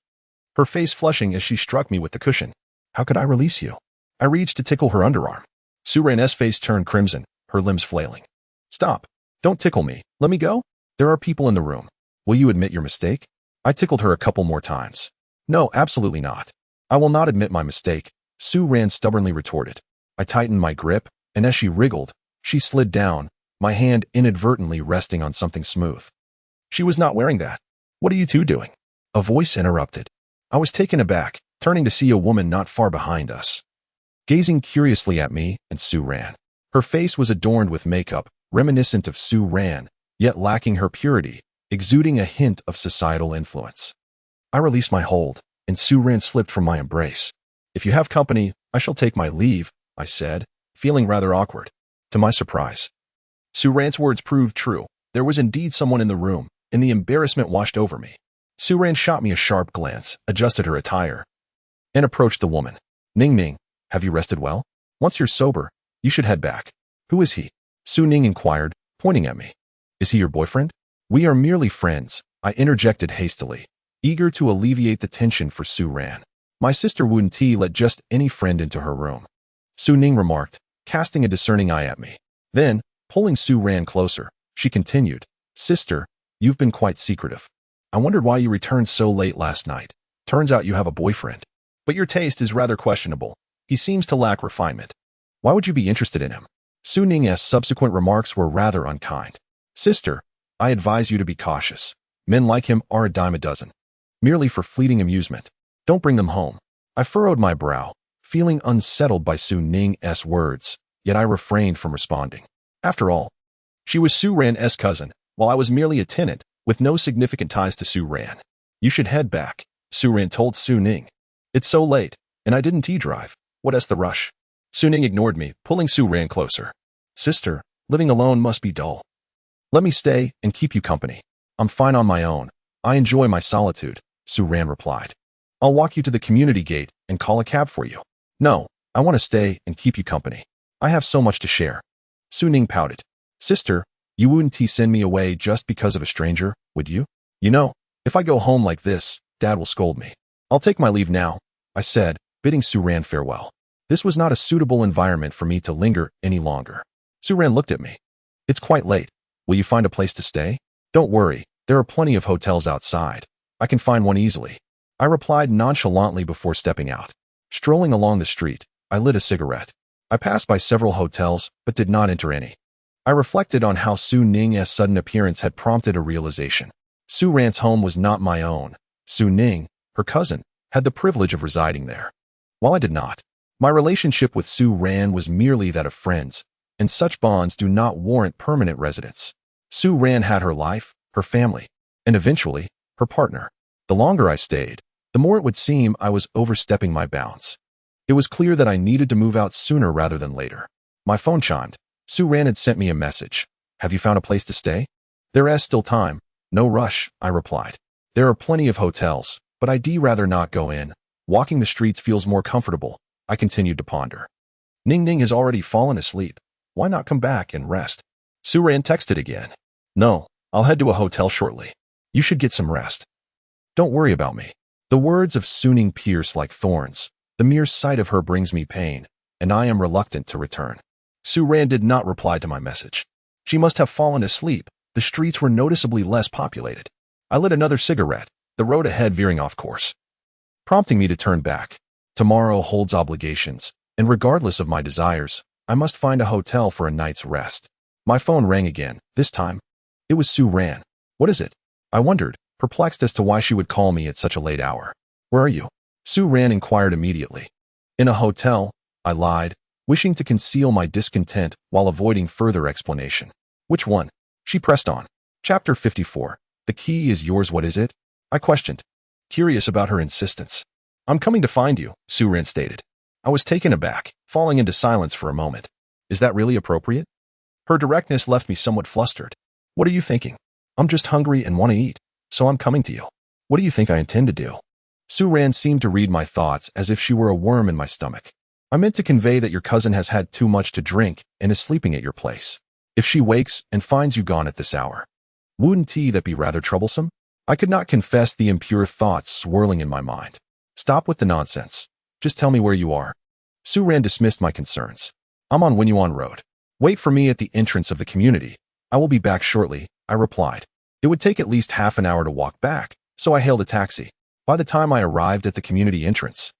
her face flushing as she struck me with the cushion. "How could I release you?" I reached to tickle her underarm. Su Ran's face turned crimson, her limbs flailing. "Stop. Don't tickle me. Let me go. There are people in the room. Will you admit your mistake?" I tickled her a couple more times. "No, absolutely not. I will not admit my mistake," Su Ran stubbornly retorted. I tightened my grip, and as she wriggled, she slid down, my hand inadvertently resting on something smooth. "She was not wearing that. What are you two doing?" A voice interrupted. I was taken aback, turning to see a woman not far behind us, gazing curiously at me and Su Ran. Her face was adorned with makeup, reminiscent of Su Ran, yet lacking her purity, exuding a hint of societal influence. I released my hold, and Su Ran slipped from my embrace. "If you have company, I shall take my leave," I said, feeling rather awkward. To my surprise, Su Ran's words proved true. There was indeed someone in the room, and the embarrassment washed over me. Su Ran shot me a sharp glance, adjusted her attire, and approached the woman. "Ning Ning, have you rested well? Once you're sober, you should head back." "Who is he?" Su Ning inquired, pointing at me. "Is he your boyfriend?" "We are merely friends," I interjected hastily, eager to alleviate the tension for Su Ran. "My sister wouldn't let just any friend into her room," Su Ning remarked, casting a discerning eye at me. Then, pulling Su Ran closer, she continued, "Sister, you've been quite secretive. I wondered why you returned so late last night. Turns out you have a boyfriend. But your taste is rather questionable. He seems to lack refinement. Why would you be interested in him?" Su Ning's subsequent remarks were rather unkind. "Sister, I advise you to be cautious. Men like him are a dime a dozen. Merely for fleeting amusement. Don't bring them home." I furrowed my brow, feeling unsettled by Su Ning's words, yet I refrained from responding. After all, she was Su Ran's cousin, while I was merely a tenant, with no significant ties to Su Ran. "You should head back," Su Ran told Su Ning. "It's so late, and I didn't drive. What's the rush?" Su Ning ignored me, pulling Su Ran closer. "Sister, Living alone must be dull. Let me stay and keep you company. I'm fine on my own. I enjoy my solitude, Su-ran replied. I'll walk you to the community gate and call a cab for you. No, I want to stay and keep you company. I have so much to share. Su-ning pouted. Sister, you wouldn't send me away just because of a stranger, would you? You know, if I go home like this, Dad will scold me. I'll take my leave now, I said, bidding Su-ran farewell. This was not a suitable environment for me to linger any longer. Su-ran looked at me. It's quite late. Will you find a place to stay? Don't worry, there are plenty of hotels outside. I can find one easily. I replied nonchalantly before stepping out. Strolling along the street, I lit a cigarette. I passed by several hotels, but did not enter any. I reflected on how Su-ning's sudden appearance had prompted a realization. Su-ran's home was not my own. Su-ning, her cousin, had the privilege of residing there, while I did not. My relationship with Su-ran was merely that of friends, and such bonds do not warrant permanent residence. Su-ran had her life, her family, and eventually, her partner. The longer I stayed, the more it would seem I was overstepping my bounds. It was clear that I needed to move out sooner rather than later. My phone chimed. Su-ran had sent me a message. Have you found a place to stay? There is still time. No rush, I replied. There are plenty of hotels, but I'd rather not go in. Walking the streets feels more comfortable, I continued to ponder. Ning has already fallen asleep. Why not come back and rest? Su-ran texted again. No, I'll head to a hotel shortly. You should get some rest. Don't worry about me. The words of Su-ning pierce like thorns. The mere sight of her brings me pain, and I am reluctant to return. Su-ran did not reply to my message. She must have fallen asleep. The streets were noticeably less populated. I lit another cigarette, the road ahead veering off course, prompting me to turn back. Tomorrow holds obligations, and regardless of my desires, I must find a hotel for a night's rest. My phone rang again, this time. It was Su-ran. What is it? I wondered, perplexed as to why she would call me at such a late hour. Where are you? Su-ran inquired immediately. In a hotel, I lied, wishing to conceal my discontent while avoiding further explanation. Which one? She pressed on. Chapter 54. The key is yours, what is it? I questioned, curious about her insistence. I'm coming to find you, Su-ran stated. I was taken aback, falling into silence for a moment. Is that really appropriate? Her directness left me somewhat flustered. What are you thinking? I'm just hungry and want to eat, so I'm coming to you. What do you think I intend to do? Su-ran seemed to read my thoughts as if she were a worm in my stomach. I meant to convey that your cousin has had too much to drink and is sleeping at your place. If she wakes and finds you gone at this hour, wouldn't that be rather troublesome? I could not confess the impure thoughts swirling in my mind. Stop with the nonsense. Just tell me where you are. Su-ran dismissed my concerns. I'm on Yuan Road. Wait for me at the entrance of the community. I will be back shortly, I replied. It would take at least half an hour to walk back, so I hailed a taxi. By the time I arrived at the community entrance,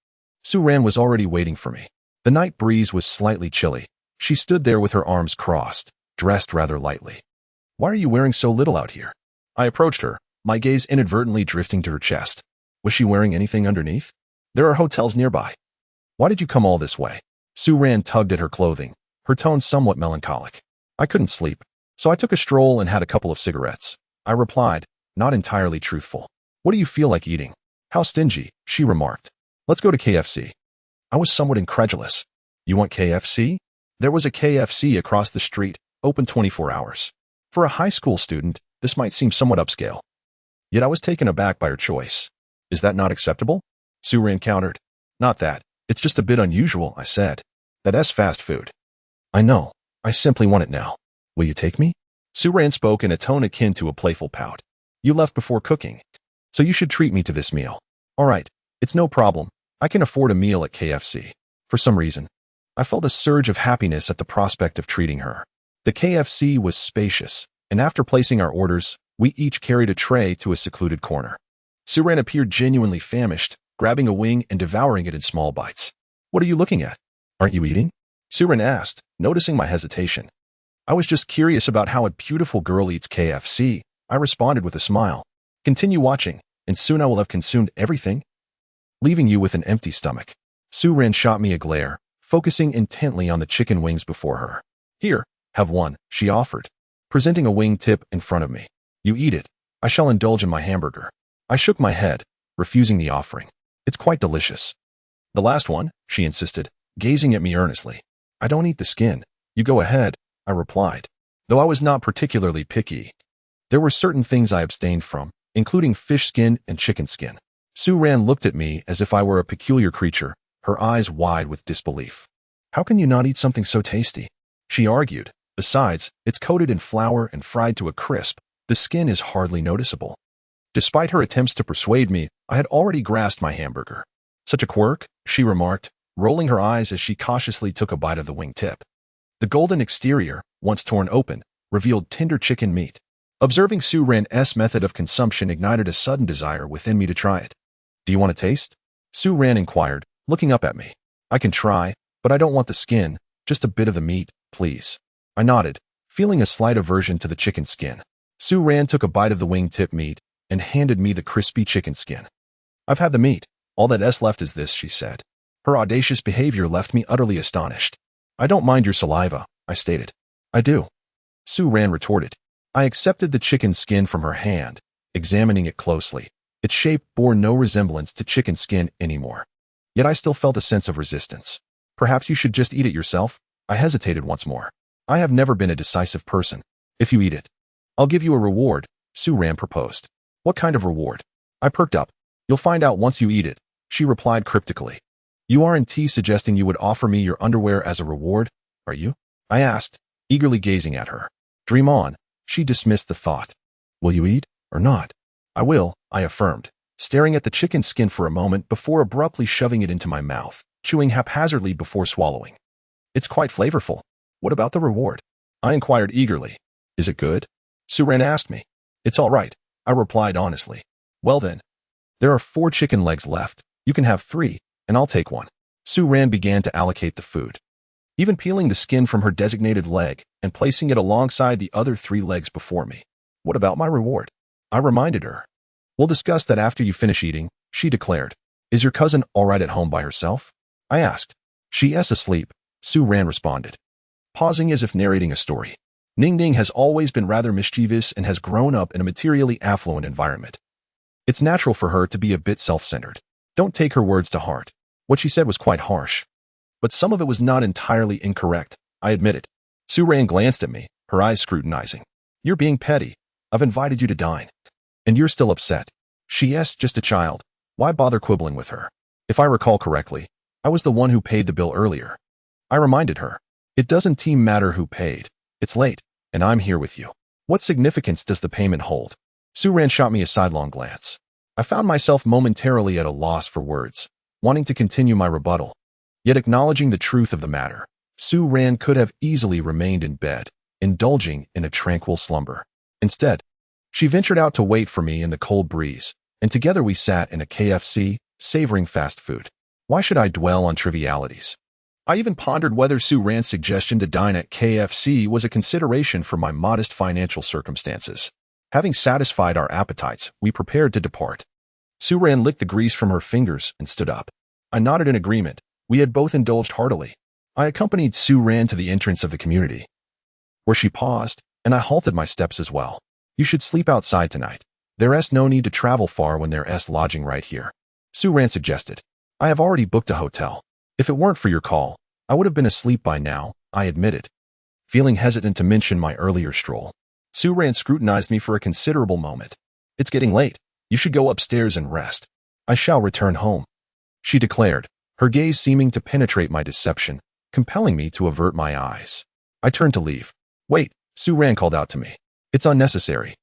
Su-ran was already waiting for me. The night breeze was slightly chilly. She stood there with her arms crossed, dressed rather lightly. Why are you wearing so little out here? I approached her, my gaze inadvertently drifting to her chest. Was she wearing anything underneath? There are hotels nearby. Why did you come all this way? Su-ran tugged at her clothing, her tone somewhat melancholic. I couldn't sleep, so I took a stroll and had a couple of cigarettes. I replied, not entirely truthful. What do you feel like eating? How stingy, she remarked. Let's go to KFC. I was somewhat incredulous. You want KFC? There was a KFC across the street, open 24 hours. For a high school student, this might seem somewhat upscale. Yet I was taken aback by her choice. Is that not acceptable? Su-ran countered. Not that. It's just a bit unusual, I said. That's fast food. I know. I simply want it now. Will you take me? Su-ran spoke in a tone akin to a playful pout. You left before cooking, so you should treat me to this meal. All right. It's no problem. I can afford a meal at KFC. For some reason, I felt a surge of happiness at the prospect of treating her. The KFC was spacious, and after placing our orders, we each carried a tray to a secluded corner. Su-ran appeared genuinely famished, grabbing a wing and devouring it in small bites. What are you looking at? Aren't you eating? Su-ran asked, noticing my hesitation. I was just curious about how a beautiful girl eats KFC, I responded with a smile. Continue watching, and soon I will have consumed everything, leaving you with an empty stomach. Su-ran shot me a glare, focusing intently on the chicken wings before her. Here, have one, she offered, presenting a wing tip in front of me. You eat it. I shall indulge in my hamburger. I shook my head, refusing the offering. It's quite delicious. The last one, she insisted, gazing at me earnestly. I don't eat the skin. You go ahead, I replied. Though I was not particularly picky, there were certain things I abstained from, including fish skin and chicken skin. Su Ran looked at me as if I were a peculiar creature, her eyes wide with disbelief. How can you not eat something so tasty? She argued. Besides, it's coated in flour and fried to a crisp. The skin is hardly noticeable. Despite her attempts to persuade me, I had already grasped my hamburger. Such a quirk, she remarked, rolling her eyes as she cautiously took a bite of the wingtip. The golden exterior, once torn open, revealed tender chicken meat. Observing Su Ran's method of consumption ignited a sudden desire within me to try it. Do you want to taste? Su Ran inquired, looking up at me. I can try, but I don't want the skin, just a bit of the meat, please. I nodded, feeling a slight aversion to the chicken skin. Su Ran took a bite of the wingtip meat and handed me the crispy chicken skin. I've had the meat. All that's left is this, she said. Her audacious behavior left me utterly astonished. I don't mind your saliva, I stated. I do. Su Ran retorted. I accepted the chicken skin from her hand, examining it closely. Its shape bore no resemblance to chicken skin anymore. Yet I still felt a sense of resistance. Perhaps you should just eat it yourself? I hesitated once more. I have never been a decisive person. If you eat it, I'll give you a reward, Su Ran proposed. What kind of reward? I perked up. You'll find out once you eat it, she replied cryptically. You aren't suggesting you would offer me your underwear as a reward, are you? I asked, eagerly gazing at her. Dream on. She dismissed the thought. Will you eat, or not? I will, I affirmed, staring at the chicken skin for a moment before abruptly shoving it into my mouth, chewing haphazardly before swallowing. It's quite flavorful. What about the reward? I inquired eagerly. Is it good? Su Ran asked me. It's all right, I replied honestly. Well then. There are 4 chicken legs left. You can have 3, and I'll take 1. Su Ran began to allocate the food, even peeling the skin from her designated leg and placing it alongside the other 3 legs before me. What about my reward? I reminded her. We'll discuss that after you finish eating, she declared. Is your cousin all right at home by herself? I asked. She is asleep, Su Ran responded, pausing as if narrating a story. Mending has always been rather mischievous and has grown up in a materially affluent environment. It's natural for her to be a bit self-centered. Don't take her words to heart. What she said was quite harsh. But some of it was not entirely incorrect, I admitted. Su Ran glanced at me, her eyes scrutinizing. You're being petty. I've invited you to dine. And you're still upset. She's just a child. Why bother quibbling with her? If I recall correctly, I was the one who paid the bill earlier. I reminded her. It doesn't matter who paid. It's late, and I'm here with you. What significance does the payment hold? Su Ran shot me a sidelong glance. I found myself momentarily at a loss for words, wanting to continue my rebuttal. Yet acknowledging the truth of the matter, Su Ran could have easily remained in bed, indulging in a tranquil slumber. Instead, she ventured out to wait for me in the cold breeze, and together we sat in a KFC, savoring fast food. Why should I dwell on trivialities? I even pondered whether Su Ran's suggestion to dine at KFC was a consideration for my modest financial circumstances. Having satisfied our appetites, we prepared to depart. Su Ran licked the grease from her fingers and stood up. I nodded in agreement. We had both indulged heartily. I accompanied Su Ran to the entrance of the community, where she paused, and I halted my steps as well. You should sleep outside tonight. There's no need to travel far when there's lodging right here, Su Ran suggested. I have already booked a hotel. If it weren't for your call, I would have been asleep by now, I admitted, feeling hesitant to mention my earlier stroll. Su Ran scrutinized me for a considerable moment. It's getting late. You should go upstairs and rest. I shall return home, she declared, her gaze seeming to penetrate my deception, compelling me to avert my eyes. I turned to leave. Wait, Su Ran called out to me. It's unnecessary.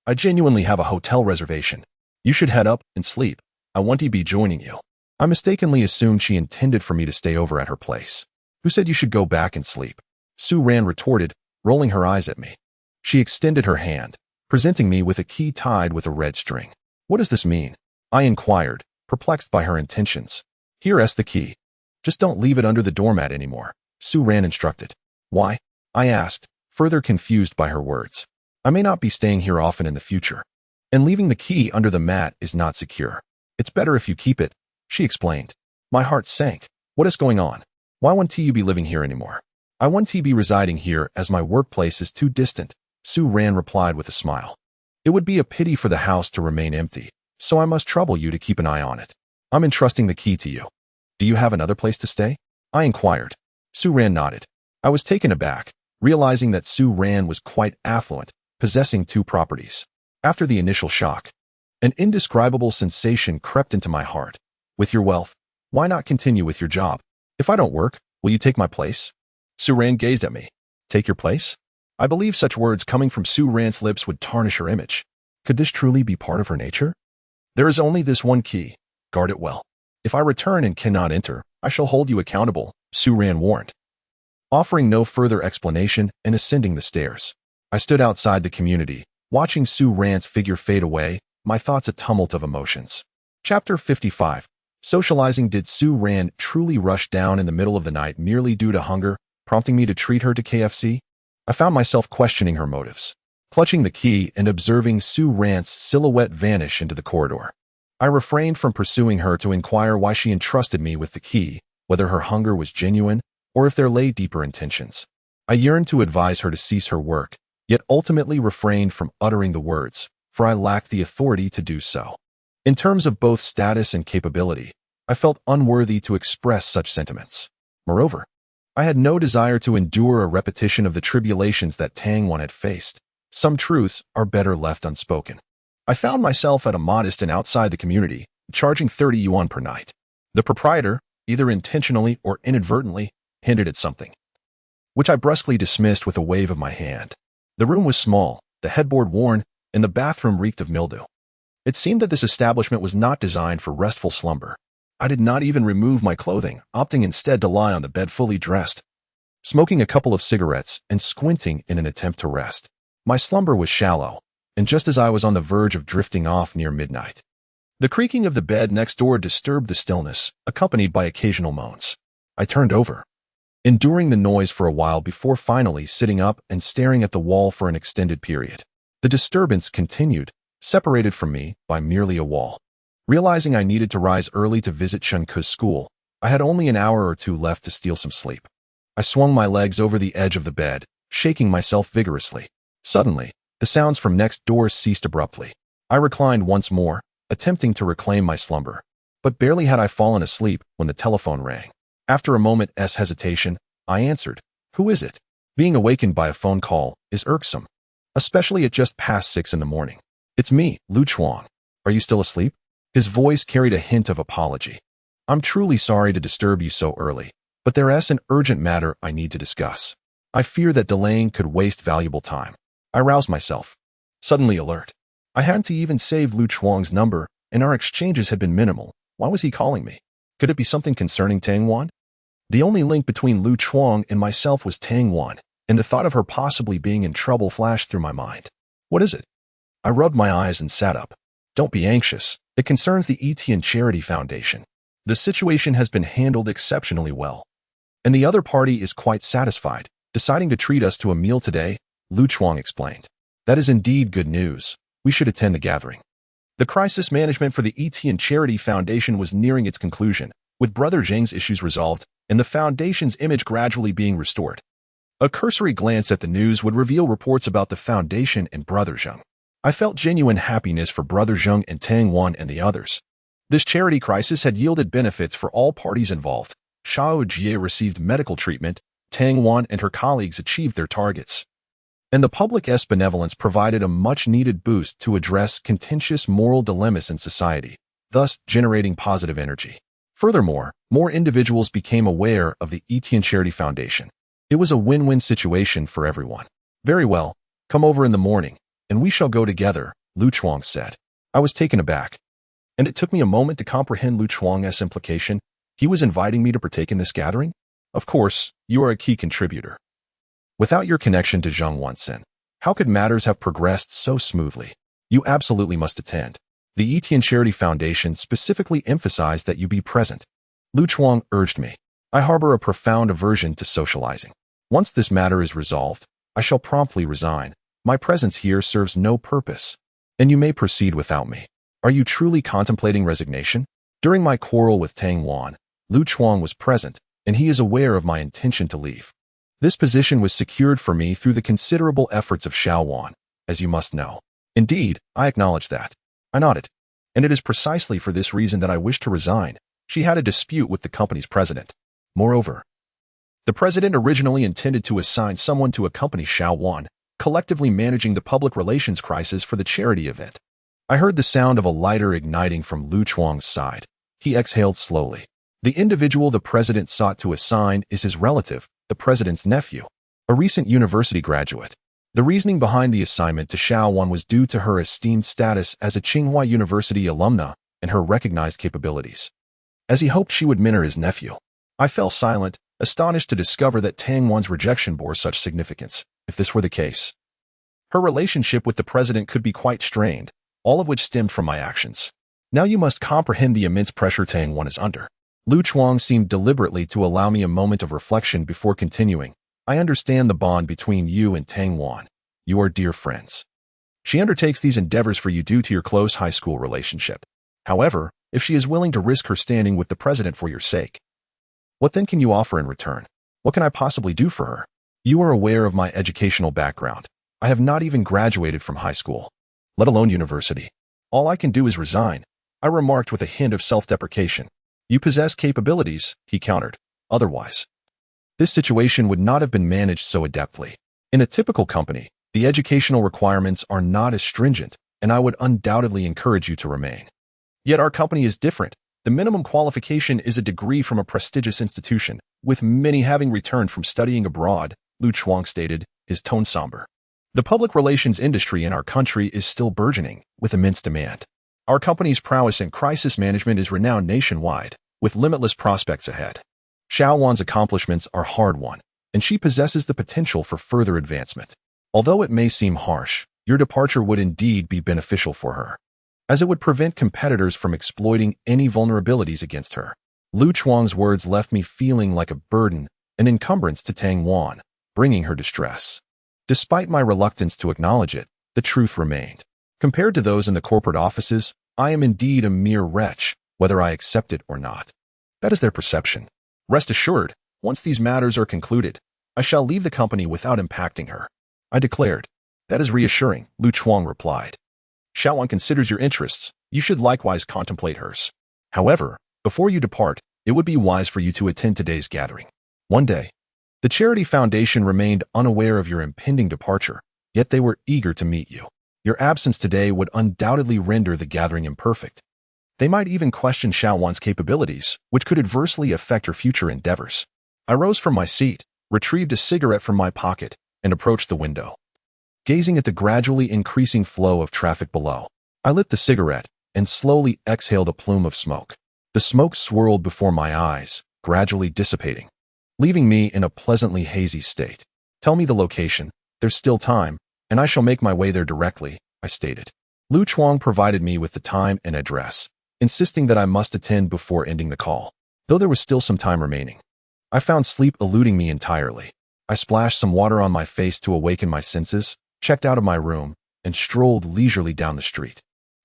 I genuinely have a hotel reservation. You should head up and sleep. I want to be joining you. I mistakenly assumed she intended for me to stay over at her place. Who said you should go back and sleep? Su Ran retorted, rolling her eyes at me. She extended her hand, presenting me with a key tied with a red string. What does this mean? I inquired, perplexed by her intentions. Here's the key. Just don't leave it under the doormat anymore, Su Ran instructed. Why? I asked, further confused by her words. I may not be staying here often in the future, and leaving the key under the mat is not secure. It's better if you keep it, she explained. My heart sank. What is going on? Why won't you be living here anymore? I want to be residing here as my workplace is too distant, Su Ran replied with a smile. It would be a pity for the house to remain empty, so I must trouble you to keep an eye on it. I'm entrusting the key to you. Do you have another place to stay? I inquired. Su Ran nodded. I was taken aback, realizing that Su Ran was quite affluent, possessing 2 properties. After the initial shock, an indescribable sensation crept into my heart. With your wealth, why not continue with your job? If I don't work, will you take my place? Su Ran gazed at me. Take your place? I believe such words coming from Su Ran's lips would tarnish her image. Could this truly be part of her nature? There is only this one key. Guard it well. If I return and cannot enter, I shall hold you accountable, Su Ran warned. Offering no further explanation and ascending the stairs, I stood outside the community, watching Su Ran's figure fade away, my thoughts a tumult of emotions. Chapter 55. Socializing. Did Su Ran truly rush down in the middle of the night merely due to hunger, prompting me to treat her to KFC? I found myself questioning her motives, clutching the key and observing Su Ran's silhouette vanish into the corridor. I refrained from pursuing her to inquire why she entrusted me with the key, whether her hunger was genuine or if there lay deeper intentions. I yearned to advise her to cease her work, yet ultimately refrained from uttering the words, for I lacked the authority to do so. In terms of both status and capability, I felt unworthy to express such sentiments. Moreover, I had no desire to endure a repetition of the tribulations that Tang had faced. Some truths are better left unspoken. I found myself at a modest inn outside the community, charging 30 yuan per night. The proprietor, either intentionally or inadvertently, hinted at something, which I brusquely dismissed with a wave of my hand. The room was small, the headboard worn, and the bathroom reeked of mildew. It seemed that this establishment was not designed for restful slumber. I did not even remove my clothing, opting instead to lie on the bed fully dressed, smoking a couple of cigarettes and squinting in an attempt to rest. My slumber was shallow, and just as I was on the verge of drifting off near midnight, the creaking of the bed next door disturbed the stillness, accompanied by occasional moans. I turned over, enduring the noise for a while before finally sitting up and staring at the wall for an extended period. The disturbance continued, separated from me by merely a wall. Realizing I needed to rise early to visit Chen Ke's school, I had only an hour or two left to steal some sleep. I swung my legs over the edge of the bed, shaking myself vigorously. Suddenly, the sounds from next door ceased abruptly. I reclined once more, attempting to reclaim my slumber. But barely had I fallen asleep when the telephone rang. After a moment's hesitation, I answered. Who is it? Being awakened by a phone call is irksome, especially at just past 6 in the morning. It's me, Lu Chuang. Are you still asleep? His voice carried a hint of apology. I'm truly sorry to disturb you so early, but there is an urgent matter I need to discuss. I fear that delaying could waste valuable time. I roused myself, suddenly alert. I hadn't even saved Lu Chuang's number, and our exchanges had been minimal. Why was he calling me? Could it be something concerning Tang? The only link between Lu Chuang and myself was Tang, and the thought of her possibly being in trouble flashed through my mind. What is it? I rubbed my eyes and sat up. Don't be anxious. It concerns the Etian Charity Foundation. The situation has been handled exceptionally well, and the other party is quite satisfied, deciding to treat us to a meal today, Lu Chuang explained. That is indeed good news. We should attend the gathering. The crisis management for the Etian Charity Foundation was nearing its conclusion, with Brother Zheng's issues resolved and the foundation's image gradually being restored. A cursory glance at the news would reveal reports about the foundation and Brother Zheng. I felt genuine happiness for Brother Zheng and Tang and the others. This charity crisis had yielded benefits for all parties involved. Xiao Jie received medical treatment, Tang and her colleagues achieved their targets, and the public's benevolence provided a much-needed boost to address contentious moral dilemmas in society, thus generating positive energy. Furthermore, more individuals became aware of the Etian Charity Foundation. It was a win-win situation for everyone. Very well, come over in the morning, and we shall go together, Lu Chuang said. I was taken aback, and it took me a moment to comprehend Lu Chuang's implication. He was inviting me to partake in this gathering? Of course, you are a key contributor. Without your connection to Zheng Wansen, how could matters have progressed so smoothly? You absolutely must attend. The Etian Charity Foundation specifically emphasized that you be present. Lu Chuang urged me. I harbor a profound aversion to socializing. Once this matter is resolved, I shall promptly resign. My presence here serves no purpose, and you may proceed without me. Are you truly contemplating resignation? During my quarrel with Tang, Lu Chuang was present, and he is aware of my intention to leave. This position was secured for me through the considerable efforts of Xiao, as you must know. Indeed, I acknowledge that. I nodded. And it is precisely for this reason that I wish to resign. She had a dispute with the company's president. Moreover, The president originally intended to assign someone to accompany Xiaowan, collectively managing the public relations crisis for the charity event. I heard the sound of a lighter igniting from Lu Chuang's side. He exhaled slowly. The individual the president sought to assign is his relative, the president's nephew, a recent university graduate. The reasoning behind the assignment to Xiaowan was due to her esteemed status as a Tsinghua University alumna and her recognized capabilities. As he hoped she would mentor his nephew, I fell silent, astonished to discover that Tang Wan's rejection bore such significance. If this were the case, her relationship with the president could be quite strained, all of which stemmed from my actions. Now you must comprehend the immense pressure Tang Wan is under. Lu Chuang seemed deliberately to allow me a moment of reflection before continuing. I understand the bond between you and Tang Wan. You are dear friends. She undertakes these endeavors for you due to your close high school relationship. However, if she is willing to risk her standing with the president for your sake, what then can you offer in return? What can I possibly do for her? You are aware of my educational background. I have not even graduated from high school, let alone university. All I can do is resign, I remarked with a hint of self-deprecation. You possess capabilities, he countered. Otherwise, this situation would not have been managed so adeptly. In a typical company, the educational requirements are not as stringent, and I would undoubtedly encourage you to remain. Yet our company is different. The minimum qualification is a degree from a prestigious institution, with many having returned from studying abroad, Lu Chuang stated, his tone somber. The public relations industry in our country is still burgeoning, with immense demand. Our company's prowess in crisis management is renowned nationwide, with limitless prospects ahead. Xiaowan's accomplishments are hard-won, and she possesses the potential for further advancement. Although it may seem harsh, your departure would indeed be beneficial for her, as it would prevent competitors from exploiting any vulnerabilities against her. Lu Chuang's words left me feeling like a burden, an encumbrance to Tang Wan, bringing her distress. Despite my reluctance to acknowledge it, the truth remained. Compared to those in the corporate offices, I am indeed a mere wretch, whether I accept it or not. That is their perception. Rest assured, once these matters are concluded, I shall leave the company without impacting her, I declared. That is reassuring, Lu Chuang replied. Xiaowan considers your interests. You should likewise contemplate hers. However, before you depart, it would be wise for you to attend today's gathering. One day, the Charity Foundation remained unaware of your impending departure, yet they were eager to meet you. Your absence today would undoubtedly render the gathering imperfect. They might even question Xiaowan's capabilities, which could adversely affect her future endeavors. I rose from my seat, retrieved a cigarette from my pocket, and approached the window. Gazing at the gradually increasing flow of traffic below, I lit the cigarette and slowly exhaled a plume of smoke. The smoke swirled before my eyes, gradually dissipating, leaving me in a pleasantly hazy state. Tell me the location. There's still time, and I shall make my way there directly, I stated. Lu Chuang provided me with the time and address, insisting that I must attend before ending the call, though there was still some time remaining. I found sleep eluding me entirely. I splashed some water on my face to awaken my senses, checked out of my room, and strolled leisurely down the street.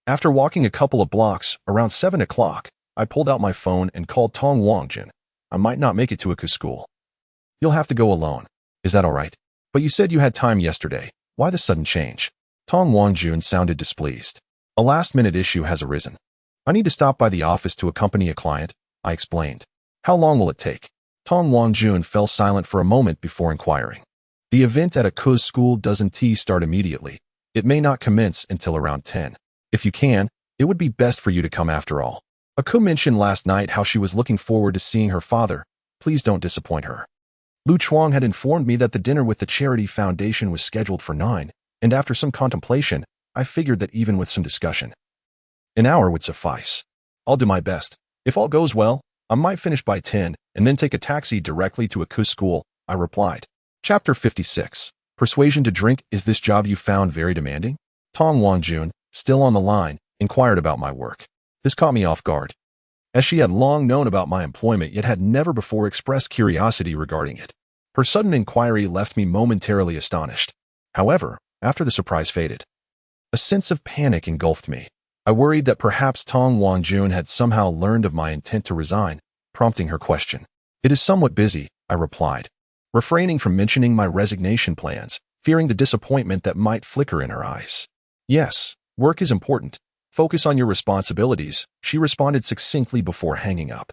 After walking a couple of blocks, around 7 o'clock, I pulled out my phone and called Tong Wangjun. I might not make it to a school. You'll have to go alone. Is that all right? But you said you had time yesterday. Why the sudden change? Tong Wangjun sounded displeased. A last-minute issue has arisen. I need to stop by the office to accompany a client, I explained. How long will it take? Tong Wangjun fell silent for a moment before inquiring. The event at a school doesn't start immediately. It may not commence until around 10. If you can, it would be best for you to come after all. Aku mentioned last night how she was looking forward to seeing her father. Please don't disappoint her. Lu Chuang had informed me that the dinner with the Charity Foundation was scheduled for 9, and after some contemplation, I figured that even with some discussion, an hour would suffice. I'll do my best. If all goes well, I might finish by 10 and then take a taxi directly to a school, I replied. Chapter 56. Persuasion to drink. Is this job you found very demanding? Tong Wangjun, still on the line, inquired about my work. This caught me off guard, as she had long known about my employment yet had never before expressed curiosity regarding it. Her sudden inquiry left me momentarily astonished. However, after the surprise faded, a sense of panic engulfed me. I worried that perhaps Tong Wangjun had somehow learned of my intent to resign, prompting her question. It is somewhat busy, I replied, refraining from mentioning my resignation plans, fearing the disappointment that might flicker in her eyes. Yes, work is important. Focus on your responsibilities, she responded succinctly before hanging up.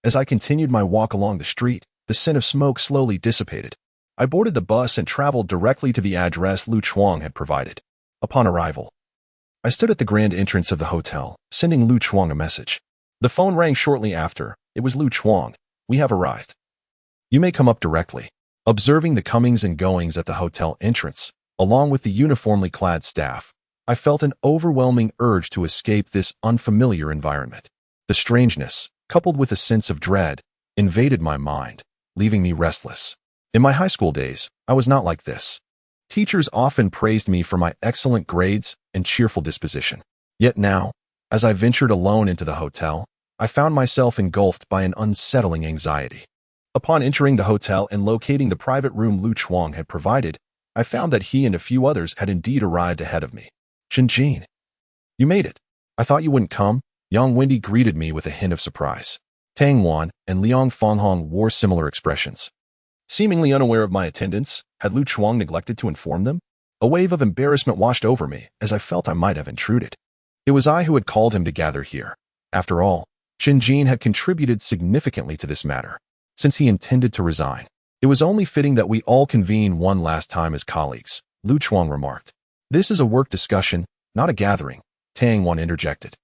As I continued my walk along the street, the scent of smoke slowly dissipated. I boarded the bus and traveled directly to the address Lu Chuang had provided. Upon arrival, I stood at the grand entrance of the hotel, sending Lu Chuang a message. The phone rang shortly after. It was Lu Chuang. "We have arrived. You may come up directly." Observing the comings and goings at the hotel entrance, along with the uniformly clad staff, I felt an overwhelming urge to escape this unfamiliar environment. The strangeness, coupled with a sense of dread, invaded my mind, leaving me restless. In my high school days, I was not like this. Teachers often praised me for my excellent grades and cheerful disposition. Yet now, as I ventured alone into the hotel, I found myself engulfed by an unsettling anxiety. Upon entering the hotel and locating the private room Lu Chuang had provided, I found that he and a few others had indeed arrived ahead of me. "Chen Jin, you made it. I thought you wouldn't come." Wendy greeted me with a hint of surprise. Tang Wan and Liang Fanghong wore similar expressions. Seemingly unaware of my attendance, had Lu Chuang neglected to inform them? A wave of embarrassment washed over me as I felt I might have intruded. It was I who had called him to gather here. After all, Chen Jin had contributed significantly to this matter. Since he intended to resign, it was only fitting that we all convene one last time as colleagues, Lu Chuang remarked. "This is a work discussion, not a gathering," Tang Wan interjected.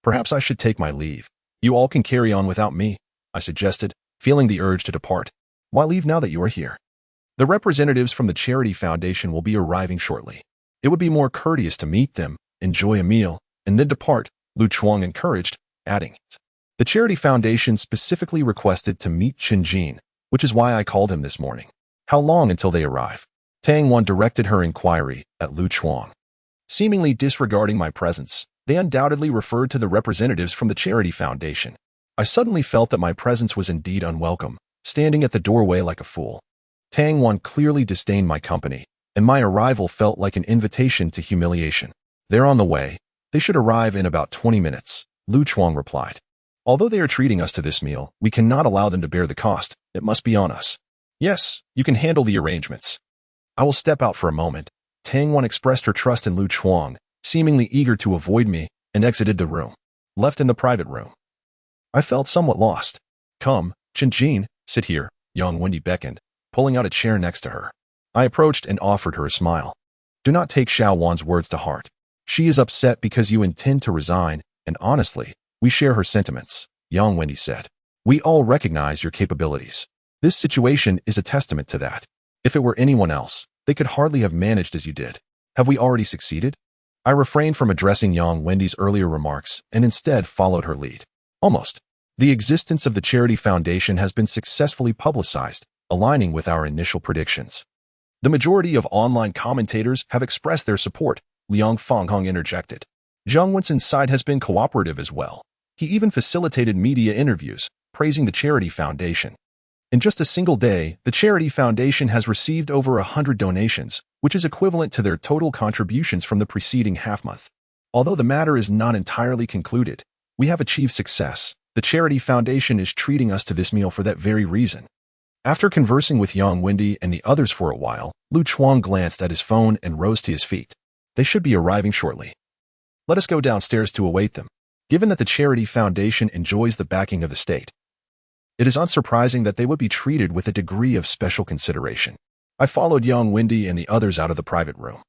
"Perhaps I should take my leave. You all can carry on without me," I suggested, feeling the urge to depart. "Why leave now that you are here? The representatives from the Charity Foundation will be arriving shortly. It would be more courteous to meet them, enjoy a meal, and then depart," Lu Chuang encouraged, adding, "The Charity Foundation specifically requested to meet Chen Jin, which is why I called him this morning." "How long until they arrive?" Tang Wan directed her inquiry at Lu Chuang. Seemingly disregarding my presence, they undoubtedly referred to the representatives from the Charity Foundation. I suddenly felt that my presence was indeed unwelcome, standing at the doorway like a fool. Tang Wan clearly disdained my company, and my arrival felt like an invitation to humiliation. "They're on the way. They should arrive in about 20 minutes, Lu Chuang replied. "Although they are treating us to this meal, we cannot allow them to bear the cost. It must be on us." "Yes, you can handle the arrangements. I will step out for a moment." Tang Wan expressed her trust in Lu Chuang, seemingly eager to avoid me, and exited the room. Left in the private room, I felt somewhat lost. "Come, Chen Jin, sit here," Wendy beckoned, pulling out a chair next to her. I approached and offered her a smile. "Do not take Xiao Wan's words to heart. She is upset because you intend to resign, and honestly, we share her sentiments," Wendy said. "We all recognize your capabilities. This situation is a testament to that. If it were anyone else, they could hardly have managed as you did. Have we already succeeded?" I refrained from addressing Wendy's earlier remarks and instead followed her lead. "Almost. The existence of the Charity Foundation has been successfully publicized, aligning with our initial predictions. The majority of online commentators have expressed their support," Liang Fanghong interjected. "Zhang Wensin's side has been cooperative as well. He even facilitated media interviews, praising the Charity Foundation. In just a single day, the Charity Foundation has received over 100 donations, which is equivalent to their total contributions from the preceding half-month. Although the matter is not entirely concluded, we have achieved success. The Charity Foundation is treating us to this meal for that very reason." After conversing with Wendy and the others for a while, Lu Chuang glanced at his phone and rose to his feet. "They should be arriving shortly. Let us go downstairs to await them." Given that the Charity Foundation enjoys the backing of the state, it is unsurprising that they would be treated with a degree of special consideration. I followed Wendy and the others out of the private room.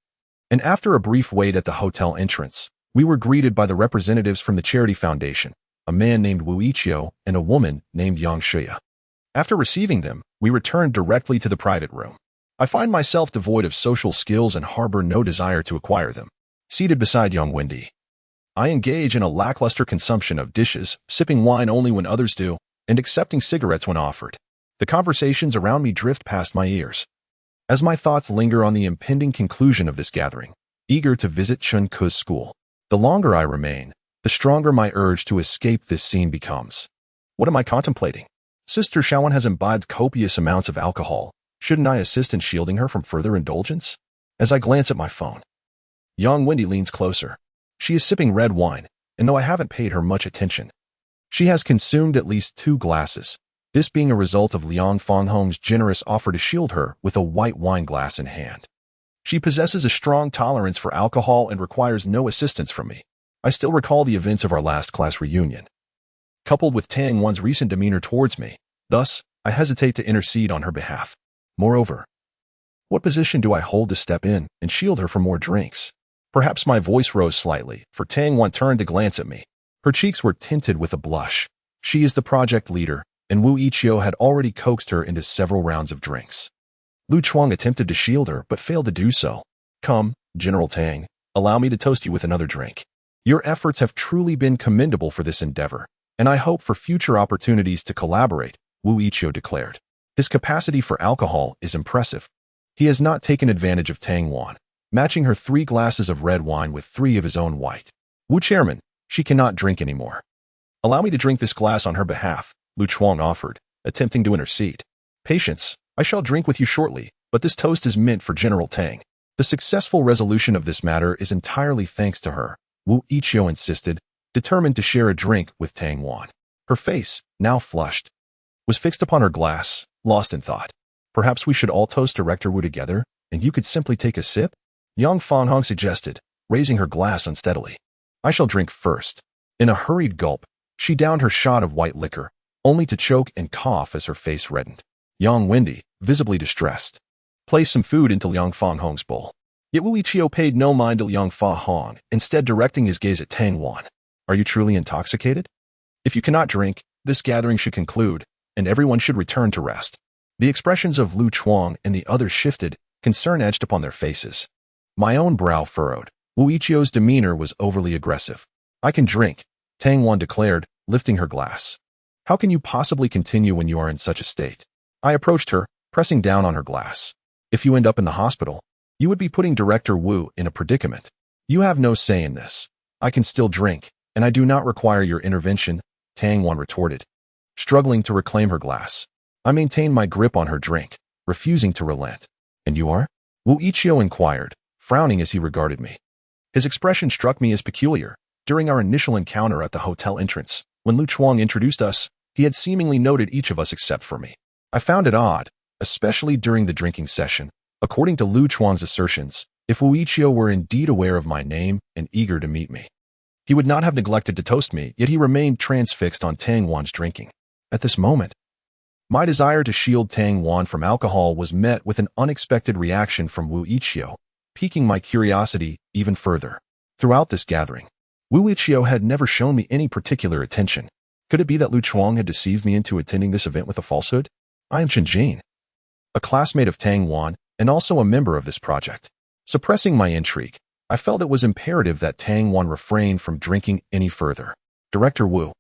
And after a brief wait at the hotel entrance, we were greeted by the representatives from the Charity Foundation, a man named Wu Ichio and a woman named Yang Shuya. After receiving them, we returned directly to the private room. I find myself devoid of social skills and harbor no desire to acquire them. Seated beside Wendy, I engage in a lackluster consumption of dishes, sipping wine only when others do, and accepting cigarettes when offered. The conversations around me drift past my ears. As my thoughts linger on the impending conclusion of this gathering, eager to visit Chen Ke's school, the longer I remain, the stronger my urge to escape this scene becomes. What am I contemplating? Sister Xiaowan has imbibed copious amounts of alcohol. Shouldn't I assist in shielding her from further indulgence? As I glance at my phone, Wendy leans closer. She is sipping red wine, and though I haven't paid her much attention, she has consumed at least 2 glasses, this being a result of Liang Fanghong's generous offer to shield her with a white wine glass in hand. She possesses a strong tolerance for alcohol and requires no assistance from me. I still recall the events of our last class reunion, coupled with Tang Wan's recent demeanor towards me. Thus, I hesitate to intercede on her behalf. Moreover, what position do I hold to step in and shield her from more drinks? Perhaps my voice rose slightly, for Tang Wan turned to glance at me. Her cheeks were tinted with a blush. She is the project leader, and Wu Ichio had already coaxed her into several rounds of drinks. Lu Chuang attempted to shield her, but failed to do so. Come, General Tang, allow me to toast you with another drink. Your efforts have truly been commendable for this endeavor, and I hope for future opportunities to collaborate, Wu Ichio declared. His capacity for alcohol is impressive. He has not taken advantage of Tang Wan, matching her 3 glasses of red wine with 3 of his own white. Wu Chairman, she cannot drink anymore. Allow me to drink this glass on her behalf, Lu Chuang offered, attempting to intercede. Patience, I shall drink with you shortly, but this toast is meant for General Tang. The successful resolution of this matter is entirely thanks to her, Wu Ichio insisted, determined to share a drink with Tang Wan. Her face, now flushed, was fixed upon her glass, lost in thought. Perhaps we should all toast Director Wu together, and you could simply take a sip? Yang Fanghong suggested, raising her glass unsteadily. I shall drink first. In a hurried gulp, she downed her shot of white liquor, only to choke and cough as her face reddened. Yang Wendy, visibly distressed, placed some food into Liang Fanghong's bowl. Yet Wu Ichio paid no mind to Liang Fanghong, instead directing his gaze at Tang Wan. Are you truly intoxicated? If you cannot drink, this gathering should conclude, and everyone should return to rest. The expressions of Lu Chuang and the others shifted, concern edged upon their faces. My own brow furrowed. Wu Ichio's demeanor was overly aggressive. I can drink, Tang Wan declared, lifting her glass. How can you possibly continue when you are in such a state? I approached her, pressing down on her glass. If you end up in the hospital, you would be putting Director Wu in a predicament. You have no say in this. I can still drink, and I do not require your intervention, Tang Wan retorted, struggling to reclaim her glass. I maintained my grip on her drink, refusing to relent. And you are? Wu Ichio inquired, frowning as he regarded me. His expression struck me as peculiar. During our initial encounter at the hotel entrance, when Lu Chuang introduced us, he had seemingly noted each of us except for me. I found it odd, especially during the drinking session. According to Lu Chuang's assertions, if Wu Ichio were indeed aware of my name and eager to meet me, he would not have neglected to toast me, yet he remained transfixed on Tang Wan's drinking. At this moment, my desire to shield Tang Wan from alcohol was met with an unexpected reaction from Wu Ichio, piquing my curiosity even further. Throughout this gathering, Wu Ichio had never shown me any particular attention. Could it be that Lu Chuang had deceived me into attending this event with a falsehood? I am Chen Jin, a classmate of Tang Wan and also a member of this project. Suppressing my intrigue, I felt it was imperative that Tang Wan refrain from drinking any further. Director Wu,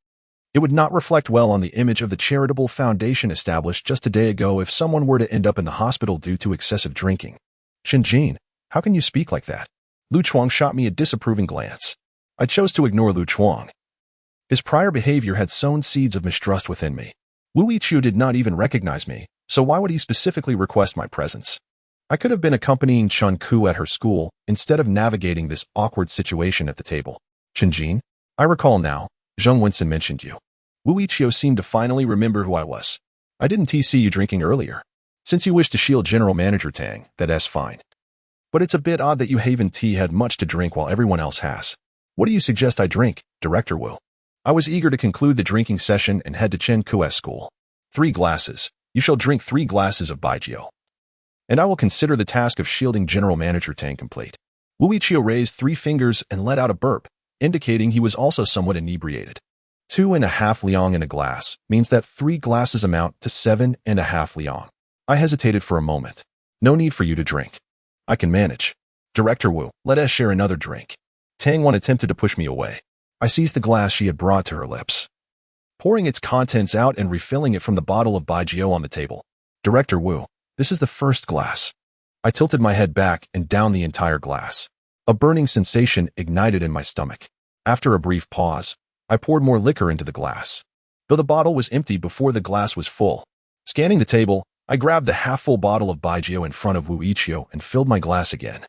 it would not reflect well on the image of the charitable foundation established just a day ago if someone were to end up in the hospital due to excessive drinking. Chen Jin, how can you speak like that? Lu Chuang shot me a disapproving glance. I chose to ignore Lu Chuang. His prior behavior had sown seeds of mistrust within me. Wu Ichio did not even recognize me, so why would he specifically request my presence? I could have been accompanying Chen Ke at her school instead of navigating this awkward situation at the table. Chen Jin, I recall now, Zheng Wenson mentioned you. Wu Ichio seemed to finally remember who I was. I didn't see you drinking earlier. Since you wish to shield General Manager Tang, that's fine. But it's a bit odd that you Haven Tea had much to drink while everyone else has. What do you suggest I drink, Director Wu? I was eager to conclude the drinking session and head to Chen Ke's school. 3 glasses. You shall drink 3 glasses of Baijiu. And I will consider the task of shielding General Manager Tang complete. Wu Ichio raised 3 fingers and let out a burp, indicating he was also somewhat inebriated. 2.5 liang in a glass means that 3 glasses amount to 7.5 liang. I hesitated for a moment. No need for you to drink. I can manage. Director Wu, let us share another drink. Tang Wan attempted to push me away. I seized the glass she had brought to her lips, pouring its contents out and refilling it from the bottle of Baijiu on the table. Director Wu, this is the first glass. I tilted my head back and downed the entire glass. A burning sensation ignited in my stomach. After a brief pause, I poured more liquor into the glass, though the bottle was empty before the glass was full. Scanning the table, I grabbed the half-full bottle of Baijiu in front of Wu Ichio and filled my glass again.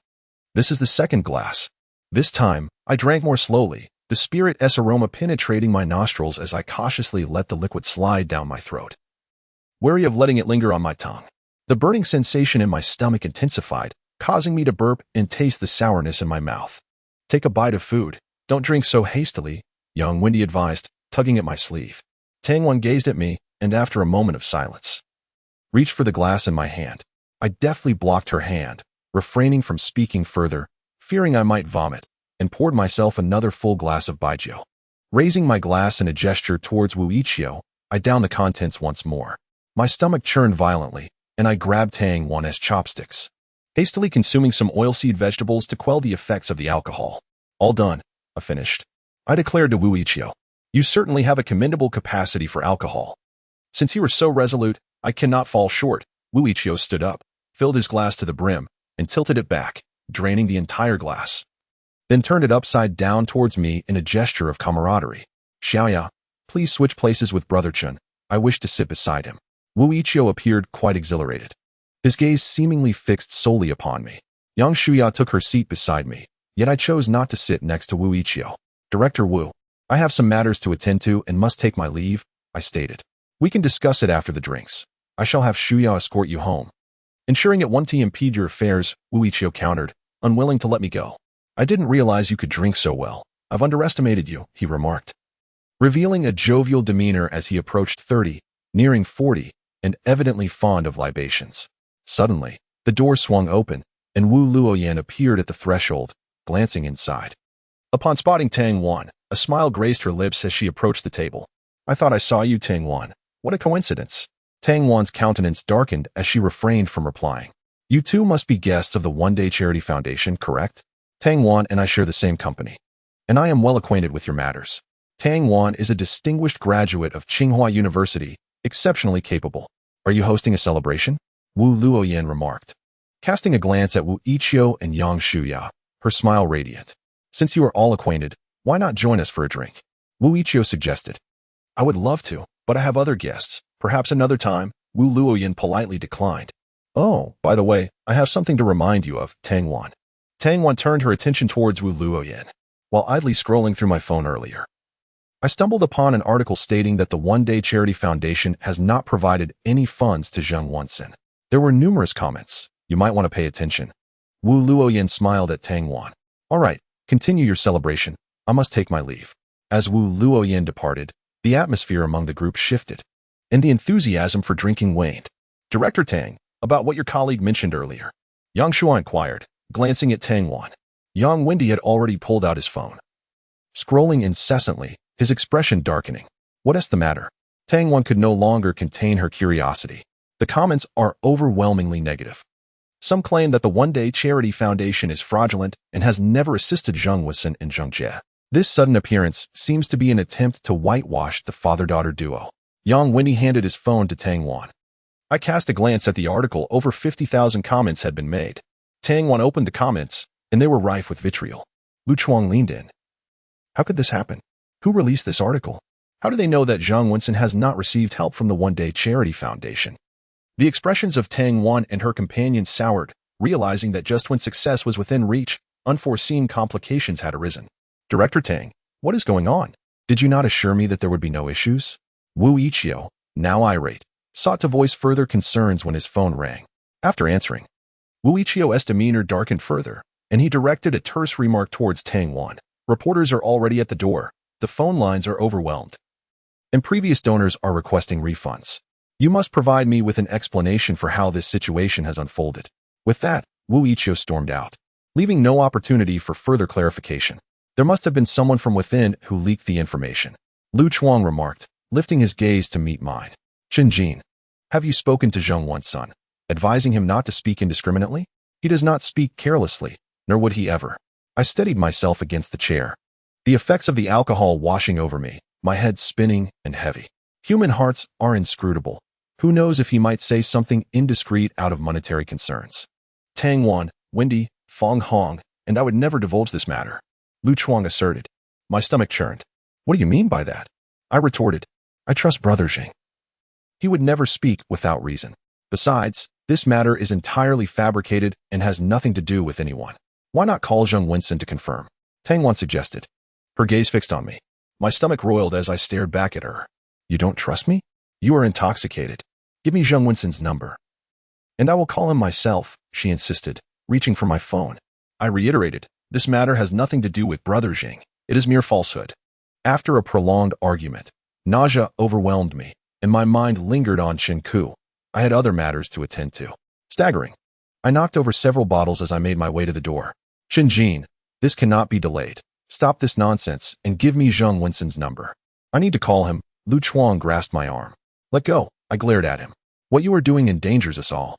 This is the second glass. This time, I drank more slowly, the spirit-s aroma penetrating my nostrils as I cautiously let the liquid slide down my throat, wary of letting it linger on my tongue. The burning sensation in my stomach intensified, causing me to burp and taste the sourness in my mouth. Take a bite of food. Don't drink so hastily, young Wendy advised, tugging at my sleeve. Tang Wan gazed at me, and after a moment of silence, reached for the glass in my hand. I deftly blocked her hand, refraining from speaking further, fearing I might vomit, and poured myself another full glass of baijiu. Raising my glass in a gesture towards Wu Ichio, I downed the contents once more. My stomach churned violently, and I grabbed Tang Wan's chopsticks, hastily consuming some oilseed vegetables to quell the effects of the alcohol. All done, I finished. I declared to Wu Ichio, "You certainly have a commendable capacity for alcohol." Since you were so resolute, I cannot fall short. Wu Ichio stood up, filled his glass to the brim, and tilted it back, draining the entire glass. Then turned it upside down towards me in a gesture of camaraderie. "Xiaoya, please switch places with Brother Chen. I wish to sit beside him." Wu Ichio appeared quite exhilarated, his gaze seemingly fixed solely upon me. Yang Shuya took her seat beside me, yet I chose not to sit next to Wu Ichio. "Director Wu, I have some matters to attend to and must take my leave," I stated. "We can discuss it after the drinks. I shall have Shuya escort you home." "Ensuring it won't impede your affairs," Wu Ichio countered, unwilling to let me go. "I didn't realize you could drink so well. I've underestimated you," he remarked, revealing a jovial demeanor as he approached 30, nearing 40, and evidently fond of libations. Suddenly, the door swung open, and Wu Luoyan appeared at the threshold, glancing inside. Upon spotting Tang Wan, a smile graced her lips as she approached the table. "I thought I saw you, Tang Wan. What a coincidence." Tang Wan's countenance darkened as she refrained from replying. "You two must be guests of the One-Day Charity Foundation, correct? Tang Wan and I share the same company, and I am well acquainted with your matters." Tang Wan is a distinguished graduate of Tsinghua University, exceptionally capable. "Are you hosting a celebration?" Wu Luoyan remarked, casting a glance at Wu Ichio and Yang Shuya, her smile radiant. "Since you are all acquainted, why not join us for a drink?" Wu Ichio suggested. "I would love to, but I have other guests. Perhaps another time," Wu Luoyan politely declined. "Oh, by the way, I have something to remind you of, Tang Wan." Tang Wan turned her attention towards Wu Luoyan, while idly scrolling through my phone earlier. I stumbled upon an article stating that the One-Day Charity Foundation has not provided any funds to Zheng Wansen. There were numerous comments. "You might want to pay attention." Wu Luoyan smiled at Tang Wan. "All right, continue your celebration. I must take my leave." As Wu Luoyan departed, the atmosphere among the group shifted, and the enthusiasm for drinking waned. "Director Tang, about what your colleague mentioned earlier," Yang Shuan inquired, glancing at Tang Wan. Yang Wendy had already pulled out his phone, scrolling incessantly, his expression darkening. "What's the matter?" Tang Wan could no longer contain her curiosity. "The comments are overwhelmingly negative. Some claim that the One-Day Charity Foundation is fraudulent and has never assisted Zheng Wansen and Zheng Jie. This sudden appearance seems to be an attempt to whitewash the father-daughter duo." Yang Wendy handed his phone to Tang Wan. I cast a glance at the article. Over 50,000 comments had been made. Tang Wan opened the comments, and they were rife with vitriol. Lu Chuang leaned in. "How could this happen? Who released this article? How do they know that Zheng Wansen has not received help from the One-Day Charity Foundation?" The expressions of Tang Wan and her companions soured, realizing that just when success was within reach, unforeseen complications had arisen. "Director Tang, what is going on? Did you not assure me that there would be no issues?" Wu Ichio, now irate, sought to voice further concerns when his phone rang. After answering, Wu Ichio's demeanor darkened further, and he directed a terse remark towards Tang Wan. "Reporters are already at the door. The phone lines are overwhelmed, and previous donors are requesting refunds. You must provide me with an explanation for how this situation has unfolded." With that, Wu Ichio stormed out, leaving no opportunity for further clarification. "There must have been someone from within who leaked the information," Lu Chuang remarked, lifting his gaze to meet mine. "Chen Jin, have you spoken to Zheng Wansen, advising him not to speak indiscriminately? He does not speak carelessly, nor would he ever." I steadied myself against the chair, the effects of the alcohol washing over me, my head spinning and heavy. Human hearts are inscrutable. Who knows if he might say something indiscreet out of monetary concerns? Tang Wan, Wendy, Fong Hong, and I would never divulge this matter, Lu Chuang asserted. My stomach churned. "What do you mean by that?" I retorted. "I trust Brother Jing. He would never speak without reason. Besides, this matter is entirely fabricated and has nothing to do with anyone. Why not call Zheng Wansen to confirm?" Tang Wan suggested. Her gaze fixed on me. My stomach roiled as I stared back at her. "You don't trust me? You are intoxicated. Give me Zheng Wansen's number, and I will call him myself," she insisted, reaching for my phone. I reiterated, "This matter has nothing to do with Brother Jing. It is mere falsehood." After a prolonged argument, nausea overwhelmed me, and my mind lingered on Chen Ke. I had other matters to attend to. Staggering. I knocked over several bottles as I made my way to the door. Chen Jin, this cannot be delayed. Stop this nonsense and give me Zheng Wensun's number. I need to call him. Lu Chuang grasped my arm. Let go. I glared at him. What you are doing endangers us all.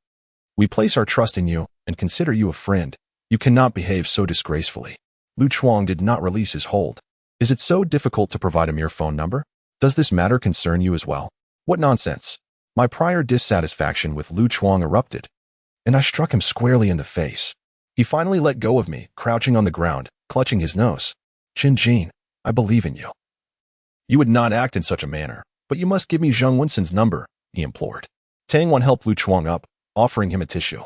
We place our trust in you and consider you a friend. You cannot behave so disgracefully. Lu Chuang did not release his hold. Is it so difficult to provide a mere phone number? Does this matter concern you as well? What nonsense. My prior dissatisfaction with Lu Chuang erupted, and I struck him squarely in the face. He finally let go of me, crouching on the ground, clutching his nose. Chen Jin, I believe in you. You would not act in such a manner, but you must give me Zheng Wensun's number, he implored. Tang Wan helped Lu Chuang up, offering him a tissue.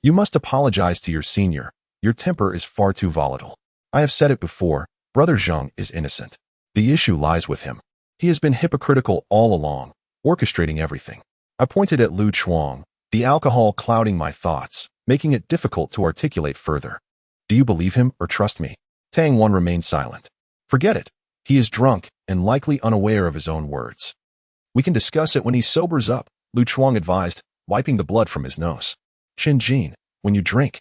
You must apologize to your senior. Your temper is far too volatile. I have said it before, Brother Zheng is innocent. The issue lies with him. He has been hypocritical all along, orchestrating everything. I pointed at Lu Chuang, the alcohol clouding my thoughts, making it difficult to articulate further. Do you believe him or trust me? Tang Wan remained silent. Forget it. He is drunk and likely unaware of his own words. We can discuss it when he sobers up, Lu Chuang advised, wiping the blood from his nose. Chen Jin, when you drink,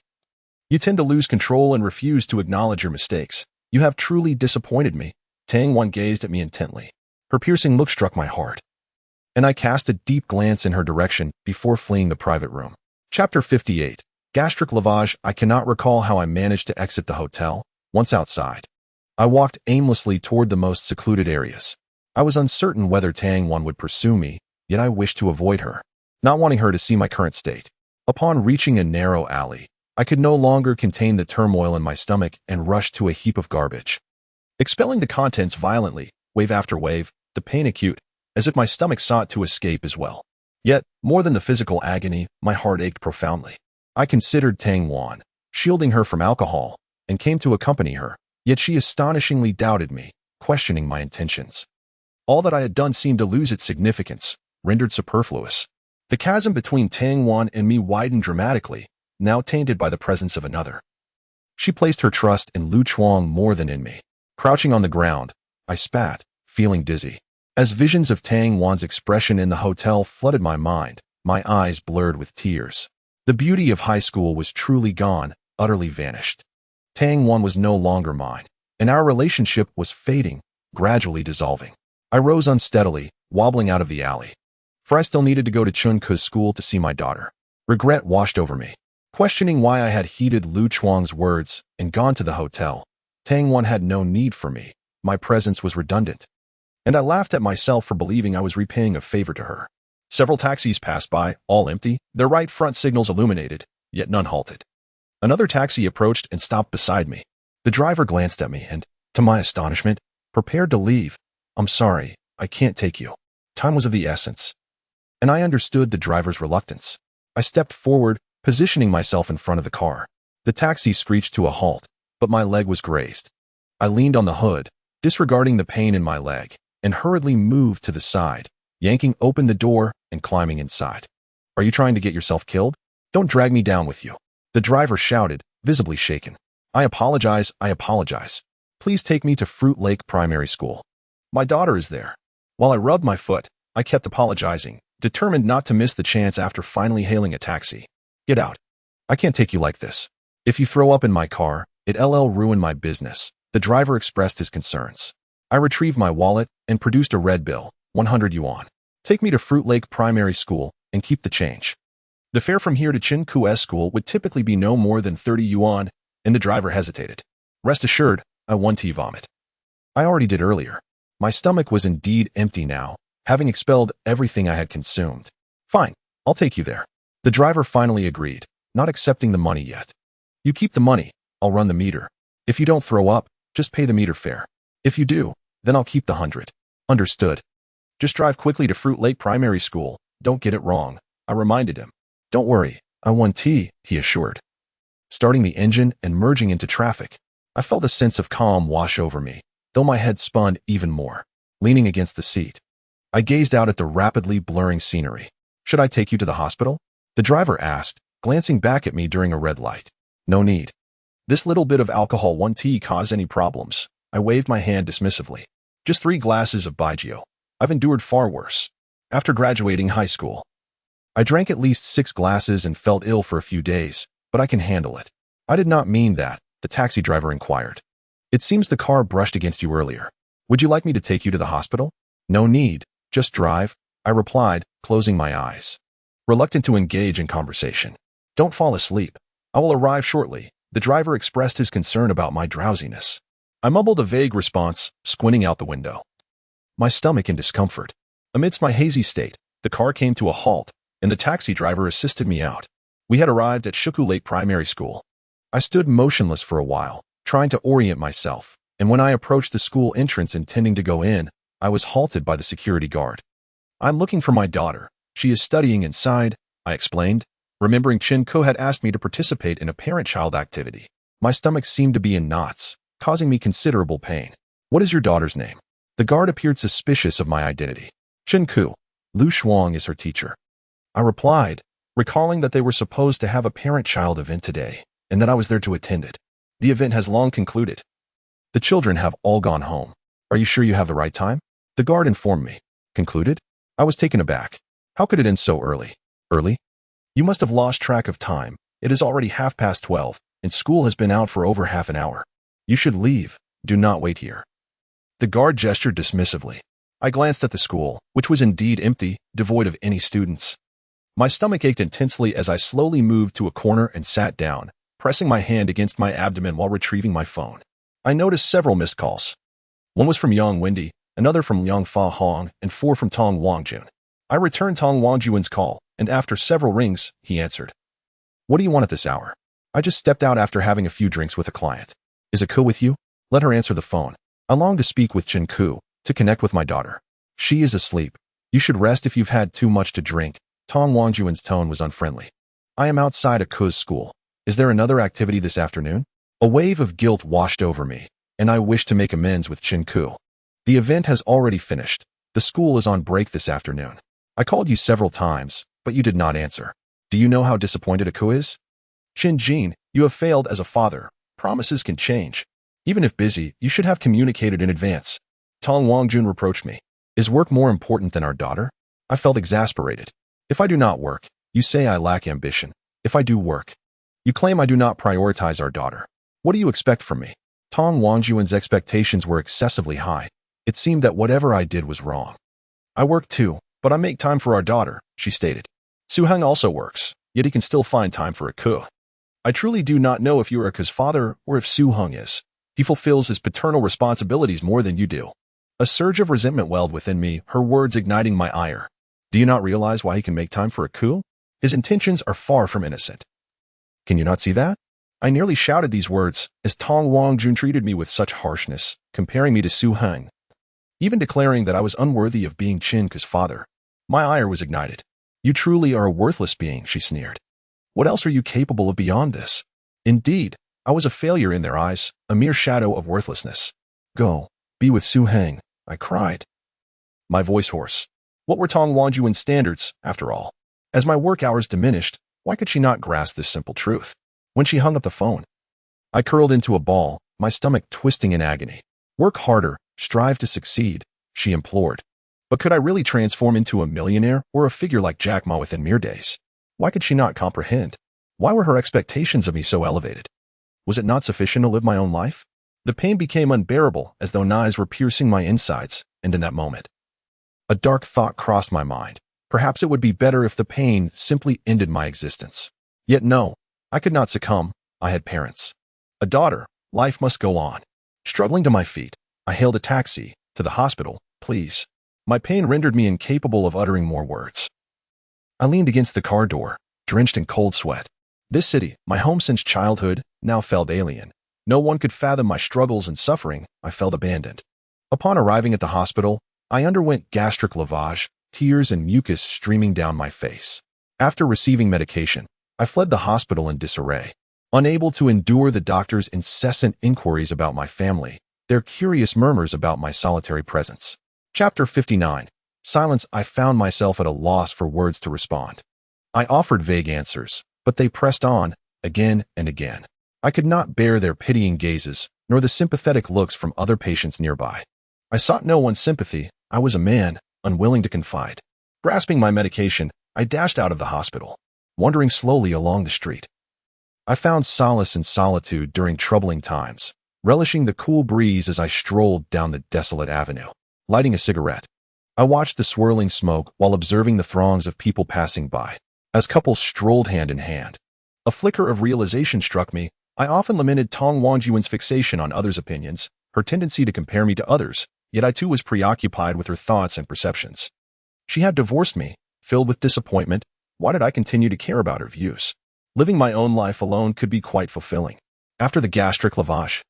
you tend to lose control and refuse to acknowledge your mistakes. You have truly disappointed me. Tang Wan gazed at me intently. Her piercing look struck my heart, and I cast a deep glance in her direction before fleeing the private room. Chapter 58. Gastric lavage. I cannot recall how I managed to exit the hotel. Once outside, I walked aimlessly toward the most secluded areas. I was uncertain whether Tang Wan would pursue me, yet I wished to avoid her, not wanting her to see my current state. Upon reaching a narrow alley, I could no longer contain the turmoil in my stomach and rushed to a heap of garbage. Expelling the contents violently, wave after wave, the pain acute, as if my stomach sought to escape as well. Yet, more than the physical agony, my heart ached profoundly. I considered Tang Wan, shielding her from alcohol, and came to accompany her, yet she astonishingly doubted me, questioning my intentions. All that I had done seemed to lose its significance, rendered superfluous. The chasm between Tang Wan and me widened dramatically, now tainted by the presence of another. She placed her trust in Lu Chuang more than in me. Crouching on the ground, I spat, feeling dizzy. As visions of Tang Wan's expression in the hotel flooded my mind, my eyes blurred with tears. The beauty of high school was truly gone, utterly vanished. Tang Wan was no longer mine, and our relationship was fading, gradually dissolving. I rose unsteadily, wobbling out of the alley, for I still needed to go to Chen Ke's school to see my daughter. Regret washed over me. Questioning why I had heeded Lu Chuang's words and gone to the hotel, Tang Wan had no need for me. My presence was redundant, and I laughed at myself for believing I was repaying a favor to her. Several taxis passed by, all empty, their right front signals illuminated, yet none halted. Another taxi approached and stopped beside me. The driver glanced at me and, to my astonishment, prepared to leave. I'm sorry, I can't take you. Time was of the essence, and I understood the driver's reluctance. I stepped forward, positioning myself in front of the car. The taxi screeched to a halt, but my leg was grazed. I leaned on the hood, disregarding the pain in my leg, and hurriedly moved to the side, yanking open the door and climbing inside. Are you trying to get yourself killed? Don't drag me down with you. The driver shouted, visibly shaken. I apologize. Please take me to Fruit Lake Primary School. My daughter is there. While I rubbed my foot, I kept apologizing, determined not to miss the chance after finally hailing a taxi. Get out. I can't take you like this. If you throw up in my car, it'll ruin my business. The driver expressed his concerns. I retrieved my wallet and produced a red bill, 100 yuan. Take me to Fruit Lake Primary School and keep the change. The fare from here to Chen Ke's school would typically be no more than 30 yuan, and the driver hesitated. Rest assured, I won't vomit. I already did earlier. My stomach was indeed empty now, having expelled everything I had consumed. Fine, I'll take you there. The driver finally agreed, not accepting the money yet. You keep the money, I'll run the meter. If you don't throw up, just pay the meter fare. If you do, then I'll keep the 100. Understood. Just drive quickly to Fruit Lake Primary School. Don't get it wrong, I reminded him. Don't worry, I won't, he assured. Starting the engine and merging into traffic, I felt a sense of calm wash over me, though my head spun even more. Leaning against the seat, I gazed out at the rapidly blurring scenery. Should I take you to the hospital? The driver asked, glancing back at me during a red light. No need. This little bit of alcohol won't cause any problems. I waved my hand dismissively. Just 3 glasses of Baijiu. I've endured far worse. After graduating high school, I drank at least 6 glasses and felt ill for a few days, but I can handle it. I did not mean that, the taxi driver inquired. It seems the car brushed against you earlier. Would you like me to take you to the hospital? No need, just drive, I replied, closing my eyes. Reluctant to engage in conversation. Don't fall asleep. I will arrive shortly. The driver expressed his concern about my drowsiness. I mumbled a vague response, squinting out the window. My stomach in discomfort. Amidst my hazy state, the car came to a halt, and the taxi driver assisted me out. We had arrived at Shuku Lake Primary School. I stood motionless for a while, trying to orient myself, and when I approached the school entrance intending to go in, I was halted by the security guard. I'm looking for my daughter. She is studying inside, I explained, remembering Chen Ke had asked me to participate in a parent-child activity. My stomach seemed to be in knots, causing me considerable pain. What is your daughter's name? The guard appeared suspicious of my identity. Chen Ke. Lu Shuang is her teacher. I replied, recalling that they were supposed to have a parent-child event today, and that I was there to attend it. The event has long concluded. The children have all gone home. Are you sure you have the right time? The guard informed me. Concluded? I was taken aback. How could it end so early? Early? You must have lost track of time. It is already 12:30, and school has been out for over half an hour. You should leave. Do not wait here. The guard gestured dismissively. I glanced at the school, which was indeed empty, devoid of any students. My stomach ached intensely as I slowly moved to a corner and sat down, pressing my hand against my abdomen while retrieving my phone. I noticed several missed calls. One was from Yang Wendy, another from Yang Fa Hong, and 4 from Tong Wangjun. I returned Tong Wangjun's call, and after several rings, he answered. What do you want at this hour? I just stepped out after having a few drinks with a client. Is Ke with you? Let her answer the phone. I long to speak with Chen Ke, to connect with my daughter. She is asleep. You should rest if you've had too much to drink. Tong Wangjun's tone was unfriendly. I am outside Ke's school. Is there another activity this afternoon? A wave of guilt washed over me, and I wished to make amends with Chen Ke. The event has already finished. The school is on break this afternoon. I called you several times, but you did not answer. Do you know how disappointed Ke is? Chen Jin, you have failed as a father. Promises can change. Even if busy, you should have communicated in advance. Tong Wangjun reproached me. Is work more important than our daughter? I felt exasperated. If I do not work, you say I lack ambition. If I do work, you claim I do not prioritize our daughter. What do you expect from me? Tong Wangjun's expectations were excessively high. It seemed that whatever I did was wrong. I work too, but I make time for our daughter, she stated. Su Heng also works, yet he can still find time for Ke. I truly do not know if you are Ke's father or if Su Heng is. He fulfills his paternal responsibilities more than you do. A surge of resentment welled within me, her words igniting my ire. Do you not realize why he can make time for Ke? His intentions are far from innocent. Can you not see that? I nearly shouted these words as Tong Wangjun treated me with such harshness, comparing me to Su Heng, even declaring that I was unworthy of being Chen Ke's father. My ire was ignited. You truly are a worthless being, she sneered. What else are you capable of beyond this? Indeed, I was a failure in their eyes, a mere shadow of worthlessness. Go, be with Su Heng, I cried. My voice hoarse. What were Tong Wangjun's standards, after all? As my work hours diminished, why could she not grasp this simple truth? When she hung up the phone, I curled into a ball, my stomach twisting in agony. Work harder, strive to succeed, she implored. But could I really transform into a millionaire or a figure like Jack Ma within mere days? Why could she not comprehend? Why were her expectations of me so elevated? Was it not sufficient to live my own life? The pain became unbearable as though knives were piercing my insides, and in that moment, a dark thought crossed my mind. Perhaps it would be better if the pain simply ended my existence. Yet no, I could not succumb. I had parents. A daughter. Life must go on. Struggling to my feet, I hailed a taxi. To the hospital, please. My pain rendered me incapable of uttering more words. I leaned against the car door, drenched in cold sweat. This city, my home since childhood, now felt alien. No one could fathom my struggles and suffering. I felt abandoned. Upon arriving at the hospital, I underwent gastric lavage, tears and mucus streaming down my face. After receiving medication, I fled the hospital in disarray. Unable to endure the doctor's incessant inquiries about my family, their curious murmurs about my solitary presence. Chapter 59. Silence. I found myself at a loss for words to respond. I offered vague answers, but they pressed on, again and again. I could not bear their pitying gazes, nor the sympathetic looks from other patients nearby. I sought no one's sympathy. I was a man, unwilling to confide. Grasping my medication, I dashed out of the hospital, wandering slowly along the street. I found solace in solitude during troubling times, relishing the cool breeze as I strolled down the desolate avenue. Lighting a cigarette, I watched the swirling smoke while observing the throngs of people passing by, as couples strolled hand in hand. A flicker of realization struck me. I often lamented Tong Wangjun's fixation on others' opinions, her tendency to compare me to others, yet I too was preoccupied with her thoughts and perceptions. She had divorced me, filled with disappointment. Why did I continue to care about her views? Living my own life alone could be quite fulfilling. After the gastric lavage,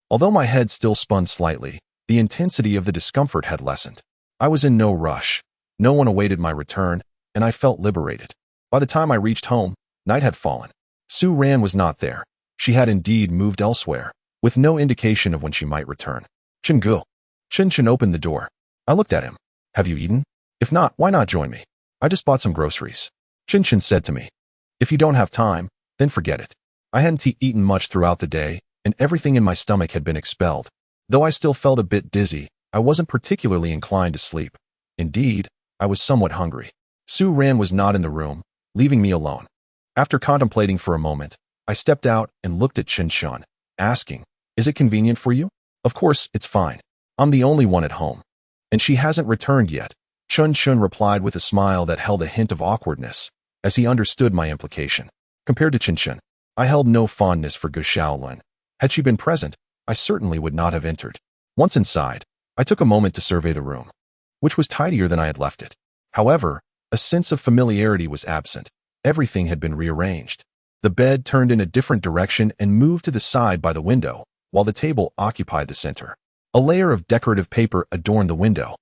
although my head still spun slightly, the intensity of the discomfort had lessened. I was in no rush. No one awaited my return, and I felt liberated. By the time I reached home, night had fallen. Su Ran was not there. She had indeed moved elsewhere, with no indication of when she might return. Chen Ke. Chen opened the door. I looked at him. Have you eaten? If not, why not join me? I just bought some groceries. Chen said to me. If you don't have time, then forget it. I hadn't eaten much throughout the day, and everything in my stomach had been expelled. Though I still felt a bit dizzy, I wasn't particularly inclined to sleep. Indeed, I was somewhat hungry. Su Ran was not in the room, leaving me alone. After contemplating for a moment, I stepped out and looked at Chen, asking, "Is it convenient for you?" "Of course, it's fine. I'm the only one at home. And she hasn't returned yet." Chen replied with a smile that held a hint of awkwardness, as he understood my implication. Compared to Chen, I held no fondness for Ge Xiaolun. Had she been present, I certainly would not have entered. Once inside, I took a moment to survey the room, which was tidier than I had left it. However, a sense of familiarity was absent. Everything had been rearranged. The bed turned in a different direction and moved to the side by the window, while the table occupied the center. A layer of decorative paper adorned the window.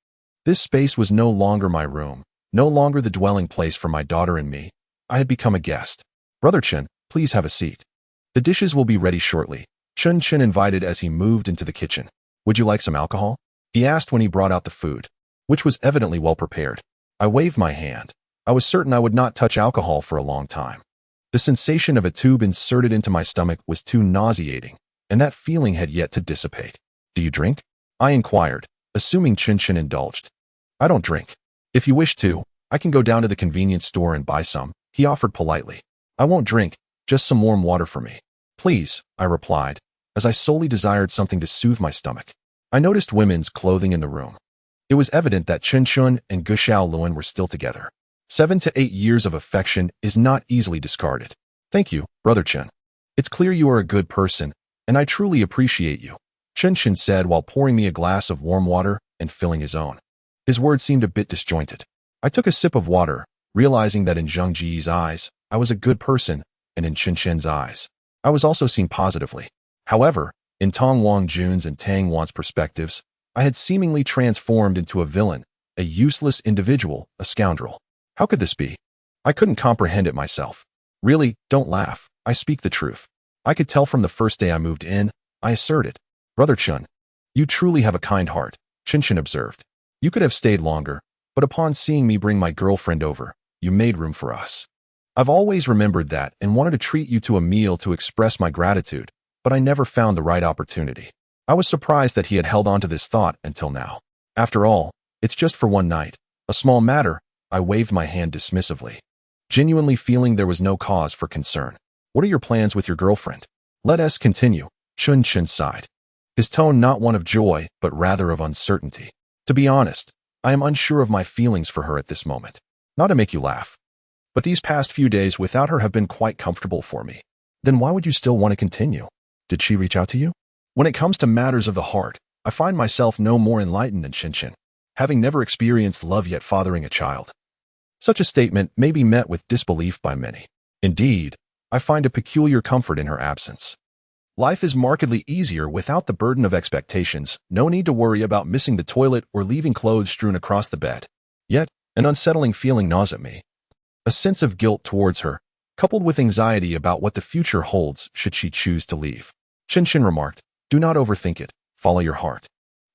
This space was no longer my room, no longer the dwelling place for my daughter and me. I had become a guest. "Brother Chen, please have a seat. The dishes will be ready shortly," Chen invited as he moved into the kitchen. "Would you like some alcohol?" he asked when he brought out the food, which was evidently well prepared. I waved my hand. I was certain I would not touch alcohol for a long time. The sensation of a tube inserted into my stomach was too nauseating, and that feeling had yet to dissipate. "Do you drink?" I inquired, assuming Chen indulged. "I don't drink. If you wish to, I can go down to the convenience store and buy some," he offered politely. "I won't drink, just some warm water for me." "Please," I replied, as I solely desired something to soothe my stomach. I noticed women's clothing in the room. It was evident that Chen and Ge Xiaolun were still together. 7 to 8 years of affection is not easily discarded. "Thank you, Brother Chen. It's clear you are a good person, and I truly appreciate you," Chen said while pouring me a glass of warm water and filling his own. His words seemed a bit disjointed. I took a sip of water, realizing that in Zhang Ji's eyes, I was a good person, and in Chen eyes, I was also seen positively. However, in Tong Wangjun's and Tang Wan's perspectives, I had seemingly transformed into a villain, a useless individual, a scoundrel. How could this be? I couldn't comprehend it myself. "Really, don't laugh. I speak the truth. I could tell from the first day I moved in," I asserted. "Brother Chen, you truly have a kind heart," Chen observed. "You could have stayed longer, but upon seeing me bring my girlfriend over, you made room for us. I've always remembered that and wanted to treat you to a meal to express my gratitude, but I never found the right opportunity." I was surprised that he had held on to this thought until now. "After all, it's just for one night. A small matter," I waved my hand dismissively, genuinely feeling there was no cause for concern. "What are your plans with your girlfriend?" "Let us continue," Chen sighed, his tone not one of joy, but rather of uncertainty. "To be honest, I am unsure of my feelings for her at this moment. Not to make you laugh, but these past few days without her have been quite comfortable for me." "Then why would you still want to continue? Did she reach out to you?" "When it comes to matters of the heart, I find myself no more enlightened than Chen, having never experienced love yet fathering a child." Such a statement may be met with disbelief by many. Indeed, I find a peculiar comfort in her absence. Life is markedly easier without the burden of expectations, no need to worry about missing the toilet or leaving clothes strewn across the bed. Yet, an unsettling feeling gnaws at me. A sense of guilt towards her, coupled with anxiety about what the future holds should she choose to leave. Chen remarked, "Do not overthink it, follow your heart.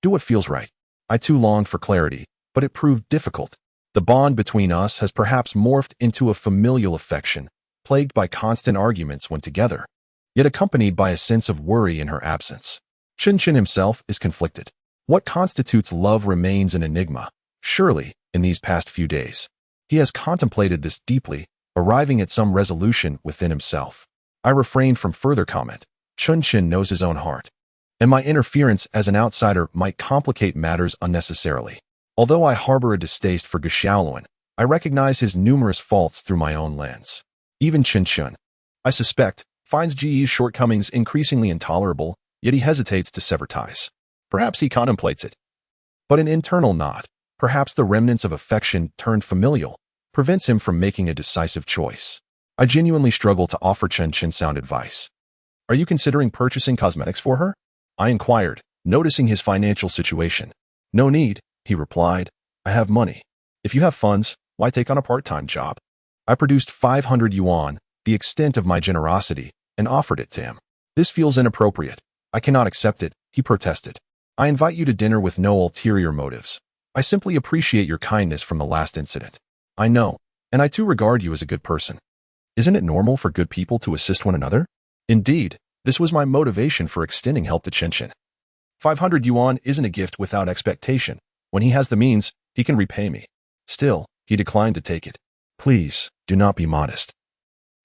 Do what feels right." I too longed for clarity, but it proved difficult. The bond between us has perhaps morphed into a familial affection, plagued by constant arguments when together, yet accompanied by a sense of worry in her absence. Chen himself is conflicted. What constitutes love remains an enigma. Surely, in these past few days, He has contemplated this deeply, arriving at some resolution within himself. I refrained from further comment. Chen Jin knows his own heart, and my interference as an outsider might complicate matters unnecessarily. Although I harbor a distaste for Xiaoluan, I recognize his numerous faults through my own lens. Even Chen Jin, I suspect, finds Ge's shortcomings increasingly intolerable, yet he hesitates to sever ties. Perhaps he contemplates it. But an internal knot, perhaps the remnants of affection turned familial, prevents him from making a decisive choice. I genuinely struggle to offer Chen Jin sound advice. Are you considering purchasing cosmetics for her? I inquired, noticing his financial situation. No need, he replied. I have money. If you have funds, why take on a part-time job? I produced 500 yuan, the extent of my generosity, and offered it to him. This feels inappropriate. I cannot accept it, he protested. I invite you to dinner with no ulterior motives. I simply appreciate your kindness from the last incident. I know, and I too regard you as a good person. Isn't it normal for good people to assist one another? Indeed, this was my motivation for extending help to Chen Jin. 500 yuan isn't a gift without expectation. When he has the means, he can repay me. Still, he declined to take it. Please, do not be modest.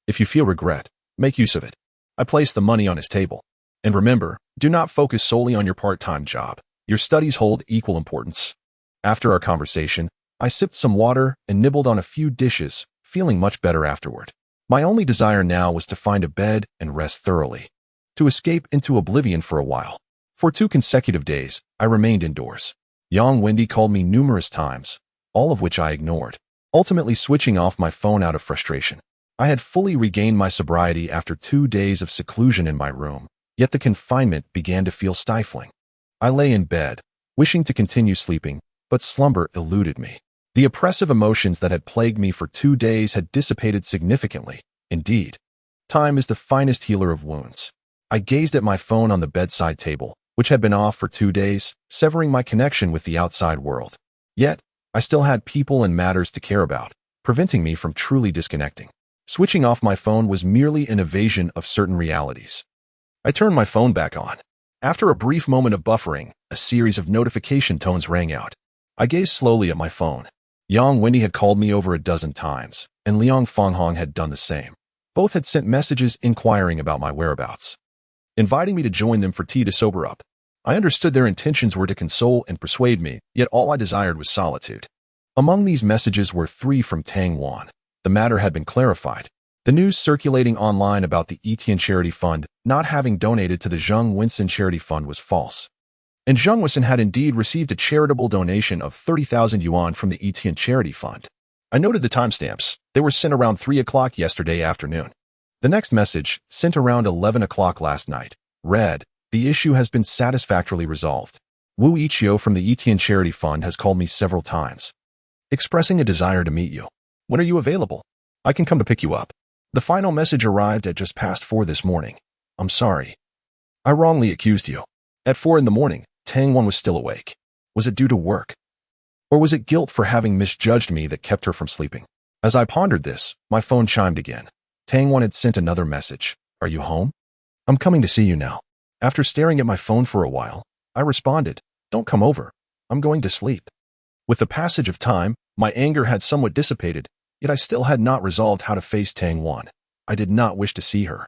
If you feel regret, make use of it. I placed the money on his table. And remember, do not focus solely on your part-time job. Your studies hold equal importance. After our conversation, I sipped some water and nibbled on a few dishes, feeling much better afterward. My only desire now was to find a bed and rest thoroughly, to escape into oblivion for a while. For 2 consecutive days, I remained indoors. Wendy called me numerous times, all of which I ignored, ultimately switching off my phone out of frustration. I had fully regained my sobriety after 2 days of seclusion in my room, yet the confinement began to feel stifling. I lay in bed, wishing to continue sleeping, but slumber eluded me. The oppressive emotions that had plagued me for 2 days had dissipated significantly. Indeed, time is the finest healer of wounds. I gazed at my phone on the bedside table, which had been off for 2 days, severing my connection with the outside world. Yet, I still had people and matters to care about, preventing me from truly disconnecting. Switching off my phone was merely an evasion of certain realities. I turned my phone back on. After a brief moment of buffering, a series of notification tones rang out. I gazed slowly at my phone. Wendy had called me over a dozen times, and Liang Fanghong had done the same. Both had sent messages inquiring about my whereabouts, inviting me to join them for tea to sober up. I understood their intentions were to console and persuade me, yet all I desired was solitude. Among these messages were 3 from Tang Wan. The matter had been clarified. The news circulating online about the Etian Charity Fund not having donated to the Zheng Winson Charity Fund was false. And Zheng Winson had indeed received a charitable donation of 30,000 yuan from the Etian Charity Fund. I noted the timestamps. They were sent around 3 o'clock yesterday afternoon. The next message, sent around 11 o'clock last night, read, "The issue has been satisfactorily resolved. Wu Ichio from the Etian Charity Fund has called me several times, expressing a desire to meet you. When are you available? I can come to pick you up." The final message arrived at just past 4 this morning. I'm sorry. I wrongly accused you. At 4 in the morning, Tang Wan was still awake. Was it due to work? Or was it guilt for having misjudged me that kept her from sleeping? As I pondered this, my phone chimed again. Tang Wan had sent another message. Are you home? I'm coming to see you now. After staring at my phone for a while, I responded, Don't come over. I'm going to sleep. With the passage of time, my anger had somewhat dissipated, yet I still had not resolved how to face Tang Wan. I did not wish to see her.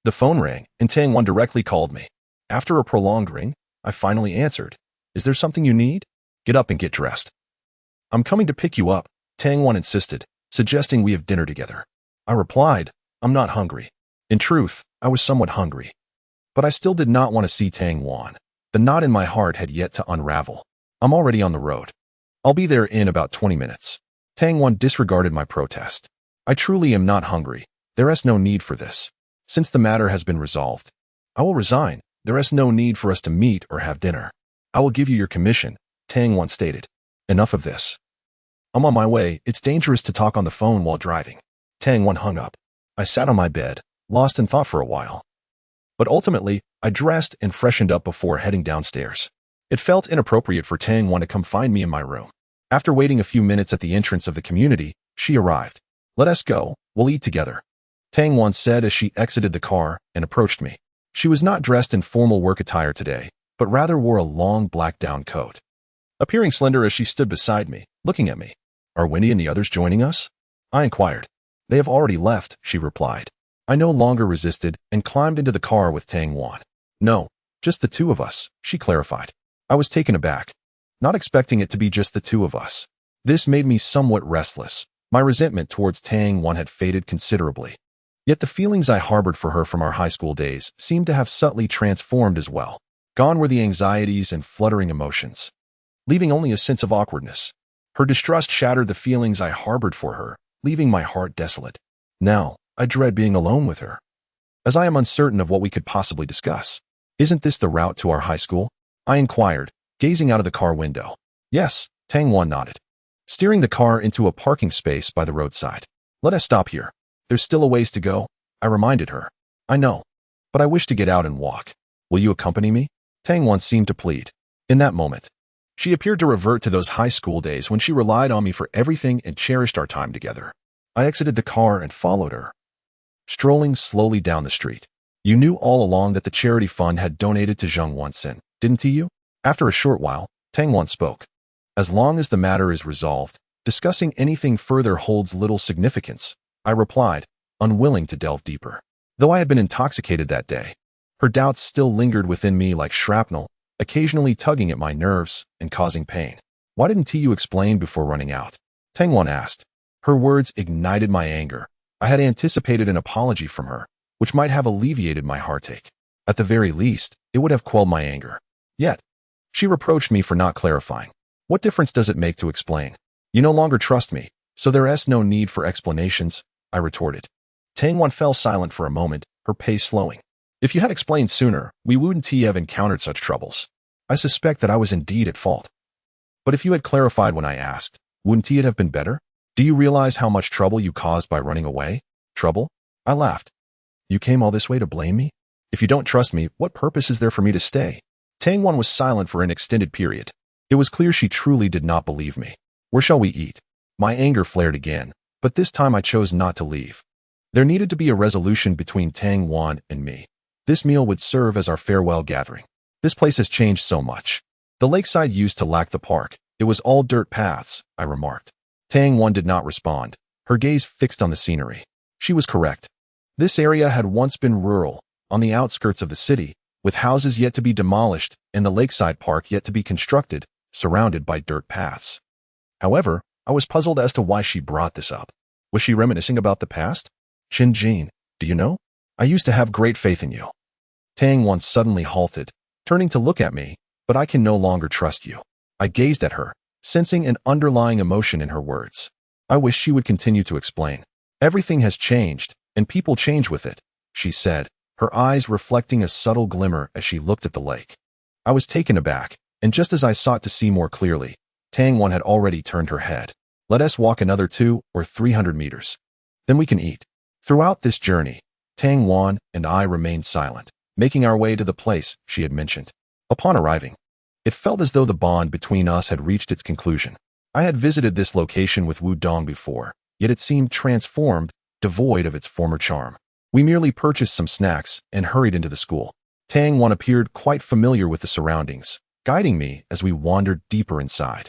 The phone rang, and Tang Wan directly called me. After a prolonged ring, I finally answered. Is there something you need? Get up and get dressed. I'm coming to pick you up, Tang Wan insisted, suggesting we have dinner together. I replied, I'm not hungry. In truth, I was somewhat hungry. But I still did not want to see Tang Wan. The knot in my heart had yet to unravel. I'm already on the road. I'll be there in about 20 minutes. Tang Wan disregarded my protest. I truly am not hungry. There is no need for this. Since the matter has been resolved, I will resign. There is no need for us to meet or have dinner. I will give you your commission, Tang Wan stated. Enough of this. I'm on my way. It's dangerous to talk on the phone while driving. Tang Wan hung up. I sat on my bed, lost in thought for a while. But ultimately, I dressed and freshened up before heading downstairs. It felt inappropriate for Tang Wan to come find me in my room. After waiting a few minutes at the entrance of the community, she arrived. Let us go. We'll eat together, Tang Wan said as she exited the car and approached me. She was not dressed in formal work attire today, but rather wore a long black down coat. Appearing slender as she stood beside me, looking at me, Are Winnie and the others joining us? I inquired. They have already left, she replied. I no longer resisted and climbed into the car with Tang Wan. No, just the two of us, she clarified. I was taken aback, not expecting it to be just the two of us. This made me somewhat restless. My resentment towards Tang Wan had faded considerably. Yet the feelings I harbored for her from our high school days seemed to have subtly transformed as well. Gone were the anxieties and fluttering emotions, leaving only a sense of awkwardness. Her distrust shattered the feelings I harbored for her, leaving my heart desolate. Now, I dread being alone with her, as I am uncertain of what we could possibly discuss. Isn't this the route to our high school? I inquired, gazing out of the car window. Yes, Tang Wan nodded, steering the car into a parking space by the roadside. Let us stop here. There's still a ways to go, I reminded her. I know, but I wish to get out and walk. Will you accompany me? Tang Wan seemed to plead. In that moment, she appeared to revert to those high school days when she relied on me for everything and cherished our time together. I exited the car and followed her, strolling slowly down the street. You knew all along that the charity fund had donated to Zheng Wansen, didn't you? After a short while, Tang Wan spoke. As long as the matter is resolved, discussing anything further holds little significance, I replied, unwilling to delve deeper. Though I had been intoxicated that day, her doubts still lingered within me like shrapnel, occasionally tugging at my nerves and causing pain. Why didn't you explain before running out? Tang Wan asked. Her words ignited my anger. I had anticipated an apology from her, which might have alleviated my heartache. At the very least, it would have quelled my anger. Yet, she reproached me for not clarifying. What difference does it make to explain? You no longer trust me, so there is no need for explanations, I retorted. Tang Wan fell silent for a moment, her pace slowing. If you had explained sooner, we wouldn't have encountered such troubles. I suspect that I was indeed at fault. But if you had clarified when I asked, wouldn't it have been better? Do you realize how much trouble you caused by running away? Trouble? I laughed. You came all this way to blame me? If you don't trust me, what purpose is there for me to stay? Tang Wan was silent for an extended period. It was clear she truly did not believe me. Where shall we eat? My anger flared again, but this time I chose not to leave. There needed to be a resolution between Tang Wan and me. This meal would serve as our farewell gathering. This place has changed so much. The lakeside used to lack the park. It was all dirt paths, I remarked. Tang Wan did not respond, her gaze fixed on the scenery. She was correct. This area had once been rural, on the outskirts of the city, with houses yet to be demolished and the lakeside park yet to be constructed, surrounded by dirt paths. However, I was puzzled as to why she brought this up. Was she reminiscing about the past? Chen Jin, do you know? I used to have great faith in you. Tang Wan suddenly halted, turning to look at me, but I can no longer trust you. I gazed at her, sensing an underlying emotion in her words. I wish she would continue to explain. Everything has changed, and people change with it, she said, her eyes reflecting a subtle glimmer as she looked at the lake. I was taken aback, and just as I sought to see more clearly, Tang Wan had already turned her head. Let us walk another 200 or 300 meters. Then we can eat. Throughout this journey, Tang Wan and I remained silent, making our way to the place she had mentioned. Upon arriving, it felt as though the bond between us had reached its conclusion. I had visited this location with Wu Dong before, yet it seemed transformed, devoid of its former charm. We merely purchased some snacks and hurried into the school. Tang Wan appeared quite familiar with the surroundings, guiding me as we wandered deeper inside,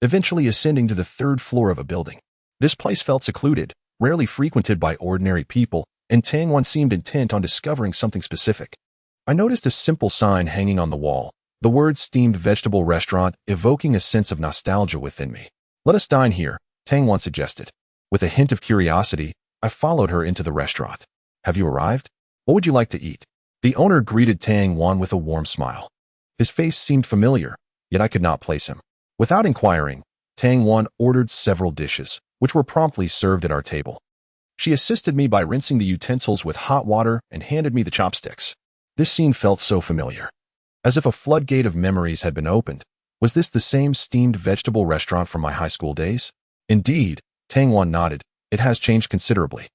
eventually ascending to the 3rd floor of a building. This place felt secluded, rarely frequented by ordinary people, and Tang Wan seemed intent on discovering something specific. I noticed a simple sign hanging on the wall, the words steamed vegetable restaurant, evoking a sense of nostalgia within me. Let us dine here, Tang Wan suggested. With a hint of curiosity, I followed her into the restaurant. Have you arrived? What would you like to eat? The owner greeted Tang Wan with a warm smile. His face seemed familiar, yet I could not place him. Without inquiring, Tang Wan ordered several dishes, which were promptly served at our table. She assisted me by rinsing the utensils with hot water and handed me the chopsticks. This scene felt so familiar. As if a floodgate of memories had been opened. Was this the same steamed vegetable restaurant from my high school days? Indeed, Tang Wan nodded. It has changed considerably.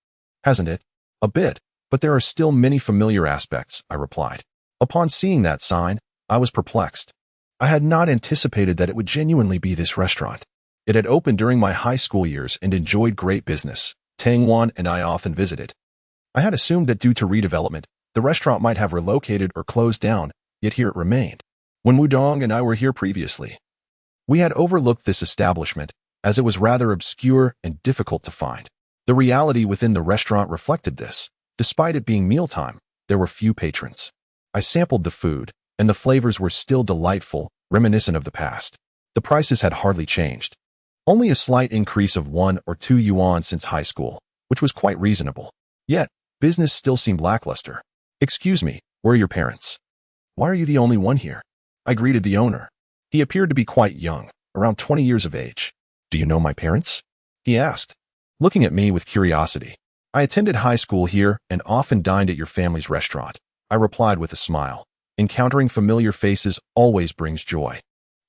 Hasn't it? A bit, but there are still many familiar aspects, I replied. Upon seeing that sign, I was perplexed. I had not anticipated that it would genuinely be this restaurant. It had opened during my high school years and enjoyed great business. Tang Wan and I often visited. I had assumed that due to redevelopment, the restaurant might have relocated or closed down, yet here it remained. When Wu Dong and I were here previously, we had overlooked this establishment, as it was rather obscure and difficult to find. The reality within the restaurant reflected this. Despite it being mealtime, there were few patrons. I sampled the food, and the flavors were still delightful, reminiscent of the past. The prices had hardly changed. Only a slight increase of 1 or 2 yuan since high school, which was quite reasonable. Yet, business still seemed lackluster. "Excuse me, where are your parents? Why are you the only one here?" I greeted the owner. He appeared to be quite young, around 20 years of age. "Do you know my parents?" he asked, looking at me with curiosity. "I attended high school here and often dined at your family's restaurant," I replied with a smile. Encountering familiar faces always brings joy.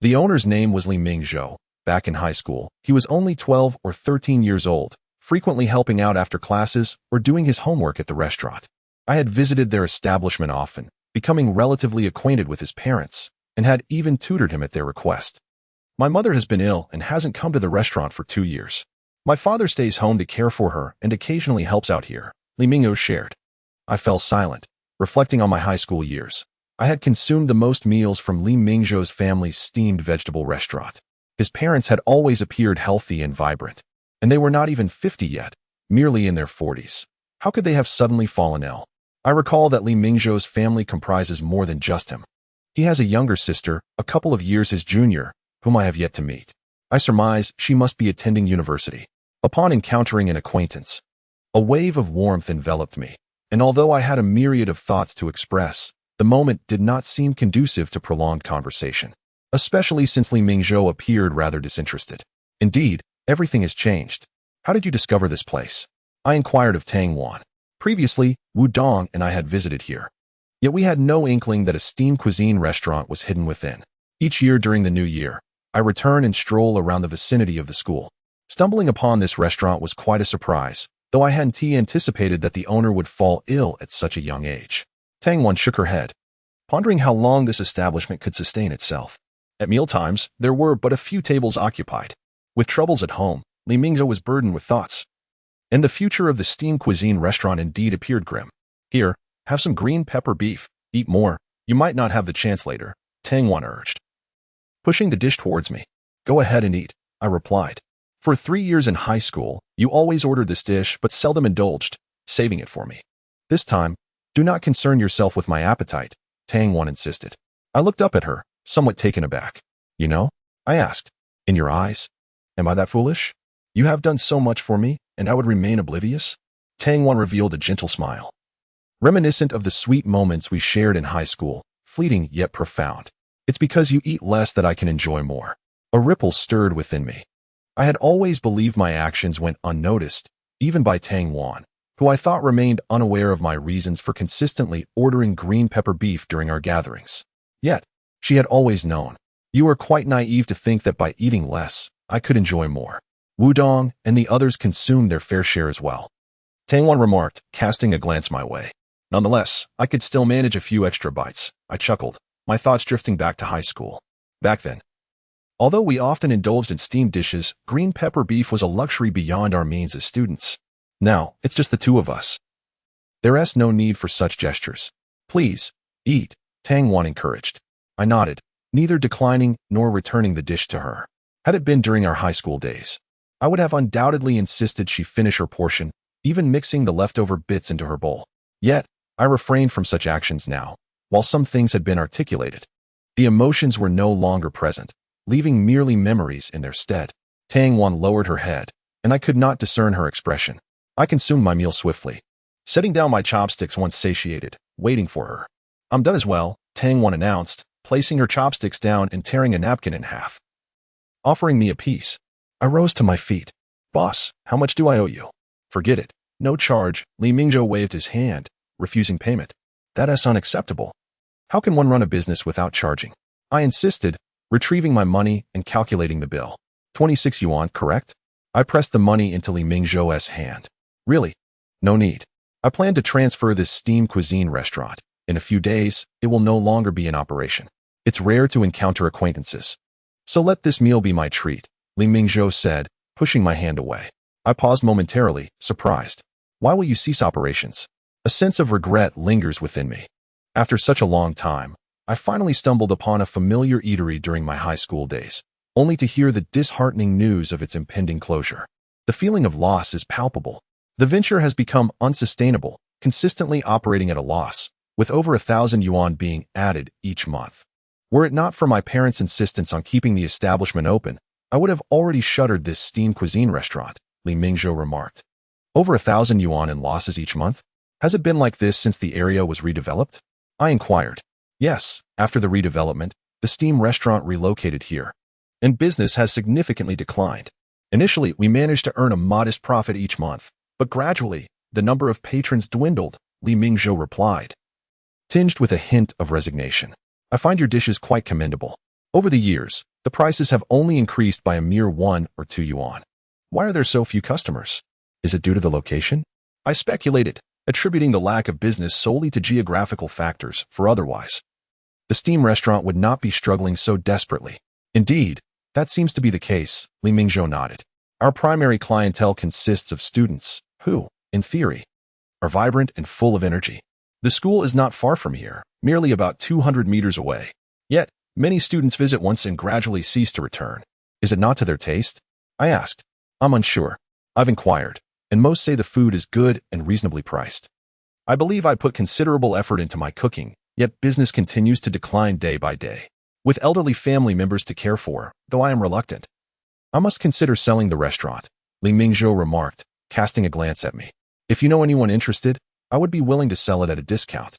The owner's name was Li Mingzhou. Back in high school, he was only 12 or 13 years old, frequently helping out after classes or doing his homework at the restaurant. I had visited their establishment often, becoming relatively acquainted with his parents, and had even tutored him at their request. "My mother has been ill and hasn't come to the restaurant for 2 years. My father stays home to care for her and occasionally helps out here," Li Mingzhou shared. I fell silent, reflecting on my high school years. I had consumed the most meals from Li Mingzhou's family's steamed vegetable restaurant. His parents had always appeared healthy and vibrant, and they were not even 50 yet, merely in their 40s. How could they have suddenly fallen ill? I recall that Li Mingzhou's family comprises more than just him. He has a younger sister, a couple of years his junior, whom I have yet to meet. I surmise she must be attending university. Upon encountering an acquaintance, a wave of warmth enveloped me, and although I had a myriad of thoughts to express, the moment did not seem conducive to prolonged conversation, especially since Li Mingzhou appeared rather disinterested. "Indeed, everything has changed. How did you discover this place?" I inquired of Tang Wan. Previously, Wu Dong and I had visited here. Yet we had no inkling that a steamed cuisine restaurant was hidden within. Each year during the new year, I return and stroll around the vicinity of the school. Stumbling upon this restaurant was quite a surprise, though I hadn't anticipated that the owner would fall ill at such a young age. Tang Wan shook her head, pondering how long this establishment could sustain itself. At mealtimes, there were but a few tables occupied. With troubles at home, Li Mingzhou was burdened with thoughts. And the future of the steamed cuisine restaurant indeed appeared grim. "Here, have some green pepper beef. Eat more. You might not have the chance later," Tang Wan urged, pushing the dish towards me. "Go ahead and eat," I replied. "For 3 years in high school, you always ordered this dish but seldom indulged, saving it for me. This time, do not concern yourself with my appetite," Tang Wan insisted. I looked up at her, somewhat taken aback. "You know?" I asked. "In your eyes? Am I that foolish? You have done so much for me, and I would remain oblivious?" Tang Wan revealed a gentle smile, reminiscent of the sweet moments we shared in high school, fleeting yet profound. "It's because you eat less that I can enjoy more." A ripple stirred within me. I had always believed my actions went unnoticed, even by Tang Wan, who I thought remained unaware of my reasons for consistently ordering green pepper beef during our gatherings. Yet, she had always known. "You are quite naive to think that by eating less, I could enjoy more." Wu Dong and the others consumed their fair share as well, Tang Wan remarked, casting a glance my way. "Nonetheless, I could still manage a few extra bites," I chuckled, my thoughts drifting back to high school. Back then, although we often indulged in steamed dishes, green pepper beef was a luxury beyond our means as students. Now, it's just the two of us. There's no need for such gestures. "Please, eat," Tang Wan encouraged. I nodded, neither declining nor returning the dish to her. Had it been during our high school days, I would have undoubtedly insisted she finish her portion, even mixing the leftover bits into her bowl. Yet, I refrained from such actions now. While some things had been articulated, the emotions were no longer present, leaving merely memories in their stead. Tang Wan lowered her head, and I could not discern her expression. I consumed my meal swiftly, setting down my chopsticks once satiated, waiting for her. "I'm done as well," Tang Wan announced, placing her chopsticks down and tearing a napkin in half, offering me a piece. I rose to my feet. "Boss, how much do I owe you?" "Forget it. No charge." Li Mingzhou waved his hand, refusing payment. "That is unacceptable. How can one run a business without charging?" I insisted, retrieving my money and calculating the bill. 26 yuan, correct? I pressed the money into Li Mingzhou's hand. "Really? No need. I plan to transfer this steamed cuisine restaurant. In a few days, it will no longer be in operation. It's rare to encounter acquaintances. So let this meal be my treat," Li Mingzhou said, pushing my hand away. I paused momentarily, surprised. "Why will you cease operations?" A sense of regret lingers within me. After such a long time, I finally stumbled upon a familiar eatery during my high school days, only to hear the disheartening news of its impending closure. The feeling of loss is palpable. The venture has become unsustainable, consistently operating at a loss, with over 1,000 yuan being added each month. Were it not for my parents' insistence on keeping the establishment open, I would have already shuttered this steam cuisine restaurant, Li Mingzhou remarked. Over 1,000 yuan in losses each month? Has it been like this since the area was redeveloped? I inquired. Yes, after the redevelopment, the steam restaurant relocated here, and business has significantly declined. Initially, we managed to earn a modest profit each month, but gradually, the number of patrons dwindled, Li Mingzhou replied, tinged with a hint of resignation. I find your dishes quite commendable. Over the years, the prices have only increased by a mere 1 or 2 yuan. Why are there so few customers? Is it due to the location? I speculated, attributing the lack of business solely to geographical factors, for otherwise the steam restaurant would not be struggling so desperately. Indeed, that seems to be the case, Li Mingzhou nodded. Our primary clientele consists of students who, in theory, are vibrant and full of energy. The school is not far from here, merely about 200 meters away. Yet, many students visit once and gradually cease to return. Is it not to their taste? I asked. I'm unsure. I've inquired, and most say the food is good and reasonably priced. I believe I put considerable effort into my cooking, yet business continues to decline day by day. With elderly family members to care for, though I am reluctant. I must consider selling the restaurant, Li Mingzhou remarked, casting a glance at me. If you know anyone interested, I would be willing to sell it at a discount.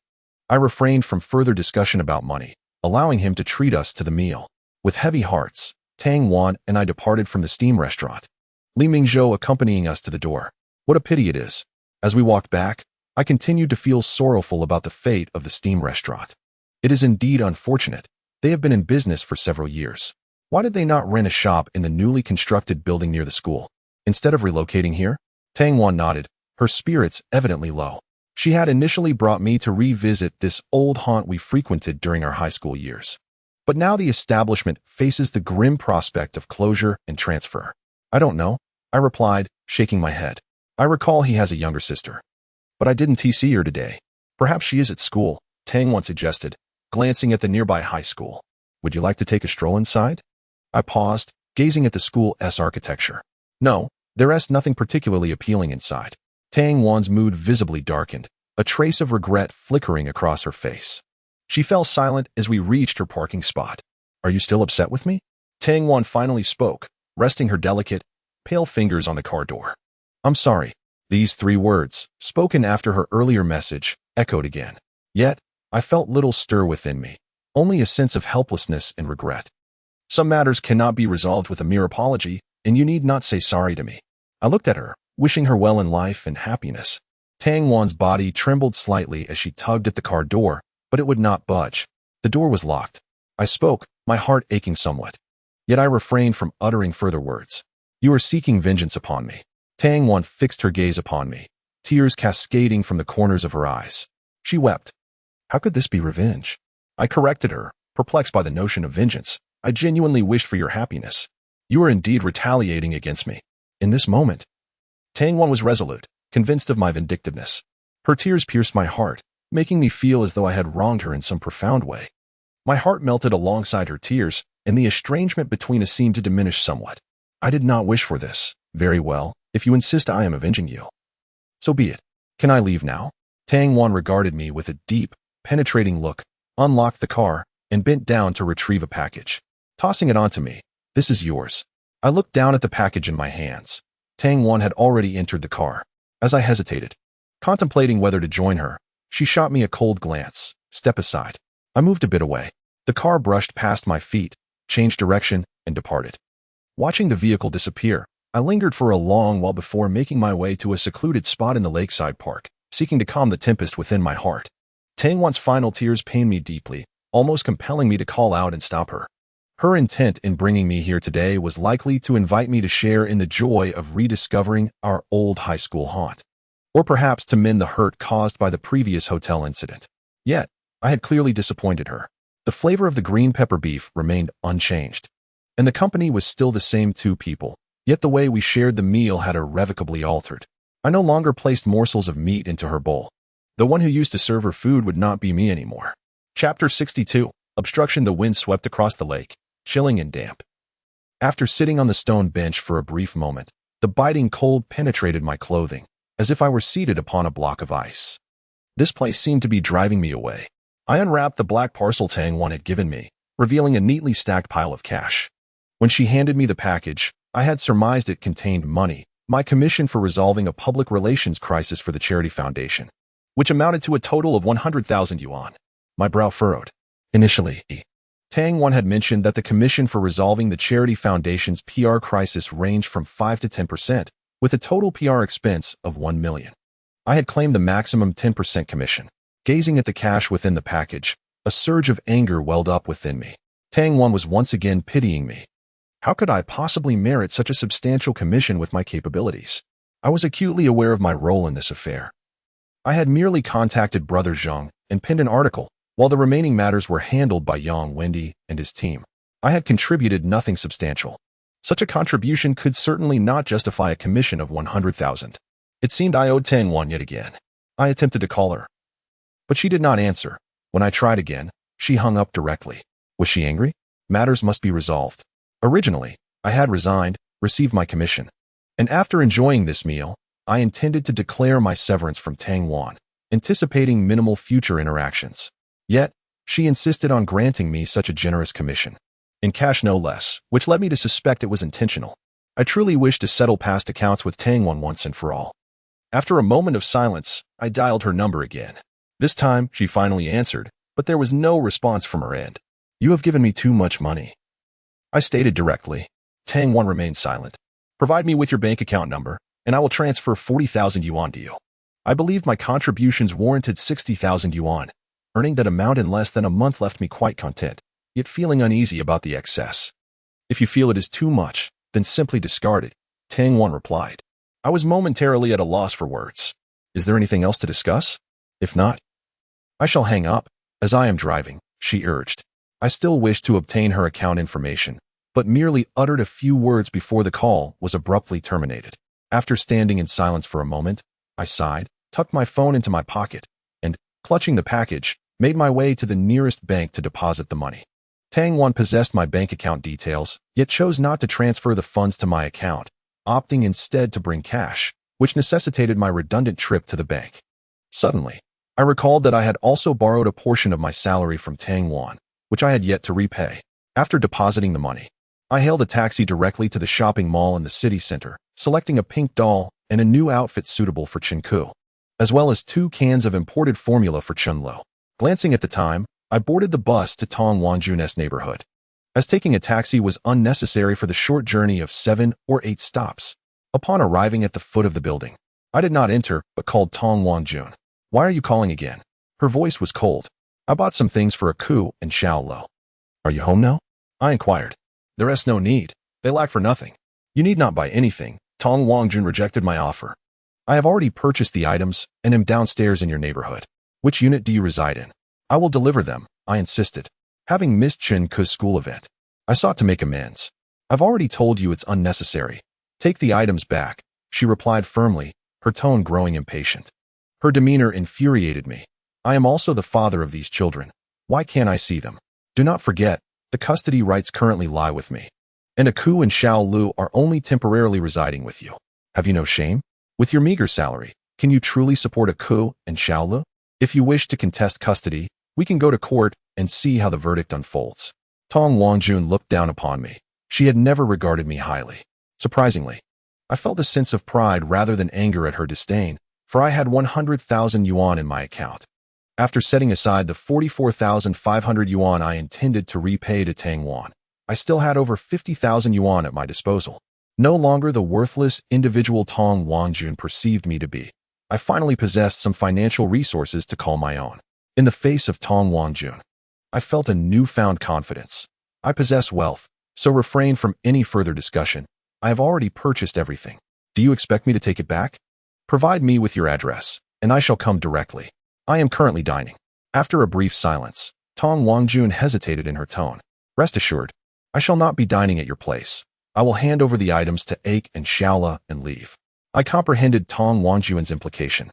I refrained from further discussion about money, allowing him to treat us to the meal. With heavy hearts, Tang Wan and I departed from the steam restaurant, Li Mingzhou accompanying us to the door. What a pity it is. As we walked back, I continued to feel sorrowful about the fate of the steam restaurant. It is indeed unfortunate. They have been in business for several years. Why did they not rent a shop in the newly constructed building near the school, instead of relocating here? Tang Wan nodded, her spirits evidently low. She had initially brought me to revisit this old haunt we frequented during our high school years. But now the establishment faces the grim prospect of closure and transfer. I don't know, I replied, shaking my head. I recall he has a younger sister. But I didn't see her today. Perhaps she is at school, Tang Wan suggested, glancing at the nearby high school. Would you like to take a stroll inside? I paused, gazing at the school's architecture. No, there's nothing particularly appealing inside. Tang Wan's mood visibly darkened, a trace of regret flickering across her face. She fell silent as we reached her parking spot. Are you still upset with me? Tang Wan finally spoke, resting her delicate, pale fingers on the car door. I'm sorry. These 3 words, spoken after her earlier message, echoed again. Yet, I felt little stir within me, only a sense of helplessness and regret. Some matters cannot be resolved with a mere apology, and you need not say sorry to me. I looked at her, wishing her well in life and happiness. Tang Wan's body trembled slightly as she tugged at the car door, but it would not budge. The door was locked. I spoke, my heart aching somewhat. Yet I refrained from uttering further words. You are seeking vengeance upon me. Tang Wan fixed her gaze upon me, tears cascading from the corners of her eyes. She wept. How could this be revenge? I corrected her, perplexed by the notion of vengeance. I genuinely wished for your happiness. You are indeed retaliating against me. In this moment. Tang Wan was resolute, convinced of my vindictiveness. Her tears pierced my heart, making me feel as though I had wronged her in some profound way. My heart melted alongside her tears, and the estrangement between us seemed to diminish somewhat. I did not wish for this. Very well, if you insist I am avenging you. So be it. Can I leave now? Tang Wan regarded me with a deep, penetrating look, unlocked the car, and bent down to retrieve a package. Tossing it onto me, this is yours. I looked down at the package in my hands. Tang Wan had already entered the car. As I hesitated, contemplating whether to join her, she shot me a cold glance. Step aside. I moved a bit away. The car brushed past my feet, changed direction, and departed. Watching the vehicle disappear, I lingered for a long while before making my way to a secluded spot in the lakeside park, seeking to calm the tempest within my heart. Tang Wan's final tears pained me deeply, almost compelling me to call out and stop her. Her intent in bringing me here today was likely to invite me to share in the joy of rediscovering our old high school haunt, or perhaps to mend the hurt caused by the previous hotel incident. Yet, I had clearly disappointed her. The flavor of the green pepper beef remained unchanged, and the company was still the same 2 people, yet the way we shared the meal had irrevocably altered. I no longer placed morsels of meat into her bowl. The one who used to serve her food would not be me anymore. Chapter 62. Obstruction. The wind swept across the lake, chilling and damp. After sitting on the stone bench for a brief moment, the biting cold penetrated my clothing, as if I were seated upon a block of ice. This place seemed to be driving me away. I unwrapped the black parcel Tang Wangjun had given me, revealing a neatly stacked pile of cash. When she handed me the package, I had surmised it contained money, my commission for resolving a public relations crisis for the charity foundation, which amounted to a total of 100,000 yuan. My brow furrowed. Initially, Tang Wangjun had mentioned that the commission for resolving the charity foundation's PR crisis ranged from 5 to 10%, with a total PR expense of 1 million. I had claimed the maximum 10% commission. Gazing at the cash within the package, a surge of anger welled up within me. Tang Wangjun was once again pitying me. How could I possibly merit such a substantial commission with my capabilities? I was acutely aware of my role in this affair. I had merely contacted Brother Zhang and penned an article, while the remaining matters were handled by Yang Wendy and his team. I had contributed nothing substantial. Such a contribution could certainly not justify a commission of 100,000. It seemed I owed Tang Wangjun yet again. I attempted to call her, but she did not answer. When I tried again, she hung up directly. Was she angry? Matters must be resolved. Originally, I had resigned, received my commission, and after enjoying this meal, I intended to declare my severance from Tang Wangjun, anticipating minimal future interactions. Yet, she insisted on granting me such a generous commission, in cash no less, which led me to suspect it was intentional. I truly wished to settle past accounts with Tang Wangjun once and for all. After a moment of silence, I dialed her number again. This time, she finally answered, but there was no response from her end. You have given me too much money, I stated directly. Tang Wangjun remained silent. Provide me with your bank account number, and I will transfer 40,000 yuan to you. I believed my contributions warranted 60,000 yuan. Earning that amount in less than a month left me quite content, yet feeling uneasy about the excess. If you feel it is too much, then simply discard it, Tang Wangjun replied. I was momentarily at a loss for words. Is there anything else to discuss? If not, I shall hang up, as I am driving, she urged. I still wished to obtain her account information, but merely uttered a few words before the call was abruptly terminated. After standing in silence for a moment, I sighed, tucked my phone into my pocket, and, clutching the package, made my way to the nearest bank to deposit the money. Tang Wangjun possessed my bank account details, yet chose not to transfer the funds to my account, opting instead to bring cash, which necessitated my redundant trip to the bank. Suddenly, I recalled that I had also borrowed a portion of my salary from Tang Wangjun, which I had yet to repay. After depositing the money, I hailed a taxi directly to the shopping mall in the city center, selecting a pink doll and a new outfit suitable for Chen Ke, as well as 2 cans of imported formula for Chen Lo. Glancing at the time, I boarded the bus to Tong Wangjun's neighborhood, as taking a taxi was unnecessary for the short journey of 7 or 8 stops. Upon arriving at the foot of the building, I did not enter, but called Tong Wangjun. Why are you calling again? Her voice was cold. I bought some things for a Ku and Xiao Lo. Are you home now? I inquired. There is no need. They lack for nothing. You need not buy anything. Tong Wangjun rejected my offer. I have already purchased the items and am downstairs in your neighborhood. Which unit do you reside in? I will deliver them, I insisted. Having missed Chen Ke's school event, I sought to make amends. I've already told you it's unnecessary. Take the items back, she replied firmly, her tone growing impatient. Her demeanor infuriated me. I am also the father of these children. Why can't I see them? Do not forget, the custody rights currently lie with me. And a Ku and Xiao Lu are only temporarily residing with you. Have you no shame? With your meager salary, can you truly support a Ku and Xiao Lu? If you wish to contest custody, we can go to court and see how the verdict unfolds. Tong Wangjun looked down upon me. She had never regarded me highly. Surprisingly, I felt a sense of pride rather than anger at her disdain, for I had 100,000 yuan in my account. After setting aside the 44,500 yuan I intended to repay to Tang Wangjun, I still had over 50,000 yuan at my disposal. No longer the worthless individual Tong Wangjun perceived me to be. I finally possessed some financial resources to call my own. In the face of Tong Wangjun, I felt a newfound confidence. I possess wealth, so refrain from any further discussion. I have already purchased everything. Do you expect me to take it back? Provide me with your address, and I shall come directly. I am currently dining. After a brief silence, Tong Wangjun hesitated in her tone. Rest assured, I shall not be dining at your place. I will hand over the items to Ake and Xiaola and leave. I comprehended Tong Wangjun's implication,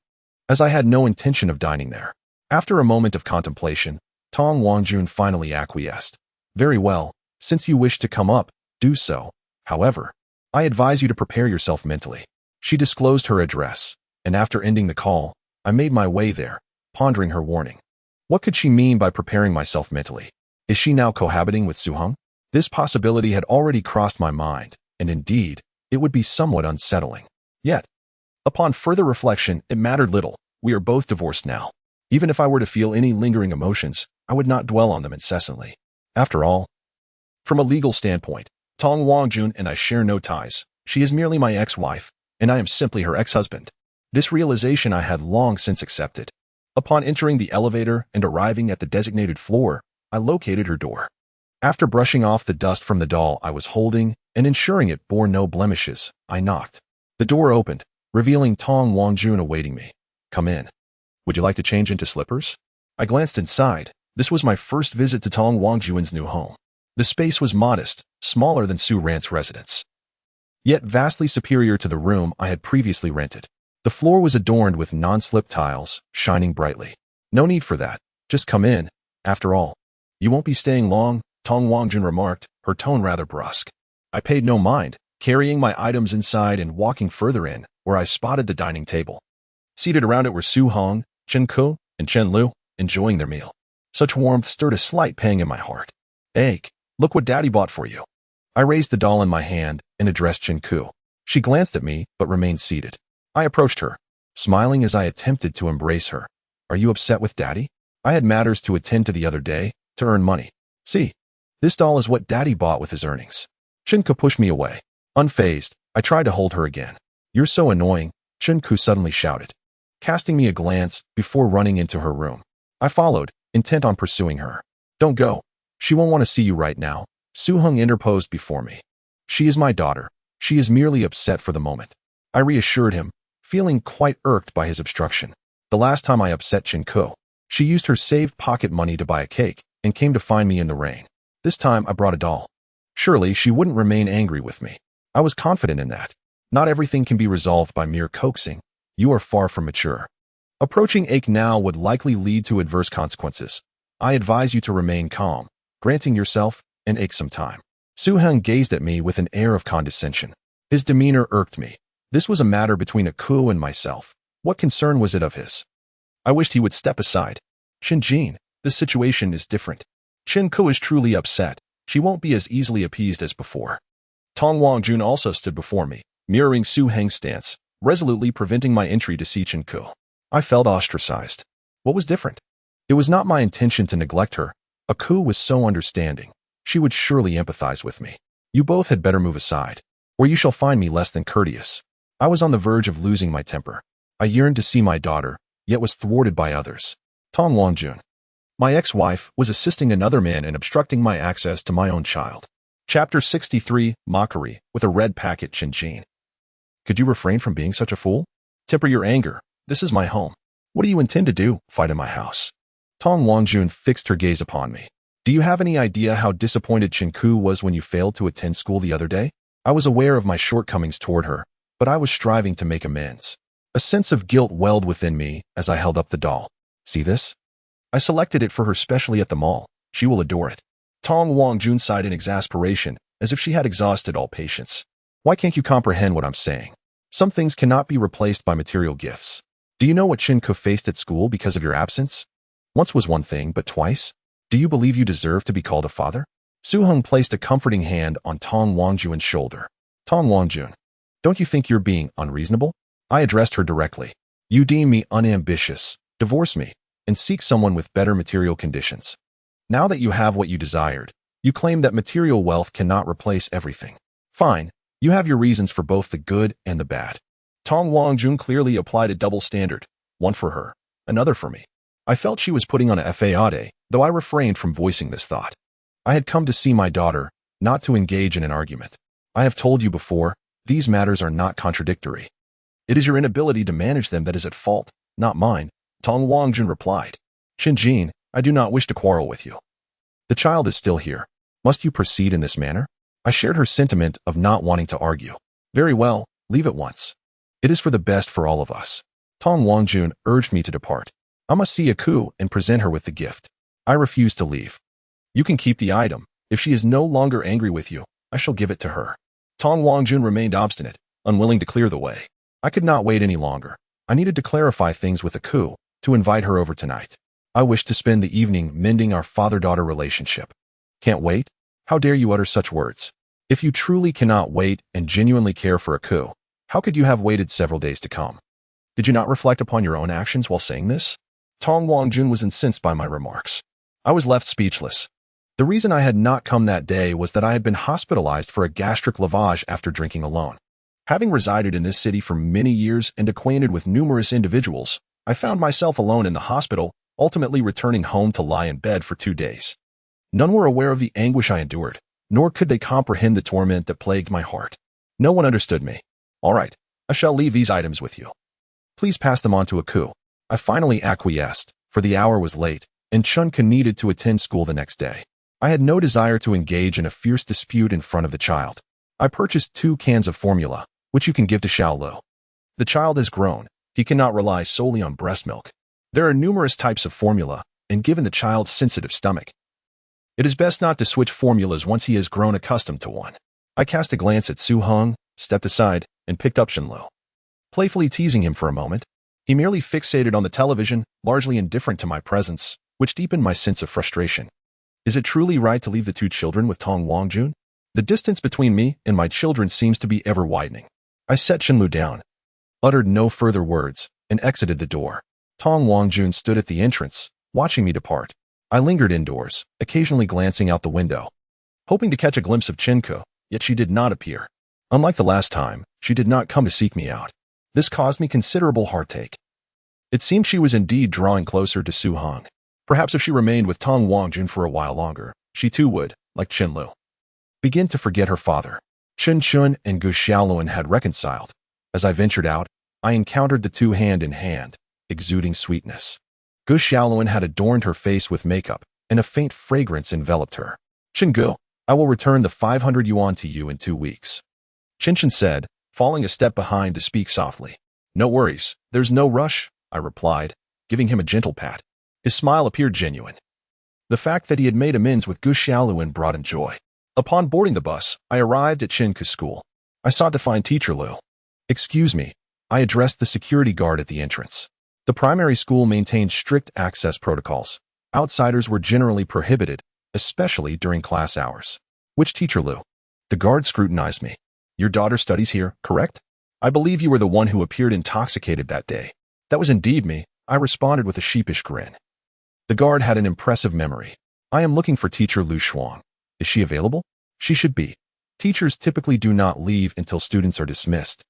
as I had no intention of dining there. After a moment of contemplation, Tong Wangjun finally acquiesced. Very well, since you wish to come up, Do so. However, I advise you to prepare yourself mentally. She disclosed her address, and after ending the call, I made my way there, pondering her warning. What could she mean by preparing myself mentally? Is she now cohabiting with Su-hung? This possibility had already crossed my mind, and indeed, it would be somewhat unsettling. Yet, upon further reflection, it mattered little. We are both divorced now. Even if I were to feel any lingering emotions, I would not dwell on them incessantly. After all, from a legal standpoint, Tong Wangjun and I share no ties. She is merely my ex-wife, and I am simply her ex-husband. This realization I had long since accepted. Upon entering the elevator and arriving at the designated floor, I located her door. After brushing off the dust from the doll I was holding and ensuring it bore no blemishes, I knocked. The door opened, revealing Tong Wangjun awaiting me. Come in. Would you like to change into slippers? I glanced inside. This was my first visit to Tong Wangjun's new home. The space was modest, smaller than Su Rant's residence, yet vastly superior to the room I had previously rented. The floor was adorned with non-slip tiles, shining brightly. No need for that. Just come in. After all, you won't be staying long, Tong Wangjun remarked, her tone rather brusque. I paid no mind, carrying my items inside and walking further in, where I spotted the dining table. Seated around it were Su-hung, Chen Ke, and Chen Lu, enjoying their meal. Such warmth stirred a slight pang in my heart. Ache, look what Daddy bought for you. I raised the doll in my hand and addressed Chen Ke. She glanced at me, but remained seated. I approached her, smiling as I attempted to embrace her. Are you upset with Daddy? I had matters to attend to the other day, to earn money. See, this doll is what Daddy bought with his earnings. Chen Ke pushed me away. Unfazed, I tried to hold her again. You're so annoying, Chen Ke suddenly shouted, casting me a glance before running into her room. I followed, intent on pursuing her. Don't go. She won't want to see you right now, Su-hung interposed before me. She is my daughter. She is merely upset for the moment. I reassured him, feeling quite irked by his obstruction. The last time I upset Chen Ke, she used her saved pocket money to buy a cake and came to find me in the rain. This time I brought a doll. Surely she wouldn't remain angry with me. I was confident in that. Not everything can be resolved by mere coaxing. You are far from mature. Approaching ache now would likely lead to adverse consequences. I advise you to remain calm, granting yourself and ache some time. Su-hung gazed at me with an air of condescension. His demeanor irked me. This was a matter between a Ke and myself. What concern was it of his? I wished he would step aside. Chen Jin, this situation is different. Chen Ke is truly upset. She won't be as easily appeased as before. Tong Wangjun also stood before me, mirroring Su-hung's stance, resolutely preventing my entry to see Chen Ke. I felt ostracized. What was different? It was not my intention to neglect her. A Ke was so understanding. She would surely empathize with me. You both had better move aside, or you shall find me less than courteous. I was on the verge of losing my temper. I yearned to see my daughter, yet was thwarted by others. Tong Wangjun, my ex-wife, was assisting another man in obstructing my access to my own child. Chapter 63, Mockery, with a red packet. Chen Jin. Could you refrain from being such a fool? Temper your anger. This is my home. What do you intend to do, fight in my house? Tong Wangjun fixed her gaze upon me. Do you have any idea how disappointed Chen Ke was when you failed to attend school the other day? I was aware of my shortcomings toward her, but I was striving to make amends. A sense of guilt welled within me as I held up the doll. See this? I selected it for her specially at the mall. She will adore it. Tong Wangjun sighed in exasperation, as if she had exhausted all patience. Why can't you comprehend what I'm saying? Some things cannot be replaced by material gifts. Do you know what Chen Ke faced at school because of your absence? Once was one thing, but twice? Do you believe you deserve to be called a father? Su-hung placed a comforting hand on Tong Wangjun's shoulder. Tong Wangjun, don't you think you're being unreasonable? I addressed her directly. You deem me unambitious, divorce me, and seek someone with better material conditions. Now that you have what you desired, you claim that material wealth cannot replace everything. Fine, you have your reasons for both the good and the bad. Tong Wangjun clearly applied a double standard, one for her, another for me. I felt she was putting on a facade, though I refrained from voicing this thought. I had come to see my daughter, not to engage in an argument. I have told you before, these matters are not contradictory. It is your inability to manage them that is at fault, not mine, Tong Wangjun replied. Chen Jin, I do not wish to quarrel with you. The child is still here. Must you proceed in this manner? I shared her sentiment of not wanting to argue. Very well, leave at once. It is for the best for all of us. Tong Wangjun urged me to depart. I must see a Ke and present her with the gift. I refused to leave. You can keep the item. If she is no longer angry with you, I shall give it to her. Tong Wangjun remained obstinate, unwilling to clear the way. I could not wait any longer. I needed to clarify things with a coup, to invite her over tonight. I wished to spend the evening mending our father-daughter relationship. Can't wait? How dare you utter such words? If you truly cannot wait and genuinely care for a coup, how could you have waited several days to come? Did you not reflect upon your own actions while saying this? Tong Wangjun was incensed by my remarks. I was left speechless. The reason I had not come that day was that I had been hospitalized for a gastric lavage after drinking alone. Having resided in this city for many years and acquainted with numerous individuals, I found myself alone in the hospital, ultimately returning home to lie in bed for 2 days. None were aware of the anguish I endured, nor could they comprehend the torment that plagued my heart. No one understood me. All right, I shall leave these items with you. Please pass them on to a coup. I finally acquiesced, for the hour was late, and Chen Ke needed to attend school the next day. I had no desire to engage in a fierce dispute in front of the child. I purchased 2 cans of formula, which you can give to Xiaolu. The child has grown. He cannot rely solely on breast milk. There are numerous types of formula, and given the child's sensitive stomach, it is best not to switch formulas once he has grown accustomed to one. I cast a glance at Su Heng, stepped aside, and picked up Shenlu. Playfully teasing him for a moment, he merely fixated on the television, largely indifferent to my presence, which deepened my sense of frustration. Is it truly right to leave the 2 children with Tong Wangjun? The distance between me and my children seems to be ever widening. I set Shenlu down, uttered no further words, and exited the door. Tong Wangjun stood at the entrance, watching me depart. I lingered indoors, occasionally glancing out the window, hoping to catch a glimpse of Chen Ke, yet she did not appear. Unlike the last time, she did not come to seek me out. This caused me considerable heartache. It seemed she was indeed drawing closer to Su Heng. Perhaps if she remained with Tong Wangjun for a while longer, she too would, like Qianlu, begin to forget her father. Chen Jin and Gu Xiaoluan had reconciled. As I ventured out, I encountered the 2 hand in hand, exuding sweetness. Gu Xiaoluan had adorned her face with makeup, and a faint fragrance enveloped her. Chen Gu, I will return the 500 yuan to you in 2 weeks. Chen Jin said, falling a step behind to speak softly. No worries, there's no rush, I replied, giving him a gentle pat. His smile appeared genuine. The fact that he had made amends with Gu Xiaoluan brought him joy. Upon boarding the bus, I arrived at Chen Ke's school. I sought to find Teacher Lu. Excuse me, I addressed the security guard at the entrance. The primary school maintained strict access protocols. Outsiders were generally prohibited, especially during class hours. Which Teacher Lu? The guard scrutinized me. Your daughter studies here, correct? I believe you were the one who appeared intoxicated that day. That was indeed me, I responded with a sheepish grin. The guard had an impressive memory. I am looking for Teacher Lu Shuang. Is she available? She should be. Teachers typically do not leave until students are dismissed.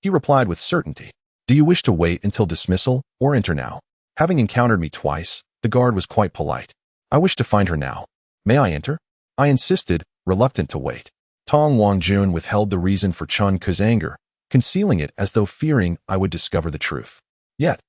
He replied with certainty. Do you wish to wait until dismissal or enter now? Having encountered me twice, the guard was quite polite. I wish to find her now. May I enter? I insisted, reluctant to wait. Tong Wangjun withheld the reason for Chen Ke's anger, concealing it as though fearing I would discover the truth. Yet,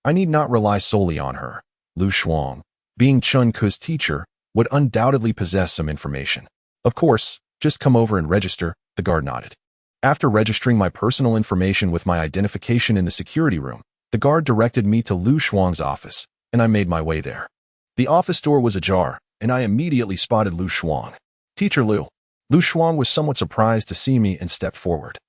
I need not rely solely on her. Lu Shuang, being Chen Ke's teacher, would undoubtedly possess some information. Of course, just come over and register, the guard nodded. After registering my personal information with my identification in the security room, the guard directed me to Lu Shuang's office, and I made my way there. The office door was ajar, and I immediately spotted Lu Shuang. Teacher Lu. Lu Shuang was somewhat surprised to see me and stepped forward,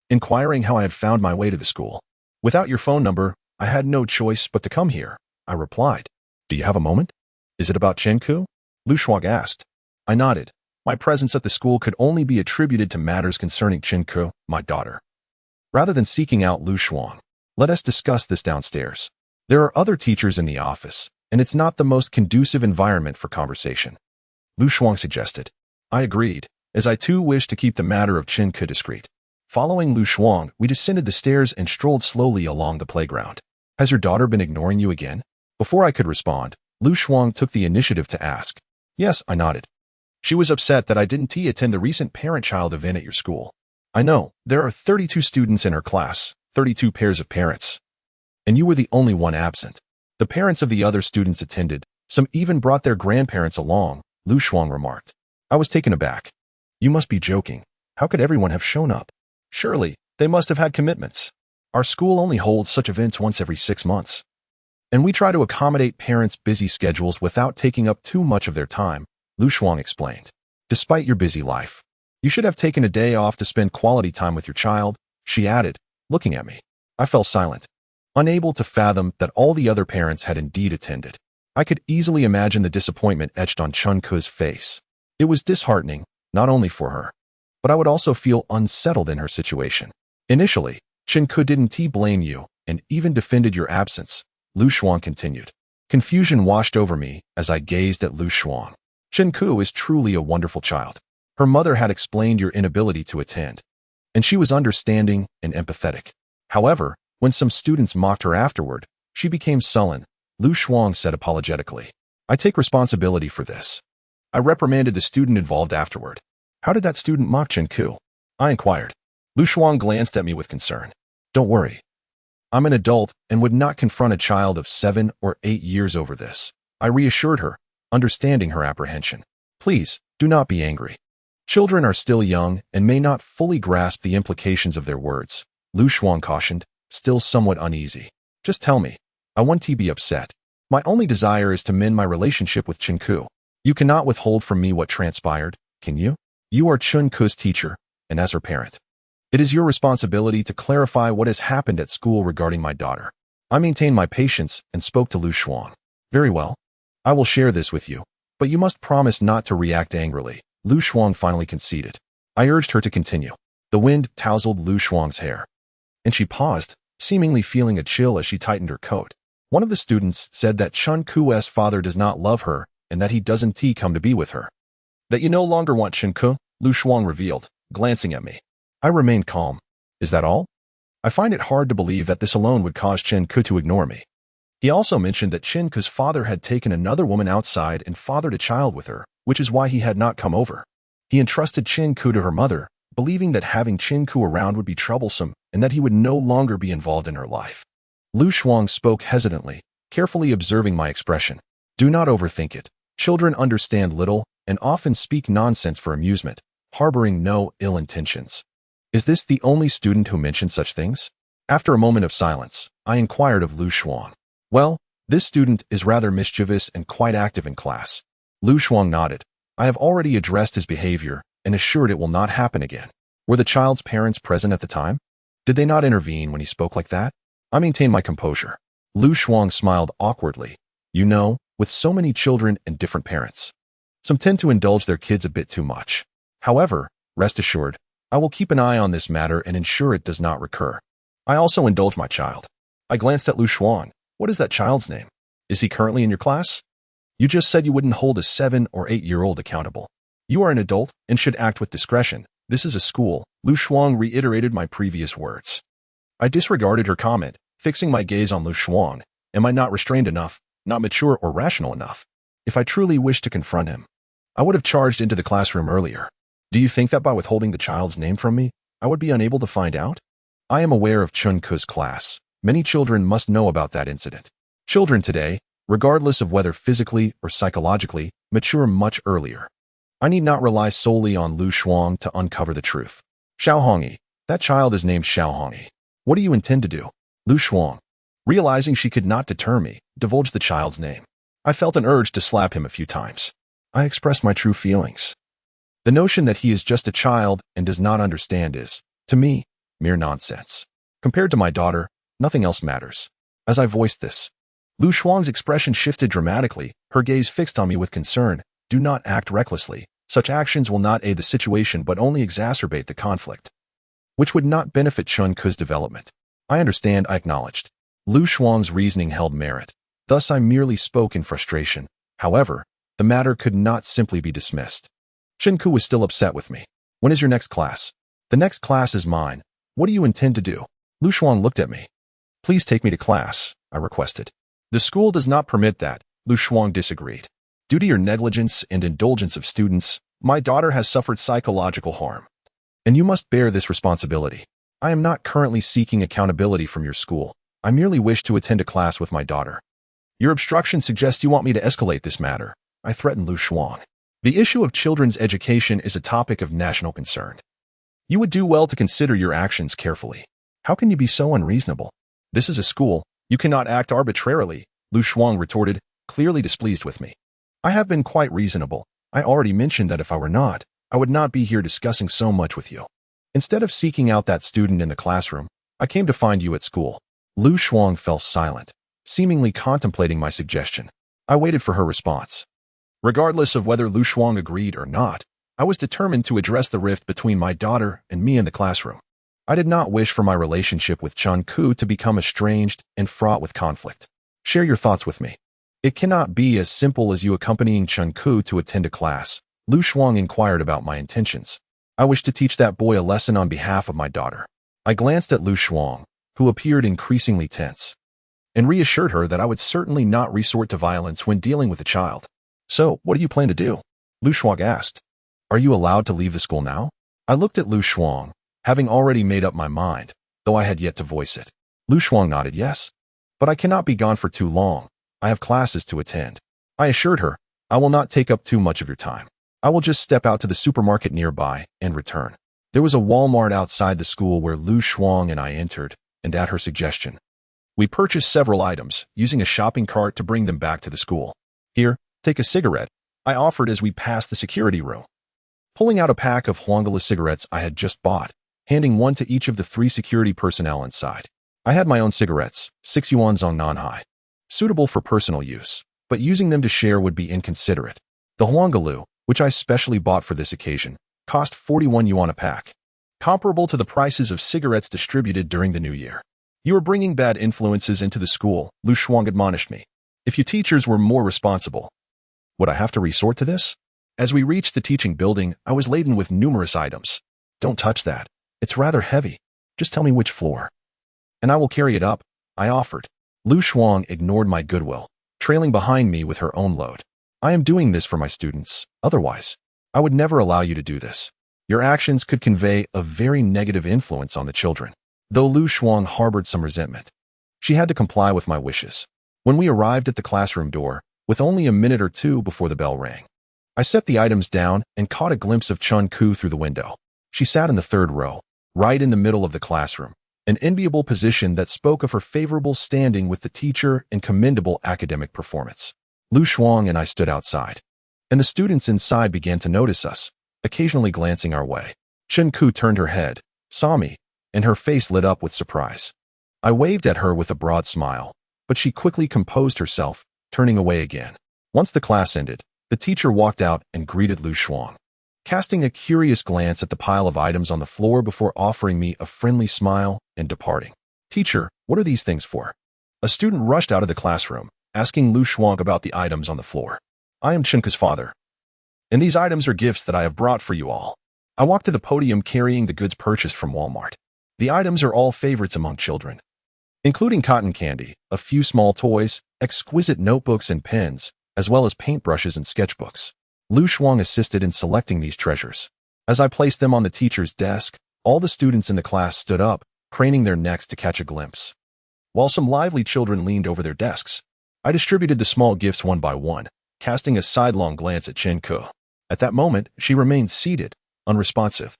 inquiring how I had found my way to the school. Without your phone number, I had no choice but to come here, I replied. Do you have a moment? Is it about Chen Ke? Lu Shuang asked. I nodded. My presence at the school could only be attributed to matters concerning Chen Ke, my daughter. Rather than seeking out Lu Shuang, let us discuss this downstairs. There are other teachers in the office, and it's not the most conducive environment for conversation. Lu Shuang suggested. I agreed, as I too wished to keep the matter of Chen Ke discreet. Following Lu Shuang, we descended the stairs and strolled slowly along the playground. Has your daughter been ignoring you again? Before I could respond, Lu Shuang took the initiative to ask. Yes, I nodded. She was upset that I didn't attend the recent parent-child event at your school. I know, there are 32 students in her class, 32 pairs of parents. And you were the only one absent. The parents of the other students attended, some even brought their grandparents along, Lu Shuang remarked. I was taken aback. You must be joking. How could everyone have shown up? Surely, they must have had commitments. Our school only holds such events once every 6 months. And we try to accommodate parents' busy schedules without taking up too much of their time, Lu Shuang explained. Despite your busy life, You should have taken a day off to spend quality time with your child, she added, looking at me. I fell silent, unable to fathom that all the other parents had indeed attended. I could easily imagine the disappointment etched on Chen Ke's face. It was disheartening, not only for her, but I would also feel unsettled in her situation. Initially, Chen Ke didn't blame you and even defended your absence, Lu Shuang continued. Confusion washed over me as I gazed at Lu Shuang. Chen Ke is truly a wonderful child. Her mother had explained your inability to attend, and she was understanding and empathetic. However, when some students mocked her afterward, she became sullen, Lu Shuang said apologetically. I take responsibility for this. I reprimanded the student involved afterward. How did that student mock Chen Ke? I inquired. Lu Shuang glanced at me with concern. Don't worry. I'm an adult and would not confront a child of 7 or 8 years over this. I reassured her, understanding her apprehension. Please, do not be angry. Children are still young and may not fully grasp the implications of their words, Lu Shuang cautioned, still somewhat uneasy. Just tell me. I want to be upset. My only desire is to mend my relationship with Chen Ke. You cannot withhold from me what transpired, can you? You are Chen Ke's teacher, and as her parent. It is your responsibility to clarify what has happened at school regarding my daughter. I maintained my patience and spoke to Lu Shuang. Very well. I will share this with you, but you must promise not to react angrily. Lu Shuang finally conceded. I urged her to continue. The wind tousled Lu Shuang's hair, and she paused, seemingly feeling a chill as she tightened her coat. One of the students said that Chen Ke's father does not love her and that he doesn't come to be with her. That you no longer want Chen Ke, Lu Shuang revealed, glancing at me. I remained calm. Is that all? I find it hard to believe that this alone would cause Chen Ke to ignore me. He also mentioned that Chen Ke's father had taken another woman outside and fathered a child with her, which is why he had not come over. He entrusted Chen Ke to her mother, believing that having Chen Ke around would be troublesome and that he would no longer be involved in her life. Lu Shuang spoke hesitantly, carefully observing my expression. Do not overthink it. Children understand little and often speak nonsense for amusement, harboring no ill intentions. Is this the only student who mentioned such things? After a moment of silence, I inquired of Lu Shuang. Well, this student is rather mischievous and quite active in class. Lu Shuang nodded. I have already addressed his behavior and assured it will not happen again. Were the child's parents present at the time? Did they not intervene when he spoke like that? I maintained my composure. Lu Shuang smiled awkwardly. You know, with so many children and different parents, some tend to indulge their kids a bit too much. However, rest assured, I will keep an eye on this matter and ensure it does not recur. I also indulge my child. I glanced at Lu Shuang. What is that child's name? Is he currently in your class? You just said you wouldn't hold a 7 or 8-year-old accountable. You are an adult and should act with discretion. This is a school. Lu Shuang reiterated my previous words. I disregarded her comment, fixing my gaze on Lu Shuang. Am I not restrained enough, not mature or rational enough? If I truly wished to confront him, I would have charged into the classroom earlier. Do you think that by withholding the child's name from me, I would be unable to find out? I am aware of Chen Ke's class. Many children must know about that incident. Children today, regardless of whether physically or psychologically, mature much earlier. I need not rely solely on Lu Shuang to uncover the truth. Xiaohongyi, that child is named Xiaohongyi. What do you intend to do? Lu Shuang, realizing she could not deter me, divulged the child's name. I felt an urge to slap him a few times. I expressed my true feelings. The notion that he is just a child and does not understand is, to me, mere nonsense. Compared to my daughter, nothing else matters. As I voiced this, Lu Shuang's expression shifted dramatically, her gaze fixed on me with concern. Do not act recklessly. Such actions will not aid the situation but only exacerbate the conflict, which would not benefit Chen Ke's development. I understand, I acknowledged. Lu Shuang's reasoning held merit. Thus I merely spoke in frustration. However, the matter could not simply be dismissed. Chen Ke was still upset with me. When is your next class? The next class is mine. What do you intend to do? Lu Shuang looked at me. Please take me to class, I requested. The school does not permit that, Lu Shuang disagreed. Due to your negligence and indulgence of students, my daughter has suffered psychological harm. And you must bear this responsibility. I am not currently seeking accountability from your school. I merely wish to attend a class with my daughter. Your obstruction suggests you want me to escalate this matter, I threatened Lu Shuang. The issue of children's education is a topic of national concern. You would do well to consider your actions carefully. How can you be so unreasonable? This is a school. You cannot act arbitrarily, Lu Shuang retorted, clearly displeased with me. I have been quite reasonable. I already mentioned that if I were not, I would not be here discussing so much with you. Instead of seeking out that student in the classroom, I came to find you at school. Lu Shuang fell silent, seemingly contemplating my suggestion. I waited for her response. Regardless of whether Lu Shuang agreed or not, I was determined to address the rift between my daughter and me in the classroom. I did not wish for my relationship with Chen Ke to become estranged and fraught with conflict. Share your thoughts with me. It cannot be as simple as you accompanying Chen Ke to attend a class. Lu Shuang inquired about my intentions. I wish to teach that boy a lesson on behalf of my daughter. I glanced at Lu Shuang, who appeared increasingly tense, and reassured her that I would certainly not resort to violence when dealing with a child. So, what do you plan to do? Lu Shuang asked. Are you allowed to leave the school now? I looked at Lu Shuang, having already made up my mind, though I had yet to voice it. Lu Shuang nodded yes. But I cannot be gone for too long. I have classes to attend. I assured her, I will not take up too much of your time. I will just step out to the supermarket nearby and return. There was a Walmart outside the school where Lu Shuang and I entered, and at her suggestion, we purchased several items, using a shopping cart to bring them back to the school. Here, take a cigarette, I offered as we passed the security room. Pulling out a pack of Huanglala cigarettes I had just bought, handing one to each of the 3 security personnel inside. I had my own cigarettes, 6 yuan zong non-high, suitable for personal use, but using them to share would be inconsiderate. The Huanglala, which I specially bought for this occasion, cost 41 yuan a pack, comparable to the prices of cigarettes distributed during the new year. You are bringing bad influences into the school, Lu Shuang admonished me. If you teachers were more responsible, would I have to resort to this? As we reached the teaching building, I was laden with numerous items. Don't touch that. It's rather heavy. Just tell me which floor, and I will carry it up, I offered. Lu Shuang ignored my goodwill, trailing behind me with her own load. I am doing this for my students. Otherwise, I would never allow you to do this. Your actions could convey a very negative influence on the children. Though Lu Shuang harbored some resentment, she had to comply with my wishes. When we arrived at the classroom door, with only a minute or two before the bell rang, I set the items down and caught a glimpse of Chen Ke through the window. She sat in the 3rd row, right in the middle of the classroom, an enviable position that spoke of her favorable standing with the teacher and commendable academic performance. Lu Shuang and I stood outside, and the students inside began to notice us, occasionally glancing our way. Chen Ke turned her head, saw me, and her face lit up with surprise. I waved at her with a broad smile, but she quickly composed herself, turning away again. Once the class ended, the teacher walked out and greeted Lu Shuang, casting a curious glance at the pile of items on the floor before offering me a friendly smile and departing. Teacher, what are these things for? A student rushed out of the classroom, asking Lu Shuang about the items on the floor. I am Chen Ke's father, and these items are gifts that I have brought for you all. I walked to the podium carrying the goods purchased from Walmart. The items are all favorites among children, including cotton candy, a few small toys, exquisite notebooks and pens, as well as paintbrushes and sketchbooks. Lu Shuang assisted in selecting these treasures. As I placed them on the teacher's desk, all the students in the class stood up, craning their necks to catch a glimpse. While some lively children leaned over their desks, I distributed the small gifts one by one, casting a sidelong glance at Chen Ke. At that moment, she remained seated, unresponsive,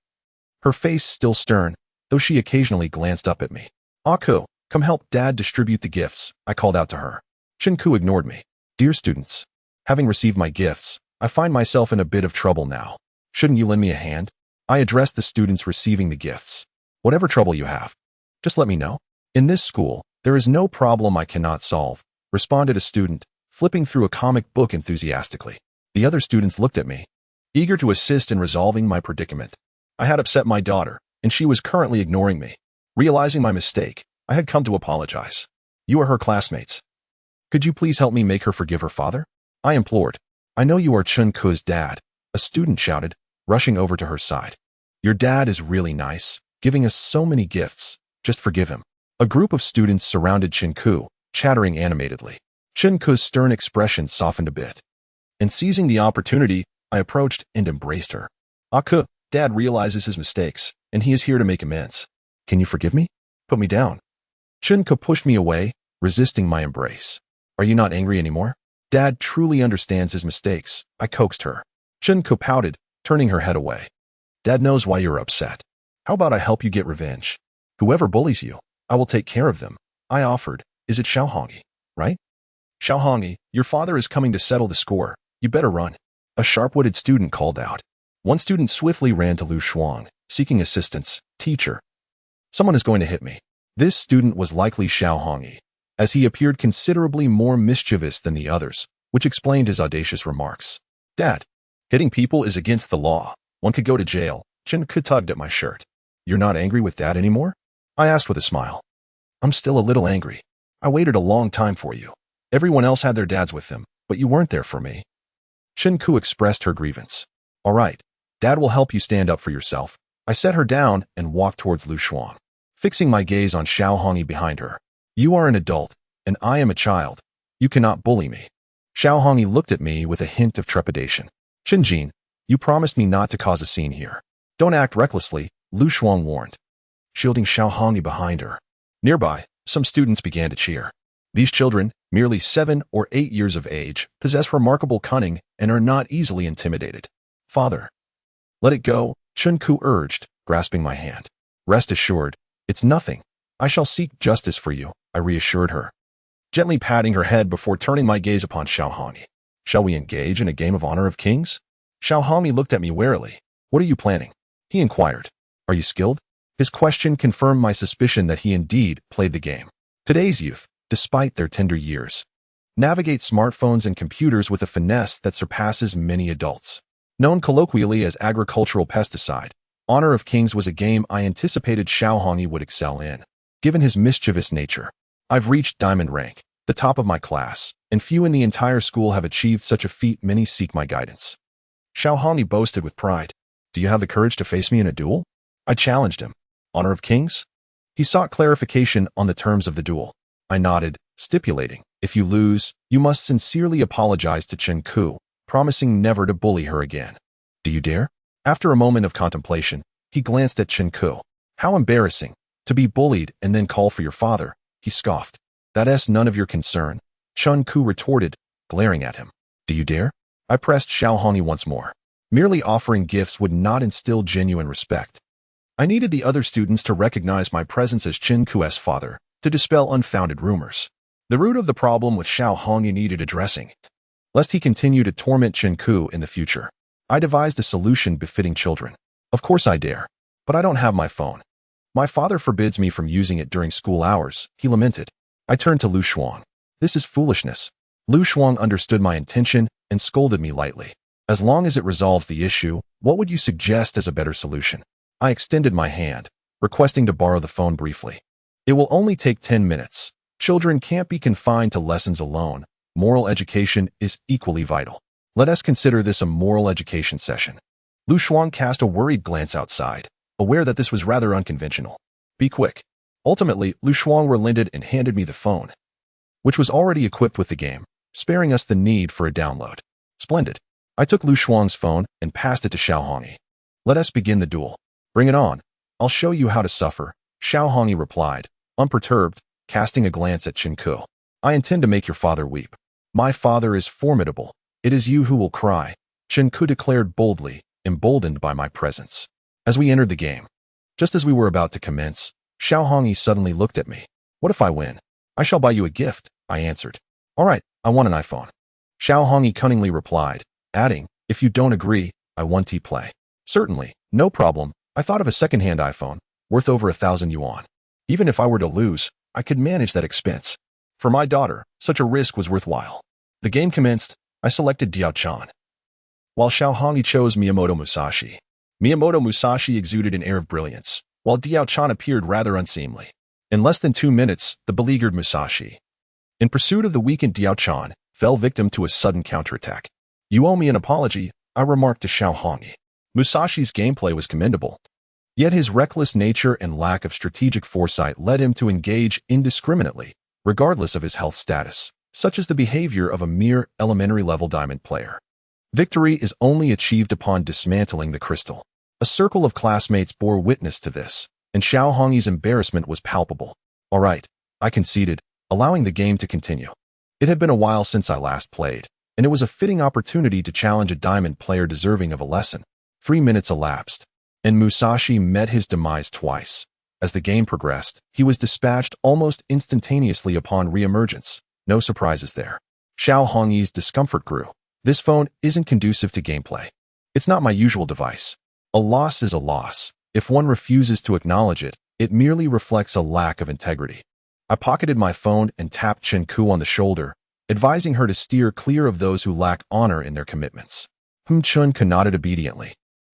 her face still stern, though she occasionally glanced up at me. Ke, come help Dad distribute the gifts, I called out to her. Chen Ke ignored me. Dear students, having received my gifts, I find myself in a bit of trouble now. Shouldn't you lend me a hand? I addressed the students receiving the gifts. Whatever trouble you have, just let me know. In this school, there is no problem I cannot solve, responded a student, flipping through a comic book enthusiastically. The other students looked at me, eager to assist in resolving my predicament. I had upset my daughter, and she was currently ignoring me. Realizing my mistake, I had come to apologize. You are her classmates. Could you please help me make her forgive her father? I implored. I know you are Chen Ke's dad, a student shouted, rushing over to her side. Your dad is really nice, giving us so many gifts. Just forgive him. A group of students surrounded Chen Ke, chattering animatedly. Chen Ke's stern expression softened a bit, and seizing the opportunity, I approached and embraced her. Ke, Dad realizes his mistakes, and he is here to make amends. Can you forgive me? Put me down. Chen Ke pushed me away, resisting my embrace. Are you not angry anymore? Dad truly understands his mistakes, I coaxed her. Chen Ke pouted, turning her head away. Dad knows why you're upset. How about I help you get revenge? Whoever bullies you, I will take care of them, I offered. Is it Xiaohongyi, right? Xiaohongyi, your father is coming to settle the score. You better run. A sharp-witted student called out. One student swiftly ran to Lu Shuang, seeking assistance. Teacher, someone is going to hit me. This student was likely Xiao Hongyi, as he appeared considerably more mischievous than the others, which explained his audacious remarks. Dad, hitting people is against the law. One could go to jail. Chen Ke tugged at my shirt. You're not angry with Dad anymore? I asked with a smile. I'm still a little angry. I waited a long time for you. Everyone else had their dads with them, but you weren't there for me. Chen Ke expressed her grievance. All right, Dad will help you stand up for yourself. I set her down and walked towards Lu Shuang, fixing my gaze on Xiao Hongyi behind her. You are an adult, and I am a child. You cannot bully me. Xiao Hongyi looked at me with a hint of trepidation. Chen Jin, you promised me not to cause a scene here. Don't act recklessly, Lu Shuang warned, shielding Xiao Hongyi behind her. Nearby, some students began to cheer. These children, merely 7 or 8 years of age, possess remarkable cunning and are not easily intimidated. Father, let it go, Chen Ke urged, grasping my hand. Rest assured, it's nothing. I shall seek justice for you, I reassured her, gently patting her head before turning my gaze upon Xiao Hongyi. Shall we engage in a game of honor of kings? Xiao Hongyi looked at me warily. What are you planning? He inquired. Are you skilled? His question confirmed my suspicion that he indeed played the game. Today's youth, despite their tender years, navigate smartphones and computers with a finesse that surpasses many adults. Known colloquially as agricultural pesticide, Honor of Kings was a game I anticipated Xiao Hongyi would excel in. Given his mischievous nature, I've reached diamond rank, the top of my class, and few in the entire school have achieved such a feat. Many seek my guidance. Xiao Hongyi boasted with pride. Do you have the courage to face me in a duel? I challenged him. Honor of Kings? He sought clarification on the terms of the duel. I nodded, stipulating, if you lose, you must sincerely apologize to Chen Ke, promising never to bully her again. Do you dare? After a moment of contemplation, he glanced at Chen Ke. How embarrassing, to be bullied and then call for your father, he scoffed. That's none of your concern, Chen Ke retorted, glaring at him. Do you dare? I pressed Xiao Hongyi once more. Merely offering gifts would not instill genuine respect. I needed the other students to recognize my presence as Chen Ke's father, to dispel unfounded rumors. The root of the problem with Xiao Hongyi needed addressing, lest he continue to torment Chen Ke in the future. I devised a solution befitting children. Of course I dare, but I don't have my phone. My father forbids me from using it during school hours, he lamented. I turned to Lu Shuang. This is foolishness. Lu Shuang understood my intention and scolded me lightly. As long as it resolves the issue, what would you suggest as a better solution? I extended my hand, requesting to borrow the phone briefly. It will only take 10 minutes. Children can't be confined to lessons alone. Moral education is equally vital. Let us consider this a moral education session. Lu Shuang cast a worried glance outside, aware that this was rather unconventional. Be quick. Ultimately, Lu Shuang relented and handed me the phone, which was already equipped with the game, sparing us the need for a download. Splendid. I took Lu Shuang's phone and passed it to Xiao Hongyi. Let us begin the duel. Bring it on. I'll show you how to suffer, Xiao Hongyi replied, unperturbed, casting a glance at Chen Ke. I intend to make your father weep. My father is formidable. It is you who will cry, Chen Ke declared boldly, emboldened by my presence. As we entered the game, just as we were about to commence, Xiao Hongyi suddenly looked at me. What if I win? I shall buy you a gift, I answered. All right, I want an iPhone. Xiao Hongyi cunningly replied, adding, if you don't agree, I want to play. Certainly, no problem. I thought of a second-hand iPhone, worth over 1,000 yuan. Even if I were to lose, I could manage that expense. For my daughter, such a risk was worthwhile. The game commenced. I selected Diao-chan, while Xiao Hongyi chose Miyamoto Musashi. Miyamoto Musashi exuded an air of brilliance, while Diao-chan appeared rather unseemly. In less than 2 minutes, the beleaguered Musashi, in pursuit of the weakened Diao-chan, fell victim to a sudden counterattack. You owe me an apology, I remarked to Xiao Hongyi. Musashi's gameplay was commendable, yet his reckless nature and lack of strategic foresight led him to engage indiscriminately, regardless of his health status, such as the behavior of a mere elementary-level diamond player. Victory is only achieved upon dismantling the crystal. A circle of classmates bore witness to this, and Xiao Hongyi's embarrassment was palpable. All right, I conceded, allowing the game to continue. It had been a while since I last played, and it was a fitting opportunity to challenge a diamond player deserving of a lesson. 3 minutes elapsed, and Musashi met his demise twice. As the game progressed, he was dispatched almost instantaneously upon re-emergence. No surprises there. Xiao Hongyi's discomfort grew. This phone isn't conducive to gameplay. It's not my usual device. A loss is a loss. If one refuses to acknowledge it, it merely reflects a lack of integrity. I pocketed my phone and tapped Chen Ke on the shoulder, advising her to steer clear of those who lack honor in their commitments. Chen Ke nodded obediently,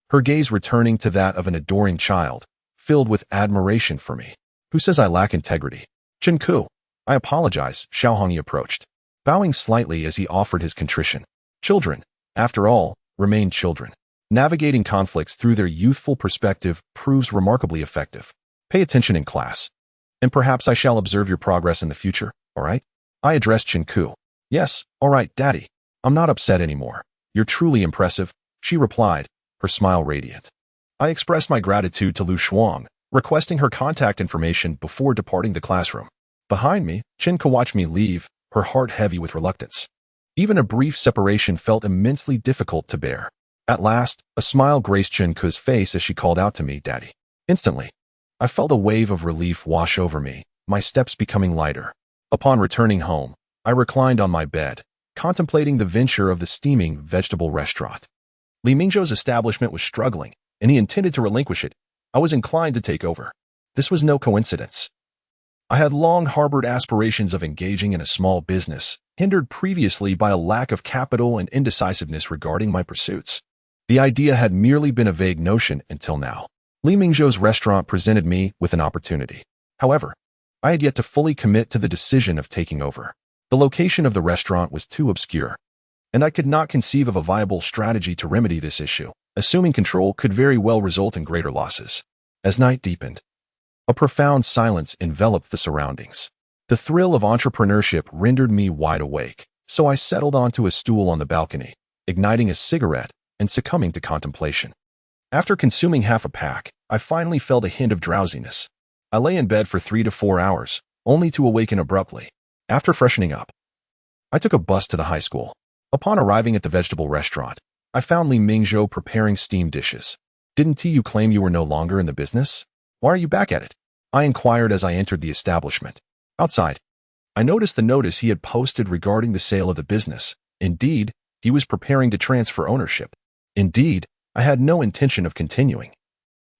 her gaze returning to that of an adoring child, filled with admiration for me. Who says I lack integrity? Chen Ke, I apologize, Xiaohongyi approached, bowing slightly as he offered his contrition. Children, after all, remain children. Navigating conflicts through their youthful perspective proves remarkably effective. Pay attention in class, and perhaps I shall observe your progress in the future, all right? I addressed Chen Ke. Yes, all right, Daddy. I'm not upset anymore. You're truly impressive, she replied, her smile radiant. I expressed my gratitude to Lu Shuang, requesting her contact information before departing the classroom. Behind me, Chen Ke watched me leave, her heart heavy with reluctance. Even a brief separation felt immensely difficult to bear. At last, a smile graced Chen Ke's face as she called out to me, Daddy. Instantly, I felt a wave of relief wash over me, my steps becoming lighter. Upon returning home, I reclined on my bed, contemplating the venture of the steaming vegetable restaurant. Li Mingzhou's establishment was struggling, and he intended to relinquish it. I was inclined to take over. This was no coincidence. I had long harbored aspirations of engaging in a small business, hindered previously by a lack of capital and indecisiveness regarding my pursuits. The idea had merely been a vague notion until now. Li Mingzhou's restaurant presented me with an opportunity. However, I had yet to fully commit to the decision of taking over. The location of the restaurant was too obscure, and I could not conceive of a viable strategy to remedy this issue. Assuming control could very well result in greater losses. As night deepened, a profound silence enveloped the surroundings. The thrill of entrepreneurship rendered me wide awake, so I settled onto a stool on the balcony, igniting a cigarette and succumbing to contemplation. After consuming half a pack, I finally felt a hint of drowsiness. I lay in bed for 3 to 4 hours, only to awaken abruptly. After freshening up, I took a bus to the high school. Upon arriving at the vegetable restaurant, I found Li Mingzhou preparing steamed dishes. Didn't you claim you were no longer in the business? Why are you back at it? I inquired as I entered the establishment. Outside, I noticed the notice he had posted regarding the sale of the business. Indeed, he was preparing to transfer ownership. Indeed, I had no intention of continuing.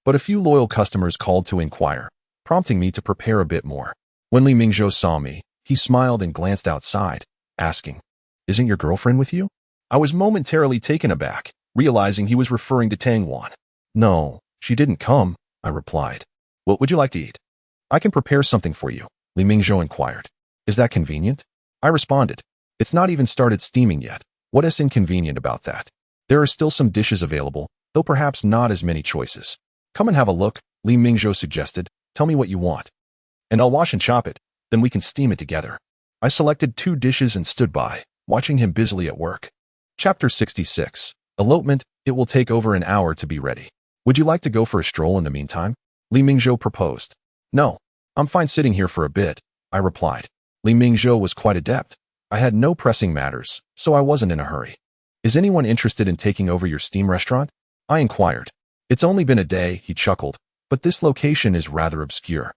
But a few loyal customers called to inquire, prompting me to prepare a bit more. When Li Mingzhou saw me, he smiled and glanced outside, asking, "Isn't your girlfriend with you?" I was momentarily taken aback, realizing he was referring to Tang Wan. "No, she didn't come," I replied. "What would you like to eat?" "I can prepare something for you," Li Mingzhou inquired. "Is that convenient?" I responded. "It's not even started steaming yet. What is inconvenient about that? There are still some dishes available, though perhaps not as many choices." "Come and have a look," Li Mingzhou suggested. "Tell me what you want, and I'll wash and chop it, then we can steam it together." I selected 2 dishes and stood by, watching him busily at work. Chapter 66. Elopement. It will take over an hour to be ready. "Would you like to go for a stroll in the meantime?" Li Mingzhou proposed. "No, I'm fine sitting here for a bit," I replied. Li Mingzhou was quite adept. I had no pressing matters, so I wasn't in a hurry. "Is anyone interested in taking over your steam restaurant?" I inquired. "It's only been a day," he chuckled, "but this location is rather obscure.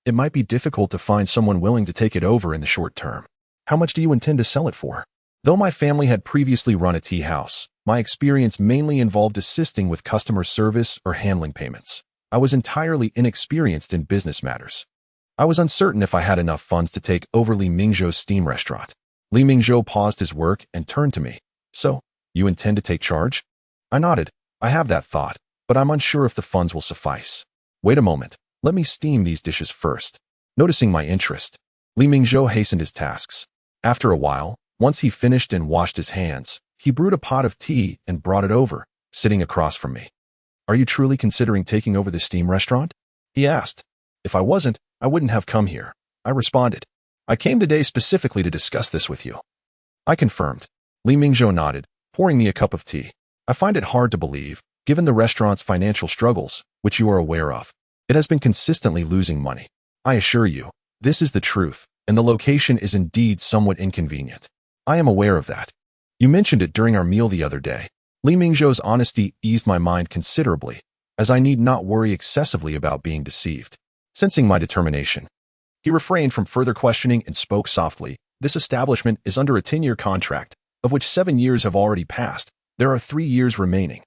It might be difficult to find someone willing to take it over in the short term. How much do you intend to sell it for?" Though my family had previously run a tea house, my experience mainly involved assisting with customer service or handling payments. I was entirely inexperienced in business matters. I was uncertain if I had enough funds to take over Li Mingzhou's steam restaurant. Li Mingzhou paused his work and turned to me. "So, you intend to take charge?" I nodded. "I have that thought, but I'm unsure if the funds will suffice." "Wait a moment. Let me steam these dishes first." Noticing my interest, Li Mingzhou hastened his tasks. After a while, once he finished and washed his hands, he brewed a pot of tea and brought it over, sitting across from me. "Are you truly considering taking over the steam restaurant?" he asked. "If I wasn't, I wouldn't have come here," I responded. "I came today specifically to discuss this with you." I confirmed. Li Mingzhou nodded, pouring me a cup of tea. "I find it hard to believe, given the restaurant's financial struggles, which you are aware of. It has been consistently losing money. I assure you, this is the truth, and the location is indeed somewhat inconvenient. I am aware of that. You mentioned it during our meal the other day." Li Mingzhou's honesty eased my mind considerably, as I need not worry excessively about being deceived. Sensing my determination, he refrained from further questioning and spoke softly. "This establishment is under a 10-year contract, of which 7 years have already passed. There are 3 years remaining.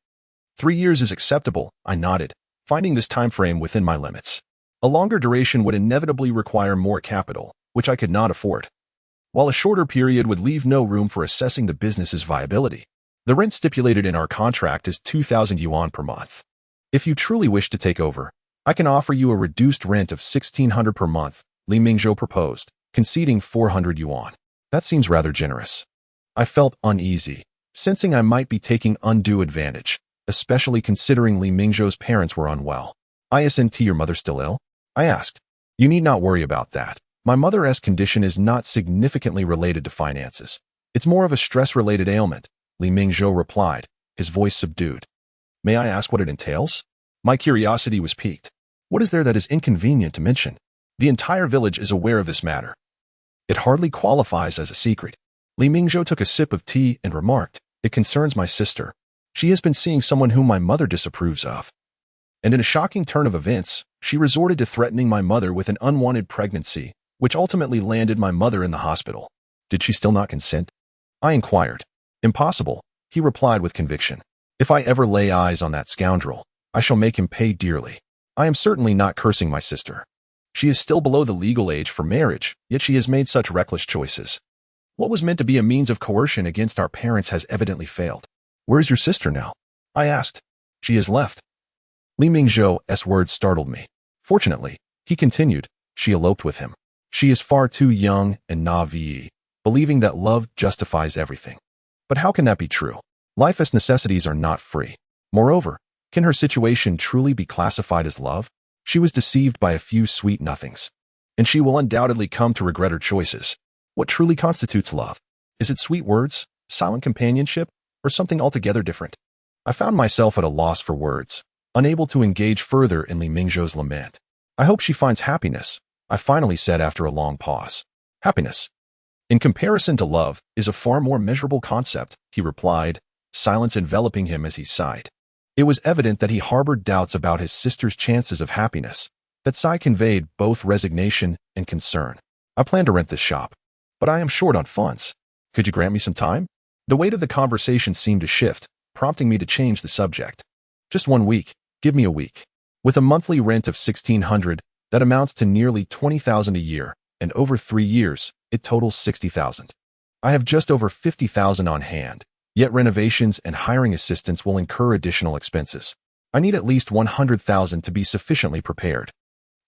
3 years is acceptable, I nodded, finding this time frame within my limits. A longer duration would inevitably require more capital, which I could not afford, while a shorter period would leave no room for assessing the business's viability. The rent stipulated in our contract is 2,000 yuan per month. If you truly wish to take over, I can offer you a reduced rent of 1,600 per month, Li Mingzhou proposed, conceding 400 yuan. That seems rather generous. I felt uneasy, sensing I might be taking undue advantage, especially considering Li Mingzhou's parents were unwell. Isn't your mother still ill? I asked. You need not worry about that. My mother's condition is not significantly related to finances. It's more of a stress-related ailment, Li Mingzhou replied, his voice subdued. May I ask what it entails? My curiosity was piqued. What is there that is inconvenient to mention? The entire village is aware of this matter. It hardly qualifies as a secret. Li Mingzhou took a sip of tea and remarked, It concerns my sister. She has been seeing someone whom my mother disapproves of. And in a shocking turn of events, she resorted to threatening my mother with an unwanted pregnancy, which ultimately landed my mother in the hospital. Did she still not consent? I inquired. Impossible, he replied with conviction. If I ever lay eyes on that scoundrel, I shall make him pay dearly. I am certainly not cursing my sister. She is still below the legal age for marriage, yet she has made such reckless choices. What was meant to be a means of coercion against our parents has evidently failed. Where is your sister now? I asked. She has left. Li Mingzhou's words startled me. Fortunately, he continued, she eloped with him. She is far too young and naive, believing that love justifies everything. But how can that be true? Life's necessities are not free. Moreover, can her situation truly be classified as love? She was deceived by a few sweet nothings, and she will undoubtedly come to regret her choices. What truly constitutes love? Is it sweet words, silent companionship, or something altogether different? I found myself at a loss for words, unable to engage further in Li Mingzhou's lament. I hope she finds happiness, I finally said after a long pause. Happiness, in comparison to love, is a far more measurable concept, he replied, silence enveloping him as he sighed. It was evident that he harbored doubts about his sister's chances of happiness. That sigh conveyed both resignation and concern. I plan to rent this shop, but I am short on funds. Could you grant me some time? The weight of the conversation seemed to shift, prompting me to change the subject. Just 1 week. Give me a week. With a monthly rent of 1,600, that amounts to nearly 20,000 a year, and over 3 years, it totals 60,000. I have just over 50,000 on hand, yet renovations and hiring assistants will incur additional expenses. I need at least 100,000 to be sufficiently prepared.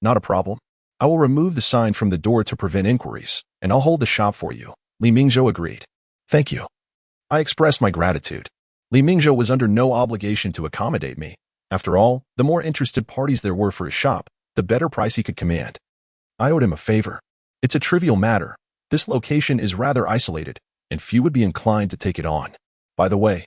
Not a problem. I will remove the sign from the door to prevent inquiries, and I'll hold the shop for you. Li Mingzhou agreed. Thank you. I expressed my gratitude. Li Mingzhou was under no obligation to accommodate me. After all, the more interested parties there were for his shop, the better price he could command. I owed him a favor. It's a trivial matter. This location is rather isolated, and few would be inclined to take it on. By the way,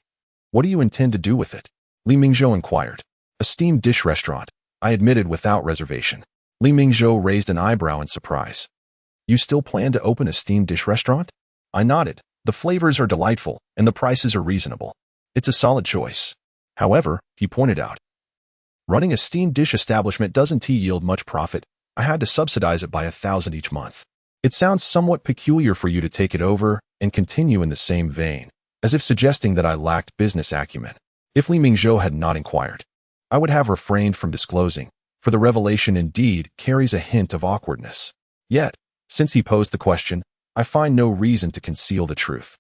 what do you intend to do with it? Li Mingzhou inquired. A steamed dish restaurant, I admitted without reservation. Li Mingzhou raised an eyebrow in surprise. You still plan to open a steamed dish restaurant? I nodded. The flavors are delightful, and the prices are reasonable. It's a solid choice. However, he pointed out, running a steamed dish establishment doesn't yield much profit. I had to subsidize it by 1,000 each month. It sounds somewhat peculiar for you to take it over and continue in the same vein, as if suggesting that I lacked business acumen. If Li Mingzhou had not inquired, I would have refrained from disclosing, for the revelation indeed carries a hint of awkwardness. Yet, since he posed the question, I find no reason to conceal the truth.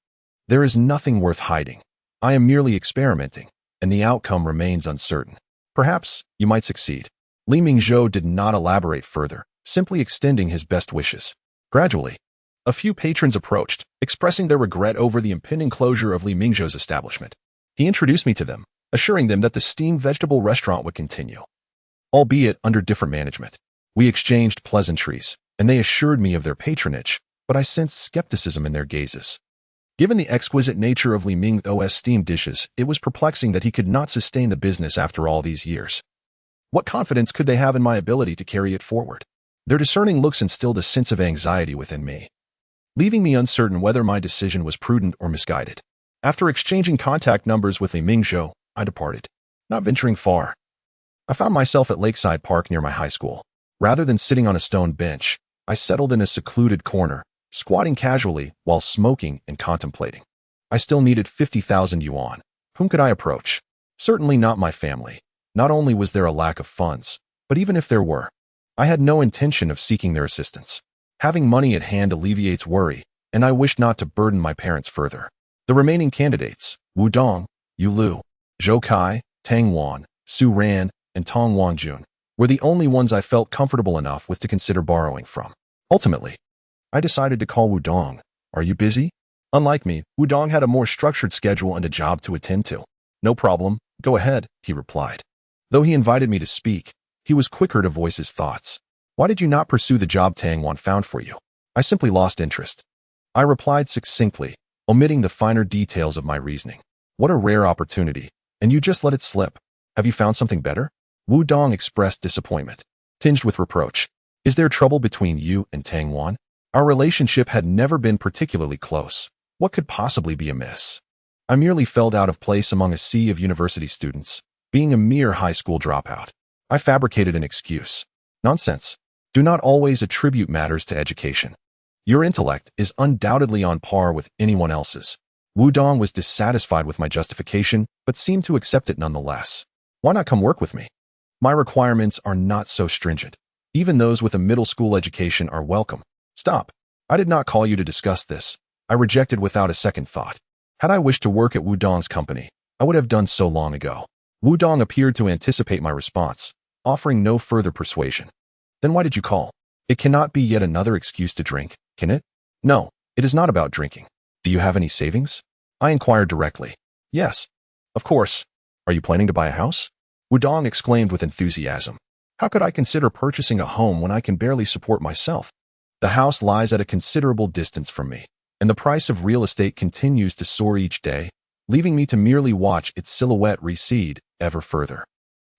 There is nothing worth hiding. I am merely experimenting, and the outcome remains uncertain. Perhaps you might succeed. Li Mingzhou did not elaborate further, simply extending his best wishes. Gradually, a few patrons approached, expressing their regret over the impending closure of Li Mingzhou's establishment. He introduced me to them, assuring them that the steamed vegetable restaurant would continue, albeit under different management. We exchanged pleasantries, and they assured me of their patronage, but I sensed skepticism in their gazes. Given the exquisite nature of Li Mingzhou's steamed dishes, it was perplexing that he could not sustain the business after all these years. What confidence could they have in my ability to carry it forward? Their discerning looks instilled a sense of anxiety within me, leaving me uncertain whether my decision was prudent or misguided. After exchanging contact numbers with Li Mingzhou, I departed, not venturing far. I found myself at Lakeside Park near my high school. Rather than sitting on a stone bench, I settled in a secluded corner, squatting casually while smoking and contemplating. I still needed 50,000 yuan. Whom could I approach? Certainly not my family. Not only was there a lack of funds, but even if there were, I had no intention of seeking their assistance. Having money at hand alleviates worry, and I wished not to burden my parents further. The remaining candidates, Wudong, Yulu, Zhou Kai, Tang Wan, Su Ran, and Tong Wangjun, were the only ones I felt comfortable enough with to consider borrowing from. Ultimately, I decided to call Wudong. Are you busy? Unlike me, Wudong had a more structured schedule and a job to attend to. No problem, go ahead, he replied. Though he invited me to speak, he was quicker to voice his thoughts. Why did you not pursue the job Tang Wan found for you? I simply lost interest. I replied succinctly, omitting the finer details of my reasoning. What a rare opportunity, and you just let it slip. Have you found something better? Wudong expressed disappointment, tinged with reproach. Is there trouble between you and Tang Wan? Our relationship had never been particularly close. What could possibly be amiss? I merely felt out of place among a sea of university students, being a mere high school dropout. I fabricated an excuse. Nonsense. Do not always attribute matters to education. Your intellect is undoubtedly on par with anyone else's. Wudong was dissatisfied with my justification, but seemed to accept it nonetheless. Why not come work with me? My requirements are not so stringent. Even those with a middle school education are welcome. Stop. I did not call you to discuss this. I rejected without a second thought. Had I wished to work at Wudong's company, I would have done so long ago. Wudong appeared to anticipate my response, offering no further persuasion. Then why did you call? It cannot be yet another excuse to drink, can it? No, it is not about drinking. Do you have any savings? I inquired directly. Yes. Of course. Are you planning to buy a house? Wudong exclaimed with enthusiasm. How could I consider purchasing a home when I can barely support myself? The house lies at a considerable distance from me, and the price of real estate continues to soar each day, leaving me to merely watch its silhouette recede ever further.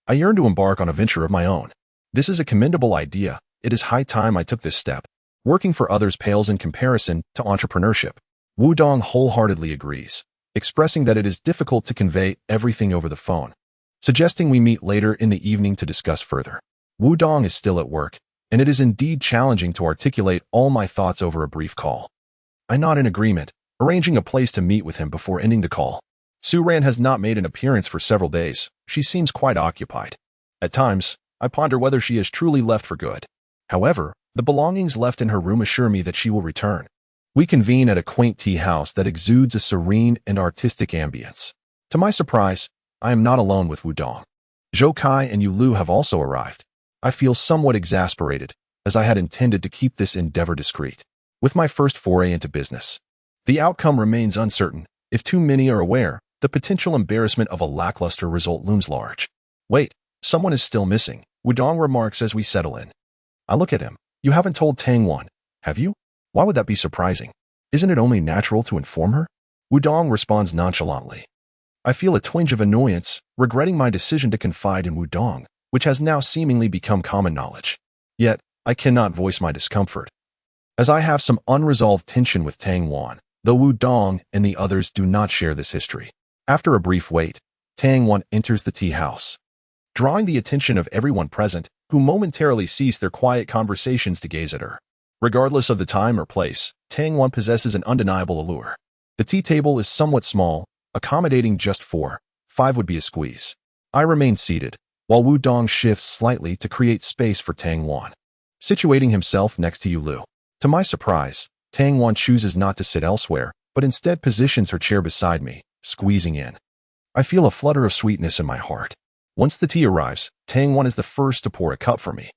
I yearn to embark on a venture of my own. This is a commendable idea. It is high time I took this step. Working for others pales in comparison to entrepreneurship. Wudong wholeheartedly agrees, expressing that it is difficult to convey everything over the phone, suggesting we meet later in the evening to discuss further. Wudong is still at work, and it is indeed challenging to articulate all my thoughts over a brief call. I nod in agreement, arranging a place to meet with him before ending the call. Su Ran has not made an appearance for several days. She seems quite occupied. At times, I ponder whether she has truly left for good. However, the belongings left in her room assure me that she will return. We convene at a quaint tea house that exudes a serene and artistic ambience. To my surprise, I am not alone with Wudong. Zhou Kai and Yulu have also arrived. I feel somewhat exasperated, as I had intended to keep this endeavor discreet. With my first foray into business, the outcome remains uncertain. If too many are aware, the potential embarrassment of a lackluster result looms large. Wait, someone is still missing, Wudong remarks as we settle in. I look at him. You haven't told Tang Wan, have you? Why would that be surprising? Isn't it only natural to inform her? Wudong responds nonchalantly. I feel a twinge of annoyance, regretting my decision to confide in Wudong, which has now seemingly become common knowledge. Yet, I cannot voice my discomfort, as I have some unresolved tension with Tang Wan, though Wudong and the others do not share this history. After a brief wait, Tang Wan enters the tea house, drawing the attention of everyone present, who momentarily cease their quiet conversations to gaze at her. Regardless of the time or place, Tang Wan possesses an undeniable allure. The tea table is somewhat small, accommodating just 4-5 would be a squeeze. I remain seated, while Wudong shifts slightly to create space for Tang Wan, situating himself next to Yulu. To my surprise, Tang Wan chooses not to sit elsewhere, but instead positions her chair beside me, squeezing in. I feel a flutter of sweetness in my heart. Once the tea arrives, Tang Wan is the first to pour a cup for me,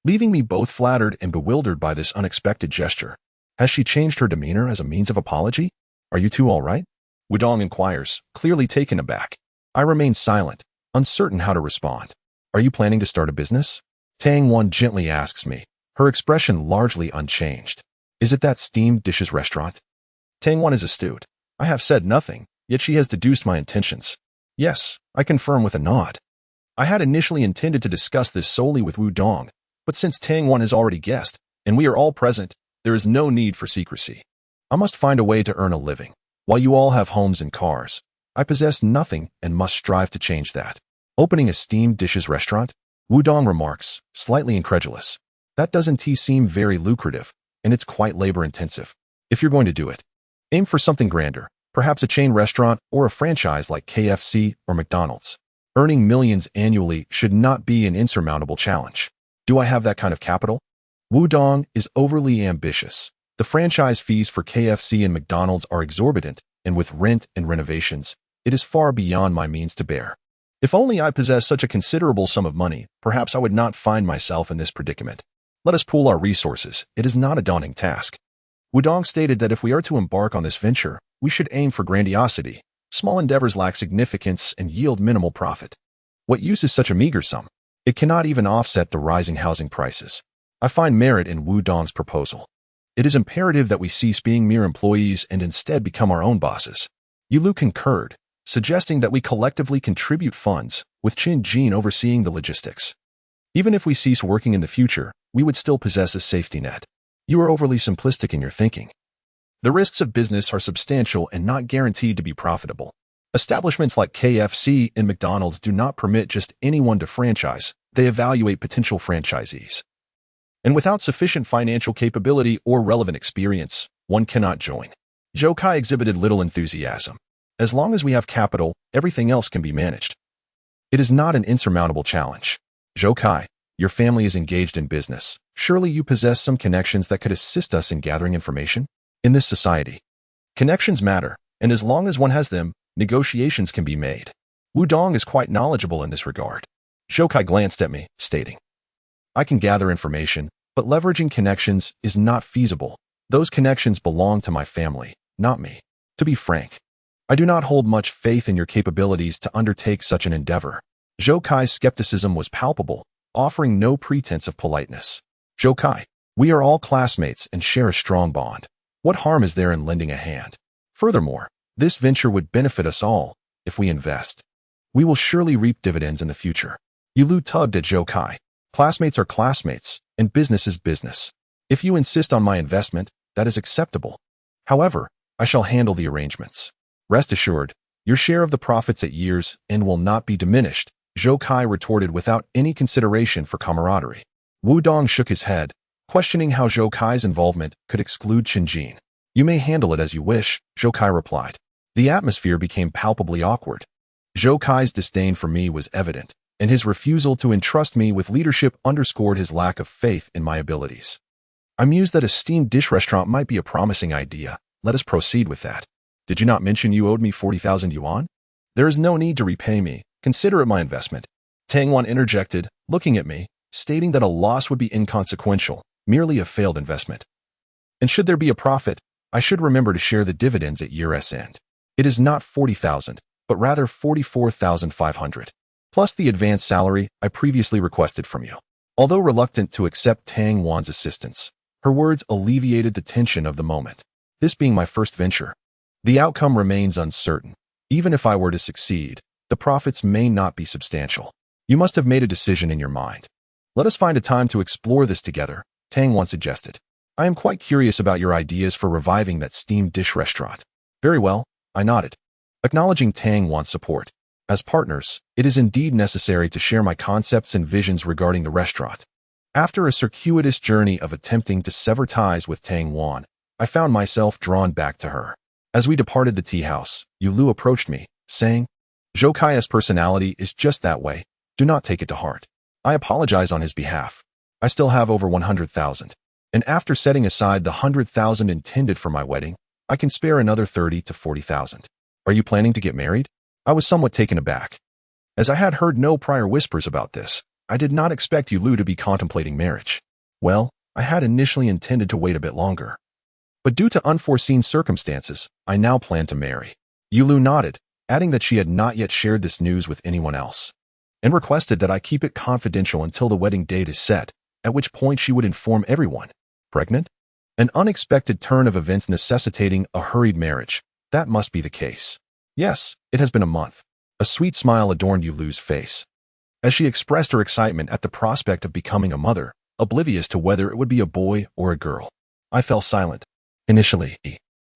leaving me both flattered and bewildered by this unexpected gesture. Has she changed her demeanor as a means of apology? Are you two all right? Wudong inquires, clearly taken aback. I remain silent, uncertain how to respond. Are you planning to start a business? Tang Wan gently asks me, her expression largely unchanged. Is it that steamed dishes restaurant? Tang Wan is astute. I have said nothing, yet she has deduced my intentions. Yes, I confirm with a nod. I had initially intended to discuss this solely with Wudong, but since Tang Wan has already guessed, and we are all present, there is no need for secrecy. I must find a way to earn a living. While you all have homes and cars, I possess nothing and must strive to change that. Opening a steamed dishes restaurant? Wudong remarks, slightly incredulous. That doesn't seem very lucrative, and it's quite labor-intensive. If you're going to do it, aim for something grander. Perhaps a chain restaurant or a franchise like KFC or McDonald's. Earning millions annually should not be an insurmountable challenge. Do I have that kind of capital? Wudong is overly ambitious. The franchise fees for KFC and McDonald's are exorbitant, and with rent and renovations, it is far beyond my means to bear. If only I possessed such a considerable sum of money, perhaps I would not find myself in this predicament. Let us pool our resources. It is not a daunting task. Wudong stated that if we are to embark on this venture, we should aim for grandiosity. Small endeavors lack significance and yield minimal profit. What use is such a meager sum? It cannot even offset the rising housing prices. I find merit in Wudong's proposal. It is imperative that we cease being mere employees and instead become our own bosses. Yulu concurred, suggesting that we collectively contribute funds, with Chen Jin overseeing the logistics. Even if we cease working in the future, we would still possess a safety net. You are overly simplistic in your thinking. The risks of business are substantial and not guaranteed to be profitable. Establishments like KFC and McDonald's do not permit just anyone to franchise, they evaluate potential franchisees. And without sufficient financial capability or relevant experience, one cannot join. Zhou Kai exhibited little enthusiasm. As long as we have capital, everything else can be managed. It is not an insurmountable challenge. Zhou Kai, your family is engaged in business. Surely you possess some connections that could assist us in gathering information? In this society, connections matter, and as long as one has them, negotiations can be made. Wudong is quite knowledgeable in this regard. Zhou Kai glanced at me, stating, I can gather information, but leveraging connections is not feasible. Those connections belong to my family, not me. To be frank, I do not hold much faith in your capabilities to undertake such an endeavor. Zhou Kai's skepticism was palpable, offering no pretense of politeness. Zhou Kai, we are all classmates and share a strong bond. What harm is there in lending a hand? Furthermore, this venture would benefit us all if we invest. We will surely reap dividends in the future. Yulu tugged at Zhou Kai. Classmates are classmates, and business is business. If you insist on my investment, that is acceptable. However, I shall handle the arrangements. Rest assured, your share of the profits at year's end will not be diminished, Zhou Kai retorted without any consideration for camaraderie. Wudong shook his head, questioning how Zhou Kai's involvement could exclude Chen Jin. You may handle it as you wish, Zhou Kai replied. The atmosphere became palpably awkward. Zhou Kai's disdain for me was evident, and his refusal to entrust me with leadership underscored his lack of faith in my abilities. I mused that a steamed dish restaurant might be a promising idea. Let us proceed with that. Did you not mention you owed me 40,000 yuan? There is no need to repay me. Consider it my investment. Tang Wan interjected, looking at me, stating that a loss would be inconsequential, merely a failed investment. And should there be a profit, I should remember to share the dividends at year's end. It is not 40,000, but rather 44,500. Plus the advance salary I previously requested from you. Although reluctant to accept Tang Wan's assistance, her words alleviated the tension of the moment. This being my first venture, the outcome remains uncertain. Even if I were to succeed, the profits may not be substantial. You must have made a decision in your mind. Let us find a time to explore this together, Tang Wan suggested. I am quite curious about your ideas for reviving that steamed dish restaurant. Very well, I nodded, acknowledging Tang Wan's support. As partners, it is indeed necessary to share my concepts and visions regarding the restaurant. After a circuitous journey of attempting to sever ties with Tang Wan, I found myself drawn back to her. As we departed the tea house, Yulu approached me, saying, Zhou Kai's personality is just that way. Do not take it to heart. I apologize on his behalf. I still have over 100,000. And after setting aside the 100,000 intended for my wedding, I can spare another 30 to 40,000. Are you planning to get married? I was somewhat taken aback. As I had heard no prior whispers about this, I did not expect Yulu to be contemplating marriage. Well, I had initially intended to wait a bit longer. But due to unforeseen circumstances, I now plan to marry. Yulu nodded, adding that she had not yet shared this news with anyone else, and requested that I keep it confidential until the wedding date is set, at which point she would inform everyone. Pregnant? An unexpected turn of events necessitating a hurried marriage. That must be the case. Yes, it has been a month. A sweet smile adorned Yulu's face, as she expressed her excitement at the prospect of becoming a mother, oblivious to whether it would be a boy or a girl. I fell silent. Initially,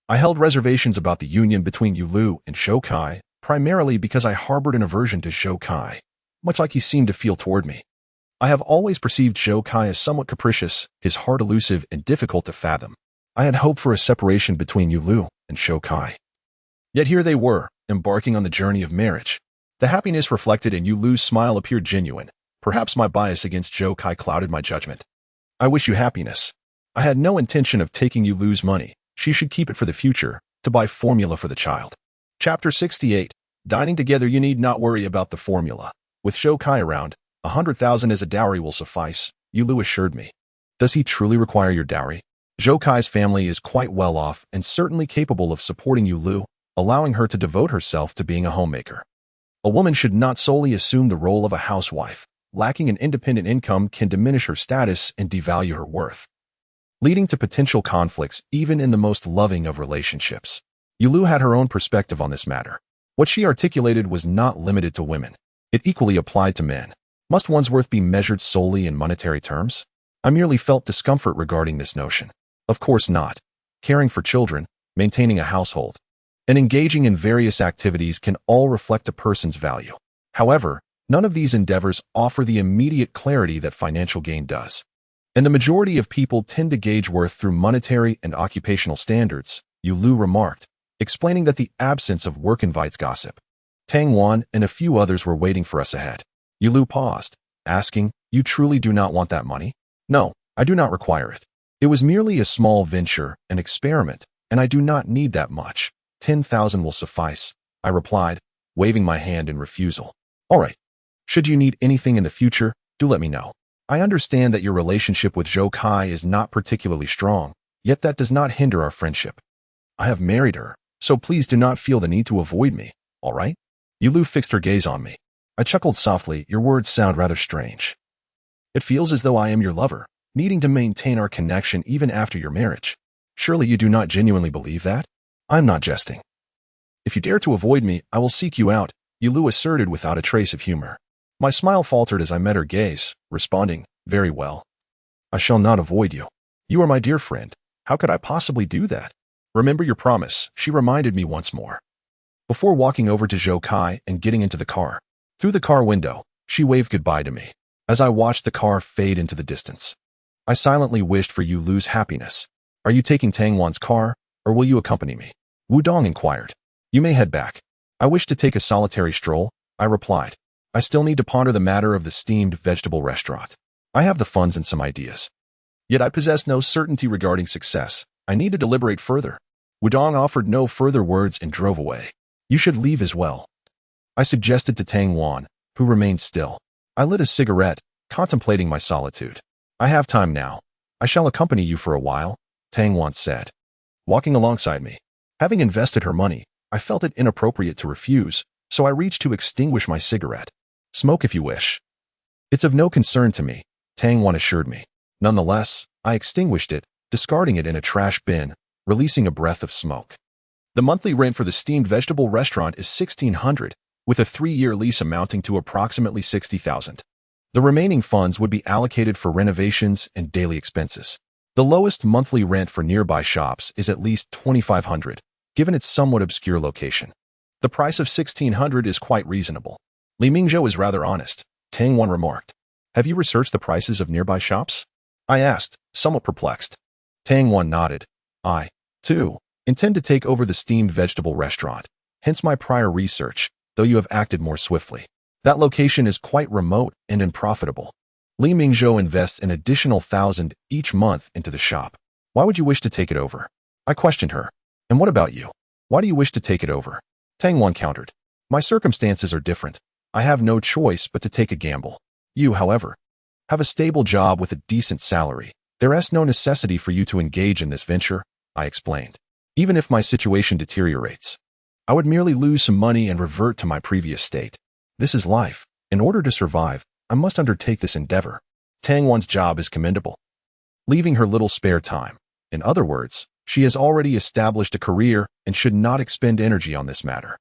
I held reservations about the union between Yulu and Zhou Kai, primarily because I harbored an aversion to Zhou Kai, much like he seemed to feel toward me. I have always perceived Zhou Kai as somewhat capricious, his heart elusive and difficult to fathom. I had hoped for a separation between Yulu and Zhou Kai. Yet here they were, embarking on the journey of marriage. The happiness reflected in Yulu's smile appeared genuine. Perhaps my bias against Zhou Kai clouded my judgment. I wish you happiness. I had no intention of taking Yulu's money. She should keep it for the future, to buy formula for the child. Chapter 68. Dining together, you need not worry about the formula. With Zhou Kai around, 100,000 as a dowry will suffice, Yulu assured me. Does he truly require your dowry? Zhou Kai's family is quite well off and certainly capable of supporting Yulu, allowing her to devote herself to being a homemaker. A woman should not solely assume the role of a housewife. Lacking an independent income can diminish her status and devalue her worth, leading to potential conflicts even in the most loving of relationships. Yulu had her own perspective on this matter. What she articulated was not limited to women. It equally applied to men. Must one's worth be measured solely in monetary terms? I merely felt discomfort regarding this notion. Of course not. Caring for children, maintaining a household, and engaging in various activities can all reflect a person's value. However, none of these endeavors offer the immediate clarity that financial gain does. And the majority of people tend to gauge worth through monetary and occupational standards, Yulu remarked, explaining that the absence of work invites gossip. Tang Wan and a few others were waiting for us ahead. Yulu paused, asking, "You truly do not want that money?" "No, I do not require it. It was merely a small venture, an experiment, and I do not need that much. 10,000 will suffice," I replied, waving my hand in refusal. "All right. Should you need anything in the future, do let me know. I understand that your relationship with Zhou Kai is not particularly strong, yet that does not hinder our friendship. I have married her, so please do not feel the need to avoid me, all right?" Yulu fixed her gaze on me. I chuckled softly. "Your words sound rather strange. It feels as though I am your lover, needing to maintain our connection even after your marriage. Surely you do not genuinely believe that?" "I'm not jesting. If you dare to avoid me, I will seek you out," Yulu asserted without a trace of humor. My smile faltered as I met her gaze, responding, "Very well. I shall not avoid you. You are my dear friend. How could I possibly do that?" "Remember your promise," she reminded me once more. Before walking over to Zhou Kai and getting into the car, through the car window, she waved goodbye to me. As I watched the car fade into the distance, I silently wished for Yulu's happiness. "Are you taking Tang Wan's car, or will you accompany me?" Wudong inquired. "You may head back. I wish to take a solitary stroll," I replied. I still need to ponder the matter of the steamed vegetable restaurant. I have the funds and some ideas. Yet I possess no certainty regarding success. I need to deliberate further. Wudong offered no further words and drove away. "You should leave as well," I suggested to Tang Wan, who remained still. I lit a cigarette, contemplating my solitude. "I have time now. I shall accompany you for a while," Tang Wan said, walking alongside me. Having invested her money, I felt it inappropriate to refuse, so I reached to extinguish my cigarette. "Smoke if you wish. It's of no concern to me," Tang Wan assured me. Nonetheless, I extinguished it, discarding it in a trash bin, releasing a breath of smoke. The monthly rent for the steamed vegetable restaurant is 1,600, with a 3-year lease amounting to approximately 60,000. The remaining funds would be allocated for renovations and daily expenses. The lowest monthly rent for nearby shops is at least 2,500, given its somewhat obscure location. The price of 1,600 is quite reasonable. Li Mingzhou is rather honest, Tang Wan remarked. "Have you researched the prices of nearby shops?" I asked, somewhat perplexed. Tang Wan nodded. "I, too, intend to take over the steamed vegetable restaurant, hence my prior research, though you have acted more swiftly. That location is quite remote and unprofitable. Li Mingzhou invests an additional 1,000 each month into the shop. Why would you wish to take it over?" I questioned her. "And what about you? Why do you wish to take it over?" Tang Wan countered. "My circumstances are different. I have no choice but to take a gamble. You, however, have a stable job with a decent salary. There is no necessity for you to engage in this venture," I explained. "Even if my situation deteriorates, I would merely lose some money and revert to my previous state. This is life. In order to survive, I must undertake this endeavor. Tang Wan's job is commendable, leaving her little spare time. In other words, she has already established a career and should not expend energy on this matter.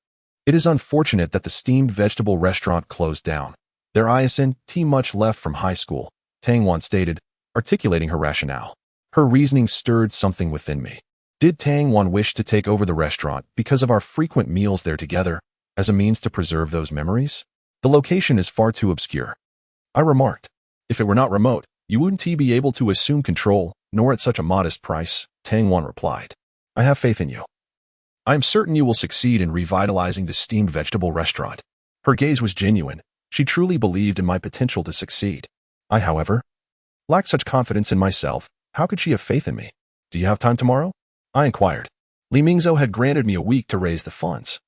It is unfortunate that the steamed vegetable restaurant closed down. There isn't much left from high school," Tang Wan stated, articulating her rationale. Her reasoning stirred something within me. Did Tang Wan wish to take over the restaurant because of our frequent meals there together, as a means to preserve those memories? "The location is far too obscure," I remarked. "If it were not remote, you wouldn't be able to assume control, nor at such a modest price," Tang Wan replied. "I have faith in you. I am certain you will succeed in revitalizing the steamed vegetable restaurant. Her gaze was genuine. She truly believed in my potential to succeed. I, however, lacked such confidence in myself. How could she have faith in me? Do you have time tomorrow? I inquired. Li Mingzhou had granted me a week to raise the funds.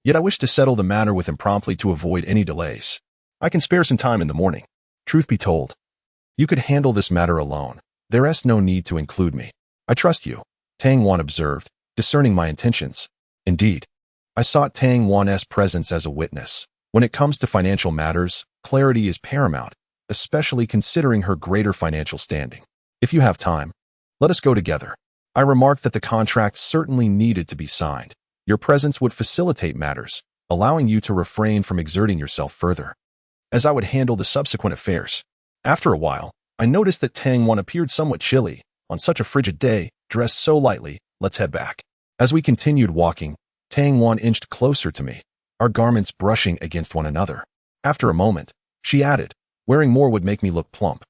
Yet I wished to settle the matter with him promptly to avoid any delays. I can spare some time in the morning. Truth be told, you could handle this matter alone. There is no need to include me. I trust you, Tang Wan observed, discerning my intentions. Indeed, I sought Tang Wan's presence as a witness. When it comes to financial matters, clarity is paramount, especially considering her greater financial standing. If you have time, let us go together. I remarked that the contract certainly needed to be signed. Your presence would facilitate matters, allowing you to refrain from exerting yourself further, as I would handle the subsequent affairs. After a while, I noticed that Tang Wan appeared somewhat chilly. On such a frigid day, dressed so lightly, let's head back. As we continued walking, Tang Wan inched closer to me, our garments brushing against one another. After a moment, she added, wearing more would make me look plump.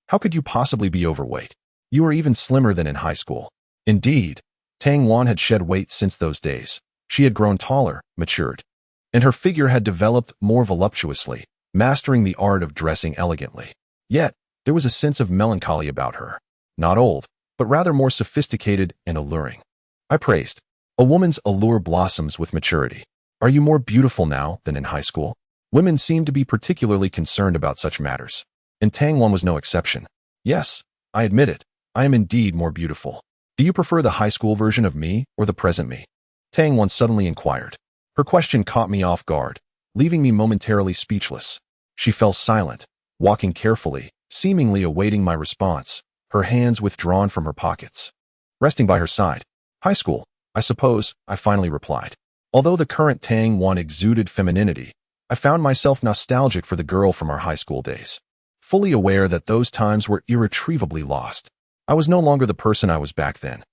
How could you possibly be overweight? You are even slimmer than in high school. Indeed, Tang Wan had shed weight since those days. She had grown taller, matured, and her figure had developed more voluptuously, mastering the art of dressing elegantly. Yet, there was a sense of melancholy about her. Not old, but rather more sophisticated and alluring. I praised. A woman's allure blossoms with maturity. Are you more beautiful now than in high school? Women seem to be particularly concerned about such matters, and Tang Wan was no exception. Yes, I admit it. I am indeed more beautiful. Do you prefer the high school version of me or the present me? Tang Wan suddenly inquired. Her question caught me off guard, leaving me momentarily speechless. She fell silent, walking carefully, seemingly awaiting my response, her hands withdrawn from her pockets. Resting by her side. High school, I suppose, I finally replied. Although the current Tang Wan exuded femininity, I found myself nostalgic for the girl from our high school days, fully aware that those times were irretrievably lost. I was no longer the person I was back then.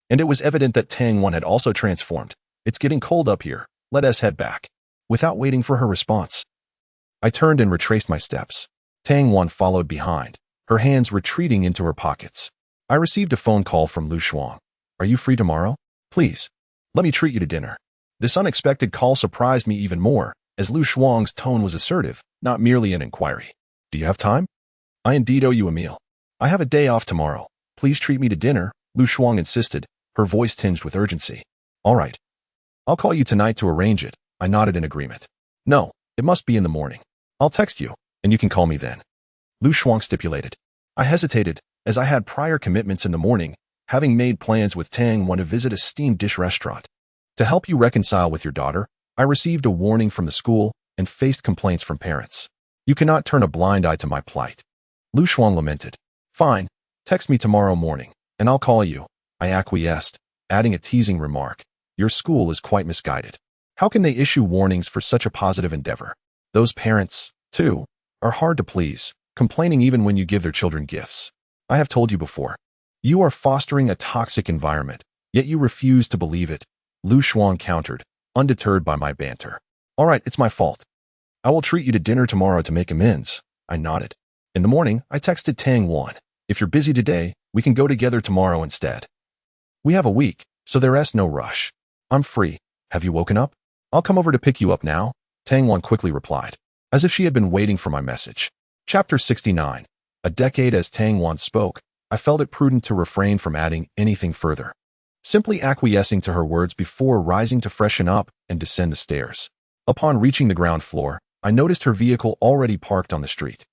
And it was evident that Tang Wan had also transformed. It's getting cold up here. Let us head back. Without waiting for her response, I turned and retraced my steps. Tang Wan followed behind, her hands retreating into her pockets. I received a phone call from Lu Shuang. Are you free tomorrow? Please, let me treat you to dinner. This unexpected call surprised me even more, as Lu Shuang's tone was assertive, not merely an inquiry. Do you have time? I indeed owe you a meal. I have a day off tomorrow. Please treat me to dinner, Lu Shuang insisted, her voice tinged with urgency. All right. I'll call you tonight to arrange it. I nodded in agreement. No, it must be in the morning. I'll text you, and you can call me then. Lu Shuang stipulated. I hesitated, as I had prior commitments in the morning, having made plans with Tang Wan to visit a steamed dish restaurant. To help you reconcile with your daughter, I received a warning from the school and faced complaints from parents. You cannot turn a blind eye to my plight. Lu Shuang lamented. Fine, text me tomorrow morning, and I'll call you. I acquiesced, adding a teasing remark. Your school is quite misguided. How can they issue warnings for such a positive endeavor? Those parents, too, are hard to please, complaining even when you give their children gifts. I have told you before. You are fostering a toxic environment, yet you refuse to believe it. Lu Shuang countered, undeterred by my banter. All right, it's my fault. I will treat you to dinner tomorrow to make amends. I nodded. In the morning, I texted Tang Wan. If you're busy today, we can go together tomorrow instead. We have a week, so there is no rush. I'm free. Have you woken up? I'll come over to pick you up now, Tang Wan quickly replied, as if she had been waiting for my message. Chapter 69. A decade. As Tang Wan spoke, I felt it prudent to refrain from adding anything further, simply acquiescing to her words before rising to freshen up and descend the stairs. Upon reaching the ground floor, I noticed her vehicle already parked on the street.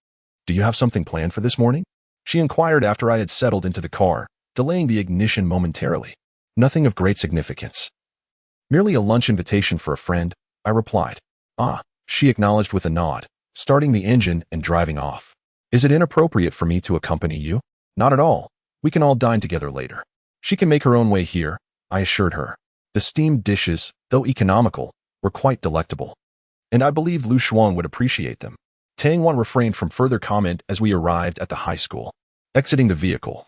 Do you have something planned for this morning? She inquired after I had settled into the car, delaying the ignition momentarily. Nothing of great significance. Merely a lunch invitation for a friend, I replied. Ah, she acknowledged with a nod, starting the engine and driving off. Is it inappropriate for me to accompany you? Not at all. We can all dine together later. She can make her own way here, I assured her. The steamed dishes, though economical, were quite delectable, and I believed Lu Shuang would appreciate them. Tang Wan refrained from further comment as we arrived at the high school. Exiting the vehicle,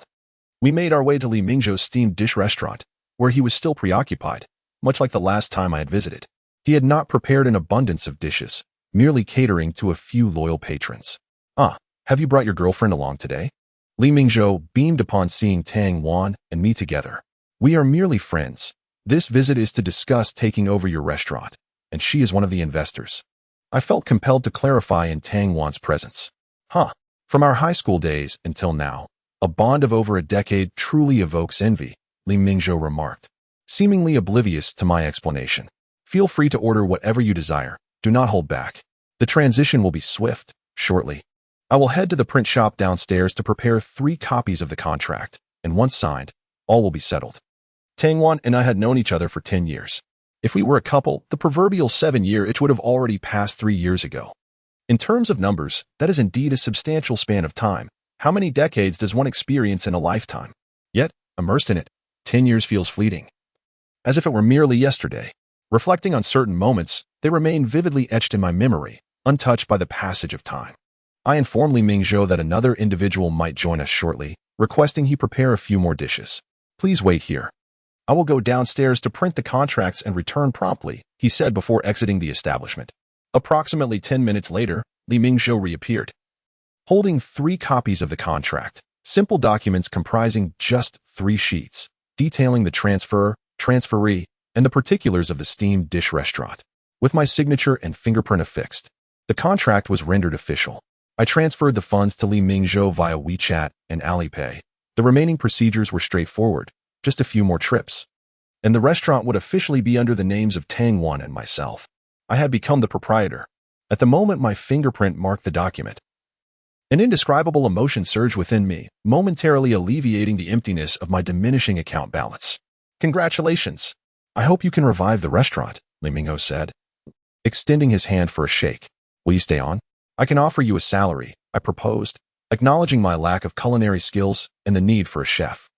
we made our way to Li Mingzhou's steamed dish restaurant, where he was still preoccupied, much like the last time I had visited. He had not prepared an abundance of dishes, merely catering to a few loyal patrons. Ah, have you brought your girlfriend along today? Li Mingzhou beamed upon seeing Tang Wan and me together. We are merely friends, This visit is to discuss taking over your restaurant, and she is one of the investors. I felt compelled to clarify in Tang Wan's presence. Huh. From our high school days until now, a bond of over a decade truly evokes envy, Li Mingzhou remarked, seemingly oblivious to my explanation. Feel free to order whatever you desire. Do not hold back. The transition will be swift, shortly. I will head to the print shop downstairs to prepare 3 copies of the contract, and once signed, all will be settled. Tang Wan and I had known each other for 10 years. If we were a couple, the proverbial 7-year itch would have already passed 3 years ago. In terms of numbers, that is indeed a substantial span of time. How many decades does one experience in a lifetime? Yet, immersed in it, 10 years feels fleeting. As if it were merely yesterday. Reflecting on certain moments, they remain vividly etched in my memory, untouched by the passage of time. I informed Li Mingzhou that another individual might join us shortly, requesting he prepare a few more dishes. Please wait here. I will go downstairs to print the contracts and return promptly, he said before exiting the establishment. Approximately 10 minutes later, Li Mingzhou reappeared, holding 3 copies of the contract, simple documents comprising just 3 sheets, detailing the transfer, transferee, and the particulars of the steamed dish restaurant. With my signature and fingerprint affixed, the contract was rendered official. I transferred the funds to Li Mingzhou via WeChat and Alipay. The remaining procedures were straightforward, just a few more trips, and the restaurant would officially be under the names of Tang Wan and myself. I had become the proprietor. At the moment my fingerprint marked the document, an indescribable emotion surged within me, momentarily alleviating the emptiness of my diminishing account balance. Congratulations. I hope you can revive the restaurant, Li Mingzhou said, extending his hand for a shake. Will you stay on? I can offer you a salary, I proposed, acknowledging my lack of culinary skills and the need for a chef.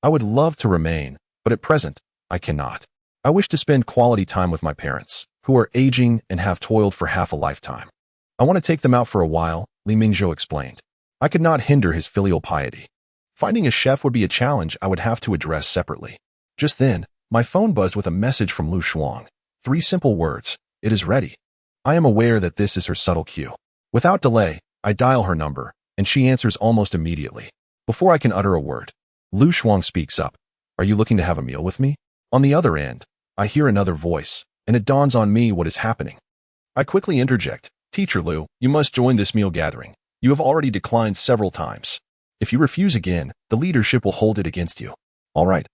I would love to remain, but at present, I cannot. I wish to spend quality time with my parents, who are aging and have toiled for half a lifetime. I want to take them out for a while, Li Mingzhou explained. I could not hinder his filial piety. Finding a chef would be a challenge I would have to address separately. Just then, my phone buzzed with a message from Lu Shuang. 3 simple words. It is ready. I am aware that this is her subtle cue. Without delay, I dial her number, and she answers almost immediately. Before I can utter a word, Lu Shuang speaks up. Are you looking to have a meal with me? On the other end, I hear another voice, and it dawns on me what is happening. I quickly interject. Teacher Lu, you must join this meal gathering. You have already declined several times. If you refuse again, the leadership will hold it against you. All right.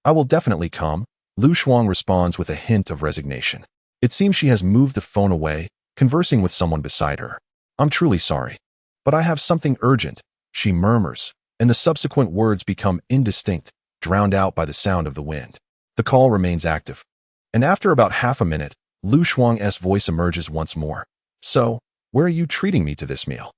I will definitely come, Lu Shuang responds with a hint of resignation. It seems she has moved the phone away, conversing with someone beside her. I'm truly sorry, but I have something urgent, she murmurs, and the subsequent words become indistinct, drowned out by the sound of the wind. The call remains active, and after about half a minute, Lu Shuang's voice emerges once more. So, where are you treating me to this meal?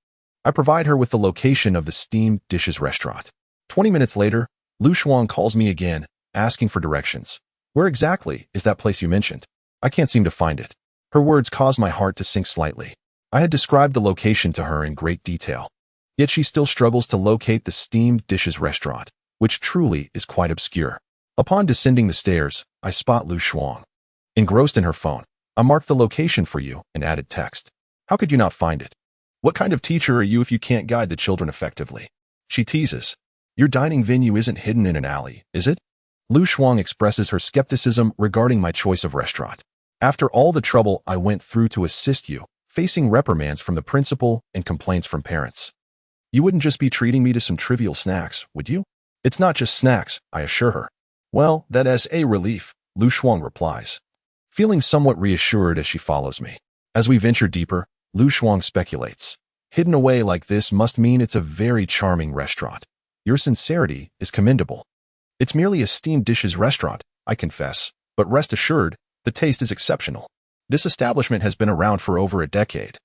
I provide her with the location of the steamed dishes restaurant. 20 minutes later, Lu Shuang calls me again, asking for directions. Where exactly is that place you mentioned? I can't seem to find it. Her words caused my heart to sink slightly. I had described the location to her in great detail. Yet she still struggles to locate the steamed dishes restaurant, which truly is quite obscure. Upon descending the stairs, I spot Lu Shuang. Engrossed in her phone, I marked the location for you and added text. How could you not find it? What kind of teacher are you if you can't guide the children effectively? She teases. Your dining venue isn't hidden in an alley, is it? Lu Shuang expresses her skepticism regarding my choice of restaurant. After all the trouble I went through to assist you, facing reprimands from the principal and complaints from parents, you wouldn't just be treating me to some trivial snacks, would you? It's not just snacks, I assure her. Well, that is a relief, Lu Shuang replies, feeling somewhat reassured as she follows me. As we venture deeper, Lu Shuang speculates. Hidden away like this must mean it's a very charming restaurant. Your sincerity is commendable. It's merely a steamed dishes restaurant, I confess, but rest assured, the taste is exceptional. This establishment has been around for over a decade,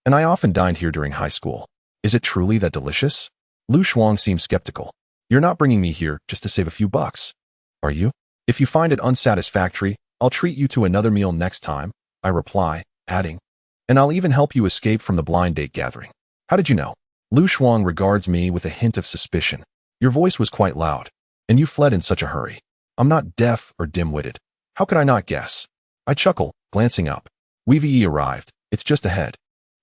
and I often dined here during high school. Is it truly that delicious? Lu Shuang seems skeptical. You're not bringing me here just to save a few bucks, are you? If you find it unsatisfactory, I'll treat you to another meal next time, I reply, adding, and I'll even help you escape from the blind date gathering. How did you know? Lu Shuang regards me with a hint of suspicion. Your voice was quite loud, and you fled in such a hurry. I'm not deaf or dim-witted. How could I not guess? I chuckle, glancing up. We've arrived. It's just ahead.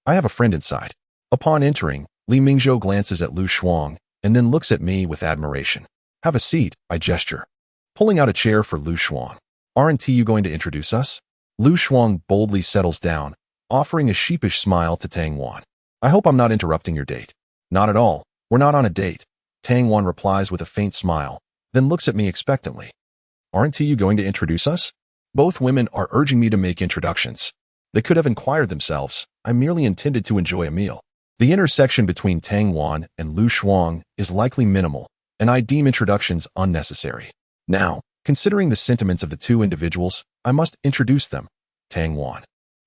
I have a friend inside. Upon entering, Li Mingzhou glances at Lu Shuang and then looks at me with admiration. Have a seat, I gesture. pulling out a chair for Lu Shuang. Aren't you going to introduce us? Lu Shuang boldly settles down, offering a sheepish smile to Tang Wan. I hope I'm not interrupting your date. Not at all. We're not on a date. Tang Wan replies with a faint smile, then looks at me expectantly. Aren't you going to introduce us? Both women are urging me to make introductions. They could have inquired themselves. I merely intended to enjoy a meal. The intersection between Tang Wan and Lu Shuang is likely minimal, and I deem introductions unnecessary. Now, considering the sentiments of the two individuals, I must introduce them. Tang Wan,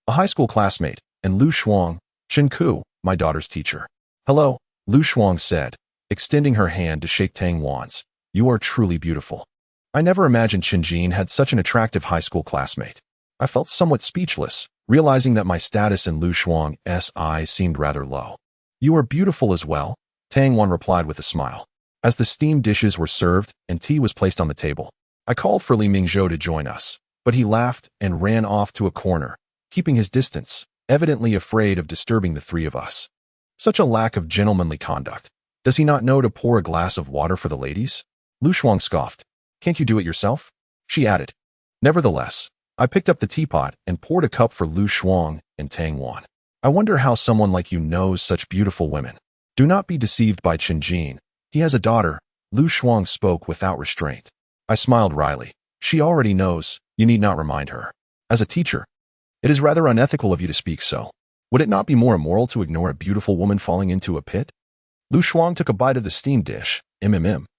a high school classmate, and Lu Shuang, Chen Ke, my daughter's teacher. Hello, Lu Shuang said, extending her hand to shake Tang Wan's. You are truly beautiful. I never imagined Chen Jin had such an attractive high school classmate. I felt somewhat speechless, realizing that my status in Lu Shuang's eyes seemed rather low. You are beautiful as well, Tang Wan replied with a smile. As the steamed dishes were served and tea was placed on the table, I called for Li Mingzhou to join us, but he laughed and ran off to a corner, keeping his distance, evidently afraid of disturbing the three of us. Such a lack of gentlemanly conduct. Does he not know to pour a glass of water for the ladies? Lu Shuang scoffed. Can't you do it yourself? She added. Nevertheless, I picked up the teapot and poured a cup for Lu Shuang and Tang Wan. I wonder how someone like you knows such beautiful women. Do not be deceived by Chen Jin. He has a daughter. Lu Shuang spoke without restraint. I smiled wryly. She already knows. You need not remind her. As a teacher, it is rather unethical of you to speak so. Would it not be more immoral to ignore a beautiful woman falling into a pit? Lu Shuang took a bite of the steamed dish.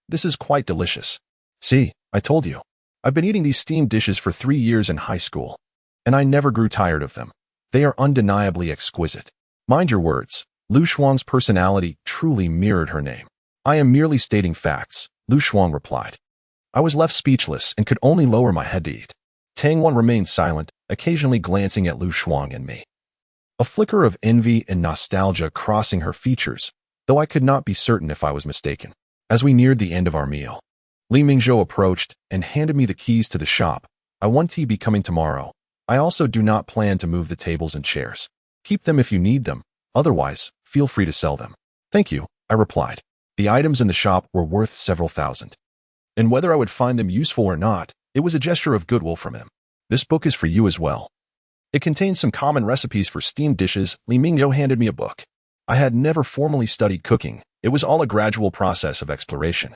This is quite delicious. See, I told you. I've been eating these steamed dishes for 3 years in high school, and I never grew tired of them. They are undeniably exquisite. Mind your words. Lu Shuang's personality truly mirrored her name. I am merely stating facts, Lu Shuang replied. I was left speechless and could only lower my head to eat. Tang Wan remained silent, occasionally glancing at Lu Shuang and me. A flicker of envy and nostalgia crossing her features, though I could not be certain if I was mistaken. As we neared the end of our meal, Li Mingzhou approached and handed me the keys to the shop. I want to be coming tomorrow. I also do not plan to move the tables and chairs. Keep them if you need them. Otherwise, feel free to sell them. Thank you, I replied. The items in the shop were worth several thousand. And whether I would find them useful or not, it was a gesture of goodwill from him. This book is for you as well. It contains some common recipes for steamed dishes. Li Mingzhou handed me a book. I had never formally studied cooking. It was all a gradual process of exploration.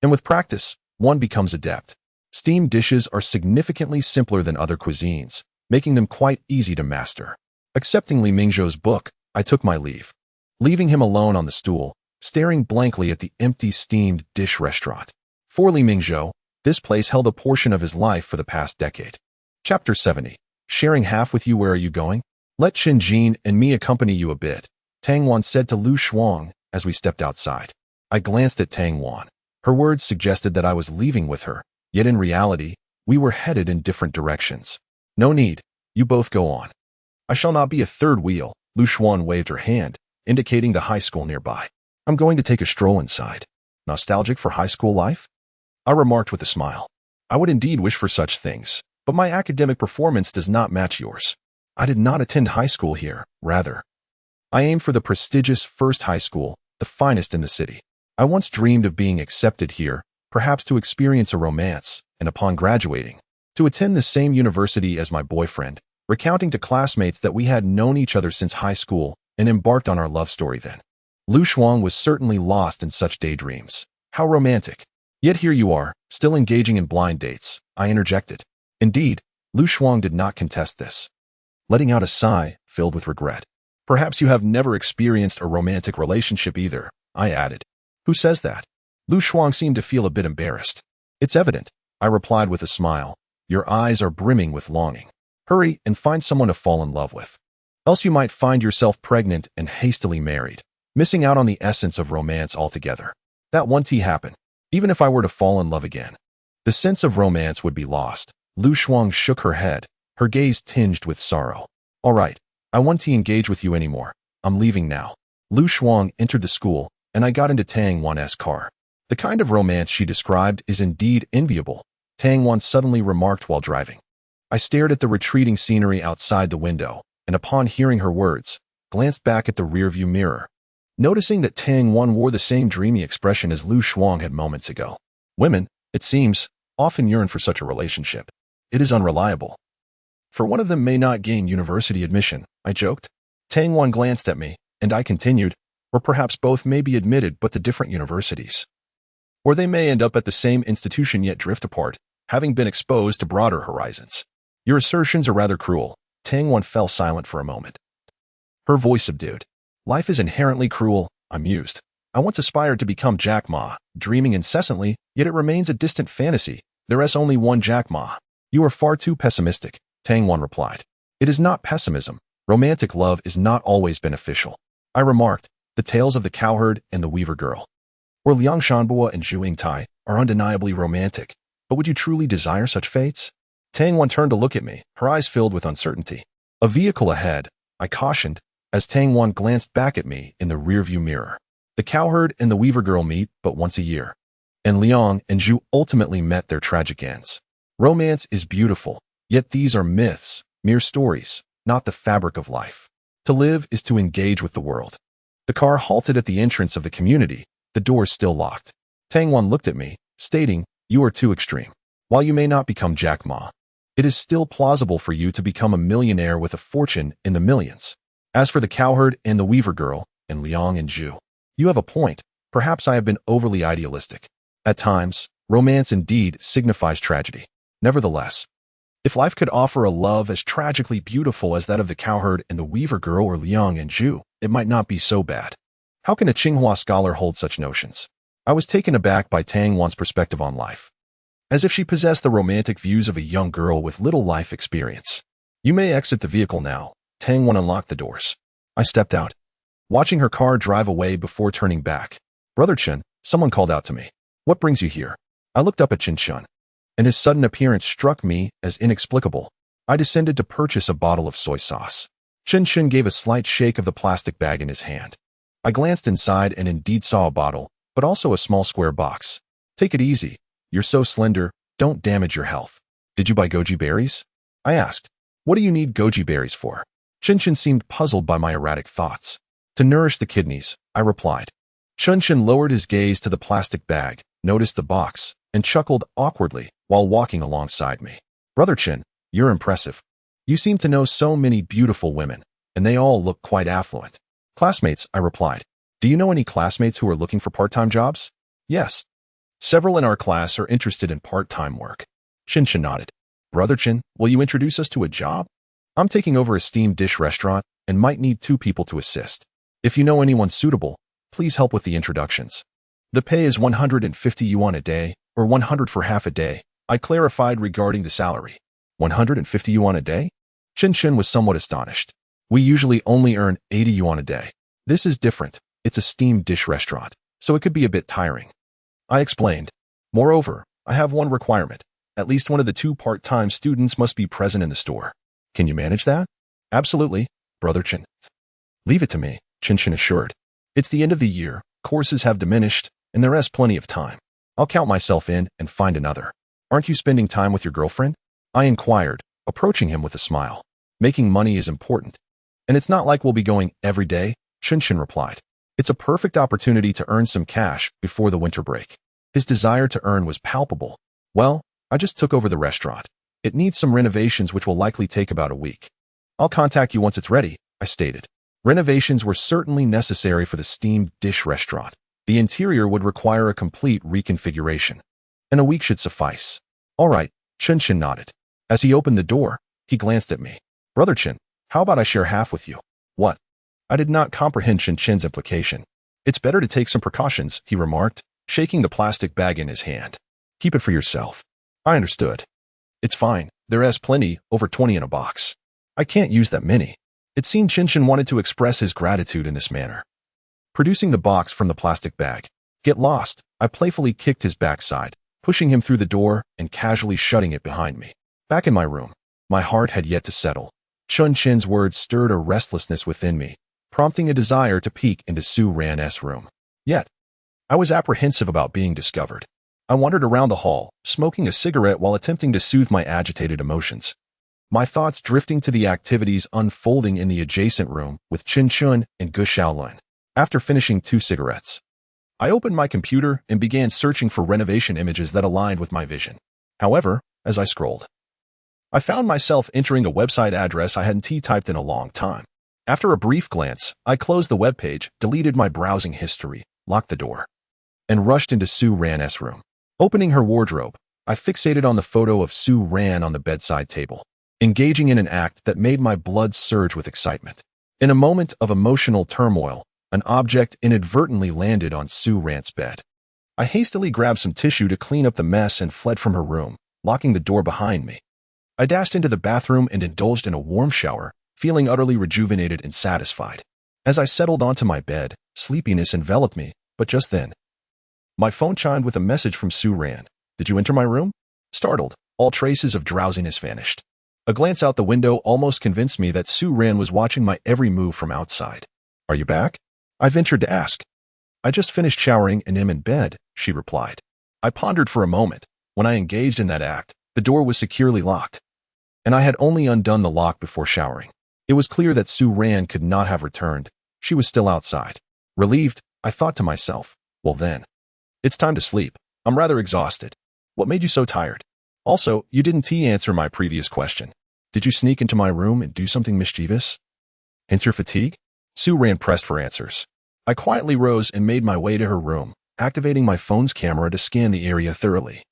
And with practice, one becomes adept. Steamed dishes are significantly simpler than other cuisines, making them quite easy to master. Accepting Li Mingzhou's book, I took my leave, leaving him alone on the stool, staring blankly at the empty steamed dish restaurant. For Li Mingzhou, this place held a portion of his life for the past decade. Chapter 70. Sharing half with you. Where are you going? Let Chen Jin and me accompany you a bit, Tang Wan said to Lu Shuang as we stepped outside. I glanced at Tang Wan. Her words suggested that I was leaving with her, yet in reality, we were headed in different directions. No need. You both go on. I shall not be a third wheel. Lu Shuang waved her hand, indicating the high school nearby. I'm going to take a stroll inside. Nostalgic for high school life? I remarked with a smile. I would indeed wish for such things, but my academic performance does not match yours. I did not attend high school here, rather. I aimed for the prestigious First High School, the finest in the city. I once dreamed of being accepted here, perhaps to experience a romance, and upon graduating, to attend the same university as my boyfriend, recounting to classmates that we had known each other since high school and embarked on our love story then. Lu Shuang was certainly lost in such daydreams. How romantic. Yet here you are, still engaging in blind dates, I interjected. Indeed, Lu Shuang did not contest this, letting out a sigh filled with regret. Perhaps you have never experienced a romantic relationship either, I added. Who says that? Lu Shuang seemed to feel a bit embarrassed. It's evident, I replied with a smile. Your eyes are brimming with longing. Hurry and find someone to fall in love with. Else you might find yourself pregnant and hastily married, missing out on the essence of romance altogether. That won't happen, even if I were to fall in love again. The sense of romance would be lost. Lu Shuang shook her head, her gaze tinged with sorrow. All right, I won't engage with you anymore. I'm leaving now. Lu Shuang entered the school, and I got into Tang Wan's car. The kind of romance she described is indeed enviable, Tang Wan suddenly remarked while driving. I stared at the retreating scenery outside the window, and upon hearing her words, glanced back at the rearview mirror, noticing that Tang Wan wore the same dreamy expression as Lu Shuang had moments ago. Women, it seems, often yearn for such a relationship. It is unreliable. For one of them may not gain university admission, I joked. Tang Wan glanced at me, and I continued, or perhaps both may be admitted but to different universities. Or they may end up at the same institution yet drift apart, having been exposed to broader horizons. Your assertions are rather cruel. Tang Wan fell silent for a moment. Her voice subdued. Life is inherently cruel, I mused. I once aspired to become Jack Ma, dreaming incessantly, yet it remains a distant fantasy. There is only one Jack Ma. You are far too pessimistic, Tang Wan replied. It is not pessimism. Romantic love is not always beneficial. I remarked, the tales of the cowherd and the weaver girl, or Liang Shanbua and Zhu Yingtai, are undeniably romantic. But would you truly desire such fates? Tang Wan turned to look at me, her eyes filled with uncertainty. A vehicle ahead, I cautioned, as Tang Wan glanced back at me in the rearview mirror. The cowherd and the weaver girl meet but once a year, and Liang and Zhu ultimately met their tragic ends. Romance is beautiful, yet these are myths, mere stories, not the fabric of life. To live is to engage with the world. The car halted at the entrance of the community, the doors still locked. Tang Wan looked at me, stating, you are too extreme. While you may not become Jack Ma, it is still plausible for you to become a millionaire with a fortune in the millions. As for the cowherd and the weaver girl, and Liang and Zhu, you have a point. Perhaps I have been overly idealistic. At times, romance indeed signifies tragedy. Nevertheless, if life could offer a love as tragically beautiful as that of the cowherd and the weaver girl or Liang and Zhu, it might not be so bad. How can a Tsinghua scholar hold such notions? I was taken aback by Tang Wan's perspective on life, as if she possessed the romantic views of a young girl with little life experience. You may exit the vehicle now. Tang Wan unlocked the doors. I stepped out, watching her car drive away before turning back. Brother Chen, someone called out to me. What brings you here? I looked up at Chen Chen, and his sudden appearance struck me as inexplicable. I descended to purchase a bottle of soy sauce. Chen Chen gave a slight shake of the plastic bag in his hand. I glanced inside and indeed saw a bottle, but also a small square box. Take it easy. You're so slender, don't damage your health. Did you buy goji berries? I asked. What do you need goji berries for? Chen Chen seemed puzzled by my erratic thoughts. To nourish the kidneys, I replied. Chen Chen lowered his gaze to the plastic bag, noticed the box, and chuckled awkwardly while walking alongside me. Brother Chen, you're impressive. You seem to know so many beautiful women, and they all look quite affluent. Classmates, I replied. Do you know any classmates who are looking for part-time jobs? Yes. Several in our class are interested in part-time work. Chen Chen nodded. Brother Chen, will you introduce us to a job? I'm taking over a steamed dish restaurant and might need 2 people to assist. If you know anyone suitable, please help with the introductions. The pay is 150 yuan a day, or 100 for half a day. I clarified regarding the salary. 150 yuan a day? Chen Chen was somewhat astonished. We usually only earn 80 yuan a day. This is different. It's a steamed dish restaurant, so it could be a bit tiring. I explained. Moreover, I have one requirement. At least one of the 2 part-time students must be present in the store. Can you manage that? Absolutely, Brother Chen. Leave it to me, Chen Chen assured. It's the end of the year, courses have diminished, and there is plenty of time. I'll count myself in and find another. Aren't you spending time with your girlfriend? I inquired, approaching him with a smile. Making money is important. And it's not like we'll be going every day, Chen Chen replied. It's a perfect opportunity to earn some cash before the winter break. His desire to earn was palpable. Well, I just took over the restaurant. It needs some renovations which will likely take about a week. I'll contact you once it's ready, I stated. Renovations were certainly necessary for the steamed dish restaurant. The interior would require a complete reconfiguration, and a week should suffice. All right, Chen Chen nodded. As he opened the door, he glanced at me. Brother Chen, how about I share half with you? What? I did not comprehend Chen Chen's implication. It's better to take some precautions, he remarked, shaking the plastic bag in his hand. Keep it for yourself. I understood. It's fine. There is plenty, over 20 in a box. I can't use that many. It seemed Chen Chen wanted to express his gratitude in this manner. Producing the box from the plastic bag. Get lost. I playfully kicked his backside, pushing him through the door and casually shutting it behind me. Back in my room, my heart had yet to settle. Chen Chen's words stirred a restlessness within me, prompting a desire to peek into Su Ran's room. Yet, I was apprehensive about being discovered. I wandered around the hall, smoking a cigarette while attempting to soothe my agitated emotions. My thoughts drifting to the activities unfolding in the adjacent room with Chen Chun and Gu Xiaolun. After finishing 2 cigarettes, I opened my computer and began searching for renovation images that aligned with my vision. However, as I scrolled, I found myself entering a website address I hadn't typed in a long time. After a brief glance, I closed the webpage, deleted my browsing history, locked the door, and rushed into Su Ran's room. Opening her wardrobe, I fixated on the photo of Su Ran on the bedside table, engaging in an act that made my blood surge with excitement. In a moment of emotional turmoil, an object inadvertently landed on Su Ran's bed. I hastily grabbed some tissue to clean up the mess and fled from her room, locking the door behind me. I dashed into the bathroom and indulged in a warm shower, feeling utterly rejuvenated and satisfied. As I settled onto my bed, sleepiness enveloped me, but just then, my phone chimed with a message from Su Ran. "Did you enter my room?" Startled, all traces of drowsiness vanished. A glance out the window almost convinced me that Su Ran was watching my every move from outside. "Are you back?" I ventured to ask. "I just finished showering and am in bed," she replied. I pondered for a moment. When I engaged in that act, the door was securely locked, and I had only undone the lock before showering. It was clear that Su Ran could not have returned. She was still outside. Relieved, I thought to myself, well then, it's time to sleep. I'm rather exhausted. What made you so tired? Also, you didn't answer my previous question. Did you sneak into my room and do something mischievous? Hence your fatigue? Su Ran pressed for answers. I quietly rose and made my way to her room, activating my phone's camera to scan the area thoroughly.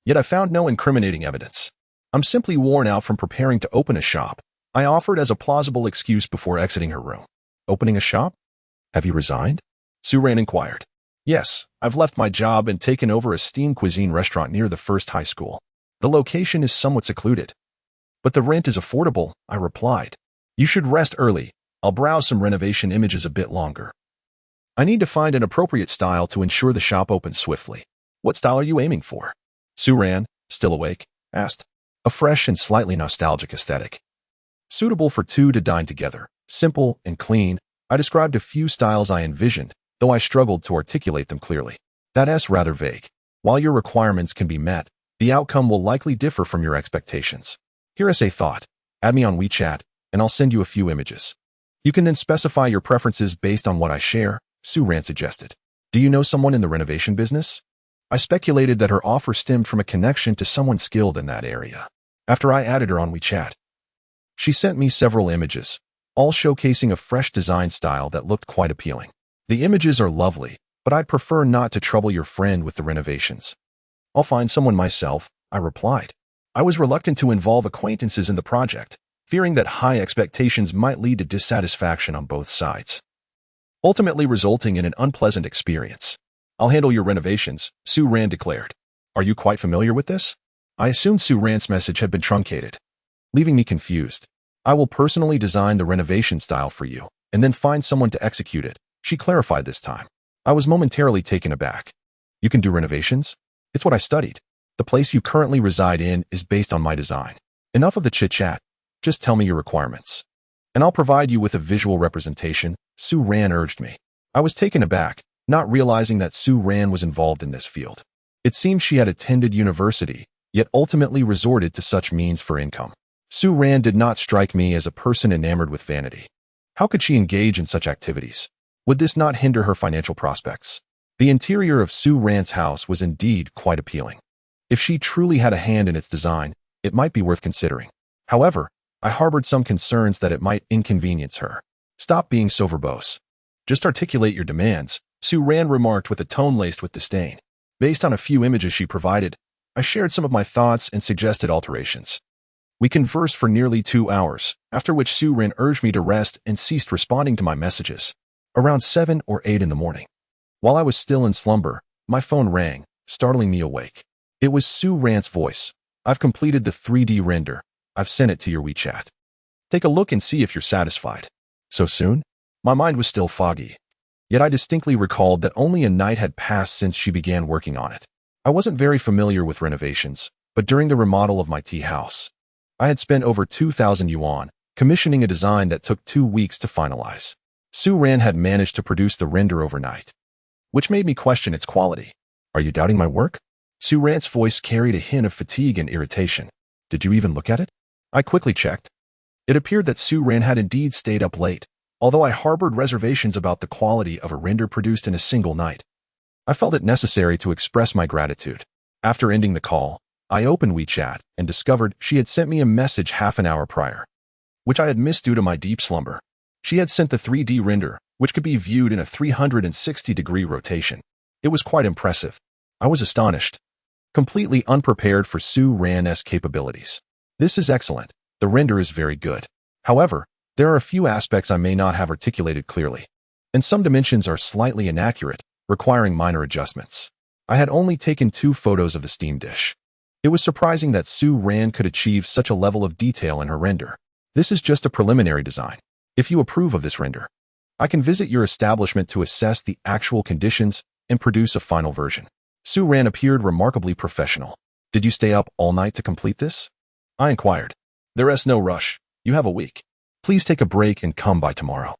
Yet I found no incriminating evidence. I'm simply worn out from preparing to open a shop, I offered as a plausible excuse before exiting her room. Opening a shop? Have you resigned? Su Ran inquired. Yes, I've left my job and taken over a steam cuisine restaurant near the first high school. The location is somewhat secluded. But the rent is affordable, I replied. You should rest early. I'll browse some renovation images a bit longer. I need to find an appropriate style to ensure the shop opens swiftly. What style are you aiming for? Su Ran, still awake, asked. A fresh and slightly nostalgic aesthetic. Suitable for two to dine together, simple and clean, I described a few styles I envisioned, though I struggled to articulate them clearly. That's rather vague. While your requirements can be met, the outcome will likely differ from your expectations. Here is a thought. Add me on WeChat, and I'll send you a few images. You can then specify your preferences based on what I share, Su Ran suggested. Do you know someone in the renovation business? I speculated that her offer stemmed from a connection to someone skilled in that area. After I added her on WeChat, she sent me several images, all showcasing a fresh design style that looked quite appealing. The images are lovely, but I'd prefer not to trouble your friend with the renovations. I'll find someone myself, I replied. I was reluctant to involve acquaintances in the project, fearing that high expectations might lead to dissatisfaction on both sides, ultimately resulting in an unpleasant experience. I'll handle your renovations, Su Ran declared. Are you quite familiar with this? I assumed Su Ran's message had been truncated, leaving me confused. I will personally design the renovation style for you, and then find someone to execute it, she clarified this time. I was momentarily taken aback. You can do renovations? It's what I studied. The place you currently reside in is based on my design. Enough of the chit-chat. Just tell me your requirements, and I'll provide you with a visual representation, Su Ran urged me. I was taken aback, not realizing that Su Ran was involved in this field. It seemed she had attended university, yet ultimately resorted to such means for income. Su Ran did not strike me as a person enamored with vanity. How could she engage in such activities? Would this not hinder her financial prospects? The interior of Su Ran's house was indeed quite appealing. If she truly had a hand in its design, it might be worth considering. However, I harbored some concerns that it might inconvenience her. Stop being so verbose. Just articulate your demands, Su Ran remarked with a tone laced with disdain. Based on a few images she provided, I shared some of my thoughts and suggested alterations. We conversed for nearly 2 hours, after which Su Ran urged me to rest and ceased responding to my messages. Around 7 or 8 in the morning, while I was still in slumber, my phone rang, startling me awake. It was Su Ran's voice. I've completed the 3D render. I've sent it to your WeChat. Take a look and see if you're satisfied. So soon? My mind was still foggy. Yet I distinctly recalled that only a night had passed since she began working on it. I wasn't very familiar with renovations, but during the remodel of my tea house, I had spent over 2,000 yuan, commissioning a design that took 2 weeks to finalize. Su Ran had managed to produce the render overnight, which made me question its quality. Are you doubting my work? Su Ran's voice carried a hint of fatigue and irritation. Did you even look at it? I quickly checked. It appeared that Su Ran had indeed stayed up late, although I harbored reservations about the quality of a render produced in a single night. I felt it necessary to express my gratitude. After ending the call, I opened WeChat and discovered she had sent me a message half an hour prior, which I had missed due to my deep slumber. She had sent the 3D render, which could be viewed in a 360-degree rotation. It was quite impressive. I was astonished, completely unprepared for Su Ran's capabilities. This is excellent. The render is very good. However, there are a few aspects I may not have articulated clearly, and some dimensions are slightly inaccurate, requiring minor adjustments. I had only taken 2 photos of the steam dish. It was surprising that Su Ran could achieve such a level of detail in her render. This is just a preliminary design. If you approve of this render, I can visit your establishment to assess the actual conditions and produce a final version. Su Ran appeared remarkably professional. Did you stay up all night to complete this? I inquired. There's no rush. You have a week. Please take a break and come by tomorrow.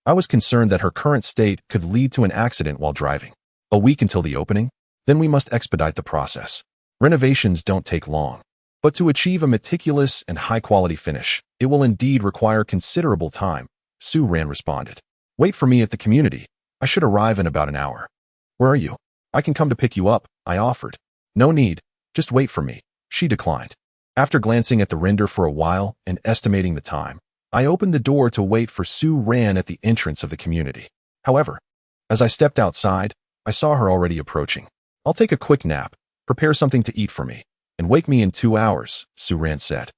I was concerned that her current state could lead to an accident while driving. A week until the opening? Then we must expedite the process. Renovations don't take long. But to achieve a meticulous and high-quality finish, it will indeed require considerable time, Su Ran responded. Wait for me at the community. I should arrive in about an hour. Where are you? I can come to pick you up, I offered. No need. Just wait for me, she declined. After glancing at the render for a while and estimating the time, I opened the door to wait for Su Ran at the entrance of the community. However, as I stepped outside, I saw her already approaching. I'll take a quick nap, prepare something to eat for me, and wake me in 2 hours, Su Ran said.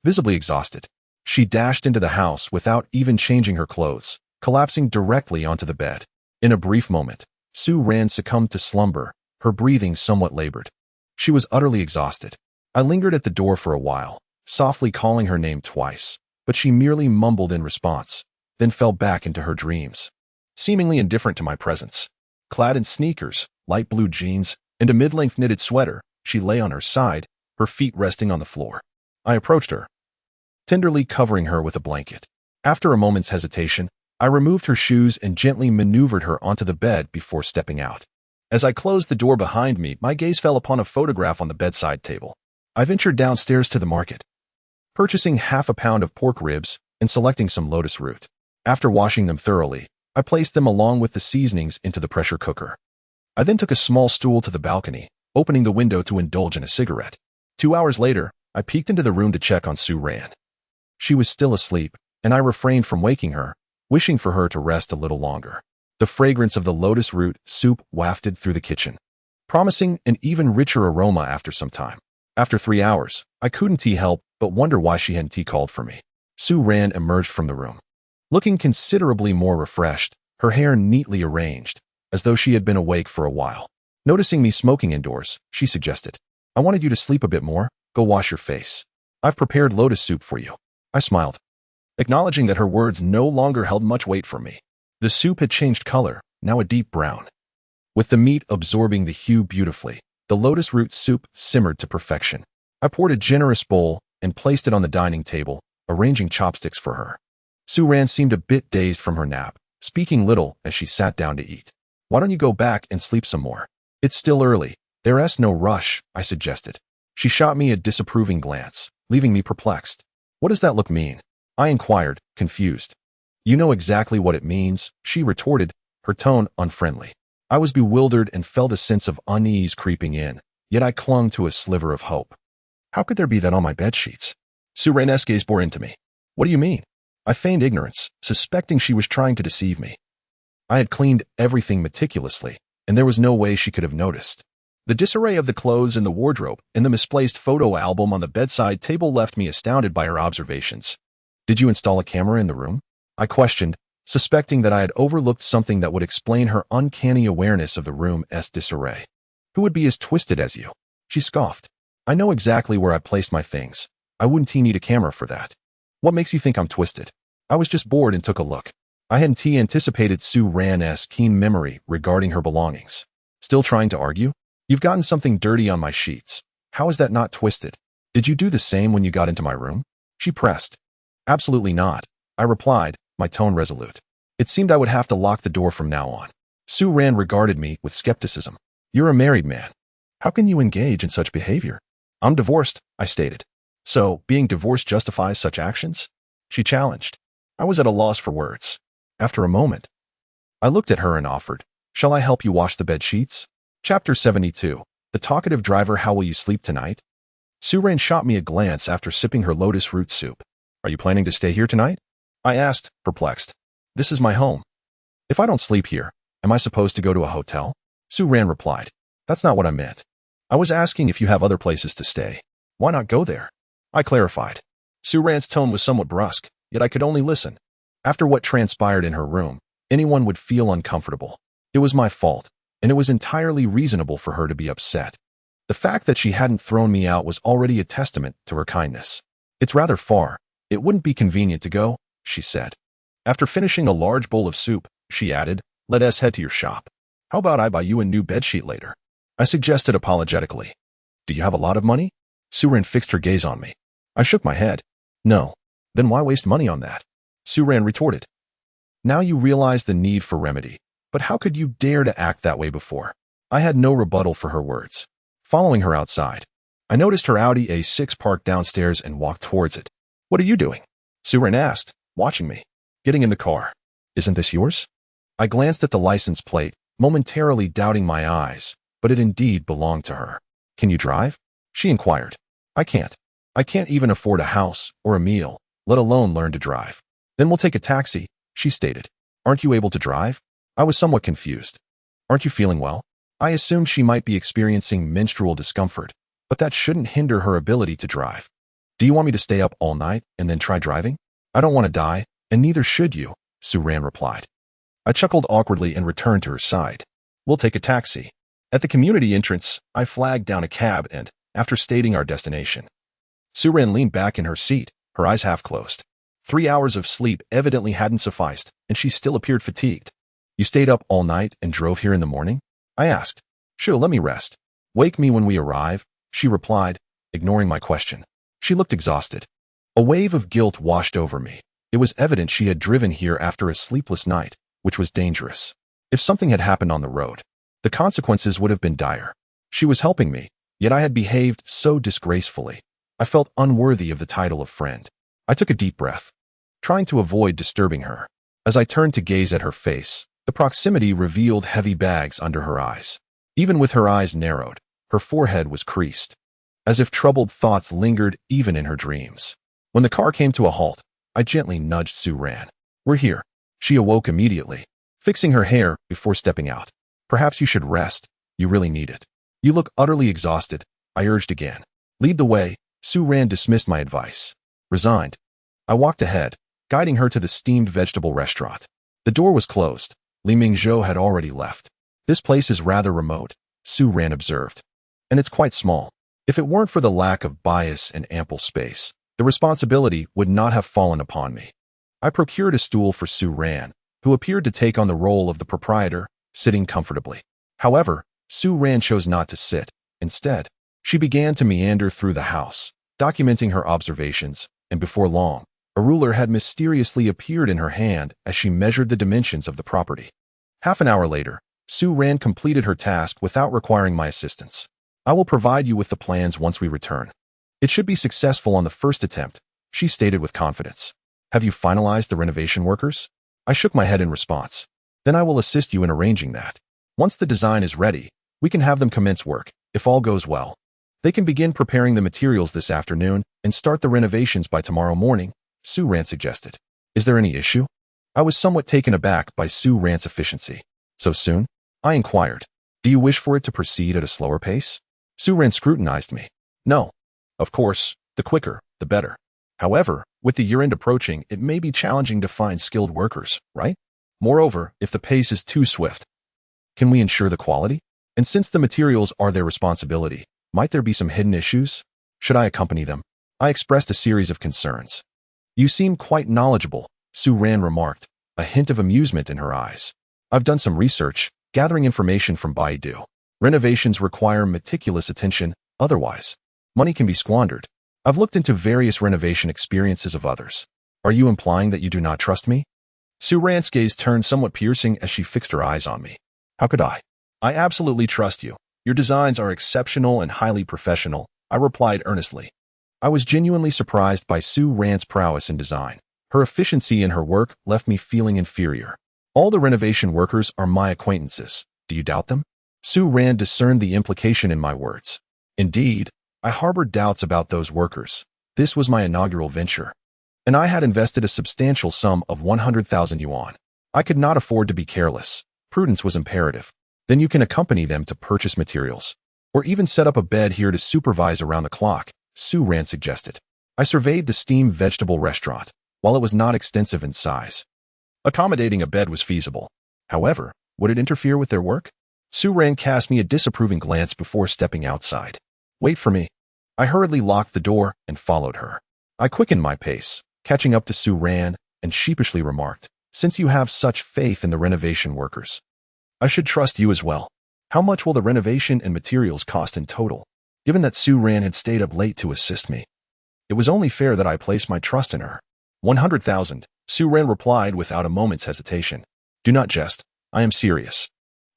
Visibly exhausted, she dashed into the house without even changing her clothes, collapsing directly onto the bed. In a brief moment, Su Ran succumbed to slumber, her breathing somewhat labored. She was utterly exhausted. I lingered at the door for a while, softly calling her name twice, but she merely mumbled in response, then fell back into her dreams. Seemingly indifferent to my presence, clad in sneakers, light blue jeans, and a mid-length knitted sweater, she lay on her side, her feet resting on the floor. I approached her, tenderly covering her with a blanket. After a moment's hesitation, I removed her shoes and gently maneuvered her onto the bed before stepping out. As I closed the door behind me, my gaze fell upon a photograph on the bedside table. I ventured downstairs to the market, purchasing half a pound of pork ribs and selecting some lotus root. After washing them thoroughly, I placed them along with the seasonings into the pressure cooker. I then took a small stool to the balcony, opening the window to indulge in a cigarette. 2 hours later, I peeked into the room to check on Su Ran. She was still asleep, and I refrained from waking her, wishing for her to rest a little longer. The fragrance of the lotus root soup wafted through the kitchen, promising an even richer aroma after some time. After 3 hours, I couldn't help but wonder why she hadn't called for me. Su Ran emerged from the room, looking considerably more refreshed, her hair neatly arranged, as though she had been awake for a while. Noticing me smoking indoors, she suggested, I wanted you to sleep a bit more. Go wash your face. I've prepared lotus soup for you. I smiled, acknowledging that her words no longer held much weight for me. The soup had changed color, now a deep brown, with the meat absorbing the hue beautifully. The lotus root soup simmered to perfection. I poured a generous bowl and placed it on the dining table, arranging chopsticks for her. Su Ran seemed a bit dazed from her nap, speaking little as she sat down to eat. Why don't you go back and sleep some more? It's still early. There's no rush, I suggested. She shot me a disapproving glance, leaving me perplexed. What does that look mean? I inquired, confused. You know exactly what it means, she retorted, her tone unfriendly. I was bewildered and felt a sense of unease creeping in, yet I clung to a sliver of hope. How could there be that on my bedsheets? Su Ran's gaze bore into me. What do you mean? I feigned ignorance, suspecting she was trying to deceive me. I had cleaned everything meticulously, and there was no way she could have noticed. The disarray of the clothes in the wardrobe and the misplaced photo album on the bedside table left me astounded by her observations. Did you install a camera in the room? I questioned, suspecting that I had overlooked something that would explain her uncanny awareness of the room's disarray. Who would be as twisted as you? She scoffed. I know exactly where I placed my things. I wouldn't need a camera for that. What makes you think I'm twisted? I was just bored and took a look. I hadn't anticipated Su Ran's keen memory regarding her belongings. Still trying to argue? You've gotten something dirty on my sheets. How is that not twisted? Did you do the same when you got into my room? She pressed. Absolutely not, I replied, my tone resolute. It seemed I would have to lock the door from now on. Su Ran regarded me with skepticism. You're a married man. How can you engage in such behavior? I'm divorced, I stated. So, being divorced justifies such actions? She challenged. I was at a loss for words. After a moment, I looked at her and offered, Shall I help you wash the bed sheets? Chapter 72. The talkative driver. How will you sleep tonight? Su Ran shot me a glance after sipping her lotus root soup. Are you planning to stay here tonight? I asked, perplexed. This is my home. If I don't sleep here, am I supposed to go to a hotel? Su Ran replied. That's not what I meant. I was asking if you have other places to stay. Why not go there? I clarified. Su Ran's tone was somewhat brusque, yet I could only listen. After what transpired in her room, anyone would feel uncomfortable. It was my fault, and it was entirely reasonable for her to be upset. The fact that she hadn't thrown me out was already a testament to her kindness. It's rather far. It wouldn't be convenient to go, she said. After finishing a large bowl of soup, she added, let us head to your shop. How about I buy you a new bedsheet later? I suggested apologetically. Do you have a lot of money? Su Ran fixed her gaze on me. I shook my head. No. Then why waste money on that? Su Ran retorted. Now you realize the need for remedy. But how could you dare to act that way before? I had no rebuttal for her words. Following her outside, I noticed her Audi A6 parked downstairs and walked towards it. What are you doing? Su Ran asked, watching me. Getting in the car. Isn't this yours? I glanced at the license plate, momentarily doubting my eyes, but it indeed belonged to her. Can you drive? She inquired. I can't. I can't even afford a house or a meal, let alone learn to drive. Then we'll take a taxi, she stated. Aren't you able to drive? I was somewhat confused. Aren't you feeling well? I assumed she might be experiencing menstrual discomfort, but that shouldn't hinder her ability to drive. Do you want me to stay up all night and then try driving? I don't want to die, and neither should you, Su Ran replied. I chuckled awkwardly and returned to her side. We'll take a taxi. At the community entrance, I flagged down a cab and, after stating our destination, Su Ran leaned back in her seat, her eyes half closed. 3 hours of sleep evidently hadn't sufficed, and she still appeared fatigued. You stayed up all night and drove here in the morning? I asked. Sure, let me rest. Wake me when we arrive, she replied, ignoring my question. She looked exhausted. A wave of guilt washed over me. It was evident she had driven here after a sleepless night, which was dangerous. If something had happened on the road, the consequences would have been dire. She was helping me, yet I had behaved so disgracefully. I felt unworthy of the title of friend. I took a deep breath, trying to avoid disturbing her. As I turned to gaze at her face, the proximity revealed heavy bags under her eyes. Even with her eyes narrowed, her forehead was creased, as if troubled thoughts lingered even in her dreams. When the car came to a halt, I gently nudged Su Ran. We're here. She awoke immediately, fixing her hair before stepping out. Perhaps you should rest. You really need it. You look utterly exhausted, I urged again. Lead the way. Su Ran dismissed my advice. Resigned, I walked ahead, guiding her to the steamed vegetable restaurant. The door was closed. Li Mingzhou had already left. This place is rather remote, Su Ran observed. And it's quite small. If it weren't for the lack of bias and ample space, the responsibility would not have fallen upon me. I procured a stool for Su Ran, who appeared to take on the role of the proprietor, sitting comfortably. However, Su Ran chose not to sit. Instead, she began to meander through the house, documenting her observations, and before long, a ruler had mysteriously appeared in her hand as she measured the dimensions of the property. Half an hour later, Su Ran completed her task without requiring my assistance. I will provide you with the plans once we return. It should be successful on the first attempt, she stated with confidence. Have you finalized the renovation workers? I shook my head in response. Then I will assist you in arranging that. Once the design is ready, we can have them commence work, if all goes well. They can begin preparing the materials this afternoon and start the renovations by tomorrow morning, Su Ran suggested. Is there any issue? I was somewhat taken aback by Su Ran's efficiency. So soon? I inquired. Do you wish for it to proceed at a slower pace? Su Ran scrutinized me. No. Of course, the quicker, the better. However, with the year-end approaching, it may be challenging to find skilled workers, right? Moreover, if the pace is too swift, can we ensure the quality? And since the materials are their responsibility, might there be some hidden issues? Should I accompany them? I expressed a series of concerns. You seem quite knowledgeable, Su Ran remarked, a hint of amusement in her eyes. I've done some research, gathering information from Baidu. Renovations require meticulous attention, otherwise, money can be squandered. I've looked into various renovation experiences of others. Are you implying that you do not trust me? Su Ran's gaze turned somewhat piercing as she fixed her eyes on me. How could I? I absolutely trust you. Your designs are exceptional and highly professional, I replied earnestly. I was genuinely surprised by Su Ran's prowess in design. Her efficiency in her work left me feeling inferior. All the renovation workers are my acquaintances. Do you doubt them? Su Ran discerned the implication in my words. Indeed, I harbored doubts about those workers. This was my inaugural venture, and I had invested a substantial sum of 100,000 yuan. I could not afford to be careless. Prudence was imperative. Then you can accompany them to purchase materials, or even set up a bed here to supervise around the clock, Su Ran suggested. I surveyed the steamed vegetable restaurant. While it was not extensive in size, accommodating a bed was feasible. However, would it interfere with their work? Su Ran cast me a disapproving glance before stepping outside. Wait for me. I hurriedly locked the door and followed her. I quickened my pace, catching up to Su Ran, and sheepishly remarked, since you have such faith in the renovation workers, I should trust you as well. How much will the renovation and materials cost in total? Given that Su Ran had stayed up late to assist me, it was only fair that I place my trust in her. 100,000, Su Ran replied without a moment's hesitation. Do not jest. I am serious.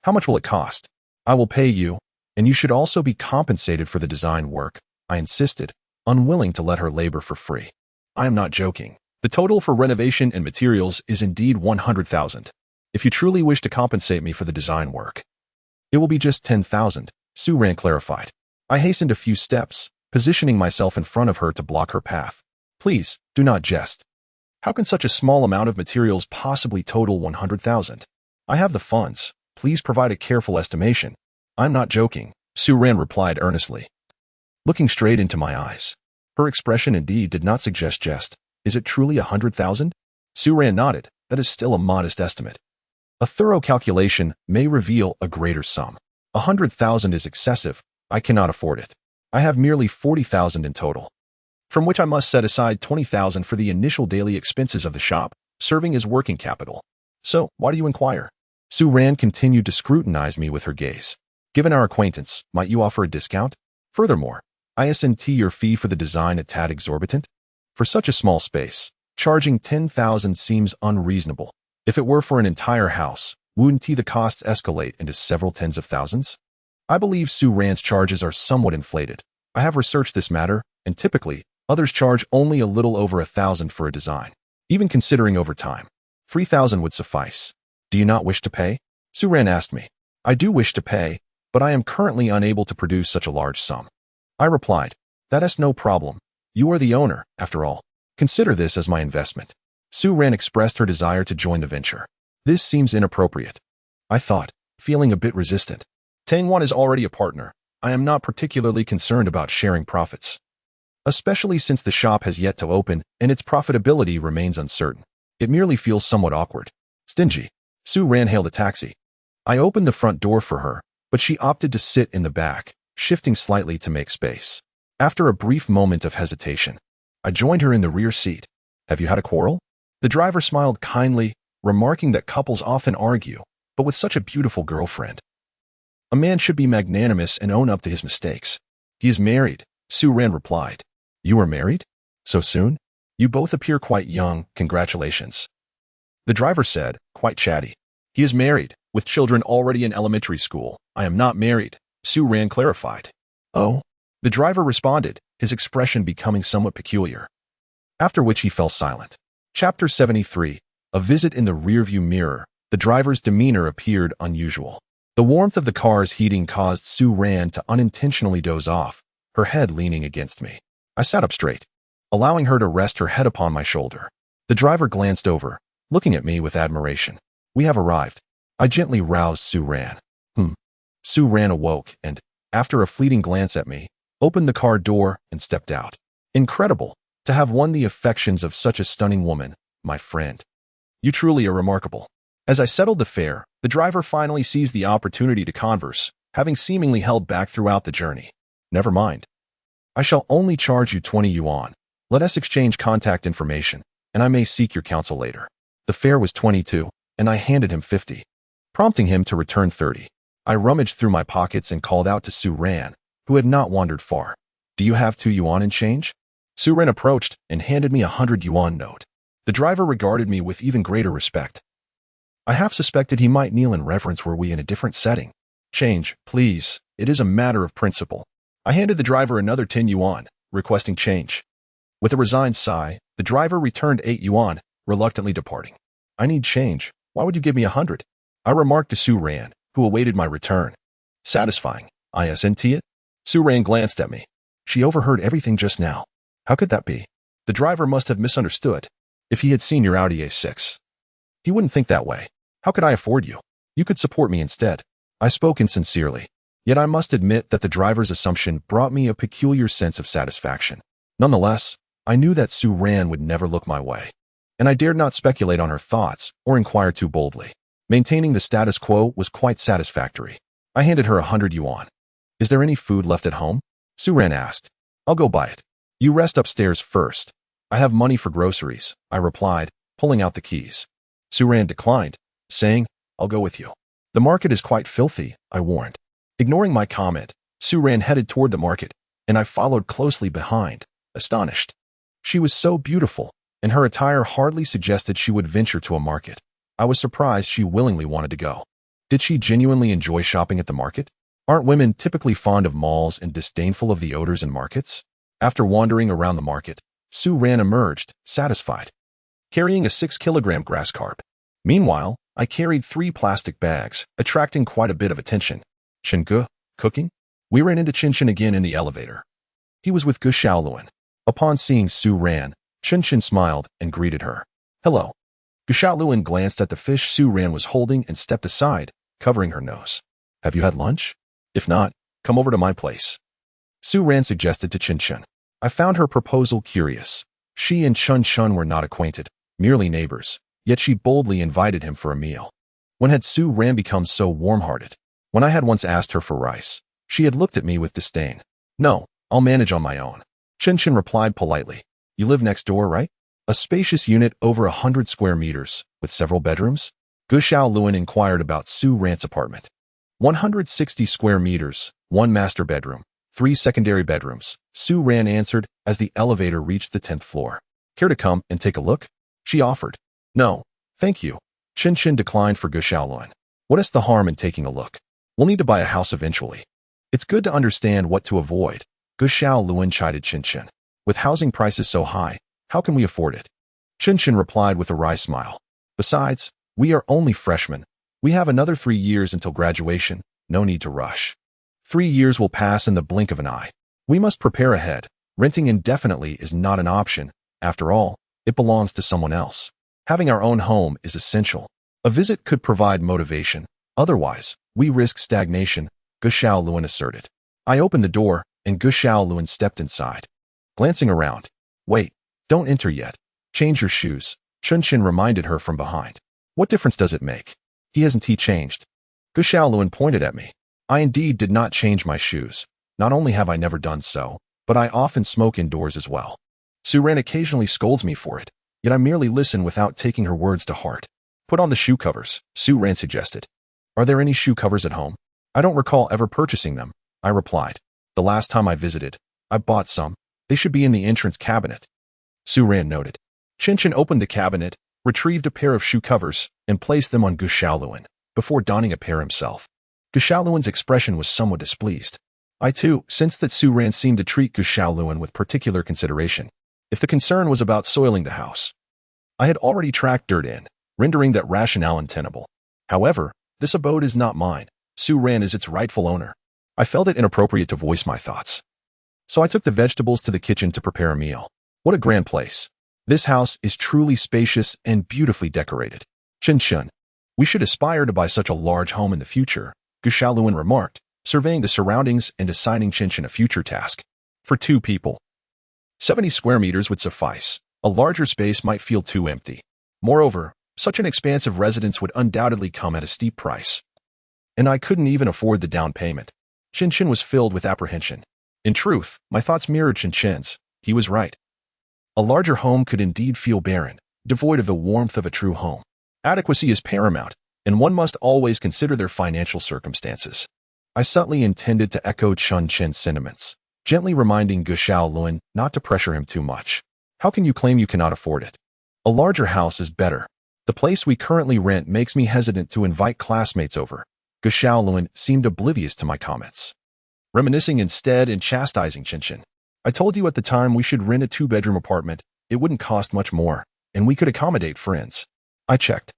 How much will it cost? I will pay you, and you should also be compensated for the design work, I insisted, unwilling to let her labor for free. I am not joking. The total for renovation and materials is indeed 100,000. If you truly wish to compensate me for the design work, it will be just 10,000, Su Ran clarified. I hastened a few steps, positioning myself in front of her to block her path. Please, do not jest. How can such a small amount of materials possibly total 100,000? I have the funds. Please provide a careful estimation. I'm not joking, Su Ran replied earnestly, looking straight into my eyes. Her expression indeed did not suggest jest. Is it truly 100,000? Su Ran nodded. That is still a modest estimate. A thorough calculation may reveal a greater sum. 100,000 is excessive. I cannot afford it. I have merely 40,000 in total, from which I must set aside 20,000 for the initial daily expenses of the shop, serving as working capital. So, why do you inquire? Su Ran continued to scrutinize me with her gaze. Given our acquaintance, might you offer a discount? Furthermore, isn't your fee for the design a tad exorbitant? For such a small space, charging 10,000 seems unreasonable. If it were for an entire house, wouldn't the costs escalate into several tens of thousands? I believe Su Ran's charges are somewhat inflated. I have researched this matter, and typically, others charge only a little over 1,000 for a design. Even considering overtime, 3,000 would suffice. Do you not wish to pay? Su Ran asked me. I do wish to pay, but I am currently unable to produce such a large sum. I replied, that is no problem. You are the owner, after all. Consider this as my investment. Su Ran expressed her desire to join the venture. This seems inappropriate, I thought, feeling a bit resistant. Tang Wan is already a partner. I am not particularly concerned about sharing profits, especially since the shop has yet to open and its profitability remains uncertain. It merely feels somewhat awkward. Stingy. Su Ran hailed a taxi. I opened the front door for her, but she opted to sit in the back, shifting slightly to make space. After a brief moment of hesitation, I joined her in the rear seat. Have you had a quarrel? The driver smiled kindly, remarking that couples often argue, but with such a beautiful girlfriend, a man should be magnanimous and own up to his mistakes. He is married, Su Ran replied. You are married? So soon? You both appear quite young, congratulations. The driver said, quite chatty. He is married, with children already in elementary school. I am not married, Su Ran clarified. Oh? The driver responded, his expression becoming somewhat peculiar, after which he fell silent. Chapter 73. A visit in the rearview mirror. The driver's demeanor appeared unusual. The warmth of the car's heating caused Su Ran to unintentionally doze off, her head leaning against me. I sat up straight, allowing her to rest her head upon my shoulder. The driver glanced over, looking at me with admiration. We have arrived. I gently roused Su Ran. Su Ran awoke and, after a fleeting glance at me, opened the car door and stepped out. Incredible, to have won the affections of such a stunning woman, my friend. You truly are remarkable. As I settled the fare, the driver finally seized the opportunity to converse, having seemingly held back throughout the journey. Never mind. I shall only charge you 20 yuan. Let us exchange contact information, and I may seek your counsel later. The fare was 22, and I handed him 50, prompting him to return 30. I rummaged through my pockets and called out to Su Ran, who had not wandered far. Do you have 2 yuan in change? Su Ran approached and handed me a 100 yuan note. The driver regarded me with even greater respect. I half suspected he might kneel in reverence were we in a different setting. Change, please. It is a matter of principle. I handed the driver another 10 yuan, requesting change. With a resigned sigh, the driver returned 8 yuan, reluctantly departing. I need change. Why would you give me 100? I remarked to Su Ran, who awaited my return. Satisfying. Isn't it? Su Ran glanced at me. She overheard everything just now. How could that be? The driver must have misunderstood. If he had seen your Audi A6, he wouldn't think that way. How could I afford you? You could support me instead. I spoke insincerely. Yet I must admit that the driver's assumption brought me a peculiar sense of satisfaction. Nonetheless, I knew that Su Ran would never look my way, and I dared not speculate on her thoughts or inquire too boldly. Maintaining the status quo was quite satisfactory. I handed her 100 yuan. Is there any food left at home? Su Ran asked. I'll go buy it. You rest upstairs first. I have money for groceries, I replied, pulling out the keys. Su Ran declined, saying, I'll go with you. The market is quite filthy, I warned. Ignoring my comment, Su Ran headed toward the market, and I followed closely behind, astonished. She was so beautiful, and her attire hardly suggested she would venture to a market. I was surprised she willingly wanted to go. Did she genuinely enjoy shopping at the market? Aren't women typically fond of malls and disdainful of the odors in markets? After wandering around the market, Su Ran emerged, satisfied, carrying a 6-kilogram grass carp. Meanwhile, I carried 3 plastic bags, attracting quite a bit of attention. Chen Ke, cooking? We ran into Chen Jin again in the elevator. He was with Gu Xiaoluan. Upon seeing Su Ran, Chen Jin smiled and greeted her. Hello. Gu Xiaoluan glanced at the fish Su Ran was holding and stepped aside, covering her nose. Have you had lunch? If not, come over to my place. Su Ran suggested to Chen Jin. I found her proposal curious. She and Chen Jin were not acquainted, merely neighbors, yet she boldly invited him for a meal. When had Su Ran become so warm-hearted? When I had once asked her for rice, she had looked at me with disdain. No, I'll manage on my own. Chen Jin replied politely. You live next door, right? A spacious unit over 100 square meters, with several bedrooms? Gu Xiaoluan inquired about Su Ran's apartment. 160 square meters, 1 master bedroom, 3 secondary bedrooms, Su Ran answered as the elevator reached the 10th floor. Care to come and take a look? She offered. No, thank you. Chen Jin declined for Gu Xiaoluan. What is the harm in taking a look? We'll need to buy a house eventually. It's good to understand what to avoid, Gu Xiaoluan chided Chen Jin. With housing prices so high, how can we afford it? Chen Jin replied with a wry smile. Besides, we are only freshmen. We have another 3 years until graduation, no need to rush. 3 years will pass in the blink of an eye. We must prepare ahead. Renting indefinitely is not an option. After all, it belongs to someone else. Having our own home is essential. A visit could provide motivation. Otherwise, we risk stagnation, Gu Xiaoluan asserted. I opened the door, and Gu Xiaoluan stepped inside. Glancing around. Wait, don't enter yet. Change your shoes, Chen Jin reminded her from behind. What difference does it make? Hasn't he changed? Gu Xiaoluan pointed at me. I indeed did not change my shoes. Not only have I never done so, but I often smoke indoors as well. Su Ran occasionally scolds me for it, yet I merely listen without taking her words to heart. Put on the shoe covers, Su Ran suggested. Are there any shoe covers at home? I don't recall ever purchasing them, I replied. The last time I visited, I bought some. They should be in the entrance cabinet. Su Ran noted. Chen Jin opened the cabinet, retrieved a pair of shoe covers, and placed them on Gu Xiaoluan, before donning a pair himself. Gu Xiaoluan's expression was somewhat displeased. I too sensed that Su Ran seemed to treat Gu Xiaoluan with particular consideration, if the concern was about soiling the house. I had already tracked dirt in, rendering that rationale untenable. However, this abode is not mine. Su Ran is its rightful owner. I felt it inappropriate to voice my thoughts. So I took the vegetables to the kitchen to prepare a meal. What a grand place. This house is truly spacious and beautifully decorated. Chen Jin, we should aspire to buy such a large home in the future, Gu Xiaoluan remarked, surveying the surroundings and assigning Chen Jin a future task. For 2 people. 70 square meters would suffice. A larger space might feel too empty. Moreover, such an expansive residence would undoubtedly come at a steep price. And I couldn't even afford the down payment. Chen Jin was filled with apprehension. In truth, my thoughts mirrored Chen Jin's. He was right. A larger home could indeed feel barren, devoid of the warmth of a true home. Adequacy is paramount, and one must always consider their financial circumstances. I subtly intended to echo Chen Jin's sentiments, gently reminding Gu Xiaoluan not to pressure him too much. How can you claim you cannot afford it? A larger house is better. The place we currently rent makes me hesitant to invite classmates over. Gu Xiaoluan seemed oblivious to my comments, reminiscing instead and chastising Chen Jin. I told you at the time we should rent a 2-bedroom apartment. It wouldn't cost much more, and we could accommodate friends. I checked.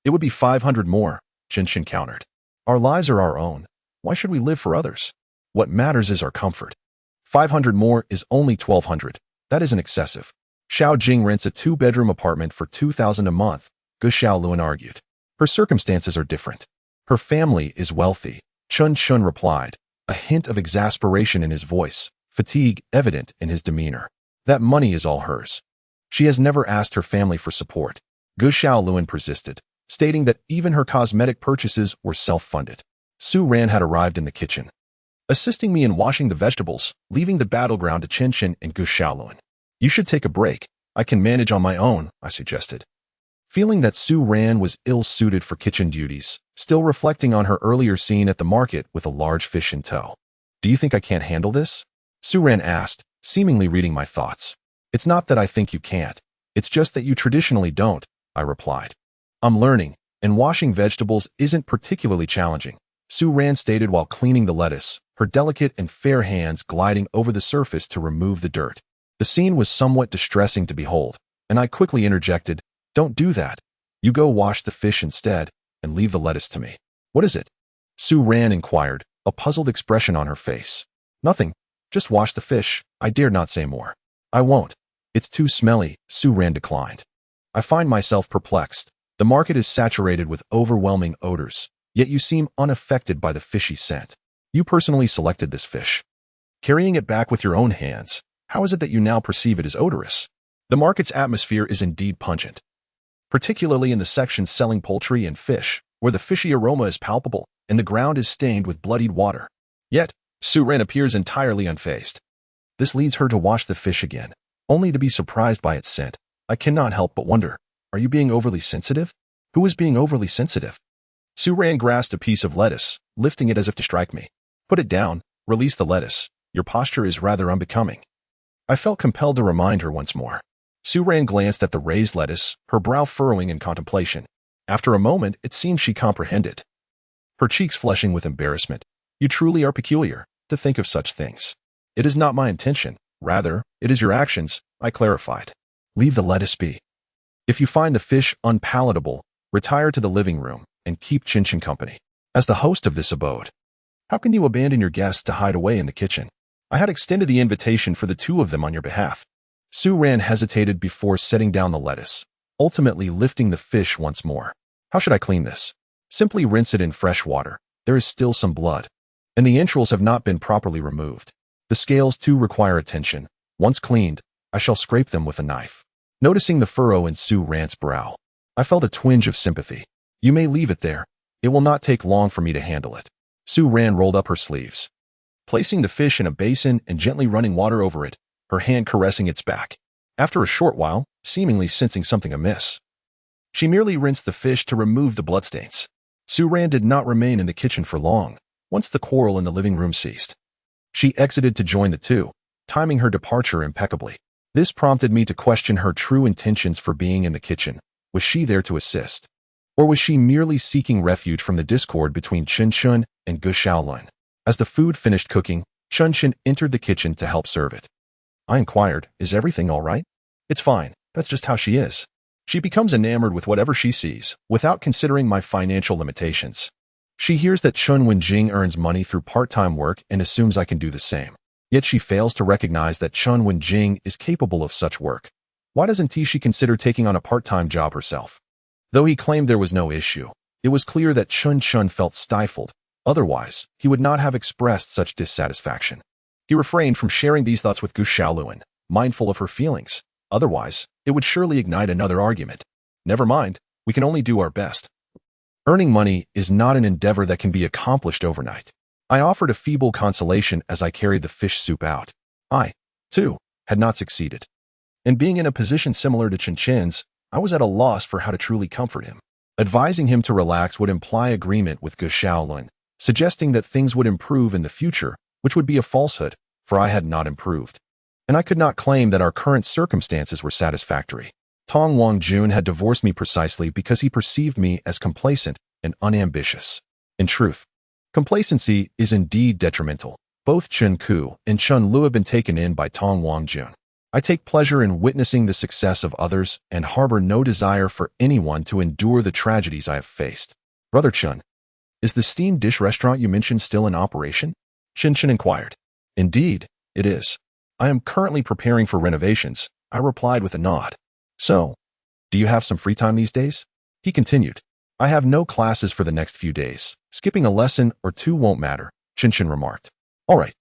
It would be 500 more, Chen Jin countered. Our lives are our own. Why should we live for others? What matters is our comfort. 500 more is only 1,200. That isn't excessive. Xiao Jing rents a 2-bedroom apartment for 2,000 a month, Gu Xiaoluan argued. Her circumstances are different. Her family is wealthy, Chen Jin replied, a hint of exasperation in his voice, fatigue evident in his demeanor. That money is all hers. She has never asked her family for support. Gu Xiaoluan persisted, stating that even her cosmetic purchases were self-funded. Su Ran had arrived in the kitchen, assisting me in washing the vegetables, leaving the battleground to Chen Jin and Gu Xiaoluan. You should take a break. I can manage on my own, I suggested. Feeling that Su Ran was ill-suited for kitchen duties, still reflecting on her earlier scene at the market with a large fish in tow. Do you think I can't handle this? Su Ran asked, seemingly reading my thoughts. It's not that I think you can't. It's just that you traditionally don't, I replied. I'm learning, and washing vegetables isn't particularly challenging, Su Ran stated while cleaning the lettuce, her delicate and fair hands gliding over the surface to remove the dirt. The scene was somewhat distressing to behold, and I quickly interjected, Don't do that. You go wash the fish instead, and leave the lettuce to me. What is it? Su Ran inquired, a puzzled expression on her face. Nothing. Just wash the fish. I dared not say more. I won't. It's too smelly, Su Ran declined. I find myself perplexed. The market is saturated with overwhelming odors, yet you seem unaffected by the fishy scent. You personally selected this fish. Carrying it back with your own hands, how is it that you now perceive it as odorous? The market's atmosphere is indeed pungent, particularly in the sections selling poultry and fish, where the fishy aroma is palpable and the ground is stained with bloodied water. Yet, Su Ran appears entirely unfazed. This leads her to wash the fish again, only to be surprised by its scent. I cannot help but wonder, are you being overly sensitive? Who is being overly sensitive? Su Ran grasped a piece of lettuce, lifting it as if to strike me. Put it down, release the lettuce. Your posture is rather unbecoming. I felt compelled to remind her once more. Su Ran glanced at the raised lettuce, her brow furrowing in contemplation. After a moment, it seemed she comprehended, her cheeks flushing with embarrassment. You truly are peculiar, to think of such things. It is not my intention. Rather, it is your actions, I clarified. Leave the lettuce be. If you find the fish unpalatable, retire to the living room and keep Chen Jin company. As the host of this abode, how can you abandon your guests to hide away in the kitchen? I had extended the invitation for the two of them on your behalf. Su Ran hesitated before setting down the lettuce, ultimately lifting the fish once more. How should I clean this? Simply rinse it in fresh water. There is still some blood, and the entrails have not been properly removed. The scales too require attention. Once cleaned, I shall scrape them with a knife. Noticing the furrow in Su Ran's brow, I felt a twinge of sympathy. You may leave it there. It will not take long for me to handle it. Su Ran rolled up her sleeves, placing the fish in a basin and gently running water over it, her hand caressing its back. After a short while, seemingly sensing something amiss, she merely rinsed the fish to remove the bloodstains. Su Ran did not remain in the kitchen for long. Once the quarrel in the living room ceased, she exited to join the two, timing her departure impeccably. This prompted me to question her true intentions for being in the kitchen. Was she there to assist? Or was she merely seeking refuge from the discord between Chen Jin and Gu Xiaoluan? As the food finished cooking, Chen Jin entered the kitchen to help serve it. I inquired, is everything all right? It's fine. That's just how she is. She becomes enamored with whatever she sees, without considering my financial limitations. She hears that Chen Wenjing earns money through part-time work and assumes I can do the same. Yet she fails to recognize that Chen Wenjing is capable of such work. Why doesn't she consider taking on a part-time job herself? Though he claimed there was no issue, it was clear that Chen Jin felt stifled. Otherwise, he would not have expressed such dissatisfaction. He refrained from sharing these thoughts with Gu Xiaoluan, mindful of her feelings. Otherwise, it would surely ignite another argument. Never mind, we can only do our best. Earning money is not an endeavor that can be accomplished overnight. I offered a feeble consolation as I carried the fish soup out. I, too, had not succeeded. And being in a position similar to Chen Jin's, I was at a loss for how to truly comfort him. Advising him to relax would imply agreement with Gu Xiaoluan, suggesting that things would improve in the future, which would be a falsehood, for I had not improved. And I could not claim that our current circumstances were satisfactory. Tong Wangjun had divorced me precisely because he perceived me as complacent and unambitious. In truth, complacency is indeed detrimental. Both Chen Ke and Chen Lu have been taken in by Tong Wangjun. I take pleasure in witnessing the success of others and harbor no desire for anyone to endure the tragedies I have faced. Brother Chen, is the steamed dish restaurant you mentioned still in operation? Chen inquired. Indeed, It is. I am currently preparing for renovations, I replied with a nod. So, do you have some free time these days? He continued. I have no classes for the next few days. Skipping a lesson or two won't matter, Chen Jin remarked. All right.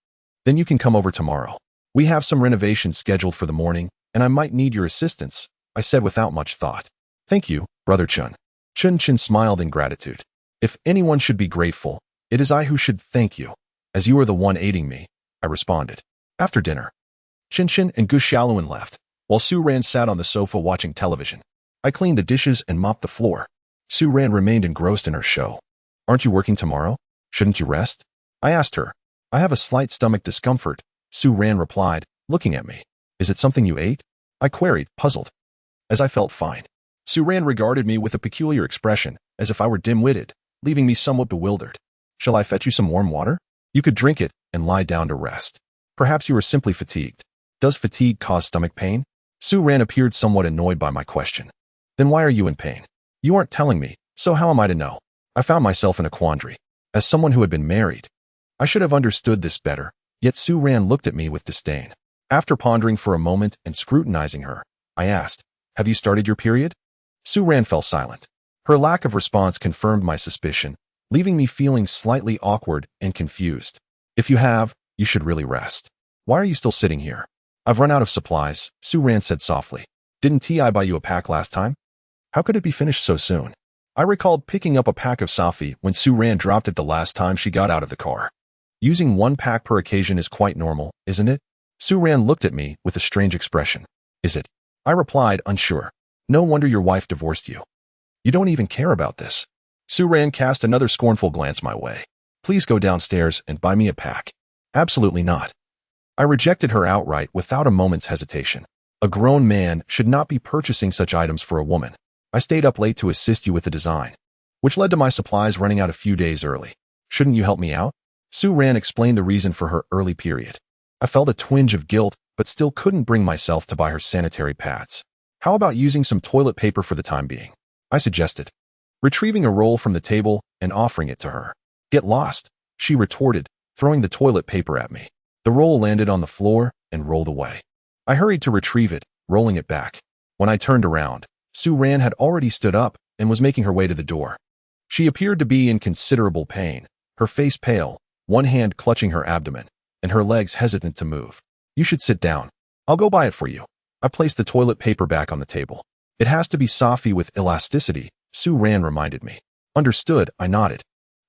Then you can come over tomorrow. We have some renovations scheduled for the morning, and I might need your assistance, I said without much thought. Thank you, Brother Chen. Chen Jin smiled in gratitude. If anyone should be grateful, it is I who should thank you, as you are the one aiding me, I responded. After dinner, Chen Jin and Gu Xiaoluan left, while Su Ran sat on the sofa watching television. I cleaned the dishes and mopped the floor. Su Ran remained engrossed in her show. Aren't you working tomorrow? Shouldn't you rest? I asked her. I have a slight stomach discomfort, Su Ran replied, looking at me. Is it something you ate? I queried, puzzled. As I felt fine. Su Ran regarded me with a peculiar expression, as if I were dim-witted, leaving me somewhat bewildered. Shall I fetch you some warm water? You could drink it and lie down to rest. Perhaps you are simply fatigued. Does fatigue cause stomach pain? Su Ran appeared somewhat annoyed by my question. Then why are you in pain? You aren't telling me, so how am I to know? I found myself in a quandary. As someone who had been married, I should have understood this better, yet Su Ran looked at me with disdain. After pondering for a moment and scrutinizing her, I asked, have you started your period? Su Ran fell silent. Her lack of response confirmed my suspicion, leaving me feeling slightly awkward and confused. If you have, you should really rest. Why are you still sitting here? I've run out of supplies, Su Ran said softly. Didn't Ti buy you a pack last time? How could it be finished so soon? I recalled picking up a pack of Safi when Su Ran dropped it the last time she got out of the car. Using one pack per occasion is quite normal, isn't it? Su Ran looked at me with a strange expression. Is it? I replied, unsure. No wonder your wife divorced you. You don't even care about this. Su Ran cast another scornful glance my way. Please go downstairs and buy me a pack. Absolutely not. I rejected her outright without a moment's hesitation. A grown man should not be purchasing such items for a woman. I stayed up late to assist you with the design, which led to my supplies running out a few days early. Shouldn't you help me out? Su Ran explained the reason for her early period. I felt a twinge of guilt, but still couldn't bring myself to buy her sanitary pads. How about using some toilet paper for the time being? I suggested, retrieving a roll from the table and offering it to her. Get lost, she retorted, throwing the toilet paper at me. The roll landed on the floor and rolled away. I hurried to retrieve it, rolling it back. When I turned around, Su Ran had already stood up and was making her way to the door. She appeared to be in considerable pain, her face pale, one hand clutching her abdomen, and her legs hesitant to move. You should sit down. I'll go buy it for you. I placed the toilet paper back on the table. It has to be Safi with elasticity, Su Ran reminded me. Understood, I nodded.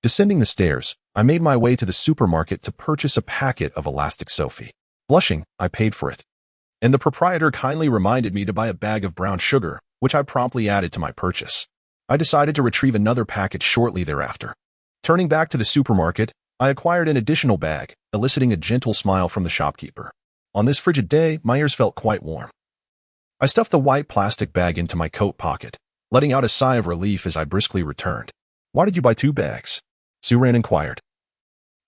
Descending the stairs, I made my way to the supermarket to purchase a packet of elastic Sophie. Blushing, I paid for it. And the proprietor kindly reminded me to buy a bag of brown sugar, which I promptly added to my purchase. I decided to retrieve another packet shortly thereafter. Turning back to the supermarket, I acquired an additional bag, eliciting a gentle smile from the shopkeeper. On this frigid day, my ears felt quite warm. I stuffed the white plastic bag into my coat pocket, letting out a sigh of relief as I briskly returned. Why did you buy 2 bags? Su Ran inquired.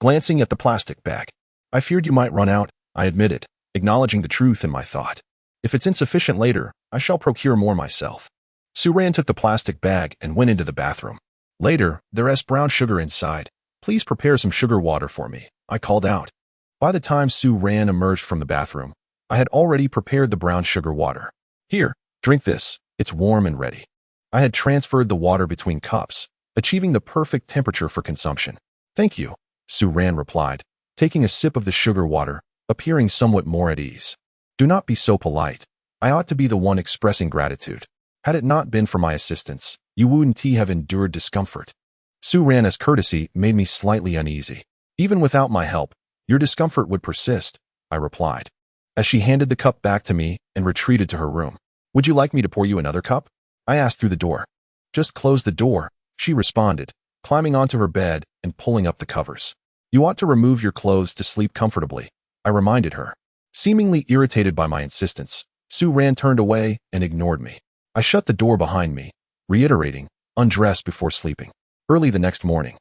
Glancing at the plastic bag, I feared you might run out, I admitted, acknowledging the truth in my thought. If it's insufficient later, I shall procure more myself. Su Ran took the plastic bag and went into the bathroom. Later, there's brown sugar inside. Please prepare some sugar water for me, I called out. By the time Su Ran emerged from the bathroom, I had already prepared the brown sugar water. Here, drink this, it's warm and ready. I had transferred the water between cups, achieving the perfect temperature for consumption. Thank you, Su Ran replied, taking a sip of the sugar water, appearing somewhat more at ease. Do not be so polite. I ought to be the one expressing gratitude. Had it not been for my assistance, you wouldn't have endured discomfort. Su Ran's courtesy made me slightly uneasy. Even without my help, your discomfort would persist, I replied, as she handed the cup back to me and retreated to her room. Would you like me to pour you another cup? I asked through the door. Just close the door, she responded, climbing onto her bed and pulling up the covers. You ought to remove your clothes to sleep comfortably, I reminded her. Seemingly irritated by my insistence, Su Ran turned away and ignored me. I shut the door behind me, reiterating, undress before sleeping. Early the next morning,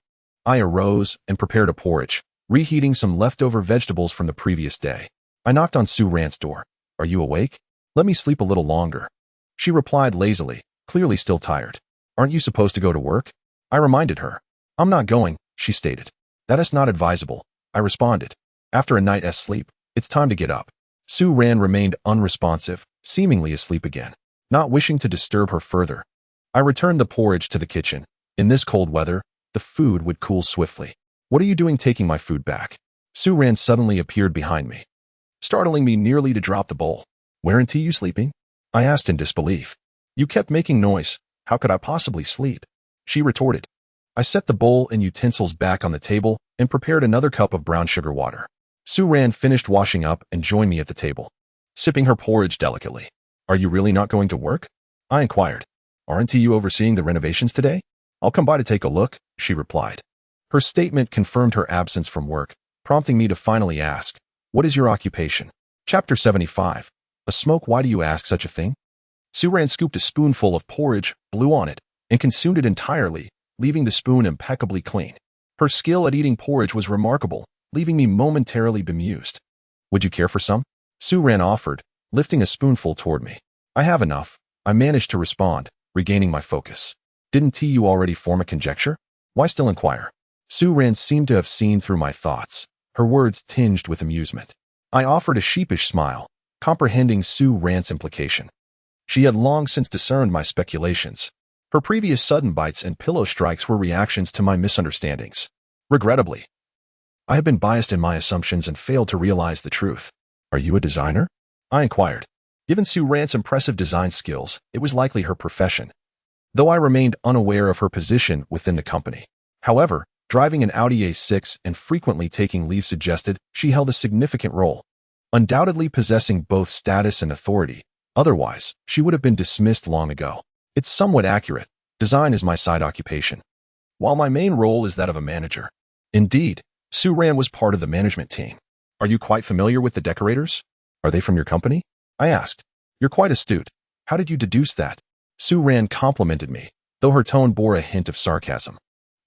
I arose and prepared a porridge, reheating some leftover vegetables from the previous day. I knocked on Su Ran's door. Are you awake? Let me sleep a little longer. She replied lazily, clearly still tired. Aren't you supposed to go to work? I reminded her. I'm not going, she stated. That is not advisable, I responded. After a night's sleep, It's time to get up. Su Ran remained unresponsive, seemingly asleep again. Not wishing to disturb her further, I returned the porridge to the kitchen. In this cold weather, the food would cool swiftly. What are you doing taking my food back? Su Ran suddenly appeared behind me, startling me nearly to drop the bowl. Weren't you sleeping? I asked in disbelief. You kept making noise. How could I possibly sleep? She retorted. I set the bowl and utensils back on the table and prepared another cup of brown sugar water. Su Ran finished washing up and joined me at the table, sipping her porridge delicately. Are you really not going to work? I inquired. Aren't you overseeing the renovations today? I'll come by to take a look, she replied. Her statement confirmed her absence from work, prompting me to finally ask, what is your occupation? Chapter 75. A smoke. Why do you ask such a thing? Su Ran scooped a spoonful of porridge, blew on it, and consumed it entirely, leaving the spoon impeccably clean. Her skill at eating porridge was remarkable, leaving me momentarily bemused. Would you care for some? Su Ran offered, lifting a spoonful toward me. I have enough, I managed to respond, regaining my focus. Didn't you already form a conjecture? Why still inquire? Su Ran seemed to have seen through my thoughts, her words tinged with amusement. I offered a sheepish smile, comprehending Su Ran's implication. She had long since discerned my speculations. Her previous sudden bites and pillow strikes were reactions to my misunderstandings. Regrettably, I have been biased in my assumptions and failed to realize the truth. Are you a designer? I inquired. Given Su Ran's impressive design skills, it was likely her profession, though I remained unaware of her position within the company. However, driving an Audi A6 and frequently taking leave suggested she held a significant role, undoubtedly possessing both status and authority. Otherwise, she would have been dismissed long ago. It's somewhat accurate. Design is my side occupation, while my main role is that of a manager. Indeed, Su Ran was part of the management team. Are you quite familiar with the decorators? Are they from your company? I asked. You're quite astute. How did you deduce that? Su Ran complimented me, though her tone bore a hint of sarcasm.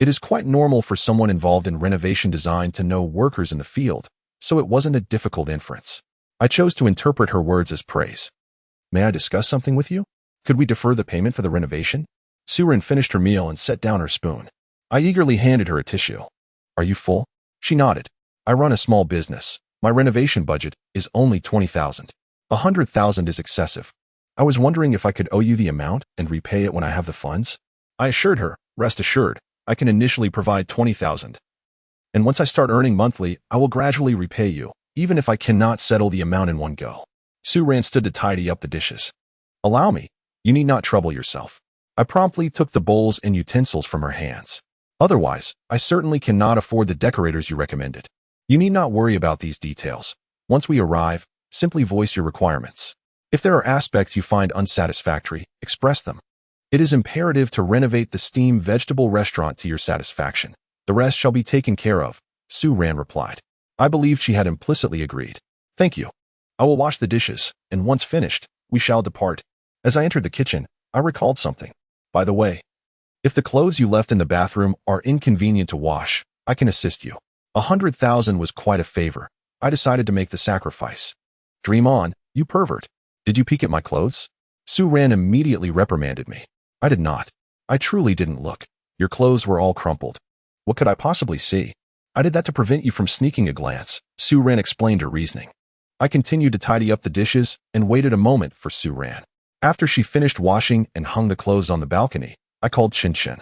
It is quite normal for someone involved in renovation design to know workers in the field, so it wasn't a difficult inference. I chose to interpret her words as praise. May I discuss something with you? Could we defer the payment for the renovation? Su Ran finished her meal and set down her spoon. I eagerly handed her a tissue. Are you full? She nodded. I run a small business. My renovation budget is only 20,000. 100,000 is excessive. I was wondering if I could owe you the amount and repay it when I have the funds. I assured her, rest assured, I can initially provide 20,000. And once I start earning monthly, I will gradually repay you, even if I cannot settle the amount in one go. Su Ran stood to tidy up the dishes. Allow me. You need not trouble yourself. I promptly took the bowls and utensils from her hands. Otherwise, I certainly cannot afford the decorators you recommended. You need not worry about these details. Once we arrive, simply voice your requirements. If there are aspects you find unsatisfactory, express them. It is imperative to renovate the steamed vegetable restaurant to your satisfaction. The rest shall be taken care of, Su Ran replied. I believed she had implicitly agreed. Thank you. I will wash the dishes, and once finished, we shall depart. As I entered the kitchen, I recalled something. By the way, if the clothes you left in the bathroom are inconvenient to wash, I can assist you. 100,000 was quite a favor. I decided to make the sacrifice. Dream on, you pervert. Did you peek at my clothes? Su Ran immediately reprimanded me. I did not. I truly didn't look. Your clothes were all crumpled. What could I possibly see? I did that to prevent you from sneaking a glance, Su Ran explained her reasoning. I continued to tidy up the dishes and waited a moment for Su Ran. After she finished washing and hung the clothes on the balcony, I called Chen Jin.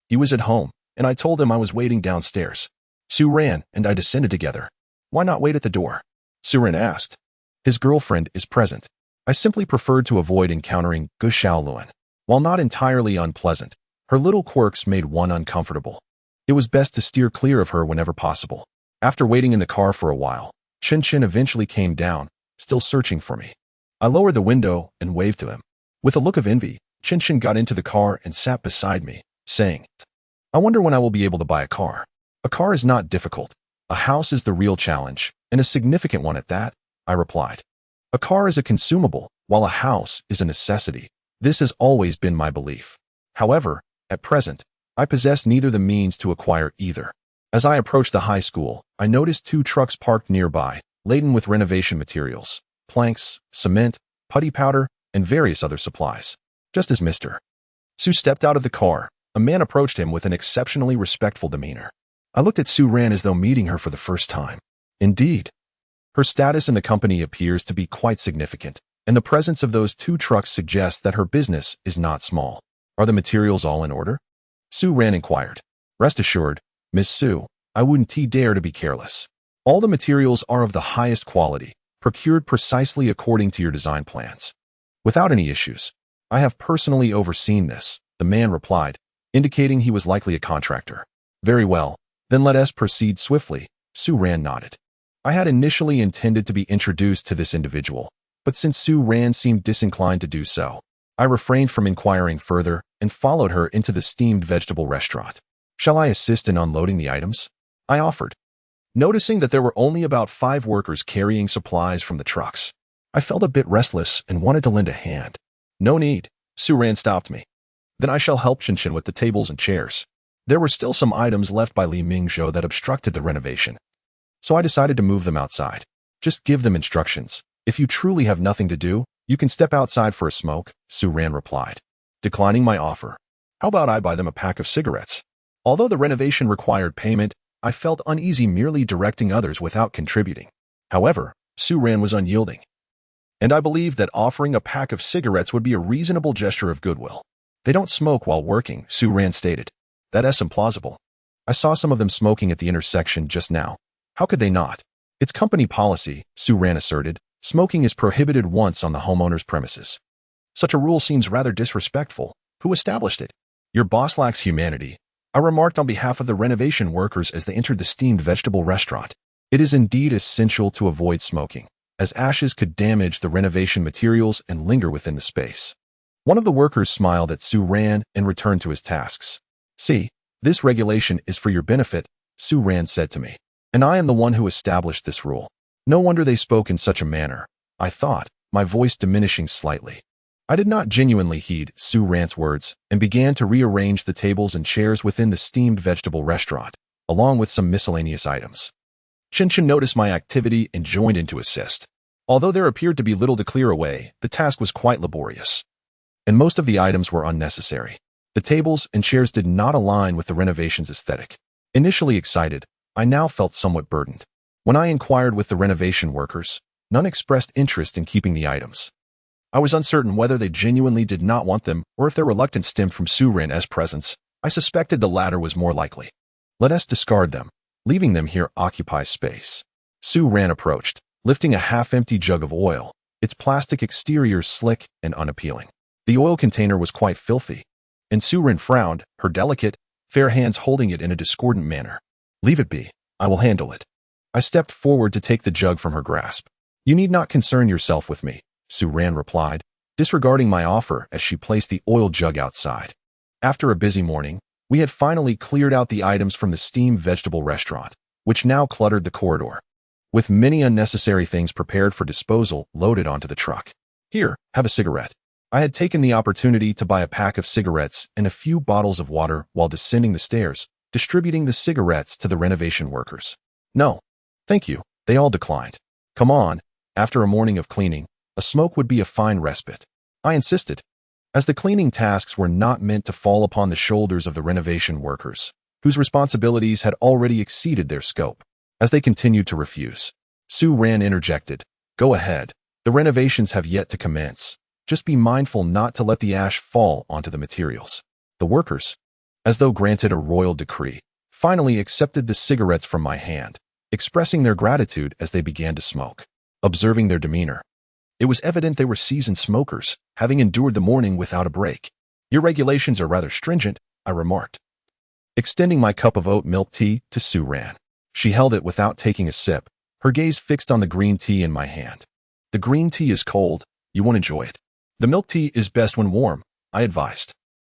He was at home, and I told him I was waiting downstairs. Su Ran and I descended together. Why not wait at the door? Su Ran asked. His girlfriend is present. I simply preferred to avoid encountering Gu Xiaoluan. While not entirely unpleasant, her little quirks made one uncomfortable. It was best to steer clear of her whenever possible. After waiting in the car for a while, Chen Jin eventually came down, still searching for me. I lowered the window and waved to him. With a look of envy, Chen Jin got into the car and sat beside me, saying, I wonder when I will be able to buy a car. A car is not difficult. A house is the real challenge, and a significant one at that, I replied. A car is a consumable, while a house is a necessity. This has always been my belief. However, at present, I possess neither the means to acquire either. As I approached the high school, I noticed 2 trucks parked nearby, laden with renovation materials, planks, cement, putty powder, and various other supplies. Just as Mr. Su stepped out of the car, a man approached him with an exceptionally respectful demeanor. I looked at Su Ran as though meeting her for the first time. Indeed, Her status in the company appears to be quite significant, and the presence of those 2 trucks suggests that her business is not small. Are the materials all in order? Su Ran inquired. Rest assured, Miss Su, I wouldn't dare to be careless. All the materials are of the highest quality, procured precisely according to your design plans. Without any issues. I have personally overseen this, the man replied, indicating he was likely a contractor. Very well, then let us proceed swiftly, Su Ran nodded. I had initially intended to be introduced to this individual, but since Su Ran seemed disinclined to do so, I refrained from inquiring further and followed her into the steamed vegetable restaurant. Shall I assist in unloading the items? I offered. Noticing that there were only about 5 workers carrying supplies from the trucks, I felt a bit restless and wanted to lend a hand. No need, Su Ran stopped me. Then I shall help Chen Jin with the tables and chairs. There were still some items left by Li Mingzhou that obstructed the renovation, so I decided to move them outside. Just give them instructions. If you truly have nothing to do, you can step outside for a smoke, Su Ran replied, declining my offer. How about I buy them a pack of cigarettes? Although the renovation required payment, I felt uneasy merely directing others without contributing. However, Su Ran was unyielding, and I believed that offering a pack of cigarettes would be a reasonable gesture of goodwill. They don't smoke while working, Su Ran stated. That's implausible. I saw some of them smoking at the intersection just now. How could they not? It's company policy, Su Ran asserted. Smoking is prohibited once on the homeowner's premises. Such a rule seems rather disrespectful. Who established it? Your boss lacks humanity, I remarked on behalf of the renovation workers as they entered the steamed vegetable restaurant. It is indeed essential to avoid smoking, as ashes could damage the renovation materials and linger within the space. One of the workers smiled at Su Ran and returned to his tasks. See, this regulation is for your benefit, Su Ran said to me, and I am the one who established this rule. No wonder they spoke in such a manner, I thought, my voice diminishing slightly. I did not genuinely heed Su Ran's words and began to rearrange the tables and chairs within the steamed vegetable restaurant, along with some miscellaneous items. Chen Jin noticed my activity and joined in to assist. Although there appeared to be little to clear away, the task was quite laborious, and most of the items were unnecessary. The tables and chairs did not align with the renovation's aesthetic. Initially excited, I now felt somewhat burdened. When I inquired with the renovation workers, none expressed interest in keeping the items. I was uncertain whether they genuinely did not want them or if their reluctance stemmed from Su Ran's presence. I suspected the latter was more likely. Let us discard them. Leaving them here occupies space. Su Ran approached, lifting a half-empty jug of oil, its plastic exterior slick and unappealing. The oil container was quite filthy, and Su Ran frowned, her delicate, fair hands holding it in a discordant manner. Leave it be. I will handle it. I stepped forward to take the jug from her grasp. You need not concern yourself with me, Su Ran replied, disregarding my offer as she placed the oil jug outside. After a busy morning, we had finally cleared out the items from the steamed vegetable restaurant, which now cluttered the corridor, with many unnecessary things prepared for disposal loaded onto the truck. Here, have a cigarette. I had taken the opportunity to buy a pack of cigarettes and a few bottles of water while descending the stairs, distributing the cigarettes to the renovation workers. No, thank you, they all declined. Come on, after a morning of cleaning, a smoke would be a fine respite. I insisted, as the cleaning tasks were not meant to fall upon the shoulders of the renovation workers, whose responsibilities had already exceeded their scope. As they continued to refuse, Su Ran interjected, Go ahead, the renovations have yet to commence. Just be mindful not to let the ash fall onto the materials. The workers, as though granted a royal decree, finally accepted the cigarettes from my hand, expressing their gratitude as they began to smoke. Observing their demeanor, it was evident they were seasoned smokers, having endured the morning without a break. Your regulations are rather stringent, I remarked, extending my cup of oat milk tea to Su Ran. She held it without taking a sip, her gaze fixed on the green tea in my hand. The green tea is cold, you won't enjoy it. The milk tea is best when warm, I advised.